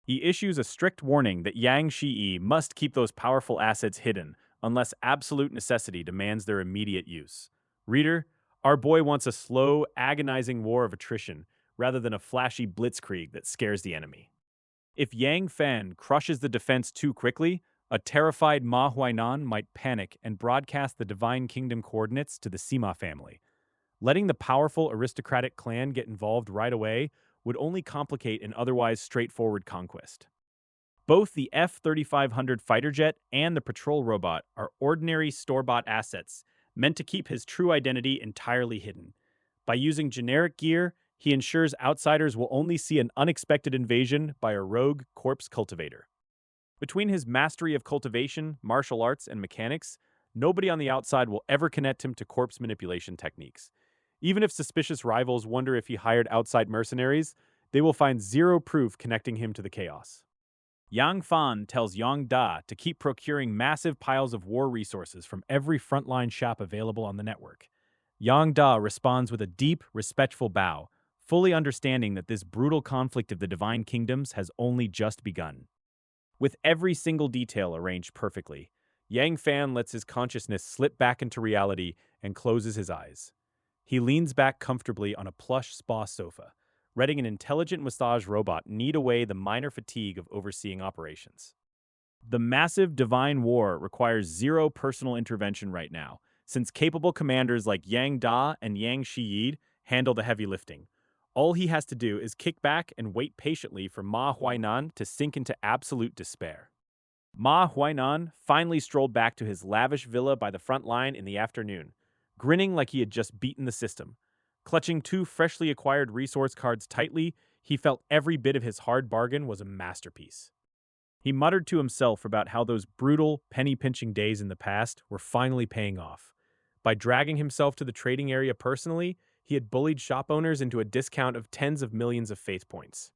Speaker 1: He issues a strict warning that Yang Shiyi must keep those powerful assets hidden unless absolute necessity demands their immediate use. Reader, our boy wants a slow, agonizing war of attrition rather than a flashy blitzkrieg that scares the enemy. If Yang Fan crushes the defense too quickly, a terrified Ma Huainan might panic and broadcast the Divine Kingdom coordinates to the Sima family. Letting the powerful aristocratic clan get involved right away would only complicate an otherwise straightforward conquest. Both the F-3500 fighter jet and the patrol robot are ordinary store-bought assets meant to keep his true identity entirely hidden. By using generic gear, he ensures outsiders will only see an unexpected invasion by a rogue corpse cultivator. Between his mastery of cultivation, martial arts, and mechanics, nobody on the outside will ever connect him to corpse manipulation techniques. Even if suspicious rivals wonder if he hired outside mercenaries, they will find zero proof connecting him to the chaos. Yang Fan tells Yang Da to keep procuring massive piles of war resources from every frontline shop available on the network. Yang Da responds with a deep, respectful bow, fully understanding that this brutal conflict of the Divine Kingdoms has only just begun. With every single detail arranged perfectly, Yang Fan lets his consciousness slip back into reality and closes his eyes. He leans back comfortably on a plush spa sofa, letting an intelligent massage robot knead away the minor fatigue of overseeing operations. The massive divine war requires zero personal intervention right now, since capable commanders like Yang Da and Yang Shiyid handle the heavy lifting. All he has to do is kick back and wait patiently for Ma Huainan to sink into absolute despair. Ma Huainan finally strolled back to his lavish villa by the front line in the afternoon, grinning like he had just beaten the system. Clutching two freshly acquired resource cards tightly, he felt every bit of his hard bargain was a masterpiece. He muttered to himself about how those brutal, penny-pinching days in the past were finally paying off. By dragging himself to the trading area personally, he had bullied shop owners into a discount of tens of millions of faith points.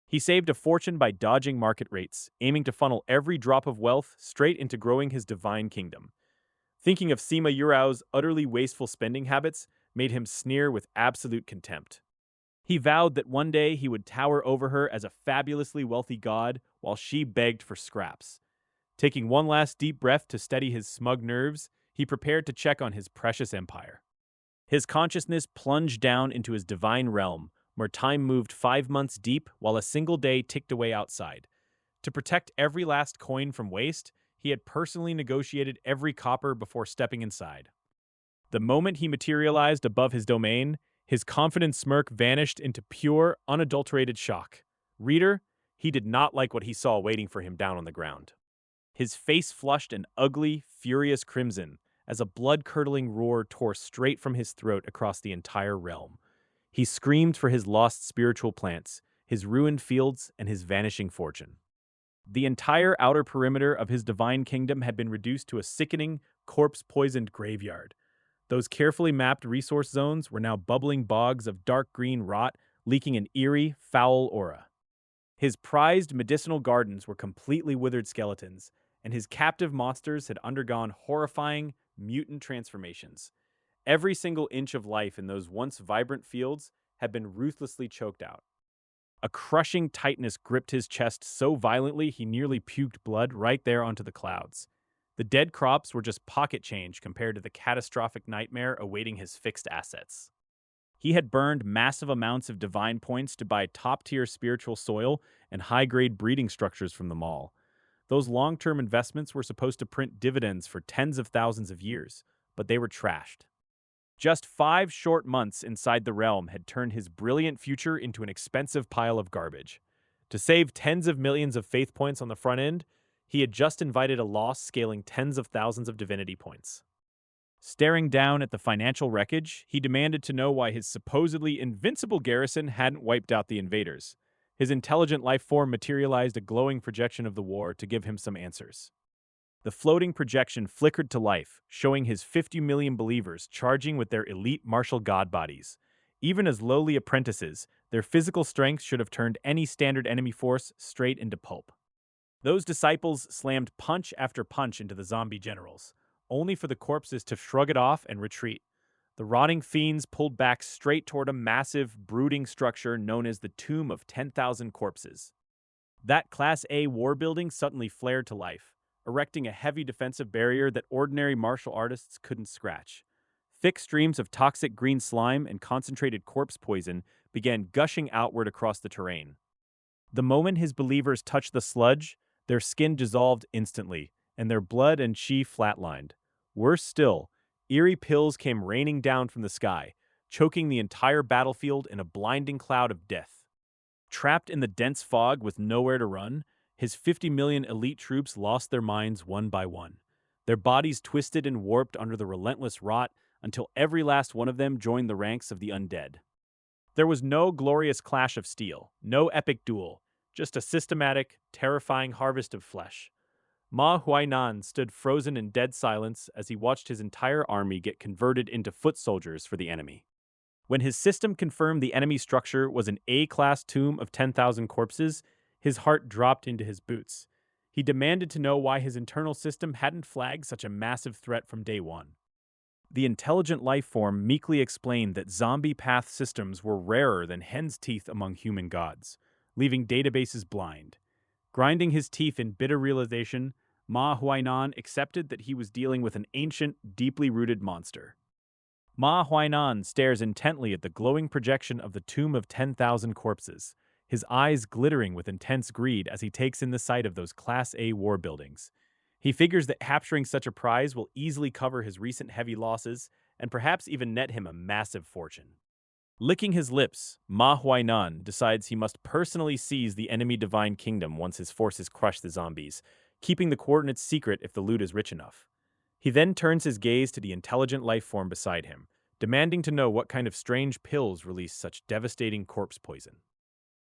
Speaker 1: He saved a fortune by dodging market rates, aiming to funnel every drop of wealth straight into growing his divine kingdom. Thinking of Sima Yurao's utterly wasteful spending habits made him sneer with absolute contempt. He vowed that one day he would tower over her as a fabulously wealthy god while she begged for scraps. Taking one last deep breath to steady his smug nerves, he prepared to check on his precious empire. His consciousness plunged down into his divine realm, where time moved 5 months deep while a single day ticked away outside. To protect every last coin from waste, he had personally negotiated every copper before stepping inside. The moment he materialized above his domain, his confident smirk vanished into pure, unadulterated shock. Reader, he did not like what he saw waiting for him down on the ground. His face flushed an ugly, furious crimson as a blood-curdling roar tore straight from his throat across the entire realm. He screamed for his lost spiritual plants, his ruined fields, and his vanishing fortune. The entire outer perimeter of his divine kingdom had been reduced to a sickening, corpse-poisoned graveyard. Those carefully mapped resource zones were now bubbling bogs of dark green rot, leaking an eerie, foul aura. His prized medicinal gardens were completely withered skeletons, and his captive monsters had undergone horrifying, mutant transformations. Every single inch of life in those once vibrant fields had been ruthlessly choked out. A crushing tightness gripped his chest so violently he nearly puked blood right there onto the clouds. The dead crops were just pocket change compared to the catastrophic nightmare awaiting his fixed assets. He had burned massive amounts of divine points to buy top-tier spiritual soil and high-grade breeding structures from the mall. Those long-term investments were supposed to print dividends for tens of thousands of years, but they were trashed. Just 5 short months inside the realm had turned his brilliant future into an expensive pile of garbage. To save tens of millions of faith points on the front end, he had just invited a loss scaling tens of thousands of divinity points. Staring down at the financial wreckage, he demanded to know why his supposedly invincible garrison hadn't wiped out the invaders. His intelligent life form materialized a glowing projection of the war to give him some answers. The floating projection flickered to life, showing his 50 million believers charging with their elite martial god bodies. Even as lowly apprentices, their physical strength should have turned any standard enemy force straight into pulp. Those disciples slammed punch after punch into the zombie generals, only for the corpses to shrug it off and retreat. The rotting fiends pulled back straight toward a massive, brooding structure known as the Tomb of 10,000 Corpses. That Class A war building suddenly flared to life, erecting a heavy defensive barrier that ordinary martial artists couldn't scratch. Thick streams of toxic green slime and concentrated corpse poison began gushing outward across the terrain. The moment his believers touched the sludge, their skin dissolved instantly, and their blood and chi flatlined. Worse still, eerie pills came raining down from the sky, choking the entire battlefield in a blinding cloud of death. Trapped in the dense fog with nowhere to run, his 50 million elite troops lost their minds one by one. Their bodies twisted and warped under the relentless rot until every last one of them joined the ranks of the undead. There was no glorious clash of steel, no epic duel, just a systematic, terrifying harvest of flesh. Ma Huainan stood frozen in dead silence as he watched his entire army get converted into foot soldiers for the enemy. When his system confirmed the enemy structure was an A-class tomb of 10,000 corpses, his heart dropped into his boots. He demanded to know why his internal system hadn't flagged such a massive threat from day one. The intelligent life form meekly explained that zombie path systems were rarer than hen's teeth among human gods, leaving databases blind. Grinding his teeth in bitter realization, Ma Huainan accepted that he was dealing with an ancient, deeply rooted monster. Ma Huainan stares intently at the glowing projection of the Tomb of 10,000 Corpses, his eyes glittering with intense greed as he takes in the sight of those Class A war buildings. He figures that capturing such a prize will easily cover his recent heavy losses and perhaps even net him a massive fortune. Licking his lips, Ma Huainan decides he must personally seize the enemy divine kingdom once his forces crush the zombies, keeping the coordinates secret if the loot is rich enough. He then turns his gaze to the intelligent life form beside him, demanding to know what kind of strange pills release such devastating corpse poison.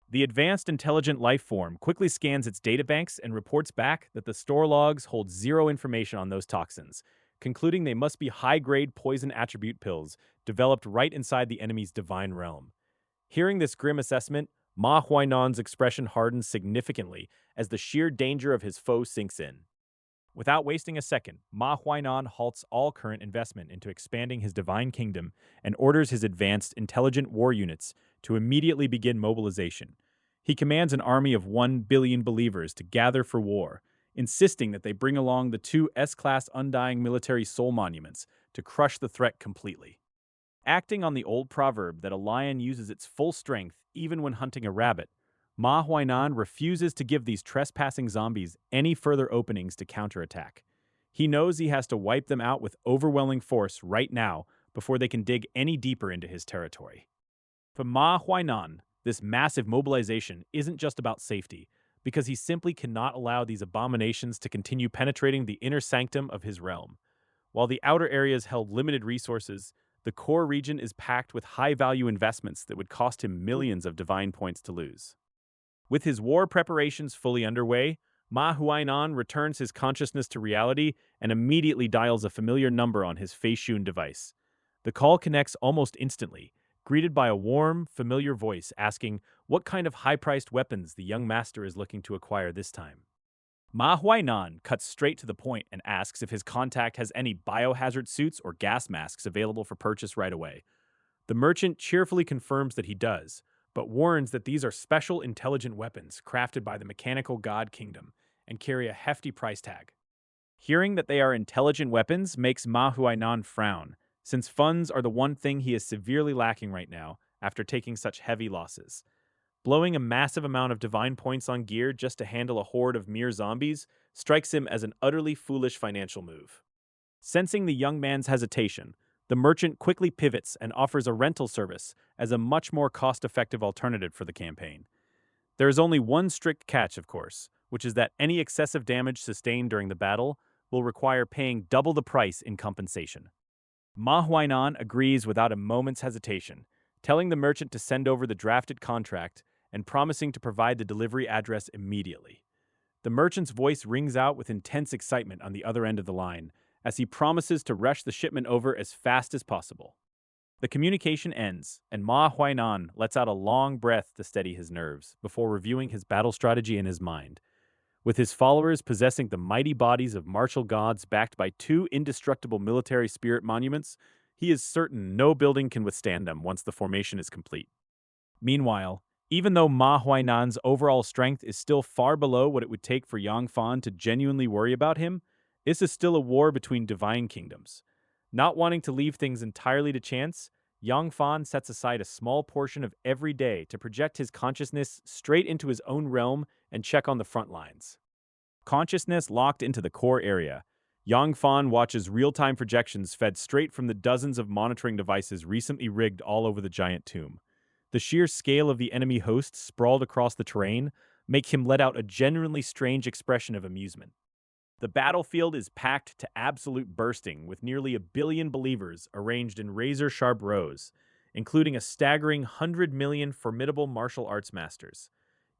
Speaker 1: The advanced intelligent life form quickly scans its databanks and reports back that the store logs hold zero information on those toxins, concluding they must be high-grade poison attribute pills developed right inside the enemy's divine realm. Hearing this grim assessment, Ma Huainan's expression hardens significantly as the sheer danger of his foe sinks in. Without wasting a second, Ma Huainan halts all current investment into expanding his divine kingdom and orders his advanced, intelligent war units to immediately begin mobilization. He commands an army of 1 billion believers to gather for war, insisting that they bring along the two S-class undying military soul monuments to crush the threat completely. Acting on the old proverb that a lion uses its full strength even when hunting a rabbit, Ma Huainan refuses to give these trespassing zombies any further openings to counterattack. He knows he has to wipe them out with overwhelming force right now before they can dig any deeper into his territory. For Ma Huainan, this massive mobilization isn't just about safety, because he simply cannot allow these abominations to continue penetrating the inner sanctum of his realm. While the outer areas held limited resources, the core region is packed with high-value investments that would cost him millions of divine points to lose. With his war preparations fully underway, Ma Huainan returns his consciousness to reality and immediately dials a familiar number on his Feishun device. The call connects almost instantly, greeted by a warm, familiar voice asking what kind of high-priced weapons the young master is looking to acquire this time. Ma Huainan cuts straight to the point and asks if his contact has any biohazard suits or gas masks available for purchase right away. The merchant cheerfully confirms that he does, but warns that these are special intelligent weapons crafted by the mechanical god kingdom and carry a hefty price tag. Hearing that they are intelligent weapons makes Ma Huainan frown, since funds are the one thing he is severely lacking right now after taking such heavy losses. Blowing a massive amount of divine points on gear just to handle a horde of mere zombies strikes him as an utterly foolish financial move. Sensing the young man's hesitation, the merchant quickly pivots and offers a rental service as a much more cost-effective alternative for the campaign. There is only one strict catch, of course, which is that any excessive damage sustained during the battle will require paying double the price in compensation. Ma Huainan agrees without a moment's hesitation, telling the merchant to send over the drafted contract and promising to provide the delivery address immediately. The merchant's voice rings out with intense excitement on the other end of the line, as he promises to rush the shipment over as fast as possible. The communication ends, and Ma Huainan lets out a long breath to steady his nerves before reviewing his battle strategy in his mind. With his followers possessing the mighty bodies of martial gods backed by two indestructible military spirit monuments, he is certain no building can withstand them once the formation is complete. Meanwhile, even though Ma Huainan's overall strength is still far below what it would take for Yang Fan to genuinely worry about him, this is still a war between divine kingdoms. Not wanting to leave things entirely to chance, Yang Fan sets aside a small portion of every day to project his consciousness straight into his own realm and check on the front lines. Consciousness locked into the core area, Yang Fan watches real-time projections fed straight from the dozens of monitoring devices recently rigged all over the giant tomb. The sheer scale of the enemy host sprawled across the terrain make him let out a genuinely strange expression of amusement. The battlefield is packed to absolute bursting with nearly 1 billion believers arranged in razor-sharp rows, including a staggering 100 million formidable martial arts masters.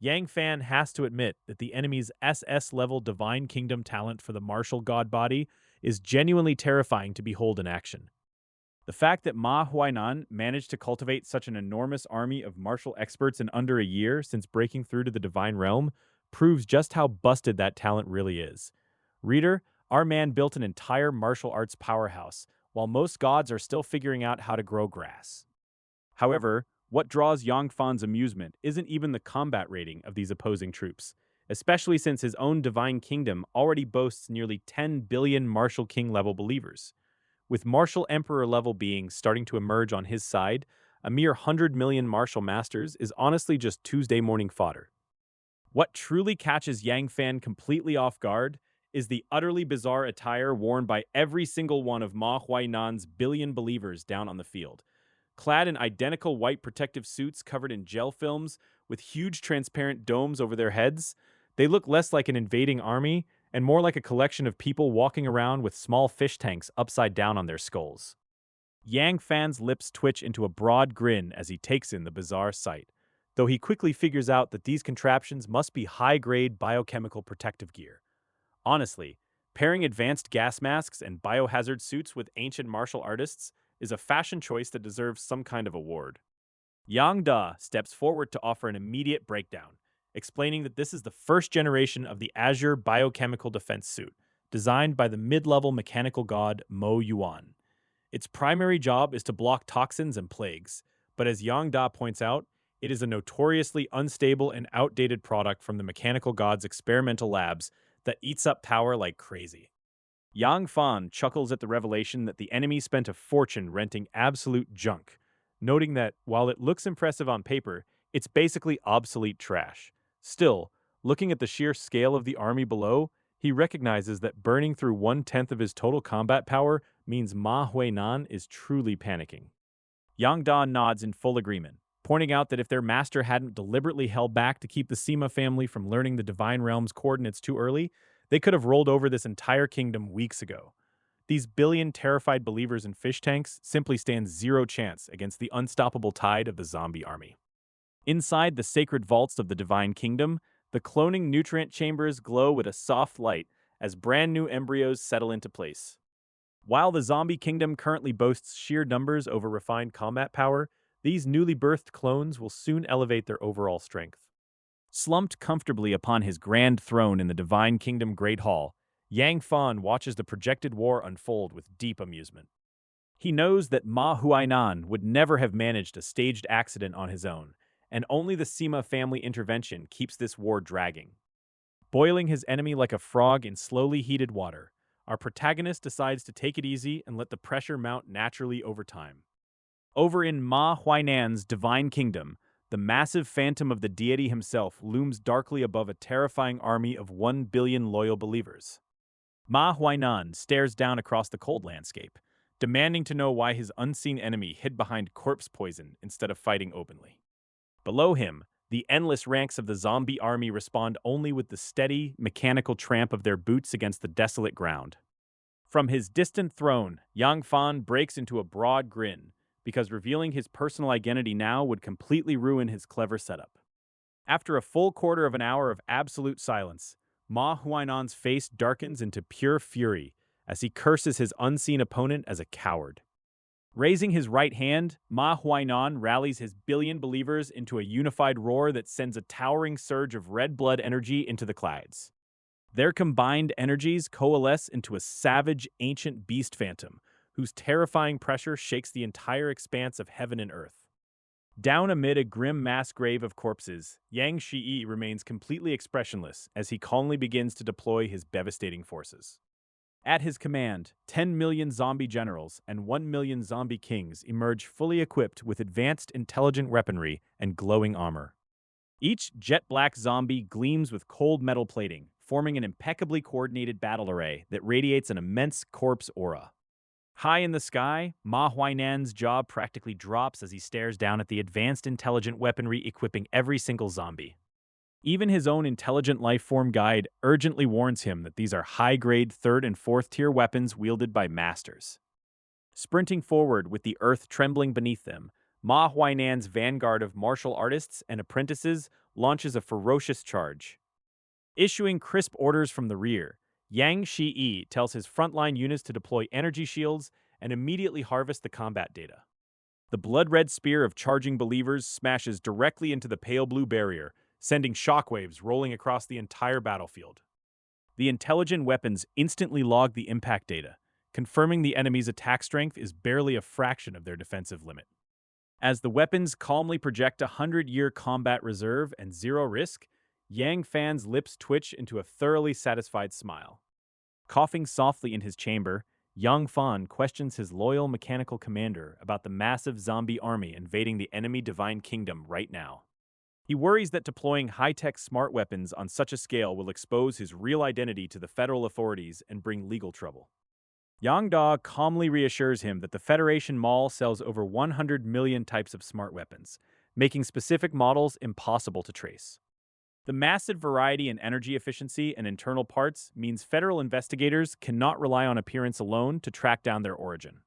Speaker 1: Yang Fan has to admit that the enemy's SS-level Divine Kingdom talent for the martial god body is genuinely terrifying to behold in action. The fact that Ma Huainan managed to cultivate such an enormous army of martial experts in under a year since breaking through to the Divine Realm proves just how busted that talent really is. Reader, our man built an entire martial arts powerhouse, while most gods are still figuring out how to grow grass. However, what draws Yang Fan's amusement isn't even the combat rating of these opposing troops, especially since his own Divine Kingdom already boasts nearly 10 billion Martial King-level believers. With Martial Emperor-level beings starting to emerge on his side, a mere 100 million Martial Masters is honestly just Tuesday morning fodder. What truly catches Yang Fan completely off guard is the utterly bizarre attire worn by every single one of Ma Huainan's billion believers down on the field. Clad in identical white protective suits covered in gel films with huge transparent domes over their heads, they look less like an invading army and more like a collection of people walking around with small fish tanks upside down on their skulls. Yang Fan's lips twitch into a broad grin as he takes in the bizarre sight, though he quickly figures out that these contraptions must be high-grade biochemical protective gear. Honestly, pairing advanced gas masks and biohazard suits with ancient martial artists is a fashion choice that deserves some kind of award. Yang Da steps forward to offer an immediate breakdown, explaining that this is the first generation of the Azure biochemical defense suit, designed by the mid-level mechanical god Mo Yuan. Its primary job is to block toxins and plagues, but as Yang Da points out, it is a notoriously unstable and outdated product from the mechanical god's experimental labs that eats up power like crazy. Yang Fan chuckles at the revelation that the enemy spent a fortune renting absolute junk, noting that, while it looks impressive on paper, it's basically obsolete trash. Still, looking at the sheer scale of the army below, he recognizes that burning through 1/10 of his total combat power means Ma Huainan is truly panicking. Yang Da nods in full agreement, pointing out that if their master hadn't deliberately held back to keep the Sima family from learning the Divine Realm's coordinates too early, they could have rolled over this entire kingdom weeks ago. These billion terrified believers in fish tanks simply stand zero chance against the unstoppable tide of the zombie army. Inside the sacred vaults of the Divine Kingdom, the cloning nutrient chambers glow with a soft light as brand new embryos settle into place. While the zombie kingdom currently boasts sheer numbers over refined combat power, these newly birthed clones will soon elevate their overall strength. Slumped comfortably upon his grand throne in the Divine Kingdom Great Hall, Yang Fan watches the projected war unfold with deep amusement. He knows that Ma Huainan would never have managed a staged accident on his own, and only the Sima family intervention keeps this war dragging. Boiling his enemy like a frog in slowly heated water, our protagonist decides to take it easy and let the pressure mount naturally over time. Over in Ma Huainan's Divine Kingdom, the massive phantom of the deity himself looms darkly above a terrifying army of 1 billion loyal believers. Ma Huainan stares down across the cold landscape, demanding to know why his unseen enemy hid behind corpse poison instead of fighting openly. Below him, the endless ranks of the zombie army respond only with the steady, mechanical tramp of their boots against the desolate ground. From his distant throne, Yang Fan breaks into a broad grin, because revealing his personal identity now would completely ruin his clever setup. After a full quarter of an hour of absolute silence, Ma Huainan's face darkens into pure fury as he curses his unseen opponent as a coward. Raising his right hand, Ma Huainan rallies his billion believers into a unified roar that sends a towering surge of red blood energy into the clouds. Their combined energies coalesce into a savage, ancient beast phantom, whose terrifying pressure shakes the entire expanse of heaven and earth. Down amid a grim mass grave of corpses, Yang Shiyi remains completely expressionless as he calmly begins to deploy his devastating forces. At his command, 10 million zombie generals and 1 million zombie kings emerge fully equipped with advanced intelligent weaponry and glowing armor. Each jet-black zombie gleams with cold metal plating, forming an impeccably coordinated battle array that radiates an immense corpse aura. High in the sky, Ma Huainan's jaw practically drops as he stares down at the advanced intelligent weaponry equipping every single zombie. Even his own intelligent life-form guide urgently warns him that these are high-grade 3rd and 4th tier weapons wielded by masters. Sprinting forward with the earth trembling beneath them, Ma Huainan's vanguard of martial artists and apprentices launches a ferocious charge. Issuing crisp orders from the rear, Yang Shiyi tells his frontline units to deploy energy shields and immediately harvest the combat data. The blood-red spear of charging believers smashes directly into the pale blue barrier, sending shockwaves rolling across the entire battlefield. The intelligent weapons instantly log the impact data, confirming the enemy's attack strength is barely a fraction of their defensive limit. As the weapons calmly project a 100-year combat reserve and zero risk, Yang Fan's lips twitch into a thoroughly satisfied smile. Coughing softly in his chamber, Yang Fan questions his loyal mechanical commander about the massive zombie army invading the enemy Divine Kingdom right now. He worries that deploying high-tech smart weapons on such a scale will expose his real identity to the federal authorities and bring legal trouble. Yang Da calmly reassures him that the Federation Mall sells over 100 million types of smart weapons, making specific models impossible to trace. The massive variety in energy efficiency and internal parts means federal investigators cannot rely on appearance alone to track down their origin.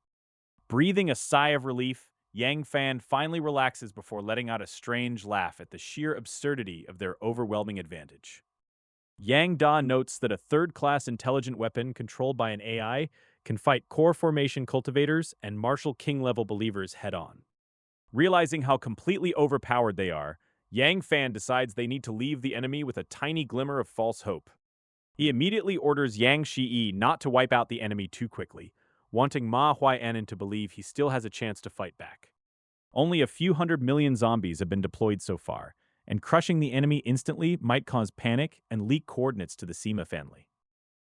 Speaker 1: Breathing a sigh of relief, Yang Fan finally relaxes before letting out a strange laugh at the sheer absurdity of their overwhelming advantage. Yang Da notes that a third-class intelligent weapon controlled by an AI can fight core formation cultivators and Marshall King-level believers head-on. Realizing how completely overpowered they are, Yang Fan decides they need to leave the enemy with a tiny glimmer of false hope. He immediately orders Yang Shiyi not to wipe out the enemy too quickly, wanting Ma Huai'anen to believe he still has a chance to fight back. Only a few 100 million zombies have been deployed so far, and crushing the enemy instantly might cause panic and leak coordinates to the Sima family.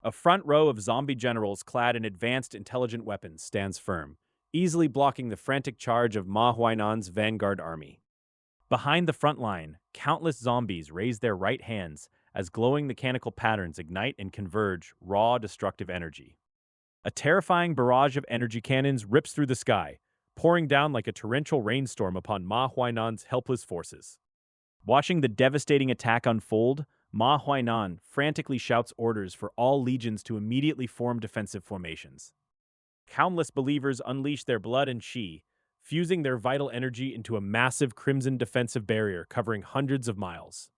Speaker 1: A front row of zombie generals clad in advanced intelligent weapons stands firm, easily blocking the frantic charge of Ma Huainan's vanguard army. Behind the front line, countless zombies raise their right hands as glowing mechanical patterns ignite and converge raw, destructive energy. A terrifying barrage of energy cannons rips through the sky, pouring down like a torrential rainstorm upon Ma Huainan's helpless forces. Watching the devastating attack unfold, Ma Huainan frantically shouts orders for all legions to immediately form defensive formations. Countless believers unleash their blood and chi, fusing their vital energy into a massive crimson defensive barrier covering hundreds of miles.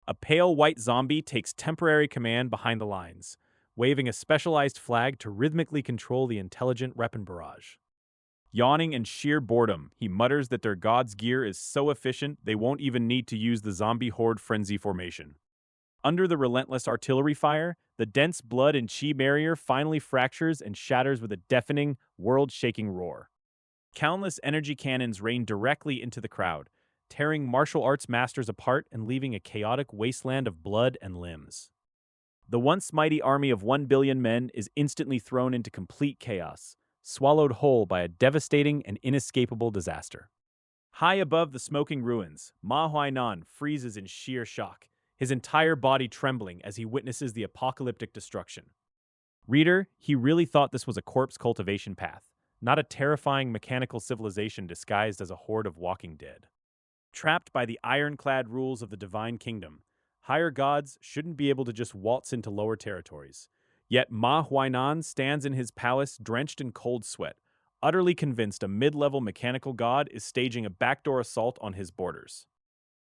Speaker 1: A pale white zombie takes temporary command behind the lines, waving a specialized flag to rhythmically control the intelligent weapon barrage. Yawning in sheer boredom, he mutters that their god's gear is so efficient they won't even need to use the zombie horde frenzy formation. Under the relentless artillery fire, the dense blood and chi barrier finally fractures and shatters with a deafening, world-shaking roar. Countless energy cannons rain directly into the crowd, tearing martial arts masters apart and leaving a chaotic wasteland of blood and limbs. The once mighty army of 1 billion men is instantly thrown into complete chaos, swallowed whole by a devastating and inescapable disaster. High above the smoking ruins, Ma Huainan freezes in sheer shock, his entire body trembling as he witnesses the apocalyptic destruction. Reader, he really thought this was a corpse cultivation path, not a terrifying mechanical civilization disguised as a horde of walking dead. Trapped by the ironclad rules of the divine kingdom, higher gods shouldn't be able to just waltz into lower territories. Yet Ma Huainan stands in his palace drenched in cold sweat, utterly convinced a mid-level mechanical god is staging a backdoor assault on his borders.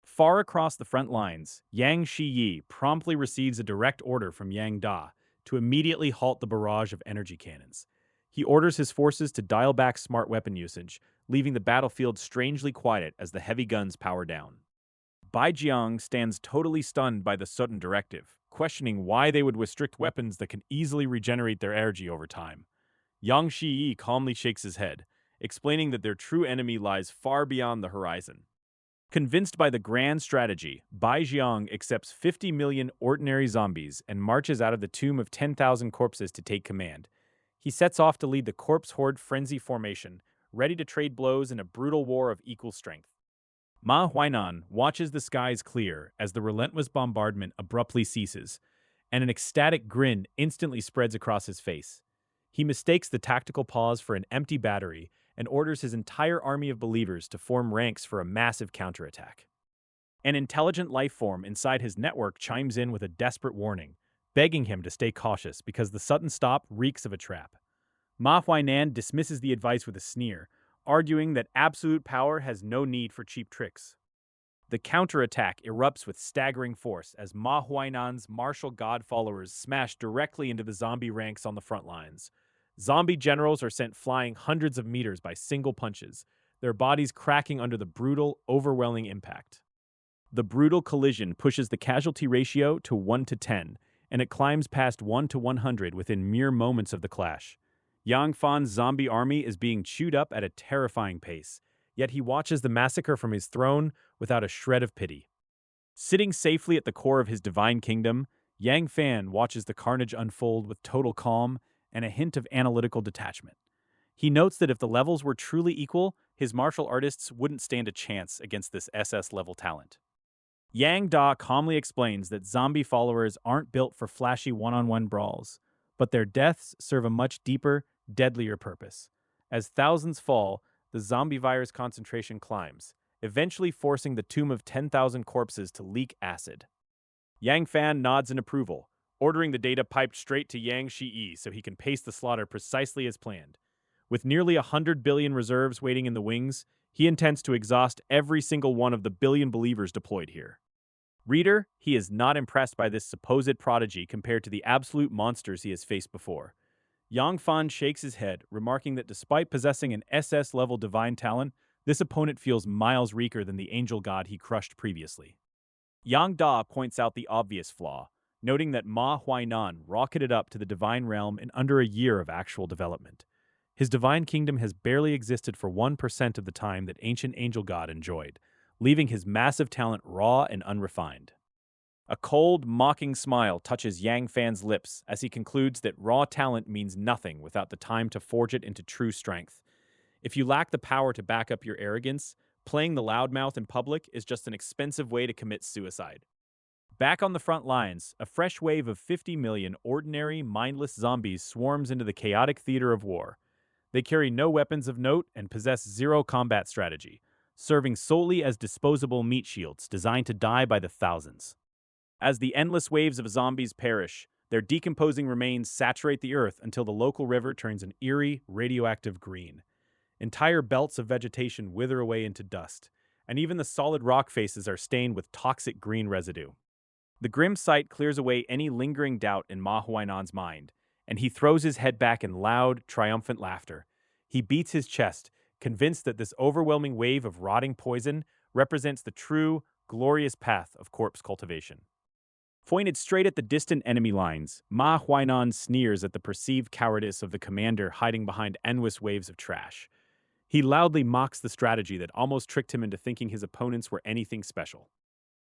Speaker 1: Far across the front lines, Yang Shiyi promptly receives a direct order from Yang Da to immediately halt the barrage of energy cannons. He orders his forces to dial back smart weapon usage, leaving the battlefield strangely quiet as the heavy guns power down. Bai Jiang stands totally stunned by the sudden directive, questioning why they would restrict weapons that can easily regenerate their energy over time. Yang Shiyi calmly shakes his head, explaining that their true enemy lies far beyond the horizon. Convinced by the grand strategy, Bai Jiang accepts 50 million ordinary zombies and marches out of the tomb of 10,000 corpses to take command. He sets off to lead the corpse horde frenzy formation, ready to trade blows in a brutal war of equal strength. Ma Huainan watches the skies clear as the relentless bombardment abruptly ceases, and an ecstatic grin instantly spreads across his face. He mistakes the tactical pause for an empty battery and orders his entire army of believers to form ranks for a massive counterattack. An intelligent life form inside his network chimes in with a desperate warning, begging him to stay cautious because the sudden stop reeks of a trap. Ma Huainan dismisses the advice with a sneer, arguing that absolute power has no need for cheap tricks. The counterattack erupts with staggering force as Ma Huainan's martial god followers smash directly into the zombie ranks on the front lines. Zombie generals are sent flying hundreds of meters by single punches, their bodies cracking under the brutal, overwhelming impact. The brutal collision pushes the casualty ratio to 1 to 10, and it climbs past 1 to 100 within mere moments of the clash. Yang Fan's zombie army is being chewed up at a terrifying pace, yet he watches the massacre from his throne without a shred of pity. Sitting safely at the core of his divine kingdom, Yang Fan watches the carnage unfold with total calm and a hint of analytical detachment. He notes that if the levels were truly equal, his martial artists wouldn't stand a chance against this SS-level talent. Yang Da calmly explains that zombie followers aren't built for flashy one-on-one brawls, but their deaths serve a much deeper, deadlier purpose. As thousands fall, the zombie virus concentration climbs, eventually forcing the tomb of 10,000 corpses to leak acid. Yang Fan nods in approval, ordering the data piped straight to Yang Shiyi so he can pace the slaughter precisely as planned. With nearly 100 billion reserves waiting in the wings, he intends to exhaust every single one of the billion believers deployed here. Reader, he is not impressed by this supposed prodigy compared to the absolute monsters he has faced before. Yang Fan shakes his head, remarking that despite possessing an SS-level divine talent, this opponent feels miles weaker than the angel god he crushed previously. Yang Da points out the obvious flaw, noting that Ma Huainan rocketed up to the divine realm in under a year of actual development. His divine kingdom has barely existed for 1% of the time that ancient angel god enjoyed, leaving his massive talent raw and unrefined. A cold, mocking smile touches Yang Fan's lips as he concludes that raw talent means nothing without the time to forge it into true strength. If you lack the power to back up your arrogance, playing the loudmouth in public is just an expensive way to commit suicide. Back on the front lines, a fresh wave of 50 million ordinary, mindless zombies swarms into the chaotic theater of war. They carry no weapons of note and possess zero combat strategy, serving solely as disposable meat shields designed to die by the thousands. As the endless waves of zombies perish, their decomposing remains saturate the earth until the local river turns an eerie, radioactive green. Entire belts of vegetation wither away into dust, and even the solid rock faces are stained with toxic green residue. The grim sight clears away any lingering doubt in Ma Huainan's mind, and he throws his head back in loud, triumphant laughter. He beats his chest, convinced that this overwhelming wave of rotting poison represents the true, glorious path of corpse cultivation. Pointed straight at the distant enemy lines, Ma Huainan sneers at the perceived cowardice of the commander hiding behind endless waves of trash. He loudly mocks the strategy that almost tricked him into thinking his opponents were anything special.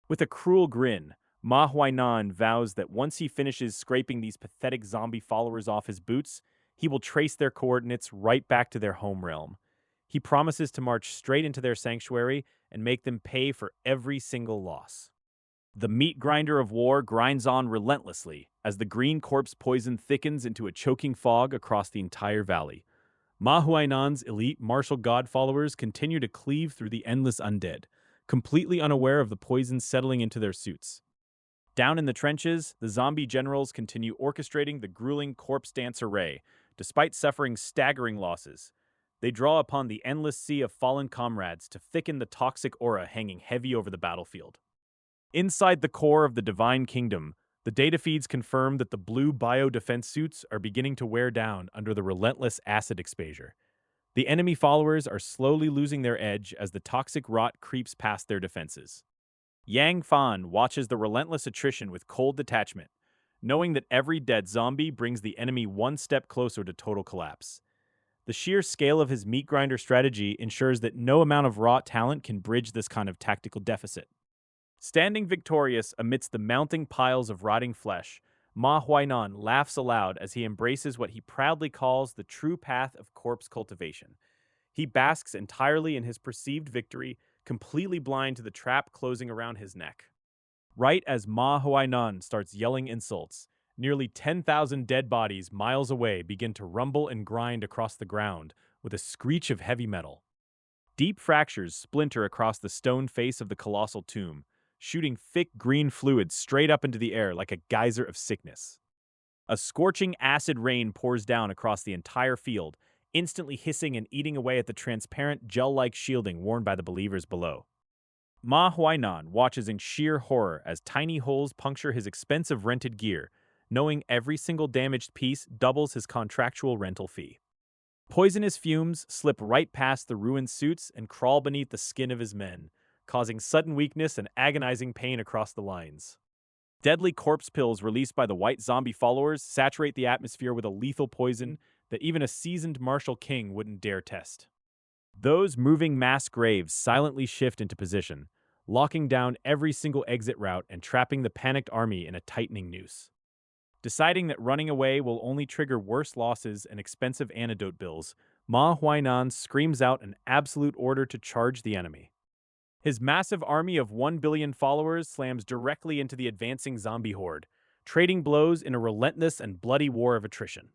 Speaker 1: With a cruel grin, Ma Huainan vows that once he finishes scraping these pathetic zombie followers off his boots, he will trace their coordinates right back to their home realm. He promises to march straight into their sanctuary and make them pay for every single loss. The meat grinder of war grinds on relentlessly as the green corpse poison thickens into a choking fog across the entire valley. Ma Huainan's elite martial god followers continue to cleave through the endless undead, completely unaware of the poison settling into their suits. Down in the trenches, the zombie generals continue orchestrating the grueling corpse dance array, despite suffering staggering losses. They draw upon the endless sea of fallen comrades to thicken the toxic aura hanging heavy over the battlefield. Inside the core of the Divine Kingdom, the data feeds confirm that the blue bio-defense suits are beginning to wear down under the relentless acid exposure. The enemy followers are slowly losing their edge as the toxic rot creeps past their defenses. Yang Fan watches the relentless attrition with cold detachment, knowing that every dead zombie brings the enemy one step closer to total collapse. The sheer scale of his meat grinder strategy ensures that no amount of raw talent can bridge this kind of tactical deficit. Standing victorious amidst the mounting piles of rotting flesh, Ma Huainan laughs aloud as he embraces what he proudly calls the true path of corpse cultivation. He basks entirely in his perceived victory, completely blind to the trap closing around his neck. Right as Ma Huainan starts yelling insults, nearly 10,000 dead bodies miles away begin to rumble and grind across the ground with a screech of heavy metal. Deep fractures splinter across the stone face of the colossal tomb, shooting thick green fluid straight up into the air like a geyser of sickness. A scorching acid rain pours down across the entire field, instantly hissing and eating away at the transparent gel-like shielding worn by the believers below. Ma Huainan watches in sheer horror as tiny holes puncture his expensive rented gear, knowing every single damaged piece doubles his contractual rental fee. Poisonous fumes slip right past the ruined suits and crawl beneath the skin of his men, causing sudden weakness and agonizing pain across the lines. Deadly corpse pills released by the white zombie followers saturate the atmosphere with a lethal poison that even a seasoned martial king wouldn't dare test. Those moving mass graves silently shift into position, locking down every single exit route and trapping the panicked army in a tightening noose. Deciding that running away will only trigger worse losses and expensive antidote bills, Ma Huainan screams out an absolute order to charge the enemy. His massive army of 1 billion followers slams directly into the advancing zombie horde, trading blows in a relentless and bloody war of attrition.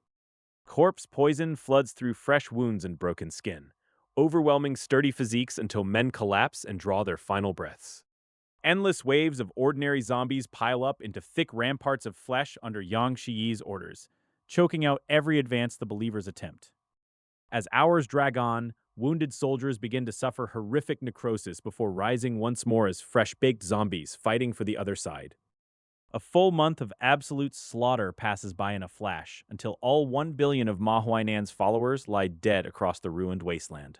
Speaker 1: Corpse poison floods through fresh wounds and broken skin, overwhelming sturdy physiques until men collapse and draw their final breaths. Endless waves of ordinary zombies pile up into thick ramparts of flesh under Yang Shiyi's orders, choking out every advance the believers attempt. As hours drag on, wounded soldiers begin to suffer horrific necrosis before rising once more as fresh-baked zombies fighting for the other side. A full month of absolute slaughter passes by in a flash, until all 1 billion of Ma Huainan's followers lie dead across the ruined wasteland.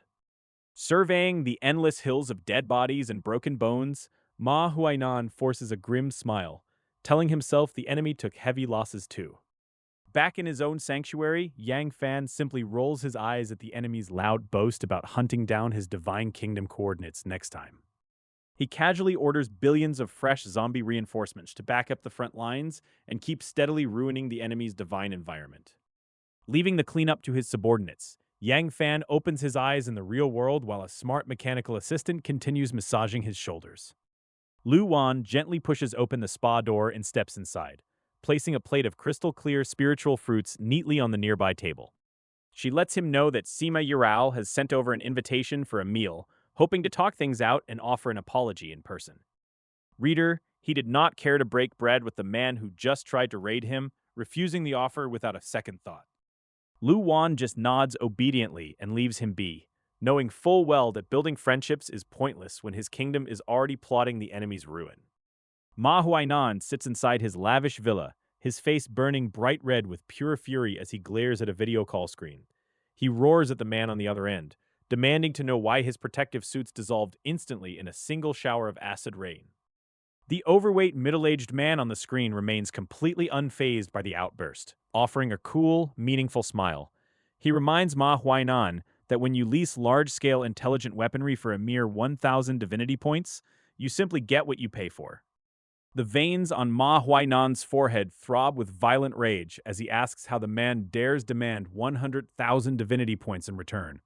Speaker 1: Surveying the endless hills of dead bodies and broken bones, Ma Huainan forces a grim smile, telling himself the enemy took heavy losses too. Back in his own sanctuary, Yang Fan simply rolls his eyes at the enemy's loud boast about hunting down his divine kingdom coordinates next time. He casually orders billions of fresh zombie reinforcements to back up the front lines and keep steadily ruining the enemy's divine environment. Leaving the cleanup to his subordinates, Yang Fan opens his eyes in the real world while a smart mechanical assistant continues massaging his shoulders. Lu Wan gently pushes open the spa door and steps inside, placing a plate of crystal-clear spiritual fruits neatly on the nearby table. She lets him know that Sima Yurao has sent over an invitation for a meal, hoping to talk things out and offer an apology in person. Reader, he did not care to break bread with the man who just tried to raid him, refusing the offer without a second thought. Lu Wan just nods obediently and leaves him be, knowing full well that building friendships is pointless when his kingdom is already plotting the enemy's ruin. Ma Huainan sits inside his lavish villa, his face burning bright red with pure fury as he glares at a video call screen. He roars at the man on the other end, demanding to know why his protective suits dissolved instantly in a single shower of acid rain. The overweight middle-aged man on the screen remains completely unfazed by the outburst, offering a cool, meaningful smile. He reminds Ma Huainan that when you lease large-scale intelligent weaponry for a mere 1,000 divinity points, you simply get what you pay for. The veins on Ma Huainan's forehead throb with violent rage as he asks how the man dares demand 100,000 divinity points in return.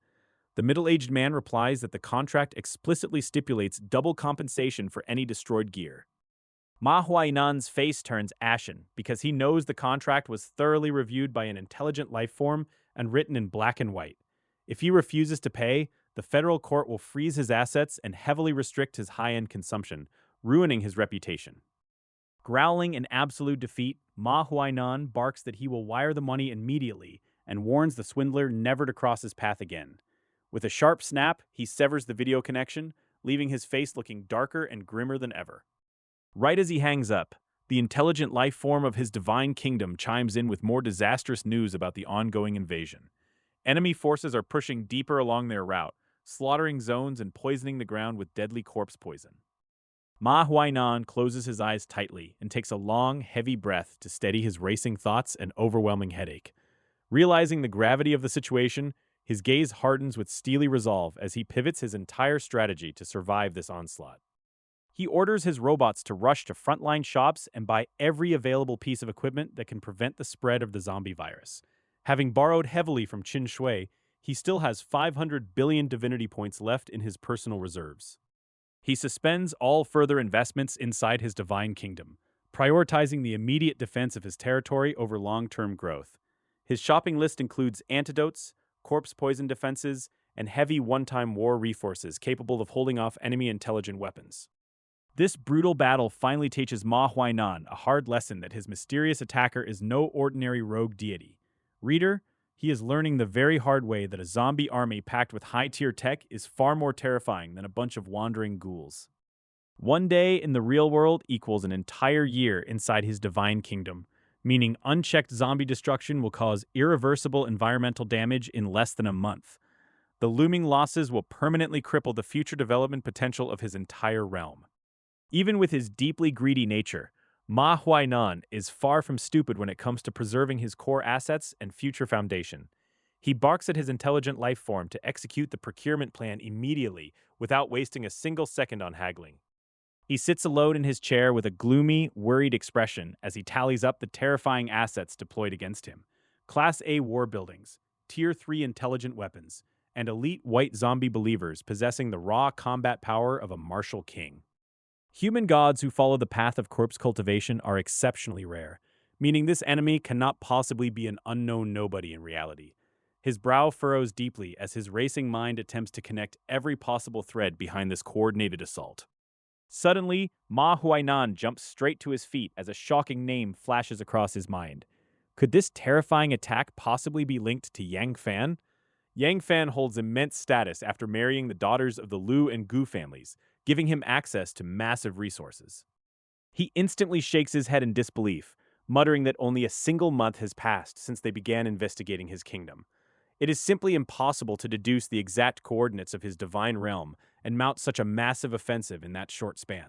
Speaker 1: The middle-aged man replies that the contract explicitly stipulates double compensation for any destroyed gear. Ma Huainan's face turns ashen because he knows the contract was thoroughly reviewed by an intelligent life form and written in black and white. If he refuses to pay, the federal court will freeze his assets and heavily restrict his high-end consumption, ruining his reputation. Growling in absolute defeat, Ma Huainan barks that he will wire the money immediately and warns the swindler never to cross his path again. With a sharp snap, he severs the video connection, leaving his face looking darker and grimmer than ever. Right as he hangs up, the intelligent life form of his divine kingdom chimes in with more disastrous news about the ongoing invasion. Enemy forces are pushing deeper along their route, slaughtering zones and poisoning the ground with deadly corpse poison. Ma Huainan closes his eyes tightly and takes a long, heavy breath to steady his racing thoughts and overwhelming headache. Realizing the gravity of the situation, his gaze hardens with steely resolve as he pivots his entire strategy to survive this onslaught. He orders his robots to rush to frontline shops and buy every available piece of equipment that can prevent the spread of the zombie virus. Having borrowed heavily from Qin Shui, he still has 500 billion divinity points left in his personal reserves. He suspends all further investments inside his divine kingdom, prioritizing the immediate defense of his territory over long-term growth. His shopping list includes antidotes, corpse poison defenses, and heavy one-time war resources capable of holding off enemy intelligent weapons. This brutal battle finally teaches Ma Huainan a hard lesson that his mysterious attacker is no ordinary rogue deity. Reader, he is learning the very hard way that a zombie army packed with high-tier tech is far more terrifying than a bunch of wandering ghouls. One day in the real world equals an entire year inside his divine kingdom, meaning unchecked zombie destruction will cause irreversible environmental damage in less than a month. The looming losses will permanently cripple the future development potential of his entire realm. Even with his deeply greedy nature, Ma Huainan is far from stupid when it comes to preserving his core assets and future foundation. He barks at his intelligent life form to execute the procurement plan immediately without wasting a single second on haggling. He sits alone in his chair with a gloomy, worried expression as he tallies up the terrifying assets deployed against him. Class A war buildings, Tier 3 intelligent weapons, and elite white zombie believers possessing the raw combat power of a martial king. Human gods who follow the path of corpse cultivation are exceptionally rare, meaning this enemy cannot possibly be an unknown nobody in reality. His brow furrows deeply as his racing mind attempts to connect every possible thread behind this coordinated assault. Suddenly, Ma Huainan jumps straight to his feet as a shocking name flashes across his mind. Could this terrifying attack possibly be linked to Yang Fan? Yang Fan holds immense status after marrying the daughters of the Lu and Gu families, giving him access to massive resources. He instantly shakes his head in disbelief, muttering that only a single month has passed since they began investigating his kingdom. It is simply impossible to deduce the exact coordinates of his divine realm and mount such a massive offensive in that short span.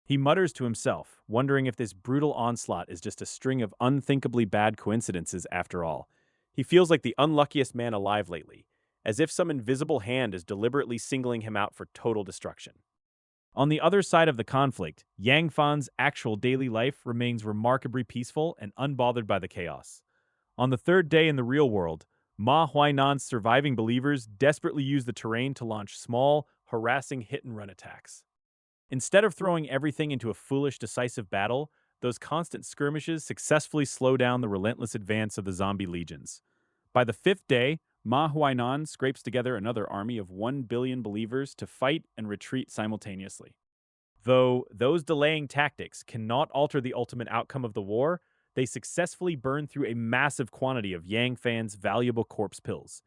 Speaker 1: He mutters to himself, wondering if this brutal onslaught is just a string of unthinkably bad coincidences after all. He feels like the unluckiest man alive lately, as if some invisible hand is deliberately singling him out for total destruction. On the other side of the conflict, Yang Fan's actual daily life remains remarkably peaceful and unbothered by the chaos. On the third day in the real world, Ma Huainan's surviving believers desperately use the terrain to launch small, harassing hit-and-run attacks. Instead of throwing everything into a foolish, decisive battle, those constant skirmishes successfully slow down the relentless advance of the zombie legions. By the fifth day, Ma Huainan scrapes together another army of 1 billion believers to fight and retreat simultaneously. Though those delaying tactics cannot alter the ultimate outcome of the war, they successfully burn through a massive quantity of Yang Fan's valuable corpse pills.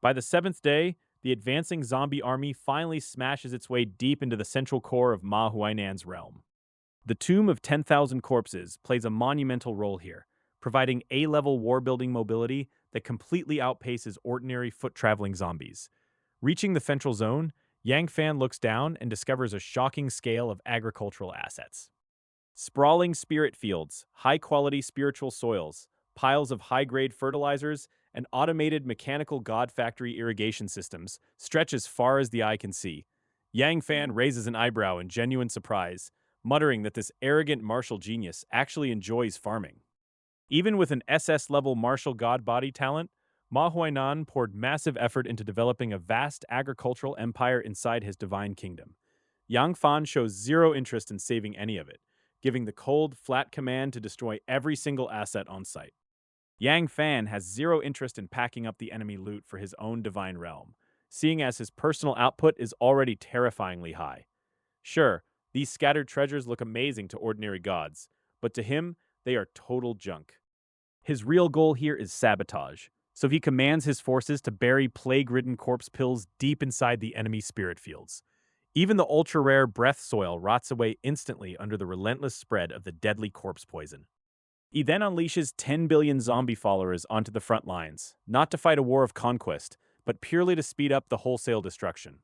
Speaker 1: By the seventh day, the advancing zombie army finally smashes its way deep into the central core of Ma Huainan's realm. The Tomb of 10,000 Corpses plays a monumental role here, providing A-level war-building mobility that completely outpaces ordinary foot-traveling zombies. Reaching the central zone, Yang Fan looks down and discovers a shocking scale of agricultural assets. Sprawling spirit fields, high-quality spiritual soils, piles of high-grade fertilizers, and automated mechanical god factory irrigation systems stretch as far as the eye can see. Yang Fan raises an eyebrow in genuine surprise, muttering that this arrogant martial genius actually enjoys farming. Even with an SS-level martial god body talent, Ma Huainan poured massive effort into developing a vast agricultural empire inside his divine kingdom. Yang Fan shows zero interest in saving any of it, giving the cold, flat command to destroy every single asset on site. Yang Fan has zero interest in packing up the enemy loot for his own divine realm, seeing as his personal output is already terrifyingly high. Sure, these scattered treasures look amazing to ordinary gods, but to him, they are total junk. His real goal here is sabotage, so he commands his forces to bury plague-ridden corpse pills deep inside the enemy spirit fields. Even the ultra-rare breath soil rots away instantly under the relentless spread of the deadly corpse poison. He then unleashes 10 billion zombie followers onto the front lines, not to fight a war of conquest, but purely to speed up the wholesale destruction.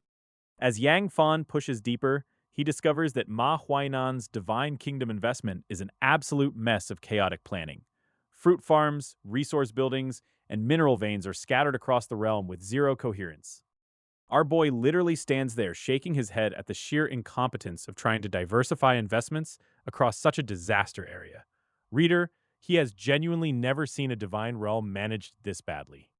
Speaker 1: As Yang Fan pushes deeper, he discovers that Ma Huainan's divine kingdom investment is an absolute mess of chaotic planning. Fruit farms, resource buildings, and mineral veins are scattered across the realm with zero coherence. Our boy literally stands there shaking his head at the sheer incompetence of trying to diversify investments across such a disaster area. Reader, he has genuinely never seen a divine realm managed this badly.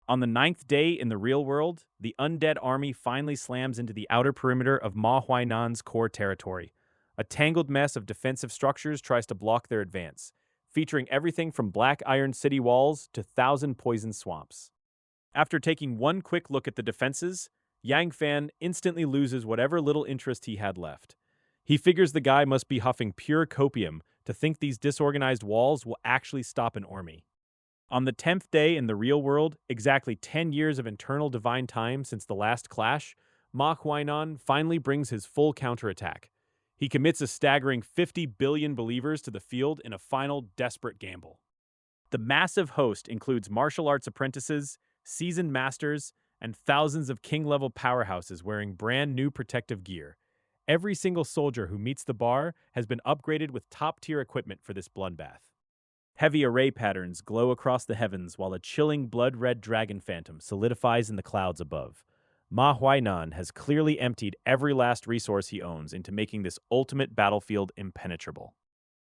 Speaker 1: On the ninth day in the real world, the undead army finally slams into the outer perimeter of Ma Huainan's core territory. A tangled mess of defensive structures tries to block their advance, featuring everything from black iron city walls to thousand poison swamps. After taking one quick look at the defenses, Yang Fan instantly loses whatever little interest he had left. He figures the guy must be huffing pure copium to think these disorganized walls will actually stop an army. On the 10th day in the real world, exactly 10 years of internal divine time since the last clash, Ma Huainan finally brings his full counterattack. He commits a staggering 50 billion believers to the field in a final desperate gamble. The massive host includes martial arts apprentices, seasoned masters, and thousands of king-level powerhouses wearing brand new protective gear. Every single soldier who meets the bar has been upgraded with top-tier equipment for this bloodbath. Heavy array patterns glow across the heavens while a chilling blood-red dragon phantom solidifies in the clouds above. Ma Huainan has clearly emptied every last resource he owns into making this ultimate battlefield impenetrable.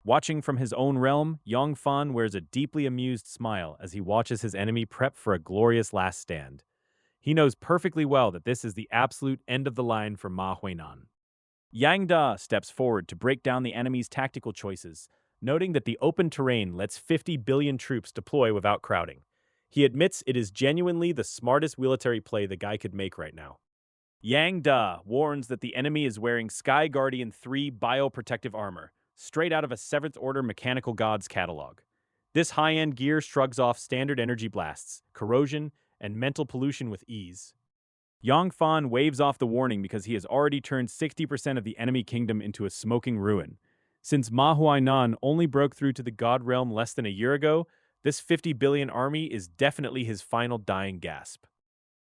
Speaker 1: Watching from his own realm, Yang Fan wears a deeply amused smile as he watches his enemy prep for a glorious last stand. He knows perfectly well that this is the absolute end of the line for Ma Huainan. Yang Da steps forward to break down the enemy's tactical choices, noting that the open terrain lets 50 billion troops deploy without crowding. He admits it is genuinely the smartest military play the guy could make right now. Yang Da warns that the enemy is wearing Sky Guardian 3 bioprotective armor, straight out of a 7th Order Mechanical Gods catalog. This high-end gear shrugs off standard energy blasts, corrosion, and mental pollution with ease. Yang Fan waves off the warning because he has already turned 60% of the enemy kingdom into a smoking ruin. Since Ma Huainan only broke through to the God Realm less than a year ago, this 50 billion army is definitely his final dying gasp.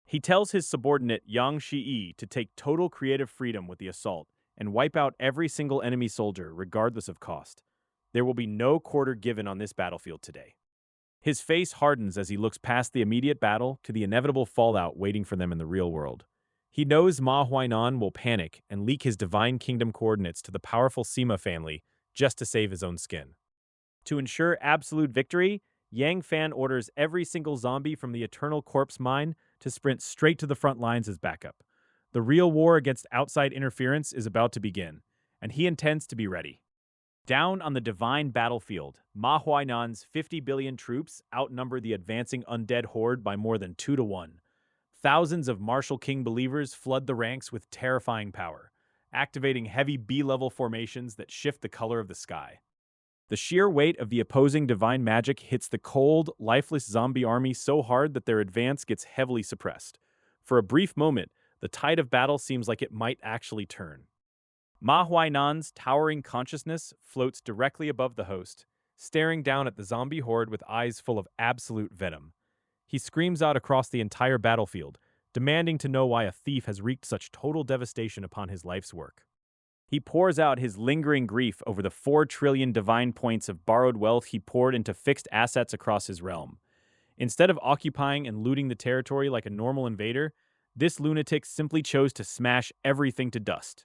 Speaker 1: He tells his subordinate Yang Shi to take total creative freedom with the assault and wipe out every single enemy soldier regardless of cost. There will be no quarter given on this battlefield today. His face hardens as he looks past the immediate battle to the inevitable fallout waiting for them in the real world. He knows Ma Huainan will panic and leak his Divine Kingdom coordinates to the powerful Sima family just to save his own skin. To ensure absolute victory, Yang Fan orders every single zombie from the Eternal Corpse Mine to sprint straight to the front lines as backup. The real war against outside interference is about to begin, and he intends to be ready. Down on the divine battlefield, Ma Huainan's 50 billion troops outnumber the advancing undead horde by more than 2 to 1. Thousands of Martial King believers flood the ranks with terrifying power, activating heavy B-level formations that shift the color of the sky. The sheer weight of the opposing divine magic hits the cold, lifeless zombie army so hard that their advance gets heavily suppressed. For a brief moment, the tide of battle seems like it might actually turn. Ma Huainan's towering consciousness floats directly above the host, staring down at the zombie horde with eyes full of absolute venom. He screams out across the entire battlefield, demanding to know why a thief has wreaked such total devastation upon his life's work. He pours out his lingering grief over the 4 trillion divine points of borrowed wealth he poured into fixed assets across his realm. Instead of occupying and looting the territory like a normal invader, this lunatic simply chose to smash everything to dust.